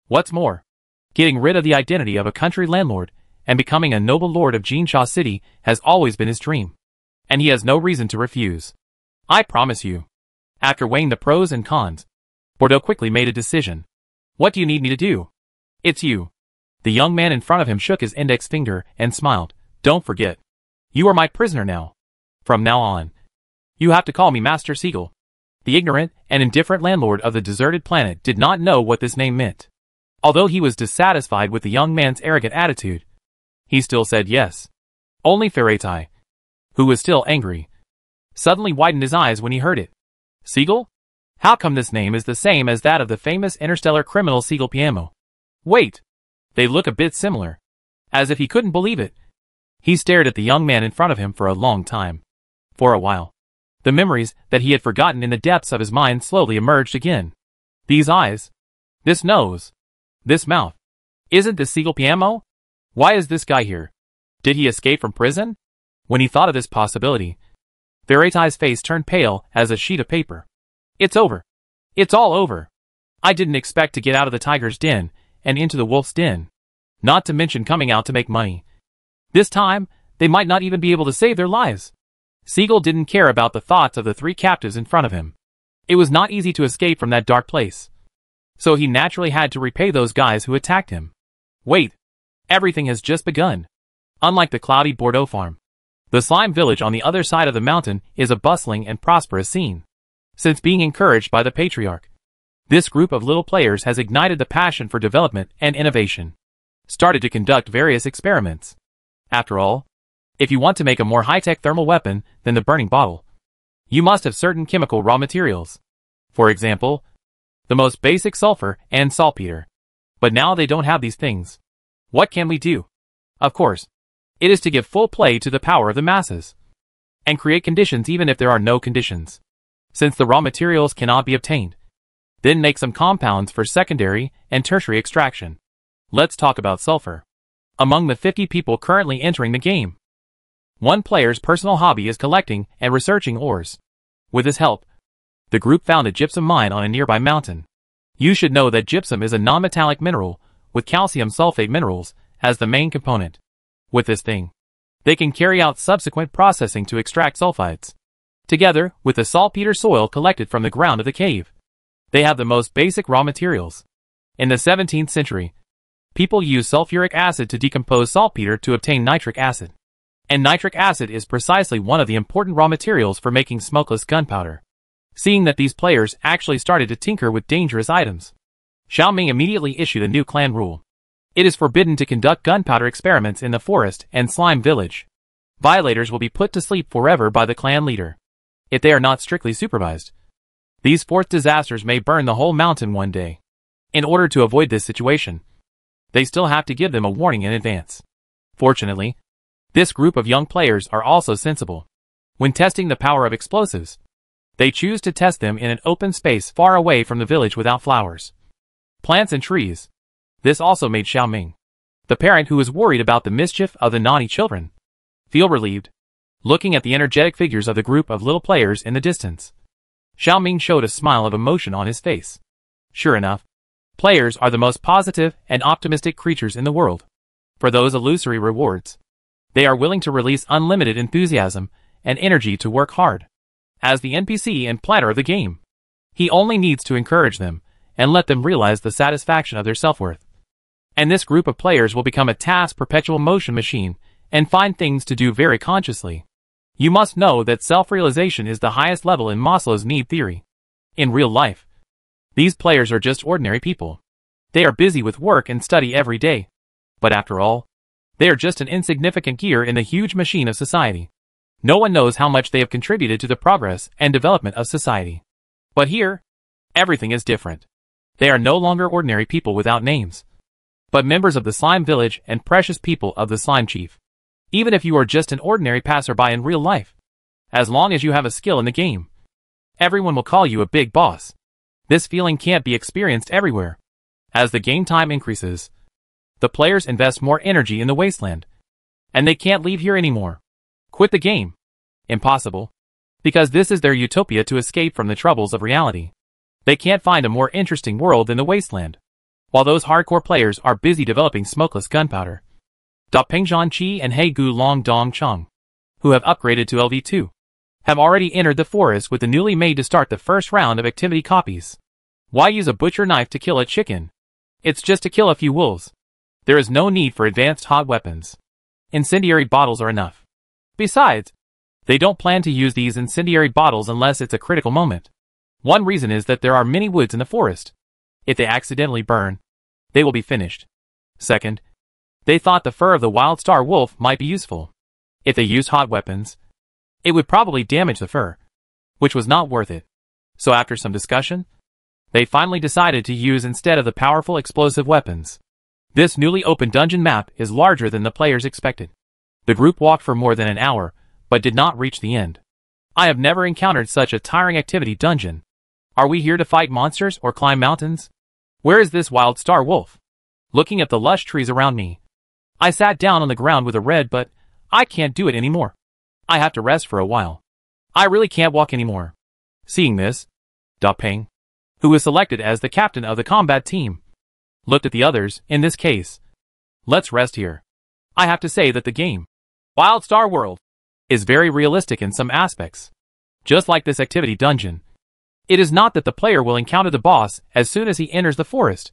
What's more, getting rid of the identity of a country landlord and becoming a noble lord of Jinsha City has always been his dream. And he has no reason to refuse. I promise you. After weighing the pros and cons, Bordeaux quickly made a decision. What do you need me to do? It's you. The young man in front of him shook his index finger and smiled. Don't forget. You are my prisoner now. From now on, you have to call me Master Siegel. The ignorant and indifferent landlord of the deserted planet did not know what this name meant. Although he was dissatisfied with the young man's arrogant attitude, he still said yes. Only Ferretai, who was still angry, suddenly widened his eyes when he heard it. Siegel? How come this name is the same as that of the famous interstellar criminal Siegel Piamo? Wait! They look a bit similar. As if he couldn't believe it. He stared at the young man in front of him for a long time. For a while, the memories that he had forgotten in the depths of his mind slowly emerged again. These eyes. This nose. This mouth. Isn't this Siegel Piamo? Why is this guy here? Did he escape from prison? When he thought of this possibility, Ferretai's face turned pale as a sheet of paper. It's over. It's all over. I didn't expect to get out of the tiger's den and into the wolf's den. Not to mention coming out to make money. This time, they might not even be able to save their lives. Siegel didn't care about the thoughts of the three captives in front of him. It was not easy to escape from that dark place. So he naturally had to repay those guys who attacked him. Wait. Everything has just begun. Unlike the cloudy Bordeaux farm, the slime village on the other side of the mountain is a bustling and prosperous scene. Since being encouraged by the patriarch, this group of little players has ignited the passion for development and innovation. Started to conduct various experiments. After all, if you want to make a more high-tech thermal weapon than the burning bottle, you must have certain chemical raw materials. For example, the most basic sulfur and saltpeter. But now they don't have these things. What can we do? Of course, it is to give full play to the power of the masses. And create conditions even if there are no conditions. Since the raw materials cannot be obtained. Then make some compounds for secondary and tertiary extraction. Let's talk about sulfur. Among the 50 people currently entering the game, one player's personal hobby is collecting and researching ores. With his help, the group found a gypsum mine on a nearby mountain. You should know that gypsum is a non-metallic mineral with calcium sulfate minerals as the main component. With this thing, they can carry out subsequent processing to extract sulfides. Together with the saltpeter soil collected from the ground of the cave, they have the most basic raw materials. In the 17th century, people used sulfuric acid to decompose saltpeter to obtain nitric acid. And nitric acid is precisely one of the important raw materials for making smokeless gunpowder. Seeing that these players actually started to tinker with dangerous items, Xiaoming immediately issued a new clan rule. It is forbidden to conduct gunpowder experiments in the forest and slime village. Violators will be put to sleep forever by the clan leader, if they are not strictly supervised. These fourth disasters may burn the whole mountain one day. In order to avoid this situation, they still have to give them a warning in advance. Fortunately, this group of young players are also sensible. When testing the power of explosives, they choose to test them in an open space far away from the village without flowers, plants and trees. This also made Xiaoming, the parent who was worried about the mischief of the naughty children, feel relieved, looking at the energetic figures of the group of little players in the distance. Xiaoming showed a smile of emotion on his face. Sure enough, players are the most positive and optimistic creatures in the world. For those illusory rewards, they are willing to release unlimited enthusiasm and energy to work hard. As the NPC and planner of the game, he only needs to encourage them and let them realize the satisfaction of their self-worth. And this group of players will become a task perpetual motion machine and find things to do very consciously. You must know that self-realization is the highest level in Maslow's need theory. In real life, these players are just ordinary people. They are busy with work and study every day. But after all, they are just an insignificant gear in the huge machine of society. No one knows how much they have contributed to the progress and development of society. But here, everything is different. They are no longer ordinary people without names, but members of the slime village and precious people of the slime chief. Even if you are just an ordinary passerby in real life, as long as you have a skill in the game, everyone will call you a big boss. This feeling can't be experienced everywhere. As the game time increases, the players invest more energy in the wasteland, and they can't leave here anymore. Quit the game? Impossible. Because this is their utopia to escape from the troubles of reality. They can't find a more interesting world than the wasteland. While those hardcore players are busy developing smokeless gunpowder, Da Pingzhan Qi and He Gu Long Dong Cheng, who have upgraded to LV2, have already entered the forest with the newly made to start the first round of activity copies. Why use a butcher knife to kill a chicken? It's just to kill a few wolves. There is no need for advanced hot weapons. Incendiary bottles are enough. Besides, they don't plan to use these incendiary bottles unless it's a critical moment. One reason is that there are many woods in the forest. If they accidentally burn, they will be finished. Second, they thought the fur of the wild star wolf might be useful. If they used hot weapons, it would probably damage the fur, which was not worth it. So after some discussion, they finally decided to use instead of the powerful explosive weapons. This newly opened dungeon map is larger than the players expected. The group walked for more than an hour, but did not reach the end. I have never encountered such a tiring activity dungeon. Are we here to fight monsters or climb mountains? Where is this wild star wolf? Looking at the lush trees around me, I sat down on the ground with a red, but I can't do it anymore. I have to rest for a while. I really can't walk anymore. Seeing this, Da Ping, who was selected as the captain of the combat team, looked at the others. In this case, let's rest here. I have to say that the game, Wild Star World, is very realistic in some aspects. Just like this activity dungeon, it is not that the player will encounter the boss as soon as he enters the forest,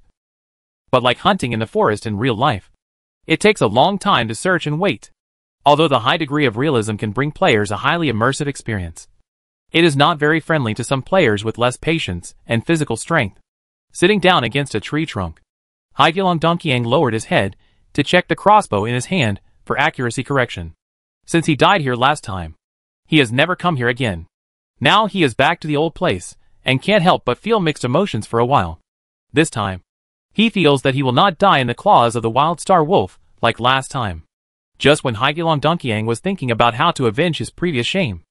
but like hunting in the forest in real life, it takes a long time to search and wait. Although the high degree of realism can bring players a highly immersive experience, it is not very friendly to some players with less patience and physical strength. Sitting down against a tree trunk, Haigilong Donkyang lowered his head to check the crossbow in his hand for accuracy correction. Since he died here last time, he has never come here again. Now he is back to the old place, and can't help but feel mixed emotions for a while. This time, he feels that he will not die in the claws of the wild star wolf like last time. Just when Haigilong Donkyang was thinking about how to avenge his previous shame,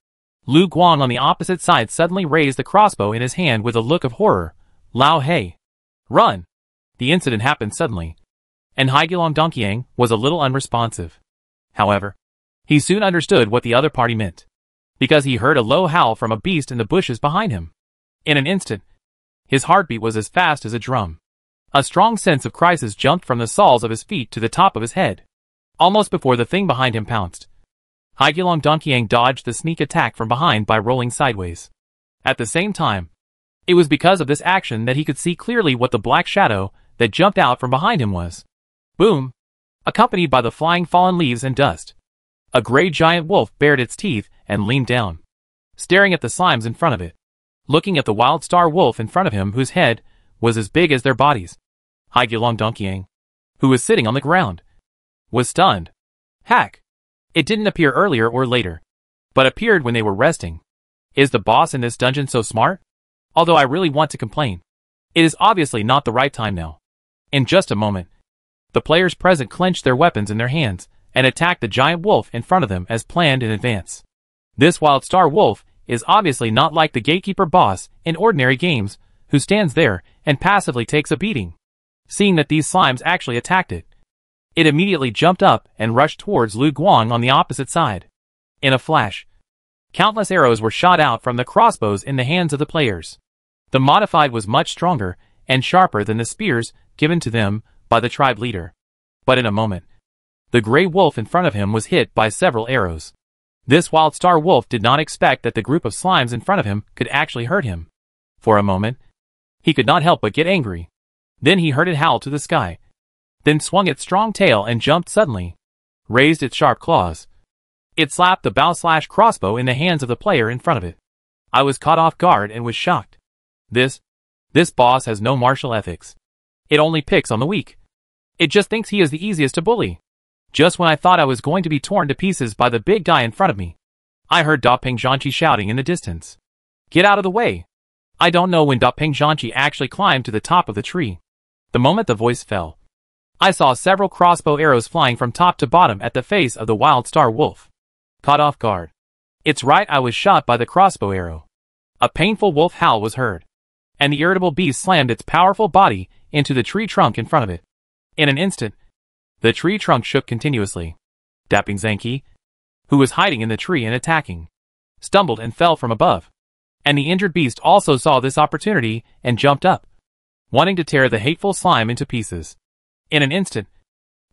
Lu Guang on the opposite side suddenly raised the crossbow in his hand with a look of horror. Lao Hei, run! The incident happened suddenly, and Haigilong Donkyang was a little unresponsive. However, he soon understood what the other party meant, because he heard a low howl from a beast in the bushes behind him. In an instant, his heartbeat was as fast as a drum. A strong sense of crisis jumped from the soles of his feet to the top of his head. Almost before the thing behind him pounced, Haigilong Donkyang dodged the sneak attack from behind by rolling sideways. At the same time, it was because of this action that he could see clearly what the black shadow that jumped out from behind him was. Boom! Accompanied by the flying fallen leaves and dust, a gray giant wolf bared its teeth and leaned down, staring at the slimes in front of it. Looking at the wild star wolf in front of him whose head was as big as their bodies, Haigilong Donkyang, who was sitting on the ground, was stunned. Hack! It didn't appear earlier or later, but appeared when they were resting. Is the boss in this dungeon so smart? Although I really want to complain, it is obviously not the right time now. In just a moment, the players present clenched their weapons in their hands and attacked the giant wolf in front of them as planned in advance. This wild star wolf is obviously not like the gatekeeper boss in ordinary games, who stands there and passively takes a beating. Seeing that these slimes actually attacked it, it immediately jumped up and rushed towards Lu Guang on the opposite side. In a flash, countless arrows were shot out from the crossbows in the hands of the players. The modified was much stronger and sharper than the spears given to them by the tribe leader. But in a moment, the gray wolf in front of him was hit by several arrows. This wild star wolf did not expect that the group of slimes in front of him could actually hurt him. For a moment, he could not help but get angry. Then he heard it howl to the sky. then swung its strong tail and jumped suddenly, raised its sharp claws. It slapped the bow/crossbow in the hands of the player in front of it. I was caught off guard and was shocked. This boss has no martial ethics. It only picks on the weak. It just thinks he is the easiest to bully. Just when I thought I was going to be torn to pieces by the big guy in front of me, I heard Dapeng Zhanqi shouting in the distance. Get out of the way! I don't know when Dapeng Zhanqi actually climbed to the top of the tree. The moment the voice fell, I saw several crossbow arrows flying from top to bottom at the face of the wild star wolf. Caught off guard. It's right, I was shot by the crossbow arrow. A painful wolf howl was heard, and the irritable beast slammed its powerful body into the tree trunk in front of it. In an instant, the tree trunk shook continuously. Dapeng Zhanqi, who was hiding in the tree and attacking, stumbled and fell from above. And the injured beast also saw this opportunity and jumped up, wanting to tear the hateful slime into pieces. In an instant,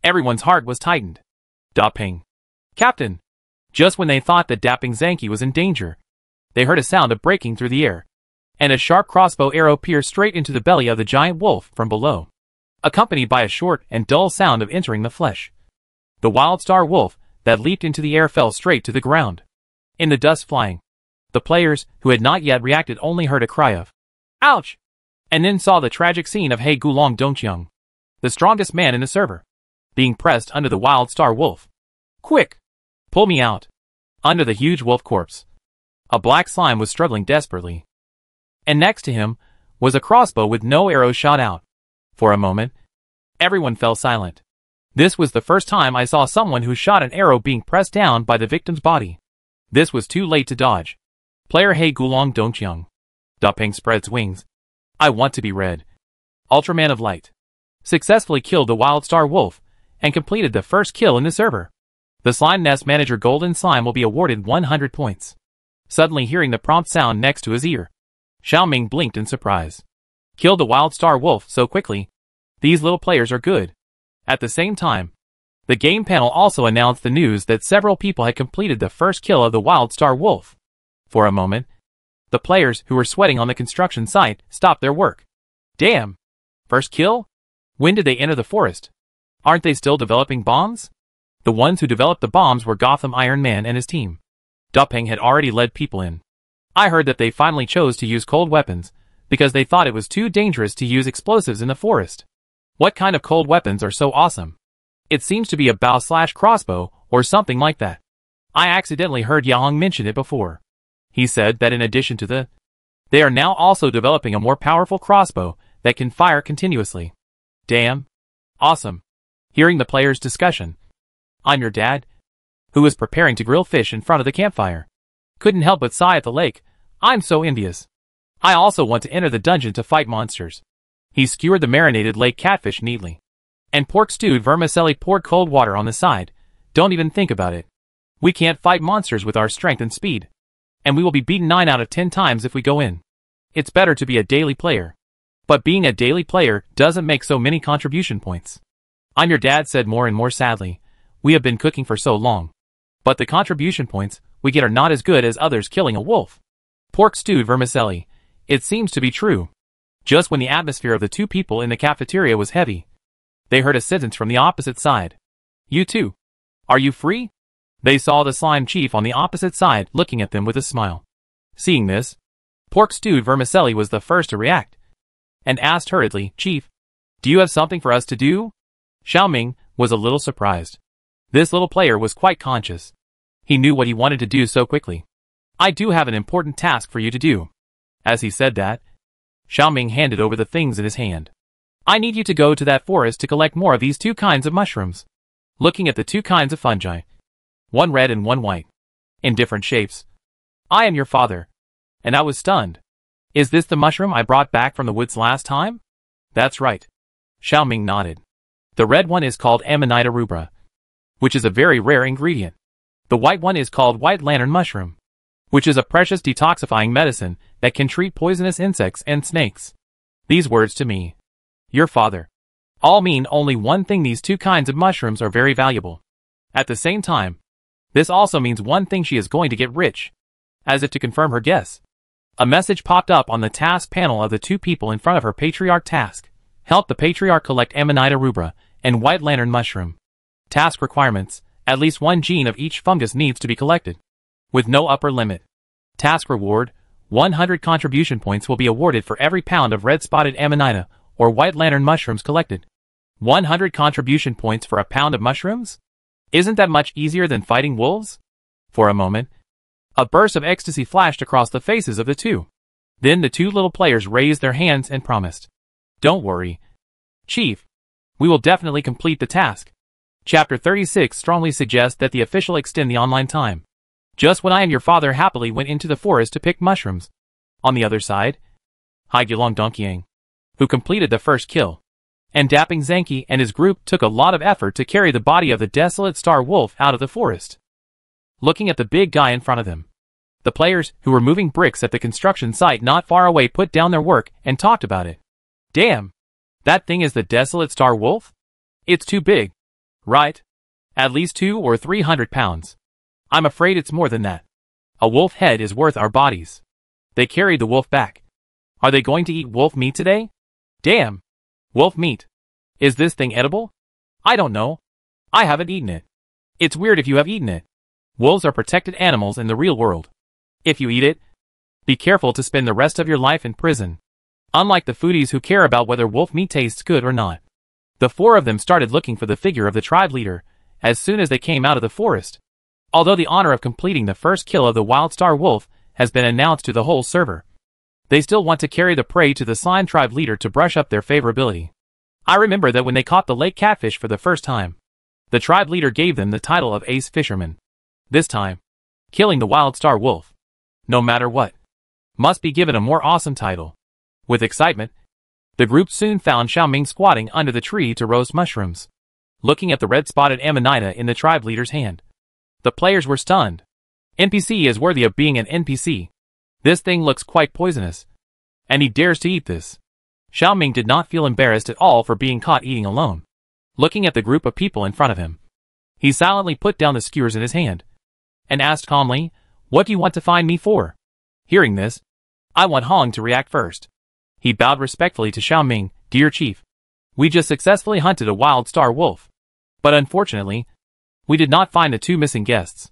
everyone's heart was tightened. Dapeng, Captain! Just when they thought that Dapeng Zhanqi was in danger, they heard a sound of breaking through the air, and a sharp crossbow arrow pierced straight into the belly of the giant wolf from below, accompanied by a short and dull sound of entering the flesh. The wild star wolf that leaped into the air fell straight to the ground, in the dust flying. The players, who had not yet reacted, only heard a cry of "Ouch!" and then saw the tragic scene of He Gulong Dongqiang, the strongest man in the server, being pressed under the wild star wolf. Quick! Pull me out! Under the huge wolf corpse, a black slime was struggling desperately, and next to him was a crossbow with no arrows shot out. For a moment, everyone fell silent. This was the first time I saw someone who shot an arrow being pressed down by the victim's body. This was too late to dodge. Player He Gulong Dongqiang. Dapeng spreads wings. I want to be red. Ultraman of Light. Successfully killed the wild star wolf, and completed the first kill in the server. The slime nest manager Golden Slime will be awarded 100 points. Suddenly hearing the prompt sound next to his ear, Xiaoming blinked in surprise. Killed the wild star wolf so quickly. These little players are good. At the same time, the game panel also announced the news that several people had completed the first kill of the wild star wolf. For a moment, the players who were sweating on the construction site stopped their work. Damn! First kill? When did they enter the forest? Aren't they still developing bombs? The ones who developed the bombs were Gotham Iron Man and his team. Dapeng had already led people in. I heard that they finally chose to use cold weapons, because they thought it was too dangerous to use explosives in the forest. What kind of cold weapons are so awesome? It seems to be a bow/crossbow, or something like that. I accidentally heard Yahong mention it before. He said that in addition to they are now also developing a more powerful crossbow that can fire continuously. Damn. Awesome. Hearing the players' discussion, I'm your dad, who was preparing to grill fish in front of the campfire, couldn't help but sigh at the lake. I'm so envious. I also want to enter the dungeon to fight monsters. He skewered the marinated lake catfish neatly, and pork stewed vermicelli poured cold water on the side. Don't even think about it. We can't fight monsters with our strength and speed, and we will be beaten 9 out of 10 times if we go in. It's better to be a daily player. But being a daily player doesn't make so many contribution points. I'm your dad said more and more sadly. We have been cooking for so long, but the contribution points we get are not as good as others killing a wolf. Pork stewed vermicelli. It seems to be true. Just when the atmosphere of the two people in the cafeteria was heavy, they heard a sentence from the opposite side. You too. Are you free? They saw the slime chief on the opposite side looking at them with a smile. Seeing this, pork stewed vermicelli was the first to react, and asked hurriedly, Chief, do you have something for us to do? Xiaoming was a little surprised. This little player was quite conscious. He knew what he wanted to do so quickly. I do have an important task for you to do. As he said that, Xiaoming handed over the things in his hand. I need you to go to that forest to collect more of these 2 kinds of mushrooms. Looking at the 2 kinds of fungi, one red and one white, in different shapes. I am your father. And I was stunned. Is this the mushroom I brought back from the woods last time? That's right. Xiaoming nodded. The red one is called Amanita rubra, which is a very rare ingredient. The white one is called white lantern mushroom, which is a precious detoxifying medicine that can treat poisonous insects and snakes. These words to me, your father, all mean only one thing: these 2 kinds of mushrooms are very valuable. At the same time, this also means one thing: she is going to get rich. As if to confirm her guess, a message popped up on the task panel of the 2 people in front of her. Patriarch task. Help the patriarch collect Amanita rubra and white lantern mushroom. Task requirements: at least one gene of each fungus needs to be collected, with no upper limit. Task reward: 100 contribution points will be awarded for every pound of red-spotted amanita or white lantern mushrooms collected. 100 contribution points for a pound of mushrooms? Isn't that much easier than fighting wolves? For a moment, a burst of ecstasy flashed across the faces of the two. Then the two little players raised their hands and promised. Don't worry, Chief. We will definitely complete the task. Chapter 36 strongly suggests that the official extend the online time. Just when I and your father happily went into the forest to pick mushrooms. On the other side, Haigulong Donkyang, who completed the first kill, and Dapping Zanki and his group took a lot of effort to carry the body of the desolate star wolf out of the forest. Looking at the big guy in front of them, the players who were moving bricks at the construction site not far away put down their work and talked about it. Damn! That thing is the desolate star wolf? It's too big, right? At least 200 or 300 pounds. I'm afraid it's more than that. A wolf head is worth our bodies. They carried the wolf back. Are they going to eat wolf meat today? Damn! Wolf meat. Is this thing edible? I don't know. I haven't eaten it. It's weird if you have eaten it. Wolves are protected animals in the real world. If you eat it, be careful to spend the rest of your life in prison. Unlike the foodies who care about whether wolf meat tastes good or not. The four of them started looking for the figure of the tribe leader as soon as they came out of the forest. Although the honor of completing the first kill of the wild star wolf has been announced to the whole server, they still want to carry the prey to the slime tribe leader to brush up their favorability. I remember that when they caught the lake catfish for the first time, the tribe leader gave them the title of Ace Fisherman. This time, killing the wild star wolf, no matter what, must be given a more awesome title. With excitement, the group soon found Xiaoming squatting under the tree to roast mushrooms, looking at the red-spotted amanita in the tribe leader's hand. The players were stunned. NPC is worthy of being an NPC. This thing looks quite poisonous. And he dares to eat this. Xiaoming did not feel embarrassed at all for being caught eating alone. Looking at the group of people in front of him, he silently put down the skewers in his hand and asked calmly, "What do you want to find me for?" Hearing this, I want Hong to react first. He bowed respectfully to Xiaoming. "Dear Chief, we just successfully hunted a wild star wolf. But unfortunately, we did not find the two missing guests."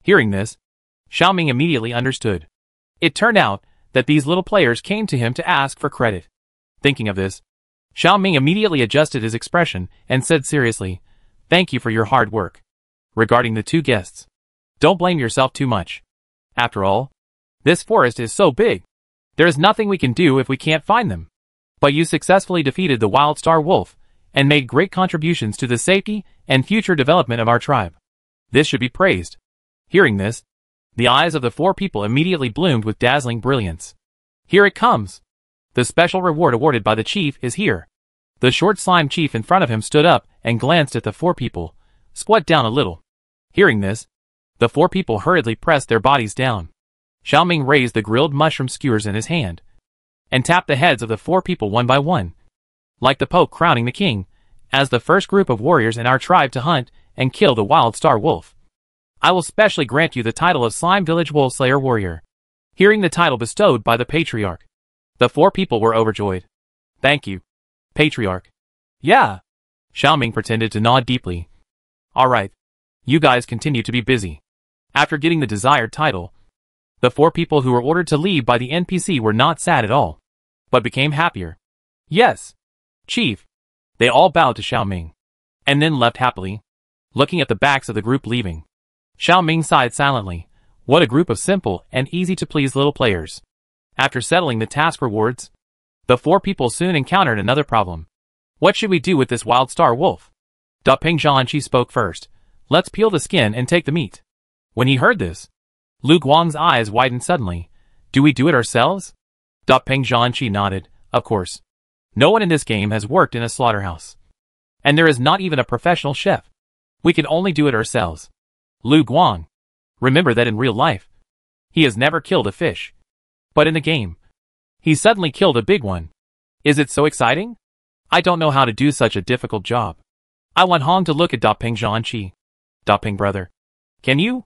Hearing this, Xiaoming immediately understood. It turned out that these little players came to him to ask for credit. Thinking of this, Xiaoming immediately adjusted his expression and said seriously, "Thank you for your hard work. Regarding the two guests, don't blame yourself too much. After all, this forest is so big. There is nothing we can do if we can't find them. But you successfully defeated the wild star wolf and made great contributions to the safety and future development of our tribe. This should be praised." Hearing this, the eyes of the four people immediately bloomed with dazzling brilliance. Here it comes. The special reward awarded by the chief is here. The short slime chief in front of him stood up and glanced at the four people, squat down a little. Hearing this, the four people hurriedly pressed their bodies down. Xiaoming raised the grilled mushroom skewers in his hand and tapped the heads of the four people one by one, like the Pope crowning the king, as the first group of warriors in our tribe to hunt and kill the wild star wolf. I will specially grant you the title of Slime Village Wolf Slayer Warrior. Hearing the title bestowed by the Patriarch, the four people were overjoyed. Thank you, Patriarch. Yeah. Xiaoming pretended to nod deeply. Alright. You guys continue to be busy. After getting the desired title, the four people who were ordered to leave by the NPC were not sad at all, but became happier. Yes, Chief. They all bowed to Xiaoming, and then left happily, looking at the backs of the group leaving. Xiaoming sighed silently. What a group of simple and easy-to-please little players. After settling the task rewards, the four people soon encountered another problem. What should we do with this wild star wolf? Da Ping Zhanqi spoke first. Let's peel the skin and take the meat. When he heard this, Lu Guang's eyes widened suddenly. Do we do it ourselves? Da Ping Zhanqi nodded. Of course. No one in this game has worked in a slaughterhouse. And there is not even a professional chef. We can only do it ourselves. Lu Guang. Remember that in real life, he has never killed a fish. But in the game, he suddenly killed a big one. Is it so exciting? I don't know how to do such a difficult job. I want Hong to look at Da Ping Zhanqi. Da Ping brother. Can you?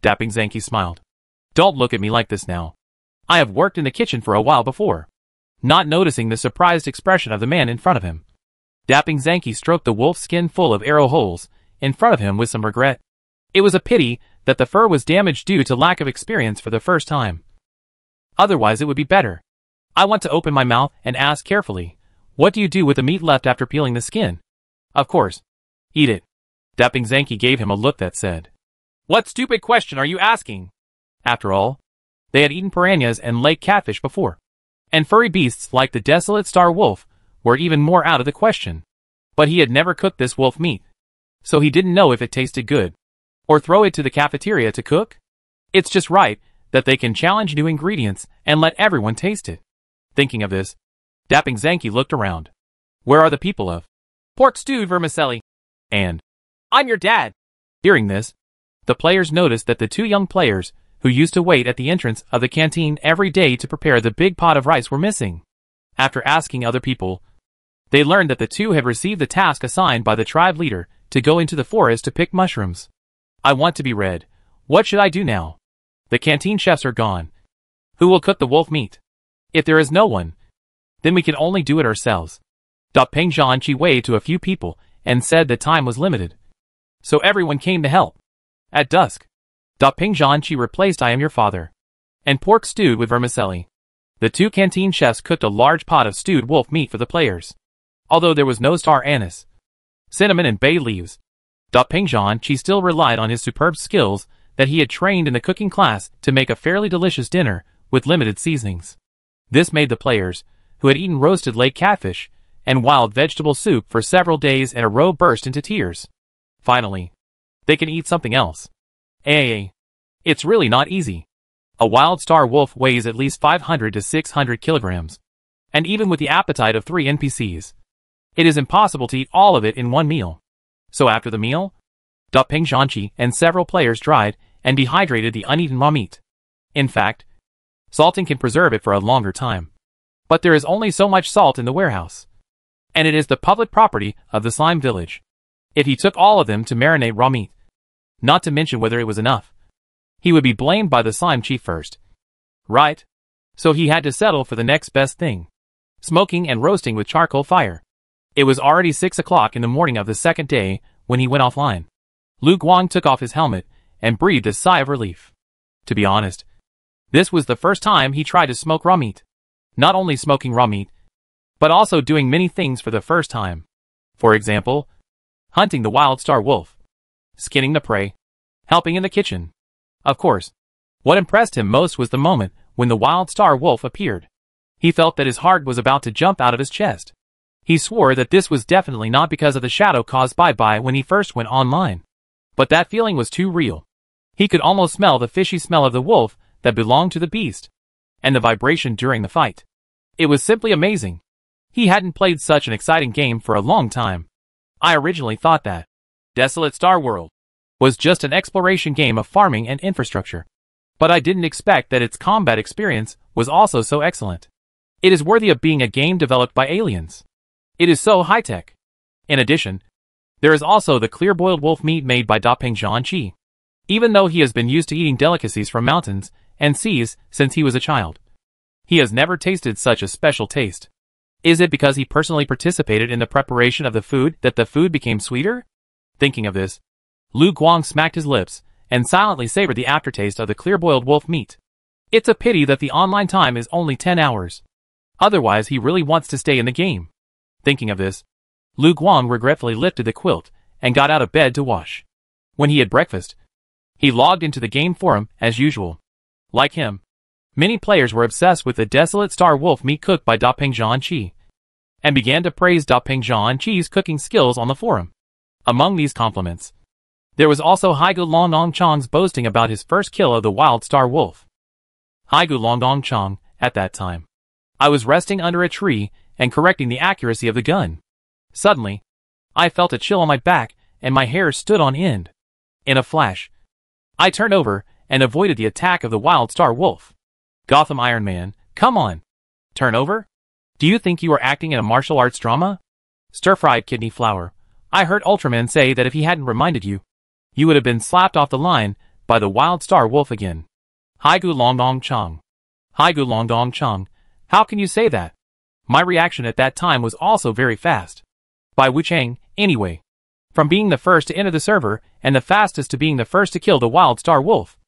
Dapping Zanki smiled. Don't look at me like this now. I have worked in the kitchen for a while before. Not noticing the surprised expression of the man in front of him, Dapping Zanki stroked the wolf's skin full of arrow holes in front of him with some regret. It was a pity that the fur was damaged due to lack of experience for the first time. Otherwise it would be better. I want to open my mouth and ask carefully, what do you do with the meat left after peeling the skin? Of course. Eat it. Dapping Zanki gave him a look that said, what stupid question are you asking? After all, they had eaten piranhas and lake catfish before. And furry beasts like the desolate star wolf were even more out of the question. But he had never cooked this wolf meat, so he didn't know if it tasted good. Or throw it to the cafeteria to cook? It's just right that they can challenge new ingredients and let everyone taste it. Thinking of this, Dapping Zanki looked around. Where are the people of pork stewed vermicelli? And I'm your dad. Hearing this, the players noticed that the two young players who used to wait at the entrance of the canteen every day to prepare the big pot of rice were missing. After asking other people, they learned that the two had received the task assigned by the tribe leader to go into the forest to pick mushrooms. I want to be read. What should I do now? The canteen chefs are gone. Who will cook the wolf meat? If there is no one, then we can only do it ourselves. Peng Zhanqi waved to a few people and said that time was limited. So everyone came to help. At dusk, Peng Zhanqi replaced I am your father and pork stewed with vermicelli. The two canteen chefs cooked a large pot of stewed wolf meat for the players. Although there was no star anise, cinnamon and bay leaves, Peng Zhanqi still relied on his superb skills that he had trained in the cooking class to make a fairly delicious dinner with limited seasonings. This made the players, who had eaten roasted lake catfish and wild vegetable soup for several days in a row, burst into tears. Finally, they can eat something else. It's really not easy. A wild star wolf weighs at least 500 to 600 kilograms. And even with the appetite of 3 NPCs, it is impossible to eat all of it in one meal. So after the meal, Peng Zhanqi and several players dried and dehydrated the uneaten raw meat. In fact, salting can preserve it for a longer time. But there is only so much salt in the warehouse. And it is the public property of the slime village. If he took all of them to marinate raw meat, not to mention whether it was enough, he would be blamed by the slime chief first. Right? So he had to settle for the next best thing. Smoking and roasting with charcoal fire. It was already 6 o'clock in the morning of the second day when he went offline. Lu Guang took off his helmet and breathed a sigh of relief. To be honest, this was the first time he tried to smoke raw meat. Not only smoking raw meat, but also doing many things for the first time. For example, hunting the wild star wolf, skinning the prey, helping in the kitchen. Of course, what impressed him most was the moment when the wild star wolf appeared. He felt that his heart was about to jump out of his chest. He swore that this was definitely not because of the shadow caused by when he first went online. But that feeling was too real. He could almost smell the fishy smell of the wolf that belonged to the beast, and the vibration during the fight. It was simply amazing. He hadn't played such an exciting game for a long time. I originally thought that Desolate Star World was just an exploration game of farming and infrastructure. But I didn't expect that its combat experience was also so excellent. It is worthy of being a game developed by aliens. It is so high-tech. In addition, there is also the clear-boiled wolf meat made by Peng Zhanqi. Even though he has been used to eating delicacies from mountains and seas since he was a child, he has never tasted such a special taste. Is it because he personally participated in the preparation of the food that the food became sweeter? Thinking of this, Lu Guang smacked his lips and silently savored the aftertaste of the clear-boiled wolf meat. It's a pity that the online time is only 10 hours. Otherwise he really wants to stay in the game. Thinking of this, Lu Guang regretfully lifted the quilt and got out of bed to wash. When he had breakfast, he logged into the game forum as usual. Like him, many players were obsessed with the desolate star wolf meat cooked by Peng Zhanqi, and began to praise Peng Zhanqi's cooking skills on the forum. Among these compliments, there was also Haigu Longdong Chong's boasting about his first kill of the wild star wolf. Haigu Longdong Chong, at that time, I was resting under a tree and correcting the accuracy of the gun. Suddenly, I felt a chill on my back and my hair stood on end. In a flash, I turned over and avoided the attack of the wild star wolf. Gotham Iron Man, come on. Turn over? Do you think you are acting in a martial arts drama? Stir-fried kidney flour. I heard Ultraman say that if he hadn't reminded you, you would have been slapped off the line by the wild star wolf again. Haigu Longdong Chong. Haigu Longdong Chong, how can you say that? My reaction at that time was also very fast. by Wu Chang, anyway. From being the first to enter the server, and the fastest to being the first to kill the wild star wolf,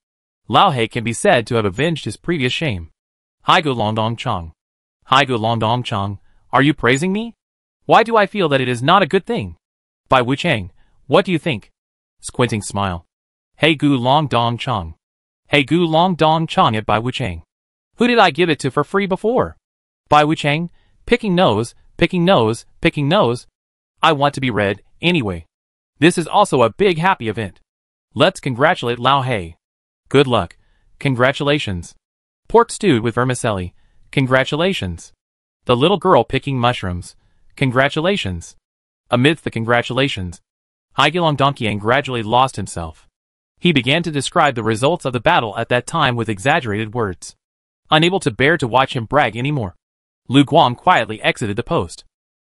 Lao He can be said to have avenged his previous shame. Haigu Longdong Chong. Haigu Longdong Chong, are you praising me? Why do I feel that it is not a good thing? By Wu Chang, what do you think? Squinting smile. Hey Gu Long Dong Chong. Hey Gu Long Dong Chong at Bai Wu Chang. Who did I give it to for free before? Bai Wu Chang, picking nose, picking nose, picking nose. I want to be read, anyway. This is also a big happy event. Let's congratulate Lao He. Good luck. Congratulations. Pork stewed with vermicelli. Congratulations. The little girl picking mushrooms. Congratulations. Amidst the congratulations, Haigilong Donkiang gradually lost himself. He began to describe the results of the battle at that time with exaggerated words. Unable to bear to watch him brag anymore, Lu Guang quietly exited the post.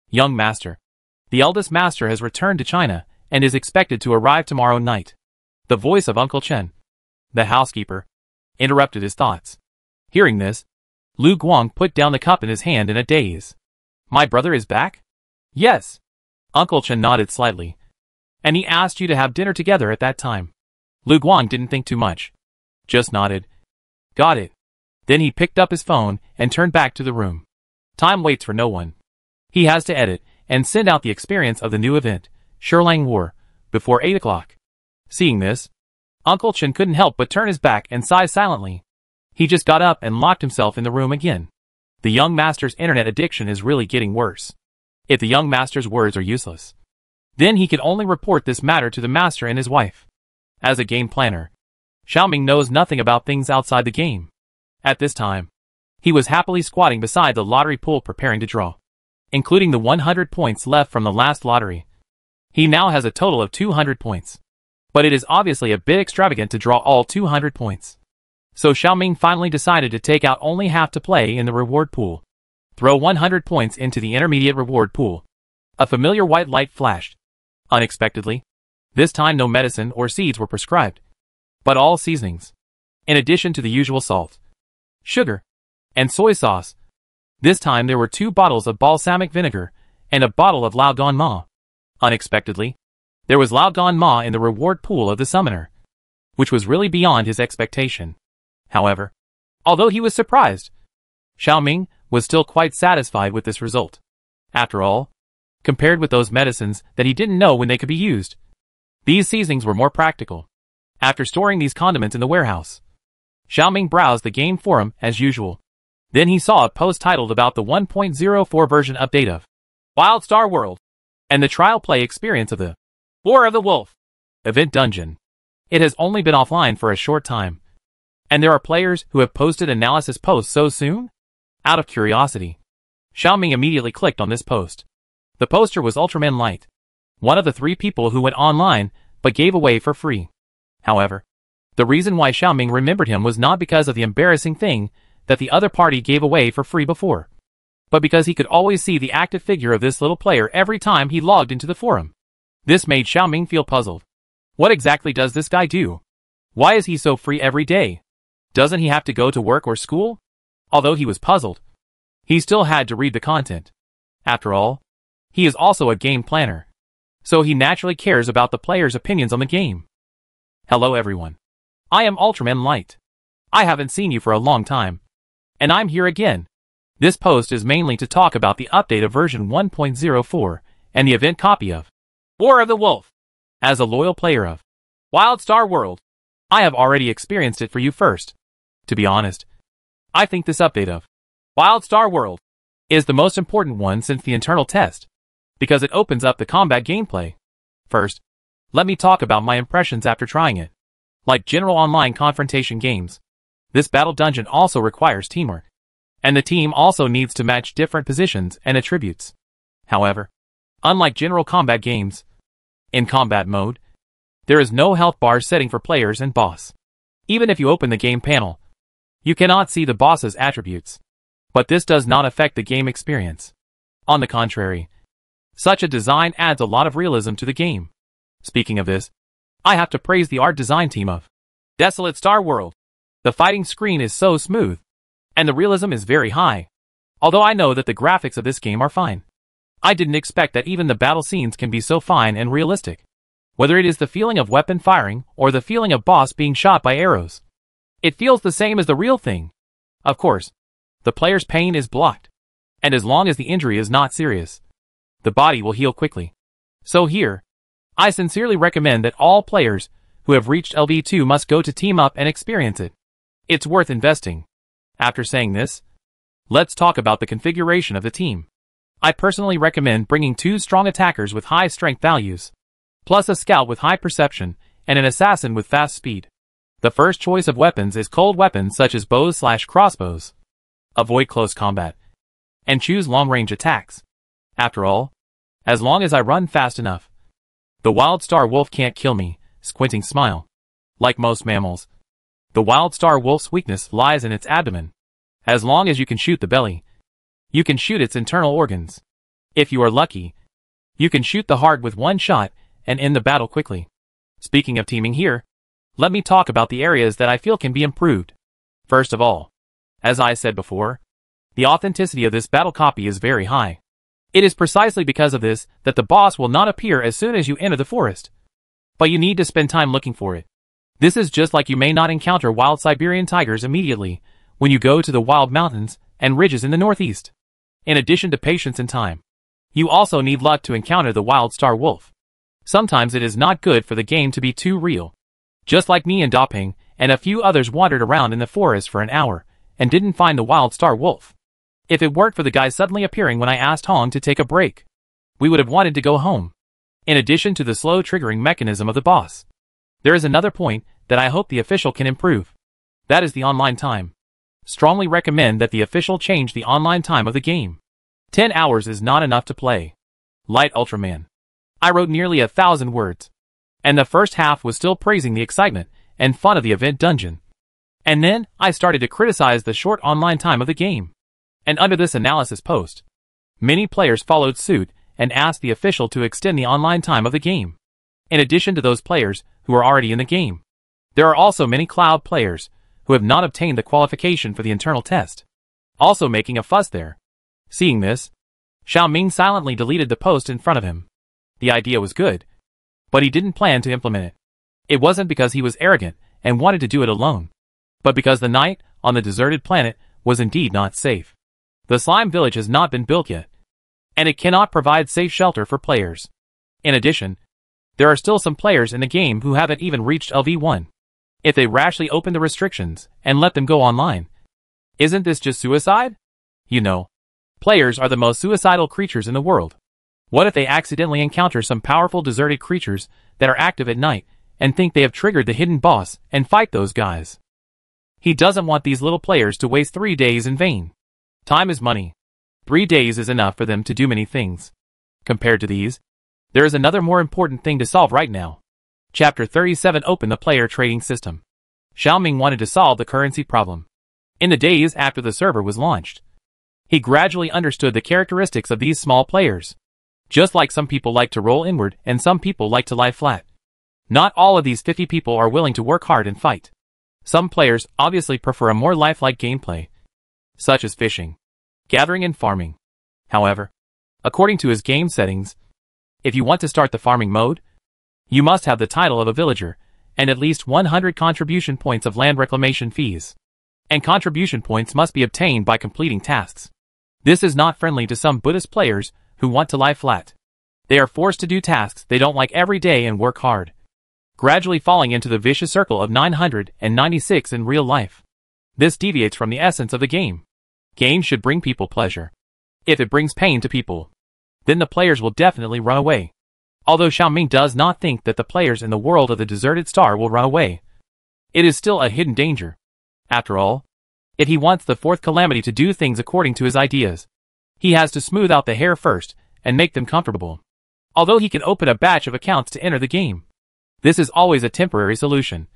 Young master. The eldest master has returned to China and is expected to arrive tomorrow night. The voice of Uncle Chen, the housekeeper, interrupted his thoughts. Hearing this, Lu Guang put down the cup in his hand in a daze. My brother is back? Yes. Uncle Chen nodded slightly. And he asked you to have dinner together at that time. Lu Guang didn't think too much. Just nodded. Got it. Then he picked up his phone and turned back to the room. Time waits for no one. He has to edit and send out the experience of the new event, Sherlang War, before 8 o'clock. Seeing this, Uncle Chen couldn't help but turn his back and sigh silently. He just got up and locked himself in the room again. The young master's internet addiction is really getting worse. If the young master's words are useless, then he can only report this matter to the master and his wife. As a game planner, Xiaoming knows nothing about things outside the game. At this time, he was happily squatting beside the lottery pool preparing to draw, including the 100 points left from the last lottery. He now has a total of 200 points. But it is obviously a bit extravagant to draw all 200 points. So Xiaoming finally decided to take out only half to play in the reward pool. Throw 100 points into the intermediate reward pool. A familiar white light flashed. Unexpectedly, this time no medicine or seeds were prescribed, but all seasonings, in addition to the usual salt, sugar, and soy sauce. This time there were 2 bottles of balsamic vinegar and a bottle of Lao Gan Ma. Unexpectedly, there was Lao Gan Ma in the reward pool of the summoner, which was really beyond his expectation. However, although he was surprised, Xiaoming was still quite satisfied with this result. After all, compared with those medicines that he didn't know when they could be used, these seasonings were more practical. After storing these condiments in the warehouse, Xiaoming browsed the game forum as usual. Then he saw a post titled about the 1.04 version update of Wild Star World and the trial play experience of the War of the Wolf event dungeon. It has only been offline for a short time, and there are players who have posted analysis posts so soon? Out of curiosity, Xiaoming immediately clicked on this post. The poster was Ultraman Light, one of the 3 people who went online but gave away for free. However, the reason why Xiaoming remembered him was not because of the embarrassing thing that the other party gave away for free before, but because he could always see the active figure of this little player every time he logged into the forum. This made Xiaoming feel puzzled. What exactly does this guy do? Why is he so free every day? Doesn't he have to go to work or school? Although he was puzzled, he still had to read the content. After all, he is also a game planner, so he naturally cares about the players' opinions on the game. Hello everyone. I am Ultraman Light. I haven't seen you for a long time, and I'm here again. This post is mainly to talk about the update of version 1.04 and the event copy of War of the Wolf. As a loyal player of Wild Star World, I have already experienced it for you first. To be honest, I think this update of Wild Star World is the most important one since the internal test, because it opens up the combat gameplay. First, let me talk about my impressions after trying it. Like general online confrontation games, this battle dungeon also requires teamwork, and the team also needs to match different positions and attributes. However, unlike general combat games, in combat mode, there is no health bar setting for players and boss. Even if you open the game panel, you cannot see the boss's attributes. But this does not affect the game experience. On the contrary, such a design adds a lot of realism to the game. Speaking of this, I have to praise the art design team of Desolate Star World. The fighting screen is so smooth, and the realism is very high. Although I know that the graphics of this game are fine, I didn't expect that even the battle scenes can be so fine and realistic. Whether it is the feeling of weapon firing or the feeling of boss being shot by arrows, it feels the same as the real thing. Of course, the player's pain is blocked, and as long as the injury is not serious, the body will heal quickly. So here, I sincerely recommend that all players who have reached LV2 must go to Team Up and experience it. It's worth investing. After saying this, let's talk about the configuration of the team. I personally recommend bringing 2 strong attackers with high strength values, plus a scout with high perception and an assassin with fast speed. The first choice of weapons is cold weapons such as bows/crossbows. Avoid close combat, and choose long-range attacks. After all, as long as I run fast enough, the wild star wolf can't kill me. Squinting smile. Like most mammals, the wild star wolf's weakness lies in its abdomen. As long as you can shoot the belly, you can shoot its internal organs. If you are lucky, you can shoot the heart with one shot and end the battle quickly. Speaking of teaming here, let me talk about the areas that I feel can be improved. First of all, as I said before, the authenticity of this battle copy is very high. It is precisely because of this that the boss will not appear as soon as you enter the forest, but you need to spend time looking for it. This is just like you may not encounter wild Siberian tigers immediately when you go to the wild mountains and ridges in the northeast. In addition to patience and time, you also need luck to encounter the wild star wolf. Sometimes it is not good for the game to be too real. Just like me and Doping and a few others wandered around in the forest for an hour and didn't find the wild star wolf. If it weren't for the guy suddenly appearing when I asked Hong to take a break, we would have wanted to go home. In addition to the slow triggering mechanism of the boss, there is another point that I hope the official can improve. That is the online time. Strongly recommend that the official change the online time of the game. 10 hours is not enough to play Light Ultraman. I wrote nearly 1,000 words, and the first half was still praising the excitement and fun of the event dungeon. And then, I started to criticize the short online time of the game. And under this analysis post, many players followed suit and asked the official to extend the online time of the game. In addition to those players who are already in the game, there are also many cloud players who have not obtained the qualification for the internal test, also making a fuss there. Seeing this, Xiaoming silently deleted the post in front of him. The idea was good, but he didn't plan to implement it. It wasn't because he was arrogant and wanted to do it alone, but because the night on the deserted planet was indeed not safe. The slime village has not been built yet, and it cannot provide safe shelter for players. In addition, there are still some players in the game who haven't even reached LV1. If they rashly open the restrictions and let them go online, isn't this just suicide? You know, players are the most suicidal creatures in the world. What if they accidentally encounter some powerful deserted creatures that are active at night and think they have triggered the hidden boss and fight those guys? He doesn't want these little players to waste 3 days in vain. Time is money. 3 days is enough for them to do many things. Compared to these, there is another more important thing to solve right now. Chapter 37 Open the player trading system. Xiaoming wanted to solve the currency problem. In the days after the server was launched, he gradually understood the characteristics of these small players. Just like some people like to roll inward and some people like to lie flat. Not all of these 50 people are willing to work hard and fight. Some players obviously prefer a more lifelike gameplay, such as fishing, gathering and farming. However, according to his game settings, if you want to start the farming mode, you must have the title of a villager and at least 100 contribution points of land reclamation fees. And contribution points must be obtained by completing tasks. This is not friendly to some Buddhist players who want to lie flat. They are forced to do tasks they don't like every day and work hard, gradually falling into the vicious circle of 996 in real life. This deviates from the essence of the game. Games should bring people pleasure. If it brings pain to people, then the players will definitely run away. Although Xiaoming does not think that the players in the world of the deserted star will run away, it is still a hidden danger. After all, if he wants the fourth calamity to do things according to his ideas, he has to smooth out the hair first and make them comfortable. Although he can open a batch of accounts to enter the game, this is always a temporary solution.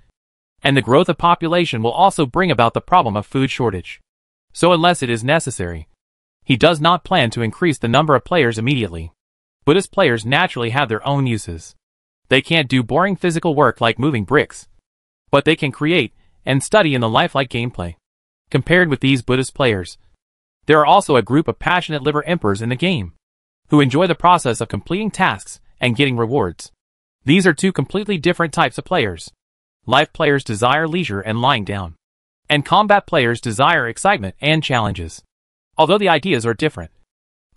And the growth of population will also bring about the problem of food shortage. So unless it is necessary, he does not plan to increase the number of players immediately. Buddhist players naturally have their own uses. They can't do boring physical work like moving bricks, but they can create and study in the lifelike gameplay. Compared with these Buddhist players, there are also a group of passionate liver emperors in the game, who enjoy the process of completing tasks and getting rewards. These are two completely different types of players. Life players desire leisure and lying down, and combat players desire excitement and challenges. Although the ideas are different,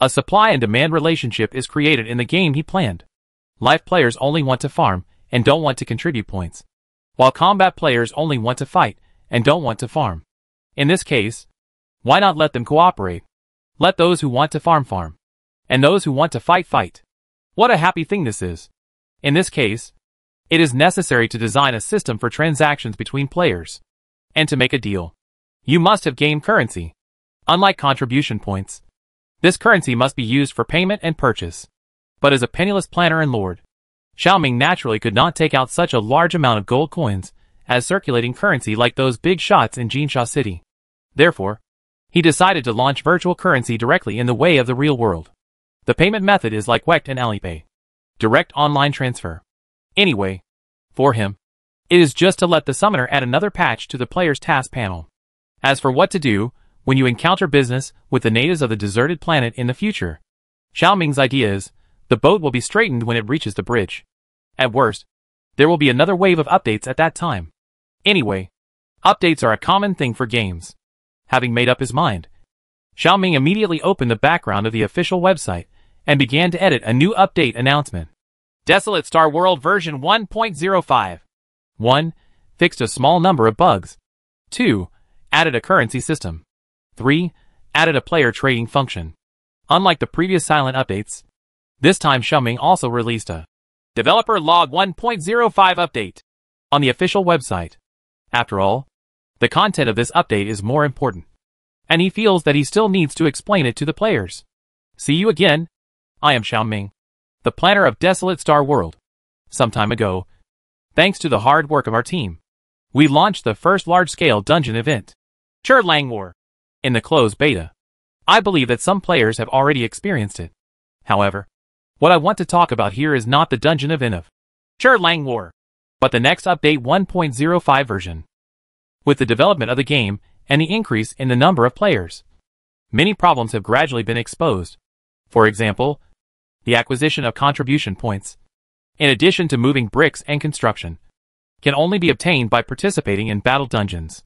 a supply and demand relationship is created in the game he planned. Life players only want to farm and don't want to contribute points, while combat players only want to fight and don't want to farm. In this case, why not let them cooperate? Let those who want to farm farm, and those who want to fight fight. What a happy thing this is. In this case, it is necessary to design a system for transactions between players. And to make a deal, you must have game currency. Unlike contribution points, this currency must be used for payment and purchase. But as a penniless planner and lord, Xiaoming naturally could not take out such a large amount of gold coins as circulating currency like those big shots in Jinsha City. Therefore, he decided to launch virtual currency directly in the way of the real world. The payment method is like WECT and Alipay. Direct online transfer. Anyway, for him, it is just to let the summoner add another patch to the player's task panel. As for what to do when you encounter business with the natives of the deserted planet in the future, Xiaoming's idea is, the boat will be straightened when it reaches the bridge. At worst, there will be another wave of updates at that time. Anyway, updates are a common thing for games. Having made up his mind, Xiaoming immediately opened the background of the official website and began to edit a new update announcement. Desolate Star World version 1.05. 1. Fixed a small number of bugs. 2. Added a currency system. 3. Added a player trading function. Unlike the previous silent updates, this time Xiaoming also released a Developer Log 1.05 update on the official website. After all, the content of this update is more important, and he feels that he still needs to explain it to the players. See you again. I am Xiaoming, the planner of Desolate Star World. Some time ago, thanks to the hard work of our team, we launched the first large-scale dungeon event, Lang War, in the closed beta. I believe that some players have already experienced it. However, what I want to talk about here is not the dungeon event of Lang War, but the next update 1.05 version. With the development of the game and the increase in the number of players, many problems have gradually been exposed. For example, the acquisition of contribution points, in addition to moving bricks and construction, can only be obtained by participating in battle dungeons.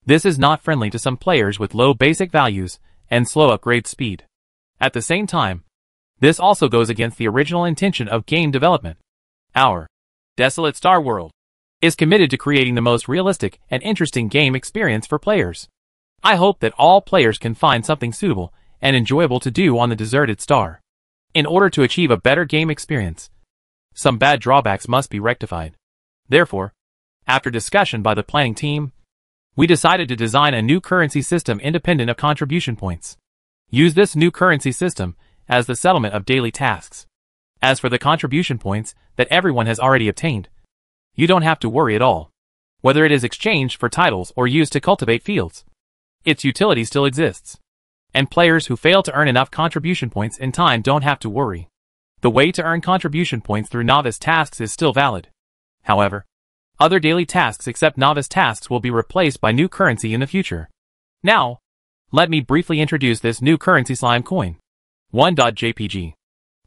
This is not friendly to some players with low basic values and slow upgrade speed. At the same time, this also goes against the original intention of game development. Our Desolate Star World is committed to creating the most realistic and interesting game experience for players. I hope that all players can find something suitable and enjoyable to do on the deserted star. In order to achieve a better game experience, some bad drawbacks must be rectified. Therefore, after discussion by the planning team, we decided to design a new currency system independent of contribution points. Use this new currency system as the settlement of daily tasks. As for the contribution points that everyone has already obtained, you don't have to worry at all. Whether it is exchanged for titles or used to cultivate fields, its utility still exists. And players who fail to earn enough contribution points in time don't have to worry. The way to earn contribution points through novice tasks is still valid. However, other daily tasks except novice tasks will be replaced by new currency in the future. Now, let me briefly introduce this new currency slime coin. 1.jpg.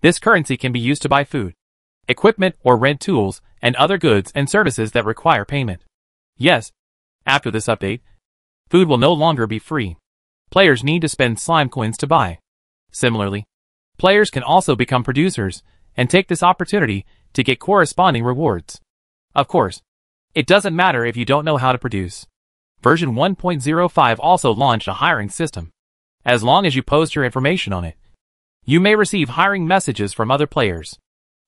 This currency can be used to buy food, equipment or rent tools and other goods and services that require payment. Yes, after this update, food will no longer be free. Players need to spend slime coins to buy. Similarly, players can also become producers and take this opportunity to get corresponding rewards. Of course, it doesn't matter if you don't know how to produce. Version 1.05 also launched a hiring system. As long as you post your information on it, you may receive hiring messages from other players.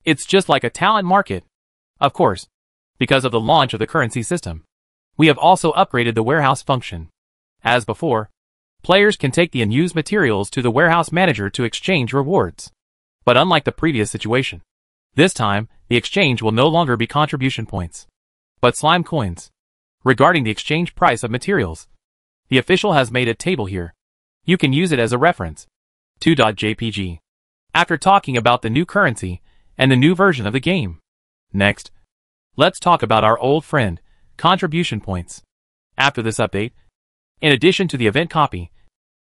It's just like a talent market. Of course, because of the launch of the currency system, we have also upgraded the warehouse function. As before, players can take the unused materials to the warehouse manager to exchange rewards. But unlike the previous situation, this time, the exchange will no longer be contribution points, but slime coins. Regarding the exchange price of materials, the official has made a table here. You can use it as a reference. 2.jpg. After talking about the new currency and the new version of the game. Next, let's talk about our old friend, contribution points. After this update, in addition to the event copy,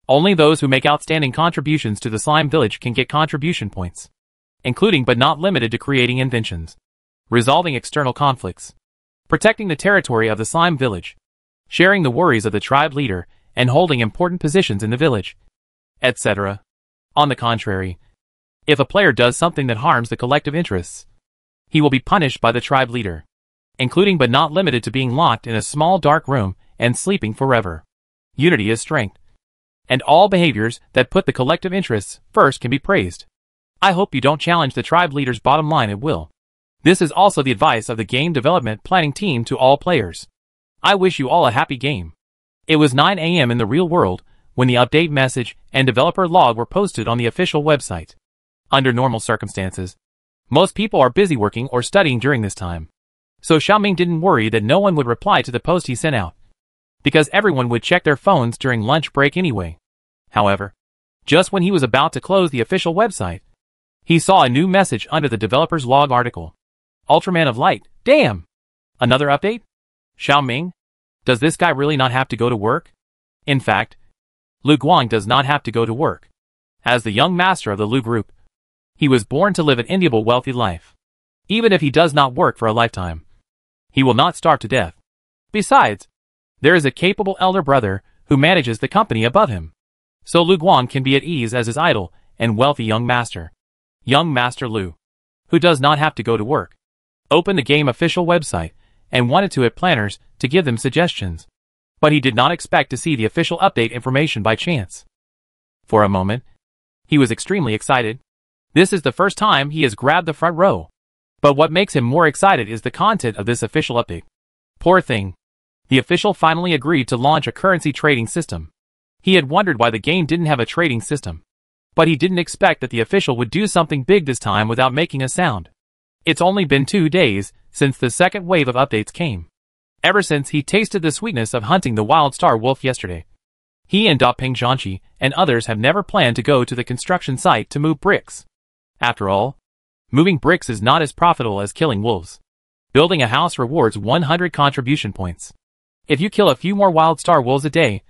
Only those who make outstanding contributions to the slime village can get contribution points, including but not limited to creating inventions, resolving external conflicts, protecting the territory of the slime village, sharing the worries of the tribe leader, and holding important positions in the village, etc. On the contrary, if a player does something that harms the collective interests, he will be punished by the tribe leader, including but not limited to being locked in a small dark room and sleeping forever. Unity is strength, and all behaviors that put the collective interests first can be praised. I hope you don't challenge the tribe leader's bottom line at will. This is also the advice of the game development planning team to all players. I wish you all a happy game. It was 9 a.m. in the real world when the update message and developer log were posted on the official website. Under normal circumstances, most people are busy working or studying during this time. So Xiaoming didn't worry that no one would reply to the post he sent out, because everyone would check their phones during lunch break anyway. However, just when he was about to close the official website, he saw a new message under the developer's log article. Ultraman of Light, damn! Another update? Xiaoming, does this guy really not have to go to work? In fact, Lu Guang does not have to go to work. As the young master of the Lu group, he was born to live an enviable wealthy life. Even if he does not work for a lifetime, he will not starve to death. Besides, there is a capable elder brother who manages the company above him. So Lu Guang can be at ease as his idle and wealthy young master. Young Master Lu, who does not have to go to work, opened the game official website and wanted to hit planners to give them suggestions. But he did not expect to see the official update information by chance. For a moment, he was extremely excited. This is the first time he has grabbed the front row. But what makes him more excited is the content of this official update. Poor thing. The official finally agreed to launch a currency trading system. He had wondered why the game didn't have a trading system. But he didn't expect that the official would do something big this time without making a sound. It's only been 2 days since the second wave of updates came. Ever since he tasted the sweetness of hunting the wild star wolf yesterday, he and Dapeng Zhanqi and others have never planned to go to the construction site to move bricks. After all, moving bricks is not as profitable as killing wolves. Building a house rewards 100 contribution points. If you kill a few more wild star wolves a day,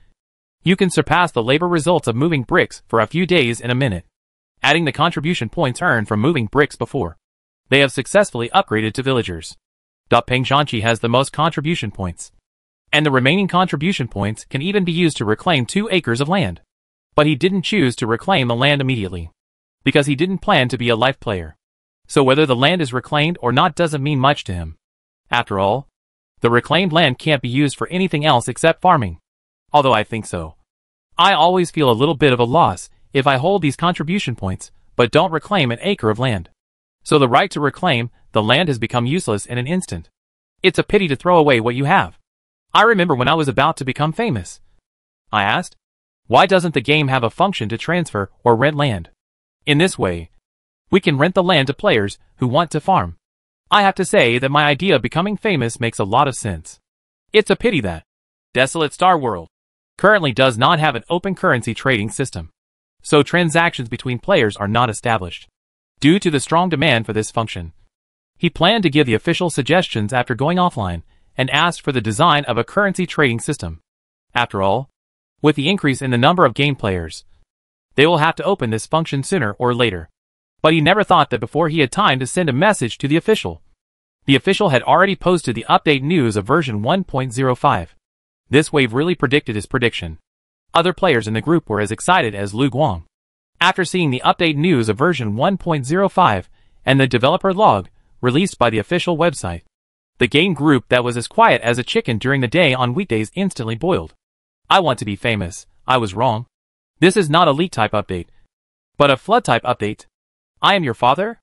you can surpass the labor results of moving bricks for a few days in a minute. Adding the contribution points earned from moving bricks before they have successfully upgraded to villagers. Dapeng Zhanqi has the most contribution points, and the remaining contribution points can even be used to reclaim 2 acres of land. But he didn't choose to reclaim the land immediately, because he didn't plan to be a life player. So whether the land is reclaimed or not doesn't mean much to him. After all, the reclaimed land can't be used for anything else except farming. Although I think so. I always feel a little bit of a loss if I hold these contribution points, but don't reclaim an acre of land. So the right to reclaim the land has become useless in an instant. It's a pity to throw away what you have. I remember when I was about to become famous. I asked, why doesn't the game have a function to transfer or rent land? In this way, we can rent the land to players who want to farm. I have to say that my idea of becoming famous makes a lot of sense. It's a pity that Desolate Star World currently does not have an open currency trading system, so transactions between players are not established. Due to the strong demand for this function, he planned to give the official suggestions after going offline and asked for the design of a currency trading system. After all, with the increase in the number of game players, they will have to open this function sooner or later. But he never thought that before he had time to send a message to the official. The official had already posted the update news of version 1.05. This wave really predicted his prediction. Other players in the group were as excited as Lu Guang. After seeing the update news of version 1.05 and the developer log released by the official website, the game group that was as quiet as a chicken during the day on weekdays instantly boiled. I want to be famous. I was wrong. This is not a leak type update, but a flood type update. I am your father?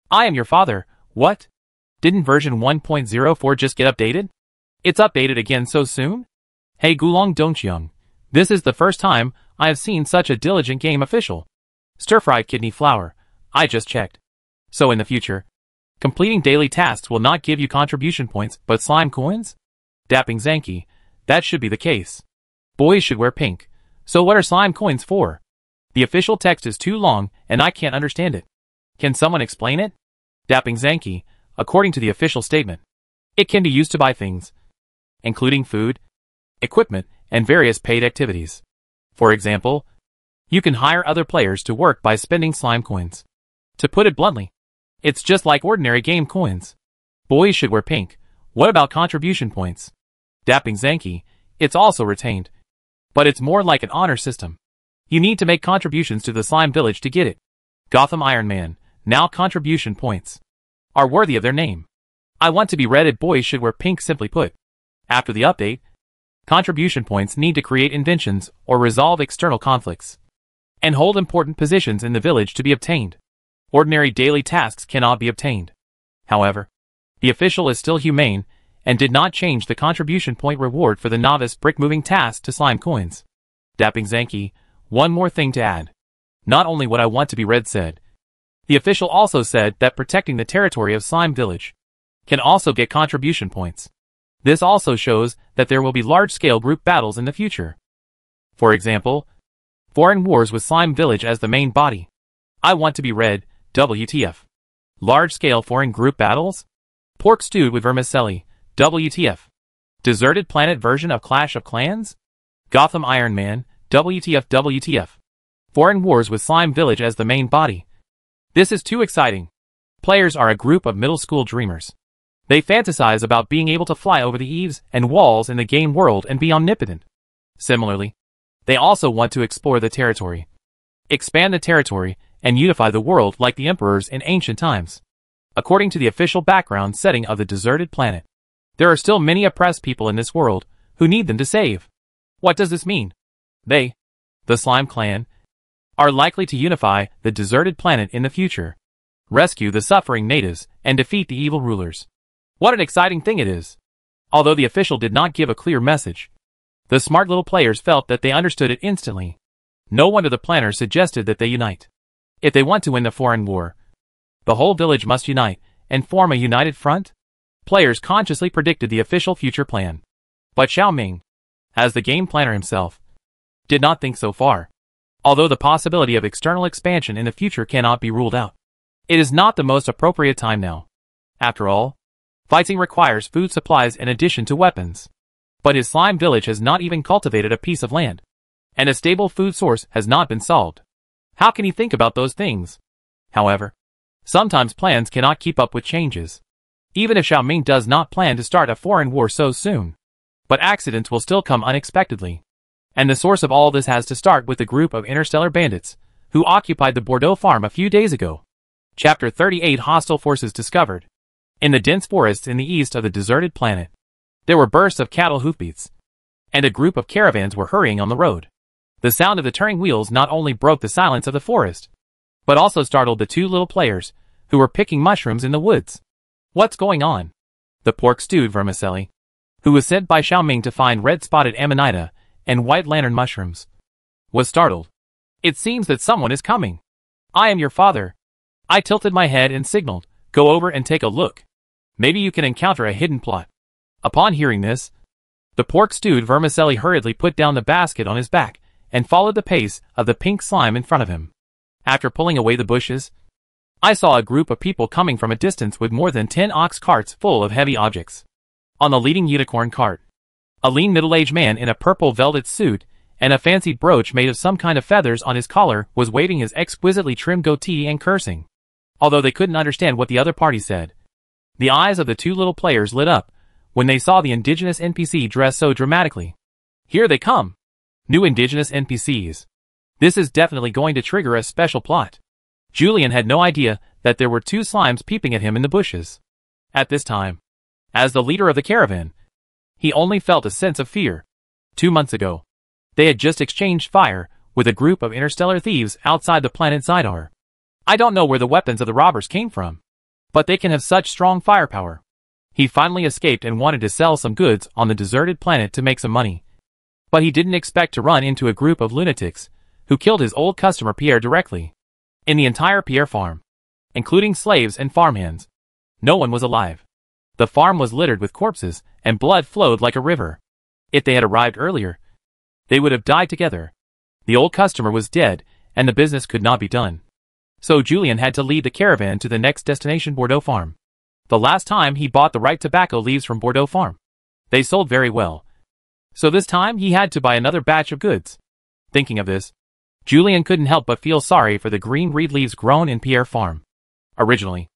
I am your father. What? Didn't version 1.04 just get updated? It's updated again so soon? Hey Gulong Dongqiang, this is the first time I have seen such a diligent game official. Stir-fried kidney flour. I just checked. So in the future, completing daily tasks will not give you contribution points but slime coins? Dapeng Zhanqi, that should be the case. Boys should wear pink. So what are slime coins for? The official text is too long and I can't understand it. Can someone explain it? Dapeng Zhanqi, according to the official statement, it can be used to buy things, including food, equipment, and various paid activities. For example, You can hire other players to work by spending slime coins. To put it bluntly, it's just like ordinary game coins. Boys should wear pink. What about contribution points? Dapping Zanky, it's also retained. But it's more like an honor system. You need to make contributions to the slime village to get it. Gotham Iron Man, now contribution points, are worthy of their name. I want to be red. Boys should wear pink. Simply put, after the update, contribution points need to create inventions or resolve external conflicts and hold important positions in the village to be obtained. Ordinary daily tasks cannot be obtained. However, the official is still humane and did not change the contribution point reward for the novice brick moving task to slime coins. Dapping Zanky, one more thing to add. Not only what I want to be red said, the official also said that protecting the territory of Slime Village can also get contribution points. This also shows that there will be large-scale group battles in the future. For example, foreign wars with Slime Village as the main body. I want to be red, WTF. Large-scale foreign group battles? Pork stewed with vermicelli, WTF. Deserted planet version of Clash of Clans? Gotham Iron Man, WTF WTF. Foreign wars with Slime Village as the main body. This is too exciting. Players are a group of middle school dreamers. They fantasize about being able to fly over the eaves and walls in the game world and be omnipotent. Similarly, they also want to explore the territory, expand the territory, and unify the world like the emperors in ancient times. According to the official background setting of the deserted planet, there are still many oppressed people in this world who need them to save. What does this mean? They, the Slime Clan, are likely to unify the deserted planet in the future, rescue the suffering natives, and defeat the evil rulers. What an exciting thing it is! Although the official did not give a clear message, the smart little players felt that they understood it instantly. No wonder the planners suggested that they unite. If they want to win the foreign war, the whole village must unite and form a united front. Players consciously predicted the official future plan. But Xiao Ming, as the game planner himself, did not think so far. Although the possibility of external expansion in the future cannot be ruled out, it is not the most appropriate time now. After all, fighting requires food supplies in addition to weapons. But his slime village has not even cultivated a piece of land, and a stable food source has not been solved. How can he think about those things? However, sometimes plans cannot keep up with changes. Even if Xiao Ming does not plan to start a foreign war so soon, but accidents will still come unexpectedly. And the source of all this has to start with the group of interstellar bandits who occupied the Bordeaux farm a few days ago. Chapter 38 Hostile Forces Discovered. In the dense forests in the east of the deserted planet, there were bursts of cattle hoofbeats, and a group of caravans were hurrying on the road. The sound of the turning wheels not only broke the silence of the forest, but also startled the two little players who were picking mushrooms in the woods. What's going on? The pork stewed vermicelli, who was sent by Xiao Ming to find red-spotted amanita and white lantern mushrooms, was startled. It seems that someone is coming. I am your father. I tilted my head and signaled, go over and take a look. Maybe you can encounter a hidden plot. Upon hearing this, the pork stewed vermicelli hurriedly put down the basket on his back and followed the pace of the pink slime in front of him. After pulling away the bushes, I saw a group of people coming from a distance with more than 10 ox carts full of heavy objects. On the leading unicorn cart, a lean middle-aged man in a purple velvet suit and a fancied brooch made of some kind of feathers on his collar was waving his exquisitely trimmed goatee and cursing. Although they couldn't understand what the other party said, the eyes of the two little players lit up when they saw the indigenous NPC dressed so dramatically. Here they come! New indigenous NPCs. This is definitely going to trigger a special plot. Julian had no idea that there were two slimes peeping at him in the bushes. At this time, as the leader of the caravan, he only felt a sense of fear. 2 months ago, they had just exchanged fire with a group of interstellar thieves outside the planet Zidar. I don't know where the weapons of the robbers came from, but they can have such strong firepower. He finally escaped and wanted to sell some goods on the deserted planet to make some money. But he didn't expect to run into a group of lunatics who killed his old customer Pierre directly. In the entire Pierre farm, including slaves and farmhands, no one was alive. The farm was littered with corpses, and blood flowed like a river. If they had arrived earlier, they would have died together. The old customer was dead, and the business could not be done. So Julian had to lead the caravan to the next destination, Bordeaux farm. The last time he bought the right tobacco leaves from Bordeaux farm, they sold very well. So this time he had to buy another batch of goods. Thinking of this, Julian couldn't help but feel sorry for the green reed leaves grown in Pierre Farm. Originally,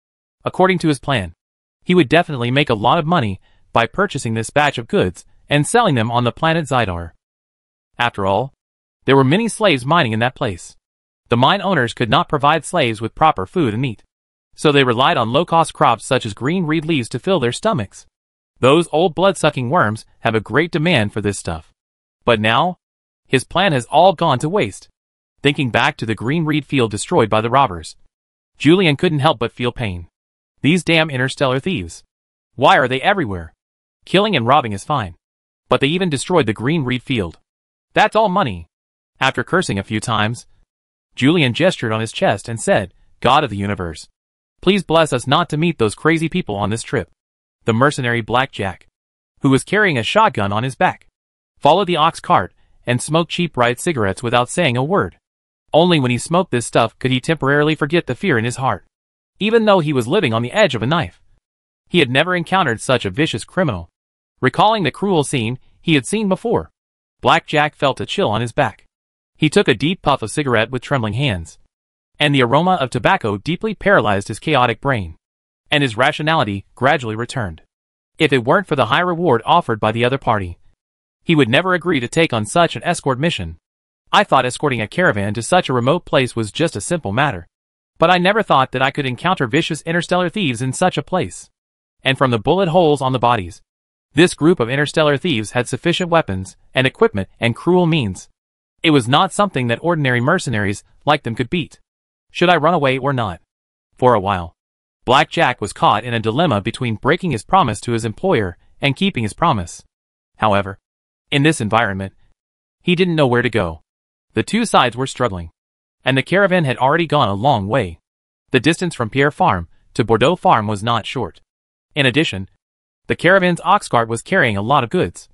according to his plan, he would definitely make a lot of money by purchasing this batch of goods and selling them on the planet Zidar. After all, there were many slaves mining in that place. The mine owners could not provide slaves with proper food and meat, so they relied on low-cost crops such as green reed leaves to fill their stomachs. Those old blood-sucking worms have a great demand for this stuff. But now, his plan has all gone to waste. Thinking back to the green reed field destroyed by the robbers, Julian couldn't help but feel pain. These damn interstellar thieves. Why are they everywhere? Killing and robbing is fine, but they even destroyed the green reed field. That's all money. After cursing a few times, Julian gestured on his chest and said, "God of the universe, please bless us not to meet those crazy people on this trip." The mercenary Blackjack, who was carrying a shotgun on his back, followed the ox cart and smoked cheap bright cigarettes without saying a word. Only when he smoked this stuff could he temporarily forget the fear in his heart. Even though he was living on the edge of a knife, he had never encountered such a vicious criminal. Recalling the cruel scene he had seen before, Blackjack felt a chill on his back. He took a deep puff of cigarette with trembling hands, and the aroma of tobacco deeply paralyzed his chaotic brain, and his rationality gradually returned. If it weren't for the high reward offered by the other party, he would never agree to take on such an escort mission. I thought escorting a caravan to such a remote place was just a simple matter, but I never thought that I could encounter vicious interstellar thieves in such a place. And from the bullet holes on the bodies, this group of interstellar thieves had sufficient weapons and equipment and cruel means. It was not something that ordinary mercenaries like them could beat. Should I run away or not? For a while, Blackjack was caught in a dilemma between breaking his promise to his employer and keeping his promise. However, in this environment, he didn't know where to go. The two sides were struggling, and the caravan had already gone a long way. The distance from Pierre Farm to Bordeaux Farm was not short. In addition, the caravan's ox cart was carrying a lot of goods,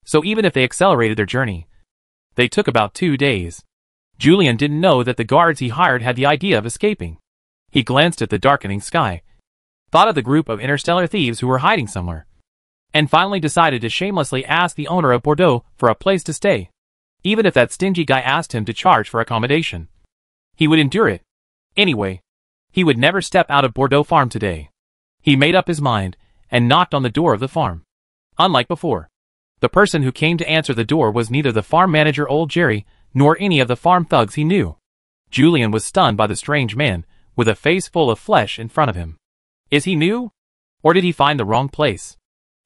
so even if they accelerated their journey, they took about 2 days. Julian didn't know that the guards he hired had the idea of escaping. He glanced at the darkening sky, thought of the group of interstellar thieves who were hiding somewhere, and finally decided to shamelessly ask the owner of Bordeaux for a place to stay. Even if that stingy guy asked him to charge for accommodation, he would endure it. Anyway, he would never step out of Bordeaux Farm today. He made up his mind and knocked on the door of the farm. Unlike before, the person who came to answer the door was neither the farm manager old Jerry nor any of the farm thugs he knew. Julian was stunned by the strange man with a face full of flesh in front of him. Is he new? Or did he find the wrong place?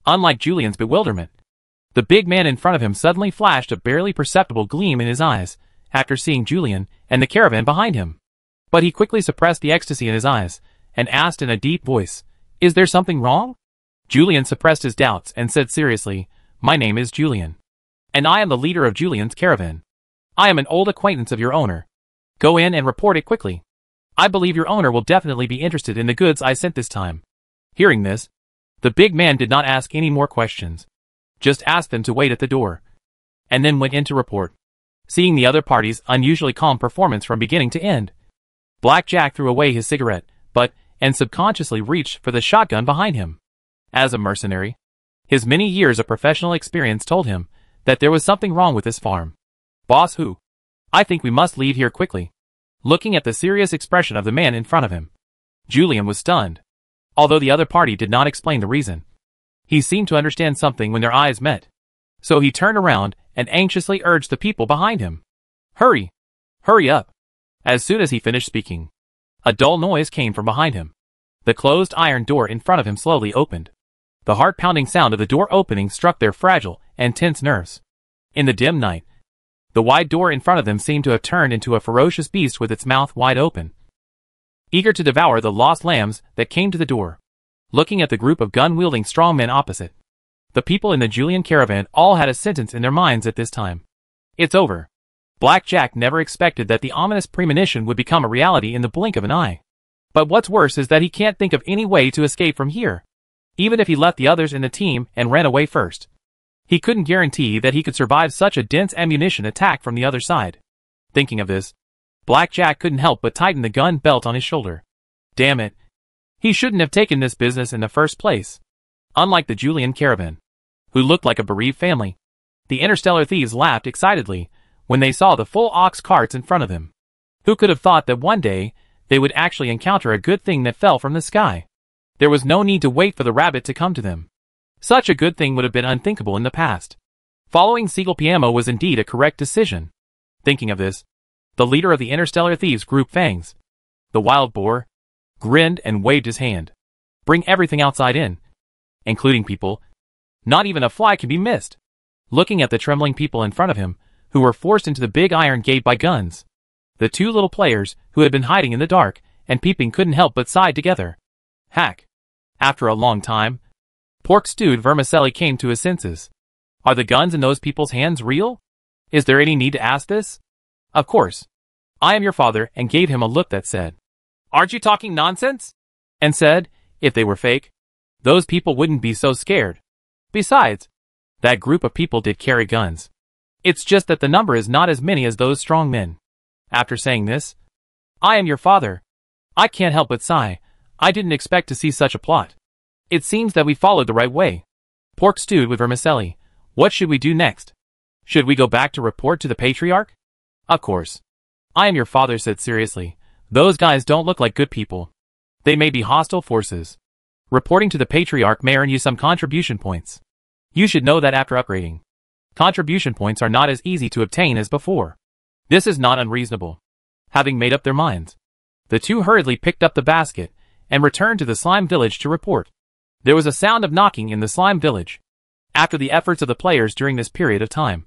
Unlike Julian's bewilderment, the big man in front of him suddenly flashed a barely perceptible gleam in his eyes after seeing Julian and the caravan behind him. But he quickly suppressed the ecstasy in his eyes and asked in a deep voice, "Is there something wrong?" Julian suppressed his doubts and said seriously, "My name is Julian, and I am the leader of Julian's caravan. I am an old acquaintance of your owner. Go in and report it quickly. I believe your owner will definitely be interested in the goods I sent this time." Hearing this, the big man did not ask any more questions, just asked them to wait at the door, and then went in to report. Seeing the other party's unusually calm performance from beginning to end, Blackjack threw away his cigarette, and subconsciously reached for the shotgun behind him. As a mercenary, his many years of professional experience told him that there was something wrong with this farm. "Boss who? I think we must leave here quickly." Looking at the serious expression of the man in front of him, Julian was stunned. Although the other party did not explain the reason, he seemed to understand something when their eyes met. So he turned around and anxiously urged the people behind him, "Hurry! Hurry up!" As soon as he finished speaking, a dull noise came from behind him. The closed iron door in front of him slowly opened. The heart-pounding sound of the door opening struck their fragile and tense nerves. In the dim night, the wide door in front of them seemed to have turned into a ferocious beast with its mouth wide open, eager to devour the lost lambs that came to the door. Looking at the group of gun-wielding strongmen opposite, the people in the Julian caravan all had a sentence in their minds at this time. It's over. Blackjack never expected that the ominous premonition would become a reality in the blink of an eye. But what's worse is that he can't think of any way to escape from here. Even if he left the others in the team and ran away first, he couldn't guarantee that he could survive such a dense ammunition attack from the other side. Thinking of this, Blackjack couldn't help but tighten the gun belt on his shoulder. Damn it. He shouldn't have taken this business in the first place. Unlike the Julian caravan, who looked like a bereaved family, the interstellar thieves laughed excitedly when they saw the full ox carts in front of them. Who could have thought that one day they would actually encounter a good thing that fell from the sky? There was no need to wait for the rabbit to come to them. Such a good thing would have been unthinkable in the past. Following Siegel PMO was indeed a correct decision. Thinking of this, the leader of the Interstellar Thieves group, Fangs, the wild boar, grinned and waved his hand. Bring everything outside in, including people. Not even a fly can be missed. Looking at the trembling people in front of him, who were forced into the big iron gate by guns, the two little players, who had been hiding in the dark and peeping, couldn't help but sigh together. Hack. After a long time, pork-stewed vermicelli came to his senses. Are the guns in those people's hands real? Is there any need to ask this? Of course. I am your father, and gave him a look that said, "Aren't you talking nonsense?" And said, if they were fake, those people wouldn't be so scared. Besides, that group of people did carry guns. It's just that the number is not as many as those strong men. After saying this, I am your father. I can't help but sigh. I didn't expect to see such a plot. It seems that we followed the right way. Pork stewed with vermicelli. What should we do next? Should we go back to report to the patriarch? Of course. I am your father said seriously. Those guys don't look like good people. They may be hostile forces. Reporting to the patriarch may earn you some contribution points. You should know that after upgrading, contribution points are not as easy to obtain as before. This is not unreasonable. Having made up their minds, the two hurriedly picked up the basket and returned to the slime village to report. There was a sound of knocking in the slime village. After the efforts of the players during this period of time,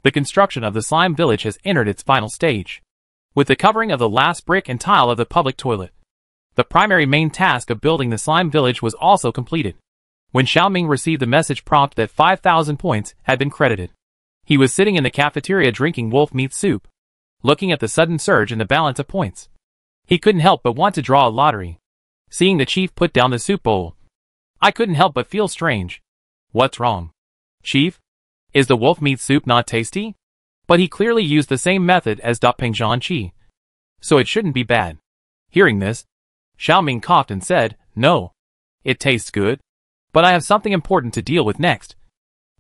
the construction of the slime village has entered its final stage. With the covering of the last brick and tile of the public toilet, the primary main task of building the slime village was also completed. When Xiaoming received the message prompt that 5,000 points had been credited, he was sitting in the cafeteria drinking wolf meat soup. Looking at the sudden surge in the balance of points, he couldn't help but want to draw a lottery. Seeing the chief put down the soup bowl, I couldn't help but feel strange. What's wrong? Chief? Is the wolf meat soup not tasty? But he clearly used the same method as Dapeng Zhanqi, so it shouldn't be bad. Hearing this, Xiaoming coughed and said, No. It tastes good, but I have something important to deal with next.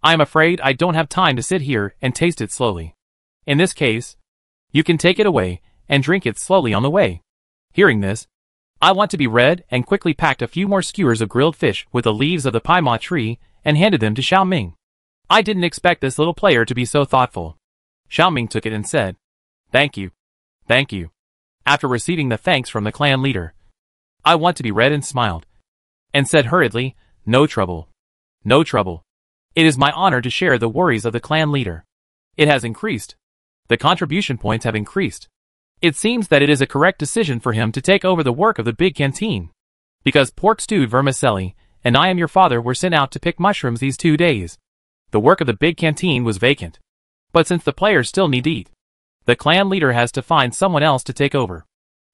I am afraid I don't have time to sit here and taste it slowly. In this case, you can take it away and drink it slowly on the way. Hearing this, I want to be read and quickly packed a few more skewers of grilled fish with the leaves of the paima tree and handed them to Xiaoming. I didn't expect this little player to be so thoughtful. Xiaoming took it and said, Thank you. Thank you. After receiving the thanks from the clan leader, I want to be read and smiled, and said hurriedly, No trouble. No trouble. It is my honor to share the worries of the clan leader. It has increased. The contribution points have increased. It seems that it is a correct decision for him to take over the work of the big canteen. Because pork stewed vermicelli and I am your father were sent out to pick mushrooms these 2 days, the work of the big canteen was vacant. But since the players still need to eat, the clan leader has to find someone else to take over.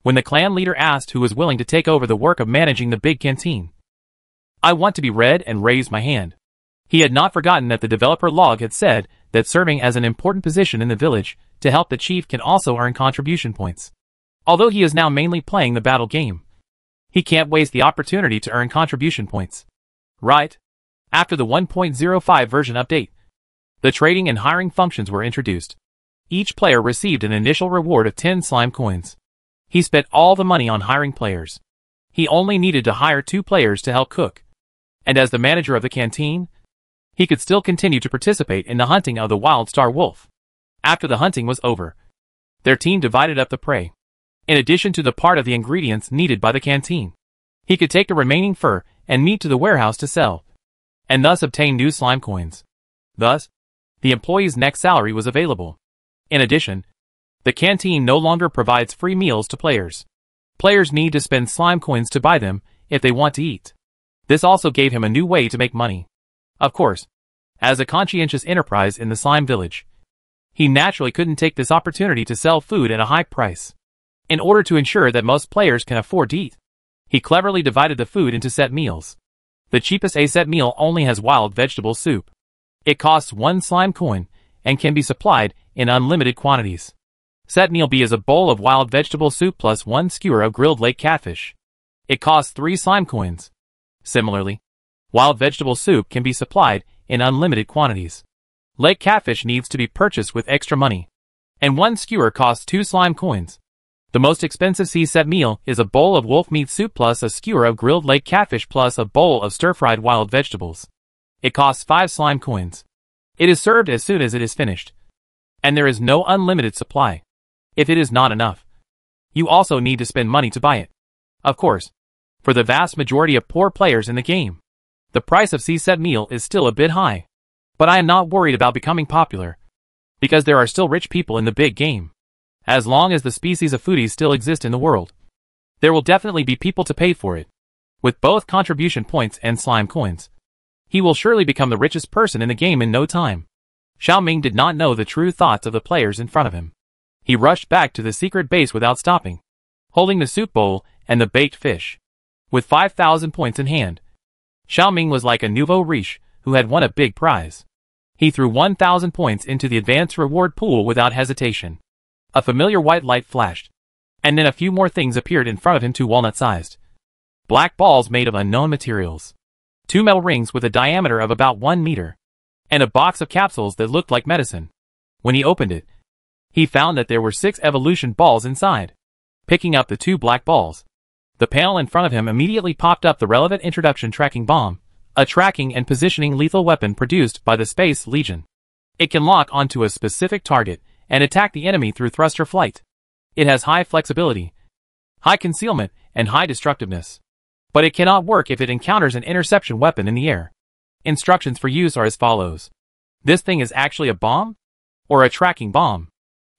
When the clan leader asked who was willing to take over the work of managing the big canteen, I want to be read and raised my hand. He had not forgotten that the developer log had said that serving as an important position in the village to help the chief can also earn contribution points. Although he is now mainly playing the battle game, he can't waste the opportunity to earn contribution points. Right? After the 1.05 version update, the trading and hiring functions were introduced. Each player received an initial reward of 10 slime coins. He spent all the money on hiring players. He only needed to hire 2 players to help cook. And as the manager of the canteen, he could still continue to participate in the hunting of the wild star wolf. After the hunting was over, their team divided up the prey. In addition to the part of the ingredients needed by the canteen, he could take the remaining fur and meat to the warehouse to sell, and thus obtain new slime coins. Thus, the employee's next salary was available. In addition, the canteen no longer provides free meals to players. Players need to spend slime coins to buy them if they want to eat. This also gave him a new way to make money. Of course, as a conscientious enterprise in the slime village, he naturally couldn't take this opportunity to sell food at a high price. In order to ensure that most players can afford to eat, he cleverly divided the food into set meals. The cheapest A set meal only has wild vegetable soup. It costs 1 slime coin and can be supplied in unlimited quantities. Set meal B is a bowl of wild vegetable soup plus 1 skewer of grilled lake catfish. It costs 3 slime coins. Similarly, wild vegetable soup can be supplied in unlimited quantities. Lake catfish needs to be purchased with extra money. and one skewer costs 2 slime coins. The most expensive C-set meal is a bowl of wolf meat soup plus a skewer of grilled lake catfish plus a bowl of stir-fried wild vegetables. It costs 5 slime coins. It is served as soon as it is finished. And there is no unlimited supply. If it is not enough, you also need to spend money to buy it. Of course, for the vast majority of poor players in the game, the price of C-set meal is still a bit high. But I am not worried about becoming popular, because there are still rich people in the big game. As long as the species of foodies still exist in the world, there will definitely be people to pay for it. With both contribution points and slime coins, he will surely become the richest person in the game in no time. Xiao Ming did not know the true thoughts of the players in front of him. He rushed back to the secret base without stopping, holding the soup bowl and the baked fish. With 5,000 points in hand, Xiao Ming was like a nouveau riche who had won a big prize. He threw 1,000 points into the advanced reward pool without hesitation. A familiar white light flashed, and then a few more things appeared in front of him, 2 walnut-sized black balls made of unknown materials, 2 metal rings with a diameter of about 1 meter, and a box of capsules that looked like medicine. When he opened it, he found that there were 6 evolution balls inside. Picking up the 2 black balls, the panel in front of him immediately popped up the relevant introduction tracking bomb, a tracking and positioning lethal weapon produced by the Space Legion. It can lock onto a specific target and attack the enemy through thruster flight. It has high flexibility, high concealment, and high destructiveness. But it cannot work if it encounters an interception weapon in the air. Instructions for use are as follows. This thing is actually a bomb? Or a tracking bomb?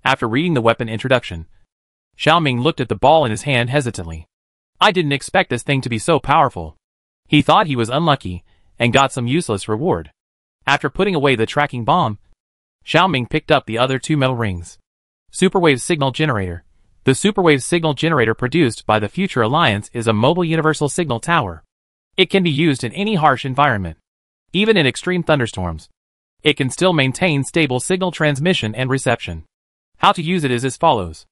After reading the weapon introduction, Xiao Ming looked at the ball in his hand hesitantly. I didn't expect this thing to be so powerful. He thought he was unlucky and got some useless reward. After putting away the tracking bomb, Xiao Ming picked up the other 2 metal rings. Superwave Signal Generator. The Superwave Signal Generator produced by the Future Alliance is a mobile universal signal tower. It can be used in any harsh environment. Even in extreme thunderstorms, it can still maintain stable signal transmission and reception. How to use it is as follows.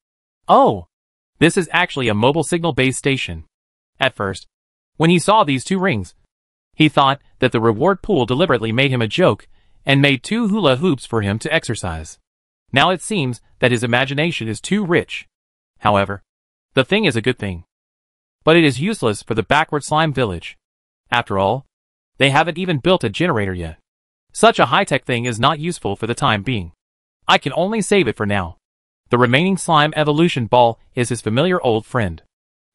Oh! This is actually a mobile signal base station. At first, when he saw these 2 rings, he thought that the reward pool deliberately made him a joke and made 2 hula hoops for him to exercise. Now it seems that his imagination is too rich. However, the thing is a good thing. But it is useless for the backward slime village. After all, they haven't even built a generator yet. Such a high-tech thing is not useful for the time being. I can only save it for now. The remaining slime evolution ball is his familiar old friend.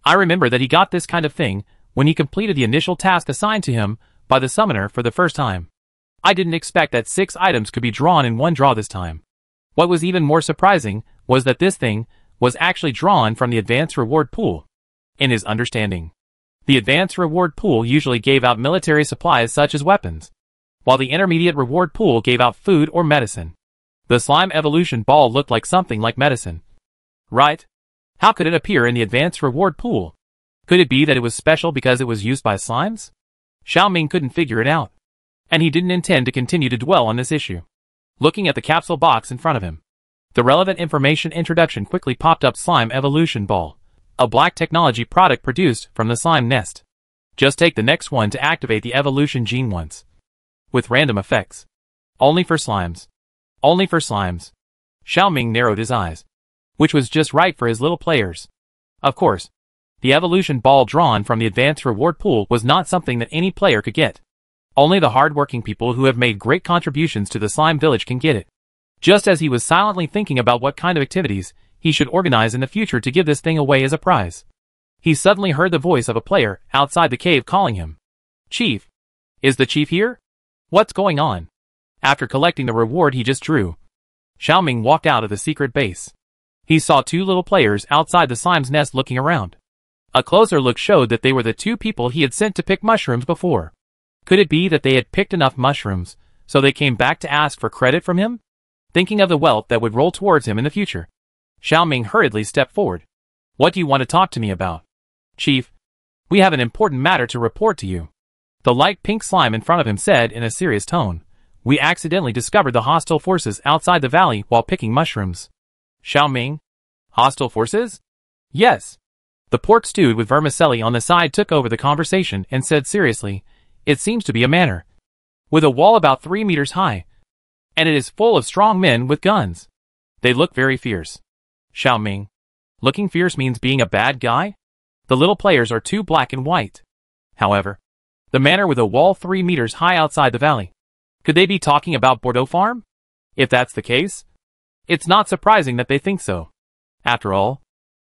I remember that he got this kind of thing when he completed the initial task assigned to him by the summoner for the first time. I didn't expect that 6 items could be drawn in one draw this time. What was even more surprising was that this thing was actually drawn from the advanced reward pool. In his understanding, the advanced reward pool usually gave out military supplies such as weapons, while the intermediate reward pool gave out food or medicine. The slime evolution ball looked like something like medicine. Right? How could it appear in the advanced reward pool? Could it be that it was special because it was used by slimes? Xiao Ming couldn't figure it out, and he didn't intend to continue to dwell on this issue. Looking at the capsule box in front of him, the relevant information introduction quickly popped up. Slime Evolution Ball, a black technology product produced from the slime nest. Just take the next one to activate the evolution gene once. With random effects. Only for slimes. Only for slimes. Xiao Ming narrowed his eyes, which was just right for his little players. Of course, the evolution ball drawn from the advanced reward pool was not something that any player could get. Only the hard-working people who have made great contributions to the slime village can get it. Just as he was silently thinking about what kind of activities he should organize in the future to give this thing away as a prize, he suddenly heard the voice of a player outside the cave calling him. Chief? Is the chief here? What's going on? After collecting the reward he just drew, Xiao Ming walked out of the secret base. He saw 2 little players outside the slime's nest looking around. A closer look showed that they were the 2 people he had sent to pick mushrooms before. Could it be that they had picked enough mushrooms, so they came back to ask for credit from him? Thinking of the wealth that would roll towards him in the future, Xiao Ming hurriedly stepped forward. What do you want to talk to me about? Chief, we have an important matter to report to you. The light pink slime in front of him said in a serious tone. We accidentally discovered the hostile forces outside the valley while picking mushrooms. Xiao Ming? Hostile forces? Yes. The pork stewed with vermicelli on the side took over the conversation and said seriously, it seems to be a manor with a wall about 3 meters high, and it is full of strong men with guns. They look very fierce. Xiao Ming. Looking fierce means being a bad guy? The little players are too black and white. However, the manor with a wall 3 meters high outside the valley. Could they be talking about Bordeaux Farm? If that's the case, it's not surprising that they think so. After all,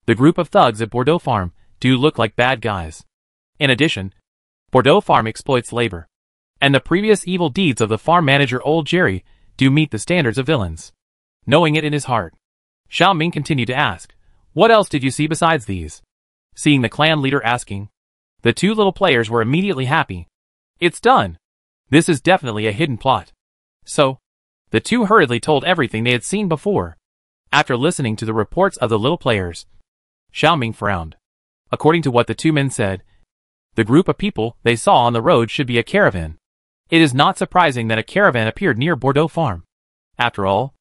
the group of thugs at Bordeaux Farm do look like bad guys. In addition, Bordeaux Farm exploits labor, and the previous evil deeds of the farm manager Old Jerry do meet the standards of villains. Knowing it in his heart, Xiao Ming continued to ask, "What else did you see besides these?" Seeing the clan leader asking, the 2 little players were immediately happy. It's done. This is definitely a hidden plot. So, the 2 hurriedly told everything they had seen before. After listening to the reports of the little players, Xiao Ming frowned. According to what the 2 men said, the group of people they saw on the road should be a caravan. It is not surprising that a caravan appeared near Bordeaux Farm. After all,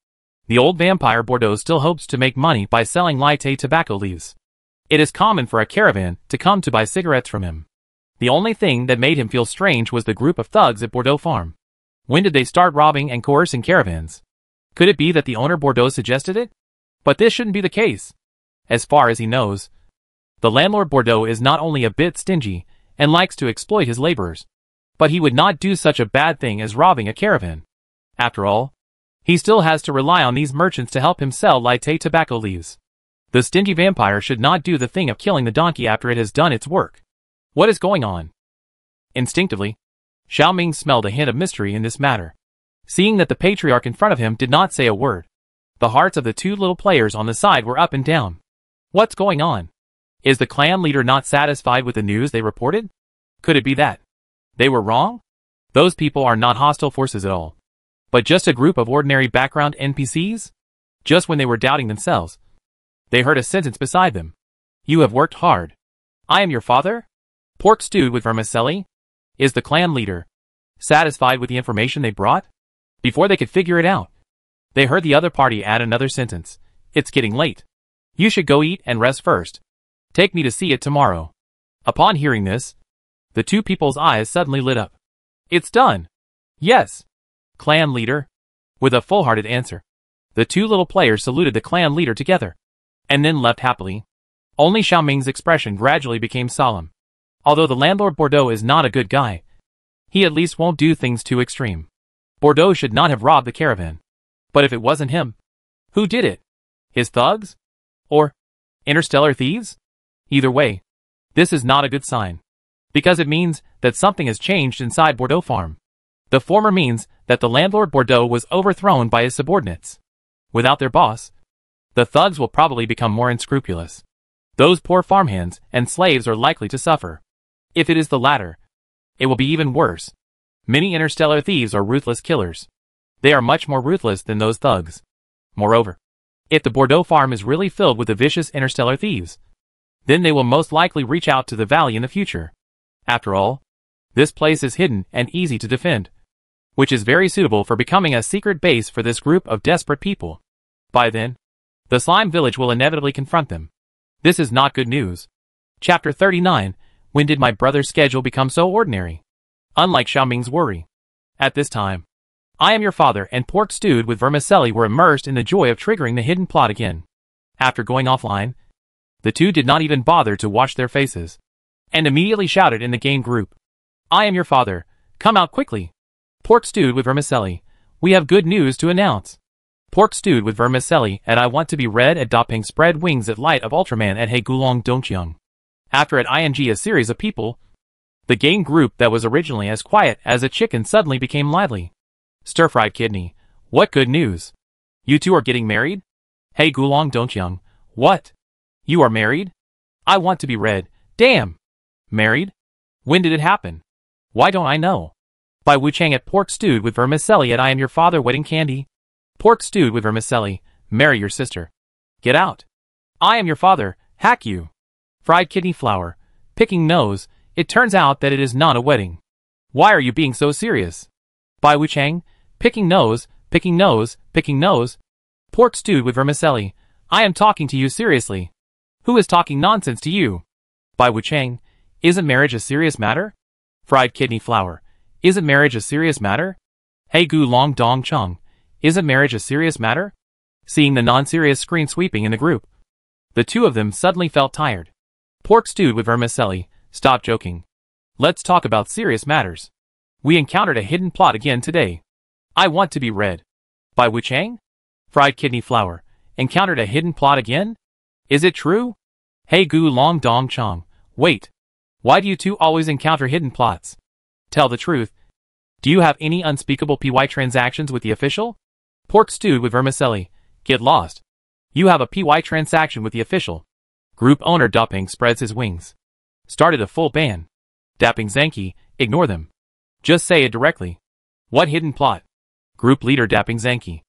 the old vampire Bordeaux still hopes to make money by selling latte tobacco leaves. It is common for a caravan to come to buy cigarettes from him. The only thing that made him feel strange was the group of thugs at Bordeaux Farm. When did they start robbing and coercing caravans? Could it be that the owner Bordeaux suggested it? But this shouldn't be the case. As far as he knows, the landlord Bordeaux is not only a bit stingy and likes to exploit his laborers, but he would not do such a bad thing as robbing a caravan. After all, he still has to rely on these merchants to help him sell latte tobacco leaves. The stingy vampire should not do the thing of killing the donkey after it has done its work. What is going on? Instinctively, Xiao Ming smelled a hint of mystery in this matter. Seeing that the patriarch in front of him did not say a word, the hearts of the 2 little players on the side were up and down. What's going on? Is the clan leader not satisfied with the news they reported? Could it be that they were wrong? Those people are not hostile forces at all, but just a group of ordinary background NPCs? Just when they were doubting themselves, they heard a sentence beside them. You have worked hard. I am your father? Pork stewed with vermicelli? Is the clan leader satisfied with the information they brought? Before they could figure it out, they heard the other party add another sentence. It's getting late. You should go eat and rest first. Take me to see it tomorrow. Upon hearing this, the 2 people's eyes suddenly lit up. It's done. Yes. Clan leader. With a full-hearted answer, the 2 little players saluted the clan leader together, and then left happily. Only Xiao Ming's expression gradually became solemn. Although the landlord Bordeaux is not a good guy, he at least won't do things too extreme. Bordeaux should not have robbed the caravan. But if it wasn't him, who did it? His thugs? Or interstellar thieves? Either way, this is not a good sign, because it means that something has changed inside Bordeaux Farm. The former means that the landlord Bordeaux was overthrown by his subordinates. Without their boss, the thugs will probably become more unscrupulous. Those poor farmhands and slaves are likely to suffer. If it is the latter, it will be even worse. Many interstellar thieves are ruthless killers. They are much more ruthless than those thugs. Moreover, if the Bordeaux Farm is really filled with the vicious interstellar thieves, then they will most likely reach out to the valley in the future. After all, this place is hidden and easy to defend, which is very suitable for becoming a secret base for this group of desperate people. By then, the slime village will inevitably confront them. This is not good news. Chapter 39. When did my brother's schedule become so ordinary? Unlike Xiao Ming's worry, at this time, I am your father and pork stewed with vermicelli were immersed in the joy of triggering the hidden plot again. After going offline, the 2 did not even bother to wash their faces, and immediately shouted in the game group. I am your father. Come out quickly. Pork stewed with vermicelli. We have good news to announce. Pork stewed with vermicelli and I want to be read at Doping spread wings at light of Ultraman at Hey Gulong Dongqiang. After at ing a series of people, the game group that was originally as quiet as a chicken suddenly became lively. Stir-fried kidney. What good news? You 2 are getting married? Hey Gulong Dongqiang. What? You are married? I want to be read. Damn. Married? When did it happen? Why don't I know? By Wu Chang at pork stewed with vermicelli at I am your father wedding candy. Pork stewed with vermicelli. Marry your sister. Get out. I am your father. Hack you. Fried kidney flour. Picking nose. It turns out that it is not a wedding. Why are you being so serious? By Wu Chang. Picking nose. Picking nose. Picking nose. Pork stewed with vermicelli. I am talking to you seriously. Who is talking nonsense to you? By Wu Chang. Isn't marriage a serious matter? Fried kidney flour. Isn't marriage a serious matter? Hey Gu Long Dong Chung. Isn't marriage a serious matter? Seeing the non-serious screen sweeping in the group, the two of them suddenly felt tired. Pork stewed with vermicelli, stop joking. Let's talk about serious matters. We encountered a hidden plot again today. I want to be read. By Wu Chang? Fried kidney flour. Encountered a hidden plot again? Is it true? Hey Gu Long Dong Chong. Wait. Why do you two always encounter hidden plots? Tell the truth. Do you have any unspeakable PY transactions with the official? Pork stewed with vermicelli. Get lost. You have a PY transaction with the official. Group owner Daping spreads his wings. Started a full ban. Daping Zanki, ignore them. Just say it directly. What hidden plot? Group leader Daping Zanki.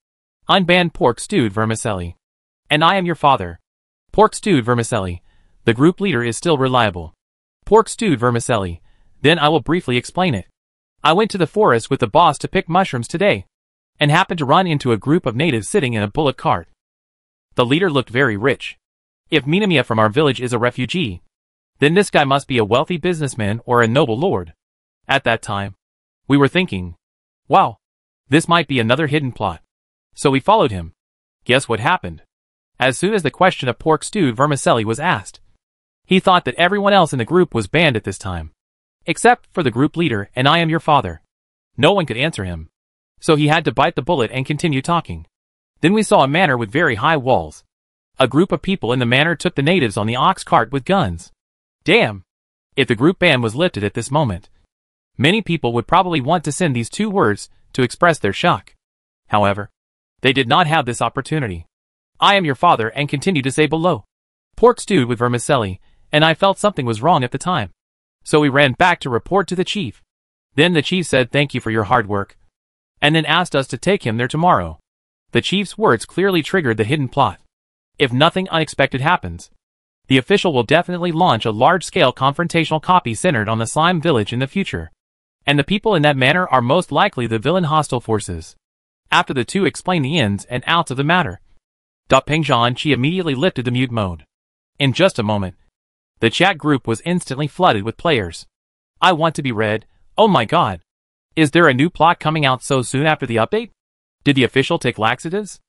Unban pork stewed vermicelli. And I am your father. Pork stewed vermicelli. The group leader is still reliable. Pork stewed vermicelli. Then I will briefly explain it. I went to the forest with the boss to pick mushrooms today, and happened to run into a group of natives sitting in a bullock cart. The leader looked very rich. If Minamiya from our village is a refugee, then this guy must be a wealthy businessman or a noble lord. At that time, we were thinking, wow, this might be another hidden plot. So we followed him. Guess what happened? As soon as the question of pork stewed vermicelli was asked, he thought that everyone else in the group was banned at this time, except for the group leader and I am your father. No one could answer him. So he had to bite the bullet and continue talking. Then we saw a manor with very high walls. A group of people in the manor took the natives on the ox cart with guns. Damn! If the group ban was lifted at this moment, many people would probably want to send these two words to express their shock. However, they did not have this opportunity. I am your father and continue to say below. Pork stewed with vermicelli, and I felt something was wrong at the time. So we ran back to report to the chief. Then the chief said thank you for your hard work, and then asked us to take him there tomorrow. The chief's words clearly triggered the hidden plot. If nothing unexpected happens, the official will definitely launch a large-scale confrontational copy centered on the slime village in the future. And the people in that manor are most likely the villain hostile forces. After the two explained the ins and outs of the matter, Peng Zhanqi immediately lifted the mute mode. In just a moment, the chat group was instantly flooded with players. I want to be read. Oh my god. Is there a new plot coming out so soon after the update? Did the official take laxatives?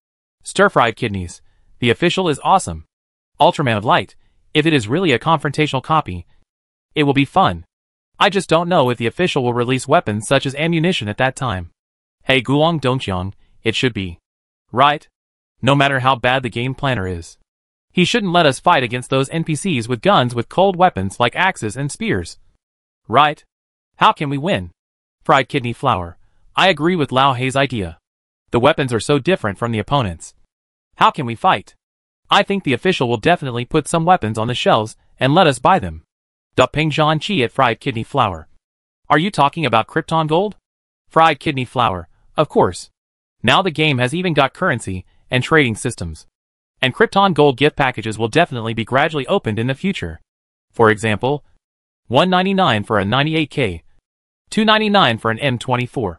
Stir-fried kidneys. The official is awesome. Ultraman of Light. If it is really a confrontational copy, it will be fun. I just don't know if the official will release weapons such as ammunition at that time. Hey Gulong Dongqiang, it should be. Right? No matter how bad the game planner is. He shouldn't let us fight against those NPCs with guns with cold weapons like axes and spears. Right? How can we win? Fried kidney flour. I agree with Lao Hei's idea. The weapons are so different from the opponents. How can we fight? I think the official will definitely put some weapons on the shelves and let us buy them. Peng Zhanqi at fried kidney flour. Are you talking about Krypton gold? Fried kidney flour. Of course. Now the game has even got currency and trading systems. And Krypton gold gift packages will definitely be gradually opened in the future. For example, $199 for a 98K, $299 for an M24,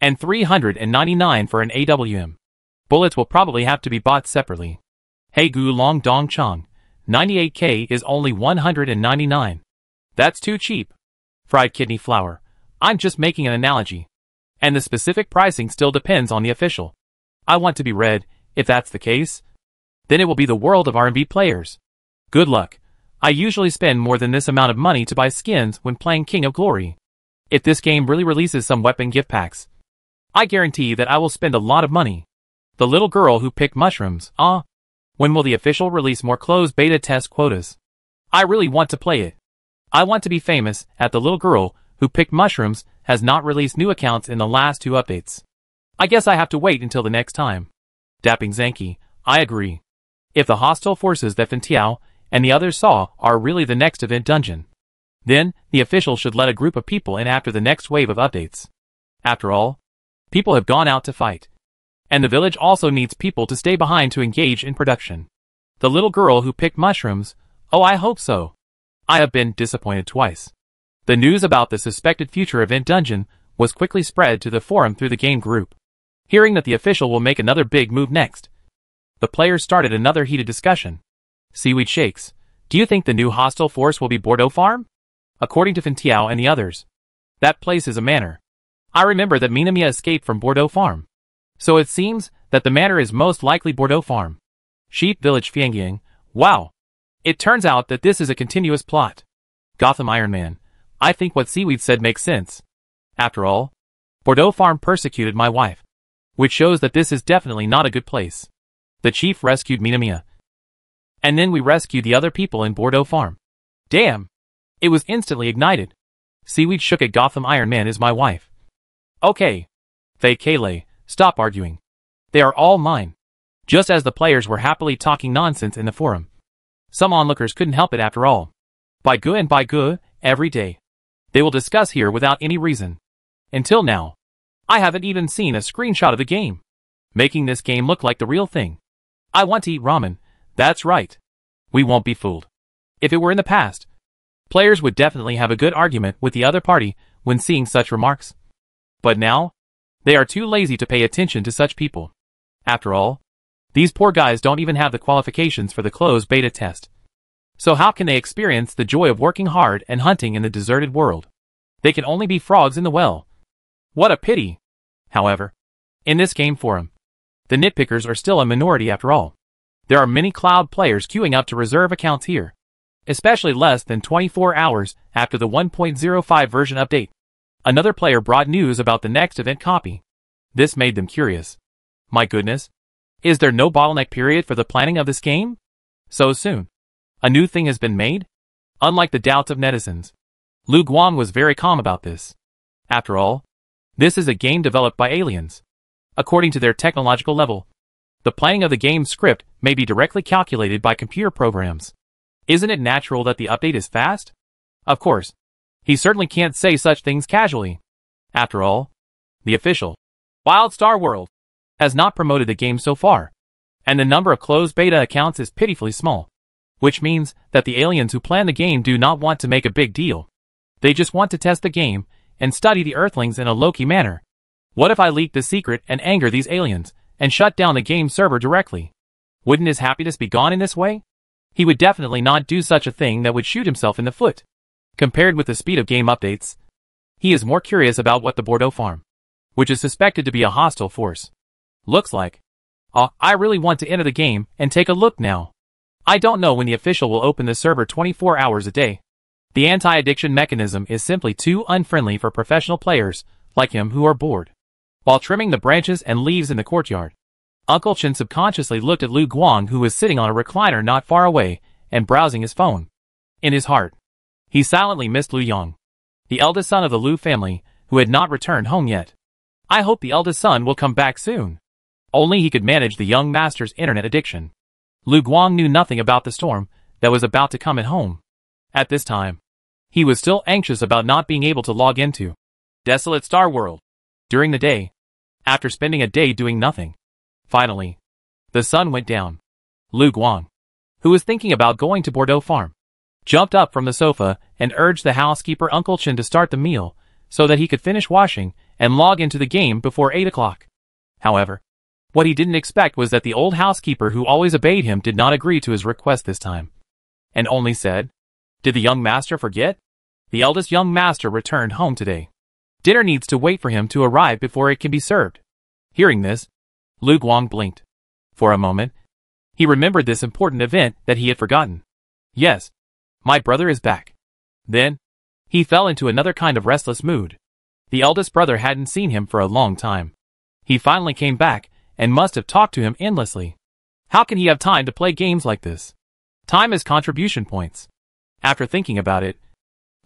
and $399 for an AWM. Bullets will probably have to be bought separately. Hey Gu Long Dong Chong, 98K is only $199. That's too cheap. Fried kidney flour. I'm just making an analogy. And the specific pricing still depends on the official. I want to be read. If that's the case, then it will be the world of R&B players. Good luck. I usually spend more than this amount of money to buy skins when playing King of Glory. If this game really releases some weapon gift packs, I guarantee that I will spend a lot of money. The little girl who picked mushrooms, when will the official release more closed beta test quotas? I really want to play it. I want to be famous at the little girl who picked mushrooms has not released new accounts in the last 2 updates. I guess I have to wait until the next time. Daping Zanki, I agree. If the hostile forces that Fan Tiao and the others saw are really the next event dungeon, then the official should let a group of people in after the next wave of updates. After all, people have gone out to fight. And the village also needs people to stay behind to engage in production. The little girl who picked mushrooms, oh I hope so. I have been disappointed twice. The news about the suspected future event dungeon was quickly spread to the forum through the game group. Hearing that the official will make another big move next, the players started another heated discussion. Seaweed Shakes, do you think the new hostile force will be Bordeaux Farm? According to Fan Tiao and the others, that place is a manor. I remember that Minamiya escaped from Bordeaux Farm. So it seems that the matter is most likely Bordeaux Farm. Sheep Village Fiangyang. Wow. It turns out that this is a continuous plot. Gotham Iron Man. I think what Seaweed said makes sense. After all, Bordeaux Farm persecuted my wife. Which shows that this is definitely not a good place. The chief rescued Minamiya. And then we rescued the other people in Bordeaux Farm. Damn! It was instantly ignited. Seaweed shook at Gotham Iron Man is my wife. Okay. Faye Kayleigh, stop arguing. They are all mine. Just as the players were happily talking nonsense in the forum. Some onlookers couldn't help it after all. By good, every day. They will discuss here without any reason. Until now. I haven't even seen a screenshot of the game. Making this game look like the real thing. I want to eat ramen. That's right. We won't be fooled. If it were in the past, players would definitely have a good argument with the other party when seeing such remarks. But now, they are too lazy to pay attention to such people. After all, these poor guys don't even have the qualifications for the closed beta test. So how can they experience the joy of working hard and hunting in the deserted world? They can only be frogs in the well. What a pity. However, in this game forum, the nitpickers are still a minority after all. There are many cloud players queuing up to reserve accounts here. Especially less than 24 hours after the 1.05 version update. Another player brought news about the next event copy. This made them curious. My goodness. Is there no bottleneck period for the planning of this game? So soon. A new thing has been made? Unlike the doubts of netizens, Lu Guang was very calm about this. After all, this is a game developed by aliens. According to their technological level, the planning of the game's script may be directly calculated by computer programs. Isn't it natural that the update is fast? Of course. He certainly can't say such things casually. After all, the official WildStar World has not promoted the game so far, and the number of closed beta accounts is pitifully small, which means that the aliens who plan the game do not want to make a big deal. They just want to test the game and study the Earthlings in a low-key manner. What if I leak the secret and anger these aliens and shut down the game server directly? Wouldn't his happiness be gone in this way? He would definitely not do such a thing that would shoot himself in the foot. Compared with the speed of game updates, he is more curious about what the Bordeaux Farm, which is suspected to be a hostile force, looks like. I really want to enter the game and take a look now. I don't know when the official will open the server 24 hours a day. The anti-addiction mechanism is simply too unfriendly for professional players like him who are bored. While trimming the branches and leaves in the courtyard, Uncle Chen subconsciously looked at Lu Guang, who was sitting on a recliner not far away and browsing his phone. In his heart, he silently missed Lu Yang, the eldest son of the Lu family, who had not returned home yet. I hope the eldest son will come back soon. Only he could manage the young master's internet addiction. Lu Guang knew nothing about the storm that was about to come at home. At this time, he was still anxious about not being able to log into Desolate Star World during the day. After spending a day doing nothing, finally, the sun went down. Lu Guang, who was thinking about going to Bordeaux Farm, jumped up from the sofa and urged the housekeeper Uncle Chen to start the meal so that he could finish washing and log into the game before 8 o'clock. However, what he didn't expect was that the old housekeeper who always obeyed him did not agree to his request this time, and only said, "Did the young master forget? The eldest young master returned home today. Dinner needs to wait for him to arrive before it can be served." Hearing this, Lu Guang blinked. For a moment, he remembered this important event that he had forgotten. Yes, my brother is back. Then, he fell into another kind of restless mood. The eldest brother hadn't seen him for a long time. He finally came back and must have talked to him endlessly. How can he have time to play games like this? Time is contribution points. After thinking about it,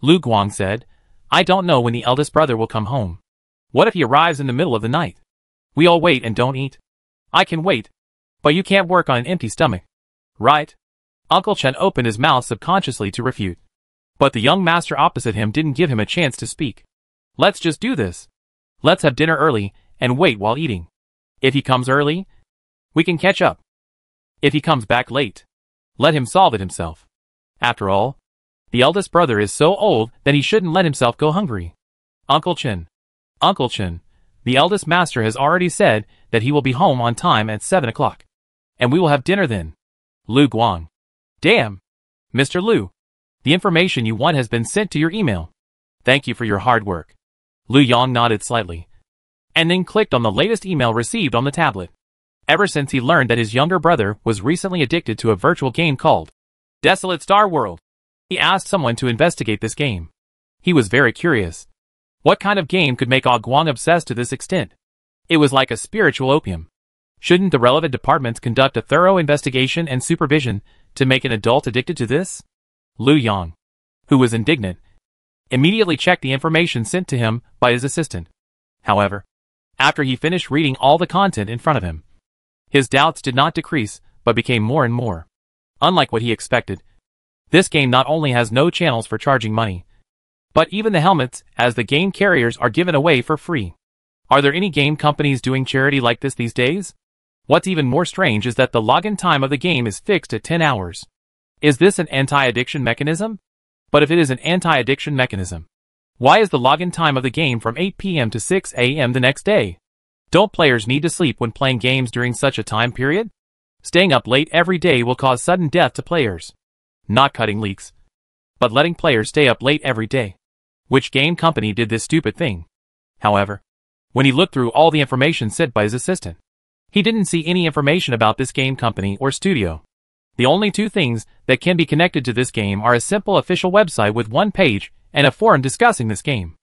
Lu Guang said, "I don't know when the eldest brother will come home. What if he arrives in the middle of the night? We all wait and don't eat. I can wait, but you can't work on an empty stomach. Right?" Uncle Chen opened his mouth subconsciously to refute. But the young master opposite him didn't give him a chance to speak. "Let's just do this. Let's have dinner early and wait while eating. If he comes early, we can catch up. If he comes back late, let him solve it himself. After all, the eldest brother is so old that he shouldn't let himself go hungry." Uncle Chen, the eldest master has already said that he will be home on time at 7 o'clock. And we will have dinner then. Lu Guang. Damn. Mr. Lu, the information you want has been sent to your email. Thank you for your hard work. Lu Yang nodded slightly. and then clicked on the latest email received on the tablet. Ever since he learned that his younger brother was recently addicted to a virtual game called Desolate Star World, he asked someone to investigate this game. He was very curious. What kind of game could make Ah Guang obsessed to this extent? It was like a spiritual opium. Shouldn't the relevant departments conduct a thorough investigation and supervision to make an adult addicted to this? Lu Yang, who was indignant, immediately checked the information sent to him by his assistant. However, after he finished reading all the content in front of him, his doubts did not decrease, but became more and more. Unlike what he expected, this game not only has no channels for charging money, but even the helmets as the game carriers are given away for free. Are there any game companies doing charity like this these days? What's even more strange is that the login time of the game is fixed at 10 hours. Is this an anti-addiction mechanism? But if it is an anti-addiction mechanism, why is the login time of the game from 8 p.m. to 6 a.m. the next day? Don't players need to sleep when playing games during such a time period? Staying up late every day will cause sudden death to players. Not cutting leaks, but letting players stay up late every day. Which game company did this stupid thing? However, when he looked through all the information sent by his assistant, he didn't see any information about this game company or studio. The only two things that can be connected to this game are a simple official website with one page and a forum discussing this game.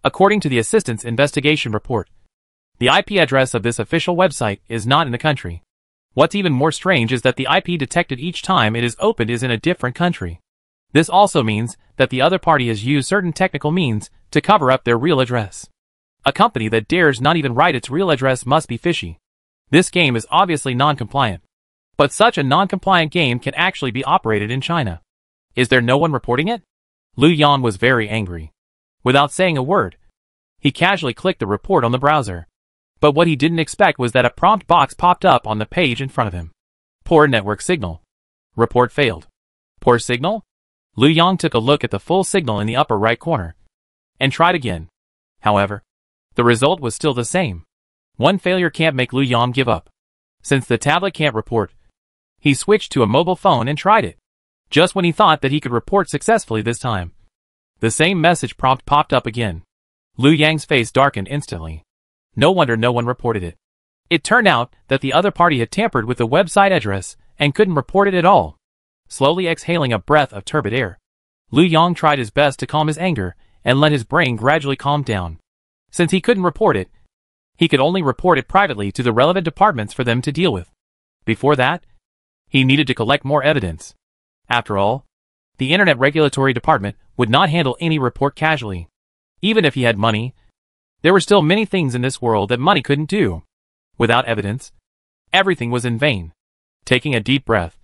According to the assistant's investigation report, the IP address of this official website is not in the country. What's even more strange is that the IP detected each time it is opened is in a different country. This also means that the other party has used certain technical means to cover up their real address. A company that dares not even write its real address must be fishy. This game is obviously non-compliant. But such a non-compliant game can actually be operated in China. Is there no one reporting it? Lu Yan was very angry. Without saying a word, he casually clicked the report on the browser. But what he didn't expect was that a prompt box popped up on the page in front of him. Poor network signal. Report failed. Poor signal? Lu Yang took a look at the full signal in the upper right corner and tried again. However, the result was still the same. One failure can't make Lu Yang give up. Since the tablet can't report, he switched to a mobile phone and tried it. Just when he thought that he could report successfully this time, the same message prompt popped up again. Lu Yang's face darkened instantly. No wonder no one reported it. It turned out that the other party had tampered with the website address and couldn't report it at all. Slowly exhaling a breath of turbid air, Lu Yang tried his best to calm his anger and let his brain gradually calm down. Since he couldn't report it, he could only report it privately to the relevant departments for them to deal with. Before that, he needed to collect more evidence. After all, the Internet Regulatory Department would not handle any report casually. Even if he had money, there were still many things in this world that money couldn't do. Without evidence, everything was in vain. Taking a deep breath,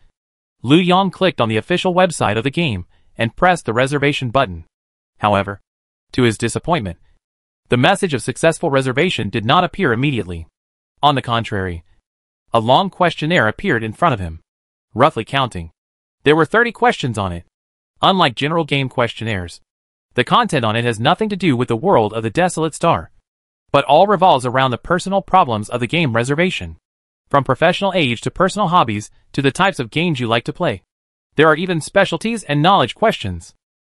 Lu Yang clicked on the official website of the game and pressed the reservation button. However, to his disappointment, the message of successful reservation did not appear immediately. On the contrary, a long questionnaire appeared in front of him. Roughly counting, there were 30 questions on it. Unlike general game questionnaires, the content on it has nothing to do with the world of the Desolate Star, but all revolves around the personal problems of the game reservation. From professional age to personal hobbies to the types of games you like to play. There are even specialties and knowledge questions.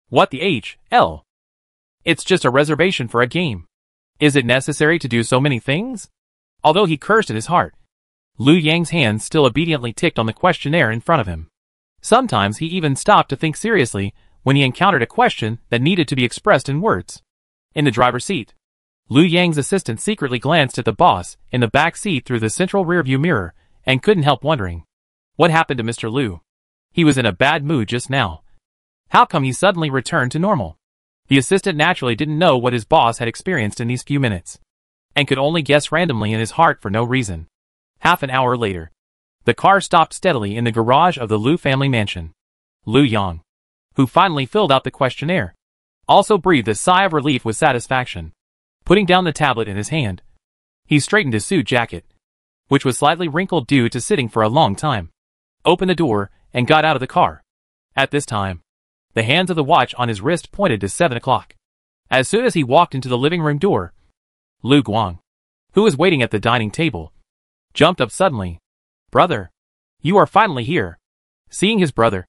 What the hell? It's just a reservation for a game. Is it necessary to do so many things? Although he cursed in his heart, Lu Yang's hands still obediently ticked on the questionnaire in front of him. Sometimes he even stopped to think seriously when he encountered a question that needed to be expressed in words. In the driver's seat, Lu Yang's assistant secretly glanced at the boss in the back seat through the central rearview mirror and couldn't help wondering. What happened to Mr. Lu? He was in a bad mood just now. How come he suddenly returned to normal? The assistant naturally didn't know what his boss had experienced in these few minutes, and could only guess randomly in his heart for no reason. Half an hour later, the car stopped steadily in the garage of the Lu family mansion. Lu Yang, who finally filled out the questionnaire, also breathed a sigh of relief with satisfaction. Putting down the tablet in his hand, he straightened his suit jacket, which was slightly wrinkled due to sitting for a long time, opened the door, and got out of the car. At this time, the hands of the watch on his wrist pointed to 7 o'clock. As soon as he walked into the living room door, Lu Guang, who was waiting at the dining table, jumped up suddenly. "Brother, you are finally here." Seeing his brother,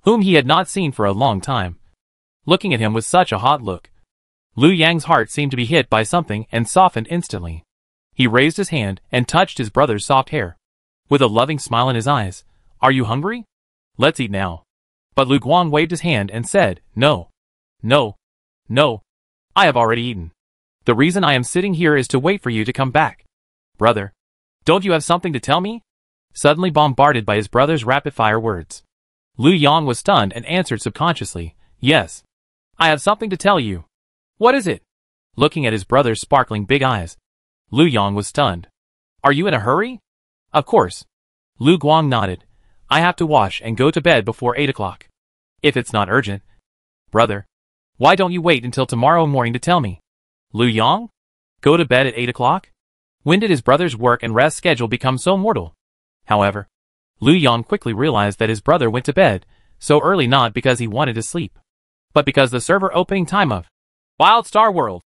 whom he had not seen for a long time, looking at him with such a hot look, Lu Yang's heart seemed to be hit by something and softened instantly. He raised his hand and touched his brother's soft hair. With a loving smile in his eyes, "Are you hungry? Let's eat now." But Lu Guang waved his hand and said, "No. No. No. I have already eaten. The reason I am sitting here is to wait for you to come back." "Brother, don't you have something to tell me?" Suddenly bombarded by his brother's rapid-fire words. Lu Yang was stunned and answered subconsciously, "Yes. I have something to tell you." "What is it?" Looking at his brother's sparkling big eyes, Lu Yang was stunned. "Are you in a hurry?" "Of course." Lu Guang nodded. "I have to wash and go to bed before 8 o'clock. If it's not urgent." "Brother, why don't you wait until tomorrow morning to tell me?" Lu Yang? Go to bed at 8 o'clock? When did his brother's work and rest schedule become so mortal? However, Lu Yang quickly realized that his brother went to bed so early not because he wanted to sleep, but because the server opening time of Wild Star World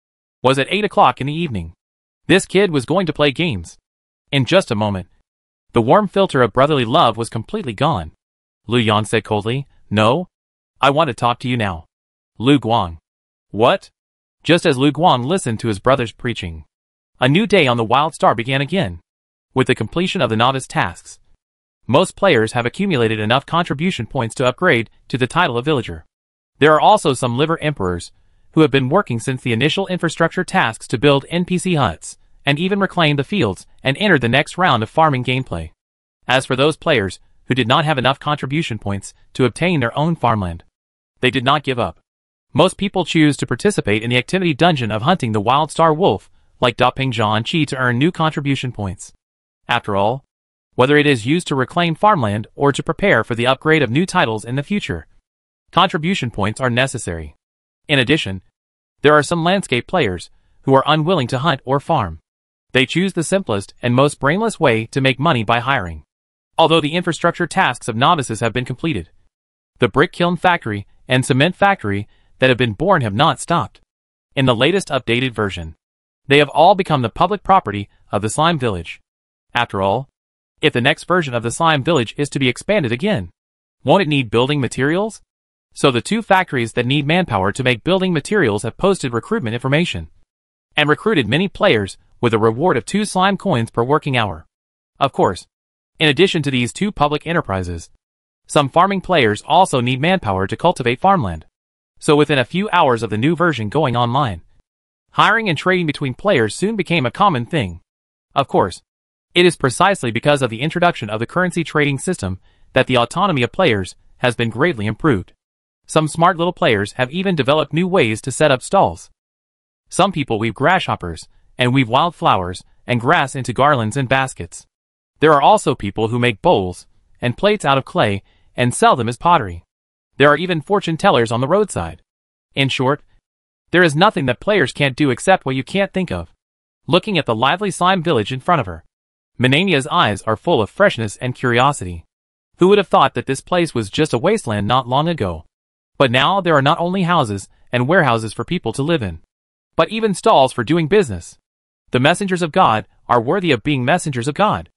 was at 8 o'clock in the evening. This kid was going to play games. In just a moment, the warm filter of brotherly love was completely gone. Lu Yang said coldly, "No, I want to talk to you now." Lu Guang. "What?" Just as Lu Guang listened to his brother's preaching, a new day on the Wild Star began again. With the completion of the novice tasks, most players have accumulated enough contribution points to upgrade to the title of villager. There are also some liver emperors who have been working since the initial infrastructure tasks to build NPC huts, and even reclaim the fields and enter the next round of farming gameplay. As for those players who did not have enough contribution points to obtain their own farmland, they did not give up. Most people choose to participate in the activity dungeon of hunting the Wild Star Wolf, like Daping Zhan Qi, to earn new contribution points. After all, whether it is used to reclaim farmland or to prepare for the upgrade of new titles in the future, contribution points are necessary. In addition, there are some landscape players who are unwilling to hunt or farm. They choose the simplest and most brainless way to make money by hiring. Although the infrastructure tasks of novices have been completed, the brick kiln factory and cement factory that have been born have not stopped. In the latest updated version, they have all become the public property of the Slime Village. After all, if the next version of the Slime Village is to be expanded again, won't it need building materials? So the two factories that need manpower to make building materials have posted recruitment information and recruited many players with a reward of 2 slime coins per working hour. Of course, in addition to these two public enterprises, some farming players also need manpower to cultivate farmland. So within a few hours of the new version going online, hiring and trading between players soon became a common thing. Of course, it is precisely because of the introduction of the currency trading system that the autonomy of players has been greatly improved. Some smart little players have even developed new ways to set up stalls. Some people weave grasshoppers and weave wildflowers and grass into garlands and baskets. There are also people who make bowls and plates out of clay and sell them as pottery. There are even fortune tellers on the roadside. In short, there is nothing that players can't do except what you can't think of. Looking at the lively slime village in front of her, Minania's eyes are full of freshness and curiosity. Who would have thought that this place was just a wasteland not long ago? But now there are not only houses and warehouses for people to live in, but even stalls for doing business. The messengers of God are worthy of being messengers of God.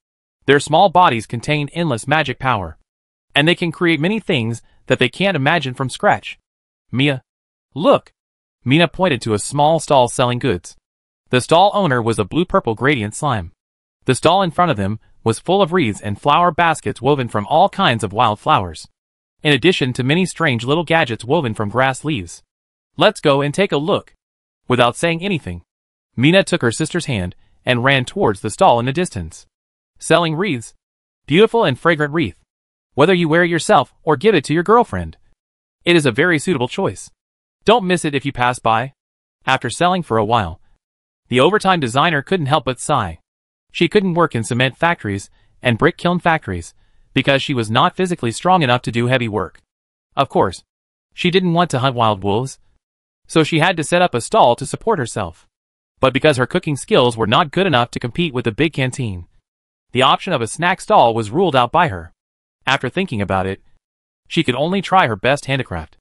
Their small bodies contain endless magic power, and they can create many things that they can't imagine from scratch. "Mia, look!" Mina pointed to a small stall selling goods. The stall owner was a blue-purple gradient slime. The stall in front of them was full of wreaths and flower baskets woven from all kinds of wild flowers, in addition to many strange little gadgets woven from grass leaves. "Let's go and take a look." Without saying anything, Mina took her sister's hand and ran towards the stall in the distance. Selling wreaths. Beautiful and fragrant wreath. Whether you wear it yourself or give it to your girlfriend, it is a very suitable choice. Don't miss it if you pass by. After selling for a while, the overtime designer couldn't help but sigh. She couldn't work in cement factories and brick kiln factories because she was not physically strong enough to do heavy work. Of course, she didn't want to hunt wild wolves, so she had to set up a stall to support herself. But because her cooking skills were not good enough to compete with the big canteen, the option of a snack stall was ruled out by her. After thinking about it, she could only try her best handicraft.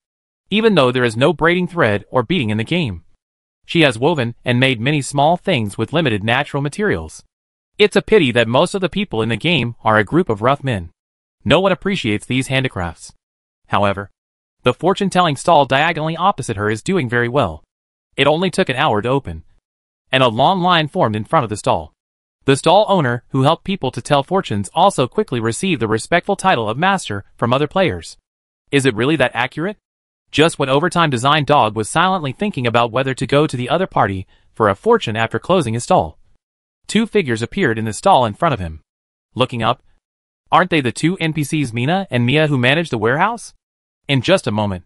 Even though there is no braiding thread or beading in the game, she has woven and made many small things with limited natural materials. It's a pity that most of the people in the game are a group of rough men. No one appreciates these handicrafts. However, the fortune-telling stall diagonally opposite her is doing very well. It only took an hour to open, and a long line formed in front of the stall. The stall owner, who helped people to tell fortunes, also quickly received the respectful title of master from other players. Is it really that accurate? Just what Overtime Design Dog was silently thinking about whether to go to the other party for a fortune after closing his stall. Two figures appeared in the stall in front of him. Looking up, aren't they the two NPCs Mina and Mia who manage the warehouse? In just a moment,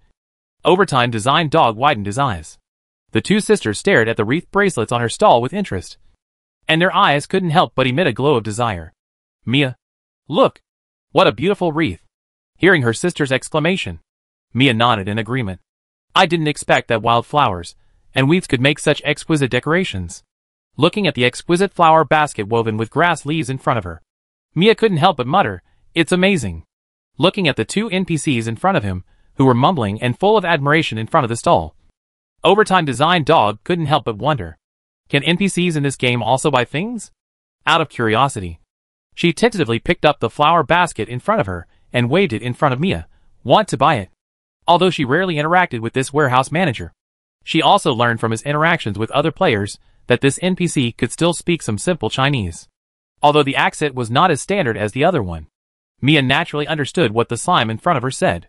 Overtime Design Dog widened his eyes. The two sisters stared at the wreath bracelets on her stall with interest, and their eyes couldn't help but emit a glow of desire. Mia, look! What a beautiful wreath! Hearing her sister's exclamation, Mia nodded in agreement. I didn't expect that wild flowers and wreaths could make such exquisite decorations. Looking at the exquisite flower basket woven with grass leaves in front of her, Mia couldn't help but mutter, it's amazing. Looking at the two NPCs in front of him, who were mumbling and full of admiration in front of the stall, Overtime Design Dog couldn't help but wonder, can NPCs in this game also buy things? Out of curiosity, she tentatively picked up the flower basket in front of her and waved it in front of Mia. Want to buy it? Although she rarely interacted with this warehouse manager, she also learned from his interactions with other players that this NPC could still speak some simple Chinese. Although the accent was not as standard as the other one, Mia naturally understood what the slime in front of her said.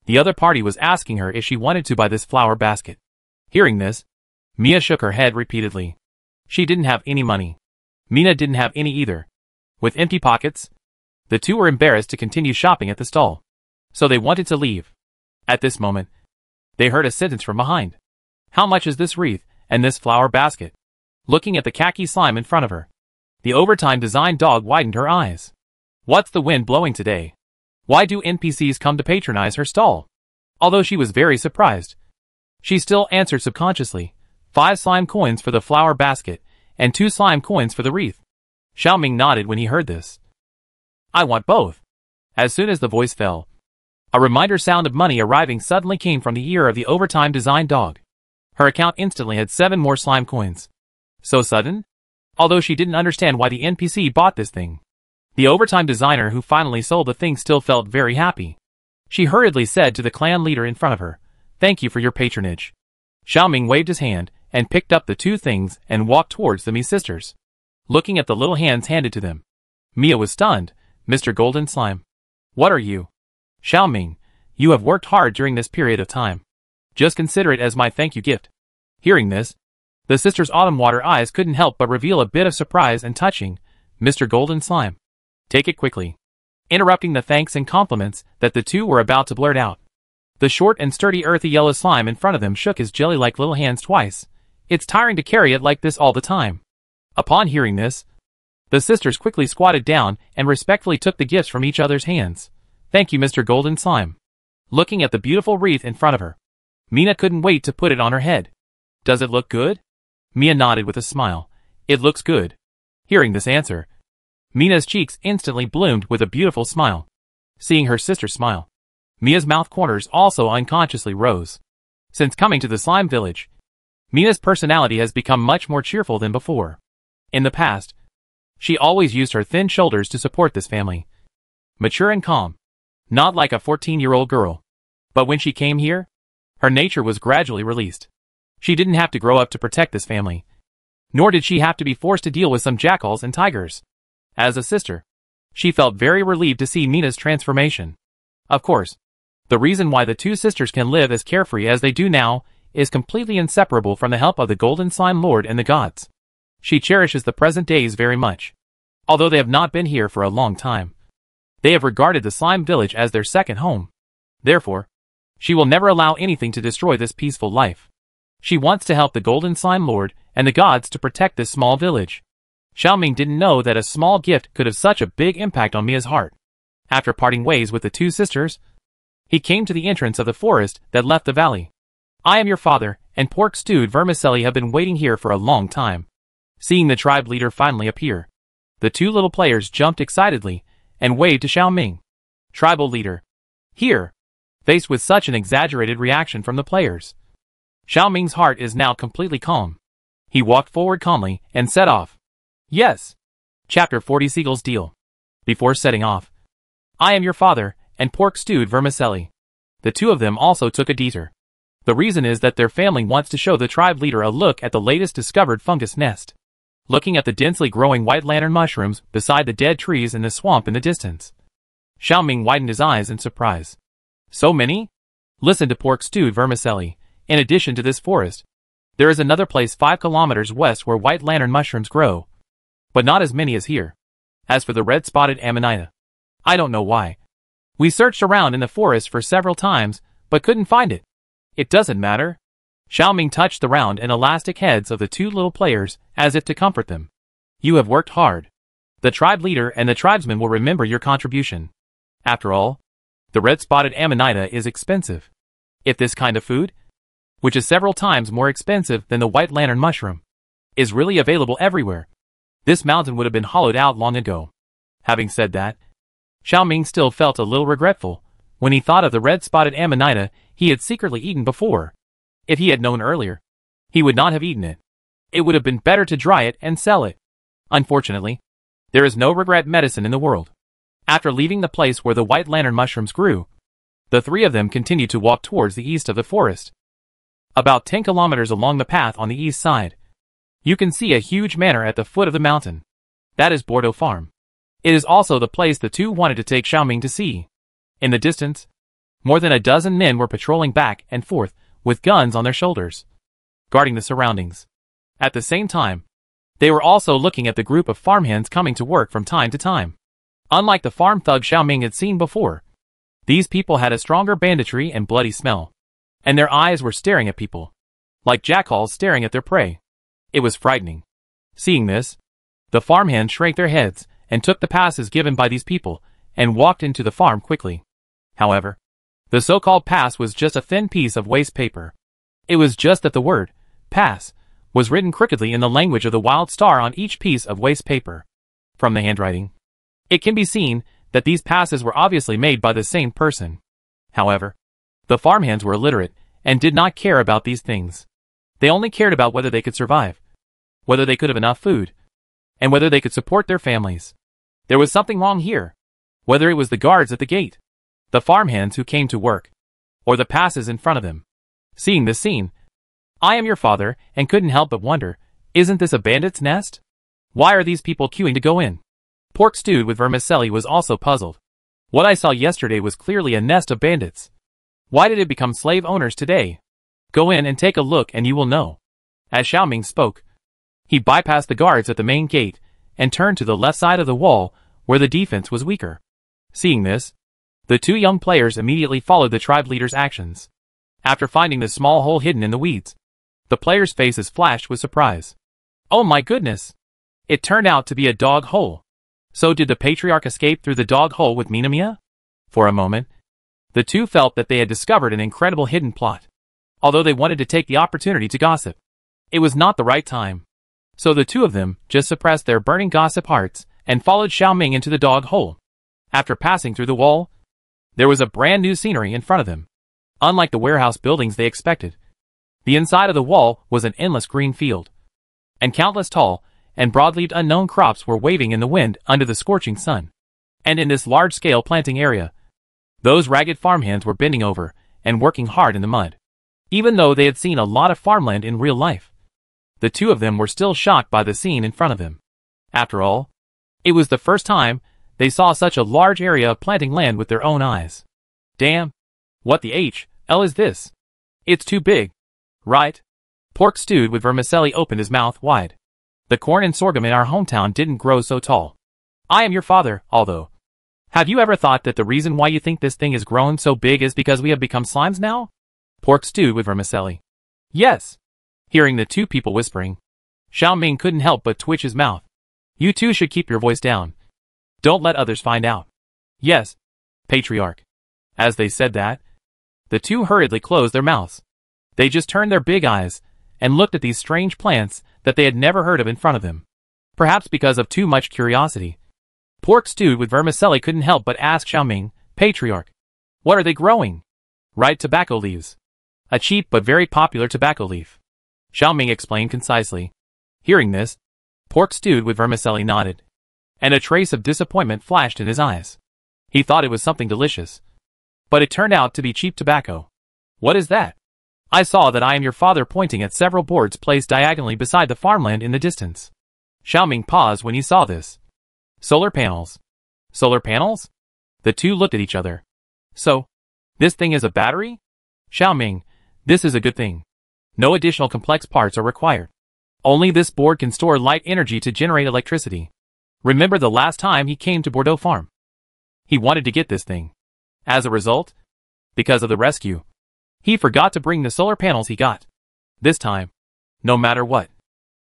The other party was asking her if she wanted to buy this flower basket. Hearing this, Mia shook her head repeatedly. She didn't have any money. Mina didn't have any either. With empty pockets, the two were embarrassed to continue shopping at the stall, so they wanted to leave. At this moment, they heard a sentence from behind. How much is this wreath and this flower basket? Looking at the khaki slime in front of her, the Overtime Design Dog widened her eyes. What's the wind blowing today? Why do NPCs come to patronize her stall? Although she was very surprised, she still answered subconsciously, 5 slime coins for the flower basket and 2 slime coins for the wreath. Xiaoming nodded when he heard this. I want both. As soon as the voice fell, a reminder sound of money arriving suddenly came from the ear of the Overtime Design Dog. Her account instantly had 7 more slime coins. So sudden? Although she didn't understand why the NPC bought this thing, the Overtime designer who finally sold the thing still felt very happy. She hurriedly said to the clan leader in front of her, Thank you for your patronage. Xiaoming waved his hand and picked up the 2 things and walked towards the Mi sisters. Looking at the little hands handed to them, Mia was stunned. Mr. Golden Slime. What are you? Xiaoming, you have worked hard during this period of time. Just consider it as my thank you gift. Hearing this, the sisters' autumn water eyes couldn't help but reveal a bit of surprise and touching. Mr. Golden Slime. Take it quickly. Interrupting the thanks and compliments that the two were about to blurt out. The short and sturdy earthy yellow slime in front of them shook his jelly-like little hands twice. It's tiring to carry it like this all the time. Upon hearing this, the sisters quickly squatted down and respectfully took the gifts from each other's hands. Thank you, Mr. Golden Slime. Looking at the beautiful wreath in front of her, Mina couldn't wait to put it on her head. Does it look good? Mia nodded with a smile. It looks good. Hearing this answer, Mina's cheeks instantly bloomed with a beautiful smile. Seeing her sister smile, Mia's mouth corners also unconsciously rose. Since coming to the slime village, Mina's personality has become much more cheerful than before. In the past, she always used her thin shoulders to support this family. Mature and calm, not like a 14-year-old girl. But when she came here, her nature was gradually released. She didn't have to grow up to protect this family, nor did she have to be forced to deal with some jackals and tigers. As a sister, she felt very relieved to see Mina's transformation. Of course, the reason why the two sisters can live as carefree as they do now is completely inseparable from the help of the Golden Slime Lord and the gods. She cherishes the present days very much. Although they have not been here for a long time, they have regarded the slime village as their second home. Therefore, she will never allow anything to destroy this peaceful life. She wants to help the Golden Slime Lord and the gods to protect this small village. Xiaoming didn't know that a small gift could have such a big impact on Mia's heart. After parting ways with the two sisters, he came to the entrance of the forest that left the valley. I am your father, and pork stewed vermicelli have been waiting here for a long time. Seeing the tribe leader finally appear, the two little players jumped excitedly and waved to Xiaoming. Tribal leader. Here. Faced with such an exaggerated reaction from the players, Xiaoming's heart is now completely calm. He walked forward calmly and set off. Yes. Chapter 40 Seagull's Deal. Before setting off, I am your father, and pork stewed vermicelli. The two of them also took a detour. The reason is that their family wants to show the tribe leader a look at the latest discovered fungus nest. looking at the densely growing white lantern mushrooms beside the dead trees in the swamp in the distance. Xiaoming widened his eyes in surprise. So many? Listen to pork stewed vermicelli. In addition to this forest, there is another place 5 kilometers west where white lantern mushrooms grow, but not as many as here. As for the red-spotted amanita, I don't know why. We searched around in the forest for several times, but couldn't find it. It doesn't matter. Xiaoming touched the round and elastic heads of the 2 little players as if to comfort them. You have worked hard. The tribe leader and the tribesmen will remember your contribution. After all, the red-spotted amanita is expensive. If this kind of food, which is several times more expensive than the white lantern mushroom, is really available everywhere, this mountain would have been hollowed out long ago. Having said that, Xiaoming still felt a little regretful when he thought of the red-spotted amanita he had secretly eaten before. If he had known earlier, he would not have eaten it. It would have been better to dry it and sell it. Unfortunately, there is no regret medicine in the world. After leaving the place where the white lantern mushrooms grew, the 3 of them continued to walk towards the east of the forest. About 10 kilometers along the path on the east side, you can see a huge manor at the foot of the mountain. That is Bordeaux Farm. It is also the place the 2 wanted to take Xiaoming to see. In the distance, more than a dozen men were patrolling back and forth with guns on their shoulders, guarding the surroundings. At the same time, they were also looking at the group of farmhands coming to work from time to time. Unlike the farm thug Xiaoming had seen before, these people had a stronger banditry and bloody smell, and their eyes were staring at people, like jackals staring at their prey. It was frightening. Seeing this, the farmhands shrank their heads and took the passes given by these people and walked into the farm quickly. However, the so-called pass was just a thin piece of waste paper. It was just that the word, pass, was written crookedly in the language of the wild star on each piece of waste paper. From the handwriting, it can be seen that these passes were obviously made by the same person. However, the farmhands were illiterate and did not care about these things. They only cared about whether they could survive, whether they could have enough food, and whether they could support their families. There was something wrong here, whether it was the guards at the gate, the farmhands who came to work, or the passes in front of them. Seeing this scene, I am your father and couldn't help but wonder, isn't this a bandit's nest? Why are these people queuing to go in? Pork stewed with vermicelli was also puzzled. What I saw yesterday was clearly a nest of bandits. Why did it become slave owners today? Go in and take a look and you will know. As Xiaoming spoke, he bypassed the guards at the main gate and turned to the left side of the wall where the defense was weaker. Seeing this, the 2 young players immediately followed the tribe leader's actions. After finding the small hole hidden in the weeds, the players' faces flashed with surprise. Oh my goodness! It turned out to be a dog hole. So did the patriarch escape through the dog hole with Minamiya? For a moment, the 2 felt that they had discovered an incredible hidden plot. Although they wanted to take the opportunity to gossip, it was not the right time. So the 2 of them just suppressed their burning gossip hearts and followed Xiaoming into the dog hole. After passing through the wall, there was a brand new scenery in front of them. Unlike the warehouse buildings they expected, the inside of the wall was an endless green field, and countless tall and broad-leaved unknown crops were waving in the wind under the scorching sun. And in this large-scale planting area, those ragged farmhands were bending over and working hard in the mud. Even though they had seen a lot of farmland in real life, the 2 of them were still shocked by the scene in front of them. After all, it was the first time they saw such a large area of planting land with their own eyes. Damn! What the hell is this? It's too big. Right? Pork stewed with vermicelli opened his mouth wide. The corn and sorghum in our hometown didn't grow so tall. I am your father, although. Have you ever thought that the reason why you think this thing has grown so big is because we have become slimes now? Pork stewed with vermicelli. Yes. Hearing the 2 people whispering, Xiaoming couldn't help but twitch his mouth. You 2 should keep your voice down. Don't let others find out. Yes, patriarch. As they said that, the 2 hurriedly closed their mouths. They just turned their big eyes and looked at these strange plants that they had never heard of in front of them. Perhaps because of too much curiosity, Pork stewed with vermicelli couldn't help but ask Xiaoming, Patriarch, what are they growing? Right, tobacco leaves. A cheap but very popular tobacco leaf. Xiaoming explained concisely. Hearing this, Pork stewed with vermicelli nodded, and a trace of disappointment flashed in his eyes. He thought it was something delicious, but it turned out to be cheap tobacco. What is that? I saw that I am your father pointing at several boards placed diagonally beside the farmland in the distance. Xiaoming paused when he saw this. Solar panels. Solar panels? The two looked at each other. So, this thing is a battery? Xiaoming, this is a good thing. No additional complex parts are required. Only this board can store light energy to generate electricity. Remember the last time he came to Bordeaux Farm? He wanted to get this thing. As a result, because of the rescue, he forgot to bring the solar panels he got. This time, no matter what,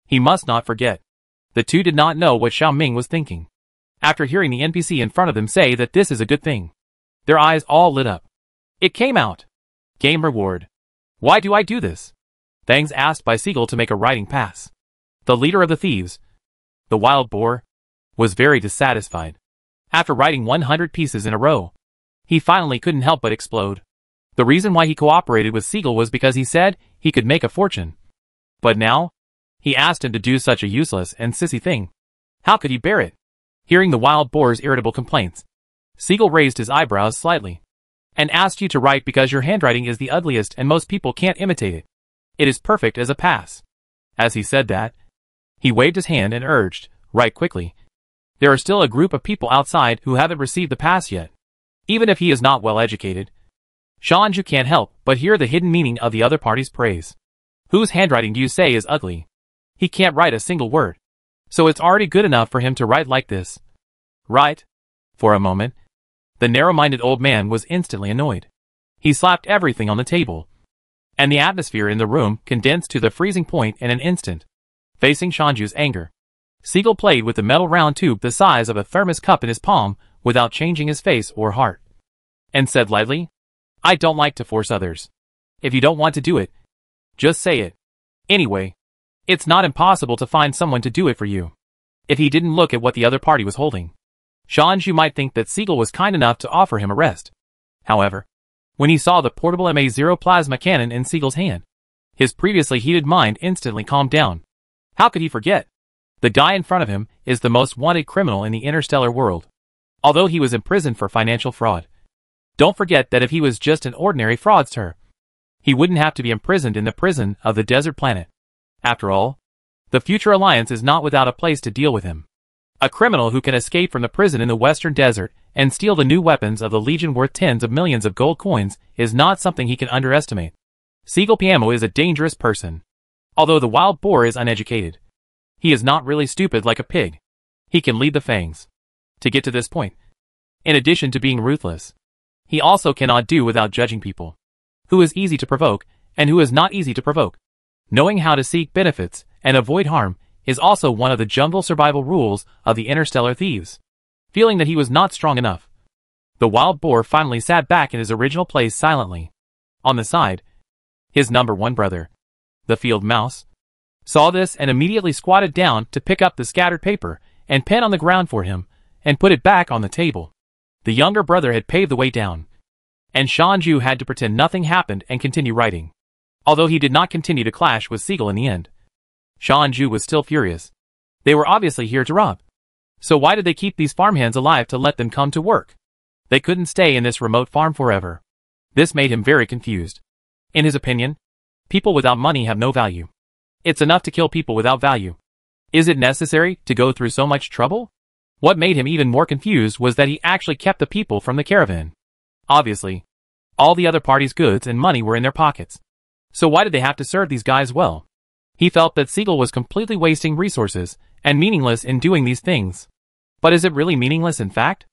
he must not forget. The two did not know what Xiaoming was thinking. After hearing the NPC in front of them say that this is a good thing, their eyes all lit up. It came out. Game reward. Why do I do this? Thangs asked by Seagull to make a writing pass. The leader of the thieves, the wild boar, was very dissatisfied. After writing 100 pieces in a row, he finally couldn't help but explode. The reason why he cooperated with Seagull was because he said he could make a fortune. But now, he asked him to do such a useless and sissy thing. How could he bear it? Hearing the wild boar's irritable complaints, Seagull raised his eyebrows slightly and asked you to write because your handwriting is the ugliest and most people can't imitate it. It is perfect as a pass. As he said that, he waved his hand and urged, write quickly. There are still a group of people outside who haven't received the pass yet. Even if he is not well educated, Shanju can't help but hear the hidden meaning of the other party's praise. Whose handwriting do you say is ugly? He can't write a single word. So it's already good enough for him to write like this. Right? For a moment, the narrow-minded old man was instantly annoyed. He slapped everything on the table, and the atmosphere in the room condensed to the freezing point in an instant. Facing Shanju's anger, Seagull played with the metal round tube the size of a thermos cup in his palm without changing his face or heart, and said lightly, I don't like to force others. If you don't want to do it, just say it. Anyway, it's not impossible to find someone to do it for you. If he didn't look at what the other party was holding, Shanju might think that Seagull was kind enough to offer him a rest. However, when he saw the portable MA0 plasma cannon in Seagull's hand, his previously heated mind instantly calmed down. How could he forget? The guy in front of him is the most wanted criminal in the interstellar world, although he was imprisoned for financial fraud. Don't forget that if he was just an ordinary fraudster, he wouldn't have to be imprisoned in the prison of the desert planet. After all, the Future Alliance is not without a place to deal with him. A criminal who can escape from the prison in the western desert and steal the new weapons of the Legion worth tens of millions of gold coins is not something he can underestimate. Seagull Piamo is a dangerous person. Although the wild boar is uneducated, he is not really stupid like a pig. He can lead the fangs. To get to this point, in addition to being ruthless, he also cannot do without judging people. Who is easy to provoke and who is not easy to provoke. Knowing how to seek benefits and avoid harm is also one of the jungle survival rules of the interstellar thieves. Feeling that he was not strong enough, the wild boar finally sat back in his original place silently. On the side, his number one brother, the field mouse, saw this and immediately squatted down to pick up the scattered paper and pen on the ground for him and put it back on the table. The younger brother had paved the way down, and Shanju had to pretend nothing happened and continue writing. Although he did not continue to clash with Seagull in the end, Shanju was still furious. They were obviously here to rob. So why did they keep these farmhands alive to let them come to work? They couldn't stay in this remote farm forever. This made him very confused. In his opinion, people without money have no value. It's enough to kill people without value. Is it necessary to go through so much trouble? What made him even more confused was that he actually kept the people from the caravan. Obviously, all the other party's goods and money were in their pockets. So why did they have to serve these guys well? He felt that Seagull was completely wasting resources and meaningless in doing these things. But is it really meaningless in fact?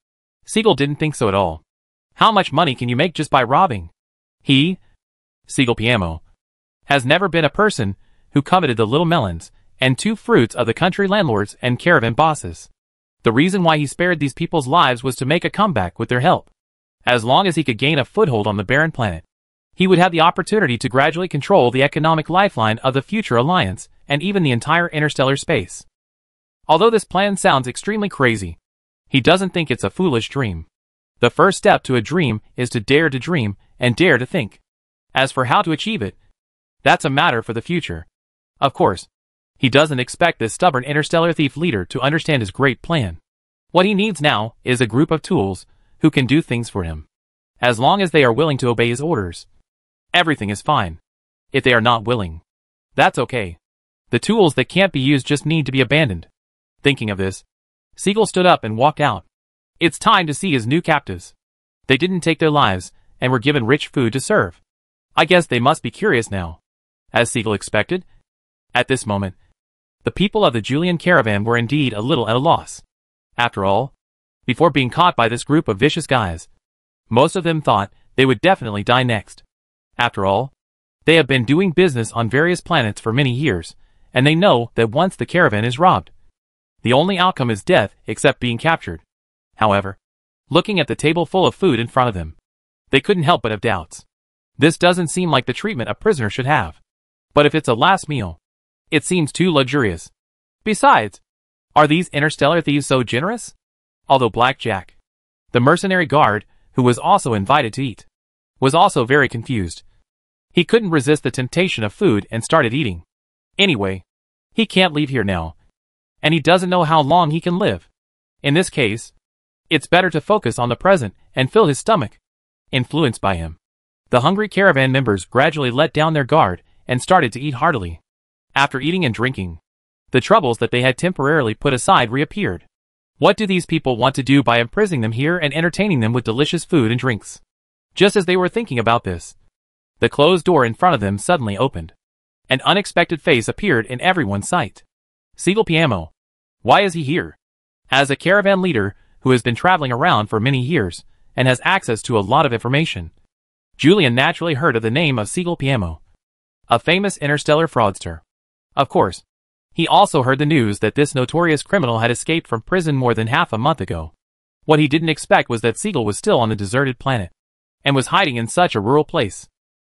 Seagull didn't think so at all. How much money can you make just by robbing? He, Seagull Piamo, has never been a person who coveted the little melons and two fruits of the country landlords and caravan bosses. The reason why he spared these people's lives was to make a comeback with their help. As long as he could gain a foothold on the barren planet, he would have the opportunity to gradually control the economic lifeline of the Future Alliance and even the entire interstellar space. Although this plan sounds extremely crazy, he doesn't think it's a foolish dream. The first step to a dream is to dare to dream and dare to think. As for how to achieve it, that's a matter for the future. Of course, he doesn't expect this stubborn interstellar thief leader to understand his great plan. What he needs now is a group of tools who can do things for him. As long as they are willing to obey his orders, everything is fine. If they are not willing, that's okay. The tools that can't be used just need to be abandoned. Thinking of this, Siegel stood up and walked out. It's time to see his new captives. They didn't take their lives, and were given rich food to serve. I guess they must be curious now. As Siegel expected, at this moment, the people of the Julian caravan were indeed a little at a loss. After all, before being caught by this group of vicious guys, most of them thought they would definitely die next. After all, they have been doing business on various planets for many years, and they know that once the caravan is robbed, the only outcome is death except being captured. However, looking at the table full of food in front of them, they couldn't help but have doubts. This doesn't seem like the treatment a prisoner should have. But if it's a last meal, it seems too luxurious. Besides, are these interstellar thieves so generous? Although Black Jack, the mercenary guard, who was also invited to eat, was also very confused. He couldn't resist the temptation of food and started eating. Anyway, he can't leave here now, and he doesn't know how long he can live. In this case, it's better to focus on the present and fill his stomach. Influenced by him, the hungry caravan members gradually let down their guard and started to eat heartily. After eating and drinking, the troubles that they had temporarily put aside reappeared. What do these people want to do by imprisoning them here and entertaining them with delicious food and drinks? Just as they were thinking about this, the closed door in front of them suddenly opened. An unexpected face appeared in everyone's sight. Siegel Piamo. Why is he here? As a caravan leader who has been traveling around for many years and has access to a lot of information, Julian naturally heard of the name of Siegel Piamo, a famous interstellar fraudster. Of course, he also heard the news that this notorious criminal had escaped from prison more than half a month ago. What he didn't expect was that Siegel was still on the deserted planet, and was hiding in such a rural place.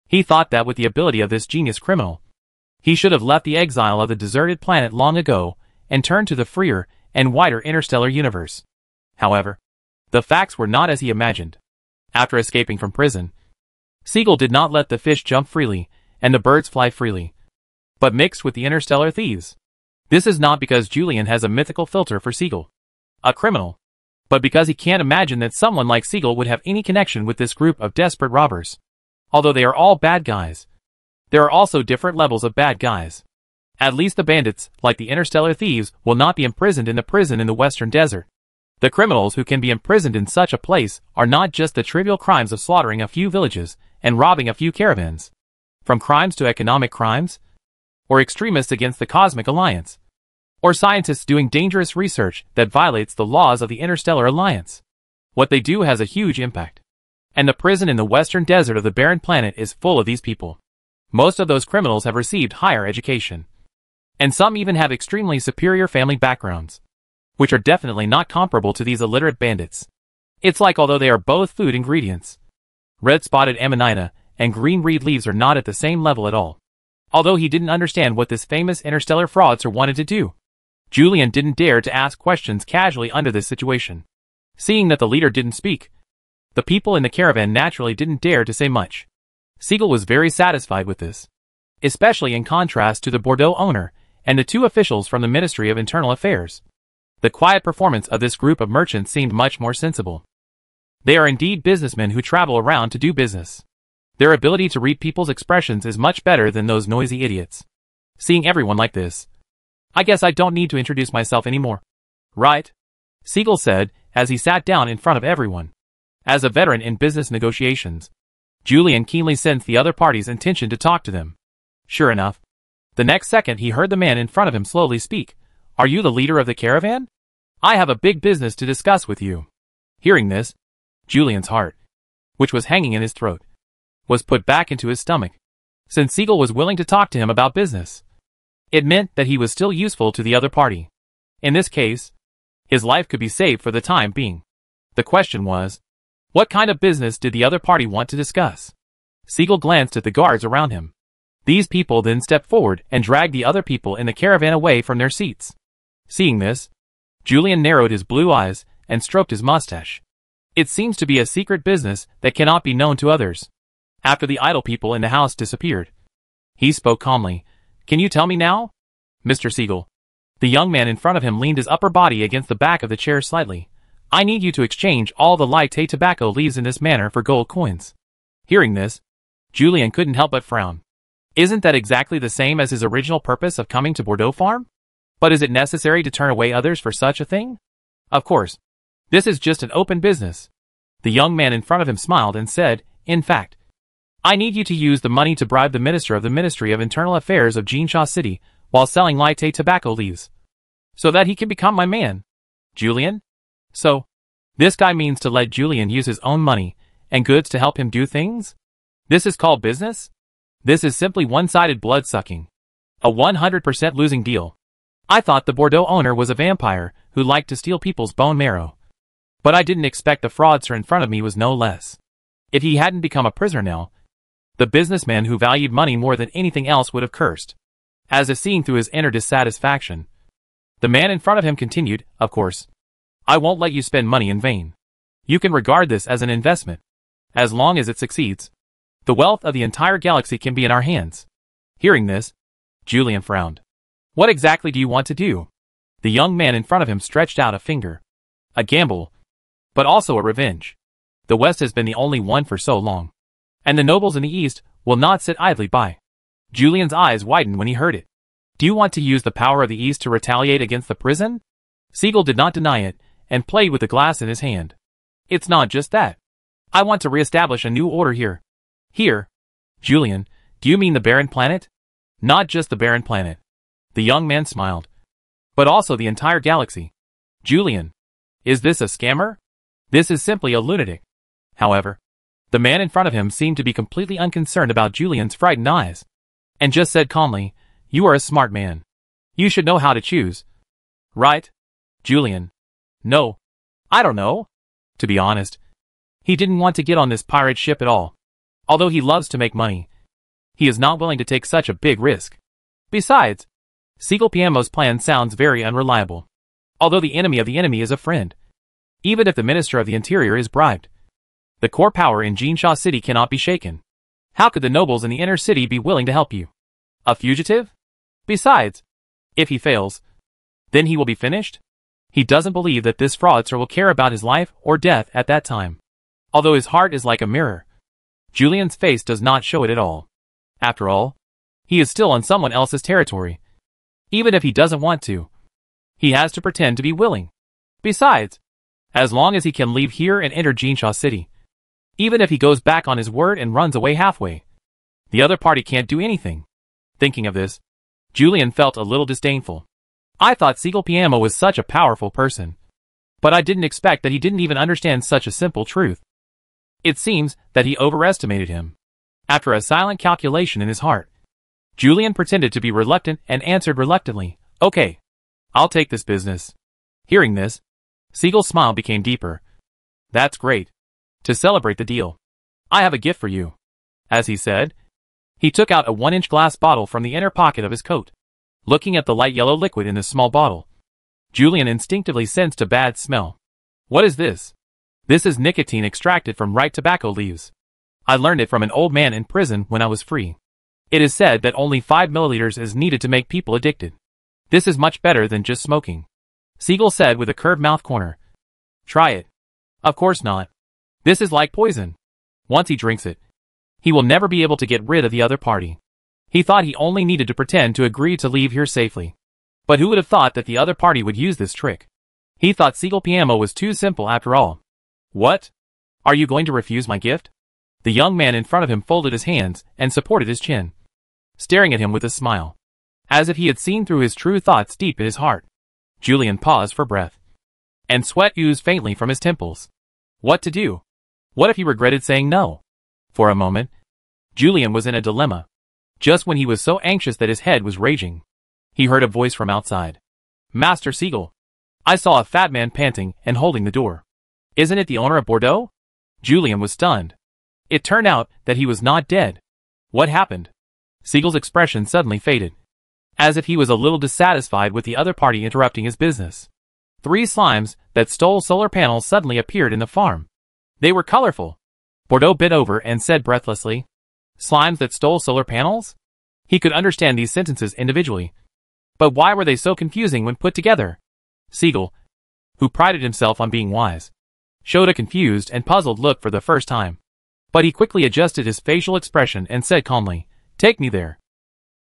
He thought that with the ability of this genius criminal, he should have left the exile of the deserted planet long ago, and turned to the freer and wider interstellar universe. However, the facts were not as he imagined. After escaping from prison, Siegel did not let the fish jump freely, and the birds fly freely, but mixed with the interstellar thieves. This is not because Julian has a mythical filter for Siegel, a criminal, but because he can't imagine that someone like Siegel would have any connection with this group of desperate robbers. Although they are all bad guys, there are also different levels of bad guys. At least the bandits, like the interstellar thieves, will not be imprisoned in the prison in the western desert. The criminals who can be imprisoned in such a place are not just the trivial crimes of slaughtering a few villages and robbing a few caravans, from crimes to economic crimes, or extremists against the Cosmic Alliance, or scientists doing dangerous research that violates the laws of the Interstellar Alliance. What they do has a huge impact. And the prison in the western desert of the barren planet is full of these people. Most of those criminals have received higher education, and some even have extremely superior family backgrounds, which are definitely not comparable to these illiterate bandits. It's like although they are both food ingredients, red-spotted amanita and green reed leaves are not at the same level at all. Although he didn't understand what this famous interstellar fraudster wanted to do, Julian didn't dare to ask questions casually under this situation. Seeing that the leader didn't speak, the people in the caravan naturally didn't dare to say much. Siegel was very satisfied with this, especially in contrast to the Bordeaux owner and the two officials from the Ministry of Internal Affairs. The quiet performance of this group of merchants seemed much more sensible. They are indeed businessmen who travel around to do business. Their ability to read people's expressions is much better than those noisy idiots. Seeing everyone like this, I guess I don't need to introduce myself anymore. Right? Siegel said, as he sat down in front of everyone. As a veteran in business negotiations, Julian keenly sensed the other party's intention to talk to them. Sure enough, the next second he heard the man in front of him slowly speak. Are you the leader of the caravan? I have a big business to discuss with you. Hearing this, Julian's heart, which was hanging in his throat, was put back into his stomach. Since Siegel was willing to talk to him about business, it meant that he was still useful to the other party. In this case, his life could be saved for the time being. The question was, what kind of business did the other party want to discuss? Siegel glanced at the guards around him. These people then stepped forward and dragged the other people in the caravan away from their seats. Seeing this, Julian narrowed his blue eyes and stroked his mustache. It seems to be a secret business that cannot be known to others. After the idle people in the house disappeared, he spoke calmly. Can you tell me now? Mr. Siegel. The young man in front of him leaned his upper body against the back of the chair slightly. I need you to exchange all the light tobacco leaves in this manner for gold coins. Hearing this, Julian couldn't help but frown. Isn't that exactly the same as his original purpose of coming to Bordeaux Farm? But is it necessary to turn away others for such a thing? Of course. This is just an open business. The young man in front of him smiled and said, in fact, I need you to use the money to bribe the minister of the Ministry of Internal Affairs of Jinsha City while selling latte tobacco leaves, so that he can become my man. Julian? So, this guy means to let Julian use his own money and goods to help him do things? This is called business? This is simply one-sided blood-sucking. A 100% losing deal. I thought the Bordeaux owner was a vampire who liked to steal people's bone marrow. But I didn't expect the fraudster in front of me was no less. If he hadn't become a prisoner now, the businessman who valued money more than anything else would have cursed. As if seeing through his inner dissatisfaction, the man in front of him continued, of course, I won't let you spend money in vain. You can regard this as an investment. As long as it succeeds, the wealth of the entire galaxy can be in our hands. Hearing this, Julian frowned. What exactly do you want to do? The young man in front of him stretched out a finger. A gamble, but also a revenge. The West has been the only one for so long, and the nobles in the East will not sit idly by. Julian's eyes widened when he heard it. Do you want to use the power of the East to retaliate against the prison? Siegel did not deny it, and played with the glass in his hand. It's not just that. I want to reestablish a new order here. Here? Julian, do you mean the barren planet? Not just the barren planet. The young man smiled. But also the entire galaxy. Julian, is this a scammer? This is simply a lunatic. However, the man in front of him seemed to be completely unconcerned about Julian's frightened eyes, and just said calmly, you are a smart man. You should know how to choose. Right? Julian. No. I don't know. To be honest, he didn't want to get on this pirate ship at all. Although he loves to make money, he is not willing to take such a big risk. Besides, Siegel PMO's plan sounds very unreliable. Although the enemy of the enemy is a friend. Even if the Minister of the Interior is bribed, the core power in Jinsha City cannot be shaken. How could the nobles in the inner city be willing to help you? A fugitive? Besides, if he fails, then he will be finished? He doesn't believe that this fraudster will care about his life or death at that time. Although his heart is like a mirror, Julian's face does not show it at all. After all, he is still on someone else's territory. Even if he doesn't want to, he has to pretend to be willing. Besides, as long as he can leave here and enter Jinsha City, even if he goes back on his word and runs away halfway, the other party can't do anything. Thinking of this, Julian felt a little disdainful. I thought Siegel PMO was such a powerful person, but I didn't expect that he didn't even understand such a simple truth. It seems that he overestimated him. After a silent calculation in his heart, Julian pretended to be reluctant and answered reluctantly, okay, I'll take this business. Hearing this, Siegel's smile became deeper. That's great. To celebrate the deal, I have a gift for you. As he said, he took out a 1-inch glass bottle from the inner pocket of his coat. Looking at the light yellow liquid in the small bottle, Julian instinctively sensed a bad smell. What is this? This is nicotine extracted from ripe tobacco leaves. I learned it from an old man in prison when I was free. It is said that only 5 milliliters is needed to make people addicted. This is much better than just smoking, Siegel said with a curved mouth corner. Try it. Of course not. This is like poison. Once he drinks it, he will never be able to get rid of the other party. He thought he only needed to pretend to agree to leave here safely. But who would have thought that the other party would use this trick? He thought Siegel PMO was too simple after all. What? Are you going to refuse my gift? The young man in front of him folded his hands and supported his chin, staring at him with a smile, as if he had seen through his true thoughts deep in his heart. Julian paused for breath, and sweat oozed faintly from his temples. What to do? What if he regretted saying no? For a moment, Julian was in a dilemma. Just when he was so anxious that his head was raging, he heard a voice from outside. Master Siegel. I saw a fat man panting and holding the door. Isn't it the owner of Bordeaux? Julian was stunned. It turned out that he was not dead. What happened? Siegel's expression suddenly faded, as if he was a little dissatisfied with the other party interrupting his business. 3 slimes that stole solar panels suddenly appeared in the farm. They were colorful. Bordeaux bent over and said breathlessly, Slimes that stole solar panels? He could understand these sentences individually, but why were they so confusing when put together? Siegel, who prided himself on being wise, showed a confused and puzzled look for the first time. But he quickly adjusted his facial expression and said calmly, Take me there.